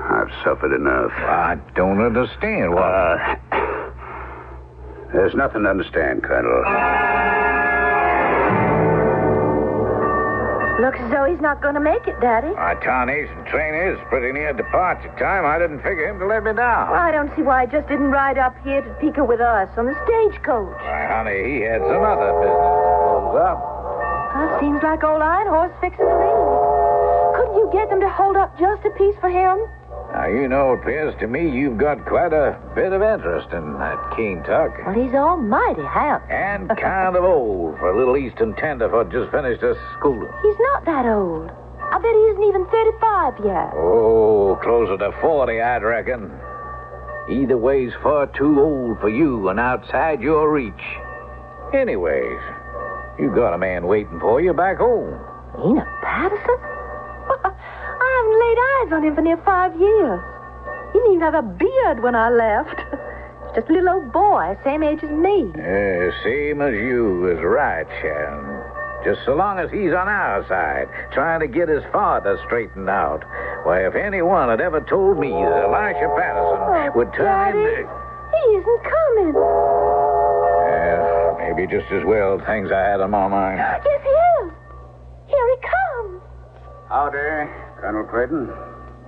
I've suffered enough. I don't understand. There's nothing to understand, Colonel. Looks as though he's not going to make it, Daddy. My tarnation train is pretty near departure time. I didn't figure him to let me down. Well, I don't see why he just didn't ride up here to Topeka with us on the stagecoach. Why, honey, he had some other business to close up. Well, it seems like old Iron Horse fixing to leave. Couldn't you get them to hold up just a piece for him? Now, you know, it appears to me you've got quite a bit of interest in that Kane Tuck. Well, he's almighty handsome. And kind of old for a little Eastern tenderfoot just finished his schooling. He's not that old. I bet he isn't even 35 yet. Oh, closer to 40, I'd reckon. Either way's far too old for you and outside your reach. Anyways, you got a man waiting for you back home. Enoch Patterson? I haven't laid eyes on him for near 5 years. He didn't even have a beard when I left. Just a little old boy, same age as me. Same as you is right, Sharon. Just so long as he's on our side, trying to get his father straightened out. Why, if anyone had ever told me that Elisha Patterson would turn Daddy, into... he isn't coming. Maybe just as well things I had on my mind. Yes, he is. Here he comes. Howdy, Colonel Creighton.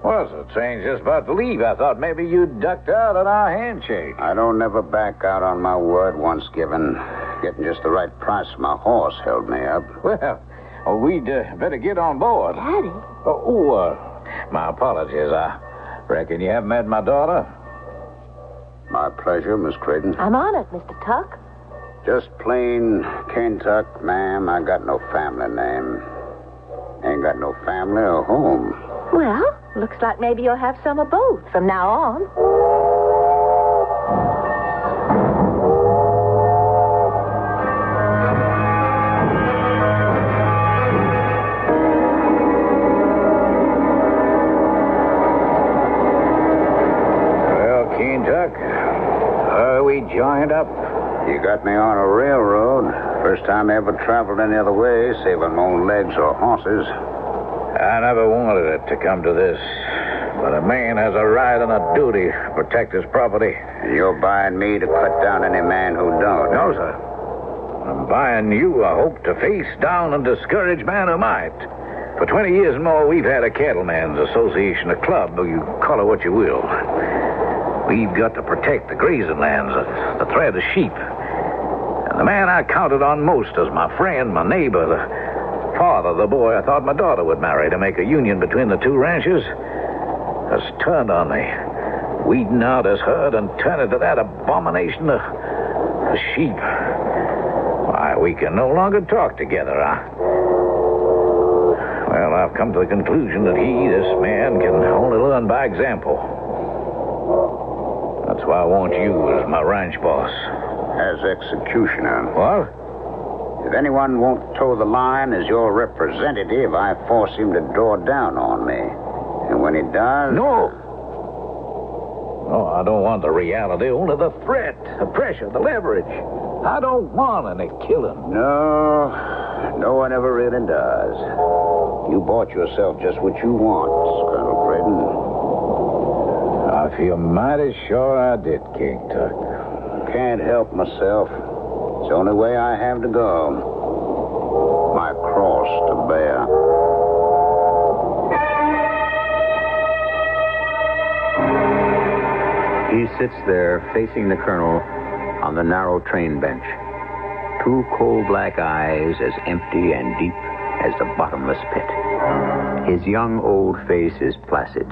What's the train's just about to leave? I thought maybe you'd ducked out at our handshake. I don't never back out on my word once given. Getting just the right price for my horse held me up. Well, we'd better get on board. Daddy? My apologies. I reckon you haven't met my daughter? My pleasure, Miss Creighton. I'm honored, Mr. Tuck. Just plain Kane Tuck, ma'am. I got no family name. Ain't got no family or home. Well, looks like maybe you'll have some of both from now on. Well, Kane Tuck, are we joined up? You got me on a railroad. First time I ever traveled any other way, saving my own legs or horses. I never wanted it to come to this. But a man has a right and a duty to protect his property. And you're buying me to cut down any man who don't. No, sir. I'm buying you a hope to face down and discourage man who might. For 20 years and more, we've had a cattleman's association, a club, or you call it what you will. We've got to protect the grazing lands, the thread of sheep. And the man I counted on most as my friend, my neighbor, the father of the boy I thought my daughter would marry to make a union between the two ranches, has turned on me, weeding out his herd and turning to that abomination, the sheep. Why, we can no longer talk together, huh? Well, I've come to the conclusion that this man, can only learn by example. That's why I want you as my ranch boss. As executioner. What? If anyone won't toe the line as your representative, I force him to draw down on me. And when he does... No, I don't want the reality, only the threat, the pressure, the leverage. I don't want any killing. No one ever really does. You bought yourself just what you want, Colonel Creighton. I feel mighty sure I did, King Tut. Can't help myself. It's the only way I have to go. My cross to bear. He sits there facing the colonel on the narrow train bench. Two coal-black eyes as empty and deep as the bottomless pit. His young old face is placid,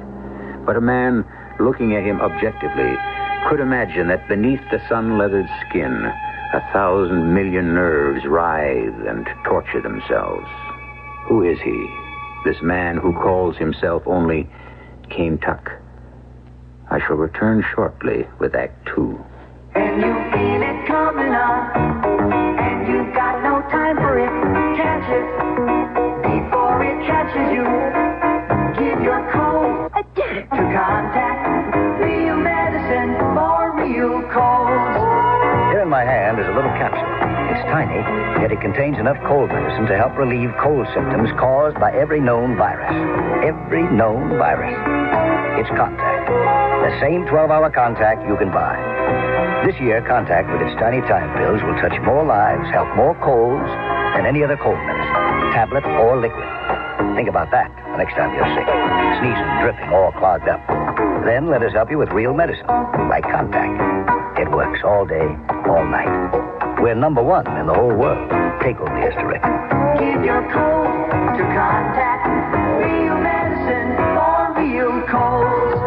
but a man looking at him objectively could imagine that beneath the sun-leathered skin 1,000 million nerves writhe and torture themselves. Who is he, this man who calls himself only King Tuck? I shall return shortly with Act 2. And you feel it coming on, and you've got no time for it. Catch it before it catches you. Give your code to contact real medicine for real colds. Here in my hand is a little capsule. It's tiny, yet it contains enough cold medicine to help relieve cold symptoms caused by every known virus. Every known virus. It's Contact. The same 12-hour Contact you can buy. This year, Contact with its tiny time pills will touch more lives, help more colds than any other cold medicine, tablet or liquid. Think about that the next time you're sick. Sneezing, dripping, all clogged up. Then let us help you with real medicine, like Contact. It works all day, all night. We're number one in the whole world. Take over the hysterectomy. Give your cold to Contact real medicine for real colds.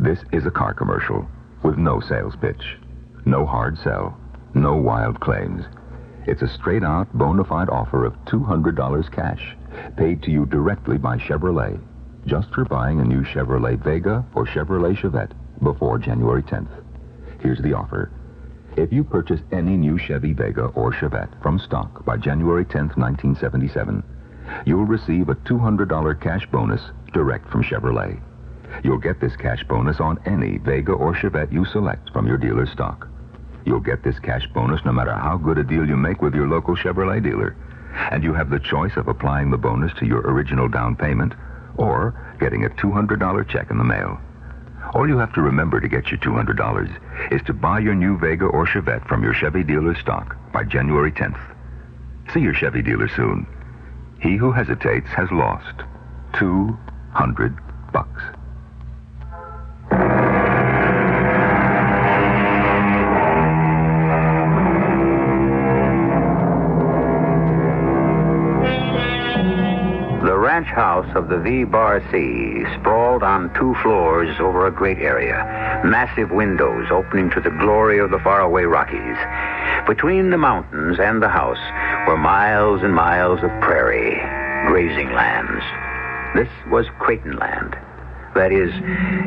This is a car commercial with no sales pitch, no hard sell, no wild claims. It's a straight-out, bona fide offer of $200 cash, paid to you directly by Chevrolet, just for buying a new Chevrolet Vega or Chevrolet Chevette before January 10th. Here's the offer. If you purchase any new Chevy Vega or Chevette from stock by January 10th, 1977, you'll receive a $200 cash bonus direct from Chevrolet. You'll get this cash bonus on any Vega or Chevette you select from your dealer's stock. You'll get this cash bonus no matter how good a deal you make with your local Chevrolet dealer. And you have the choice of applying the bonus to your original down payment or getting a $200 check in the mail. All you have to remember to get your $200 is to buy your new Vega or Chevette from your Chevy dealer's stock by January 10th. See your Chevy dealer soon. He who hesitates has lost $200. The ranch house of the V-Bar C sprawled on 2 floors over a great area, massive windows opening to the glory of the faraway Rockies. Between the mountains and the house were miles and miles of prairie, grazing lands. This was Creighton land. That is,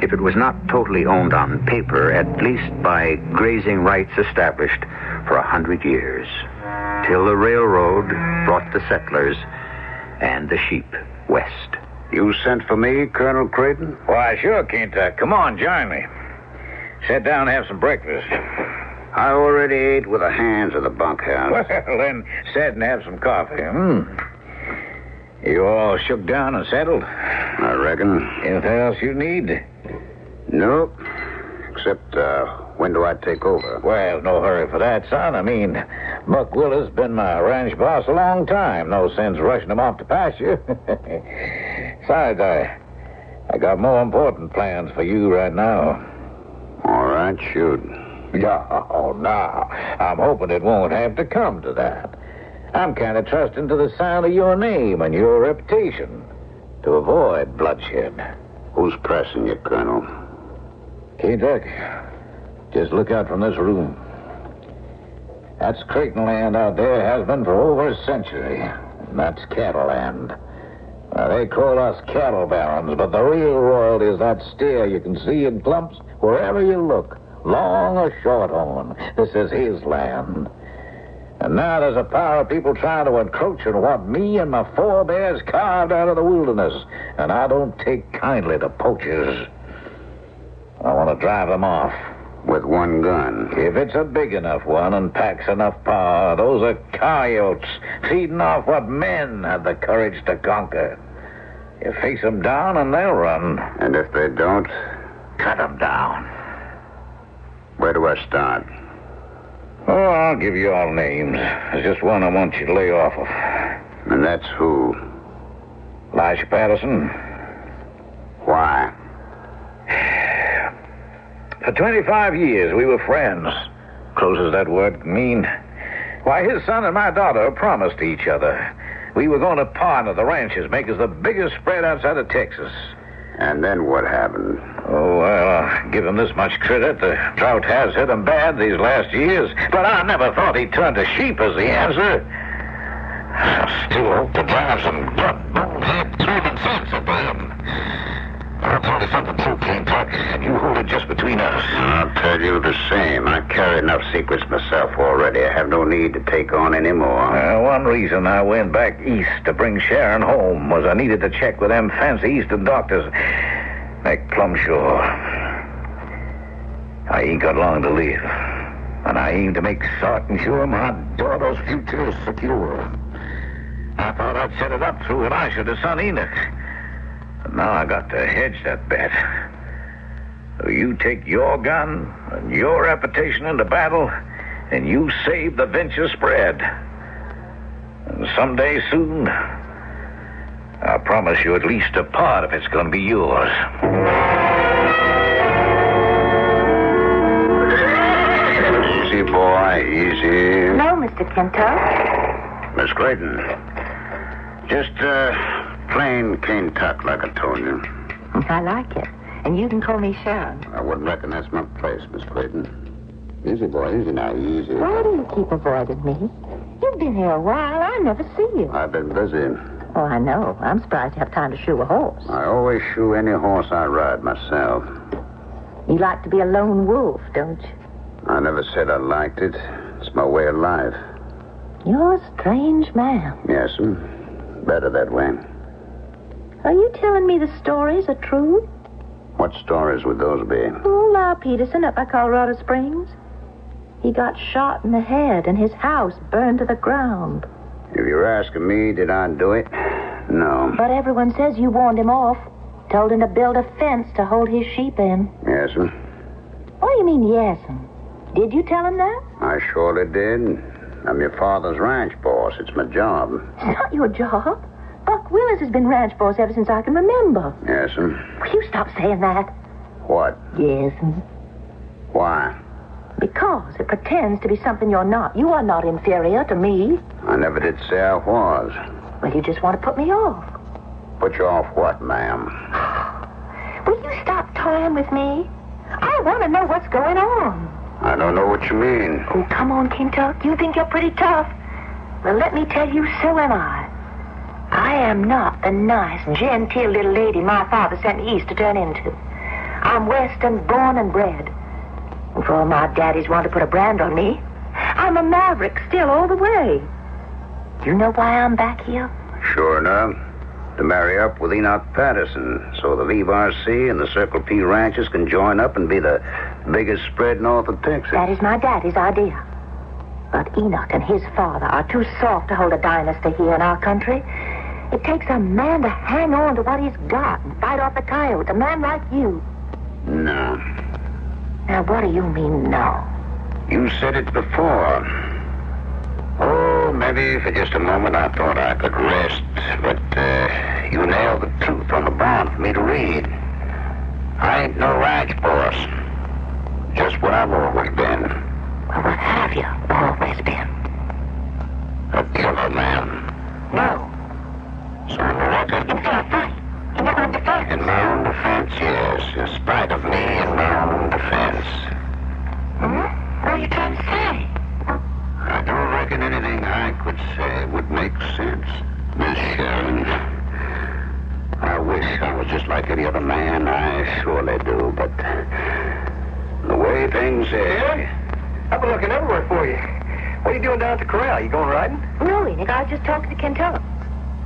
if it was not totally owned on paper, at least by grazing rights established for 100 years, till the railroad brought the settlers and the sheep west. You sent for me, Colonel Creighton? Why, sure, King Tut. Come on, join me. Sit down and have some breakfast. I already ate with the hands in the bunkhouse. Well, then sit and have some coffee. You all shook down and settled? I reckon. Anything else you need? Nope. Except, when do I take over? Well, no hurry for that, son. I mean, Buck Willis been my ranch boss a long time. No sense rushing him off to pasture. Besides, I got more important plans for you right now. All right, shoot. Oh, no. I'm hoping it won't have to come to that. I'm kind of trusting to the sound of your name and your reputation to avoid bloodshed. Who's pressing you, Colonel? K-Duck, just look out from this room. That's Creighton land out there, has been for over a century. And that's cattle land. Now, they call us cattle barons, but the real royalty is that steer you can see in clumps wherever you look, long or shorthorn. This is his land. And now there's a power of people trying to encroach on what me and my forebears carved out of the wilderness, and I don't take kindly to poachers. I want to drive them off. With one gun. If it's a big enough one and packs enough power, those are coyotes feeding off what men have the courage to conquer. You face them down and they'll run. And if they don't? Cut them down. Where do I start? Oh, I'll give you all names. There's just one I want you to lay off of. And that's who? Elisha Patterson. Why? For 25 years, we were friends. Close as that word can mean. Why, his son and my daughter promised each other. We were going to partner the ranches, make us the biggest spread outside of Texas. And then what happened? Oh, well, I'll give him this much credit. The drought has hit him bad these last years. But I never thought he'd turn to sheep as the answer. I still hope to drive some gut-bonehead common sense into him. I'll tell you something too, Kentucky, and you hold it just between us. I'll tell you the same. I carry enough secrets myself already. I have no need to take on any more. One reason I went back east to bring Sharon home was I needed to check with them fancy eastern doctors. Make plumb sure. I ain't got long to live. And I aim to make certain sure my daughter's future is secure. I thought I'd set it up through Elisha to son Enoch. But now I got to hedge that bet. So you take your gun and your reputation into battle, and you save the venture spread. And someday soon, I promise you at least a part of it's going to be yours. Easy, boy, easy. No, Mr. Kentuck. Miss Clayton, just plain Kentuck, like I told you. I like it. And you can call me Sharon. I wouldn't reckon that's my place, Miss Clayton. Easy, boy, easy now, easy. Why do you keep avoiding me? You've been here a while. I never see you. I've been busy. Oh, I know. I'm surprised you have time to shoe a horse. I always shoe any horse I ride myself. You like to be a lone wolf, don't you? I never said I liked it. It's my way of life. You're a strange man. Yes, better that way. Are you telling me the stories are true? What stories would those be? Oh, Lyle Peterson up by Colorado Springs. He got shot in the head and his house burned to the ground. If you're asking me, did I do it? No. But everyone says you warned him off. Told him to build a fence to hold his sheep in. Yes, What do you mean, yes'm? Did you tell him that? I surely did. I'm your father's ranch boss. It's my job. It's not your job. Buck Willis has been ranch boss ever since I can remember. Yes, Will you stop saying that? What? Yes'm. Why? Because it pretends to be something you're not. You are not inferior to me. I never did say I was. Well, you just want to put me off. Put you off what, ma'am? Will you stop toying with me? I want to know what's going on. I don't know what you mean. Oh, come on, Kentuck. You think you're pretty tough. Well, let me tell you, so am I. I am not the nice, genteel little lady my father sent me east to turn into. I'm Western born and bred. And for all my daddies want to put a brand on me, I'm a maverick still all the way. Do you know why I'm back here? Sure enough. To marry up with Enoch Patterson, so the VRC and the Circle P ranches can join up and be the biggest spread north of Texas. That is my daddy's idea. But Enoch and his father are too soft to hold a dynasty here in our country. It takes a man to hang on to what he's got and fight off the coyotes, a man like you. No. Now, what do you mean, no? You said it before. Oh, maybe for just a moment I thought I could rest, but you nailed the truth on the bond for me to read. I ain't no ranch boss. Just what I've always been. Well, what have you always been? A killer man. No. So on the record? In fair fight. In your own defense. In my own defense, yes. In spite of me, in my own defense. What are you trying to say? I don't reckon anything I could say would make sense, Miss Sharon. looking everywhere for you. What are you doing down at the corral? You going riding? No, Enoch, I was just talking to Kentucky.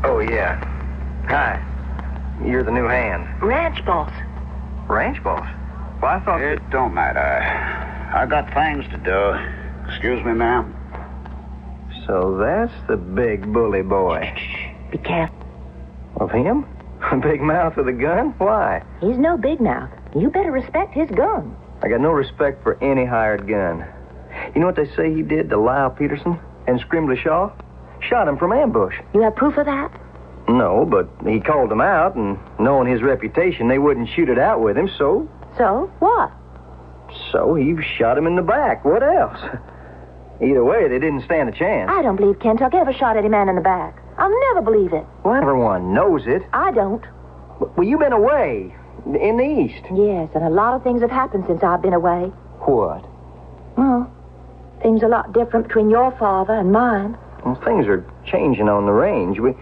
Oh, yeah. Hi. You're the new hand. Ranch boss. Ranch boss? Well, I thought... It don't matter. I got things to do. Excuse me, ma'am. So that's the big bully boy. Be careful. Of him? A big mouth with a gun? Why? He's no big mouth. You better respect his gun. I got no respect for any hired gun. You know what they say he did to Lyle Peterson and Scrimbley Shaw? Shot him from ambush. You have proof of that? No, but he called them out, and knowing his reputation, they wouldn't shoot it out with him, so... So? What? So he shot him in the back. What else? Either way, they didn't stand a chance. I don't believe Kentucky ever shot any man in the back. I'll never believe it. Well, everyone knows it. I don't. Well, you've been away. In the East. Yes, and a lot of things have happened since I've been away. What? Well, things are a lot different between your father and mine. Well, things are changing on the range. We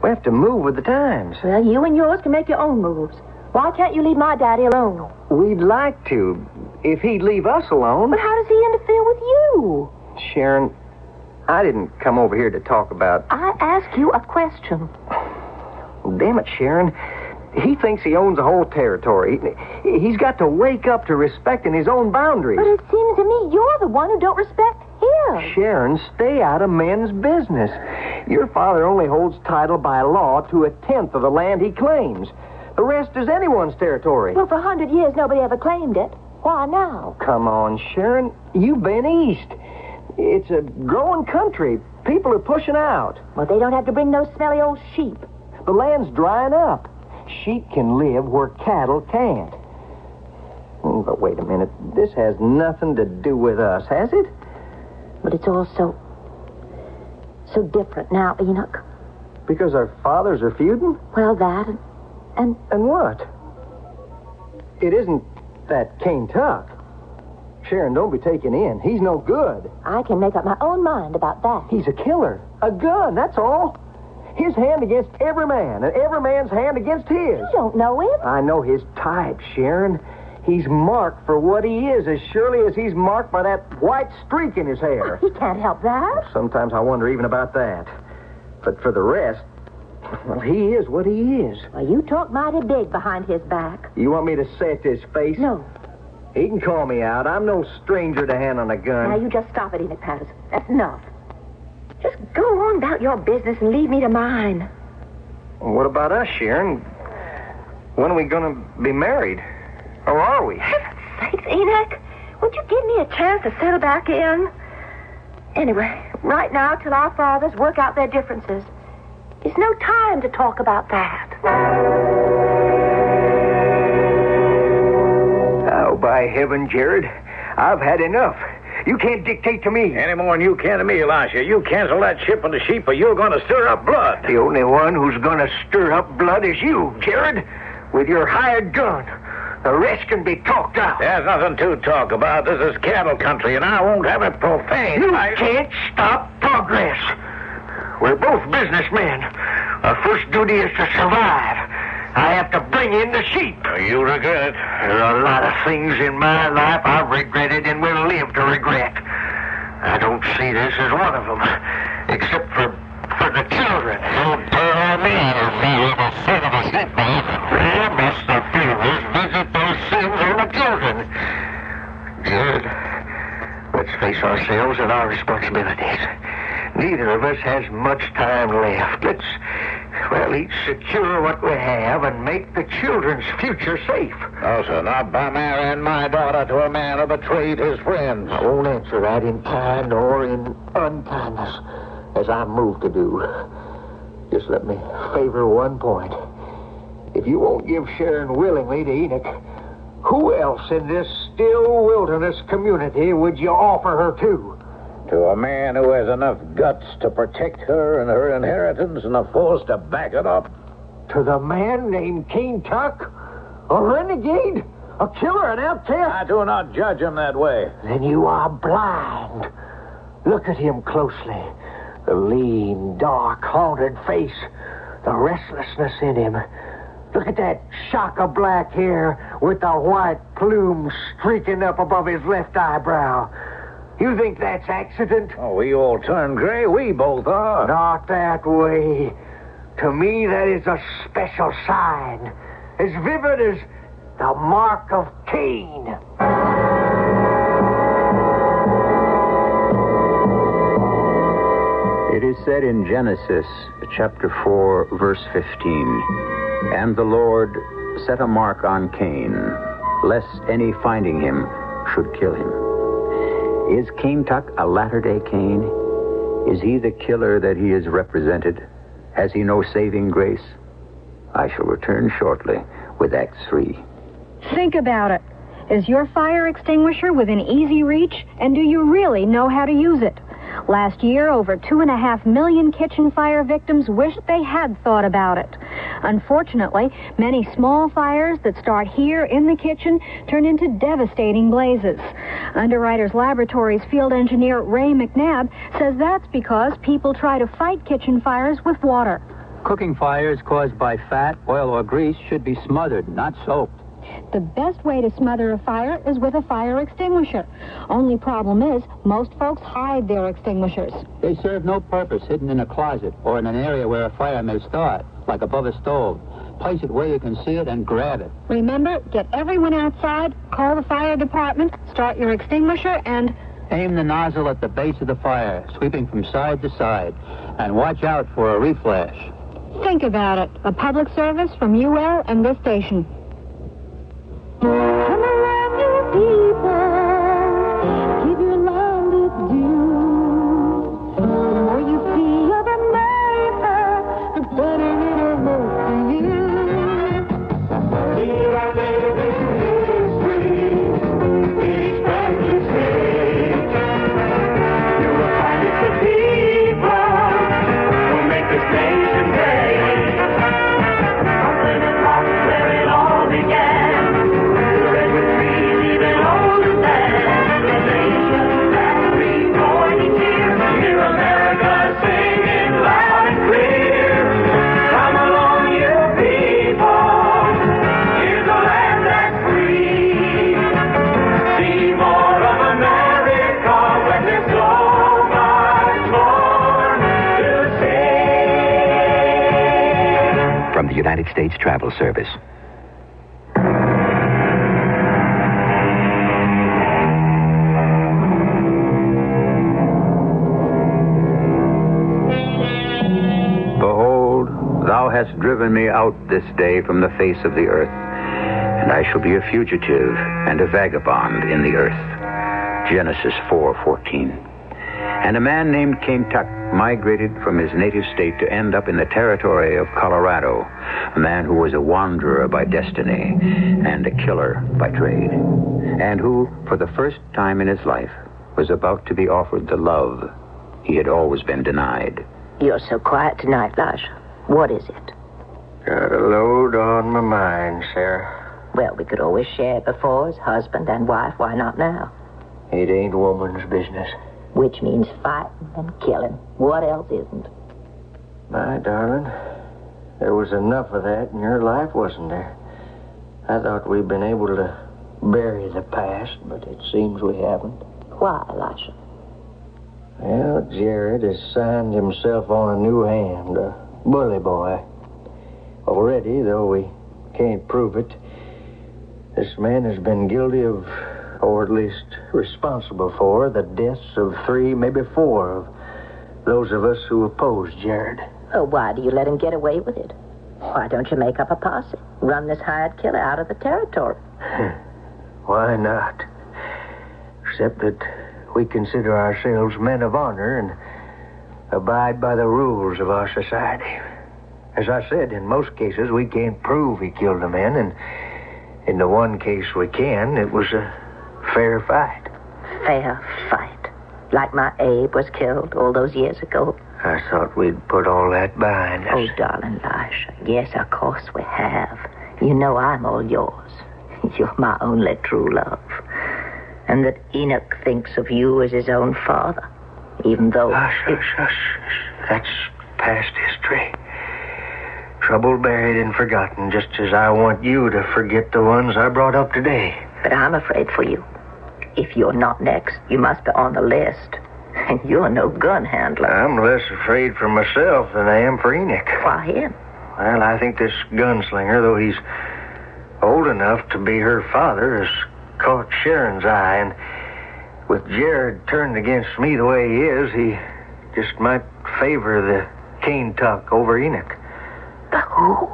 have to move with the times. Well, you and yours can make your own moves. Why can't you leave my daddy alone? We'd like to, if he'd leave us alone. But how does he interfere with you? Sharon, I didn't come over here to talk about... I ask you a question. Damn it, Sharon. He thinks he owns the whole territory. He's got to wake up to respecting his own boundaries. But it seems to me you're the one who don't respect him. Sharon, stay out of men's business. Your father only holds title by law to 1/10 of the land he claims. The rest is anyone's territory. Well, for 100 years, nobody ever claimed it. Why now? Come on, Sharon. You've been east. It's a growing country. People are pushing out. Well, they don't have to bring those smelly old sheep. The land's drying up. Sheep can live where cattle can't. But wait a minute. This has nothing to do with us, has it? But it's all so different now, Enoch. Because our fathers are feuding? Well, that and what? It isn't that Cane Tuck. Sharon, don't be taken in. He's no good. I can make up my own mind about that. He's a killer. A gun, that's all. His hand against every man, and every man's hand against his. You don't know him. I know his type, Sharon. He's marked for what he is as surely as he's marked by that white streak in his hair. He can't help that. Sometimes I wonder even about that. But for the rest, well, he is what he is. Well, you talk mighty big behind his back. You want me to say it to his face? No. He can call me out. I'm no stranger to hand on a gun. Now, you just stop it, Enoch Patterson. That's enough. Just go on about your business and leave me to mine. Well, what about us, Sharon? When are we going to be married? Or are we? Heaven's sakes, Enoch. Would you give me a chance to settle back in? Anyway, right now, till our fathers work out their differences, it's no time to talk about that. Oh, by heaven, Jared, I've had enough. You can't dictate to me. Any more than you can to me, Elisha. You cancel that ship on the sheep, or you're going to stir up blood. The only one who's going to stir up blood is you, Jared, with your hired gun. The rest can be talked out. There's nothing to talk about. This is cattle country, and I won't have it profaned. You can't stop progress. We're both businessmen. Our first duty is to survive. I have to bring in the sheep. You regret it. There are a lot of things in my life I've regretted and will live to regret. I don't see this as one of them, except for the children. You tell me to be the son of a sheepdog. I must the feelers visit those sins on the children. Jared, let's face ourselves and our responsibilities. Neither of us has much time left. Let's, each secure what we have and make the children's future safe. No, sir, not by marrying my daughter to a man who betrayed his friends. I won't answer that in kind or in unkindness, as I'm moved to do. Just let me favor one point. If you won't give Sharon willingly to Enoch, who else in this still wilderness community would you offer her to? To a man who has enough guts to protect her and her inheritance and the force to back it up. To the man named Cane Tuck? A renegade? A killer? An outcast? I do not judge him that way. Then you are blind. Look at him closely. The lean, dark, haunted face. The restlessness in him. Look at that shock of black hair with the white plume streaking up above his left eyebrow. You think that's accident? Oh, we all turned gray. We both are. Not that way. To me, that is a special sign. As vivid as the mark of Cain. It is said in Genesis, chapter 4, verse 15, "And the Lord set a mark on Cain, lest any finding him should kill him." Is Cain Tuck a latter-day Cain? Is he the killer that he is represented? Has he no saving grace? I shall return shortly with Act 3. Think about it. Is your fire extinguisher within easy reach, and do you really know how to use it? Last year, over 2.5 million kitchen fire victims wished they had thought about it. Unfortunately, many small fires that start here in the kitchen turn into devastating blazes. Underwriters Laboratories field engineer Ray McNabb says that's because people try to fight kitchen fires with water. Cooking fires caused by fat, oil, or grease should be smothered, not soaked. The best way to smother a fire is with a fire extinguisher. Only problem is, most folks hide their extinguishers. They serve no purpose hidden in a closet or in an area where a fire may start, like above a stove. Place it where you can see it and grab it. Remember, get everyone outside, call the fire department, start your extinguisher, and aim the nozzle at the base of the fire, sweeping from side to side, and watch out for a reflash. Think about it. A public service from UL and this station. Come along, you people, give your land its due. The more you see of America, the better it'll look for you. Here I live in history, each family state. You will find it's the people who make this nation great. Up in the top where it all began. From the United States Travel Service. Behold, thou hast driven me out this day from the face of the earth, and I shall be a fugitive and a vagabond in the earth. Genesis 4:14. And a man named Cain Tuck migrated from his native state to end up in the territory of Colorado, a man who was a wanderer by destiny and a killer by trade, and who, for the first time in his life, was about to be offered the love he had always been denied. You're so quiet tonight, Lasha. What is it? Got a load on my mind, Sarah. Well, we could always share before as husband and wife. Why not now? It ain't woman's business. Which means fighting and killing. What else isn't? My darling, there was enough of that in your life, wasn't there? I thought we'd been able to bury the past, but it seems we haven't. Why, Lasha? Well, Jared has signed himself on a new hand, a bully boy. Already, though we can't prove it, this man has been guilty of, or at least responsible for, the deaths of 3, maybe 4 of those of us who oppose Jared. Oh, why do you let him get away with it? Why don't you make up a posse? Run this hired killer out of the territory. Why not? Except that we consider ourselves men of honor and abide by the rules of our society. As I said, in most cases, we can't prove he killed a man, and in the one case we can, it was a fair fight. Fair fight? Like my Abe was killed all those years ago? I thought we'd put all that behind us. Oh, darling Lasha, yes, of course we have. You know I'm all yours. You're my only true love. And that Enoch thinks of you as his own father, even though... Hush. That's past history. Trouble buried and forgotten, just as I want you to forget the ones I brought up today. But I'm afraid for you. If you're not next, you must be on the list. And you're no gun handler. I'm less afraid for myself than I am for Enoch. Why him? Well, I think this gunslinger, though he's old enough to be her father, has caught Sharon's eye, and with Jared turned against me the way he is, he just might favor the Cane Tuck over Enoch. The who?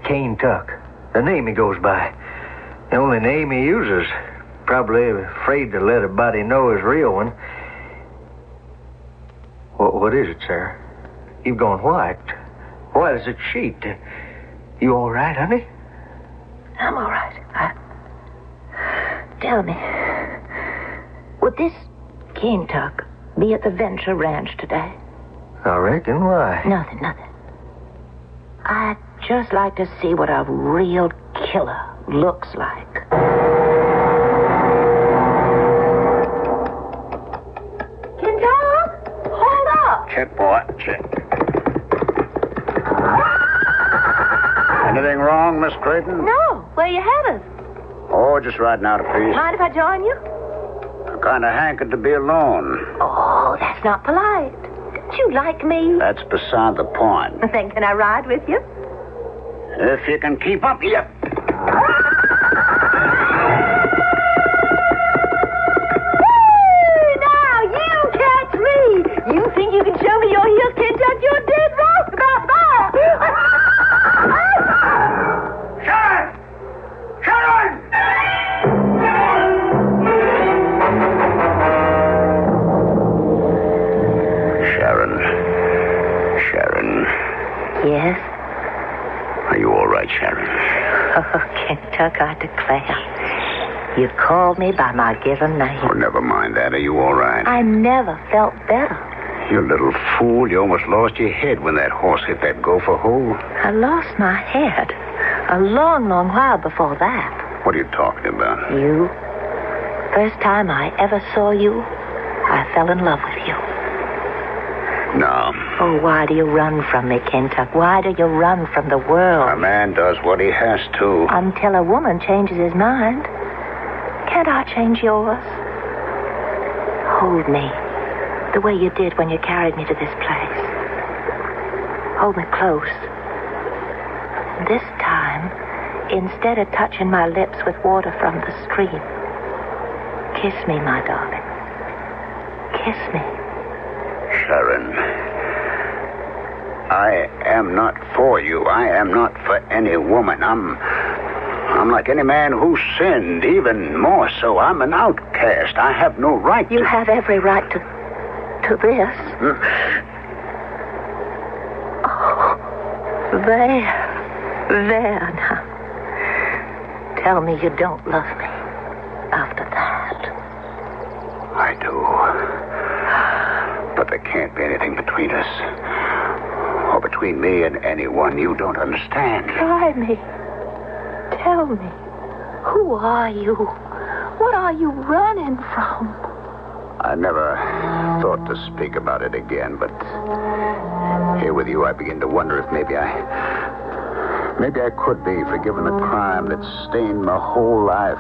Cane Tuck. The name he goes by. The only name he uses. Probably afraid to let a body know his real one. What is it, Sarah? You've gone white. White as a sheet. You all right, honey? I'm all right. Tell me, would this Cane Tuck be at the Venture Ranch today? I reckon. Why? Nothing. I'd just like to see what a real killer looks like. Kentuck, hold up. Check, boy, check. Anything wrong, Miss Creighton? No. Where you headed? Oh, just riding out a piece. Mind if I join you? I kind of hankered to be alone. Oh, that's not polite. Don't you like me? That's beside the point. Then can I ride with you? If you can keep up, yep. Now, you catch me. You think you can show me your heels, Kentuck? You're dead wrong about that. Sharon. Yes? Are you all right, Sharon? Oh, Kentuck, I declare. You called me by my given name. Oh, never mind that. Are you all right? I never felt better. You little fool. You almost lost your head when that horse hit that gopher hole. I lost my head a long, long while before that. What are you talking about? You. First time I ever saw you, I fell in love with you. No. Oh, why do you run from me, Kentuck? Why do you run from the world? A man does what he has to. Until a woman changes his mind. Can't I change yours? Hold me, the way you did when you carried me to this place. Hold me close. This time, instead of touching my lips with water from the stream, kiss me, my darling. Kiss me. Sharon, I am not for you. I am not for any woman. I'm like any man who sinned, even more so. I'm an outcast. I have no right to... You have every right to this. Oh, there now. Tell me you don't love me after that. I do. But there can't be anything between us. Or between me and anyone you don't understand. Try me. Tell me. Who are you? What are you running from? I never thought to speak about it again, but here with you I begin to wonder if maybe I could be forgiven a crime that stained my whole life.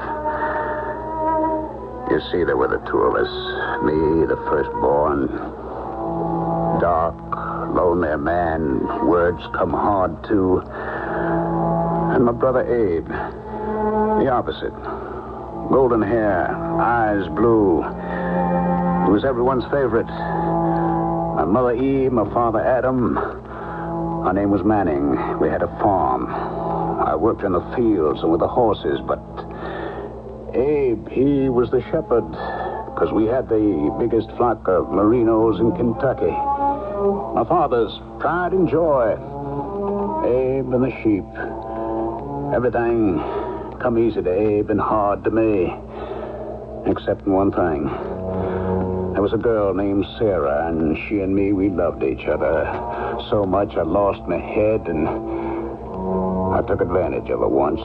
You see, there were the two of us. Me, the firstborn. Dark, lonely man. Words come hard, too. And my brother Abe. The opposite. Golden hair, eyes blue. He was everyone's favorite. My mother Eve, my father Adam. Our name was Manning. We had a farm. I worked in the fields and with the horses, but Abe, he was the shepherd, because we had the biggest flock of merinos in Kentucky. My father's pride and joy. Abe and the sheep. Everything come easy to Abe and hard to me. Except in one thing. There was a girl named Sarah, and she and me, we loved each other so much I lost my head, and I took advantage of her once.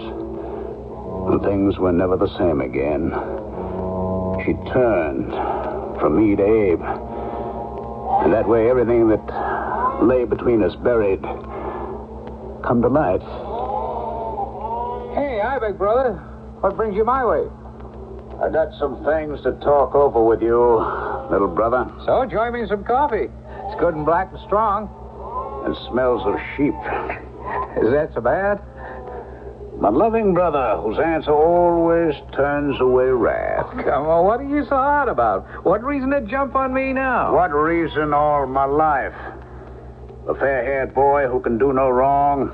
And things were never the same again. She turned from me to Abe. And that way everything that lay between us buried come to light. Hey, hi, big brother. What brings you my way? I got some things to talk over with you, little brother. So, join me in some coffee. It's good and black and strong. It smells of sheep. Is that so bad? My loving brother, whose answer always turns away wrath. Come on, what are you so hot about? What reason to jump on me now? What reason all my life? The fair-haired boy who can do no wrong.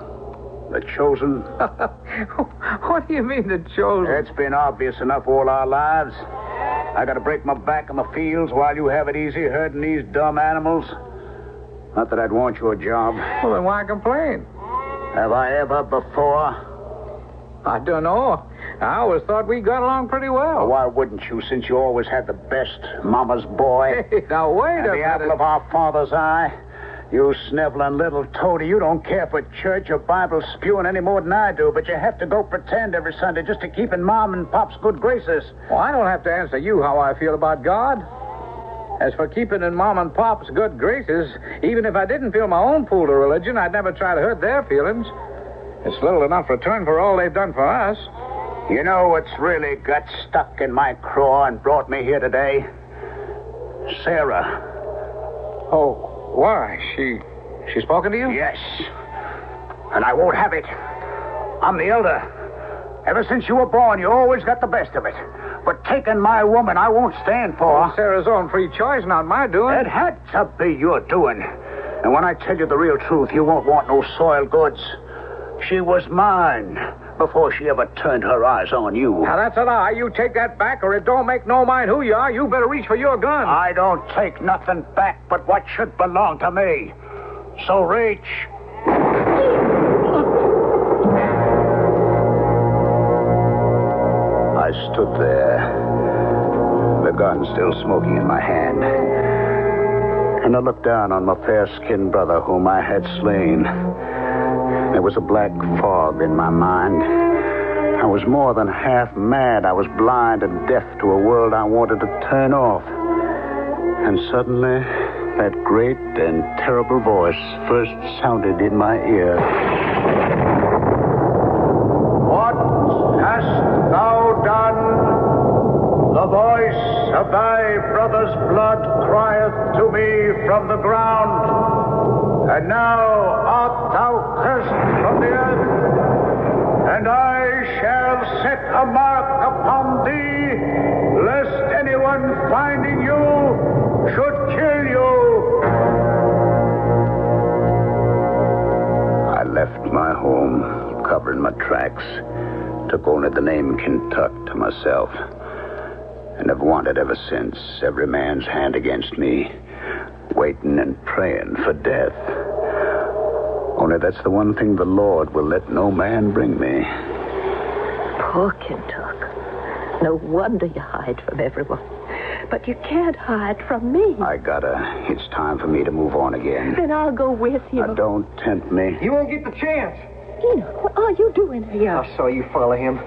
The chosen. What do you mean, the chosen? It's been obvious enough all our lives. I gotta break my back in the fields while you have it easy herding these dumb animals. Not that I'd want your job. Well, then why complain? Have I ever before? I don't know. I always thought we got along pretty well. Why wouldn't you, since you always had the best mama's boy? Hey, now wait a minute. The apple of our father's eye. You sniveling little toady, you don't care for church or Bible spewing any more than I do, but you have to go pretend every Sunday just to keep in Mom and Pop's good graces. Well, I don't have to answer you how I feel about God. As for keeping in Mom and Pop's good graces, even if I didn't feel my own pull to religion, I'd never try to hurt their feelings. It's little enough return for all they've done for us. You know what's really got stuck in my craw and brought me here today? Sarah. Oh. Why? She's spoken to you? Yes. And I won't have it. I'm the elder. Ever since you were born, you always got the best of it. But taking my woman, I won't stand for. Well, Sarah's own free choice, not my doing. It had to be your doing. And when I tell you the real truth, you won't want no soiled goods. She was mine before she ever turned her eyes on you. Now, that's a lie. You take that back, or it don't make no mind who you are. You better reach for your gun. I don't take nothing back but what should belong to me. So reach. I stood there, the gun still smoking in my hand. And I looked down on my fair-skinned brother whom I had slain. There was a black fog in my mind. I was more than half mad. I was blind and deaf to a world I wanted to turn off. And suddenly, that great and terrible voice first sounded in my ear. What hast thou done? The voice of thy brother's blood crieth to me from the ground. And now art thou cursed from the earth, and I shall set a mark upon thee, lest anyone finding you should kill you. I left my home, covering my tracks, took only the name Kentuck to myself, and have wanted ever since, every man's hand against me, waiting and praying for death. Only that's the one thing the Lord will let no man bring me. Poor Kentuck. No wonder you hide from everyone. But you can't hide from me. It's time for me to move on again. Then I'll go with you. Now, don't tempt me. You won't get the chance. Enoch, what are you doing here? I saw you follow him,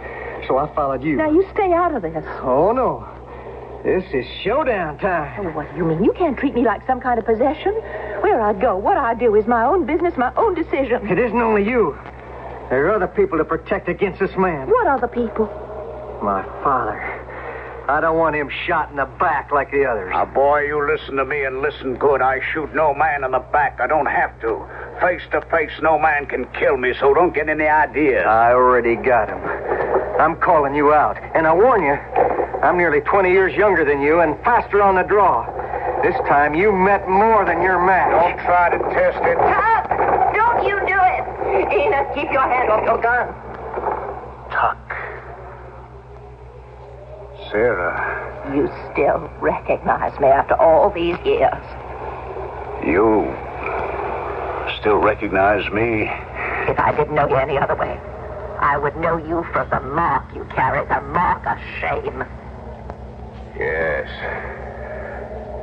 so I followed you. Now, you stay out of this. Oh, no. This is showdown time. Oh, what do you mean? You can't treat me like some kind of possession. Where I go, what I do is my own business, my own decision. It isn't only you. There are other people to protect against this man. What other people? My father. I don't want him shot in the back like the others. Now, boy, you listen to me and listen good. I shoot no man in the back. I don't have to. Face to face, no man can kill me, so don't get any ideas. I already got him. I'm calling you out. And I warn you, I'm nearly 20 years younger than you and faster on the draw. This time you met more than your match. Don't try to test it. Tuck! Don't you do it! Enoch, keep your hand off your gun. Tuck. Sarah. You still recognize me after all these years. You still recognize me? If I didn't know you any other way, I would know you for the mark you carry, the mark of shame. Yes.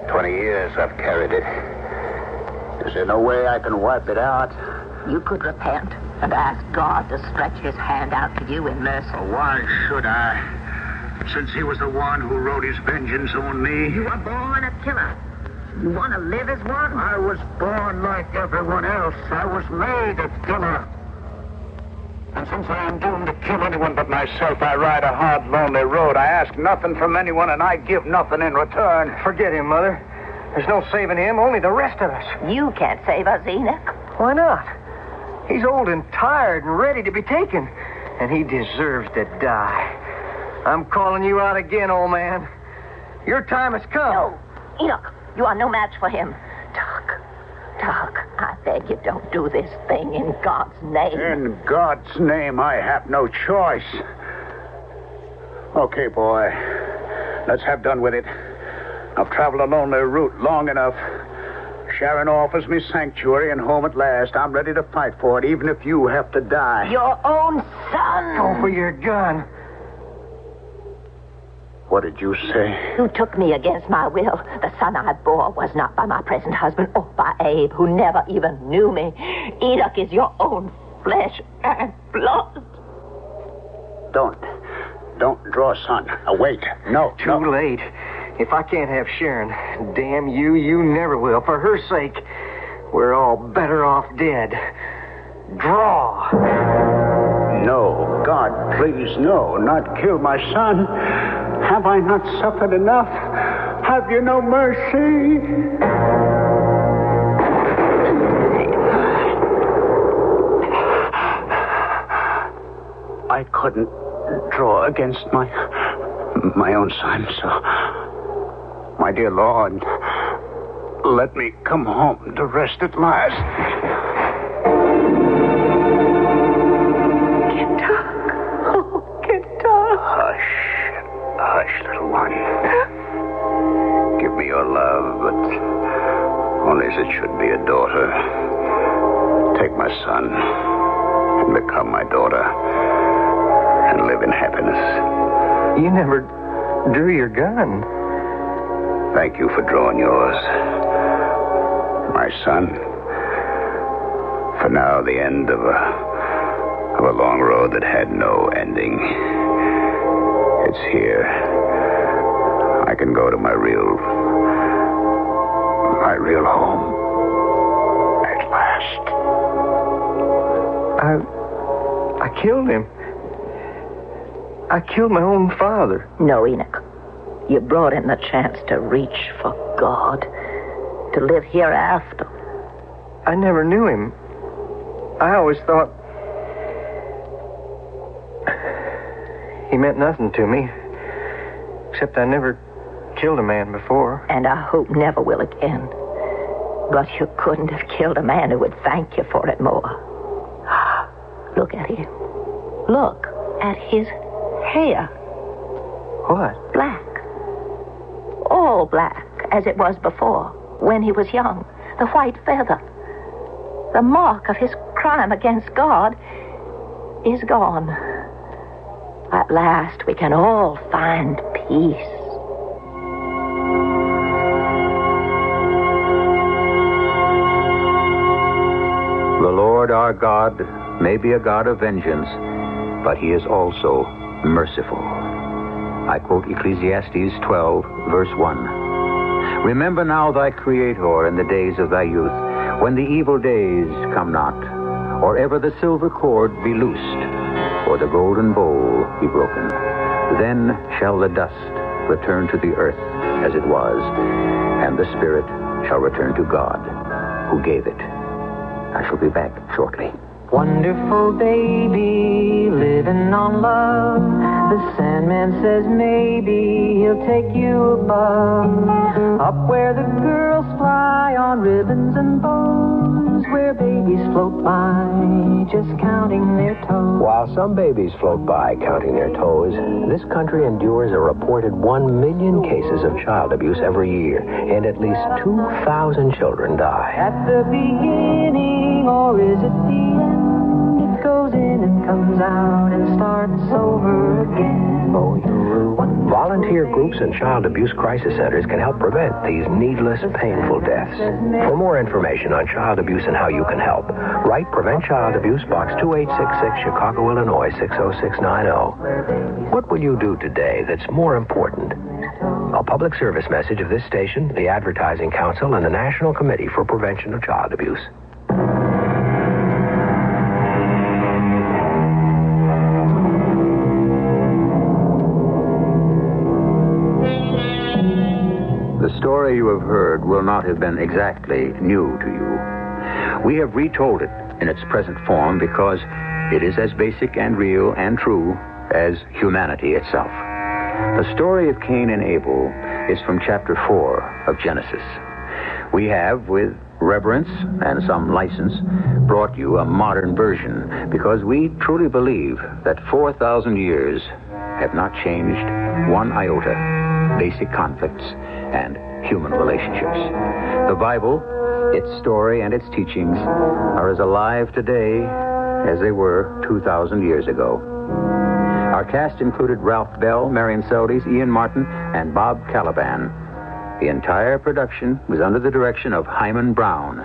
20 years I've carried it. Is there no way I can wipe it out? You could repent and ask God to stretch his hand out to you in mercy. Well, why should I? Since he was the one who wrote his vengeance on me. You were born a killer. You want to live as one? I was born like everyone else. I was made a killer. And since I am doomed to kill anyone but myself, I ride a hard, lonely road. I ask nothing from anyone, and I give nothing in return. Forget him, Mother. There's no saving him, only the rest of us. You can't save us, Enoch. Why not? He's old and tired and ready to be taken. And he deserves to die. I'm calling you out again, old man. Your time has come. No, Enoch, you are no match for him. Doc, I beg you, don't do this thing in God's name. In God's name, I have no choice. Okay, boy. Let's have done with it. I've traveled a lonely route long enough. Sharon offers me sanctuary and home at last. I'm ready to fight for it, even if you have to die. Your own son. Go for your gun. What did you say? You took me against my will. The son I bore was not by my present husband or by Abe, who never even knew me. Enoch is your own flesh and blood. Don't draw, son. Wait. No. Too late. If I can't have Sharon, damn you, you never will. For her sake, we're all better off dead. Draw. No. God, please, no. Not kill my son. Have I not suffered enough? Have you no mercy? I couldn't draw against my own son, so, my dear Lord, let me come home to rest at last. Hush, little one. Give me your love, but only as it should be a daughter. Take my son and become my daughter and live in happiness. You never drew your gun. Thank you for drawing yours. My son, for now the end of a long road that had no ending. It's here. I can go to my real home at last. I killed him. I killed my own father. No, Enoch. You brought him the chance to reach for God, to live hereafter. I never knew him. I always thought he meant nothing to me, except I never killed a man before. And I hope never will again. But you couldn't have killed a man who would thank you for it more. Look at him. Look at his hair. What? Black. All black, as it was before, when he was young. The white feather. The mark of his crime against God is gone. At last, we can all find peace. The Lord our God may be a God of vengeance, but he is also merciful. I quote Ecclesiastes 12, verse 1. Remember now thy Creator in the days of thy youth, when the evil days come not, or ever the silver cord be loosed, or the golden bowl be broken. Then shall the dust return to the earth as it was, and the spirit shall return to God who gave it. I shall be back shortly. Wonderful baby, living on love. The Sandman says maybe he'll take you above. Up where the girls fly on ribbons and bows, where babies float by just counting their toes. While some babies float by counting their toes, this country endures a reported 1 million cases of child abuse every year, and at least 2,000 children die. At the beginning, or is it the end? It goes in and comes out and starts over again. Oh, you're volunteer groups and child abuse crisis centers can help prevent these needless, painful deaths. For more information on child abuse and how you can help, write Prevent Child Abuse, Box 2866, Chicago, Illinois, 60690. What will you do today that's more important? A public service message of this station, the Advertising Council, and the National Committee for Prevention of Child Abuse. you have heard will not have been exactly new to you. We have retold it in its present form because it is as basic and real and true as humanity itself. The story of Cain and Abel is from chapter 4 of Genesis. We have, with reverence and some license, brought you a modern version because we truly believe that 4,000 years have not changed one iota basic conflicts and human relationships. The Bible, its story and its teachings are as alive today as they were 2,000 years ago. Our cast included Ralph Bell, Marion Seldes, Ian Martin, and Bob Caliban. The entire production was under the direction of Hyman Brown.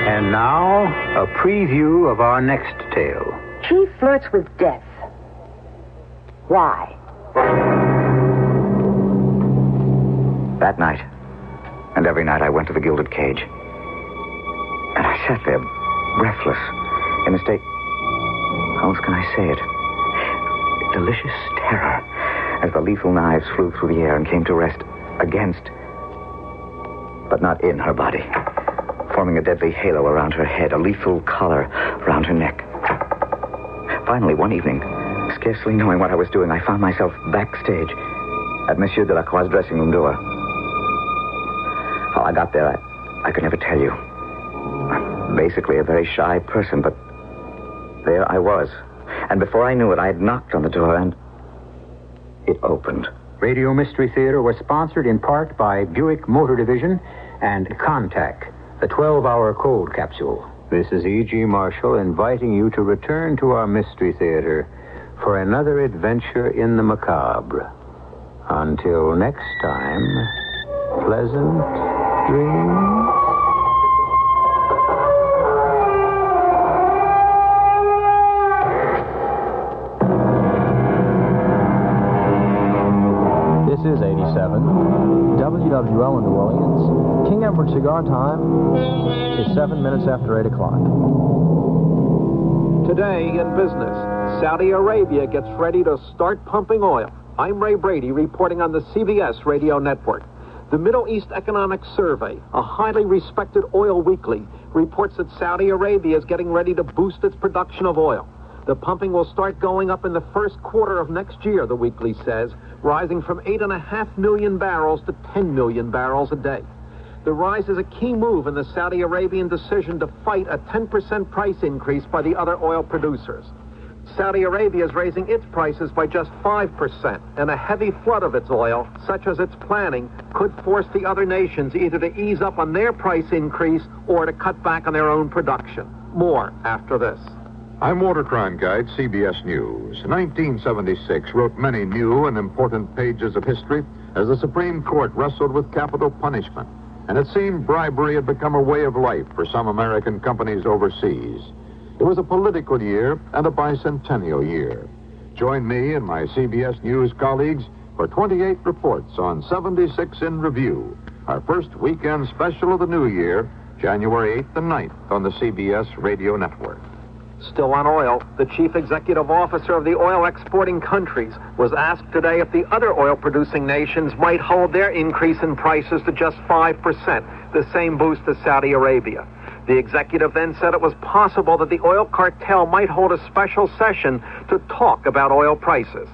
And now, a preview of our next tale. She flirts with death. Why? That night, and every night, I went to the Gilded Cage. And I sat there, breathless, in a state, how else can I say it? Delicious terror, as the lethal knives flew through the air and came to rest against, but not in her body, forming a deadly halo around her head, a lethal collar around her neck. Finally, one evening, scarcely knowing what I was doing, I found myself backstage at Monsieur Delacroix's dressing room door. How I got there, I could never tell you. I'm basically a very shy person, but there I was. And before I knew it, I had knocked on the door, and it opened. Radio Mystery Theater was sponsored in part by Buick Motor Division and Contact, the 12-hour cold capsule. This is E.G. Marshall inviting you to return to our Mystery Theater for another adventure in the macabre. Until next time, pleasant dreams. This is 87. WWL in New Orleans. King Edward Cigar Time is 7 minutes after 8 o'clock. Today in business, Saudi Arabia gets ready to start pumping oil. I'm Ray Brady reporting on the CBS Radio Network. The Middle East Economic Survey, a highly respected oil weekly, reports that Saudi Arabia is getting ready to boost its production of oil. The pumping will start going up in the first quarter of next year, the weekly says, rising from 8.5 million barrels to 10 million barrels a day. The rise is a key move in the Saudi Arabian decision to fight a 10% price increase by the other oil producers. Saudi Arabia is raising its prices by just 5%, and a heavy flood of its oil, such as it's planning, could force the other nations either to ease up on their price increase or to cut back on their own production. More after this. I'm Water Crime Guide, CBS News. 1976 wrote many new and important pages of history as the Supreme Court wrestled with capital punishment, and it seemed bribery had become a way of life for some American companies overseas. It was a political year and a bicentennial year. Join me and my CBS News colleagues for 28 reports on 76 in Review, our first weekend special of the new year, January 8th and 9th on the CBS Radio Network. Still on oil, the chief executive officer of the oil exporting countries was asked today if the other oil-producing nations might hold their increase in prices to just 5%, the same boost as Saudi Arabia. The executive then said it was possible that the oil cartel might hold a special session to talk about oil prices.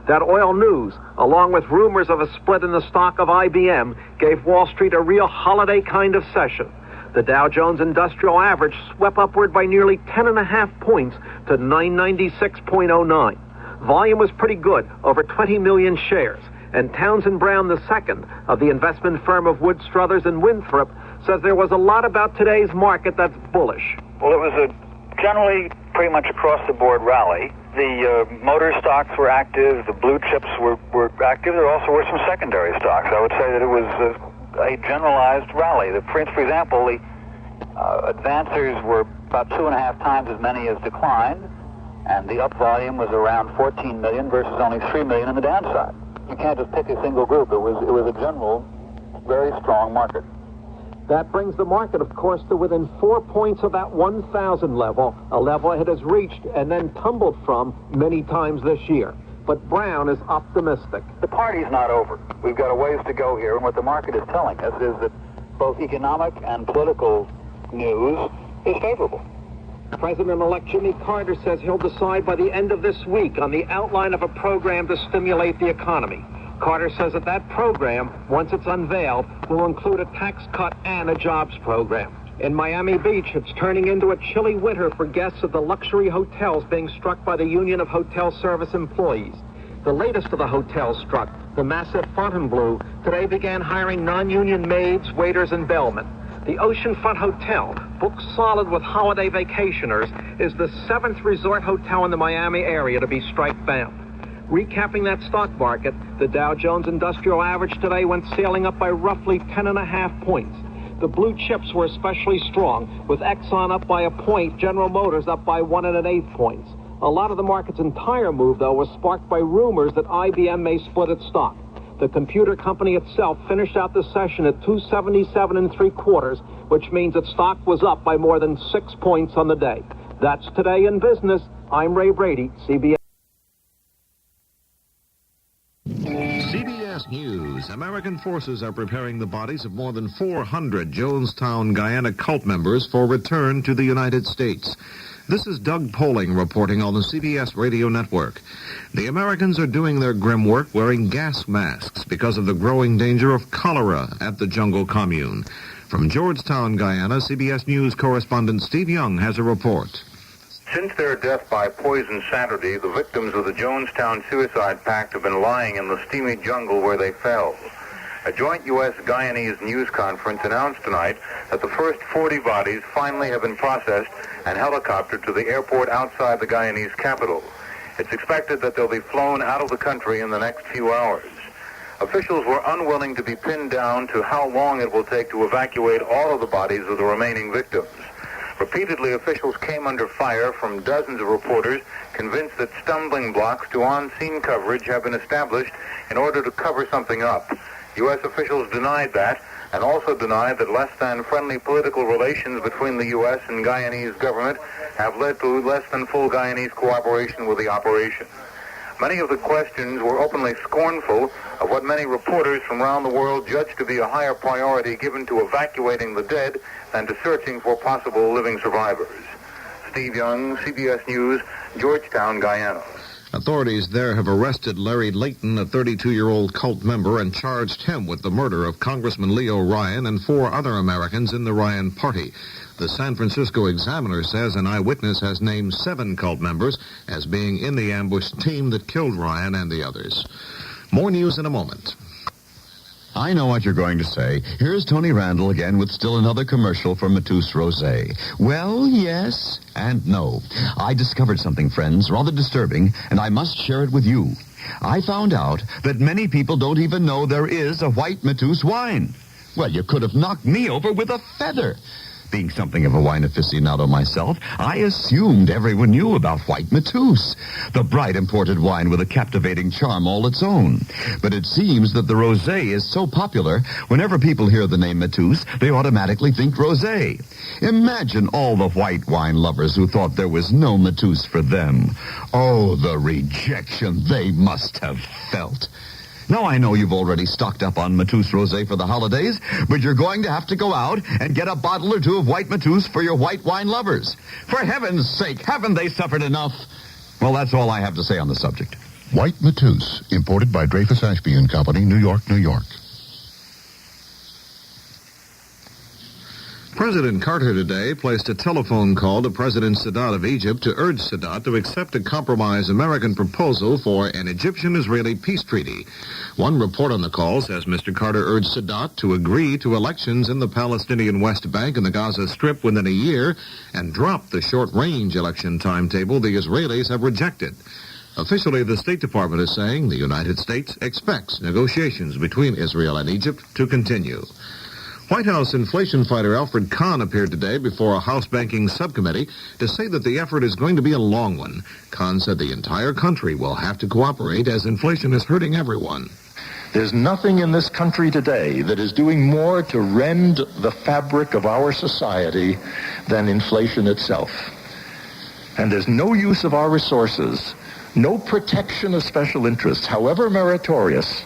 That oil news, along with rumors of a split in the stock of IBM, gave Wall Street a real holiday kind of session. The Dow Jones Industrial Average swept upward by nearly 10.5 points to 996.09. Volume was pretty good, over 20 million shares. And Townsend Brown II of the investment firm of Wood Struthers and Winthrop says there was a lot about today's market that's bullish. Well, it was a generally pretty much across-the-board rally. The motor stocks were active. The blue chips were active. There also were some secondary stocks. I would say that it was a generalized rally. For example, the advancers were about 2.5 times as many as declined, and the up volume was around 14 million versus only 3 million on the downside. You can't just pick a single group. It was a general, very strong market. That brings the market, of course, to within 4 points of that 1,000 level, a level it has reached and then tumbled from many times this year. but Brown is optimistic. The party's not over. We've got a ways to go here, and what the market is telling us is that both economic and political news is favorable. President-elect Jimmy Carter says he'll decide by the end of this week on the outline of a program to stimulate the economy. Carter says that program, once it's unveiled, will include a tax cut and a jobs program. In Miami Beach, it's turning into a chilly winter for guests at the luxury hotels being struck by the Union of Hotel Service Employees. The latest of the hotels struck, the massive Fontainebleau, today began hiring non-union maids, waiters, and bellmen. The Oceanfront Hotel, booked solid with holiday vacationers, is the 7th resort hotel in the Miami area to be strike-bound. Recapping that stock market, the Dow Jones Industrial Average today went sailing up by roughly 10.5 points. The blue chips were especially strong, with Exxon up by a point, General Motors up by 1 1/8 points. A lot of the market's entire move, though, was sparked by rumors that IBM may split its stock. The computer company itself finished out the session at 277 3/4, which means its stock was up by more than 6 points on the day. That's Today in Business. I'm Ray Brady, CBS. CBS News. American forces are preparing the bodies of more than 400 Jonestown, Guyana cult members for return to the United States. This is Doug Poling reporting on the CBS Radio Network. The Americans are doing their grim work wearing gas masks because of the growing danger of cholera at the jungle commune. From Georgetown, Guyana, CBS News correspondent Steve Young has a report. Since their death by poison Saturday, the victims of the Jonestown Suicide Pact have been lying in the steamy jungle where they fell. A joint U.S.-Guyanese news conference announced tonight that the first 40 bodies finally have been processed and helicoptered to the airport outside the Guyanese capital. It's expected that they'll be flown out of the country in the next few hours. Officials were unwilling to be pinned down to how long it will take to evacuate all of the bodies of the remaining victims. Repeatedly, officials came under fire from dozens of reporters convinced that stumbling blocks to on-scene coverage have been established in order to cover something up. U.S. officials denied that and also denied that less than friendly political relations between the U.S. and Guyanese government have led to less than full Guyanese cooperation with the operation. Many of the questions were openly scornful of what many reporters from around the world judged to be a higher priority given to evacuating the dead than to searching for possible living survivors. Steve Young, CBS News, Georgetown, Guyana. Authorities there have arrested Larry Layton, a 32-year-old cult member, and charged him with the murder of Congressman Leo Ryan and 4 other Americans in the Ryan Party. The San Francisco Examiner says an eyewitness has named 7 cult members as being in the ambush team that killed Ryan and the others. More news in a moment. I know what you're going to say. Here's Tony Randall again with still another commercial for Matus Rosé. Well, yes and no. I discovered something, friends, rather disturbing, and I must share it with you. I found out that many people don't even know there is a white Matus wine. Well, you could have knocked me over with a feather. Being something of a wine aficionado myself, I assumed everyone knew about White Matus, the bright imported wine with a captivating charm all its own. But it seems that the rosé is so popular, whenever people hear the name Matus, they automatically think rosé. Imagine all the white wine lovers who thought there was no Matus for them. Oh, the rejection they must have felt. Now, I know you've already stocked up on Matus Rosé for the holidays, but you're going to have to go out and get a bottle or 2 of White Matus for your white wine lovers. For heaven's sake, haven't they suffered enough? Well, that's all I have to say on the subject. White Matus, imported by Dreyfus Ashby and Company, New York, New York. President Carter today placed a telephone call to President Sadat of Egypt to urge Sadat to accept a compromise American proposal for an Egyptian-Israeli peace treaty. One report on the call says Mr. Carter urged Sadat to agree to elections in the Palestinian West Bank and the Gaza Strip within a year and drop the short-range election timetable the Israelis have rejected. Officially, the State Department is saying the United States expects negotiations between Israel and Egypt to continue. White House inflation fighter Alfred Kahn appeared today before a House banking subcommittee to say that the effort is going to be a long one. Kahn said the entire country will have to cooperate as inflation is hurting everyone. There's nothing in this country today that is doing more to rend the fabric of our society than inflation itself. And there's no use of our resources no protection of special interests, however meritorious,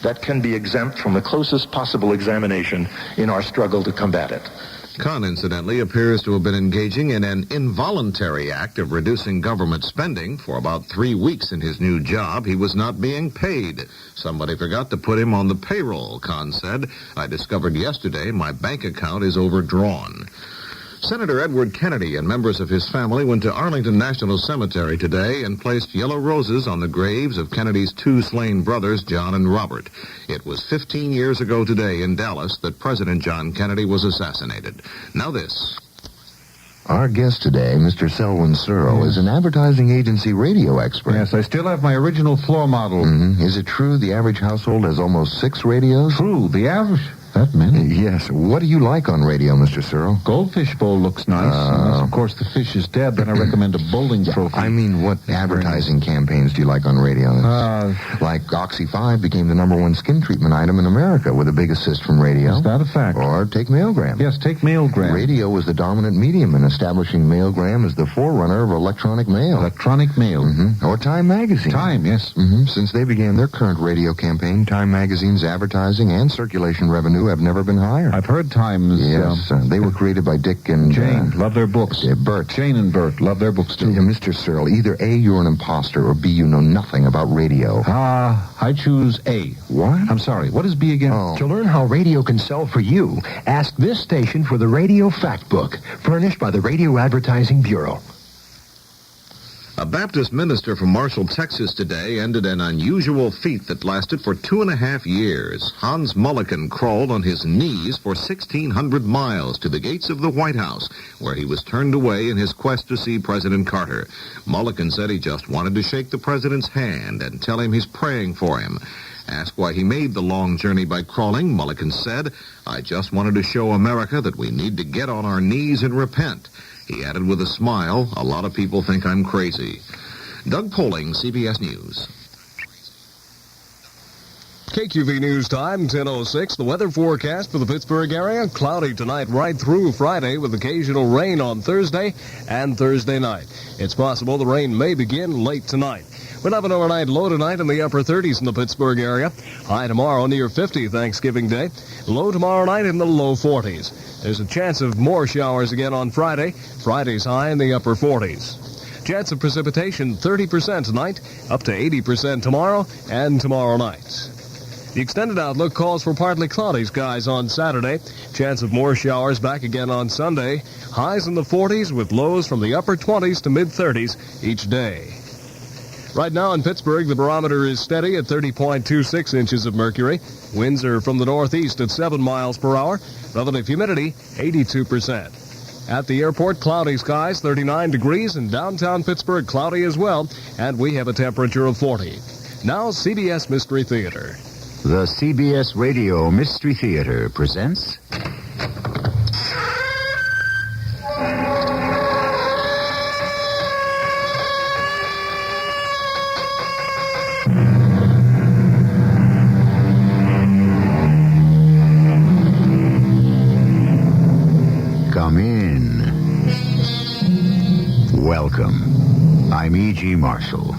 that can be exempt from the closest possible examination in our struggle to combat it. Khan, incidentally, appears to have been engaging in an involuntary act of reducing government spending. For about 3 weeks in his new job, he was not being paid. Somebody forgot to put him on the payroll, Khan said. I discovered yesterday my bank account is overdrawn. Senator Edward Kennedy and members of his family went to Arlington National Cemetery today and placed yellow roses on the graves of Kennedy's 2 slain brothers, John and Robert. It was 15 years ago today in Dallas that President John Kennedy was assassinated. Now this. Our guest today, Mr. Selwyn Searle, is an advertising agency radio expert. Yes, I still have my original floor model. Mm-hmm. Is it true the average household has almost 6 radios? True. The average... That many? Yes. What do you like on radio, Mr. Searle? Goldfish bowl looks nice. Unless, of course, the fish is dead, then I recommend a bowling trophy. I mean, what advertising campaigns do you like on radio? Like Oxy 5 became the #1 skin treatment item in America with a big assist from radio. Is that a fact? Or take Mailgram. Yes, take Mailgram. Radio was the dominant medium in establishing Mailgram as the forerunner of electronic mail. Electronic mail. Mm-hmm. Or Time Magazine. Time, yes. Mm-hmm. Since they began their current radio campaign, Time Magazine's advertising and circulation revenue have never been higher. I've heard Times. Yes, they were created by Dick and Jane. Love their books. Bert. Jane and Bert. Love their books, too. Mr. Searle, either A, you're an imposter, or B, you know nothing about radio. I choose A. What? I'm sorry. What is B again? To learn how radio can sell for you, ask this station for the Radio Fact Book, furnished by the Radio Advertising Bureau. A Baptist minister from Marshall, Texas today ended an unusual feat that lasted for 2.5 years. Hans Mulliken crawled on his knees for 1,600 miles to the gates of the White House, where he was turned away in his quest to see President Carter. Mulliken said he just wanted to shake the president's hand and tell him he's praying for him. Asked why he made the long journey by crawling, Mulliken said, "I just wanted to show America that we need to get on our knees and repent." He added with a smile, "A lot of people think I'm crazy." Doug Poling, CBS News. KQV News Time, 10:06. The weather forecast for the Pittsburgh area, cloudy tonight right through Friday with occasional rain on Thursday and Thursday night. It's possible the rain may begin late tonight. We'll have an overnight low tonight in the upper 30s in the Pittsburgh area. High tomorrow near 50 Thanksgiving Day. Low tomorrow night in the low 40s. There's a chance of more showers again on Friday. Friday's high in the upper 40s. Chance of precipitation 30% tonight, up to 80% tomorrow and tomorrow night. The extended outlook calls for partly cloudy skies on Saturday. Chance of more showers back again on Sunday. Highs in the 40s with lows from the upper 20s to mid-30s each day. Right now in Pittsburgh, the barometer is steady at 30.26 inches of mercury. Winds are from the northeast at 7 miles per hour. Relative humidity, 82%. At the airport, cloudy skies, 39 degrees. In downtown Pittsburgh, cloudy as well. And we have a temperature of 40. Now, CBS Mystery Theater. The CBS Radio Mystery Theater presents... Come in. Welcome. I'm E.G. Marshall.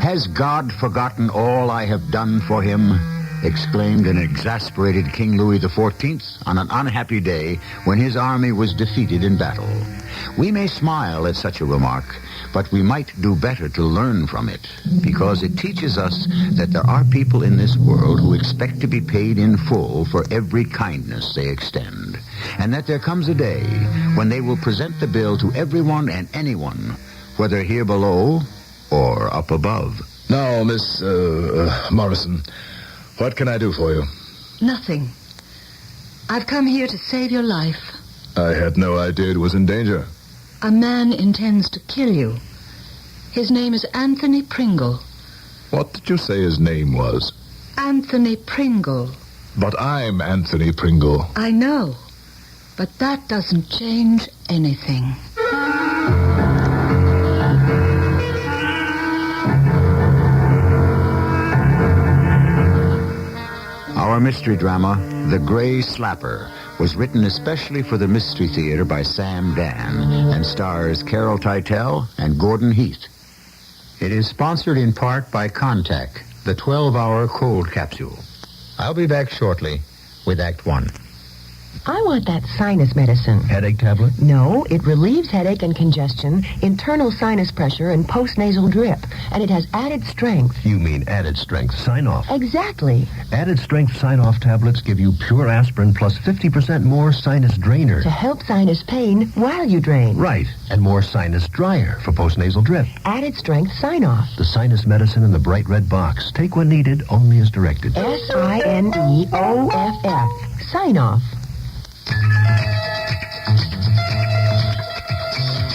Has God forgotten all I have done for him? Exclaimed an exasperated King Louis XIV on an unhappy day when his army was defeated in battle. We may smile at such a remark, but we might do better to learn from it, because it teaches us that there are people in this world who expect to be paid in full for every kindness they extend, and that there comes a day when they will present the bill to everyone and anyone, whether here below or up above. Now, Miss Morrison, what can I do for you? Nothing. I've come here to save your life. I had no idea it was in danger. A man intends to kill you. His name is Anthony Pringle. What did you say his name was? Anthony Pringle. But I'm Anthony Pringle. I know, but that doesn't change anything. Our mystery drama, The Gray Slapper, was written especially for the Mystery Theater by Sam Dan and stars Carol Teitel and Gordon Heath. It is sponsored in part by Contact, the 12-hour cold capsule. I'll be back shortly with Act One. I want that sinus medicine. Headache tablet? No, it relieves headache and congestion, internal sinus pressure, and postnasal drip. And it has added strength. You mean added strength sign-off? Exactly. Added strength sign-off tablets give you pure aspirin plus 50% more sinus drainer. To help sinus pain while you drain. Right, and more sinus dryer for postnasal drip. Added strength sign-off. The sinus medicine in the bright red box. Take when needed, only as directed. SINDOFF. Sign-off.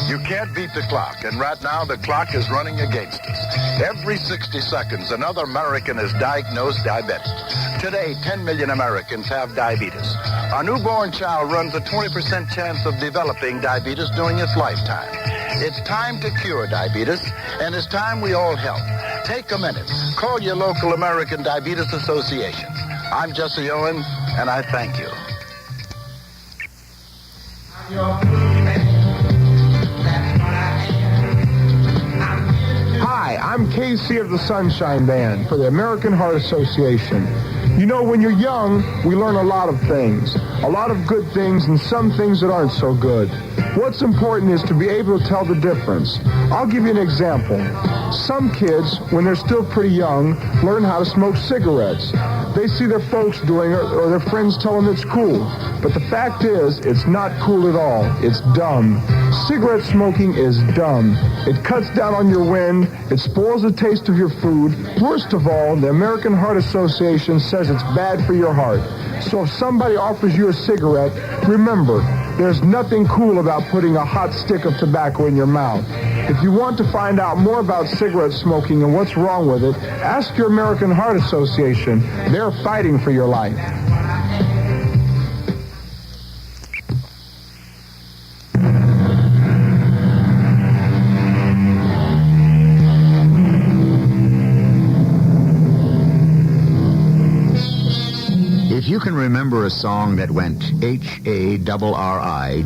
You can't beat the clock, and right now the clock is running against us. Every 60 seconds, another American is diagnosed diabetic. Today, 10 million Americans have diabetes. A newborn child runs a 20% chance of developing diabetes during its lifetime. It's time to cure diabetes, and it's time we all help. Take a minute. Call your local American Diabetes Association. I'm Jesse Owen, and I thank you. Hi, I'm Casey of the Sunshine Band for the American Heart Association. You know, when you're young, we learn a lot of things. A lot of good things and some things that aren't so good. What's important is to be able to tell the difference. I'll give you an example. Some kids, when they're still pretty young, learn how to smoke cigarettes. They see their folks doing it or their friends tell them it's cool. But the fact is, it's not cool at all. It's dumb. Cigarette smoking is dumb. It cuts down on your wind. It spoils the taste of your food. Worst of all, the American Heart Association says it's bad for your heart. So if somebody offers you a cigarette, remember, there's nothing cool about putting a hot stick of tobacco in your mouth. If you want to find out more about cigarette smoking and what's wrong with it, ask your American Heart Association. They're fighting for your life. If you can remember a song that went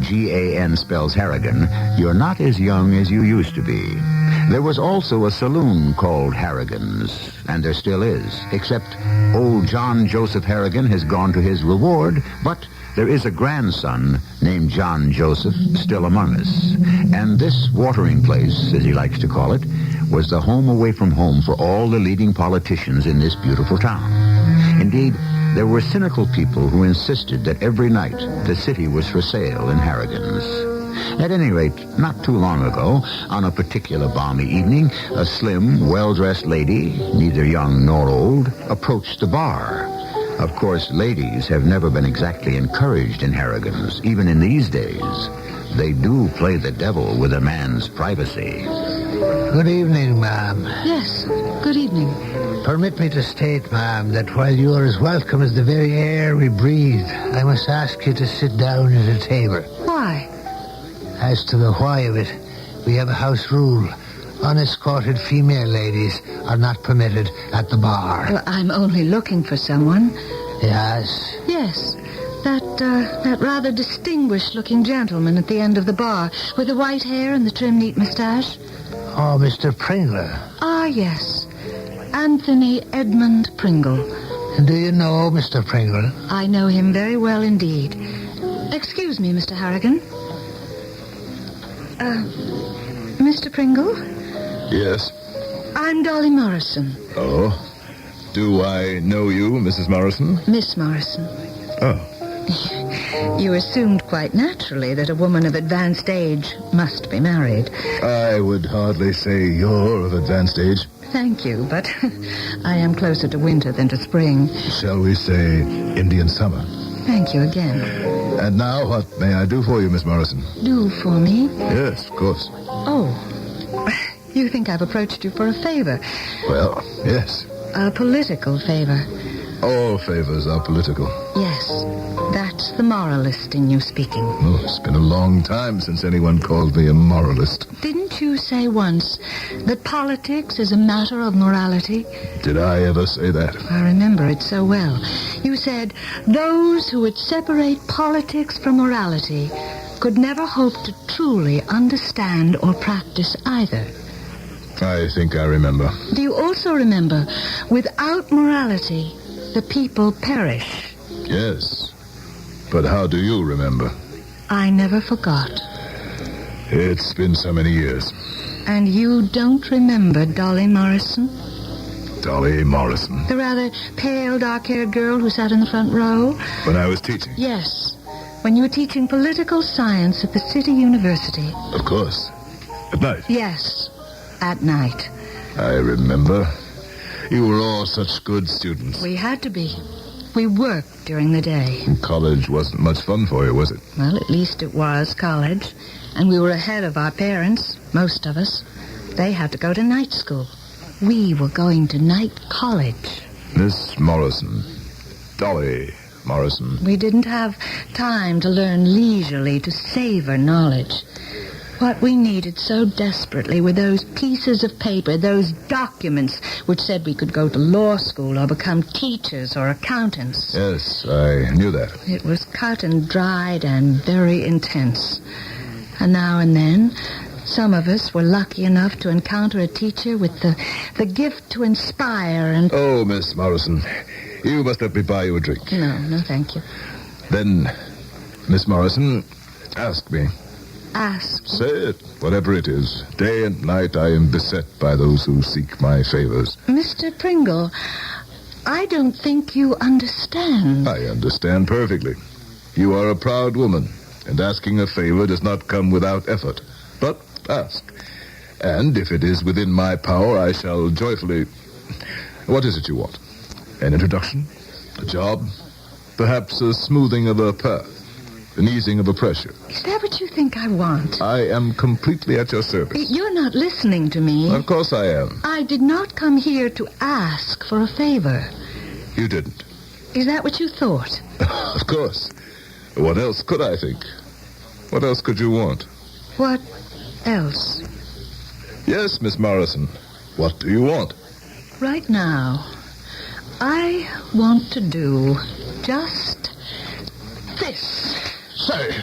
Harrigan spells Harrigan, you're not as young as you used to be. There was also a saloon called Harrigan's, and there still is, except old John Joseph Harrigan has gone to his reward, but there is a grandson named John Joseph still among us. And this watering place, as he likes to call it, was the home away from home for all the leading politicians in this beautiful town. Indeed, there were cynical people who insisted that every night the city was for sale in Harrigan's. At any rate, not too long ago, on a particular balmy evening, a slim, well-dressed lady, neither young nor old, approached the bar. Of course, ladies have never been exactly encouraged in Harrigan's, even in these days. They do play the devil with a man's privacy. Good evening, ma'am. Yes, good evening. Permit me to state, ma'am, that while you are as welcome as the very air we breathe, I must ask you to sit down at a table. Why? As to the why of it, we have a house rule. Unescorted female ladies are not permitted at the bar. Well, I'm only looking for someone. Yes? Yes. That rather distinguished-looking gentleman at the end of the bar, with the white hair and the trim, neat mustache. Oh, Mr. Pringle. Ah, yes. Anthony Edmund Pringle. Do you know Mr. Pringle? I know him very well indeed. Excuse me, Mr. Harrigan. Mr. Pringle? Yes? I'm Dolly Morrison. Oh? Do I know you, Mrs. Morrison? Miss Morrison. Oh. You assumed quite naturally that a woman of advanced age must be married. I would hardly say you're of advanced age. Thank you, but I am closer to winter than to spring. Shall we say Indian summer? Thank you again. And now, what may I do for you, Miss Morrison? Do for me? Yes, of course. Oh, you think I've approached you for a favor? Well, yes. A political favor. All favors are political. Yes, that's the moralist in you speaking. Oh, it's been a long time since anyone called me a moralist. Didn't you say once that politics is a matter of morality? Did I ever say that? I remember it so well. You said, those who would separate politics from morality could never hope to truly understand or practice either. I think I remember. Do you also remember, without morality, the people perish? Yes. But how do you remember? I never forgot. It's been so many years. And you don't remember Dolly Morrison? Dolly Morrison. The rather pale, dark-haired girl who sat in the front row? When I was teaching? Yes. When you were teaching political science at the City University. Of course. At night? Yes. At night. I remember. You were all such good students. We had to be. We worked during the day. College wasn't much fun for you, was it? Well, at least it was college. And we were ahead of our parents, most of us. They had to go to night school. We were going to night college. Miss Morrison. Dolly Morrison. We didn't have time to learn leisurely, to savor knowledge. What we needed so desperately were those pieces of paper, those documents which said we could go to law school or become teachers or accountants. Yes, I knew that. It was cut and dried and very intense. And now and then, some of us were lucky enough to encounter a teacher with the gift to inspire and... Oh, Miss Morrison, you must let me buy you a drink. No, thank you. Then, Miss Morrison, ask me. Ask? Say it, whatever it is. Day and night I am beset by those who seek my favors. Mr. Pringle, I don't think you understand. I understand perfectly. You are a proud woman, and asking a favor does not come without effort. But ask. And if it is within my power, I shall joyfully... What is it you want? An introduction? A job? Perhaps a smoothing of a path? An easing of a pressure? Is that what you think I want? I am completely at your service. You're not listening to me. Of course I am. I did not come here to ask for a favor. You didn't. Is that what you thought? Of course. What else could I think? What else could you want? What else? Yes, Miss Morrison. What do you want? Right now, I want to do just this. Say,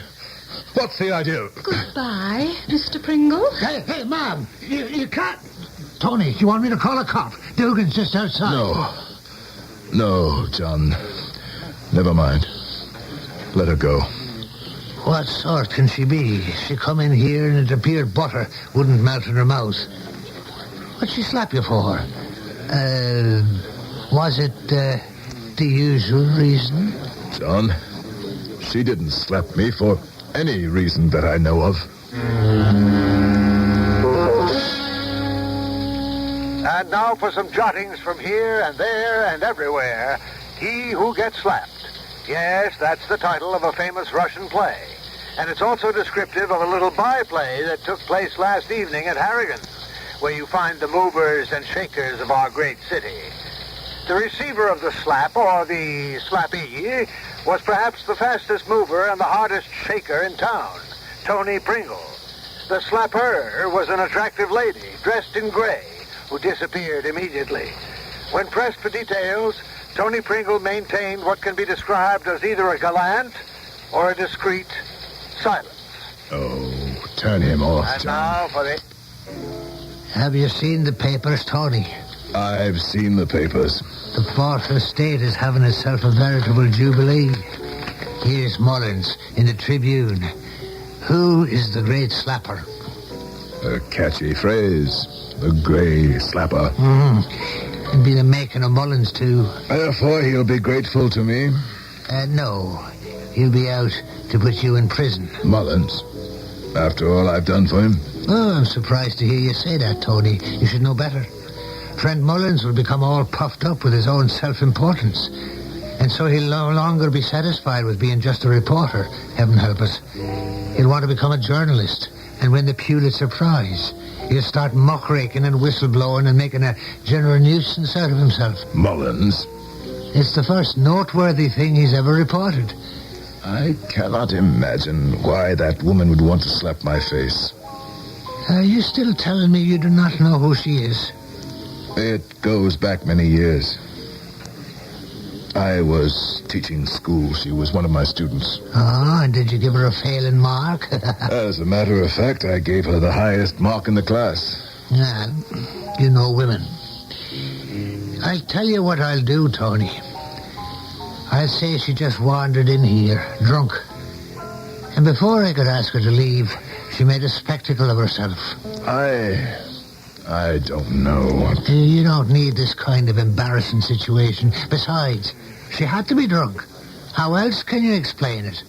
what's the idea? Goodbye, Mr. Pringle. Hey, Mom, you can't... Tony, you want me to call a cop? Dugan's just outside. No, John. Never mind. Let her go. What sort can she be? She come in here and it appeared butter wouldn't melt in her mouth. What'd she slap you for? Was it the usual reason? John, she didn't slap me for any reason that I know of. And now for some jottings from here and there and everywhere. He Who Gets Slapped. Yes, that's the title of a famous Russian play. And it's also descriptive of a little byplay that took place last evening at Harrigan's, where you find the movers and shakers of our great city. The receiver of the slap, or the slappee, was perhaps the fastest mover and the hardest shaker in town, Tony Pringle. The slapper was an attractive lady, dressed in gray, who disappeared immediately. When pressed for details, Tony Pringle maintained what can be described as either a gallant or a discreet silence. Oh, turn him off, And John. now for the... Have you seen the papers, Tony? I've seen the papers. The Fourth Estate is having itself a veritable jubilee. Here's Mullins in the Tribune. Who is the great slapper? A catchy phrase. The gray slapper. It'd be the making of Mullins, too. Therefore, he'll be grateful to me. No. He'll be out to put you in prison. Mullins? After all I've done for him? Oh, I'm surprised to hear you say that, Tony. You should know better. Friend Mullins will become all puffed up with his own self-importance. And so he'll no longer be satisfied with being just a reporter, heaven help us. He'll want to become a journalist and win the Pulitzer Prize. He'll start muckraking and whistleblowing and making a general nuisance out of himself. Mullins? It's the first noteworthy thing he's ever reported. I cannot imagine why that woman would want to slap my face. Are you still telling me you do not know who she is? It goes back many years. I was teaching school. She was one of my students. Oh, and did you give her a failing mark? As a matter of fact, I gave her the highest mark in the class. You know women. I'll tell you what I'll do, Tony. I'll say she just wandered in here, drunk. And before I could ask her to leave, she made a spectacle of herself. I don't know. You don't need this kind of embarrassing situation. Besides, she had to be drunk. How else can you explain it?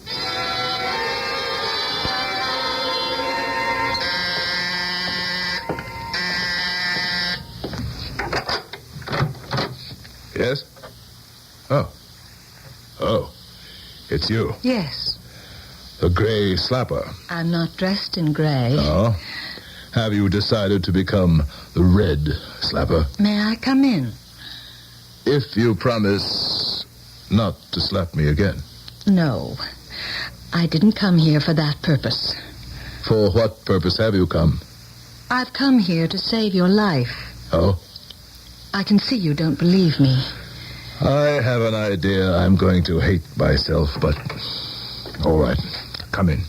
Yes? Oh, it's you. Yes. The gray slapper. I'm not dressed in gray. Oh? Have you decided to become the red slapper? May I come in? If you promise not to slap me again. No. I didn't come here for that purpose. For what purpose have you come? I've come here to save your life. Oh? I can see you don't believe me. I have an idea I'm going to hate myself, but... All right. Come in.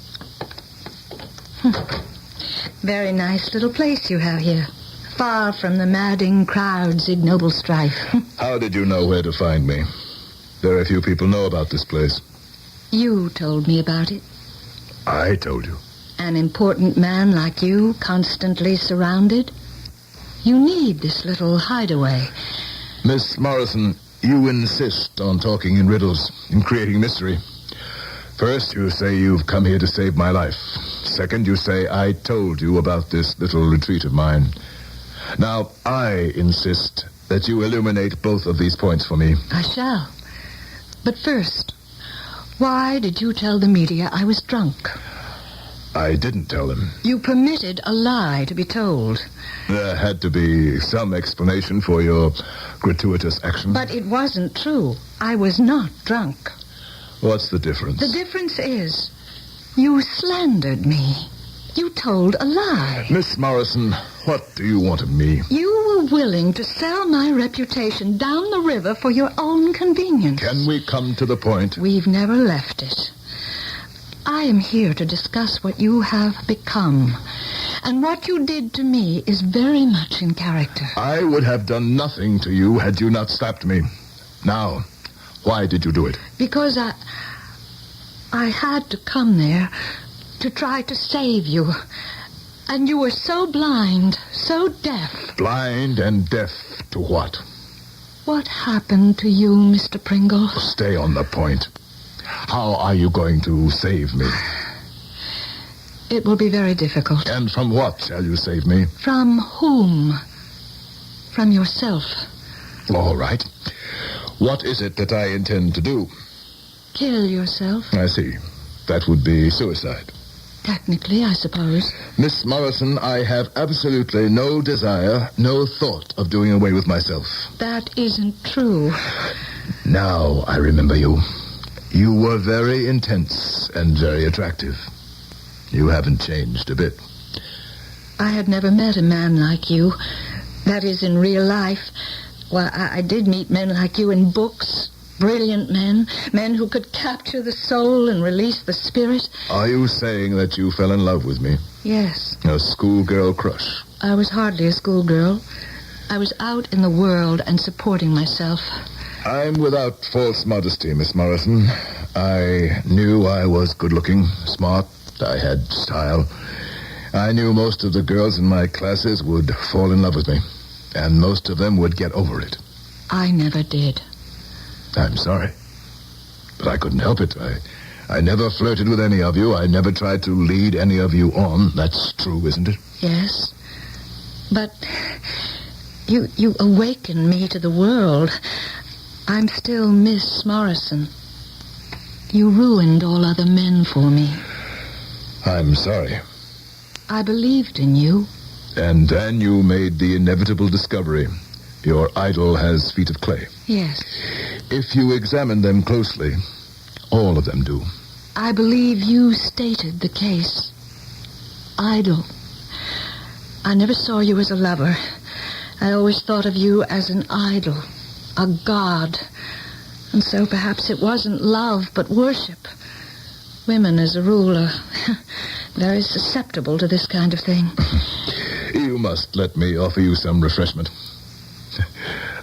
Very nice little place you have here. Far from the madding crowds, ignoble strife. How did you know where to find me? Very few people know about this place. You told me about it. I told you. An important man like you, constantly surrounded. You need this little hideaway. Miss Morrison, you insist on talking in riddles, in creating mystery. First, you say you've come here to save my life. Second, you say I told you about this little retreat of mine. Now, I insist that you illuminate both of these points for me. I shall. But first, why did you tell the media I was drunk? I didn't tell them. You permitted a lie to be told. There had to be some explanation for your gratuitous action. But it wasn't true. I was not drunk. What's the difference? The difference is you slandered me. You told a lie. Miss Morrison, what do you want of me? You were willing to sell my reputation down the river for your own convenience. Can we come to the point? We've never left it. I am here to discuss what you have become. And what you did to me is very much in character. I would have done nothing to you had you not slapped me. Now, why did you do it? Because I had to come there to try to save you. And you were so blind, so deaf. Blind and deaf to what? What happened to you, Mr. Pringle? Stay on the point. How are you going to save me? It will be very difficult. And from what shall you save me? From whom? From yourself. All right. What is it that I intend to do? Kill yourself. I see. That would be suicide. Technically, I suppose. Miss Morrison, I have absolutely no desire, no thought of doing away with myself. That isn't true. Now I remember you. You were very intense and very attractive. You haven't changed a bit. I had never met a man like you. That is, in real life. Well, I did meet men like you in books. Brilliant men. Men who could capture the soul and release the spirit. Are you saying that you fell in love with me? Yes. A schoolgirl crush? I was hardly a schoolgirl. I was out in the world and supporting myself. I'm without false modesty, Miss Morrison. I knew I was good-looking, smart. I had style. I knew most of the girls in my classes would fall in love with me, and most of them would get over it. I never did. I'm sorry, but I couldn't help it. I never flirted with any of you. I never tried to lead any of you on. That's true, isn't it? Yes, but you awakened me to the world. I'm still Miss Morrison. You ruined all other men for me. I'm sorry. I believed in you. And then you made the inevitable discovery. Your idol has feet of clay. Yes. If you examine them closely, all of them do. I believe you stated the case. Idol. I never saw you as a lover. I always thought of you as an idol, a god. And so perhaps it wasn't love, but worship. Women, as a rule, are very susceptible to this kind of thing. You You must let me offer you some refreshment.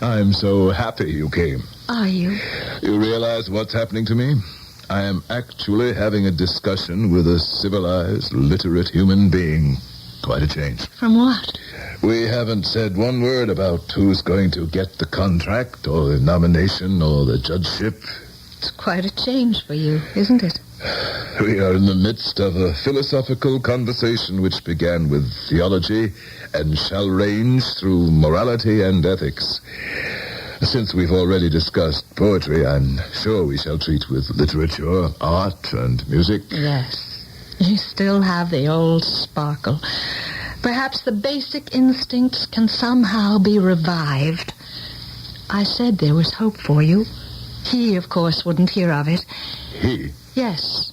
I'm so happy you came. Are you? You realize what's happening to me? I am actually having a discussion with a civilized, literate human being. Quite a change. From what? We haven't said one word about who's going to get the contract or the nomination or the judgeship. It's quite a change for you, isn't it? We are in the midst of a philosophical conversation which began with theology and shall range through morality and ethics. Since we've already discussed poetry, I'm sure we shall treat with literature, art, and music. Yes. You still have the old sparkle. Perhaps the basic instincts can somehow be revived. I said there was hope for you. He, of course, wouldn't hear of it. He? Yes.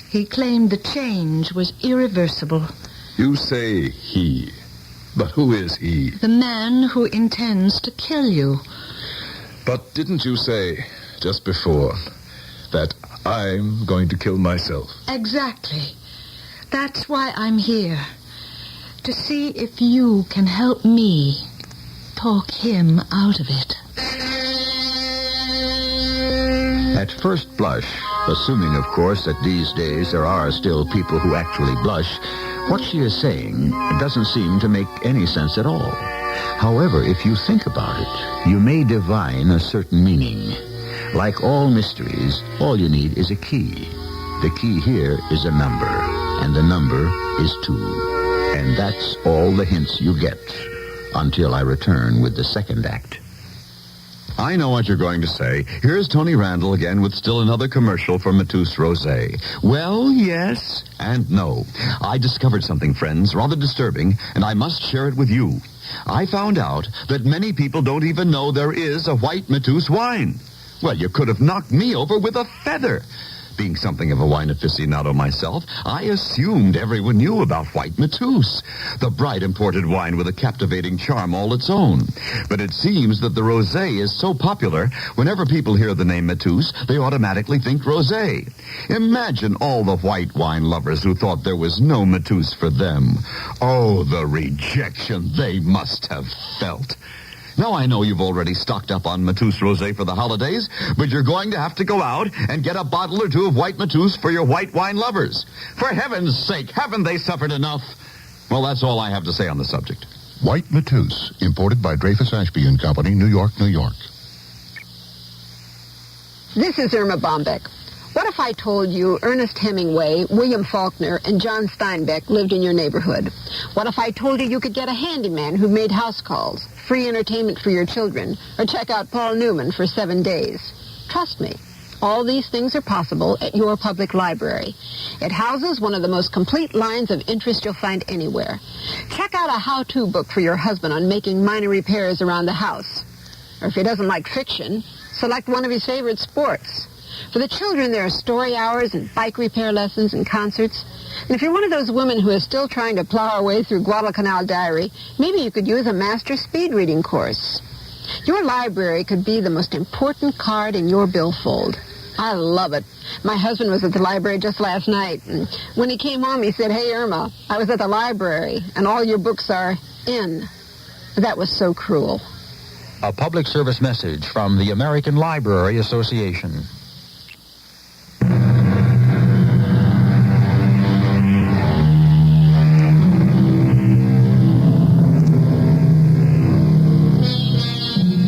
He claimed the change was irreversible. You say he. But who is he? The man who intends to kill you. But didn't you say, just before, that I'm going to kill myself? Exactly. That's why I'm here. To see if you can help me talk him out of it. At first blush, assuming, of course, that these days there are still people who actually blush, what she is saying doesn't seem to make any sense at all. However, if you think about it, you may divine a certain meaning. Like all mysteries, all you need is a key. The key here is a number, and the number is 2. And that's all the hints you get until I return with the second act. I know what you're going to say. Here's Tony Randall again with still another commercial for Matus Rosé. Well, yes and no. I discovered something, friends, rather disturbing, and I must share it with you. I found out that many people don't even know there is a white Matus wine. Well, you could have knocked me over with a feather. Being something of a wine aficionado myself, I assumed everyone knew about White Matus, the bright imported wine with a captivating charm all its own. But it seems that the rosé is so popular, whenever people hear the name Matus, they automatically think rosé. Imagine all the white wine lovers who thought there was no Matus for them. Oh, the rejection they must have felt. Now, I know you've already stocked up on Matus Rosé for the holidays, but you're going to have to go out and get a bottle or two of White Matus for your white wine lovers. For heaven's sake, haven't they suffered enough? Well, that's all I have to say on the subject. White Matus, imported by Dreyfus Ashby & Company, New York, New York. This is Irma Bombeck. What if I told you Ernest Hemingway, William Faulkner, and John Steinbeck lived in your neighborhood? What if I told you you could get a handyman who made house calls, free entertainment for your children, or check out Paul Newman for 7 days? Trust me, all these things are possible at your public library. It houses one of the most complete lines of interest you'll find anywhere. Check out a how-to book for your husband on making minor repairs around the house. Or if he doesn't like fiction, select one of his favorite sports. For the children, there are story hours and bike repair lessons and concerts. And if you're one of those women who is still trying to plow her way through Guadalcanal Diary, maybe you could use a master speed reading course. Your library could be the most important card in your billfold. I love it. My husband was at the library just last night, and when he came home, he said, "Hey, Irma, I was at the library, and all your books are in." That was so cruel. A public service message from the American Library Association.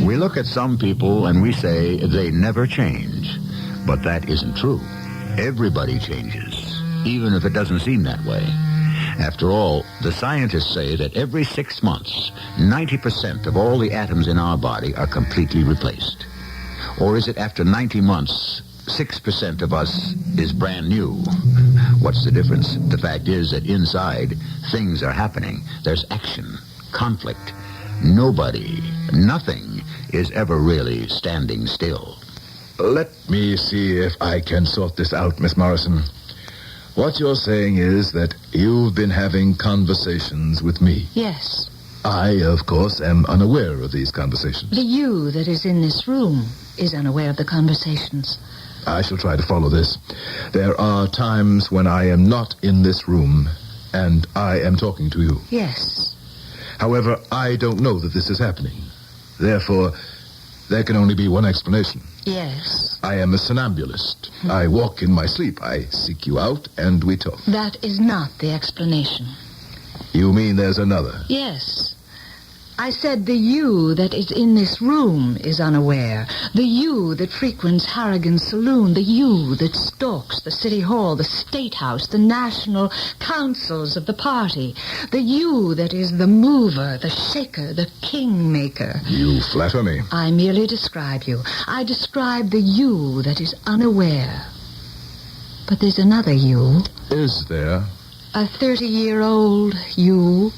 We look at some people and we say they never change. But that isn't true. Everybody changes, even if it doesn't seem that way. After all, the scientists say that every 6 months, 90% of all the atoms in our body are completely replaced. Or is it after 90 months, 6% of us is brand new? What's the difference? The fact is that inside, things are happening. There's action, conflict. Nobody, nothing is ever really standing still. Let me see if I can sort this out, Miss Morrison. What you're saying is that you've been having conversations with me. Yes. I, of course, am unaware of these conversations. The you that is in this room is unaware of the conversations. I shall try to follow this. There are times when I am not in this room, and I am talking to you. Yes. However, I don't know that this is happening. Therefore, there can only be one explanation. Yes. I am a somnambulist. I walk in my sleep. I seek you out, and we talk. That is not the explanation. You mean there's another? Yes. I said the you that is in this room is unaware. The you that frequents Harrigan's saloon. The you that stalks the city hall, the state house, the national councils of the party. The you that is the mover, the shaker, the kingmaker. You flatter me. I merely describe you. I describe the you that is unaware. But there's another you. Is there? A 30-year-old you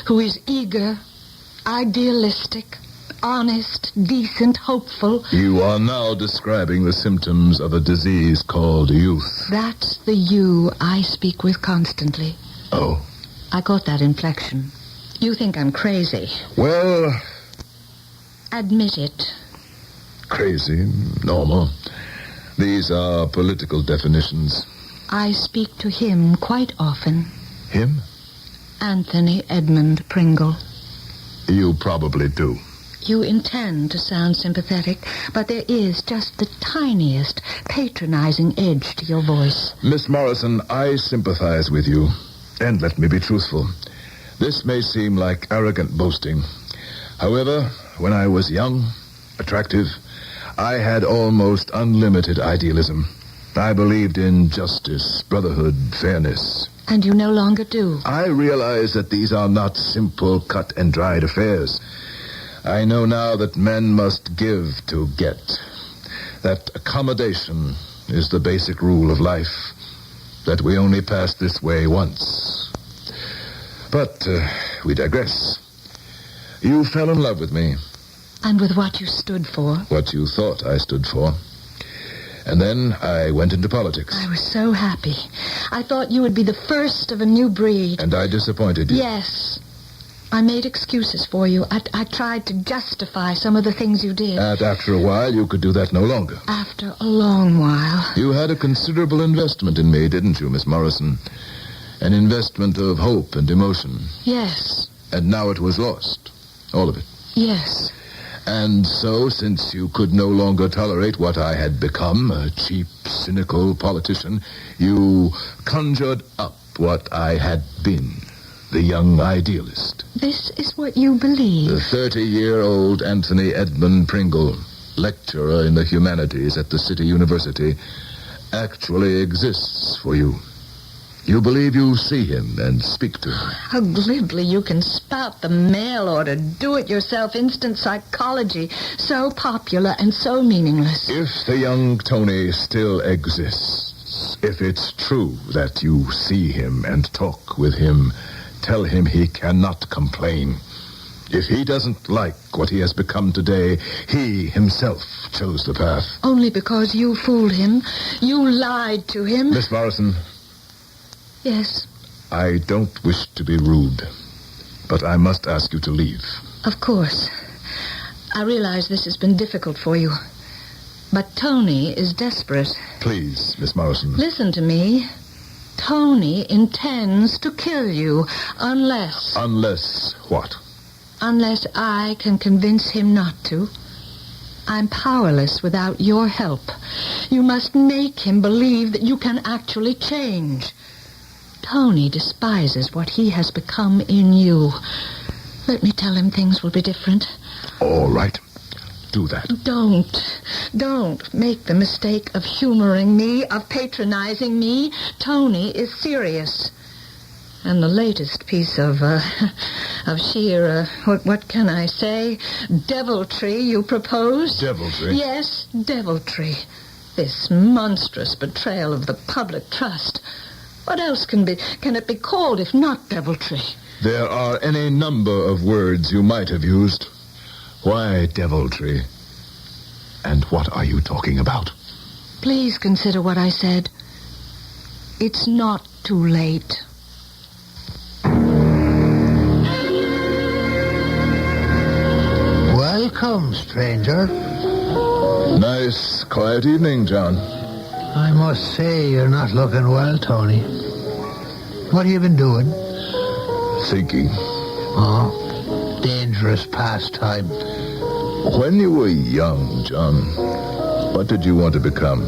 who is eager, idealistic, honest, decent, hopeful. You are now describing the symptoms of a disease called youth. That's the you I speak with constantly. Oh. I caught that inflection. You think I'm crazy. Well... Admit it. Crazy, normal. These are political definitions. I speak to him quite often. Him? Anthony Edmund Pringle. You probably do. You intend to sound sympathetic, but there is just the tiniest patronizing edge to your voice. Miss Morrison, I sympathize with you. And let me be truthful. This may seem like arrogant boasting. However, when I was young, attractive, I had almost unlimited idealism. I believed in justice, brotherhood, fairness. And you no longer do. I realize that these are not simple, cut-and-dried affairs. I know now that men must give to get. That accommodation is the basic rule of life. That we only pass this way once. But we digress. You fell in love with me. And with what you stood for. What you thought I stood for. And then I went into politics. I was so happy. I thought you would be the first of a new breed. And I disappointed you. Yes. I made excuses for you. I tried to justify some of the things you did. And after a while, you could do that no longer. After a long while. You had a considerable investment in me, didn't you, Miss Morrison? An investment of hope and emotion. Yes. And now it was lost. All of it. Yes. And so, since you could no longer tolerate what I had become, a cheap, cynical politician, you conjured up what I had been, the young idealist. This is what you believe? The 30-year-old Anthony Edmund Pringle, lecturer in the humanities at the City University, actually exists for you. You believe you see him and speak to him. How glibly you can spout the mail order, do-it-yourself instant psychology, so popular and so meaningless. If the young Tony still exists, if it's true that you see him and talk with him, tell him he cannot complain. If he doesn't like what he has become today, he himself chose the path. Only because you fooled him. You lied to him. Miss Morrison. Yes? I don't wish to be rude, but I must ask you to leave. Of course. I realize this has been difficult for you. But Tony is desperate. Please, Miss Morrison. Listen to me. Tony intends to kill you unless... Unless what? Unless I can convince him not to. I'm powerless without your help. You must make him believe that you can actually change. Tony despises what he has become in you. Let me tell him things will be different. All right. Do that. Don't make the mistake of humoring me, of patronizing me. Tony is serious. And the latest piece of sheer, what can I say? Deviltry you propose? Deviltry? Yes, deviltry. This monstrous betrayal of the public trust. What else can it be called if not deviltry? There are any number of words you might have used. Why deviltry? And what are you talking about? Please consider what I said. It's not too late. Welcome, stranger. Nice, quiet evening, John. I must say you're not looking well, Tony. What have you been doing? Thinking. Oh? dangerous pastime. When you were young, John, what did you want to become?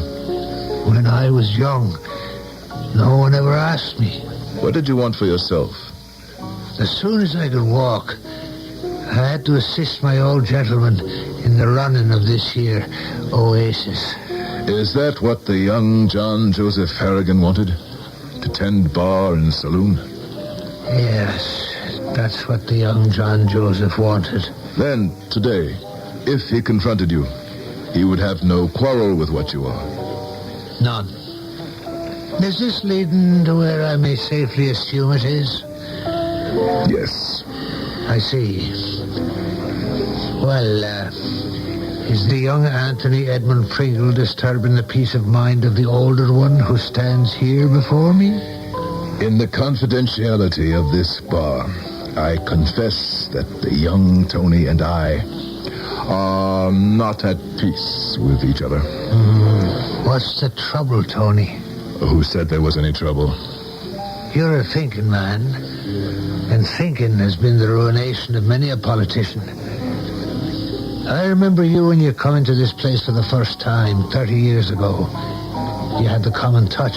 When I was young, no one ever asked me. What did you want for yourself? As soon as I could walk, I had to assist my old gentleman in the running of this here oasis. Is that what the young John Joseph Harrigan wanted? To tend bar and saloon? Yes, that's what the young John Joseph wanted. Then, today, if he confronted you, he would have no quarrel with what you are. None. Is this leading to where I may safely assume it is? Yes. I see. Well, is the young Anthony Edmund Pringle disturbing the peace of mind of the older one who stands here before me? In the confidentiality of this bar, I confess that the young Tony and I are not at peace with each other. What's the trouble, Tony? Who said there was any trouble? You're a thinking man, and thinking has been the ruination of many a politician. I remember you when you come into this place for the first time 30 years ago. You had the common touch.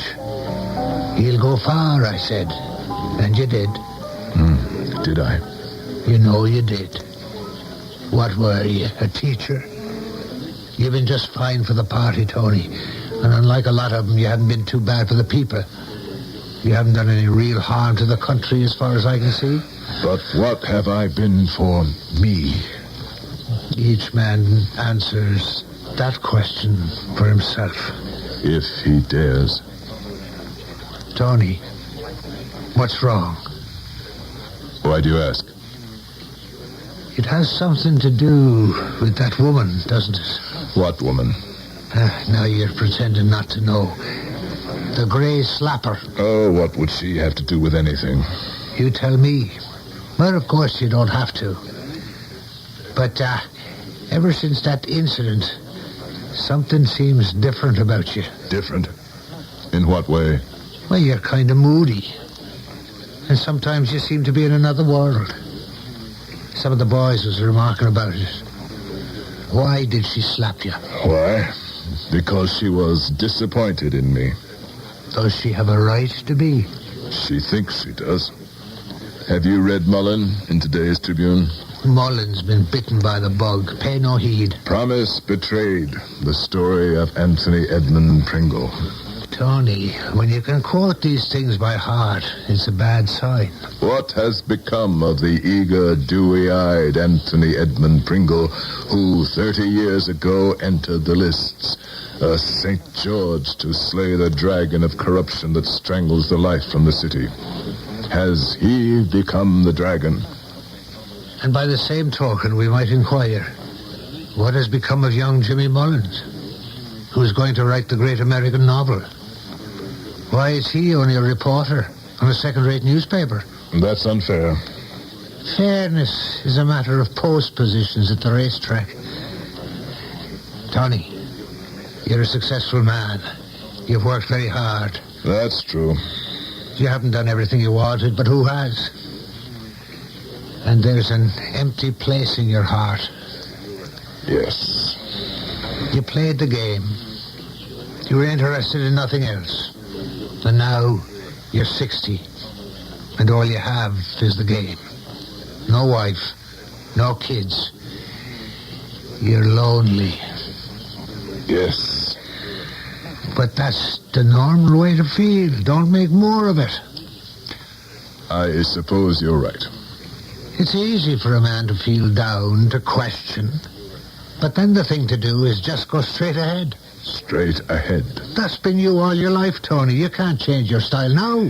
He'll go far, I said. And you did. Did I? You know you did. What were you, a teacher? You've been just fine for the party, Tony. And unlike a lot of them, you haven't been too bad for the people. You haven't done any real harm to the country as far as I can see. But what have I been for me? Each man answers that question for himself. If he dares. Tony, what's wrong? Why do you ask? It has something to do with that woman, doesn't it? What woman? Now you're pretending not to know. The grey slapper. Oh, what would she have to do with anything? You tell me. Well, of course you don't have to. But, ever since that incident, something seems different about you. Different? In what way? Well, you're kind of moody. And sometimes you seem to be in another world. Some of the boys was remarking about it. Why did she slap you? Why? Because she was disappointed in me. Does she have a right to be? She thinks she does. Have you read Mullen in today's Tribune? Mullen's been bitten by the bug. Pay no heed. Promise Betrayed. The story of Anthony Edmund Pringle. Tony, when you can quote these things by heart, it's a bad sign. What has become of the eager, dewy-eyed Anthony Edmund Pringle, who 30 years ago entered the lists, a St. George to slay the dragon of corruption that strangles the life from the city? Has he become the dragon? And by the same token, we might inquire, what has become of young Jimmy Mullins, who's going to write the great American novel? Why is he only a reporter on a second-rate newspaper? That's unfair. Fairness is a matter of post positions at the racetrack. Tony, you're a successful man. You've worked very hard. That's true. You haven't done everything you wanted, but who has? And there's an empty place in your heart. Yes. You played the game. You were interested in nothing else. And now you're 60. And all you have is the game. No wife. No kids. You're lonely. Yes. But that's the normal way to feel. Don't make more of it. I suppose you're right. It's easy for a man to feel down, to question. But then the thing to do is just go straight ahead. Straight ahead. That's been you all your life, Tony. You can't change your style now.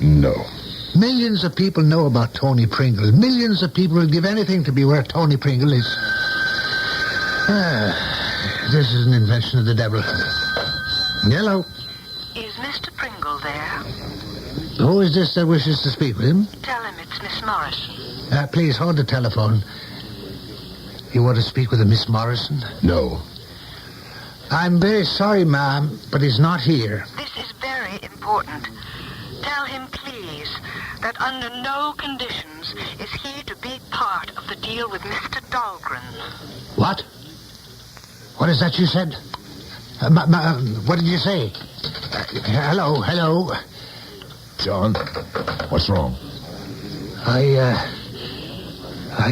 No. Millions of people know about Tony Pringle. Millions of people will give anything to be where Tony Pringle is. This is an invention of the devil. Hello. Is Mr. Pringle there? Who is this that wishes to speak with him? Tell him it's Miss Morrison. Please, hold the telephone. You want to speak with a Miss Morrison? No. I'm very sorry, ma'am, but he's not here. This is very important. Tell him, please, that under no conditions is he to be part of the deal with Mr. Dahlgren. What? What is that you said? What did you say? Hello. John, what's wrong? I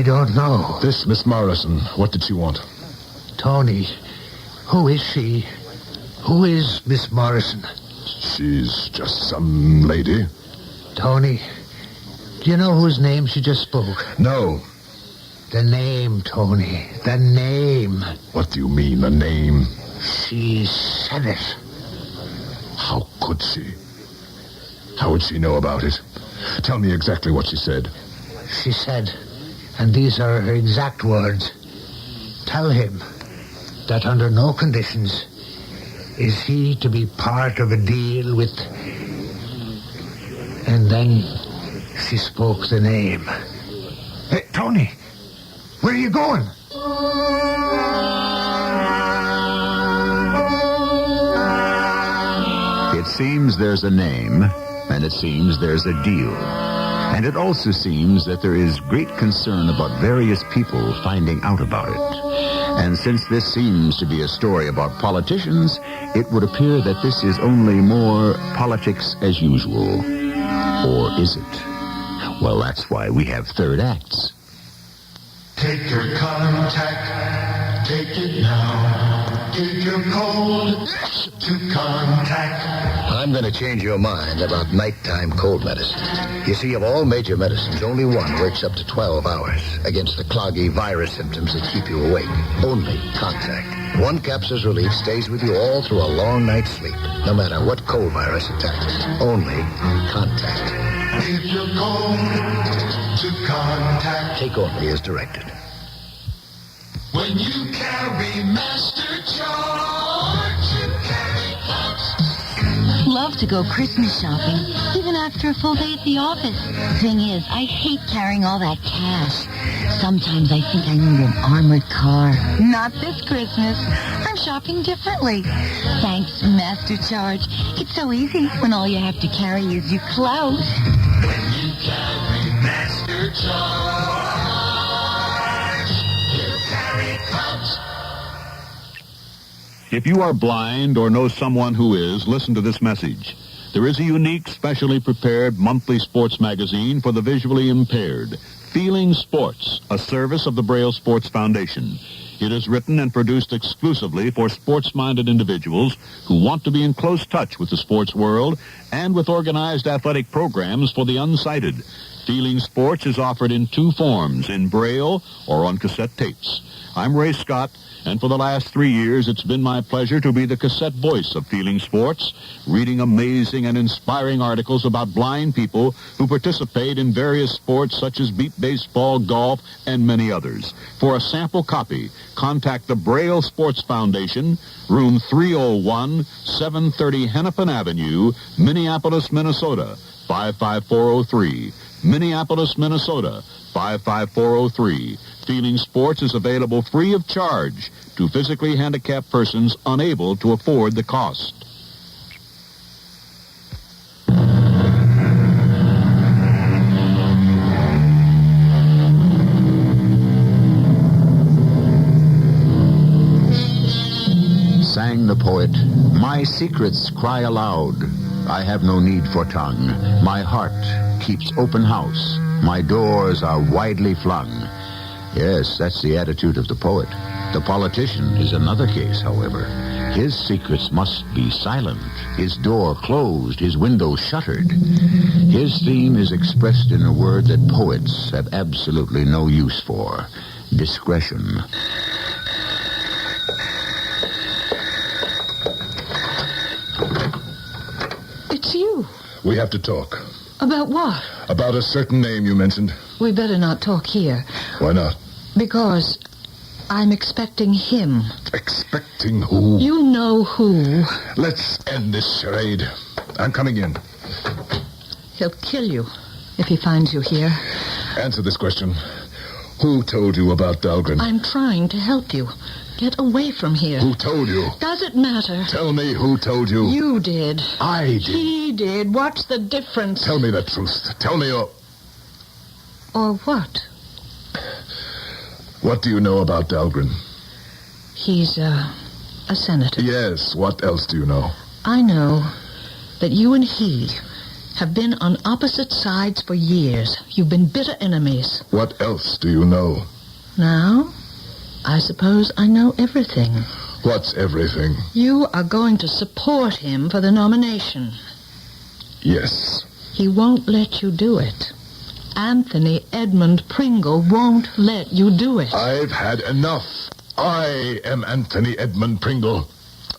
don't know. This Miss Morrison, what did she want? Tony, who is she? Who is Miss Morrison? She's just some lady. Tony, do you know whose name she just spoke? No. The name, Tony. The name. What do you mean, the name? She said it. How could she? How would she know about it? Tell me exactly what she said. She said, and these are her exact words, tell him that under no conditions is he to be part of a deal with... And then she spoke the name. Hey, Tony, where are you going? It seems there's a name, and it seems there's a deal. And it also seems that there is great concern about various people finding out about it. And since this seems to be a story about politicians, it would appear that this is only more politics as usual. Or is it? Well, that's why we have third acts. Take your contact, take it now. Take your cold to contact. I'm going to change your mind about nighttime cold medicine. You see, of all major medicines, only one works up to 12 hours against the cloggy virus symptoms that keep you awake. Only contact. One capsule's relief stays with you all through a long night's sleep, no matter what cold virus attacks. Only contact. If you're cold to contact. Take only as directed. When you carry Master George, you carry Pops. Love to go Christmas shopping, even after a full day at the office. Thing is, I hate carrying all that cash. Sometimes I think I need an armored car. Not this Christmas. I'm shopping differently. Thanks, Master Charge. It's so easy when all you have to carry is your clothes. When you carry Master Charge, you carry Pops. If you are blind or know someone who is, listen to this message. There is a unique, specially prepared monthly sports magazine for the visually impaired, Feeling Sports, a service of the Braille Sports Foundation. It is written and produced exclusively for sports-minded individuals who want to be in close touch with the sports world and with organized athletic programs for the unsighted. Feeling Sports is offered in two forms, in Braille or on cassette tapes. I'm Ray Scott, and for the last 3 years, it's been my pleasure to be the cassette voice of Feeling Sports, reading amazing and inspiring articles about blind people who participate in various sports such as beat baseball, golf, and many others. For a sample copy, contact the Braille Sports Foundation, room 301, 730 Hennepin Avenue, Minneapolis, Minnesota, 55403. Minneapolis, Minnesota, 55403. Feeling Sports is available free of charge to physically handicapped persons unable to afford the cost. Sang the poet, "My secrets cry aloud. I have no need for tongue. My heart keeps open house. My doors are widely flung." Yes, that's the attitude of the poet. The politician is another case, however. His secrets must be silent, his door closed, his window shuttered. His theme is expressed in a word that poets have absolutely no use for: discretion. It's you. We have to talk. About what? About a certain name you mentioned. We better not talk here. Why not? Because I'm expecting him. Expecting who? You know who. Let's end this charade. I'm coming in. He'll kill you if he finds you here. Answer this question. Who told you about Dahlgren? I'm trying to help you. get away from here. Who told you? Does it matter? Tell me who told you. You did. I did. He did. What's the difference? Tell me the truth. Tell me your... Or what? What do you know about Dahlgren? He's a senator. Yes, what else do you know? I know that you and he have been on opposite sides for years. You've been bitter enemies. What else do you know? Now, I suppose I know everything. What's everything? You are going to support him for the nomination. Yes. He won't let you do it. Anthony Edmund Pringle won't let you do it. I've had enough. I am Anthony Edmund Pringle.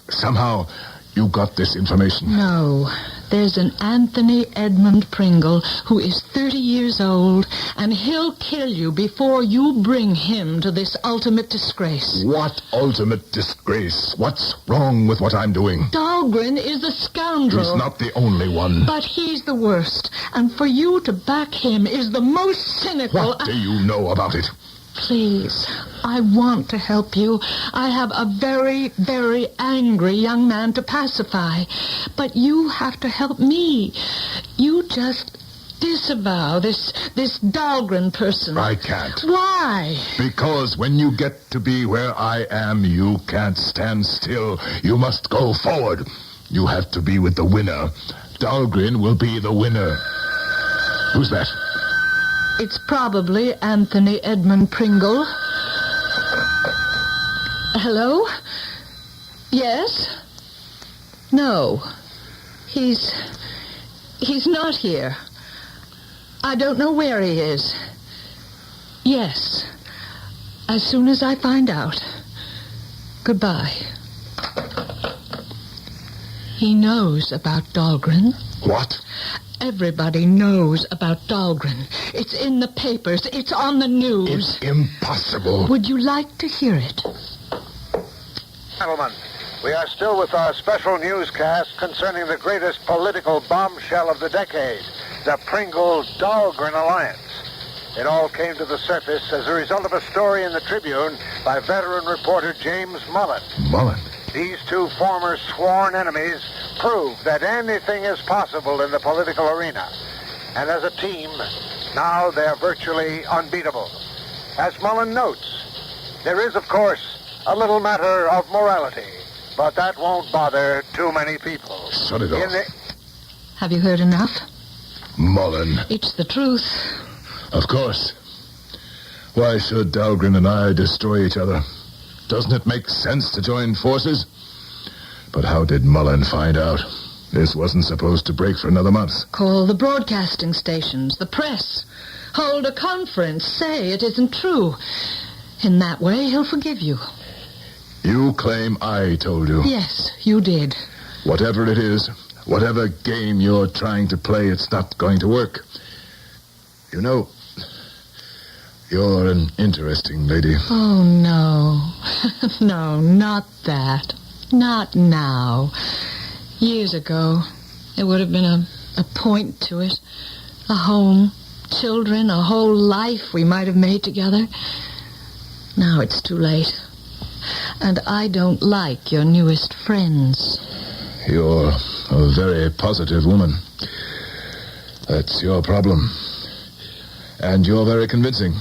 Somehow, you got this information. No. There's an Anthony Edmund Pringle who is 30 years old, and he'll kill you before you bring him to this ultimate disgrace. What ultimate disgrace? What's wrong with what I'm doing? Dahlgren is a scoundrel. He's not the only one. But he's the worst, and for you to back him is the most cynical... What do you know about it? Please, I want to help you. I have a very, very angry young man to pacify. But you have to help me. You just disavow this Dahlgren person. I can't. Why? Because when you get to be where I am, you can't stand still. You must go forward. You have to be with the winner. Dahlgren will be the winner. Who's that? It's probably Anthony Edmund Pringle. Hello? Yes? No. He's not here. I don't know where he is. Yes. As soon as I find out. Goodbye. He knows about Dahlgren. What? Everybody knows about Dahlgren. It's in the papers. It's on the news. It's impossible. Would you like to hear it? Gentlemen, we are still with our special newscast concerning the greatest political bombshell of the decade, the Pringle-Dahlgren alliance. It all came to the surface as a result of a story in the Tribune by veteran reporter James Mullen. Mullen? These two former sworn enemies prove that anything is possible in the political arena. And as a team, now they're virtually unbeatable. As Mullen notes, there is, of course, a little matter of morality, but that won't bother too many people. Shut it off. Have you heard enough? Mullen. It's the truth. Of course. Why should Dahlgren and I destroy each other? Doesn't it make sense to join forces? But how did Mullen find out? This wasn't supposed to break for another month. Call the broadcasting stations, the press. Hold a conference. Say it isn't true. In that way, he'll forgive you. You claim I told you. Yes, you did. Whatever it is, whatever game you're trying to play, it's not going to work. You know, you're an interesting lady. Oh, no. No, not that. Not now. Years ago, there would have been a point to it. A home, children, a whole life we might have made together. Now it's too late. And I don't like your newest friends. You're a very positive woman. That's your problem. And you're very convincing.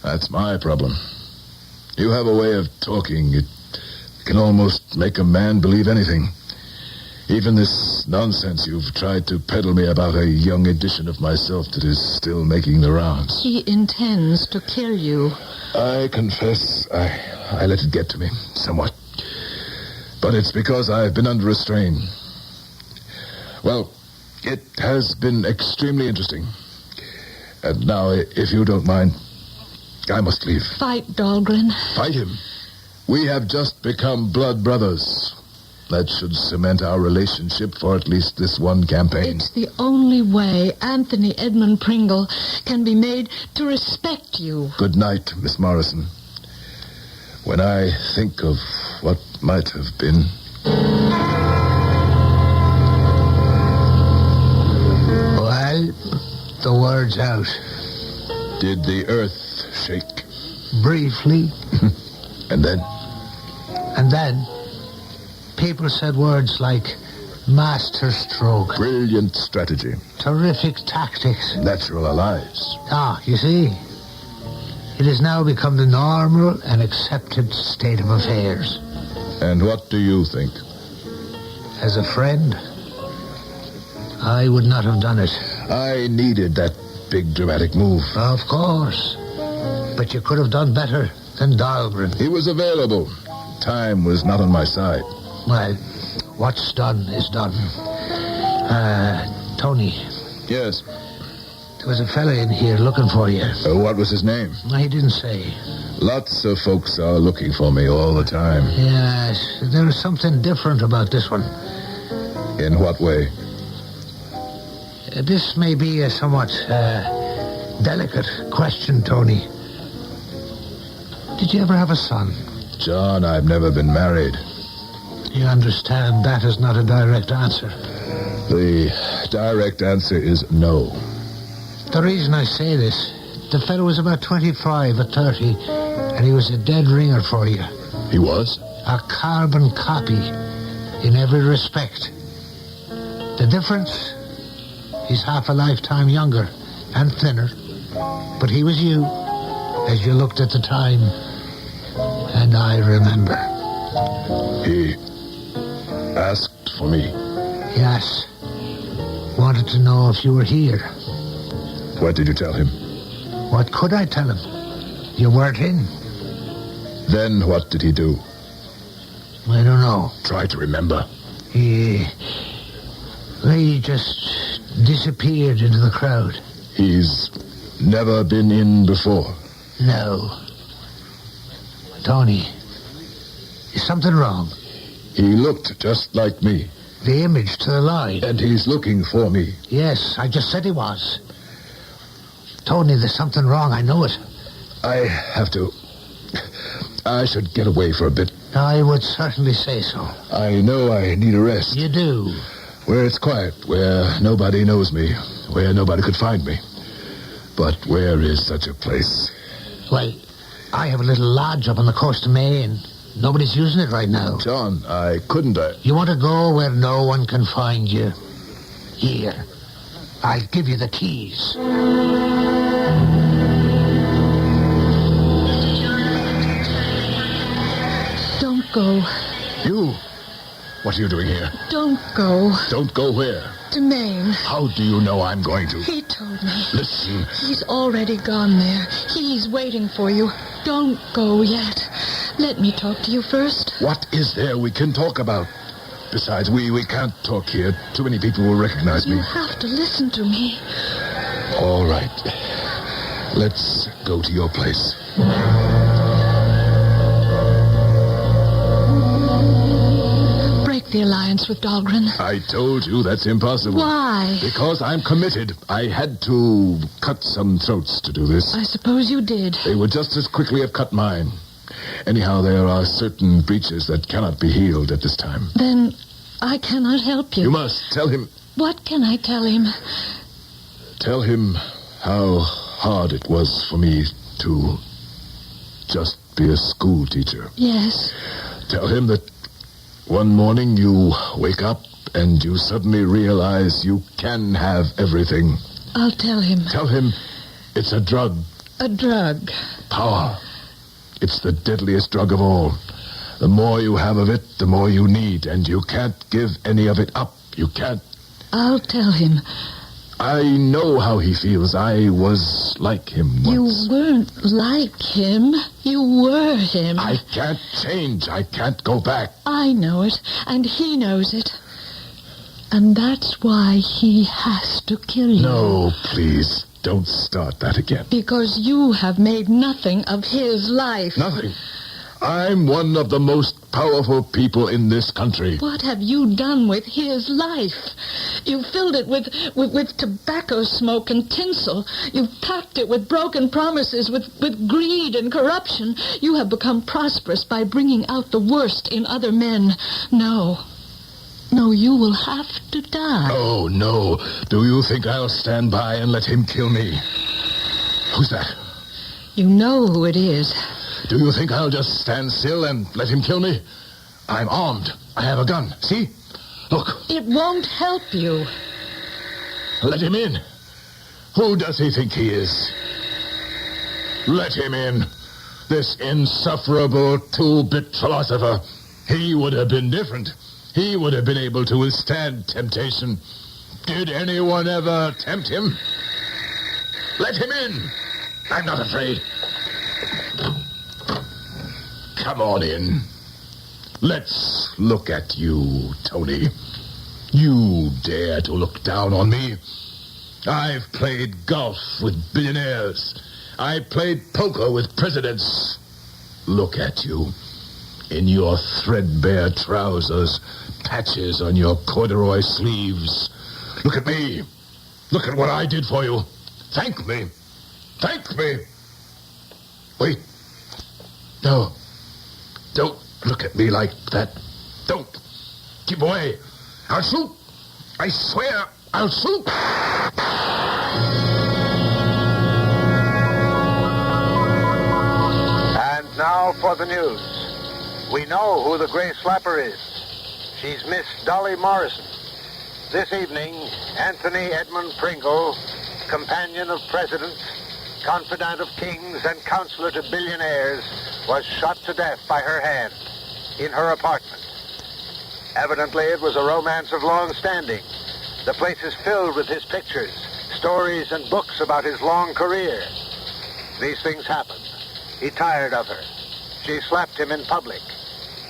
That's my problem. You have a way of talking. It can almost make a man believe anything. Even this nonsense you've tried to peddle me about a young edition of myself that is still making the rounds. He intends to kill you. I confess I let it get to me somewhat. But it's because I've been under a strain. Well, it has been extremely interesting. And now, if you don't mind, I must leave. Fight Dahlgren. Fight him. We have just become blood brothers. That should cement our relationship for at least this one campaign. It's the only way Anthony Edmund Pringle can be made to respect you. Good night, Miss Morrison. When I think of what might have been... Well, the word's out. Did the earth shake? Briefly. And then? And then, people said words like master stroke. Brilliant strategy. Terrific tactics. Natural allies. Ah, you see, it has now become the normal and accepted state of affairs. And what do you think? As a friend, I would not have done it. I needed that big dramatic move. Of course. But you could have done better than Dahlgren. He was available. Time was not on my side. Well, what's done is done. Tony. Yes? There was a fella in here looking for you. What was his name? He didn't say. Lots of folks are looking for me all the time. Yes, there is something different about this one. In what way? This may be a somewhat delicate question, Tony. Did you ever have a son? John, I've never been married. You understand that is not a direct answer. The direct answer is no. The reason I say this, the fellow was about 25 or 30, and he was a dead ringer for you. He was? A carbon copy in every respect. The difference? He's half a lifetime younger and thinner. But he was you, as you looked at the time. And I remember. He asked for me. Yes. Wanted to know if you were here. What did you tell him? What could I tell him? You weren't in. Then what did he do? I don't know. Try to remember. He just disappeared into the crowd. He's never been in before? No. Tony, is something wrong? He looked just like me. The image to the line. And he's looking for me. Yes, I just said he was. Tony, there's something wrong. I know it. I should get away for a bit. I would certainly say so. I know I need a rest. You do? Where it's quiet, where nobody knows me, where nobody could find me. But where is such a place? Well, I have a little lodge up on the coast of Maine. Nobody's using it right now. John, I couldn't. You want to go where no one can find you? Here. I'll give you the keys. Don't go. You? What are you doing here? Don't go. Don't go where? To Maine. How do you know I'm going to? He told me. Listen. He's already gone there. He's waiting for you. Don't go yet. Let me talk to you first. What is there we can talk about? Besides, we can't talk here. Too many people will recognize me. You have to listen to me. All right. Let's go to your place. Break the alliance with Dahlgren. I told you that's impossible. Why? Because I'm committed. I had to cut some throats to do this. I suppose you did. They would just as quickly have cut mine. Anyhow, there are certain breaches that cannot be healed at this time. Then I cannot help you. You must tell him. What can I tell him? Tell him how hard it was for me to just be a school teacher. Yes. Tell him that one morning you wake up and you suddenly realize you can have everything. I'll tell him. Tell him it's a drug. A drug. Power. It's the deadliest drug of all. The more you have of it, the more you need, and you can't give any of it up. You can't. I'll tell him. I know how he feels. I was like him once. You weren't like him. You were him. I can't change. I can't go back. I know it, and he knows it. And that's why he has to kill you. No, please. Don't start that again. Because you have made nothing of his life. Nothing. I'm one of the most powerful people in this country. What have you done with his life? You filled it with tobacco smoke and tinsel. You've packed it with broken promises, with greed and corruption. You have become prosperous by bringing out the worst in other men. No, you will have to die. Oh, no. Do you think I'll stand by and let him kill me? Who's that? You know who it is. Do you think I'll just stand still and let him kill me? I'm armed. I have a gun. See? Look. It won't help you. Let him in. Who does he think he is? Let him in. This insufferable two-bit philosopher. He would have been different. He would have been able to withstand temptation. Did anyone ever tempt him? Let him in. I'm not afraid. Come on in. Let's look at you, Tony. You dare to look down on me? I've played golf with billionaires. I played poker with presidents. Look at you. In your threadbare trousers, patches on your corduroy sleeves. Look at me. Look at what I did for you. Thank me. Thank me. Wait. No. Don't look at me like that. Don't. Keep away. I'll shoot. I swear I'll shoot. And now for the news. We know who the Gray Slapper is. She's Miss Dolly Morrison. This evening, Anthony Edmund Pringle, companion of presidents, confidant of kings, and counselor to billionaires, was shot to death by her hand in her apartment. Evidently, it was a romance of long standing. The place is filled with his pictures, stories, and books about his long career. These things happened. He tired of her. She slapped him in public,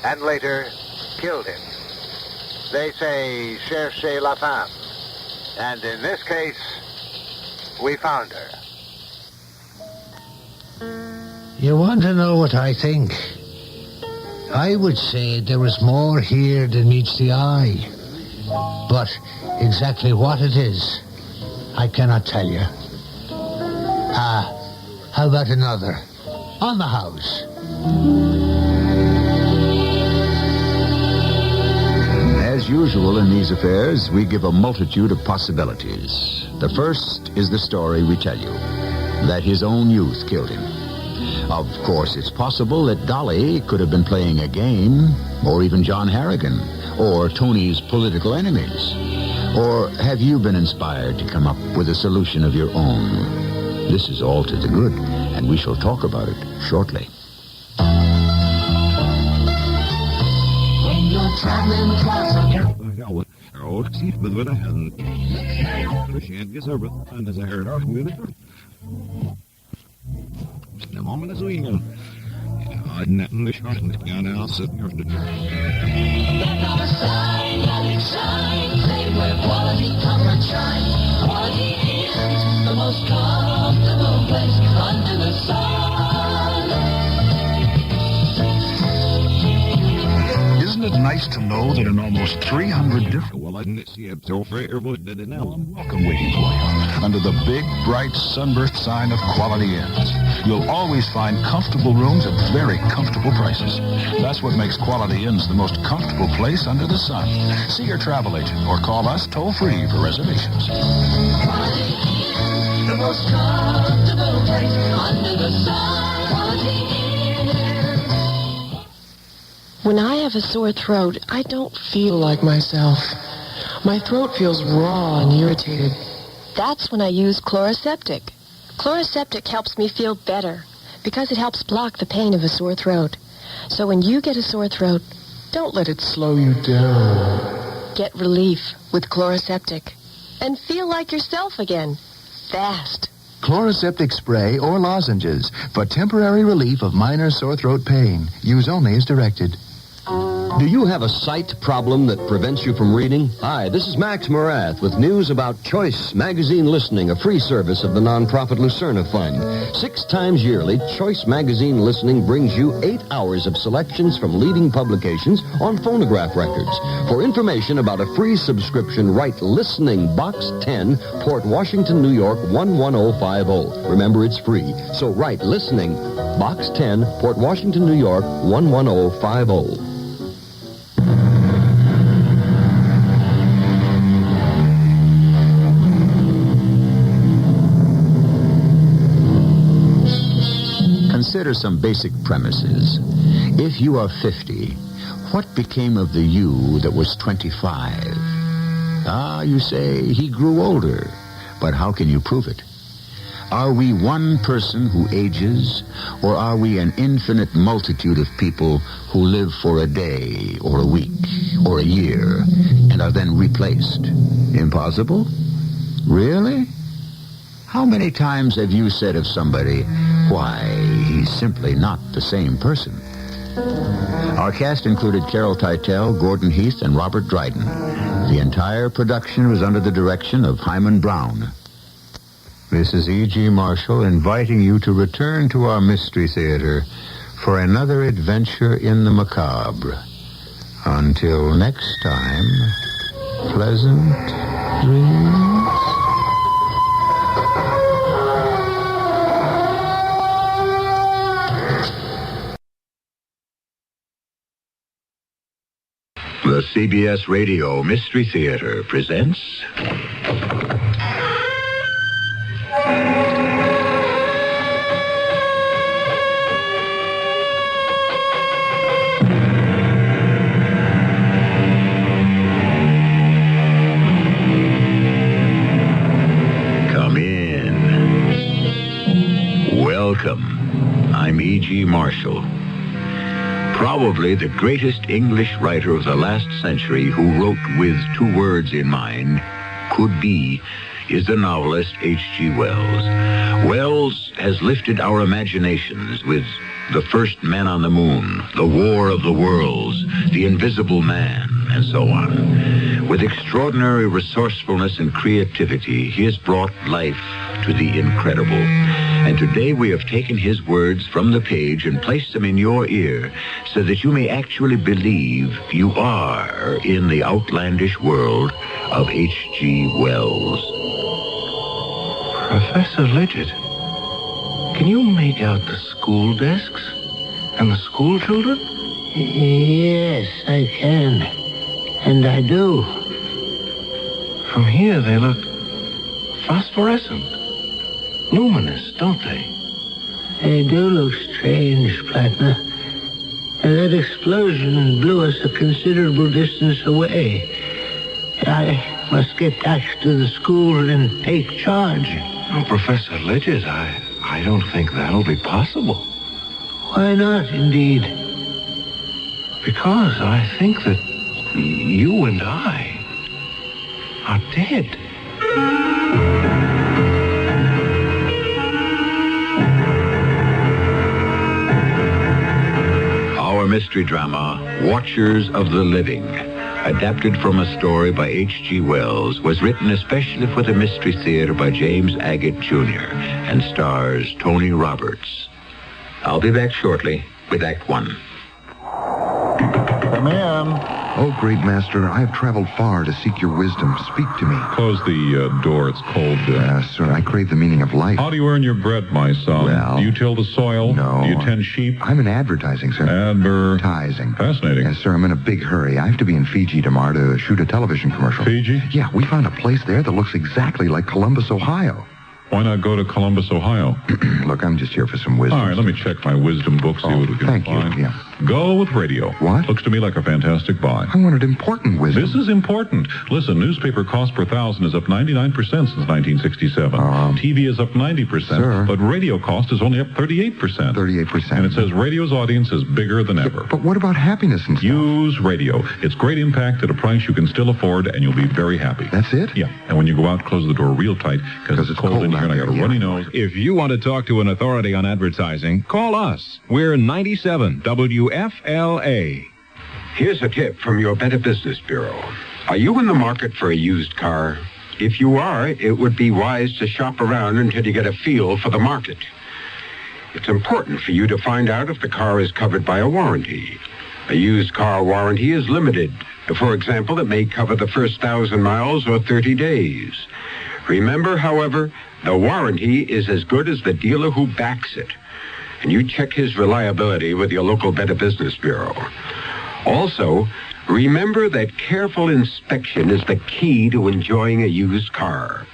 and later killed him. They say, cherchez la femme. And in this case, we found her. You want to know what I think? I would say there was more here than meets the eye. But exactly what it is, I cannot tell you. How about another? On the house. As usual in these affairs, we give a multitude of possibilities. The first is the story we tell you, that his own youth killed him. Of course, it's possible that Dolly could have been playing a game, or even John Harrigan, or Tony's political enemies. Or have you been inspired to come up with a solution of your own? This is all to the good, and we shall talk about it shortly. When you're traveling across the most comfortable place under the sun. Isn't it nice to know that in almost 300 different... Well, I'm welcome waiting for you under the big, bright, sunburst sign of Quality Inns. You'll always find comfortable rooms at very comfortable prices. That's what makes Quality Inns the most comfortable place under the sun. See your travel agent or call us toll-free for reservations. Quality Inn, the most comfortable place under the sun. Quality Inn. When I have a sore throat, I don't feel like myself. My throat feels raw and irritated. That's when I use Chloraseptic. Chloraseptic helps me feel better because it helps block the pain of a sore throat. So when you get a sore throat, Don't let it slow you down. Get relief with Chloraseptic and feel like yourself again, fast. Chloraseptic spray or lozenges for temporary relief of minor sore throat pain. Use only as directed. Do you have a sight problem that prevents you from reading? Hi, this is Max Morath with news about Choice Magazine Listening, a free service of the nonprofit Lucerna Fund. 6 times yearly, Choice Magazine Listening brings you 8 hours of selections from leading publications on phonograph records. For information about a free subscription, write Listening, Box 10, Port Washington, New York, 11050. Remember, it's free. So write Listening, Box 10, Port Washington, New York, 11050. Consider some basic premises. If you are 50, what became of the you that was 25? You say he grew older, but how can you prove it? Are we one person who ages, or are we an infinite multitude of people who live for a day, or a week, or a year, and are then replaced? Impossible? Really? How many times have you said of somebody, why, he's simply not the same person? Our cast included Carol Teitel, Gordon Heath, and Robert Dryden. The entire production was under the direction of Hyman Brown. This is E.G. Marshall inviting you to return to our Mystery Theater for another adventure in the macabre. Until next time, pleasant dreams. The CBS Radio Mystery Theater presents... Come in. Welcome. I'm E.G. Marshall. Probably the greatest English writer of the last century who wrote with two words in mind, could be, is the novelist H.G. Wells. Wells has lifted our imaginations with The First Man on the Moon, The War of the Worlds, The Invisible Man, and so on. With extraordinary resourcefulness and creativity, he has brought life to the incredible. And today we have taken his words from the page and placed them in your ear so that you may actually believe you are in the outlandish world of H.G. Wells. Professor Lidgett, can you make out the school desks and the school children? Yes, I can. And I do. From here they look phosphorescent. Luminous, don't they? They do look strange, Plattner. And that explosion blew us a considerable distance away. I must get back to the school and take charge. Oh, Professor Lidgett, I don't think that'll be possible. Why not, indeed? Because I think that you and I are dead. Our mystery drama, Watchers of the Living, adapted from a story by H.G. Wells, was written especially for the Mystery Theater by James Agate, Jr., and stars Tony Roberts. I'll be back shortly with Act One. Come in. Oh, great master, I have traveled far to seek your wisdom. Speak to me. Close the door. It's cold. Sir, I crave the meaning of life. How do you earn your bread, my son? Well... Do you till the soil? No. Do you tend sheep? I'm in advertising, sir. Advertising. Fascinating. Yes, sir, I'm in a big hurry. I have to be in Fiji tomorrow to shoot a television commercial. Fiji? Yeah, we found a place there that looks exactly like Columbus, Ohio. Why not go to Columbus, Ohio? Look, I'm just here for some wisdom. All right, let me check my wisdom book, see what we can thank find. you. Yeah. Go with radio. What? Looks to me like a fantastic buy. I wanted important wisdom. This is important. Listen, newspaper cost per thousand is up 99% since 1967. TV is up 90%, sir. But radio cost is only up 38%. 38%. And it says radio's audience is bigger than ever. But what about happiness and stuff? Use radio. It's great impact at a price you can still afford, and you'll be very happy. That's it? Yeah. And when you go out, close the door real tight, because it's cold in here and I got a runny nose. If you want to talk to an authority on advertising, call us. We're 97 WFLA. Here's a tip from your Better Business Bureau. Are you in the market for a used car? If you are, it would be wise to shop around until you get a feel for the market. It's important for you to find out if the car is covered by a warranty. A used car warranty is limited. For example, it may cover the first 1,000 miles or 30 days. Remember, however, the warranty is as good as the dealer who backs it. And you check his reliability with your local Better Business Bureau. Also, remember that careful inspection is the key to enjoying a used car.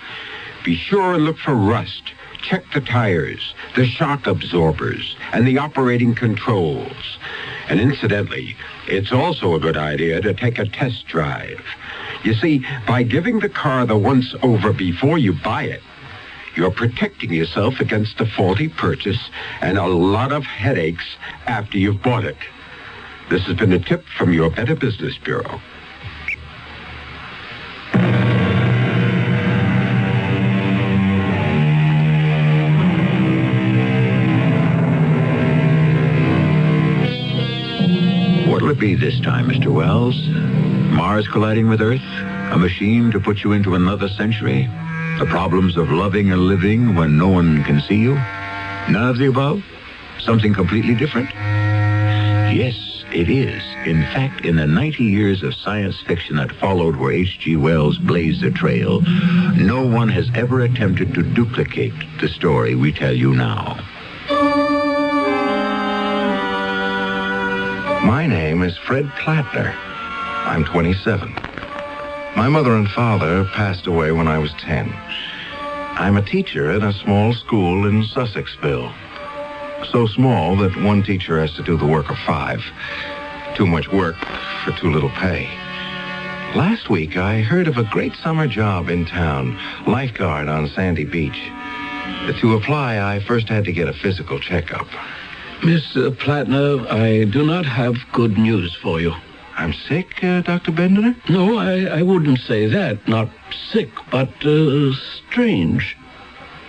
Be sure and look for rust, check the tires, the shock absorbers, and the operating controls. And incidentally, it's also a good idea to take a test drive. You see, by giving the car the once-over before you buy it, you're protecting yourself against a faulty purchase and a lot of headaches after you've bought it. This has been a tip from your Better Business Bureau. What'll it be this time, Mr. Wells? Mars colliding with Earth? A machine to put you into another century? The problems of loving and living when no one can see you? None of the above? Something completely different? Yes, it is. In fact, in the 90 years of science fiction that followed where H.G. Wells blazed a trail, no one has ever attempted to duplicate the story we tell you now. My name is Fred Plattner. I'm 27. My mother and father passed away when I was 10. I'm a teacher at a small school in Sussexville. So small that one teacher has to do the work of 5. Too much work for too little pay. Last week, I heard of a great summer job in town, lifeguard on Sandy Beach. To apply, I first had to get a physical checkup. Miss Plattner, I do not have good news for you. I'm sick, Dr. Bendiner? No, I wouldn't say that. Not sick, but strange.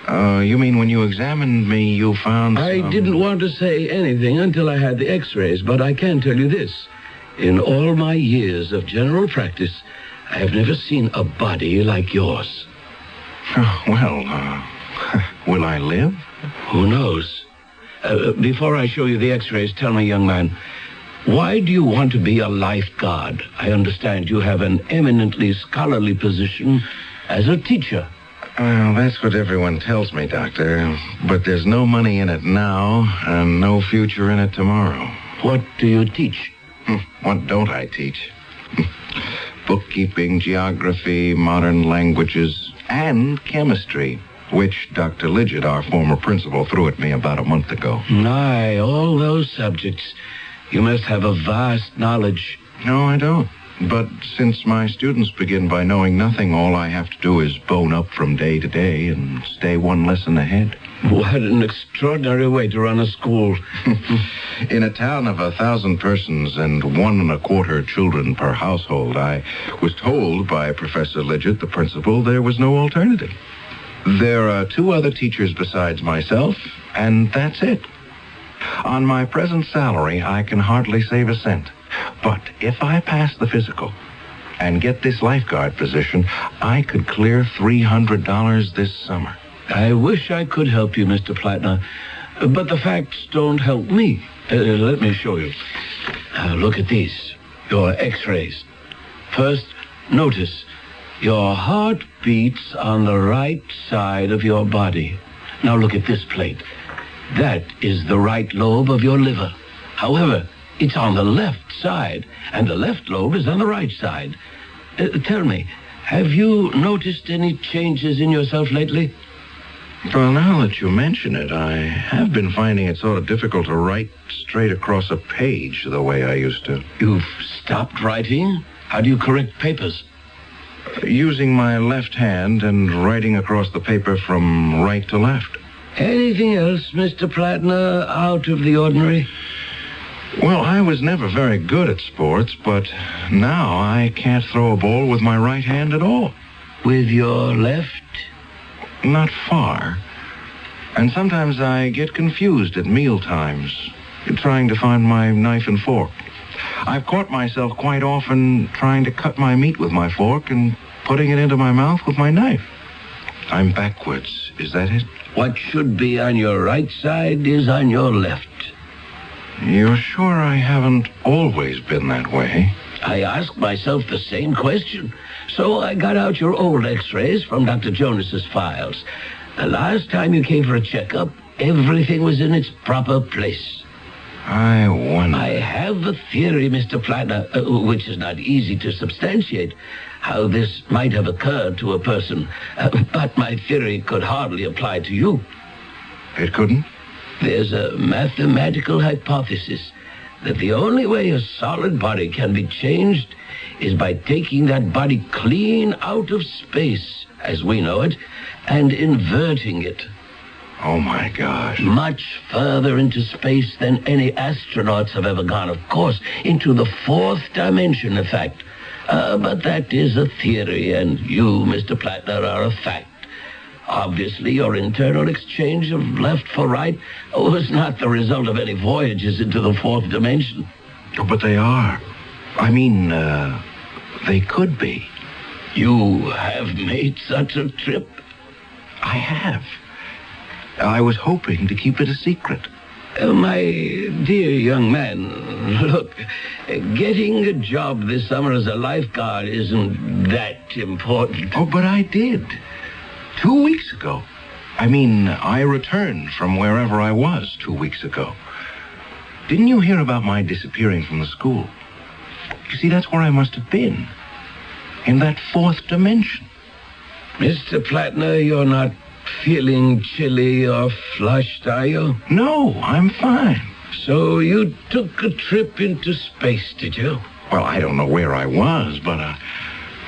You mean when you examined me, you found I didn't want to say anything until I had the x-rays, but I can tell you this. In all my years of general practice, I have never seen a body like yours. Will I live? Who knows? Before I show you the x-rays, tell me, young man, why do you want to be a lifeguard? I understand you have an eminently scholarly position as a teacher. Well, that's what everyone tells me, Doctor. But there's no money in it now and no future in it tomorrow. What do you teach? What don't I teach? Bookkeeping, geography, modern languages, and chemistry, which Dr. Lidgett, our former principal, threw at me about a month ago. Aye, all those subjects. You must have a vast knowledge. No, I don't. But since my students begin by knowing nothing, all I have to do is bone up from day to day and stay one lesson ahead. What an extraordinary way to run a school. In a town of 1,000 persons and 1 1/4 children per household, I was told by Professor Lidgett, the principal, there was no alternative. There are 2 other teachers besides myself, and that's it. On my present salary, I can hardly save a cent. But if I pass the physical and get this lifeguard position, I could clear $300 this summer. I wish I could help you, Mr. Plattner, but the facts don't help me. Let me show you. Look at these, your x-rays. First, notice your heart beats on the right side of your body. Now look at this plate. That is the right lobe of your liver. However, it's on the left side, and the left lobe is on the right side. Tell me, have you noticed any changes in yourself lately? Well, now that you mention it, I have been finding it sort of difficult to write straight across a page the way I used to. You've stopped writing? How do you correct papers? Using my left hand and writing across the paper from right to left. Anything else, Mr. Plattner, out of the ordinary? Well, I was never very good at sports, but now I can't throw a ball with my right hand at all. With your left? Not far. And sometimes I get confused at meal times, trying to find my knife and fork. I've caught myself quite often trying to cut my meat with my fork and putting it into my mouth with my knife. I'm backwards. Is that it? What should be on your right side is on your left. You're sure I haven't always been that way? I asked myself the same question. So I got out your old x-rays from Dr. Jonas's files. The last time you came for a checkup, everything was in its proper place. I wonder. I have a theory, Mr. Plattner, which is not easy to substantiate, how this might have occurred to a person. But my theory could hardly apply to you. It couldn't? There's a mathematical hypothesis that the only way a solid body can be changed is by taking that body clean out of space, as we know it, and inverting it. Oh, my gosh. Much further into space than any astronauts have ever gone, of course, into the fourth dimension, in fact. But that is a theory, and you, Mr. Plattner, are a fact. Obviously, your internal exchange of left for right was not the result of any voyages into the fourth dimension. But they are. I mean, they could be. You have made such a trip? I have. I was hoping to keep it a secret. My dear young man, look, getting a job this summer as a lifeguard isn't that important. Oh, but I did. 2 weeks ago. I mean, I returned from wherever I was 2 weeks ago. Didn't you hear about my disappearing from the school? You see, that's where I must have been. In that fourth dimension. Mr. Plattner, you're not feeling chilly or flushed, are you? No, I'm fine. So you took a trip into space, did you? Well, I don't know where I was, but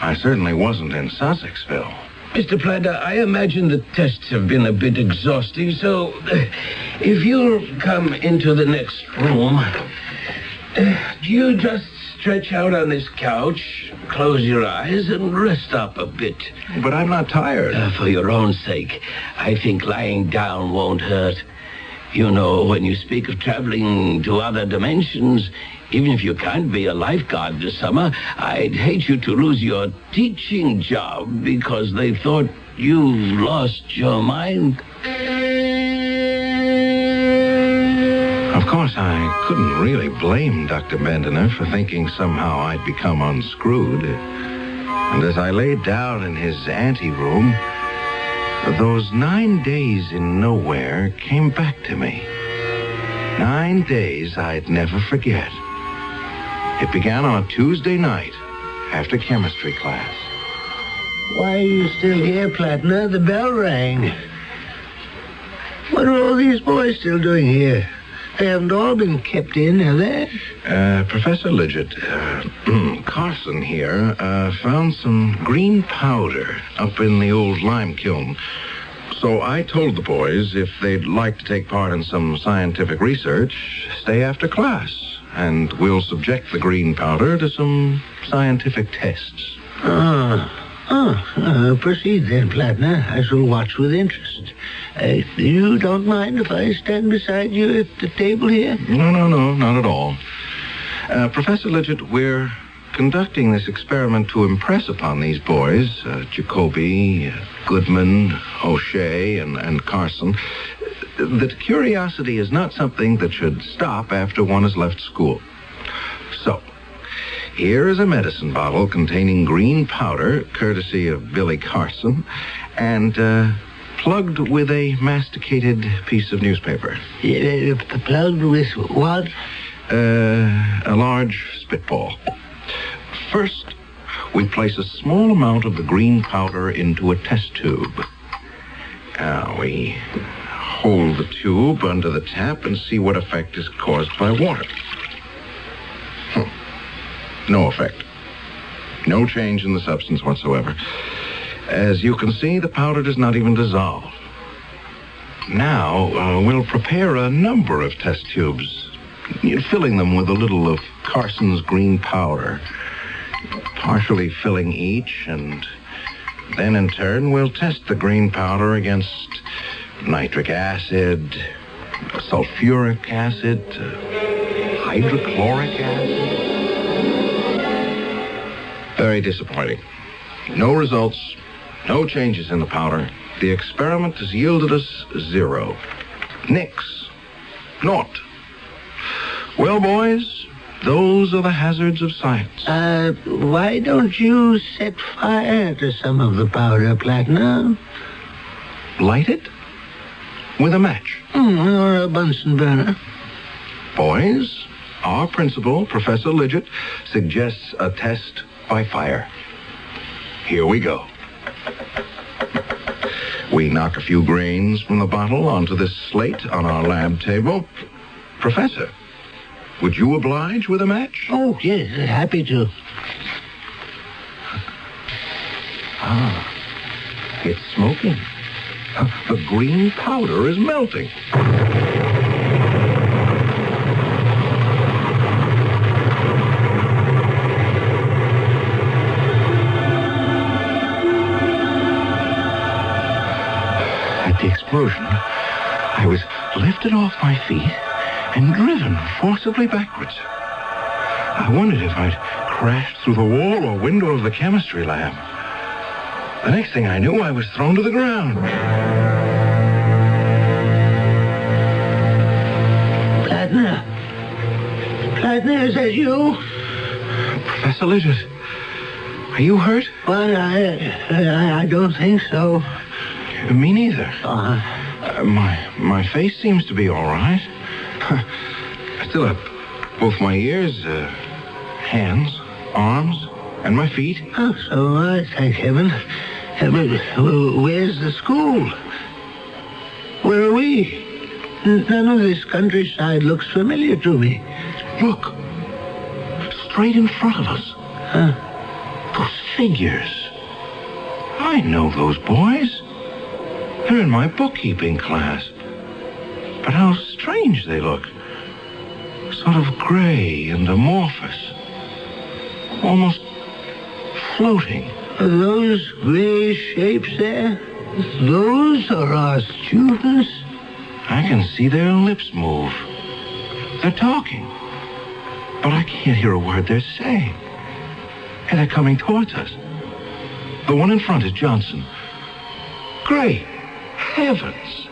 I certainly wasn't in Sussexville. Mr. Plattner, I imagine the tests have been a bit exhausting, so if you'll come into the next room, you just stretch out on this couch, close your eyes, and rest up a bit. But I'm not tired. For your own sake, I think lying down won't hurt. You know, when you speak of traveling to other dimensions, even if you can't be a lifeguard this summer, I'd hate you to lose your teaching job because they thought you've lost your mind. Of course, I couldn't really blame Dr. Bendiner for thinking somehow I'd become unscrewed. And as I laid down in his anteroom, those 9 days in nowhere came back to me. 9 days I'd never forget. It began on a Tuesday night after chemistry class. Why are you still here, Plattner? The bell rang. What are all these boys still doing here? They haven't all been kept in, have they? Professor Lidgett, Carson here, found some green powder up in the old lime kiln. So I told the boys if they'd like to take part in some scientific research, stay after class. And we'll subject the green powder to some scientific tests. Proceed then, Plattner. I shall watch with interest. You don't mind if I stand beside you at the table here? No, not at all. Professor Lidgett, we're conducting this experiment to impress upon these boys, Jacoby, Goodman, O'Shea, and Carson, that curiosity is not something that should stop after one has left school. So, here is a medicine bottle containing green powder, courtesy of Billy Carson, and plugged with a masticated piece of newspaper. Plugged with what? A large spitball. First, we place a small amount of the green powder into a test tube. Now, we hold the tube under the tap and see what effect is caused by water. No effect. No change in the substance whatsoever. As you can see, the powder does not even dissolve. Now, we'll prepare a number of test tubes, filling them with a little of Carson's green powder, partially filling each, and then in turn we'll test the green powder against nitric acid, sulfuric acid, hydrochloric acid. Very disappointing. No results, no changes in the powder. The experiment has yielded us 0. Nix. Naught. Well, boys, those are the hazards of science. Why don't you set fire to some of the powder, Plattner? Light it? With a match? Or a Bunsen burner. Boys, our principal, Professor Lidgett, suggests a test by fire. Here we go. We knock a few grains from the bottle onto this slate on our lab table. Professor, would you oblige with a match? Oh, yes, happy to. Ah, it's smoking. The green powder is melting. At the explosion, I was lifted off my feet and driven forcibly backwards. I wondered if I'd crashed through the wall or window of the chemistry lab. The next thing I knew, I was thrown to the ground. Plattner, is that you? Professor Lidgett, are you hurt? Well, I don't think so. Me neither. My face seems to be all right. I still have both my ears, hands, arms, and my feet. Oh, so thank heaven. Where's the school? Where are we? None of this countryside looks familiar to me. Look. Straight in front of us. Huh? Those figures. I know those boys. They're in my bookkeeping class. But how strange they look. Sort of gray and amorphous. Almost floating. Are those gray shapes there? Those are our students? I can see their lips move. They're talking. But I can't hear a word they're saying. And they're coming towards us. The one in front is Johnson. Great heavens.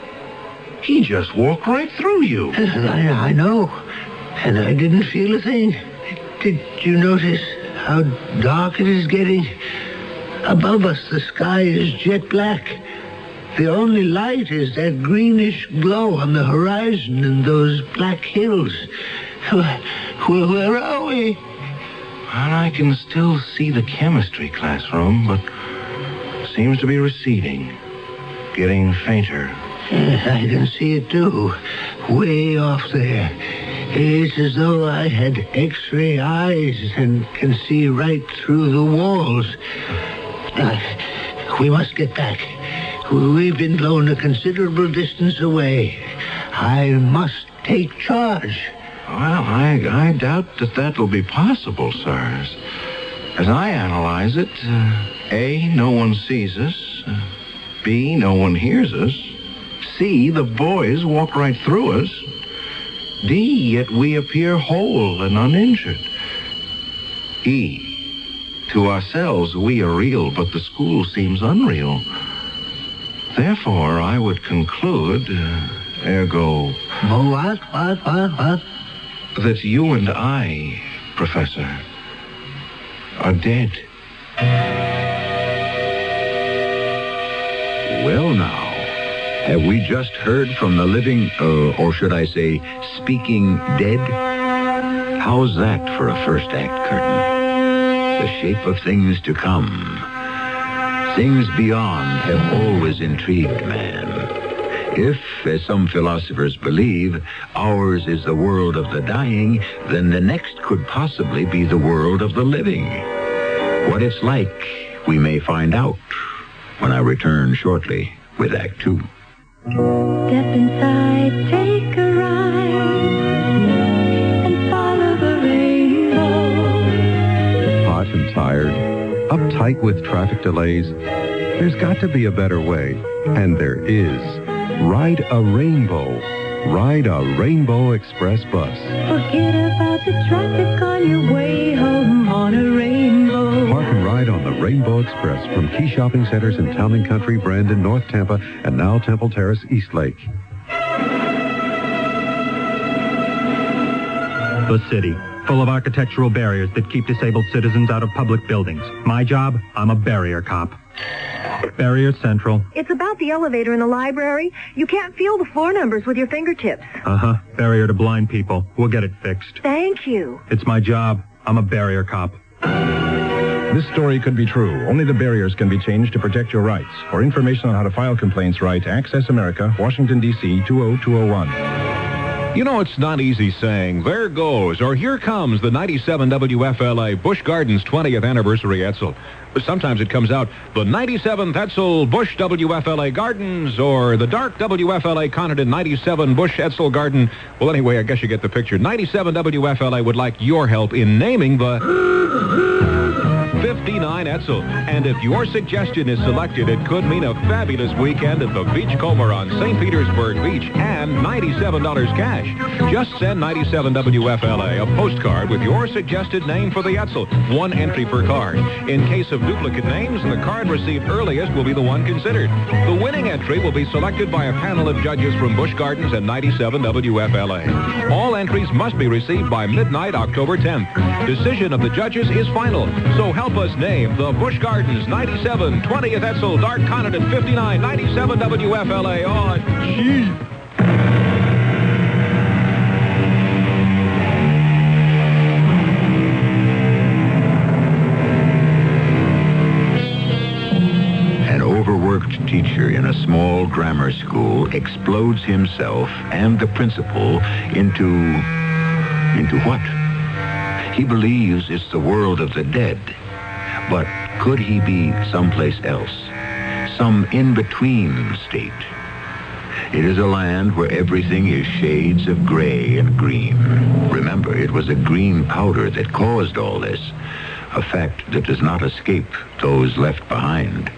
He just walked right through you. I know. And I didn't feel a thing. Did you notice how dark it is getting? Above us, the sky is jet black. The only light is that greenish glow on the horizon and those black hills. Where are we? And I can still see the chemistry classroom, but seems to be receding, getting fainter. I can see it too, way off there. It's as though I had X-ray eyes and can see right through the walls. We must get back. We've been blown a considerable distance away. I must take charge. Well, I doubt that will be possible, sir. As I analyze it, A, no one sees us. B, no one hears us. C, the boys walk right through us. D, yet we appear whole and uninjured. E, to ourselves we are real, but the school seems unreal. Therefore, I would conclude, ergo... What? That you and I, Professor, are dead. Well, now, have we just heard from the living, or should I say, speaking dead? How's that for a first act curtain? The shape of things to come. Things beyond have always intrigued man. If, as some philosophers believe, ours is the world of the dying, then the next could possibly be the world of the living. What it's like, we may find out when I return shortly with Act 2. Step inside, take a ride, and follow the rainbow. Hot and tired, uptight with traffic delays. There's got to be a better way, and there is. Ride a rainbow. Ride a Rainbow Express bus. Forget about the traffic on your way home on a rainbow. Park and ride on the Rainbow Express from key shopping centers in Town and Country, Brandon, North Tampa, and now Temple Terrace, Eastlake. The city, full of architectural barriers that keep disabled citizens out of public buildings. My job, I'm a barrier cop. Barrier Central. It's about the elevator in the library. You can't feel the floor numbers with your fingertips. Uh-huh. Barrier to blind people. We'll get it fixed. Thank you. It's my job. I'm a barrier cop. This story could be true. Only the barriers can be changed to protect your rights. For information on how to file complaints, write Access America, Washington, D.C. 20201. You know, it's not easy saying, there goes, or here comes the 97 WFLA Busch Gardens 20th Anniversary Etzel. Sometimes it comes out, the 97th Etzel Busch WFLA Gardens, or the Dark WFLA Condon 97 Busch Etzel Garden. Well, anyway, I guess you get the picture. 97 WFLA would like your help in naming the 59 Etzel. And if your suggestion is selected, it could mean a fabulous weekend at the Beachcomber on St. Petersburg Beach and $97 cash. Just send 97 WFLA a postcard with your suggested name for the Etzel. One entry per card. In case of duplicate names, the card received earliest will be the one considered. The winning entry will be selected by a panel of judges from Busch Gardens and 97 WFLA. All entries must be received by midnight, October 10th. Decision of the judges is final, so help us name the Busch Gardens 97, 20th Etzel, Dark Condon 59, 97 WFLA. Oh, gee. An overworked teacher in a small grammar school explodes himself and the principal into what? He believes it's the world of the dead. But could he be someplace else? Some in-between state? It is a land where everything is shades of gray and green. Remember, it was a green powder that caused all this, a fact that does not escape those left behind.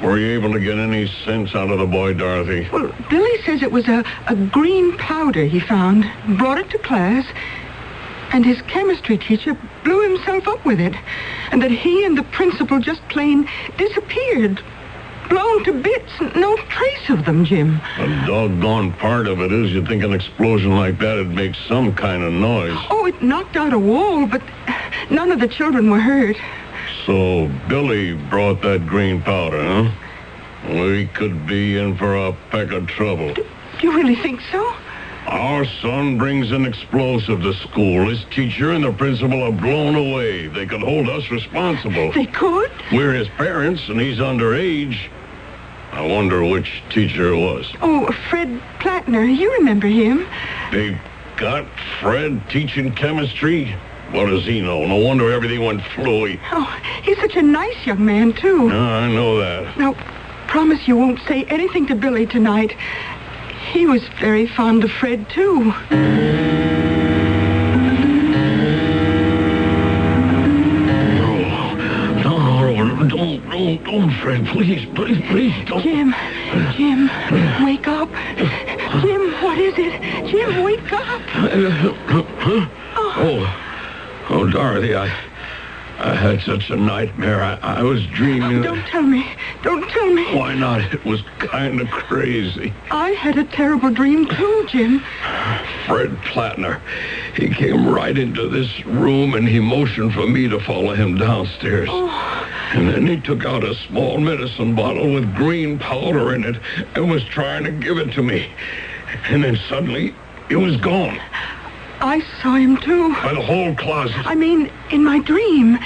Were you able to get any sense out of the boy, Dorothy? Well, Billy says it was a green powder he found, brought it to class, and his chemistry teacher blew himself up with it, and that he and the principal just plain disappeared, blown to bits, no trace of them, Jim. The doggone part of it is you'd think an explosion like that would make some kind of noise. Oh, it knocked out a wall, but none of the children were hurt. So Billy brought that green powder, huh? We could be in for a peck of trouble. Do you really think so? Our son brings an explosive to school. His teacher and the principal are blown away. They could hold us responsible. They could? We're his parents, and he's underage. I wonder which teacher it was. Oh, Fred Plattner. You remember him. They got Fred teaching chemistry? What does he know? No wonder everything went fluey. Oh, he's such a nice young man, too. I know that. Now, promise you won't say anything to Billy tonight. He was very fond of Fred, too. No, don't, Fred. Please, don't. Jim, wake up. Jim, what is it? Jim, wake up. Oh, Dorothy, I had such a nightmare. I was dreaming. Don't tell me. Don't tell me. Why not? It was kind of crazy. I had a terrible dream, too, Jim. Fred Plattner. He came right into this room, and he motioned for me to follow him downstairs. Oh. And then he took out a small medicine bottle with green powder in it and was trying to give it to me. And then suddenly, it was gone. I saw him, too. By the whole closet. I mean, in my dream,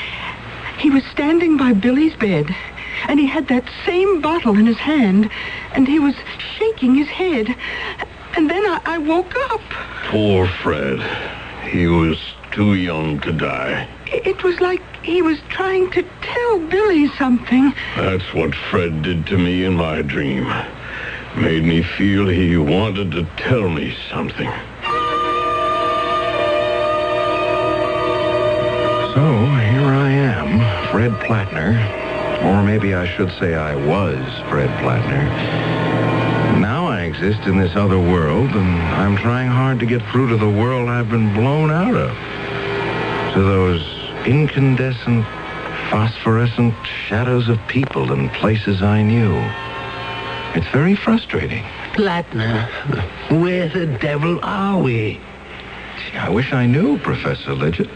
he was standing by Billy's bed, and he had that same bottle in his hand, and he was shaking his head. And then I woke up. Poor Fred. He was too young to die. It was like he was trying to tell Billy something. That's what Fred did to me in my dream. Made me feel he wanted to tell me something. So, here I am, Fred Plattner. Or maybe I should say I was Fred Plattner. Now I exist in this other world, and I'm trying hard to get through to the world I've been blown out of. To those incandescent, phosphorescent shadows of people and places I knew. It's very frustrating. Plattner, where the devil are we? Gee, I wish I knew, Professor Lidgett.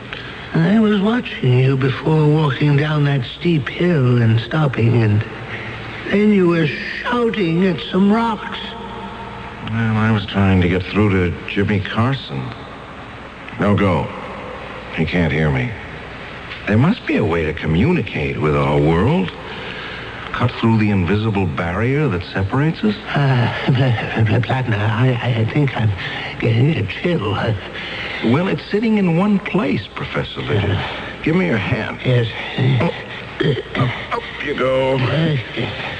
I was watching you before walking down that steep hill and stopping, and then you were shouting at some rocks. Well, I was trying to get through to Jimmy Carson. No go. He can't hear me. There must be a way to communicate with our world. Cut through the invisible barrier that separates us? Plattner, I think I'm getting a chill. Well, it's sitting in one place, Professor Lidget. Give me your hand. Yes. Up you go.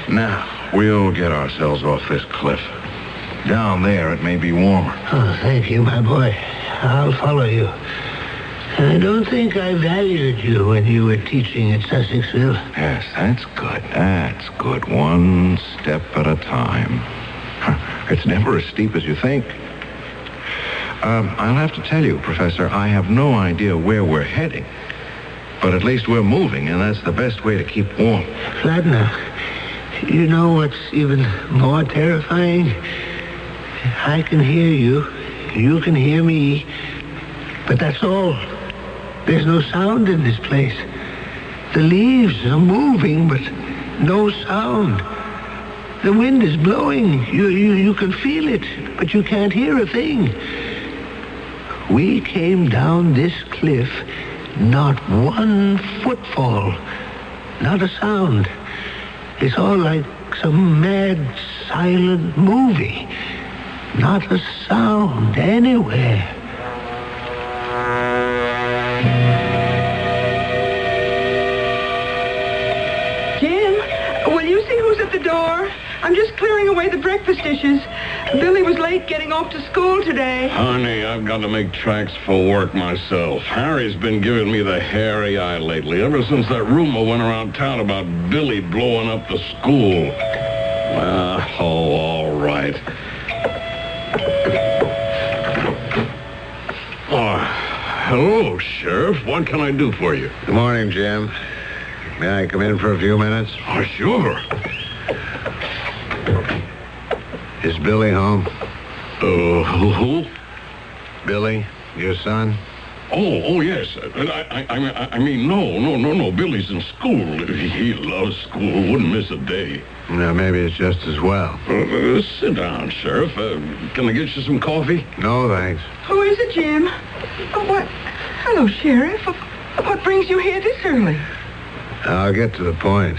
Now, we'll get ourselves off this cliff. Down there, it may be warmer. Oh, thank you, my boy. I'll follow you. I don't think I valued you when you were teaching at Sussexville. Yes, that's good. That's good. One step at a time. It's never as steep as you think. I'll have to tell you, Professor, I have no idea where we're heading. But at least we're moving, and that's the best way to keep warm. Fladner, you know what's even more terrifying? I can hear you. You can hear me. But that's all. There's no sound in this place. The leaves are moving, but no sound. The wind is blowing. You can feel it, but you can't hear a thing. We came down this cliff, not one footfall, not a sound. It's all like some mad, silent movie. Not a sound anywhere. Jim, will you see who's at the door? I'm just clearing away the breakfast dishes. Billy was late getting off to school today. Honey, I've got to make tracks for work myself. Harry's been giving me the hairy eye lately, ever since that rumor went around town about Billy blowing up the school. All right. Oh, hello, Sheriff. What can I do for you? Good morning, Jim. May I come in for a few minutes? Oh, sure. Is Billy home? Who? Billy, your son? Oh, yes. I mean, no. Billy's in school. He loves school. Wouldn't miss a day. Yeah, maybe it's just as well. Sit down, Sheriff. Can I get you some coffee? No, thanks. Who is it, Jim? What? Hello, Sheriff. What brings you here this early? I'll get to the point.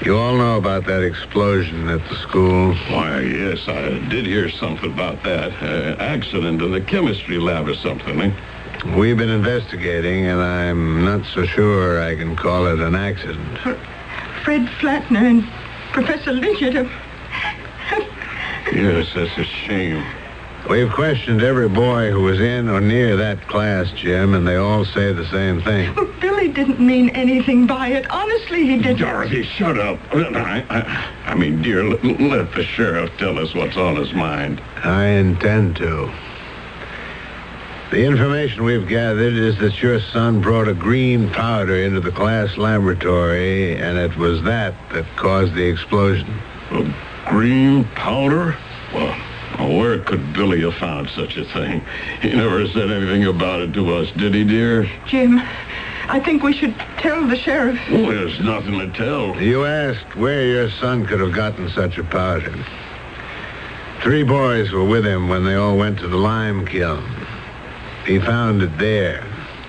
You all know about that explosion at the school? Why, yes, I did hear something about that. Accident in the chemistry lab or something, eh? We've been investigating, and I'm not so sure I can call it an accident. Fred Flatner and Professor Lidget. Yes, that's a shame. We've questioned every boy who was in or near that class, Jim, and they all say the same thing. Well, Billy didn't mean anything by it. Honestly, he didn't. Dorothy, shut up. I mean, dear, let the sheriff tell us what's on his mind. I intend to. The information we've gathered is that your son brought a green powder into the class laboratory, and it was that caused the explosion. A green powder? Well, where could Billy have found such a thing? He never said anything about it to us, did he, dear? Jim, I think we should tell the sheriff. Well, there's nothing to tell. You asked where your son could have gotten such a powder. 3 boys were with him when they all went to the lime kiln. He found it there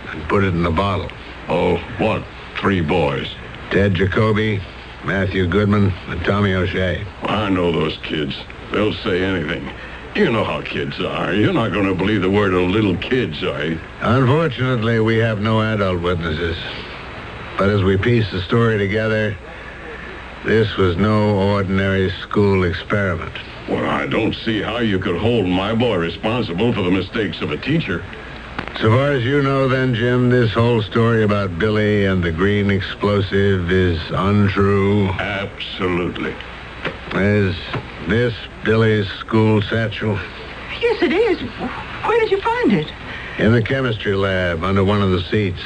and put it in a bottle. Oh, what? 3 boys? Ted Jacoby, Matthew Goodman, and Tommy O'Shea. I know those kids. They'll say anything. You know how kids are. You're not going to believe the word of little kids, are you? Unfortunately, we have no adult witnesses. But as we piece the story together, this was no ordinary school experiment. Well, I don't see how you could hold my boy responsible for the mistakes of a teacher. So far as you know, then, Jim, this whole story about Billy and the green explosive is untrue? Absolutely. Is this Billy's school satchel? Yes, it is. Where did you find it? In the chemistry lab, under one of the seats.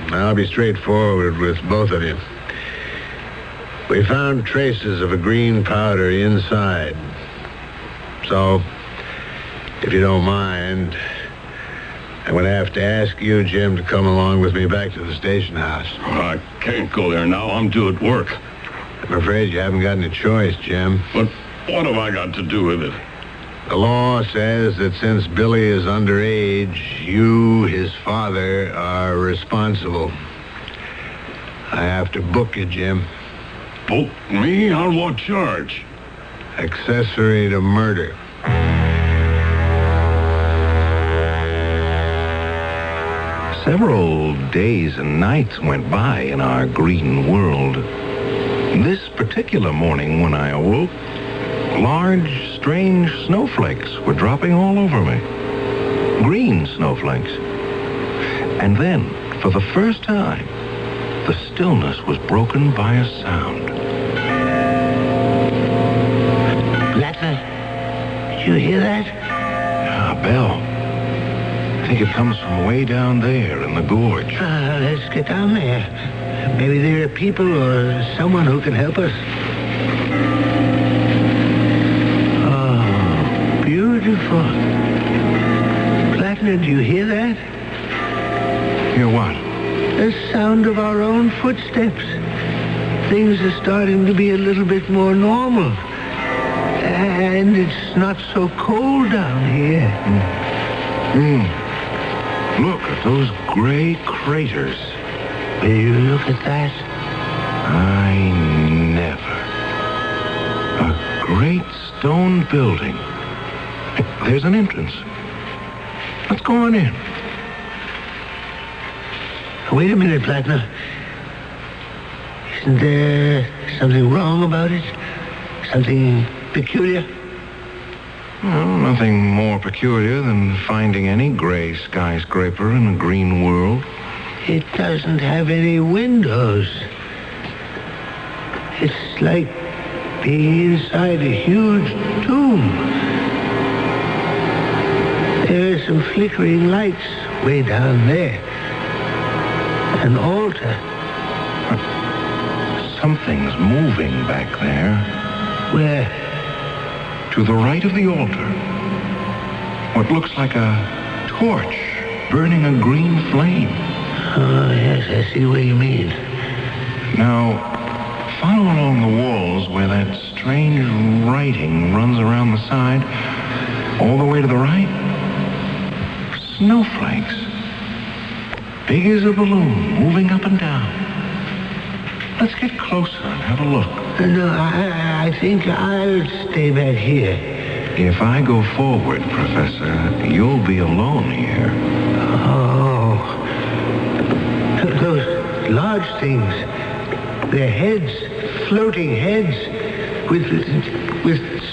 I'll be straightforward with both of you. We found traces of a green powder inside. So, if you don't mind, I'm going to have to ask you, Jim, to come along with me back to the station house. Oh, I can't go there now. I'm due at work. I'm afraid you haven't got any choice, Jim. But what have I got to do with it? The law says that since Billy is underage, you, his father, are responsible. I have to book you, Jim. Book me? On what charge? Accessory to murder. Several days and nights went by in our green world. This particular morning when I awoke, large, strange snowflakes were dropping all over me. Green snowflakes. And then, for the first time, the stillness was broken by a sound. Blattner, did you hear that? A bell. I think it comes from way down there in the gorge. Let's get down there. Maybe there are people or someone who can help us. Oh, beautiful. Blattner, do you hear that? Hear what? The sound of our own footsteps. Things are starting to be a little bit more normal. And it's not so cold down here. Look at those gray craters. Will you look at that? I never. A great stone building. There's an entrance. Let's go on in. Wait a minute, Blattner. Isn't there something wrong about it? Something peculiar? Well, nothing more peculiar than finding any gray skyscraper in a green world. It doesn't have any windows. It's like being inside a huge tomb. There are some flickering lights way down there. An altar. Something's moving back there. Where? To the right of the altar. What looks like a torch burning a green flame. Oh, yes, I see what you mean. Now, follow along the walls where that strange writing runs around the side, all the way to the right. Snowflakes. Big as a balloon, moving up and down. Let's get closer and have a look. No, I think I'll stay back here. If I go forward, Professor, you'll be alone here. Oh. Those large things. Their heads, floating heads, with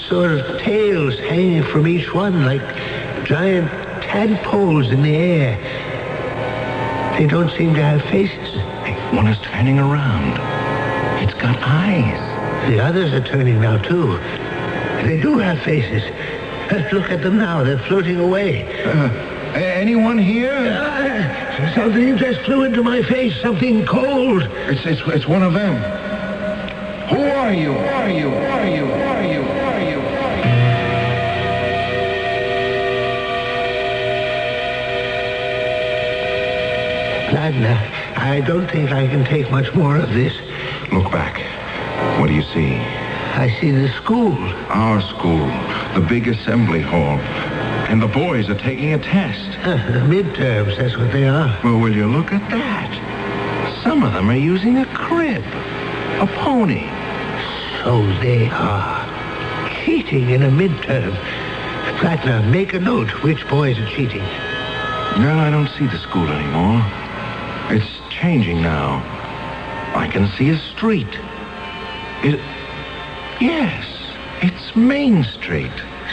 sort of tails hanging from each one like giant tadpoles in the air. They don't seem to have faces. One is turning around. It's got eyes. The others are turning now, too. They do have faces. Look at them now. They're floating away. Anyone here? Something just flew into my face. Something cold. It's one of them. Who are you? Who are you? Who are you? Who are you? Who are you? Blattner, I don't think I can take much more of this. Look back. What do you see? I see the school. Our school. The big assembly hall. And the boys are taking a test. Midterms, that's what they are. Well, will you look at that? Some of them are using a crib. A pony. So they are. Cheating in a midterm. Blattner, make a note which boys are cheating. No, I don't see the school anymore. It's changing now. I can see a street. Yes, it's Main Street.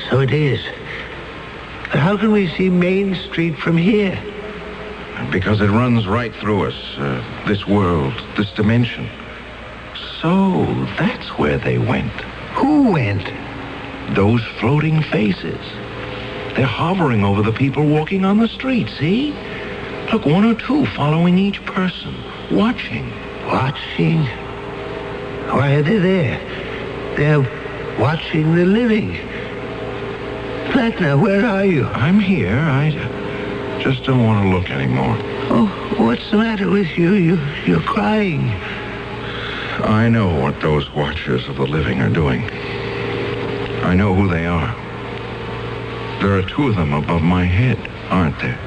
So it is. But how can we see Main Street from here? Because it runs right through us. This world, this dimension. So that's where they went. Who went? Those floating faces. They're hovering over the people walking on the street, see? Look, one or two following each person, watching. Watching? Why are they there? They're watching the living. Blattner, where are you? I'm here. I just don't want to look anymore. Oh, what's the matter with you? You're crying. I know what those watchers of the living are doing. I know who they are. There are two of them above my head, aren't there?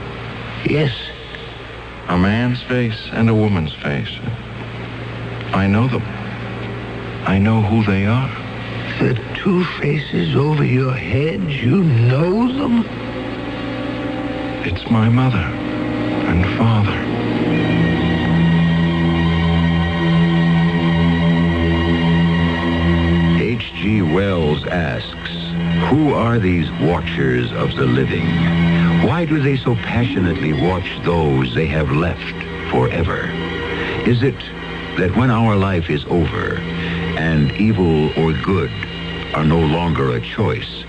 Yes. A man's face and a woman's face. I know them. I know who they are. The two faces over your head, you know them? It's my mother and father. H.G. Wells asks, who are these watchers of the living? Why do they so passionately watch those they have left forever? Is it that when our life is over and evil or good are no longer a choice,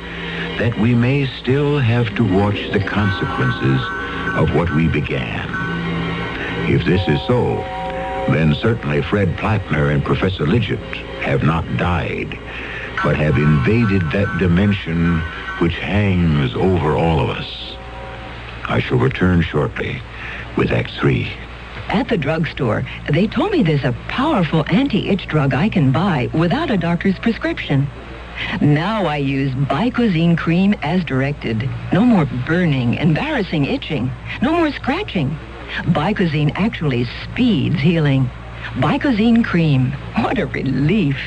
that we may still have to watch the consequences of what we began? If this is so, then certainly Fred Plattner and Professor Lidgett have not died, but have invaded that dimension which hangs over all of us. I shall return shortly with Act 3. At the drugstore, they told me there's a powerful anti-itch drug I can buy without a doctor's prescription. Now I use Bicozine cream as directed. No more burning, embarrassing itching. No more scratching. Bicozine actually speeds healing. Bicozine cream. What a relief.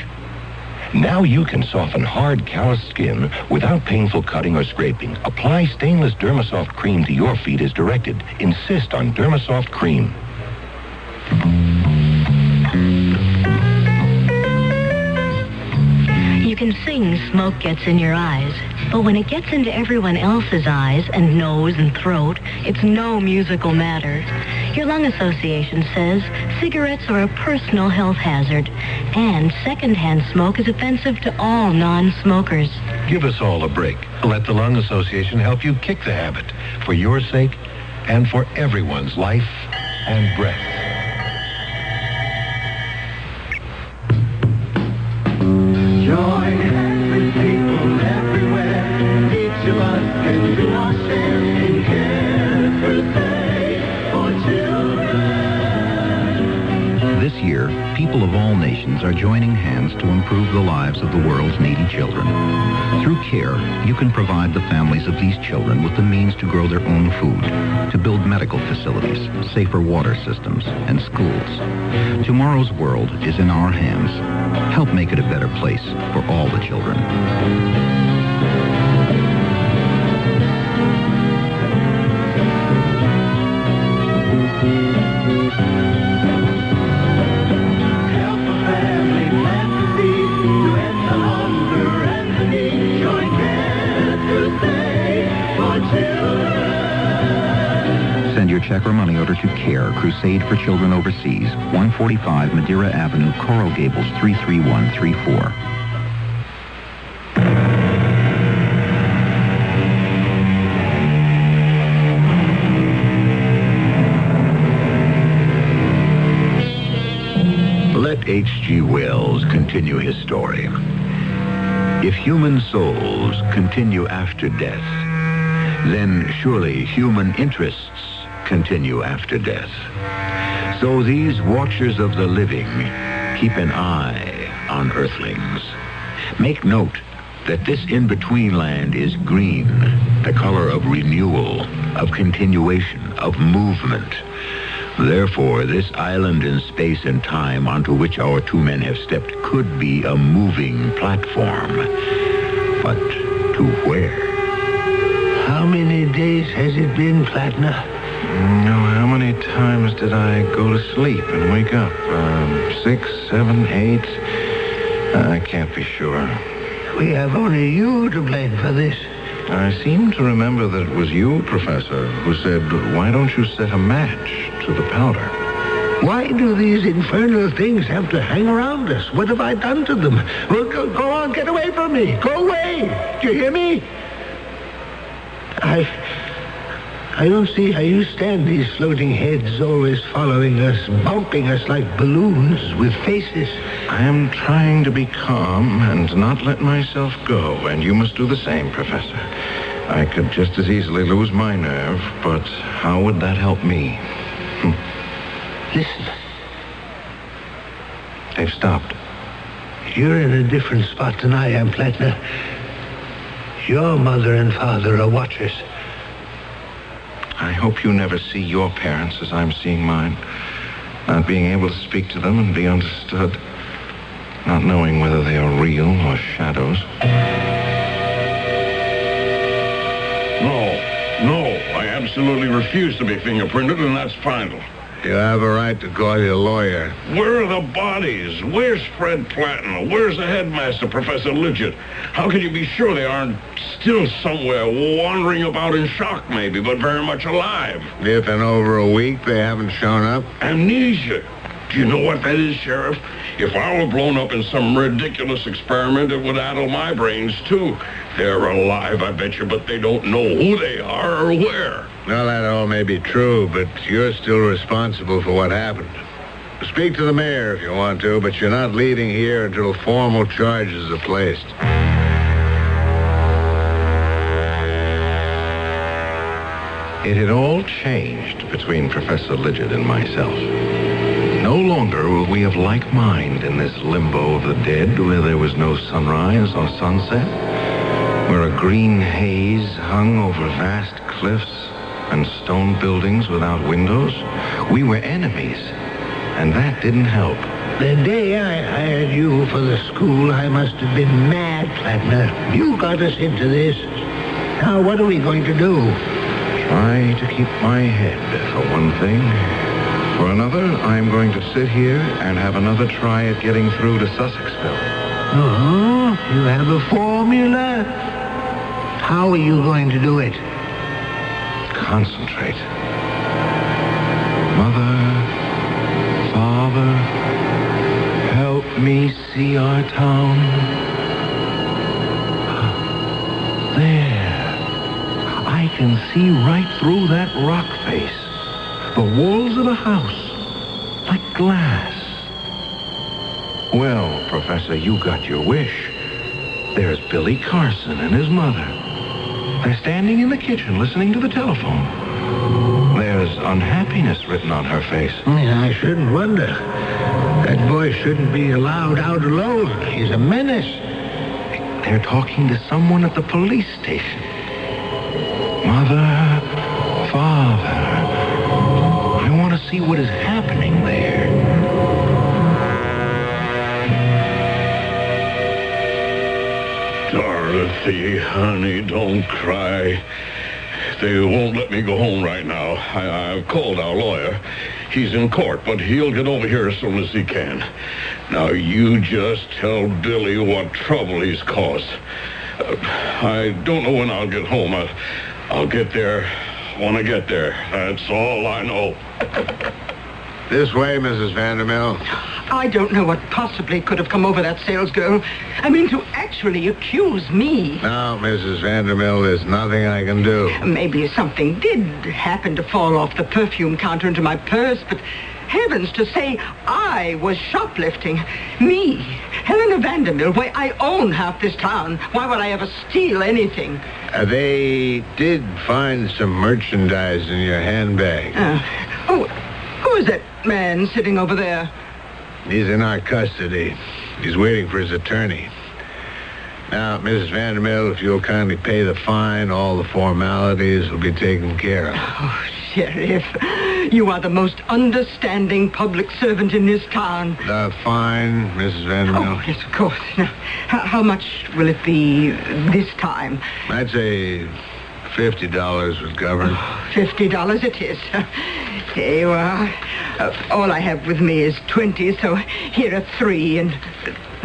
Now you can soften hard, calloused skin without painful cutting or scraping. Apply stainless Dermasoft cream to your feet as directed. Insist on Dermasoft cream. You can sing Smoke Gets in Your Eyes, but when it gets into everyone else's eyes and nose and throat, it's no musical matter. Your lung association says cigarettes are a personal health hazard, and secondhand smoke is offensive to all non-smokers. Give us all a break. Let the Lung Association help you kick the habit for your sake and for everyone's life and breath. Join hands with people everywhere. Each of us can do our share in Care Crusade for children. This year, people of all nations are joining hands to improve the lives of the world's needy children. Through CARE, you can provide the families of these children with the means to grow their own food, to build medical facilities, safer water systems, and schools. Tomorrow's world is in our hands. Help make it a better place for all the children. Send your check or money order to CARE, Crusade for Children Overseas, 145 Madeira Avenue, Coral Gables, 33134. Let H.G. Wells continue his story. If human souls continue after death, then surely human interests continue after death. So these watchers of the living keep an eye on earthlings. Make note that this in-between land is green, the color of renewal, of continuation, of movement. Therefore, this island in space and time onto which our two men have stepped could be a moving platform. But to where? How many days has it been, Plattner? How many times did I go to sleep and wake up? 6, 7, 8? I can't be sure. We have only you to blame for this. I seem to remember that it was you, Professor, who said, why don't you set a match to the powder? Why do these infernal things have to hang around us? What have I done to them? Well, go on, get away from me. Go away. Do you hear me? I don't see how you stand these floating heads always following us, bumping us like balloons with faces. I am trying to be calm and not let myself go, and you must do the same, Professor. I could just as easily lose my nerve, but how would that help me? Listen. They've stopped. You're in a different spot than I am, Plattner. Your mother and father are watchers. I hope you never see your parents as I'm seeing mine. Not being able to speak to them and be understood. Not knowing whether they are real or shadows. No, I absolutely refuse to be fingerprinted, and that's final. You have a right to call your lawyer. Where are the bodies? Where's Fred Plattner? Where's the headmaster, Professor Lidgett? How can you be sure they aren't still somewhere, wandering about in shock maybe, but very much alive? If in over a week they haven't shown up? Amnesia. Do you know what that is, Sheriff? If I were blown up in some ridiculous experiment, it would addle my brains, too. They're alive, I bet you, but they don't know who they are or where. Well, that all may be true, but you're still responsible for what happened. Speak to the mayor if you want to, but you're not leaving here until formal charges are placed. It had all changed between Professor Lidgett and myself. No longer were we of like mind in this limbo of the dead where there was no sunrise or sunset, where a green haze hung over vast cliffs and stone buildings without windows. We were enemies, and that didn't help. The day I hired you for the school, I must have been mad, Plattner. You got us into this. Now, what are we going to do? Try to keep my head, for one thing. For another, I'm going to sit here and have another try at getting through to Sussexville. Oh, you have a formula? How are you going to do it? Concentrate. Mother, Father, help me see our town. There. I can see right through that rock face. The walls of the house, like glass. Well, Professor, you got your wish. There's Billy Carson and his mother. They're standing in the kitchen listening to the telephone. There's unhappiness written on her face. I shouldn't wonder. That boy shouldn't be allowed out alone. He's a menace. They're talking to someone at the police station. Mother, Father, I want to see what is happening there. Dorothy, honey, don't cry. They won't let me go home right now. I've called our lawyer. He's in court, but he'll get over here as soon as he can. Now, you just tell Billy what trouble he's caused. I don't know when I'll get home. I'll get there when I get there. That's all I know. This way, Mrs. Vandermill. I don't know what possibly could have come over that salesgirl. I mean, to actually accuse me. Now, Mrs. Vandermill, there's nothing I can do. Maybe something did happen to fall off the perfume counter into my purse, but heavens, to say I was shoplifting. Me, Helena Vandermill, why, I own half this town. Why would I ever steal anything? They did find some merchandise in your handbag. Who is that man sitting over there? He's in our custody. He's waiting for his attorney. Now, Mrs. Vandermill, if you'll kindly pay the fine, all the formalities will be taken care of. Oh, Sheriff, you are the most understanding public servant in this town. The fine, Mrs. Vandermill? Oh, yes, of course. Now, how much will it be this time? I'd say $50 would cover. $50 it is. Here you are. All I have with me is 20, so here are 3, and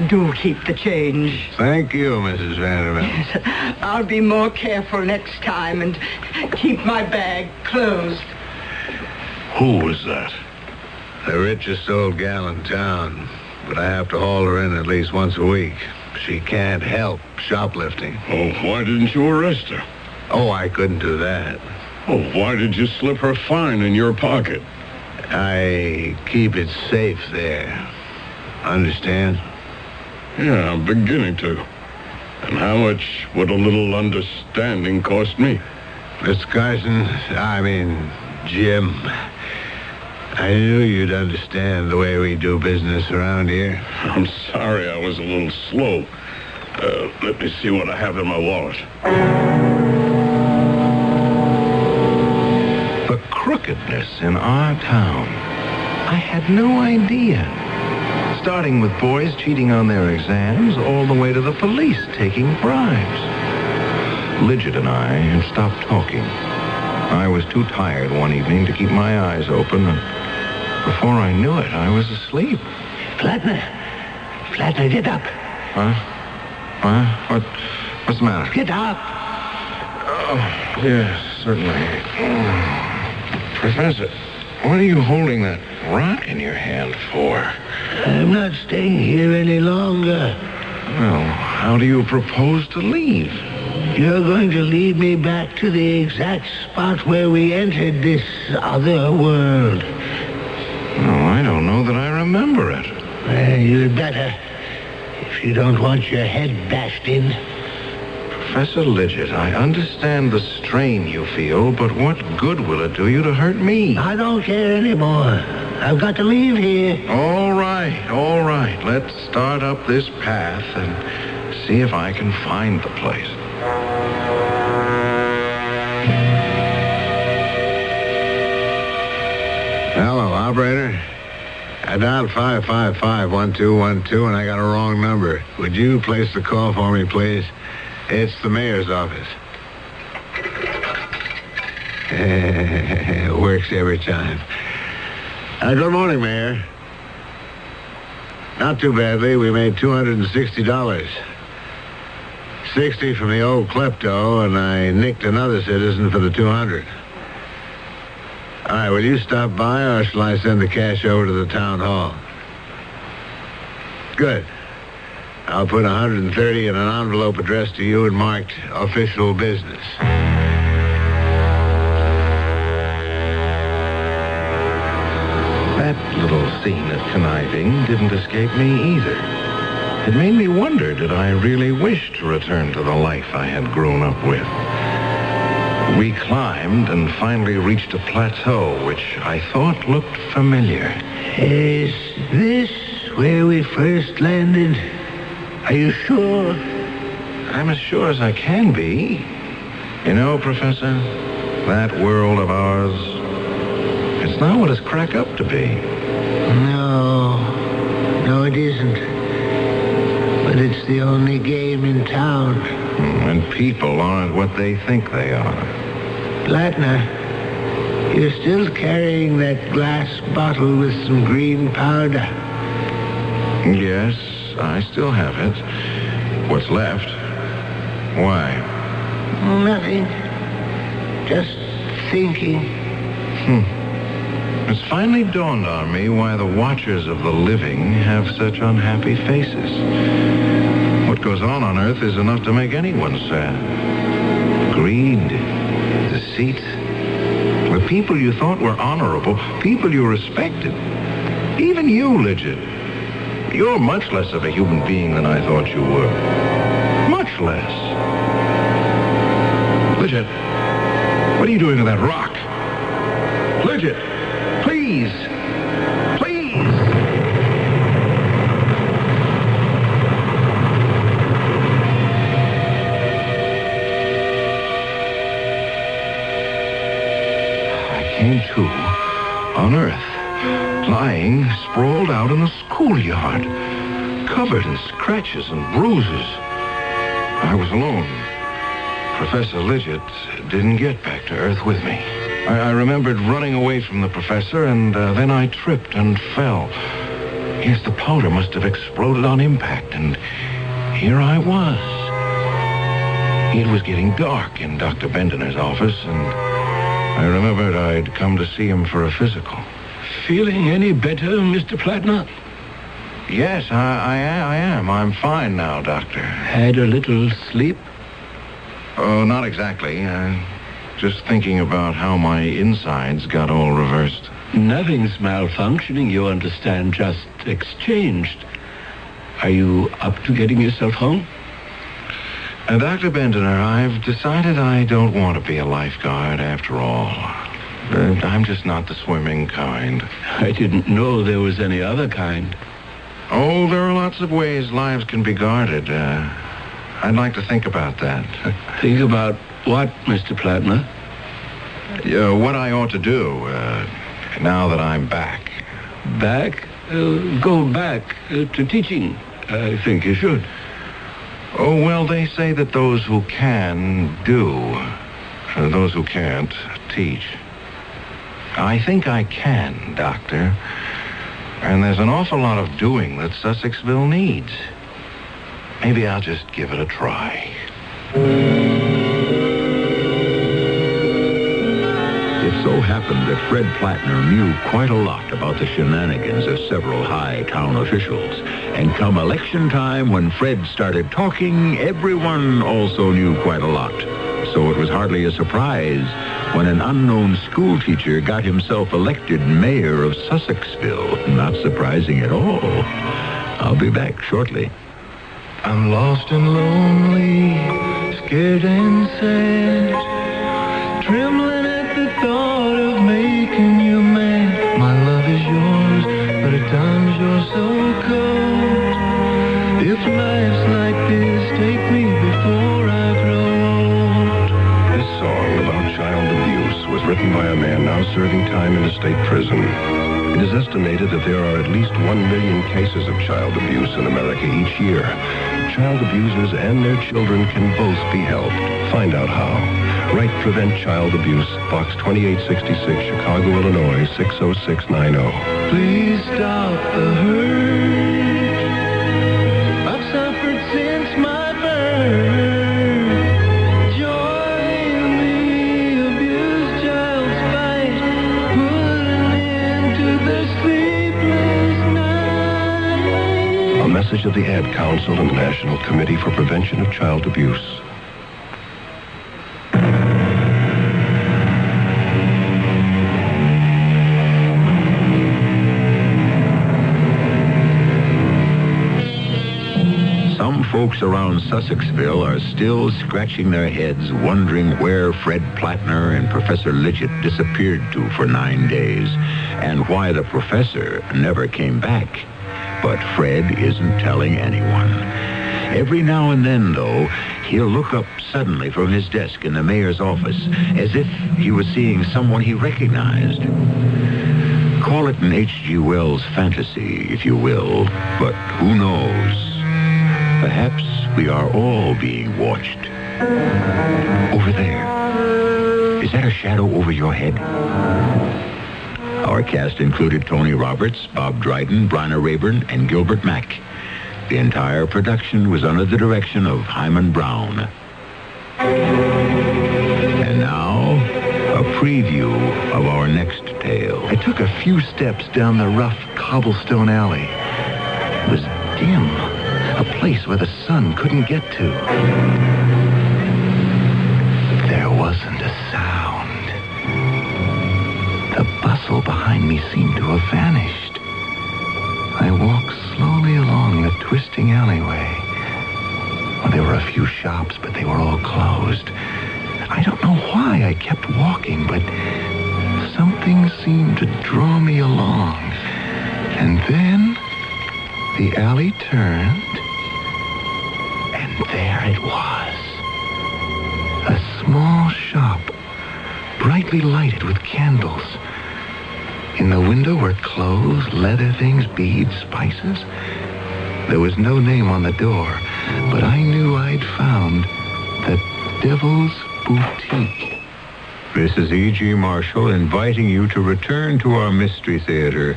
do keep the change. Thank you, Mrs. Vanderbilt. Yes, I'll be more careful next time and keep my bag closed. Who was that? The richest old gal in town, but I have to haul her in at least once a week. She can't help shoplifting. Oh, why didn't you arrest her? Oh, I couldn't do that. Oh, why did you slip her fine in your pocket? I keep it safe there. Understand? Yeah, I'm beginning to. And how much would a little understanding cost me? Mr. Carson, Jim, I knew you'd understand the way we do business around here. I'm sorry I was a little slow. Let me see what I have in my wallet. The crookedness in our town. I had no idea. Starting with boys cheating on their exams, all the way to the police taking bribes. Lidget and I had stopped talking. I was too tired one evening to keep my eyes open, and before I knew it, I was asleep. Flatner, get up. Huh? What's the matter? Get up. Oh, yes, certainly. Professor, what are you holding that rock in your hand for? I'm not staying here any longer. Well, how do you propose to leave? You're going to lead me back to the exact spot where we entered this other world. Oh, I don't know that I remember it. You'd better, if you don't want your head bashed in. Professor Lidget, I understand the strain you feel, but what good will it do you to hurt me? I don't care anymore. I've got to leave here. All right. Let's start up this path and see if I can find the place. Hello, operator. I dialed 555-1212, and I got a wrong number. Would you place the call for me, please? It's the mayor's office. It works every time. Good morning, Mayor. Not too badly. We made $260. 60 from the old klepto, and I nicked another citizen for the 200. All right, will you stop by, or shall I send the cash over to the town hall? Good. I'll put 130 in an envelope addressed to you and marked official business. That little scene of conniving didn't escape me either. It made me wonder, did I really wish to return to the life I had grown up with? We climbed and finally reached a plateau which I thought looked familiar. Is this where we first landed? Are you sure? I'm as sure as I can be. You know, Professor, that world of ours, it's not what it's cracked up to be. No, it isn't. But it's the only game in town. And people aren't what they think they are. Plattner, you're still carrying that glass bottle with some green powder. Yes, I still have it. What's left? Why? Nothing. Just thinking. It's finally dawned on me why the watchers of the living have such unhappy faces. What goes on Earth is enough to make anyone sad. Greed, deceit. The people you thought were honorable, people you respected. Even you, Lidget. You're much less of a human being than I thought you were. Much less. Lidget, what are you doing to that rock? Lidget, please. Came to on Earth, lying sprawled out in the schoolyard, covered in scratches and bruises. I was alone. Professor Lidget didn't get back to Earth with me. I remembered running away from the professor, and then I tripped and fell. Yes, the powder must have exploded on impact, and here I was. It was getting dark in Dr. Bendener's office, and I remembered I'd come to see him for a physical. Feeling any better, Mr. Plattner? Yes, I am. I'm fine now, Doctor. Had a little sleep? Oh, not exactly. Just thinking about how my insides got all reversed. Nothing's malfunctioning, you understand, just exchanged. Are you up to getting yourself home? Dr. Bendener, I've decided I don't want to be a lifeguard after all. I'm just not the swimming kind. I didn't know there was any other kind. Oh, there are lots of ways lives can be guarded. I'd like to think about that. Think about what, Mr. Plattner? What I ought to do now that I'm back. Back? Go back to teaching. I think you should. Oh, well, they say that those who can do. Those who can't teach. I think I can, Doctor. And there's an awful lot of doing that Sussexville needs. Maybe I'll just give it a try. It so happened that Fred Plattner knew quite a lot about the shenanigans of several high town officials. And come election time, when Fred started talking, everyone also knew quite a lot. So it was hardly a surprise when an unknown school teacher got himself elected mayor of Sussexville. Not surprising at all. I'll be back shortly. I'm lost and lonely, scared and sad, trembling at the thought of making you mad. My love is yours, but at times you're so cold. If life's like this, take me before I grow old. This song about child abuse was written by a man now serving time in a state prison. It is estimated that there are at least 1 million cases of child abuse in America each year. Child abusers and their children can both be helped. Find out how. Write Prevent Child Abuse, Box 2866, Chicago, Illinois, 60690. Please stop the hurt I've suffered since my birth. Join the abused child's fight. Put an end to the sleepless night. A message of the Ad Council and the National Committee for Prevention of Child Abuse. Some folks around Sussexville are still scratching their heads, wondering where Fred Plattner and Professor Lidgett disappeared to for 9 days, and why the professor never came back. But Fred isn't telling anyone. Every now and then, though, he'll look up suddenly from his desk in the mayor's office, as if he was seeing someone he recognized. Call it an H.G. Wells fantasy, if you will, but who knows? Perhaps we are all being watched. Over there. Is that a shadow over your head? Our cast included Tony Roberts, Bob Dryden, Bryna Rayburn, and Gilbert Mack. The entire production was under the direction of Hyman Brown. And now, a preview of our next tale. I took a few steps down the rough cobblestone alley. It was dim, a place where the sun couldn't get to. There wasn't a sound. The bustle behind me seemed to have vanished. I walked slowly along the twisting alleyway. Well, there were a few shops, but they were all closed. I don't know why I kept walking, but something seemed to draw me along. And then the alley turned, and there it was. A small shop, brightly lighted with candles. In the window were clothes, leather things, beads, spices. There was no name on the door, but I knew I'd found the Devil's Boutique. This is E.G. Marshall inviting you to return to our Mystery Theater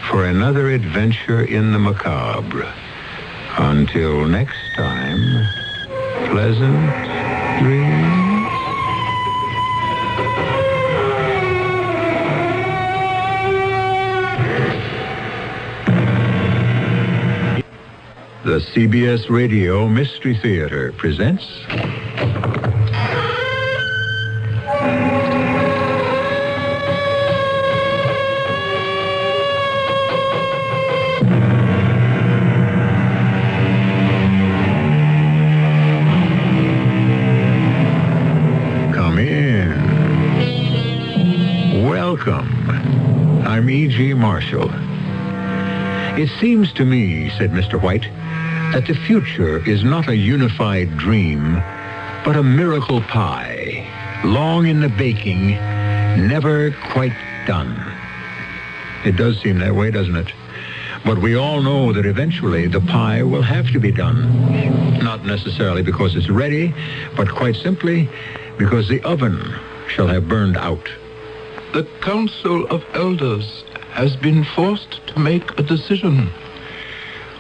for another adventure in the macabre. Until next time, pleasant dreams. The CBS Radio Mystery Theater presents... Come in. Welcome. I'm E.G. Marshall. It seems to me, said Mr. White, that the future is not a unified dream, but a miracle pie, long in the baking, never quite done. It does seem that way, doesn't it? But we all know that eventually the pie will have to be done. Not necessarily because it's ready, but quite simply because the oven shall have burned out. The Council of Elders has been forced to make a decision.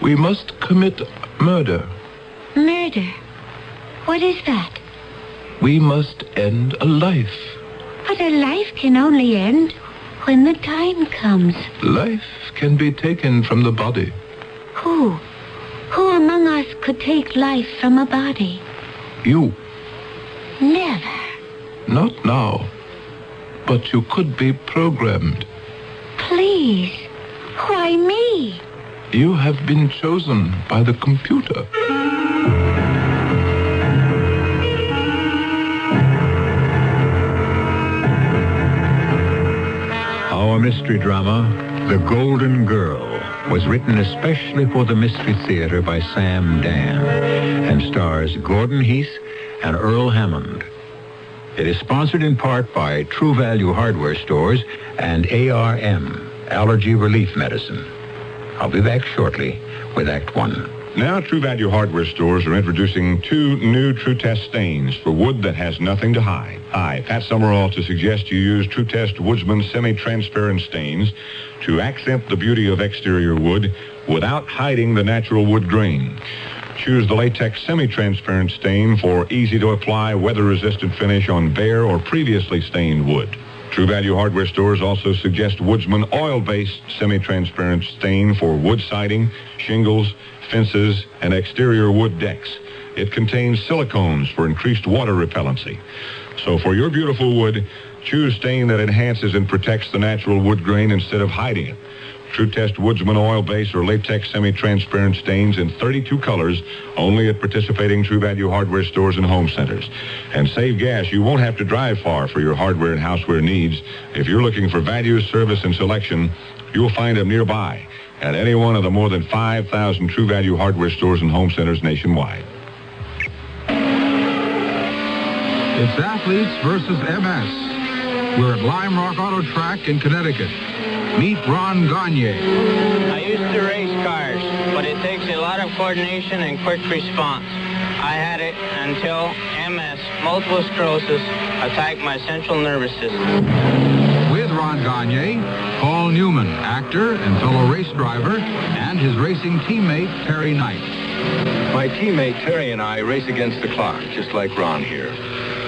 We must commit murder. Murder? What is that? We must end a life. But a life can only end when the time comes. Life can be taken from the body. Who? Who among us could take life from a body? You. Never. Not now. But you could be programmed. Please. Why me? You have been chosen by the computer. Our mystery drama, The Golden Girl, was written especially for the Mystery Theater by Sam Dan and stars Gordon Heath and Earl Hammond. It is sponsored in part by True Value Hardware Stores and ARM, Allergy Relief Medicine. I'll be back shortly with Act One. Now, True Value Hardware Stores are introducing 2 new True Test stains for wood that has nothing to hide. Hi, Pat Summerall to suggest you use True Test Woodsman semi-transparent stains to accent the beauty of exterior wood without hiding the natural wood grain. Choose the latex semi-transparent stain for easy-to-apply, weather-resistant finish on bare or previously stained wood. True Value Hardware Stores also suggest Woodsman oil-based semi-transparent stain for wood siding, shingles, fences, and exterior wood decks. It contains silicones for increased water repellency. So for your beautiful wood, choose stain that enhances and protects the natural wood grain instead of hiding it. True Test Woodsman oil-based or latex semi-transparent stains in 32 colors, only at participating True Value Hardware Stores and home centers. And save gas. You won't have to drive far for your hardware and houseware needs. If you're looking for value, service, and selection, you'll find them nearby at any one of the more than 5,000 True Value Hardware Stores and home centers nationwide. It's Athletes versus MS. We're at Lime Rock Auto Track in Connecticut. Meet Ron Gagne. I used to race cars, but it takes a lot of coordination and quick response. I had it until MS, multiple sclerosis, attacked my central nervous system. With Ron Gagne, Paul Newman, actor and fellow race driver, and his racing teammate, Terry Knight. My teammate Terry and I race against the clock, just like Ron here.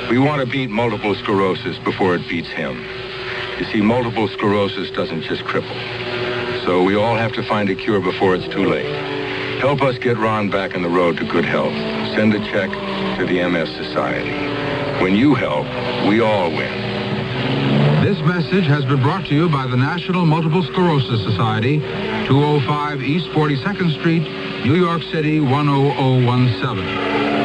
We want to beat multiple sclerosis before it beats him. You see, multiple sclerosis doesn't just cripple. So we all have to find a cure before it's too late. Help us get Ron back on the road to good health. Send a check to the MS Society. When you help, we all win. This message has been brought to you by the National Multiple Sclerosis Society, 205 East 42nd Street, New York City, 10017.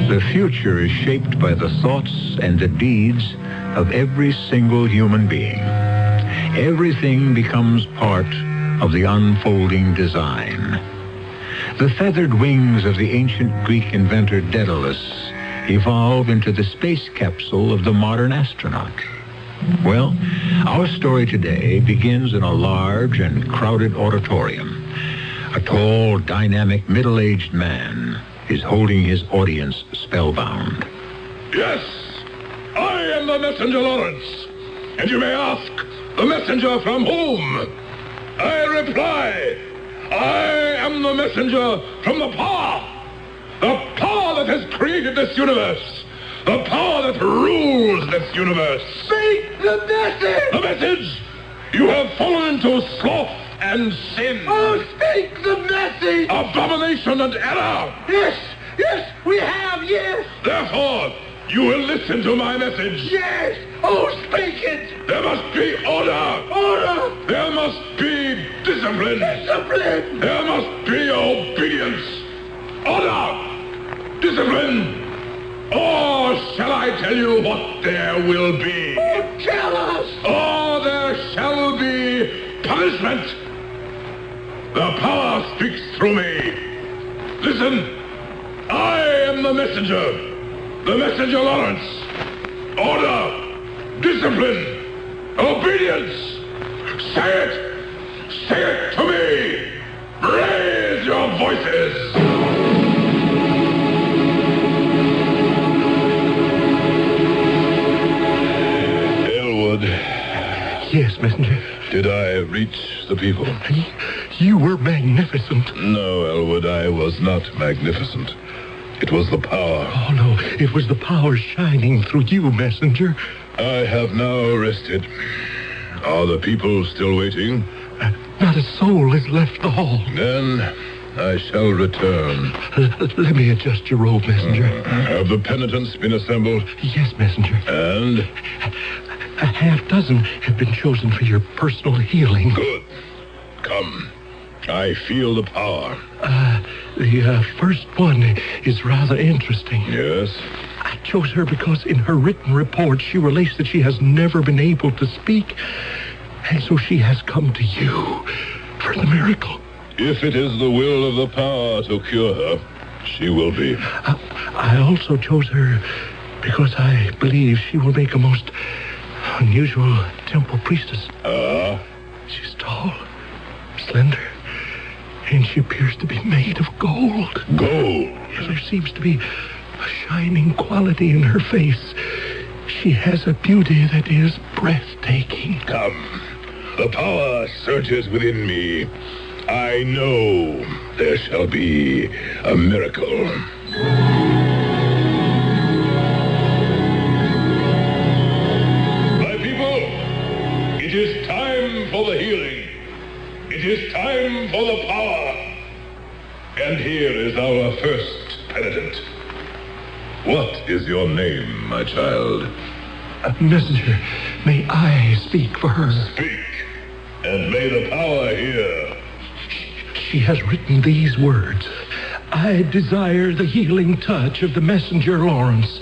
The future is shaped by the thoughts and the deeds of every single human being. Everything becomes part of the unfolding design. The feathered wings of the ancient Greek inventor Daedalus evolve into the space capsule of the modern astronaut. Well, our story today begins in a large and crowded auditorium. A tall, dynamic, middle-aged man is holding his audience spellbound. Yes, I am the messenger, Lawrence. And you may ask, the messenger from whom? I reply, I am the messenger from the power that has created this universe, the power that rules this universe. Speak the message! The message! You have fallen into sloth and sin. Oh, speak the message! Abomination and error. Yes, we have, yes. Therefore, you will listen to my message. Yes. Oh, speak it. There must be order. Order. There must be Discipline! Discipline! There must be obedience! Order! Discipline! Or shall I tell you what there will be? Oh, tell us! Or there shall be punishment! The power speaks through me. Listen, I am the messenger Lawrence. Order, discipline, obedience. Say it to me. Raise your voices. Elwood. Yes, messenger. Did I reach the people? You were magnificent. No, Elwood, I was not magnificent. It was the power. Oh, no, it was the power shining through you, messenger. I have now rested. Are the people still waiting? Not a soul has left the hall. Then I shall return. Let me adjust your robe, messenger. Have the penitents been assembled? Yes, messenger. And? A half dozen have been chosen for your personal healing. Good. Come. I feel the power. The first one is rather interesting. Yes? I chose her because in her written report she relates that she has never been able to speak, and so she has come to you for the miracle. If it is the will of the power to cure her, she will be. I also chose her because I believe she will make a most unusual temple priestess. She's tall, slender, and she appears to be made of gold. Gold? Yes, there seems to be a shining quality in her face. She has a beauty that is breathtaking. Come. The power surges within me. I know there shall be a miracle. My people, it is time for the healing. It is time for the power. And here is our first penitent. What is your name, my child? Messenger, may I speak for her? Speak, and may the power hear. She has written these words. I desire the healing touch of the messenger Lawrence.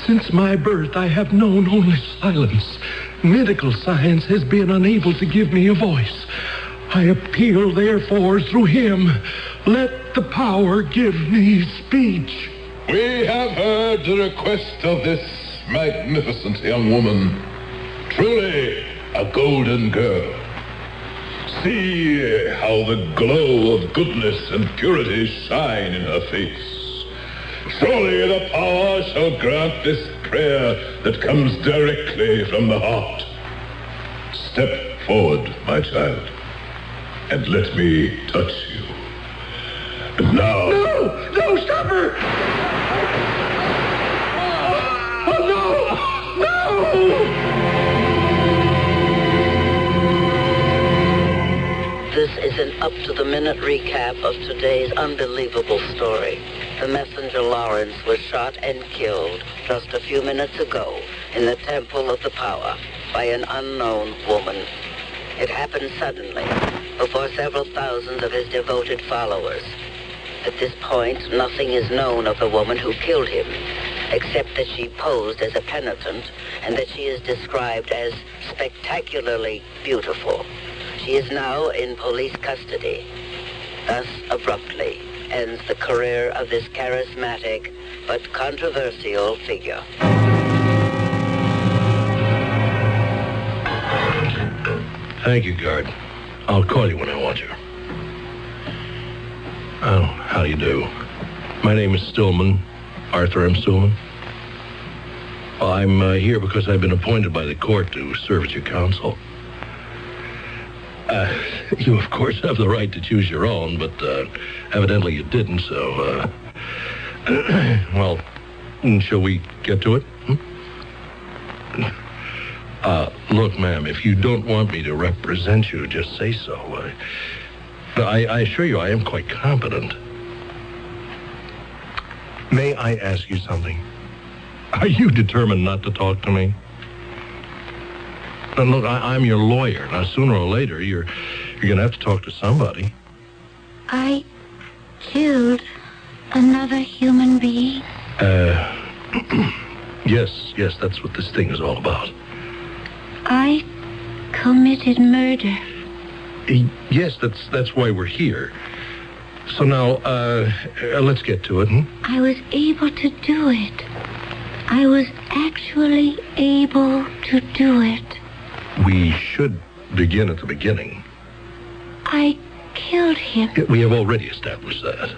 Since my birth, I have known only silence. Medical science has been unable to give me a voice. I appeal, therefore, through him. Let the power give me speech. We have heard the request of this magnificent young woman. Truly a golden girl. See how the glow of goodness and purity shine in her face. Surely the power shall grant this prayer that comes directly from the heart. Step forward, my child, and let me touch you. And now... No, stop her! Oh, no! This is an up-to-the-minute recap of today's unbelievable story. The messenger Lawrence was shot and killed just a few minutes ago in the Temple of the Power by an unknown woman. It happened suddenly, before several thousands of his devoted followers. At this point, nothing is known of the woman who killed him, except that she posed as a penitent and that she is described as spectacularly beautiful. She is now in police custody. Thus, abruptly, ends the career of this charismatic but controversial figure. Thank you, guard. I'll call you when I want you. Oh, how do you do? My name is Stillman, Arthur M. Stillman. Well, I'm here because I've been appointed by the court to serve as your counsel. You, of course, have the right to choose your own, but evidently you didn't, so, well, shall we get to it? Look, ma'am, if you don't want me to represent you, just say so. I assure you I am quite competent. May I ask you something? Are you determined not to talk to me? Now, look, I'm your lawyer. Now, sooner or later, you're You're going to have to talk to somebody. I killed another human being. Yes, that's what this thing is all about. I committed murder. Yes, that's why we're here. So now, let's get to it. I was able to do it. I was actually able to do it. We should begin at the beginning. I killed him. We have already established that.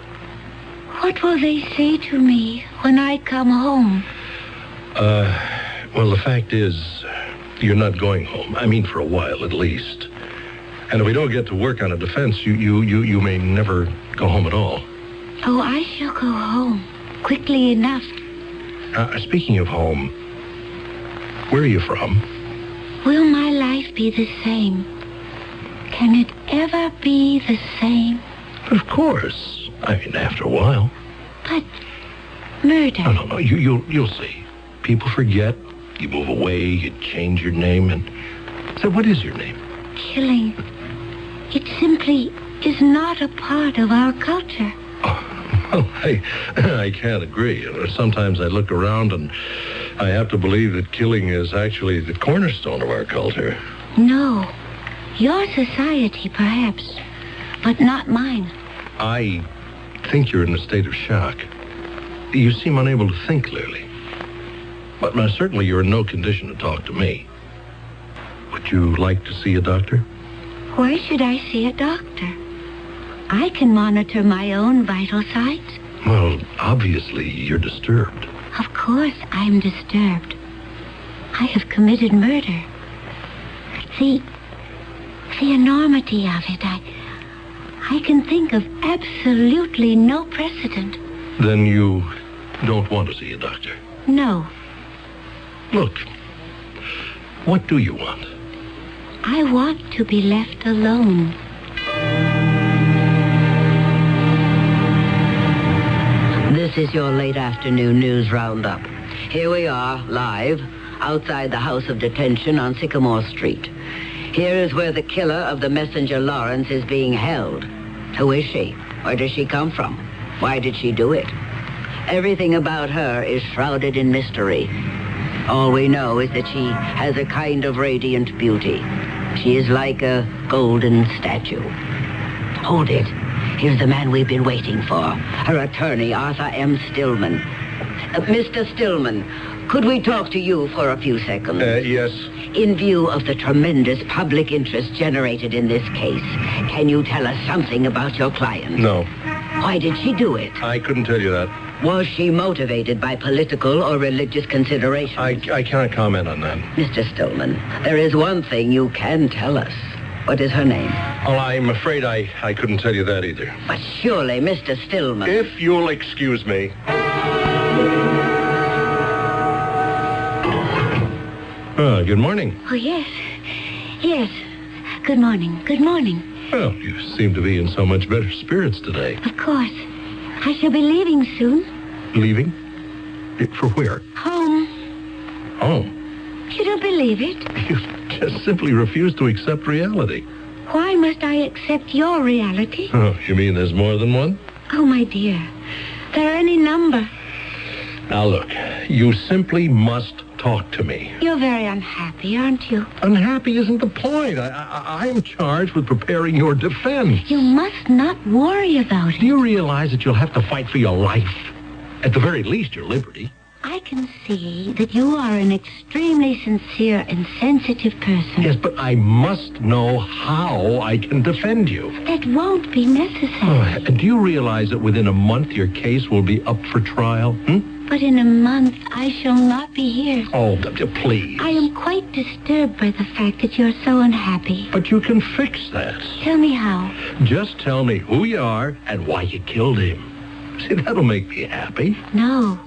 What will they say to me when I come home? Well, the fact is, you're not going home. I mean, for a while, at least. And if we don't get to work on a defense, you may never go home at all. Oh, I shall go home. Quickly enough. Speaking of home, where are you from? Will my life be the same? Can it ever be the same? Of course. I mean, after a while. But murder... No. You'll see. People forget. You move away. You change your name. And so what is your name? Killing. It simply is not a part of our culture. Well, I can't agree. Sometimes I look around and I have to believe that killing is actually the cornerstone of our culture. No. Your society, perhaps, but not mine. I think you're in a state of shock. You seem unable to think clearly. But certainly you're in no condition to talk to me. Would you like to see a doctor? Why should I see a doctor? I can monitor my own vital signs. Well, obviously you're disturbed. Of course I'm disturbed. I have committed murder. The enormity of it, I can think of absolutely no precedent. Then you don't want to see a doctor? No. Look, what do you want? I want to be left alone. This is your late afternoon news roundup. Here we are, live, outside the House of Detention on Sycamore Street. Here is where the killer of the messenger Lawrence is being held. Who is she? Where does she come from? Why did she do it? Everything about her is shrouded in mystery. All we know is that she has a kind of radiant beauty. She is like a golden statue. Hold it. Here's the man we've been waiting for. Her attorney, Arthur M. Stillman. Mr. Stillman, could we talk to you for a few seconds? Yes. In view of the tremendous public interest generated in this case, can you tell us something about your client? No. Why did she do it? I couldn't tell you that. Was she motivated by political or religious considerations? I can't comment on that. Mr. Stillman, there is one thing you can tell us. What is her name? Well, I'm afraid I couldn't tell you that either. But surely, Mr. Stillman... If you'll excuse me. Good morning. Oh, yes. Yes. Good morning. Good morning. Well, you seem to be in so much better spirits today. Of course. I shall be leaving soon. Leaving? For where? Home. Home? You don't believe it? You just simply refuse to accept reality. Why must I accept your reality? Oh, you mean there's more than one? Oh, my dear. There are any number. Now, look, you simply must talk to me. You're very unhappy, aren't you? Unhappy isn't the point. I am charged with preparing your defense. You must not worry about it. Do you realize that you'll have to fight for your life? At the very least, your liberty. I can see that you are an extremely sincere and sensitive person. Yes, but I must know how I can defend you. That won't be necessary. And do you realize that within a month your case will be up for trial? But in a month, I shall not be here. Oh, please. I am quite disturbed by the fact that you're so unhappy. But you can fix that. Tell me how. Just tell me who you are and why you killed him. See, that'll make me happy. No.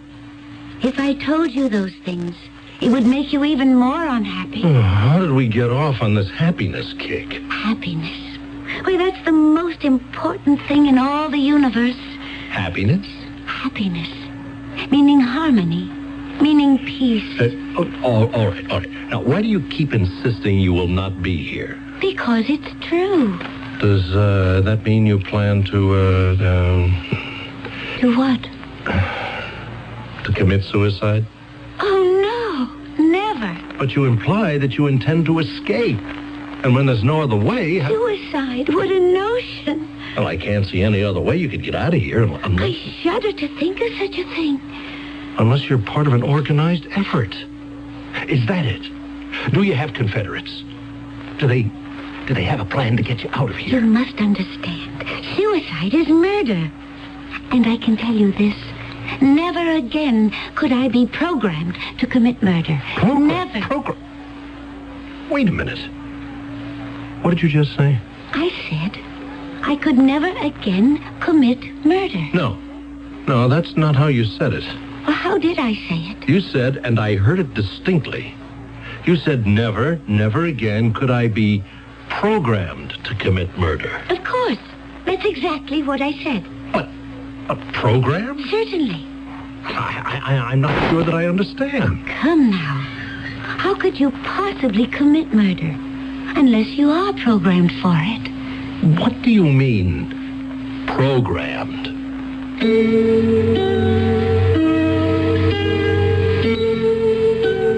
If I told you those things, it would make you even more unhappy. How did we get off on this happiness kick? Happiness. Why, that's the most important thing in all the universe. Happiness? Happiness. Meaning harmony. Meaning peace. All right. Now, why do you keep insisting you will not be here? Because it's true. Does that mean you plan to, To what? to commit suicide? Oh, no. Never. But you imply that you intend to escape. And when there's no other way... Suicide? What a notion. Well, I can't see any other way you could get out of here I shudder to think of such a thing. unless you're part of an organized effort. Is that it? Do you have Confederates? Do they have a plan to get you out of here? You must understand. Suicide is murder. And I can tell you this. Never again could I be programmed to commit murder. Never. Wait a minute. What did you just say? I said I could never again commit murder. No, that's not how you said it. Well, how did I say it? You said, and I heard it distinctly, you said never again could I be programmed to commit murder. Of course. That's exactly what I said. A program? Certainly. I'm not sure that I understand. Come now. How could you possibly commit murder unless you are programmed for it? What do you mean, programmed?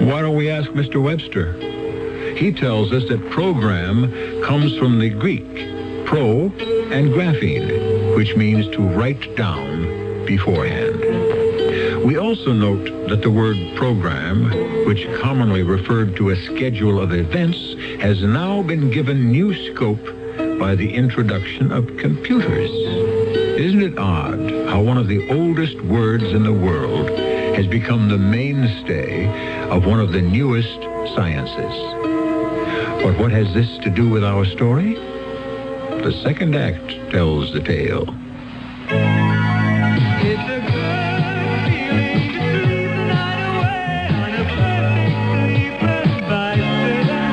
Why don't we ask Mr. Webster? He tells us that program comes from the Greek, pro and graphene, which means to write down beforehand. We also note that the word program, which commonly referred to a schedule of events, has now been given new scope by the introduction of computers. Isn't it odd how one of the oldest words in the world has become the mainstay of one of the newest sciences? But what has this to do with our story? The second act tells the tale. It's a good feeling to sleep the night away on a perfect sleeper by Susan.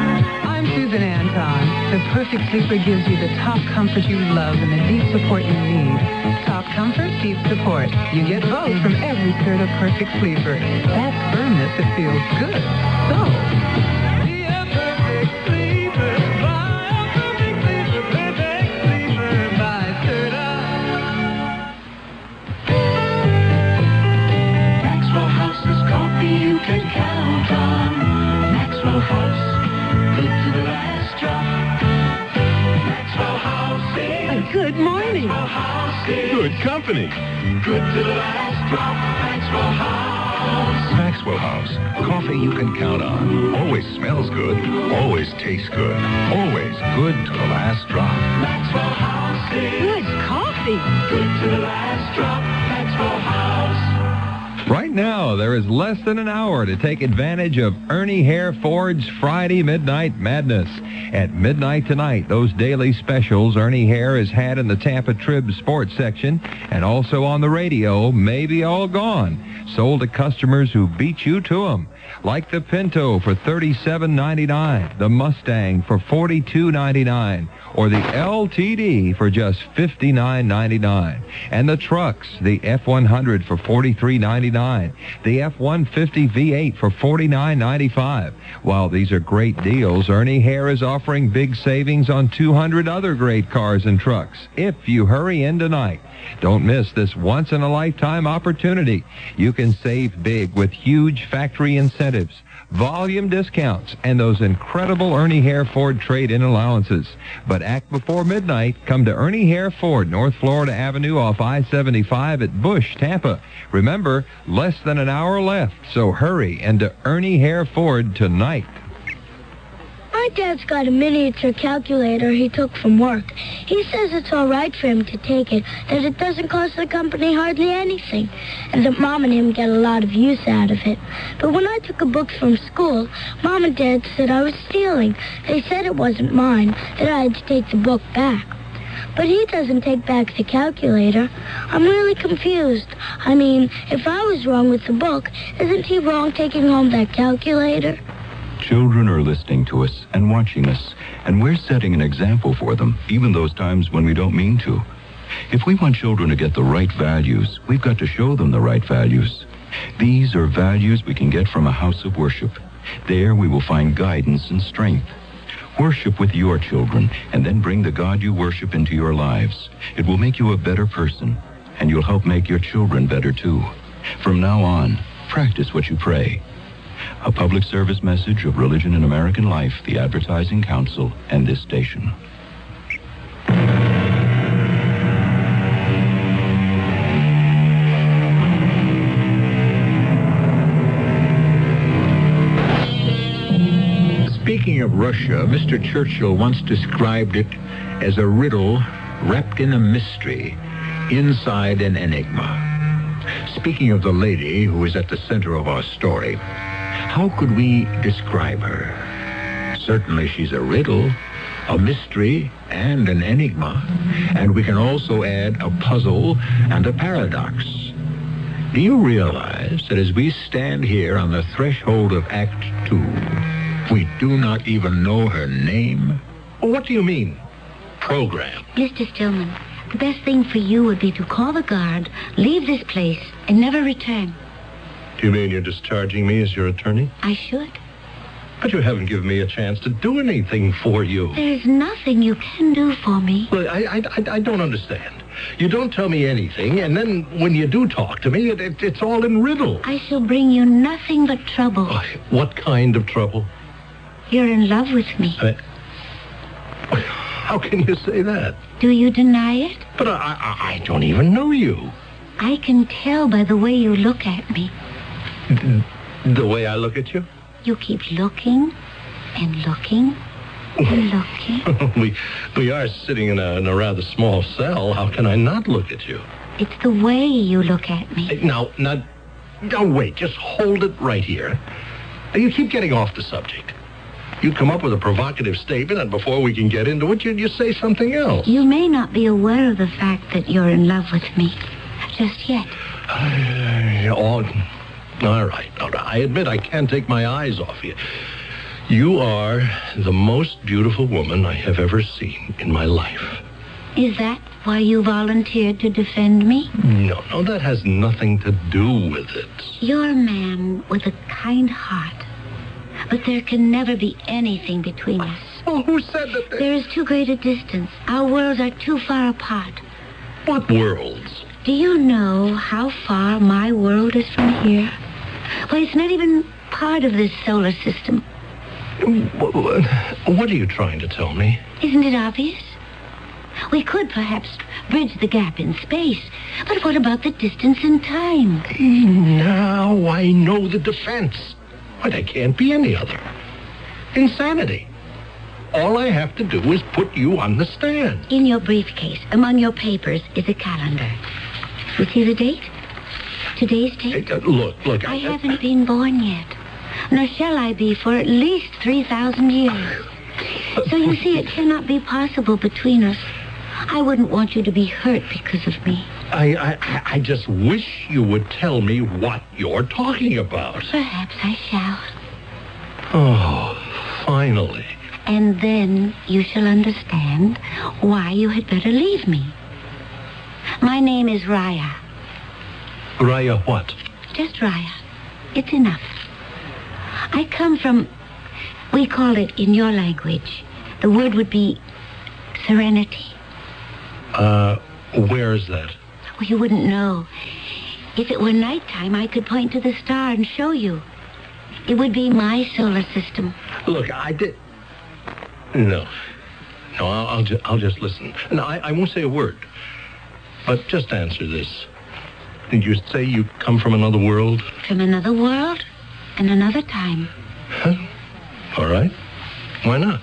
I'm Susan Anton. The Perfect Sleeper gives you the top comfort you love and the deep support you need. Top comfort, deep support. You get both from every Serta Perfect Sleeper. That's firmness that feels good. So... You can count on Maxwell House, good to the last drop. Maxwell House is good morning. Maxwell House is Good company. good to the last drop. Maxwell House. Maxwell House. Coffee you can count on. Always smells good. Always tastes good. Always good to the last drop. Maxwell House is good coffee. Good to the last drop. Maxwell House. Right now, there is less than an hour to take advantage of Ernie Hare Ford's Friday Midnight Madness. At midnight tonight, those daily specials Ernie Hare has had in the Tampa Trib sports section and also on the radio may be all gone. Sold to customers who beat you to them. Like the Pinto for $37.99, the Mustang for $42.99, or the LTD for just $59.99. And the trucks, the F-100 for $43.99, the F-150 V8 for $49.95. While these are great deals, Ernie Hare is offering big savings on 200 other great cars and trucks if you hurry in tonight. Don't miss this once-in-a-lifetime opportunity. You can save big with huge factory incentives, volume discounts, and those incredible Ernie Hare Ford trade-in allowances. But act before midnight. Come to Ernie Hare Ford, North Florida Avenue off I-75 at Bush, Tampa. Remember, less than an hour left, so hurry into Ernie Hare Ford tonight. My dad's got a miniature calculator he took from work. He says it's all right for him to take it, that it doesn't cost the company hardly anything, and that Mom and him get a lot of use out of it. But when I took a book from school, Mom and Dad said I was stealing. They said it wasn't mine, that I had to take the book back. But he doesn't take back the calculator. I'm really confused. I mean, if I was wrong with the book, isn't he wrong taking home that calculator? Children are listening to us and watching us, and we're setting an example for them, even those times when we don't mean to. If we want children to get the right values, we've got to show them the right values. These are values we can get from a house of worship. There we will find guidance and strength. Worship with your children, and then bring the God you worship into your lives. It will make you a better person, and you'll help make your children better, too. From now on, practice what you pray. A public service message of Religion in American Life, the Advertising Council, and this station. Speaking of Russia, Mr. Churchill once described it as a riddle wrapped in a mystery, inside an enigma. Speaking of the lady who is at the center of our story, how could we describe her? Certainly she's a riddle, a mystery, and an enigma, and we can also add a puzzle and a paradox. Do you realize that as we stand here on the threshold of Act 2, we do not even know her name? What do you mean, program? Mr. Stillman, the best thing for you would be to call the guard, leave this place, and never return. Do you mean you're discharging me as your attorney? I should. But you haven't given me a chance to do anything for you. There's nothing you can do for me. Look, I don't understand. You don't tell me anything, and then when you do talk to me, it's all in riddle. I shall bring you nothing but trouble. Oh, what kind of trouble? You're in love with me. How can you say that? Do you deny it? But I don't even know you. I can tell by the way you look at me. The way I look at you? You keep looking and looking and looking. we are sitting in a rather small cell. How can I not look at you? It's the way you look at me. Now, wait. Just hold it right here. You keep getting off the subject. You come up with a provocative statement, and before we can get into it, you say something else. You may not be aware of the fact that you're in love with me just yet. All right. I admit I can't take my eyes off you. You are the most beautiful woman I have ever seen in my life. Is that why you volunteered to defend me? No, that has nothing to do with it. You're a man with a kind heart. But there can never be anything between us. Oh, who said that? There is too great a distance. Our worlds are too far apart. What worlds? Do you know how far my world is from here? Why, it's not even part of this solar system. What are you trying to tell me? Isn't it obvious? We could perhaps bridge the gap in space, but what about the distance in time? Now I know the defense. Why, there can't be any other. Insanity. All I have to do is put you on the stand. In your briefcase, among your papers, is a calendar. You see the date? Today's date? Look. I haven't been born yet. Nor shall I be for at least 3,000 years. So you see, it cannot be possible between us. I wouldn't want you to be hurt because of me. I just wish you would tell me what you're talking about. Perhaps I shall. Oh, finally. And then you shall understand why you had better leave me. My name is Raya. Raya what? Just Raya. It's enough. I come from, we call it in your language, the word would be serenity. Where is that? Well, you wouldn't know. If it were nighttime, I could point to the star and show you. It would be my solar system. Look, I did... No, I'll just listen. No, I won't say a word. But just answer this. Did you say you come from another world? From another world and another time. Huh? All right. Why not?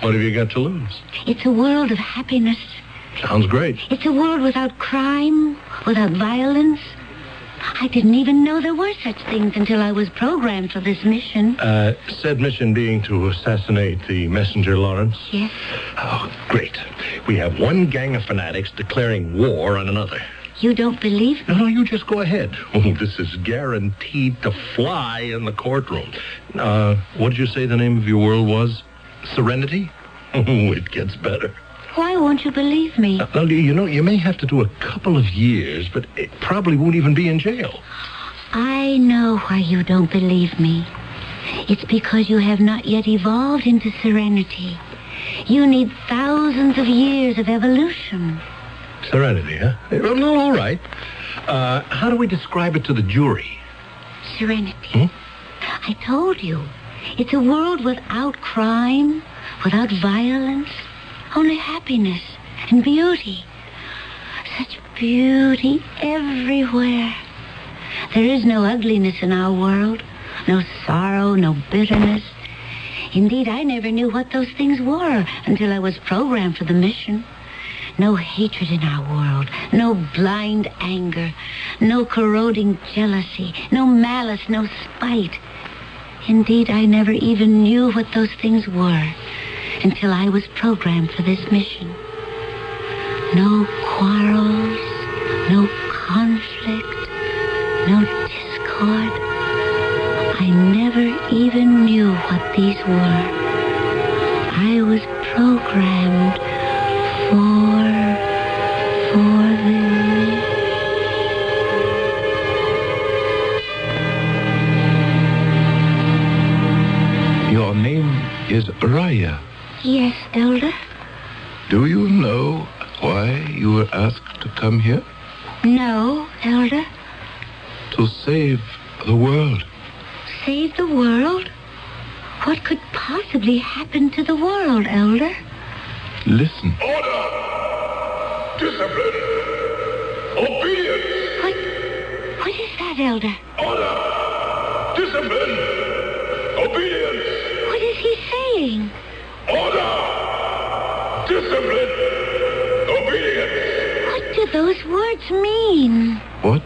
What have you got to lose? It's a world of happiness. Sounds great. It's a world without crime, without violence. I didn't even know there were such things until I was programmed for this mission. Said mission being to assassinate the messenger Lawrence? Yes. Oh, great. We have one gang of fanatics declaring war on another. You don't believe me? No, you just go ahead. Oh, this is guaranteed to fly in the courtroom. What did you say the name of your world was? Serenity? Oh, it gets better. Why won't you believe me? Now, you know, you may have to do a couple of years, but it probably won't even be in jail. I know why you don't believe me. It's because you have not yet evolved into serenity. You need thousands of years of evolution. Serenity, huh? Well, all right. How do we describe it to the jury? Serenity. I told you. It's a world without crime, without violence, only happiness and beauty. Such beauty everywhere. There is no ugliness in our world, no sorrow, no bitterness. Indeed, I never knew what those things were until I was programmed for the mission. No hatred in our world, no blind anger, no corroding jealousy, no malice, no spite. Indeed, I never even knew what those things were until I was programmed for this mission. No quarrels, no conflict, no discord. I never even knew what these were. I was programmed for them. Your name is Raya. Yes, Elder? Do you know why you were asked to come here? No, Elder. To save the world. Save the world? What could possibly happen to the world, Elder? Listen. Order! Discipline! Obedience! What is that, Elder? Order! Discipline! Obedience! What is he saying? Order! Discipline! Obedience! What do those words mean? What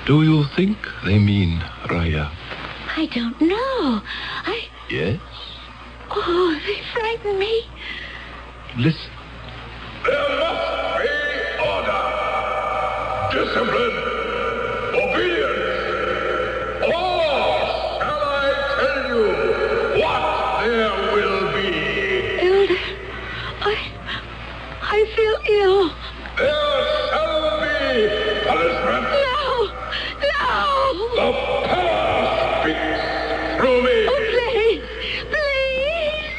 do you think they mean, Raya? I don't know. Yes? Oh, they frighten me. Listen. There must be order, discipline, obedience. Or shall I tell you what there will be? Elder, I feel ill. There shall be punishment. No! The power speaks through me. Oh, please!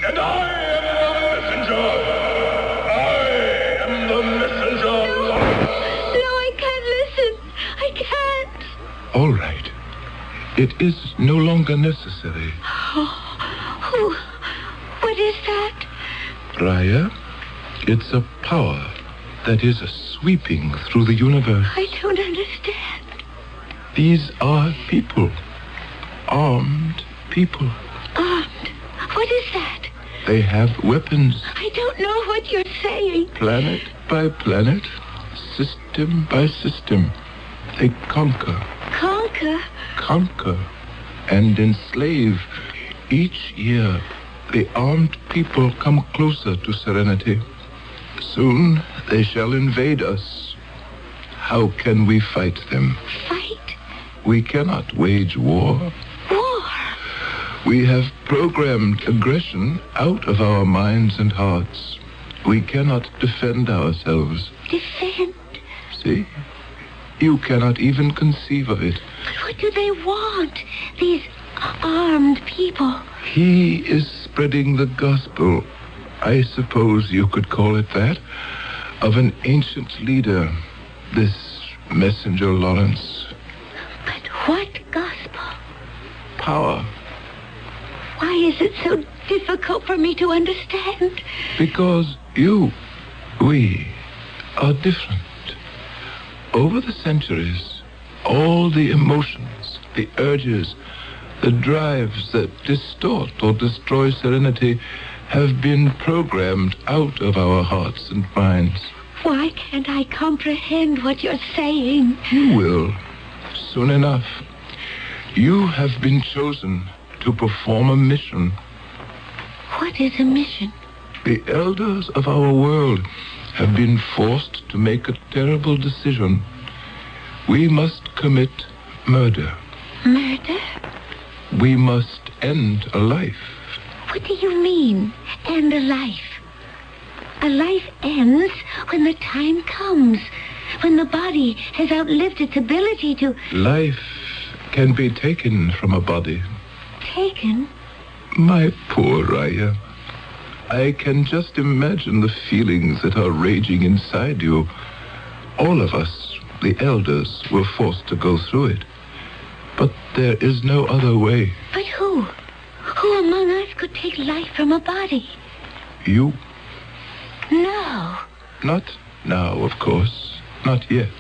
And I am the messenger. I am the messenger. No, I can't listen. I can't. All right. It is no longer necessary. Oh, what is that? Raya, it's a power that is sweeping through the universe. I don't understand. These are people. Armed people. Armed? What is that? They have weapons. I don't know what you're saying. Planet by planet, system by system, they conquer. Conquer? Conquer and enslave. Each year, the armed people come closer to serenity. Soon, they shall invade us. How can we fight them? Fight? We cannot wage war. War? We have programmed aggression out of our minds and hearts. We cannot defend ourselves. Defend? See? You cannot even conceive of it. But what do they want? These armed people. He is spreading the gospel, I suppose you could call it that, of an ancient leader, this messenger Lawrence. But what gospel? Power. Why is it so difficult for me to understand? Because we are different. Over the centuries, all the emotions, the urges, the drives that distort or destroy serenity have been programmed out of our hearts and minds. Why can't I comprehend what you're saying? You will, soon enough. You have been chosen to perform a mission. What is a mission? The elders of our world have been forced to make a terrible decision. We must commit murder. Murder? We must end a life. What do you mean, end a life? A life ends when the time comes, when the body has outlived its ability to... Life can be taken from a body. Taken? My poor Raya. I can just imagine the feelings that are raging inside you. All of us, the elders, were forced to go through it. But there is no other way. But who? Who among us could take life from a body? You? No. Not now, of course. Not yet.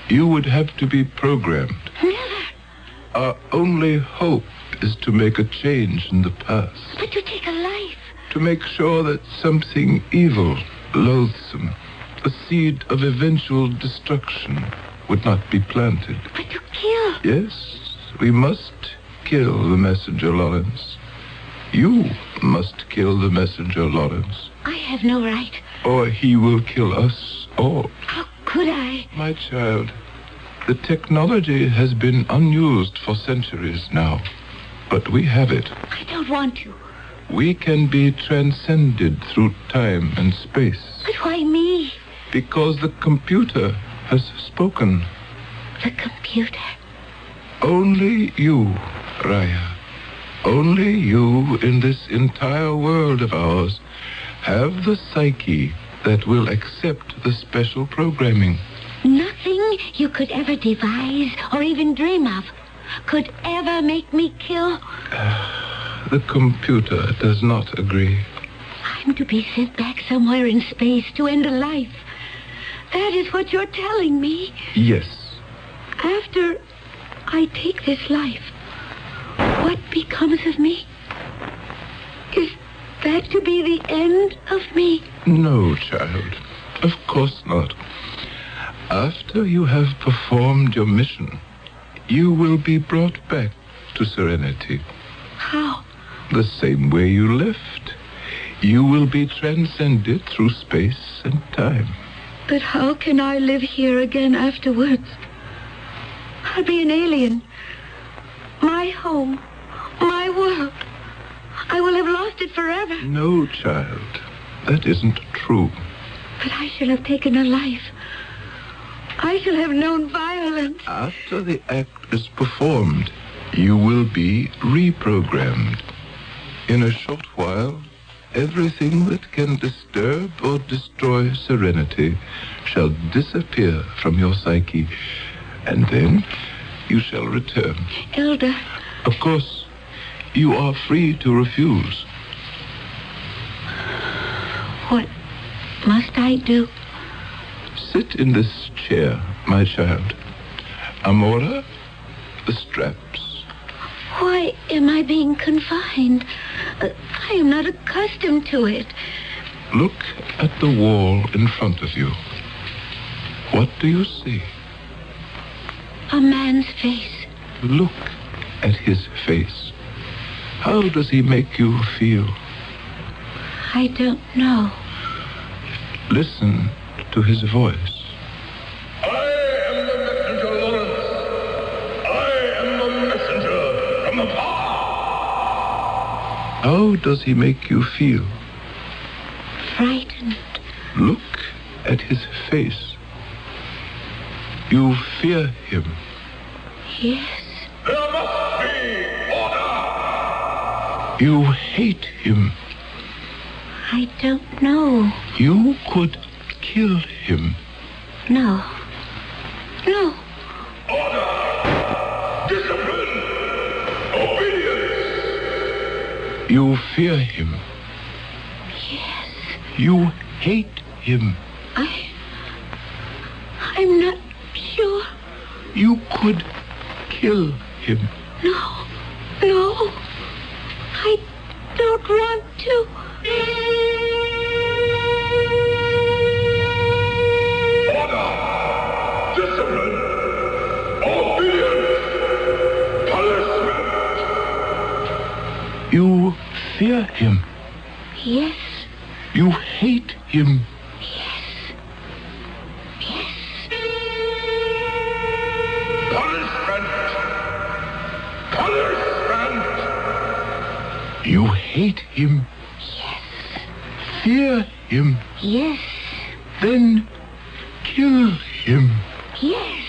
You would have to be programmed. Never. Our only hope is to make a change in the past. But to take a life. To make sure that something evil, loathsome, a seed of eventual destruction would not be planted. But to kill. Yes, we must kill the messenger, Lawrence. You must kill the messenger, Lawrence. I have no right. Or he will kill us all. How could I? My child, the technology has been unused for centuries now. But we have it. I don't want to. We can be transcended through time and space. But why me? Because the computer has spoken. The computer? Only you, Raya. Only you in this entire world of ours have the psyche that will accept the special programming. Nothing you could ever devise or even dream of could ever make me kill. The computer does not agree. I'm to be sent back somewhere in space to end a life. That is what you're telling me. Yes. After I take this life, what becomes of me? Is that to be the end of me? No, child. Of course not. After you have performed your mission, you will be brought back to serenity. How? The same way you left. You will be transcended through space and time. But how can I live here again afterwards? I'll be an alien. My home, my world. I will have lost it forever. No, child. That isn't true. But I shall have taken a life. I shall have known violence. After the act is performed, you will be reprogrammed. In a short while, everything that can disturb or destroy serenity shall disappear from your psyche, and then you shall return. Elder. Of course, you are free to refuse. What must I do? Sit in this chair, my child. Amora, the straps. Why am I being confined? I am not accustomed to it. Look at the wall in front of you. What do you see? A man's face. Look at his face. How does he make you feel? I don't know. Listen to his voice. I am the messenger, Lawrence. I am the messenger from the past. How does he make you feel? Frightened. Look at his face. You fear him. Yes. There must be order. You hate him. I don't know. You could kill him. No. No. Order. Discipline. Obedience. You fear him. Yes. You hate him. I'm not sure. You could kill him. No. No. I don't want to. Order. Discipline. Obedience. Punishment. You fear him. Yes. You hate him. You hate him. Yes. Fear him. Yes. Then kill him. Yes.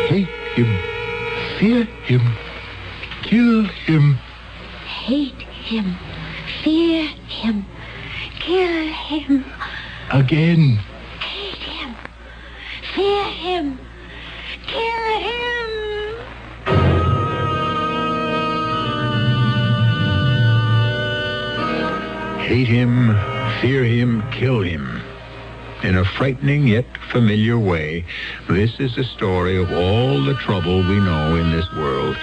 Hate him. Fear him. Kill him. Hate him. Fear him. Kill him. Again. Hate him. Fear him. Kill him. Hate him, fear him, kill him. In a frightening yet familiar way, this is the story of all the trouble we know in this world.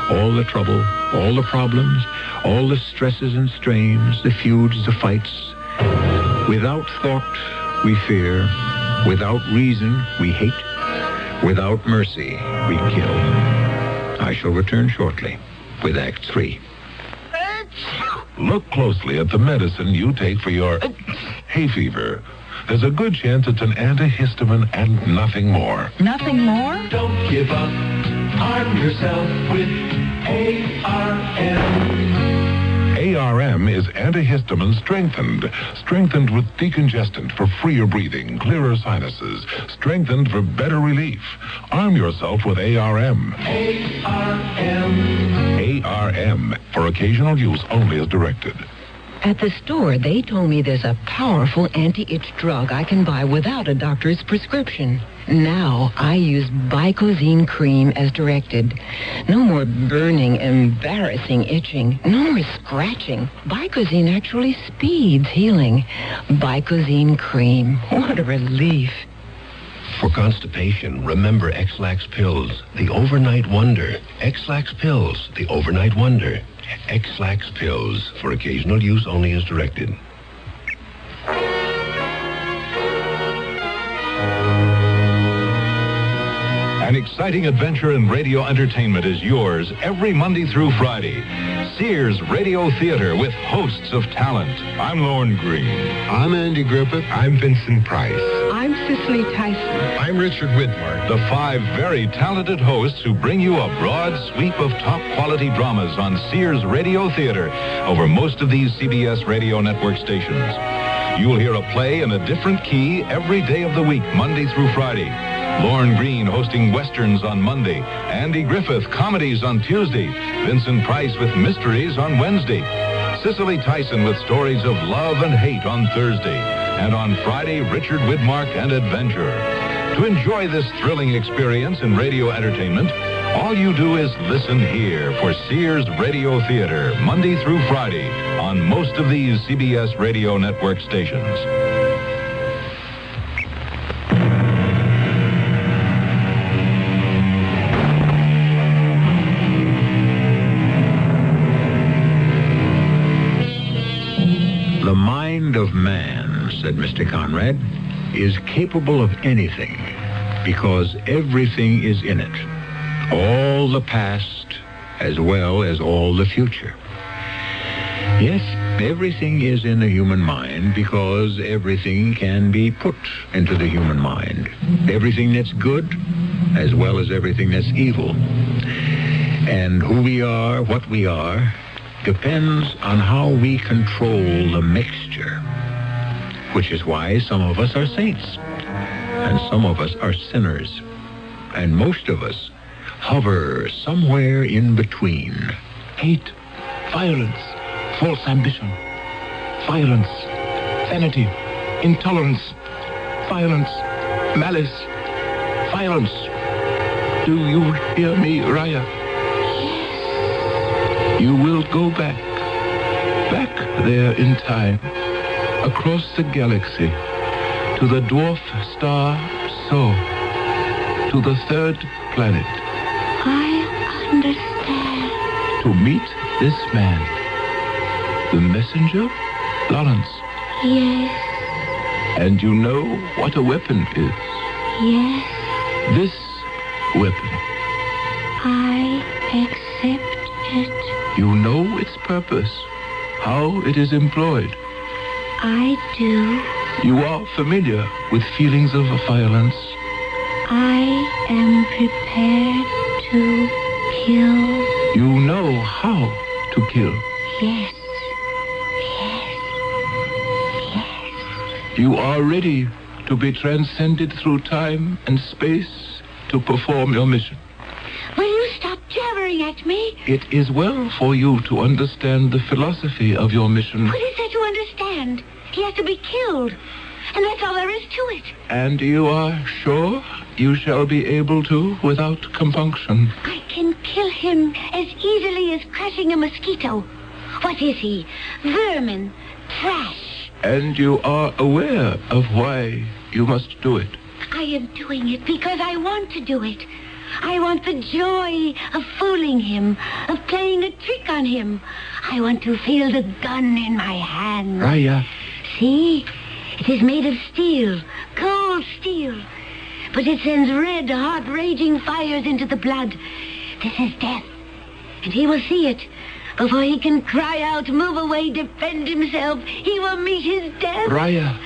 All the trouble, all the problems, all the stresses and strains, the feuds, the fights. Without thought, we fear. Without reason, we hate. Without mercy, we kill. I shall return shortly with Act 3. Look closely at the medicine you take for your hay fever. There's a good chance it's an antihistamine and nothing more. Nothing more? Don't give up. Arm yourself with ARM. ARM is antihistamine strengthened with decongestant for freer breathing, clearer sinuses, strengthened for better relief. Arm yourself with ARM. ARM, for occasional use only as directed. At the store, they told me there's a powerful anti-itch drug I can buy without a doctor's prescription. Now, I use Bicozine cream as directed. No more burning, embarrassing itching. No more scratching. Bicozine actually speeds healing. Bicozine cream. What a relief. For constipation, remember X-Lax pills, the overnight wonder. X-Lax pills, the overnight wonder. X-Lax pills, for occasional use only as directed. An exciting adventure in radio entertainment is yours every Monday through Friday. Sears Radio Theater with hosts of talent. I'm Lorne Green. I'm Andy Griffith. I'm Vincent Price. I'm Cicely Tyson. I'm Richard Widmark. The 5 very talented hosts who bring you a broad sweep of top-quality dramas on Sears Radio Theater over most of these CBS Radio Network stations. You'll hear a play in a different key every day of the week, Monday through Friday. Lorne Green hosting westerns on Monday, Andy Griffith comedies on Tuesday, Vincent Price with mysteries on Wednesday, Cicely Tyson with stories of love and hate on Thursday, and on Friday, Richard Widmark and adventure. To enjoy this thrilling experience in radio entertainment, all you do is listen here for Sears Radio Theater, Monday through Friday, on most of these CBS Radio Network stations. The mind of man, said Mr. Conrad, is capable of anything because everything is in it. All the past as well as all the future. Yes, everything is in the human mind because everything can be put into the human mind. Everything that's good as well as everything that's evil. And who we are, what we are, depends on how we control the mixture, which is why some of us are saints and some of us are sinners, and most of us hover somewhere in between. Hate, violence, false ambition, violence, vanity, intolerance, violence, malice, violence. Do you hear me, Raya? You will go back there in time, across the galaxy, to the dwarf star So, to the 3rd planet. I understand. To meet this man, the messenger, Lawrence. Yes. And you know what a weapon is? Yes. This weapon. I accept it. You know its purpose, how it is employed. I do. You are familiar with feelings of violence. I am prepared to kill. You know how to kill. Yes. You are ready to be transcended through time and space to perform your mission. Will you stop jabbering at protect me? It is well for you to understand the philosophy of your mission. What is there to understand? He has to be killed. And that's all there is to it. And you are sure you shall be able to without compunction? I can kill him as easily as crushing a mosquito. What is he? Vermin. Trash. And you are aware of why you must do it? I am doing it because I want to do it. I want the joy of fooling him, of playing a trick on him. I want to feel the gun in my hand. Raya. See? It is made of steel, cold steel. But it sends red, hot, raging fires into the blood. This is death. And he will see it. Before he can cry out, move away, defend himself, he will meet his death. Raya,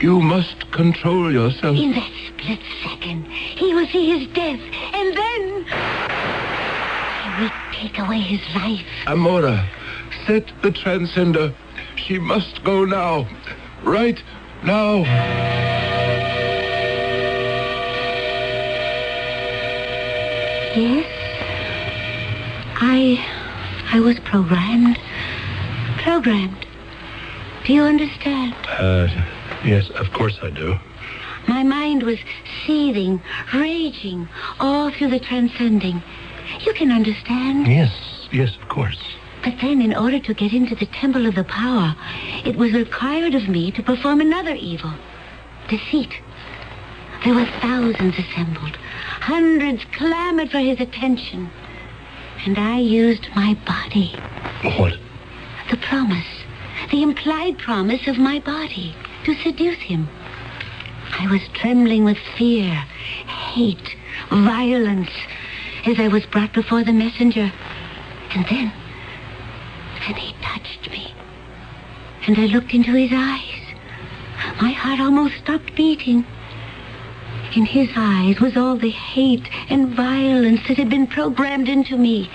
you must control yourself. In that split second, he will see his death. And then I will take away his life. Amora, set the transcender. She must go now. Right now. Yes. I was programmed. Programmed. Do you understand? Yes, of course I do. My mind was seething, raging, all through the transcending. You can understand. Yes, of course. But then, in order to get into the temple of the power, it was required of me to perform another evil. Deceit. There were thousands assembled. Hundreds clamored for his attention. And I used my body. What? The promise. The implied promise of my body to seduce him. I was trembling with fear, hate, violence, as I was brought before the messenger. And then he touched me. And I looked into his eyes. My heart almost stopped beating. In his eyes was all the hate and violence that had been programmed into me.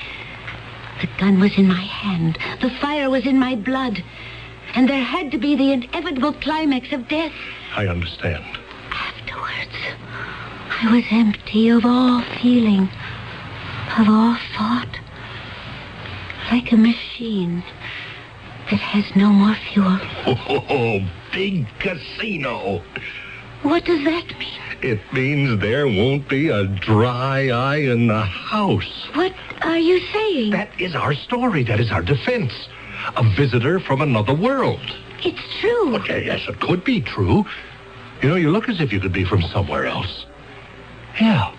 The gun was in my hand. The fire was in my blood. And there had to be the inevitable climax of death. I understand. Afterwards, I was empty of all feeling, of all thought. Like a machine that has no more fuel. Oh, big casino. What does that mean? It means there won't be a dry eye in the house. What are you saying? That is our story. That is our defense. A visitor from another world. It's true. Okay, yes, it could be true. You know, you look as if you could be from somewhere else. Yeah,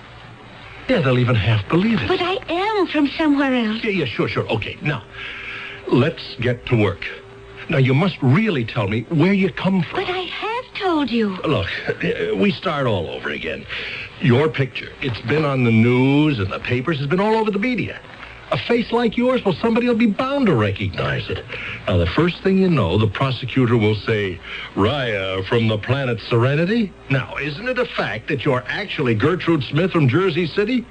they'll even half believe it. But I am from somewhere else. Yeah, sure. Okay, now, let's get to work. Now, you must really tell me where you come from. But I have told you. Look, we start all over again. Your picture, it's been on the news and the papers. It's been all over the media. A face like yours, well, somebody will be bound to recognize it. Now, the first thing you know, the prosecutor will say, Raya from the planet Serenity? Now, isn't it a fact that you're actually Gertrude Smith from Jersey City?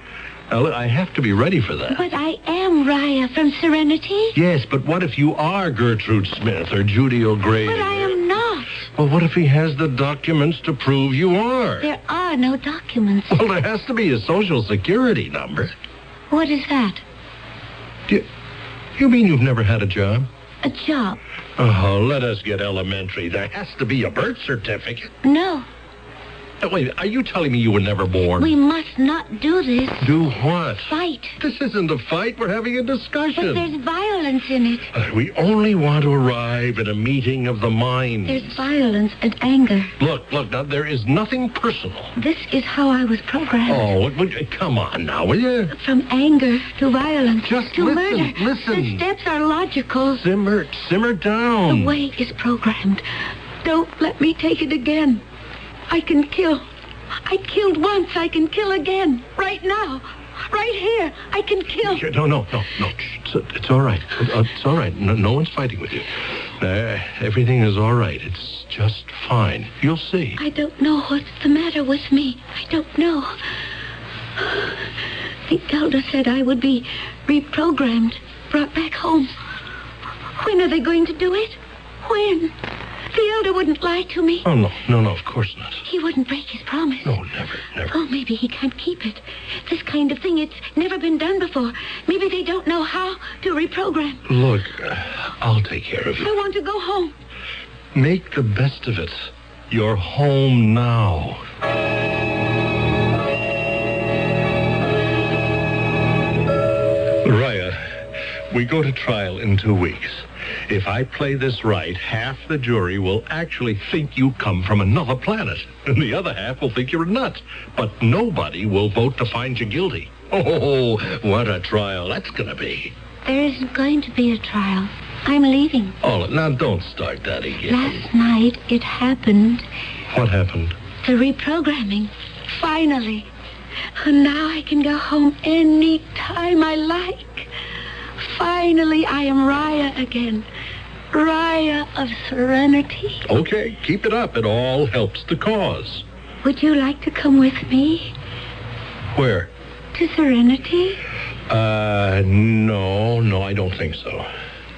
Now, look, I have to be ready for that. But I am Raya from Serenity. Yes, but what if you are Gertrude Smith or Judy O'Grady? But I am not. Well, what if he has the documents to prove you are? There are no documents. Well, there has to be a social security number. What is that? You mean you've never had a job? A job? Oh, let us get elementary. There has to be a birth certificate. No. Wait, are you telling me you were never born? We must not do this. Do what? Fight. This isn't a fight. We're having a discussion. But there's violence in it. We only want to arrive at a meeting of the minds. There's violence and anger. Look, now, there is nothing personal. This is how I was programmed. Oh, come on now, will you? From anger to violence Just to listen, murder. listen. The steps are logical. Simmer down. The way is programmed. Don't let me take it again. I can kill. I killed once. I can kill again. Right now. Right here. I can kill. No. It's all right. It's all right. No one's fighting with you. Everyththing is all right. It's just fine. You'll see. I don't know what's the matter with me. I don't know. The elder said I would be reprogrammed, brought back home. When are they going to do it? When? The elder wouldn't lie to me. Oh, no, of course not. He wouldn't break his promise. No, never. Oh, maybe he can't keep it. This kind of thing, it's never been done before. Maybe they don't know how to reprogram. Look, I'll take care of I you. want to go home. Make the best of it. You're home now. Raya, we go to trial in 2 weeks. If I play this right, half the jury will actually think you come from another planet, and the other half will think you're a nut. But nobody will vote to find you guilty. Oh, what a trial that's going to be. There isn't going to be a trial. I'm leaving. Oh, now don't start that again. Last night, it happened. What happened? The reprogramming. Finally. And now I can go home any time I like. Finally, I am Raya again. Raya of Serenity. Okay, keep it up. It all helps the cause. Would you like to come with me Where? to Serenity? No, I don't think so.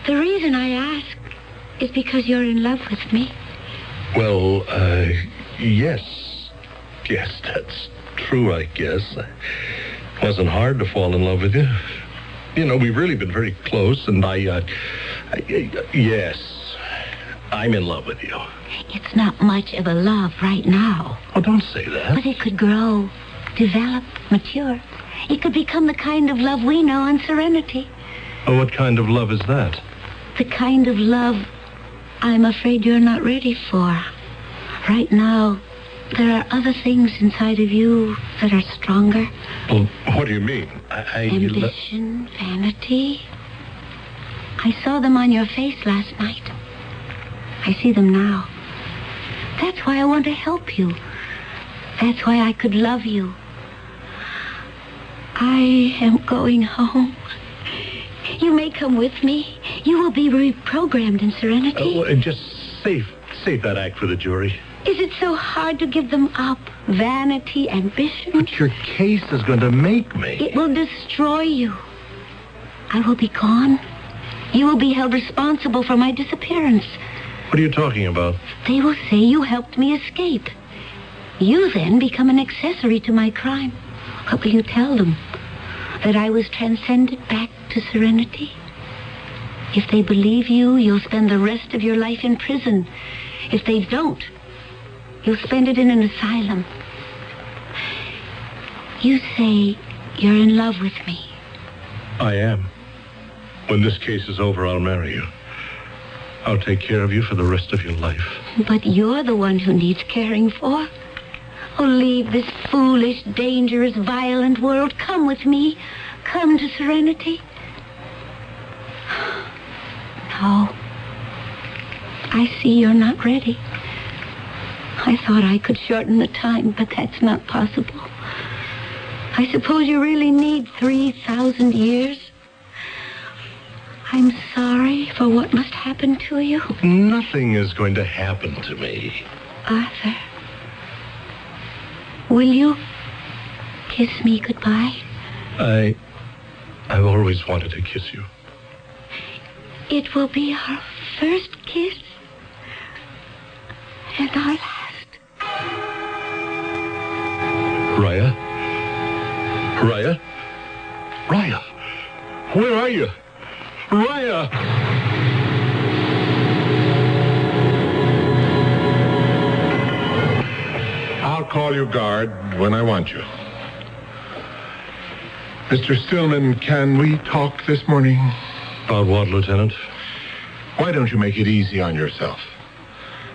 The reason I ask is because you're in love with me. Well, yes. Yes, that's true, I guess. It wasn't hard to fall in love with you. You know, we've really been very close, and yes, I'm in love with you. It's not much of a love right now. Oh, don't say that. But it could grow, develop, mature. It could become the kind of love we know in Serenity. Oh, what kind of love is that? The kind of love I'm afraid you're not ready for. Right now, there are other things inside of you that are stronger. Well, what do you mean? Ambition, vanity. I saw them on your face last night. I see them now. That's why I want to help you. That's why I could love you. I am going home. You may come with me. You will be reprogrammed in Serenity. Just save that act for the jury. Is it so hard to give them up? Vanity, ambition? But your case is going to make me. It will destroy you. I will be gone. You will be held responsible for my disappearance. What are you talking about? They will say you helped me escape. You then become an accessory to my crime. What will you tell them? That I was transcended back to Serenity? If they believe you, you'll spend the rest of your life in prison. If they don't, you'll spend it in an asylum. You say you're in love with me. I am. When this case is over, I'll marry you. I'll take care of you for the rest of your life. But you're the one who needs caring for. Oh, leave this foolish, dangerous, violent world. Come with me. Come to Serenity. No. I see you're not ready. I thought I could shorten the time, but that's not possible. I suppose you really need 3,000 years. I'm sorry for what must happen to you. Nothing is going to happen to me. Arthur, will you kiss me goodbye? I've always wanted to kiss you. It will be our first kiss and our last. Raya? Raya? Raya? Where are you? Raya! I'll call you, guard, when I want you. Mr. Stillman, can we talk this morning? About what, Lieutenant? Why don't you make it easy on yourself?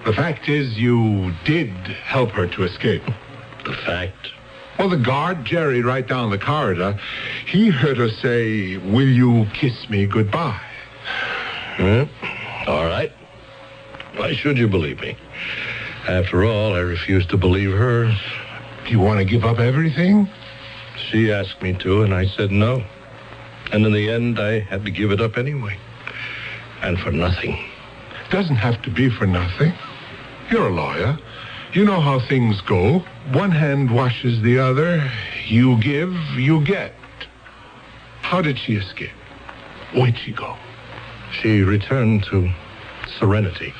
The fact is, you did help her to escape. The fact? Well, the guard, Jerry, right down the corridor, he heard her say, "Will you kiss me goodbye?" All right. Why should you believe me? After all, I refused to believe her. Do you want to give up everything? She asked me to, and I said no. And in the end, I had to give it up anyway. And for nothing. Doesn't have to be for nothing. You're a lawyer. You know how things go. One hand washes the other. You give, you get. How did she escape? Where'd she go? She returned to Serenity.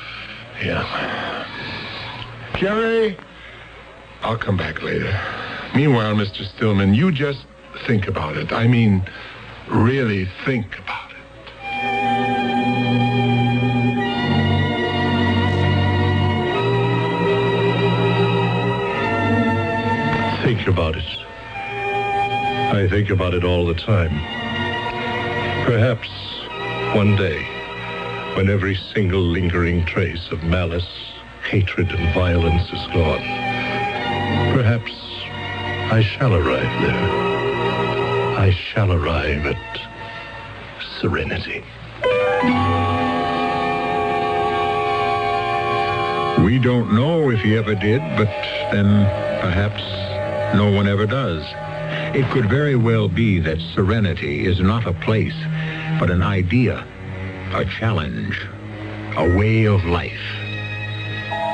Yeah. Jerry, I'll come back later. Meanwhile, Mr. Stillman, you just think about it. I mean, really think about it. Think about it. I think about it all the time. Perhaps one day, when every single lingering trace of malice, hatred, and violence is gone, perhaps I shall arrive there. I shall arrive at serenity. We don't know if he ever did, but then perhaps no one ever does. It could very well be that serenity is not a place, but an idea, a challenge, a way of life.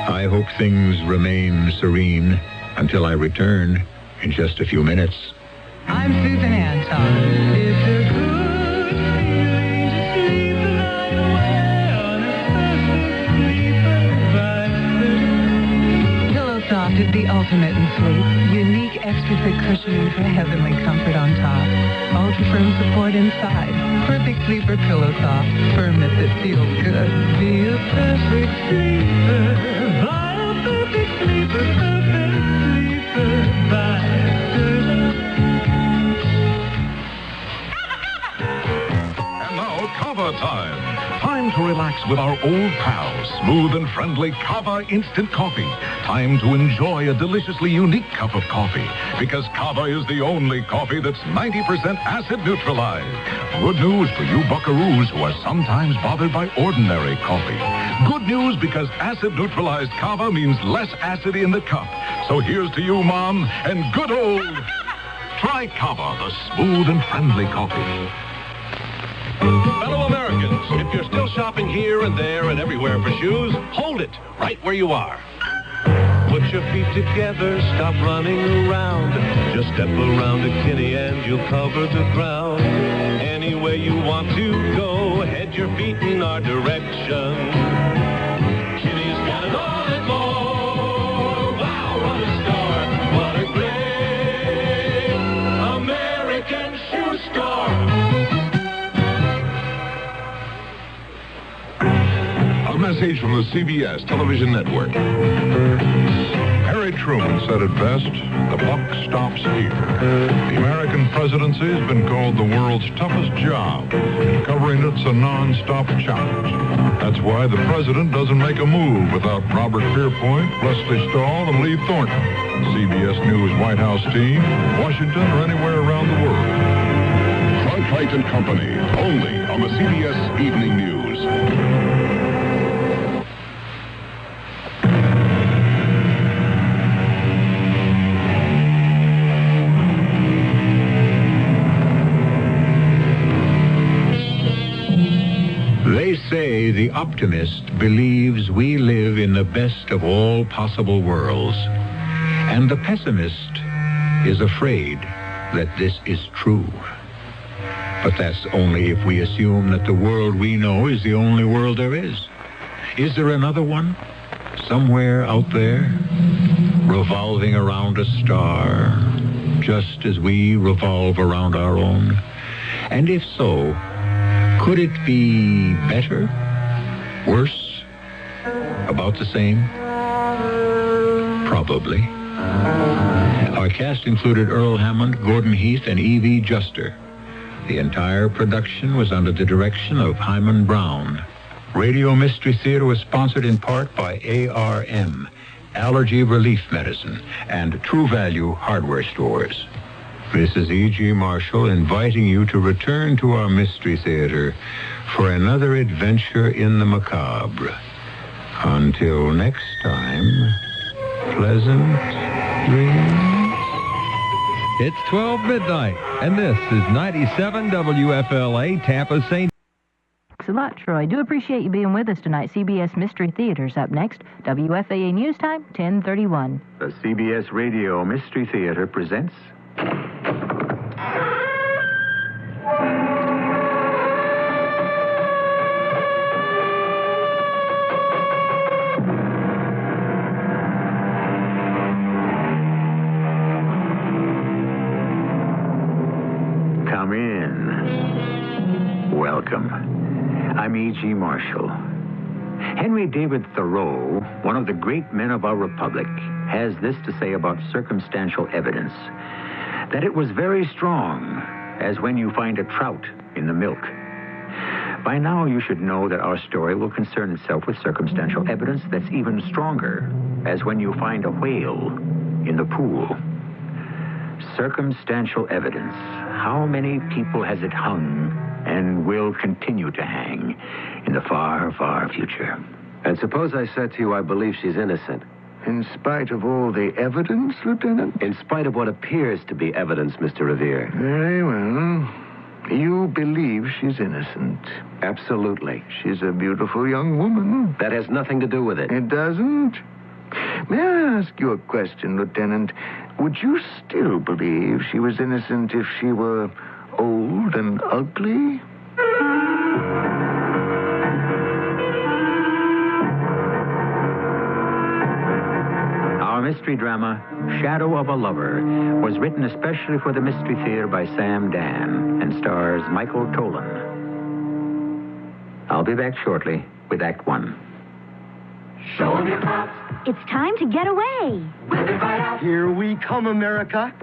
I hope things remain serene until I return in just a few minutes. I'm Susan Anton. It's a good feeling to sleep the night away on a pleasant sleeper. Pillow Soft is the ultimate in sleep. Unique extra thick cushioning for heavenly comfort on top. Ultra firm support inside. Perfect sleeper Pillow Soft. Firmness that feels good. Be a perfect sleeper. Buy a perfect sleeper. Perfect sleeper. Buy Kava time. Time to relax with our old pals, smooth and friendly Kava Instant Coffee. Time to enjoy a deliciously unique cup of coffee, because Kava is the only coffee that's 90% acid neutralized. Good news for you buckaroos who are sometimes bothered by ordinary coffee. Good news because acid neutralized Kava means less acid in the cup. So here's to you, Mom, and good old... Try Kava, the smooth and friendly coffee. Fellow Americans, if you're still shopping here and there and everywhere for shoes, hold it right where you are. Put your feet together, stop running around. Just step around a Kinney and you'll cover the ground. Any way you want to go, head your feet in our direction. Kinney's got it all and more. Wow, what a store. What a great American shoe store. A message from the CBS television network. Harry Truman said it best, the buck stops here. The American presidency has been called the world's toughest job, and covering it's a non-stop challenge. That's why the president doesn't make a move without Robert Pierpoint, Leslie Stahl, and Lee Thornton. CBS News White House team, Washington, or anywhere around the world. Cronkite and Company, only on the CBS Evening News. They say the optimist believes we live in the best of all possible worlds, and the pessimist is afraid that this is true. But that's only if we assume that the world we know is the only world there is. Is there another one? Somewhere out there, revolving around a star, just as we revolve around our own? And if so, could it be better? Worse? About the same? Probably. Our cast included Earl Hammond, Gordon Heath, and E.V. Juster. The entire production was under the direction of Hyman Brown. Radio Mystery Theater was sponsored in part by ARM, Allergy Relief Medicine, and True Value Hardware Stores. This is E.G. Marshall inviting you to return to our Mystery Theater for another adventure in the macabre. Until next time, pleasant dreams. It's 12 midnight, and this is 97 WFLA, Tampa, St. Thanks a lot, Troy. Do appreciate you being with us tonight. CBS Mystery Theater's up next. WFAA News Time, 10:31. The CBS Radio Mystery Theater presents... Welcome. I'm E.G. Marshall. Henry David Thoreau, one of the great men of our republic, has this to say about circumstantial evidence: that it was very strong, as when you find a trout in the milk. By now, you should know that our story will concern itself with circumstantial evidence that's even stronger, as when you find a whale in the pool. Circumstantial evidence. How many people has it hung and will continue to hang in the far, far future? And suppose I said to you I believe she's innocent. In spite of all the evidence, Lieutenant? In spite of what appears to be evidence, Mr. Revere. Very well. You believe she's innocent. Absolutely. She's a beautiful young woman. That has nothing to do with it. It doesn't? May I ask you a question, Lieutenant? Would you still believe she was innocent if she were old and ugly? Our mystery drama, Shadow of a Lover, was written especially for the Mystery Theater by Sam Dan and stars Michael Tolan. I'll be back shortly with Act One. Show 'em your props. It's time to get away. We'll be right out. Here we come, America.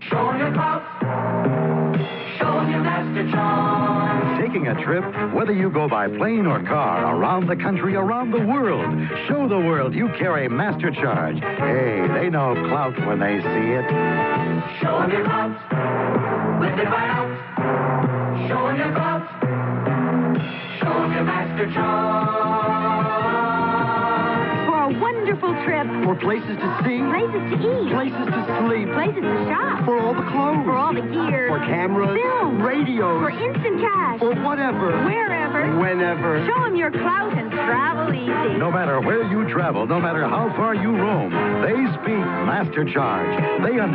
Show 'em your props. Show 'em your Master Charge. Taking a trip, whether you go by plane or car, around the country, around the world. Show the world you carry Master Charge. Hey, they know clout when they see it. Show 'em your props. We'll be right out. Show 'em your props. Show 'em your Master Charge. A wonderful trip. For places to see. Places to eat. Places to sleep. Places to shop. For all the clothes. For all the gear. For cameras. Film. Radios. For instant cash. For whatever. Wherever. Whenever. Show them your clout and travel easy. No matter where you travel, no matter how far you roam, they speak Master Charge. They understand.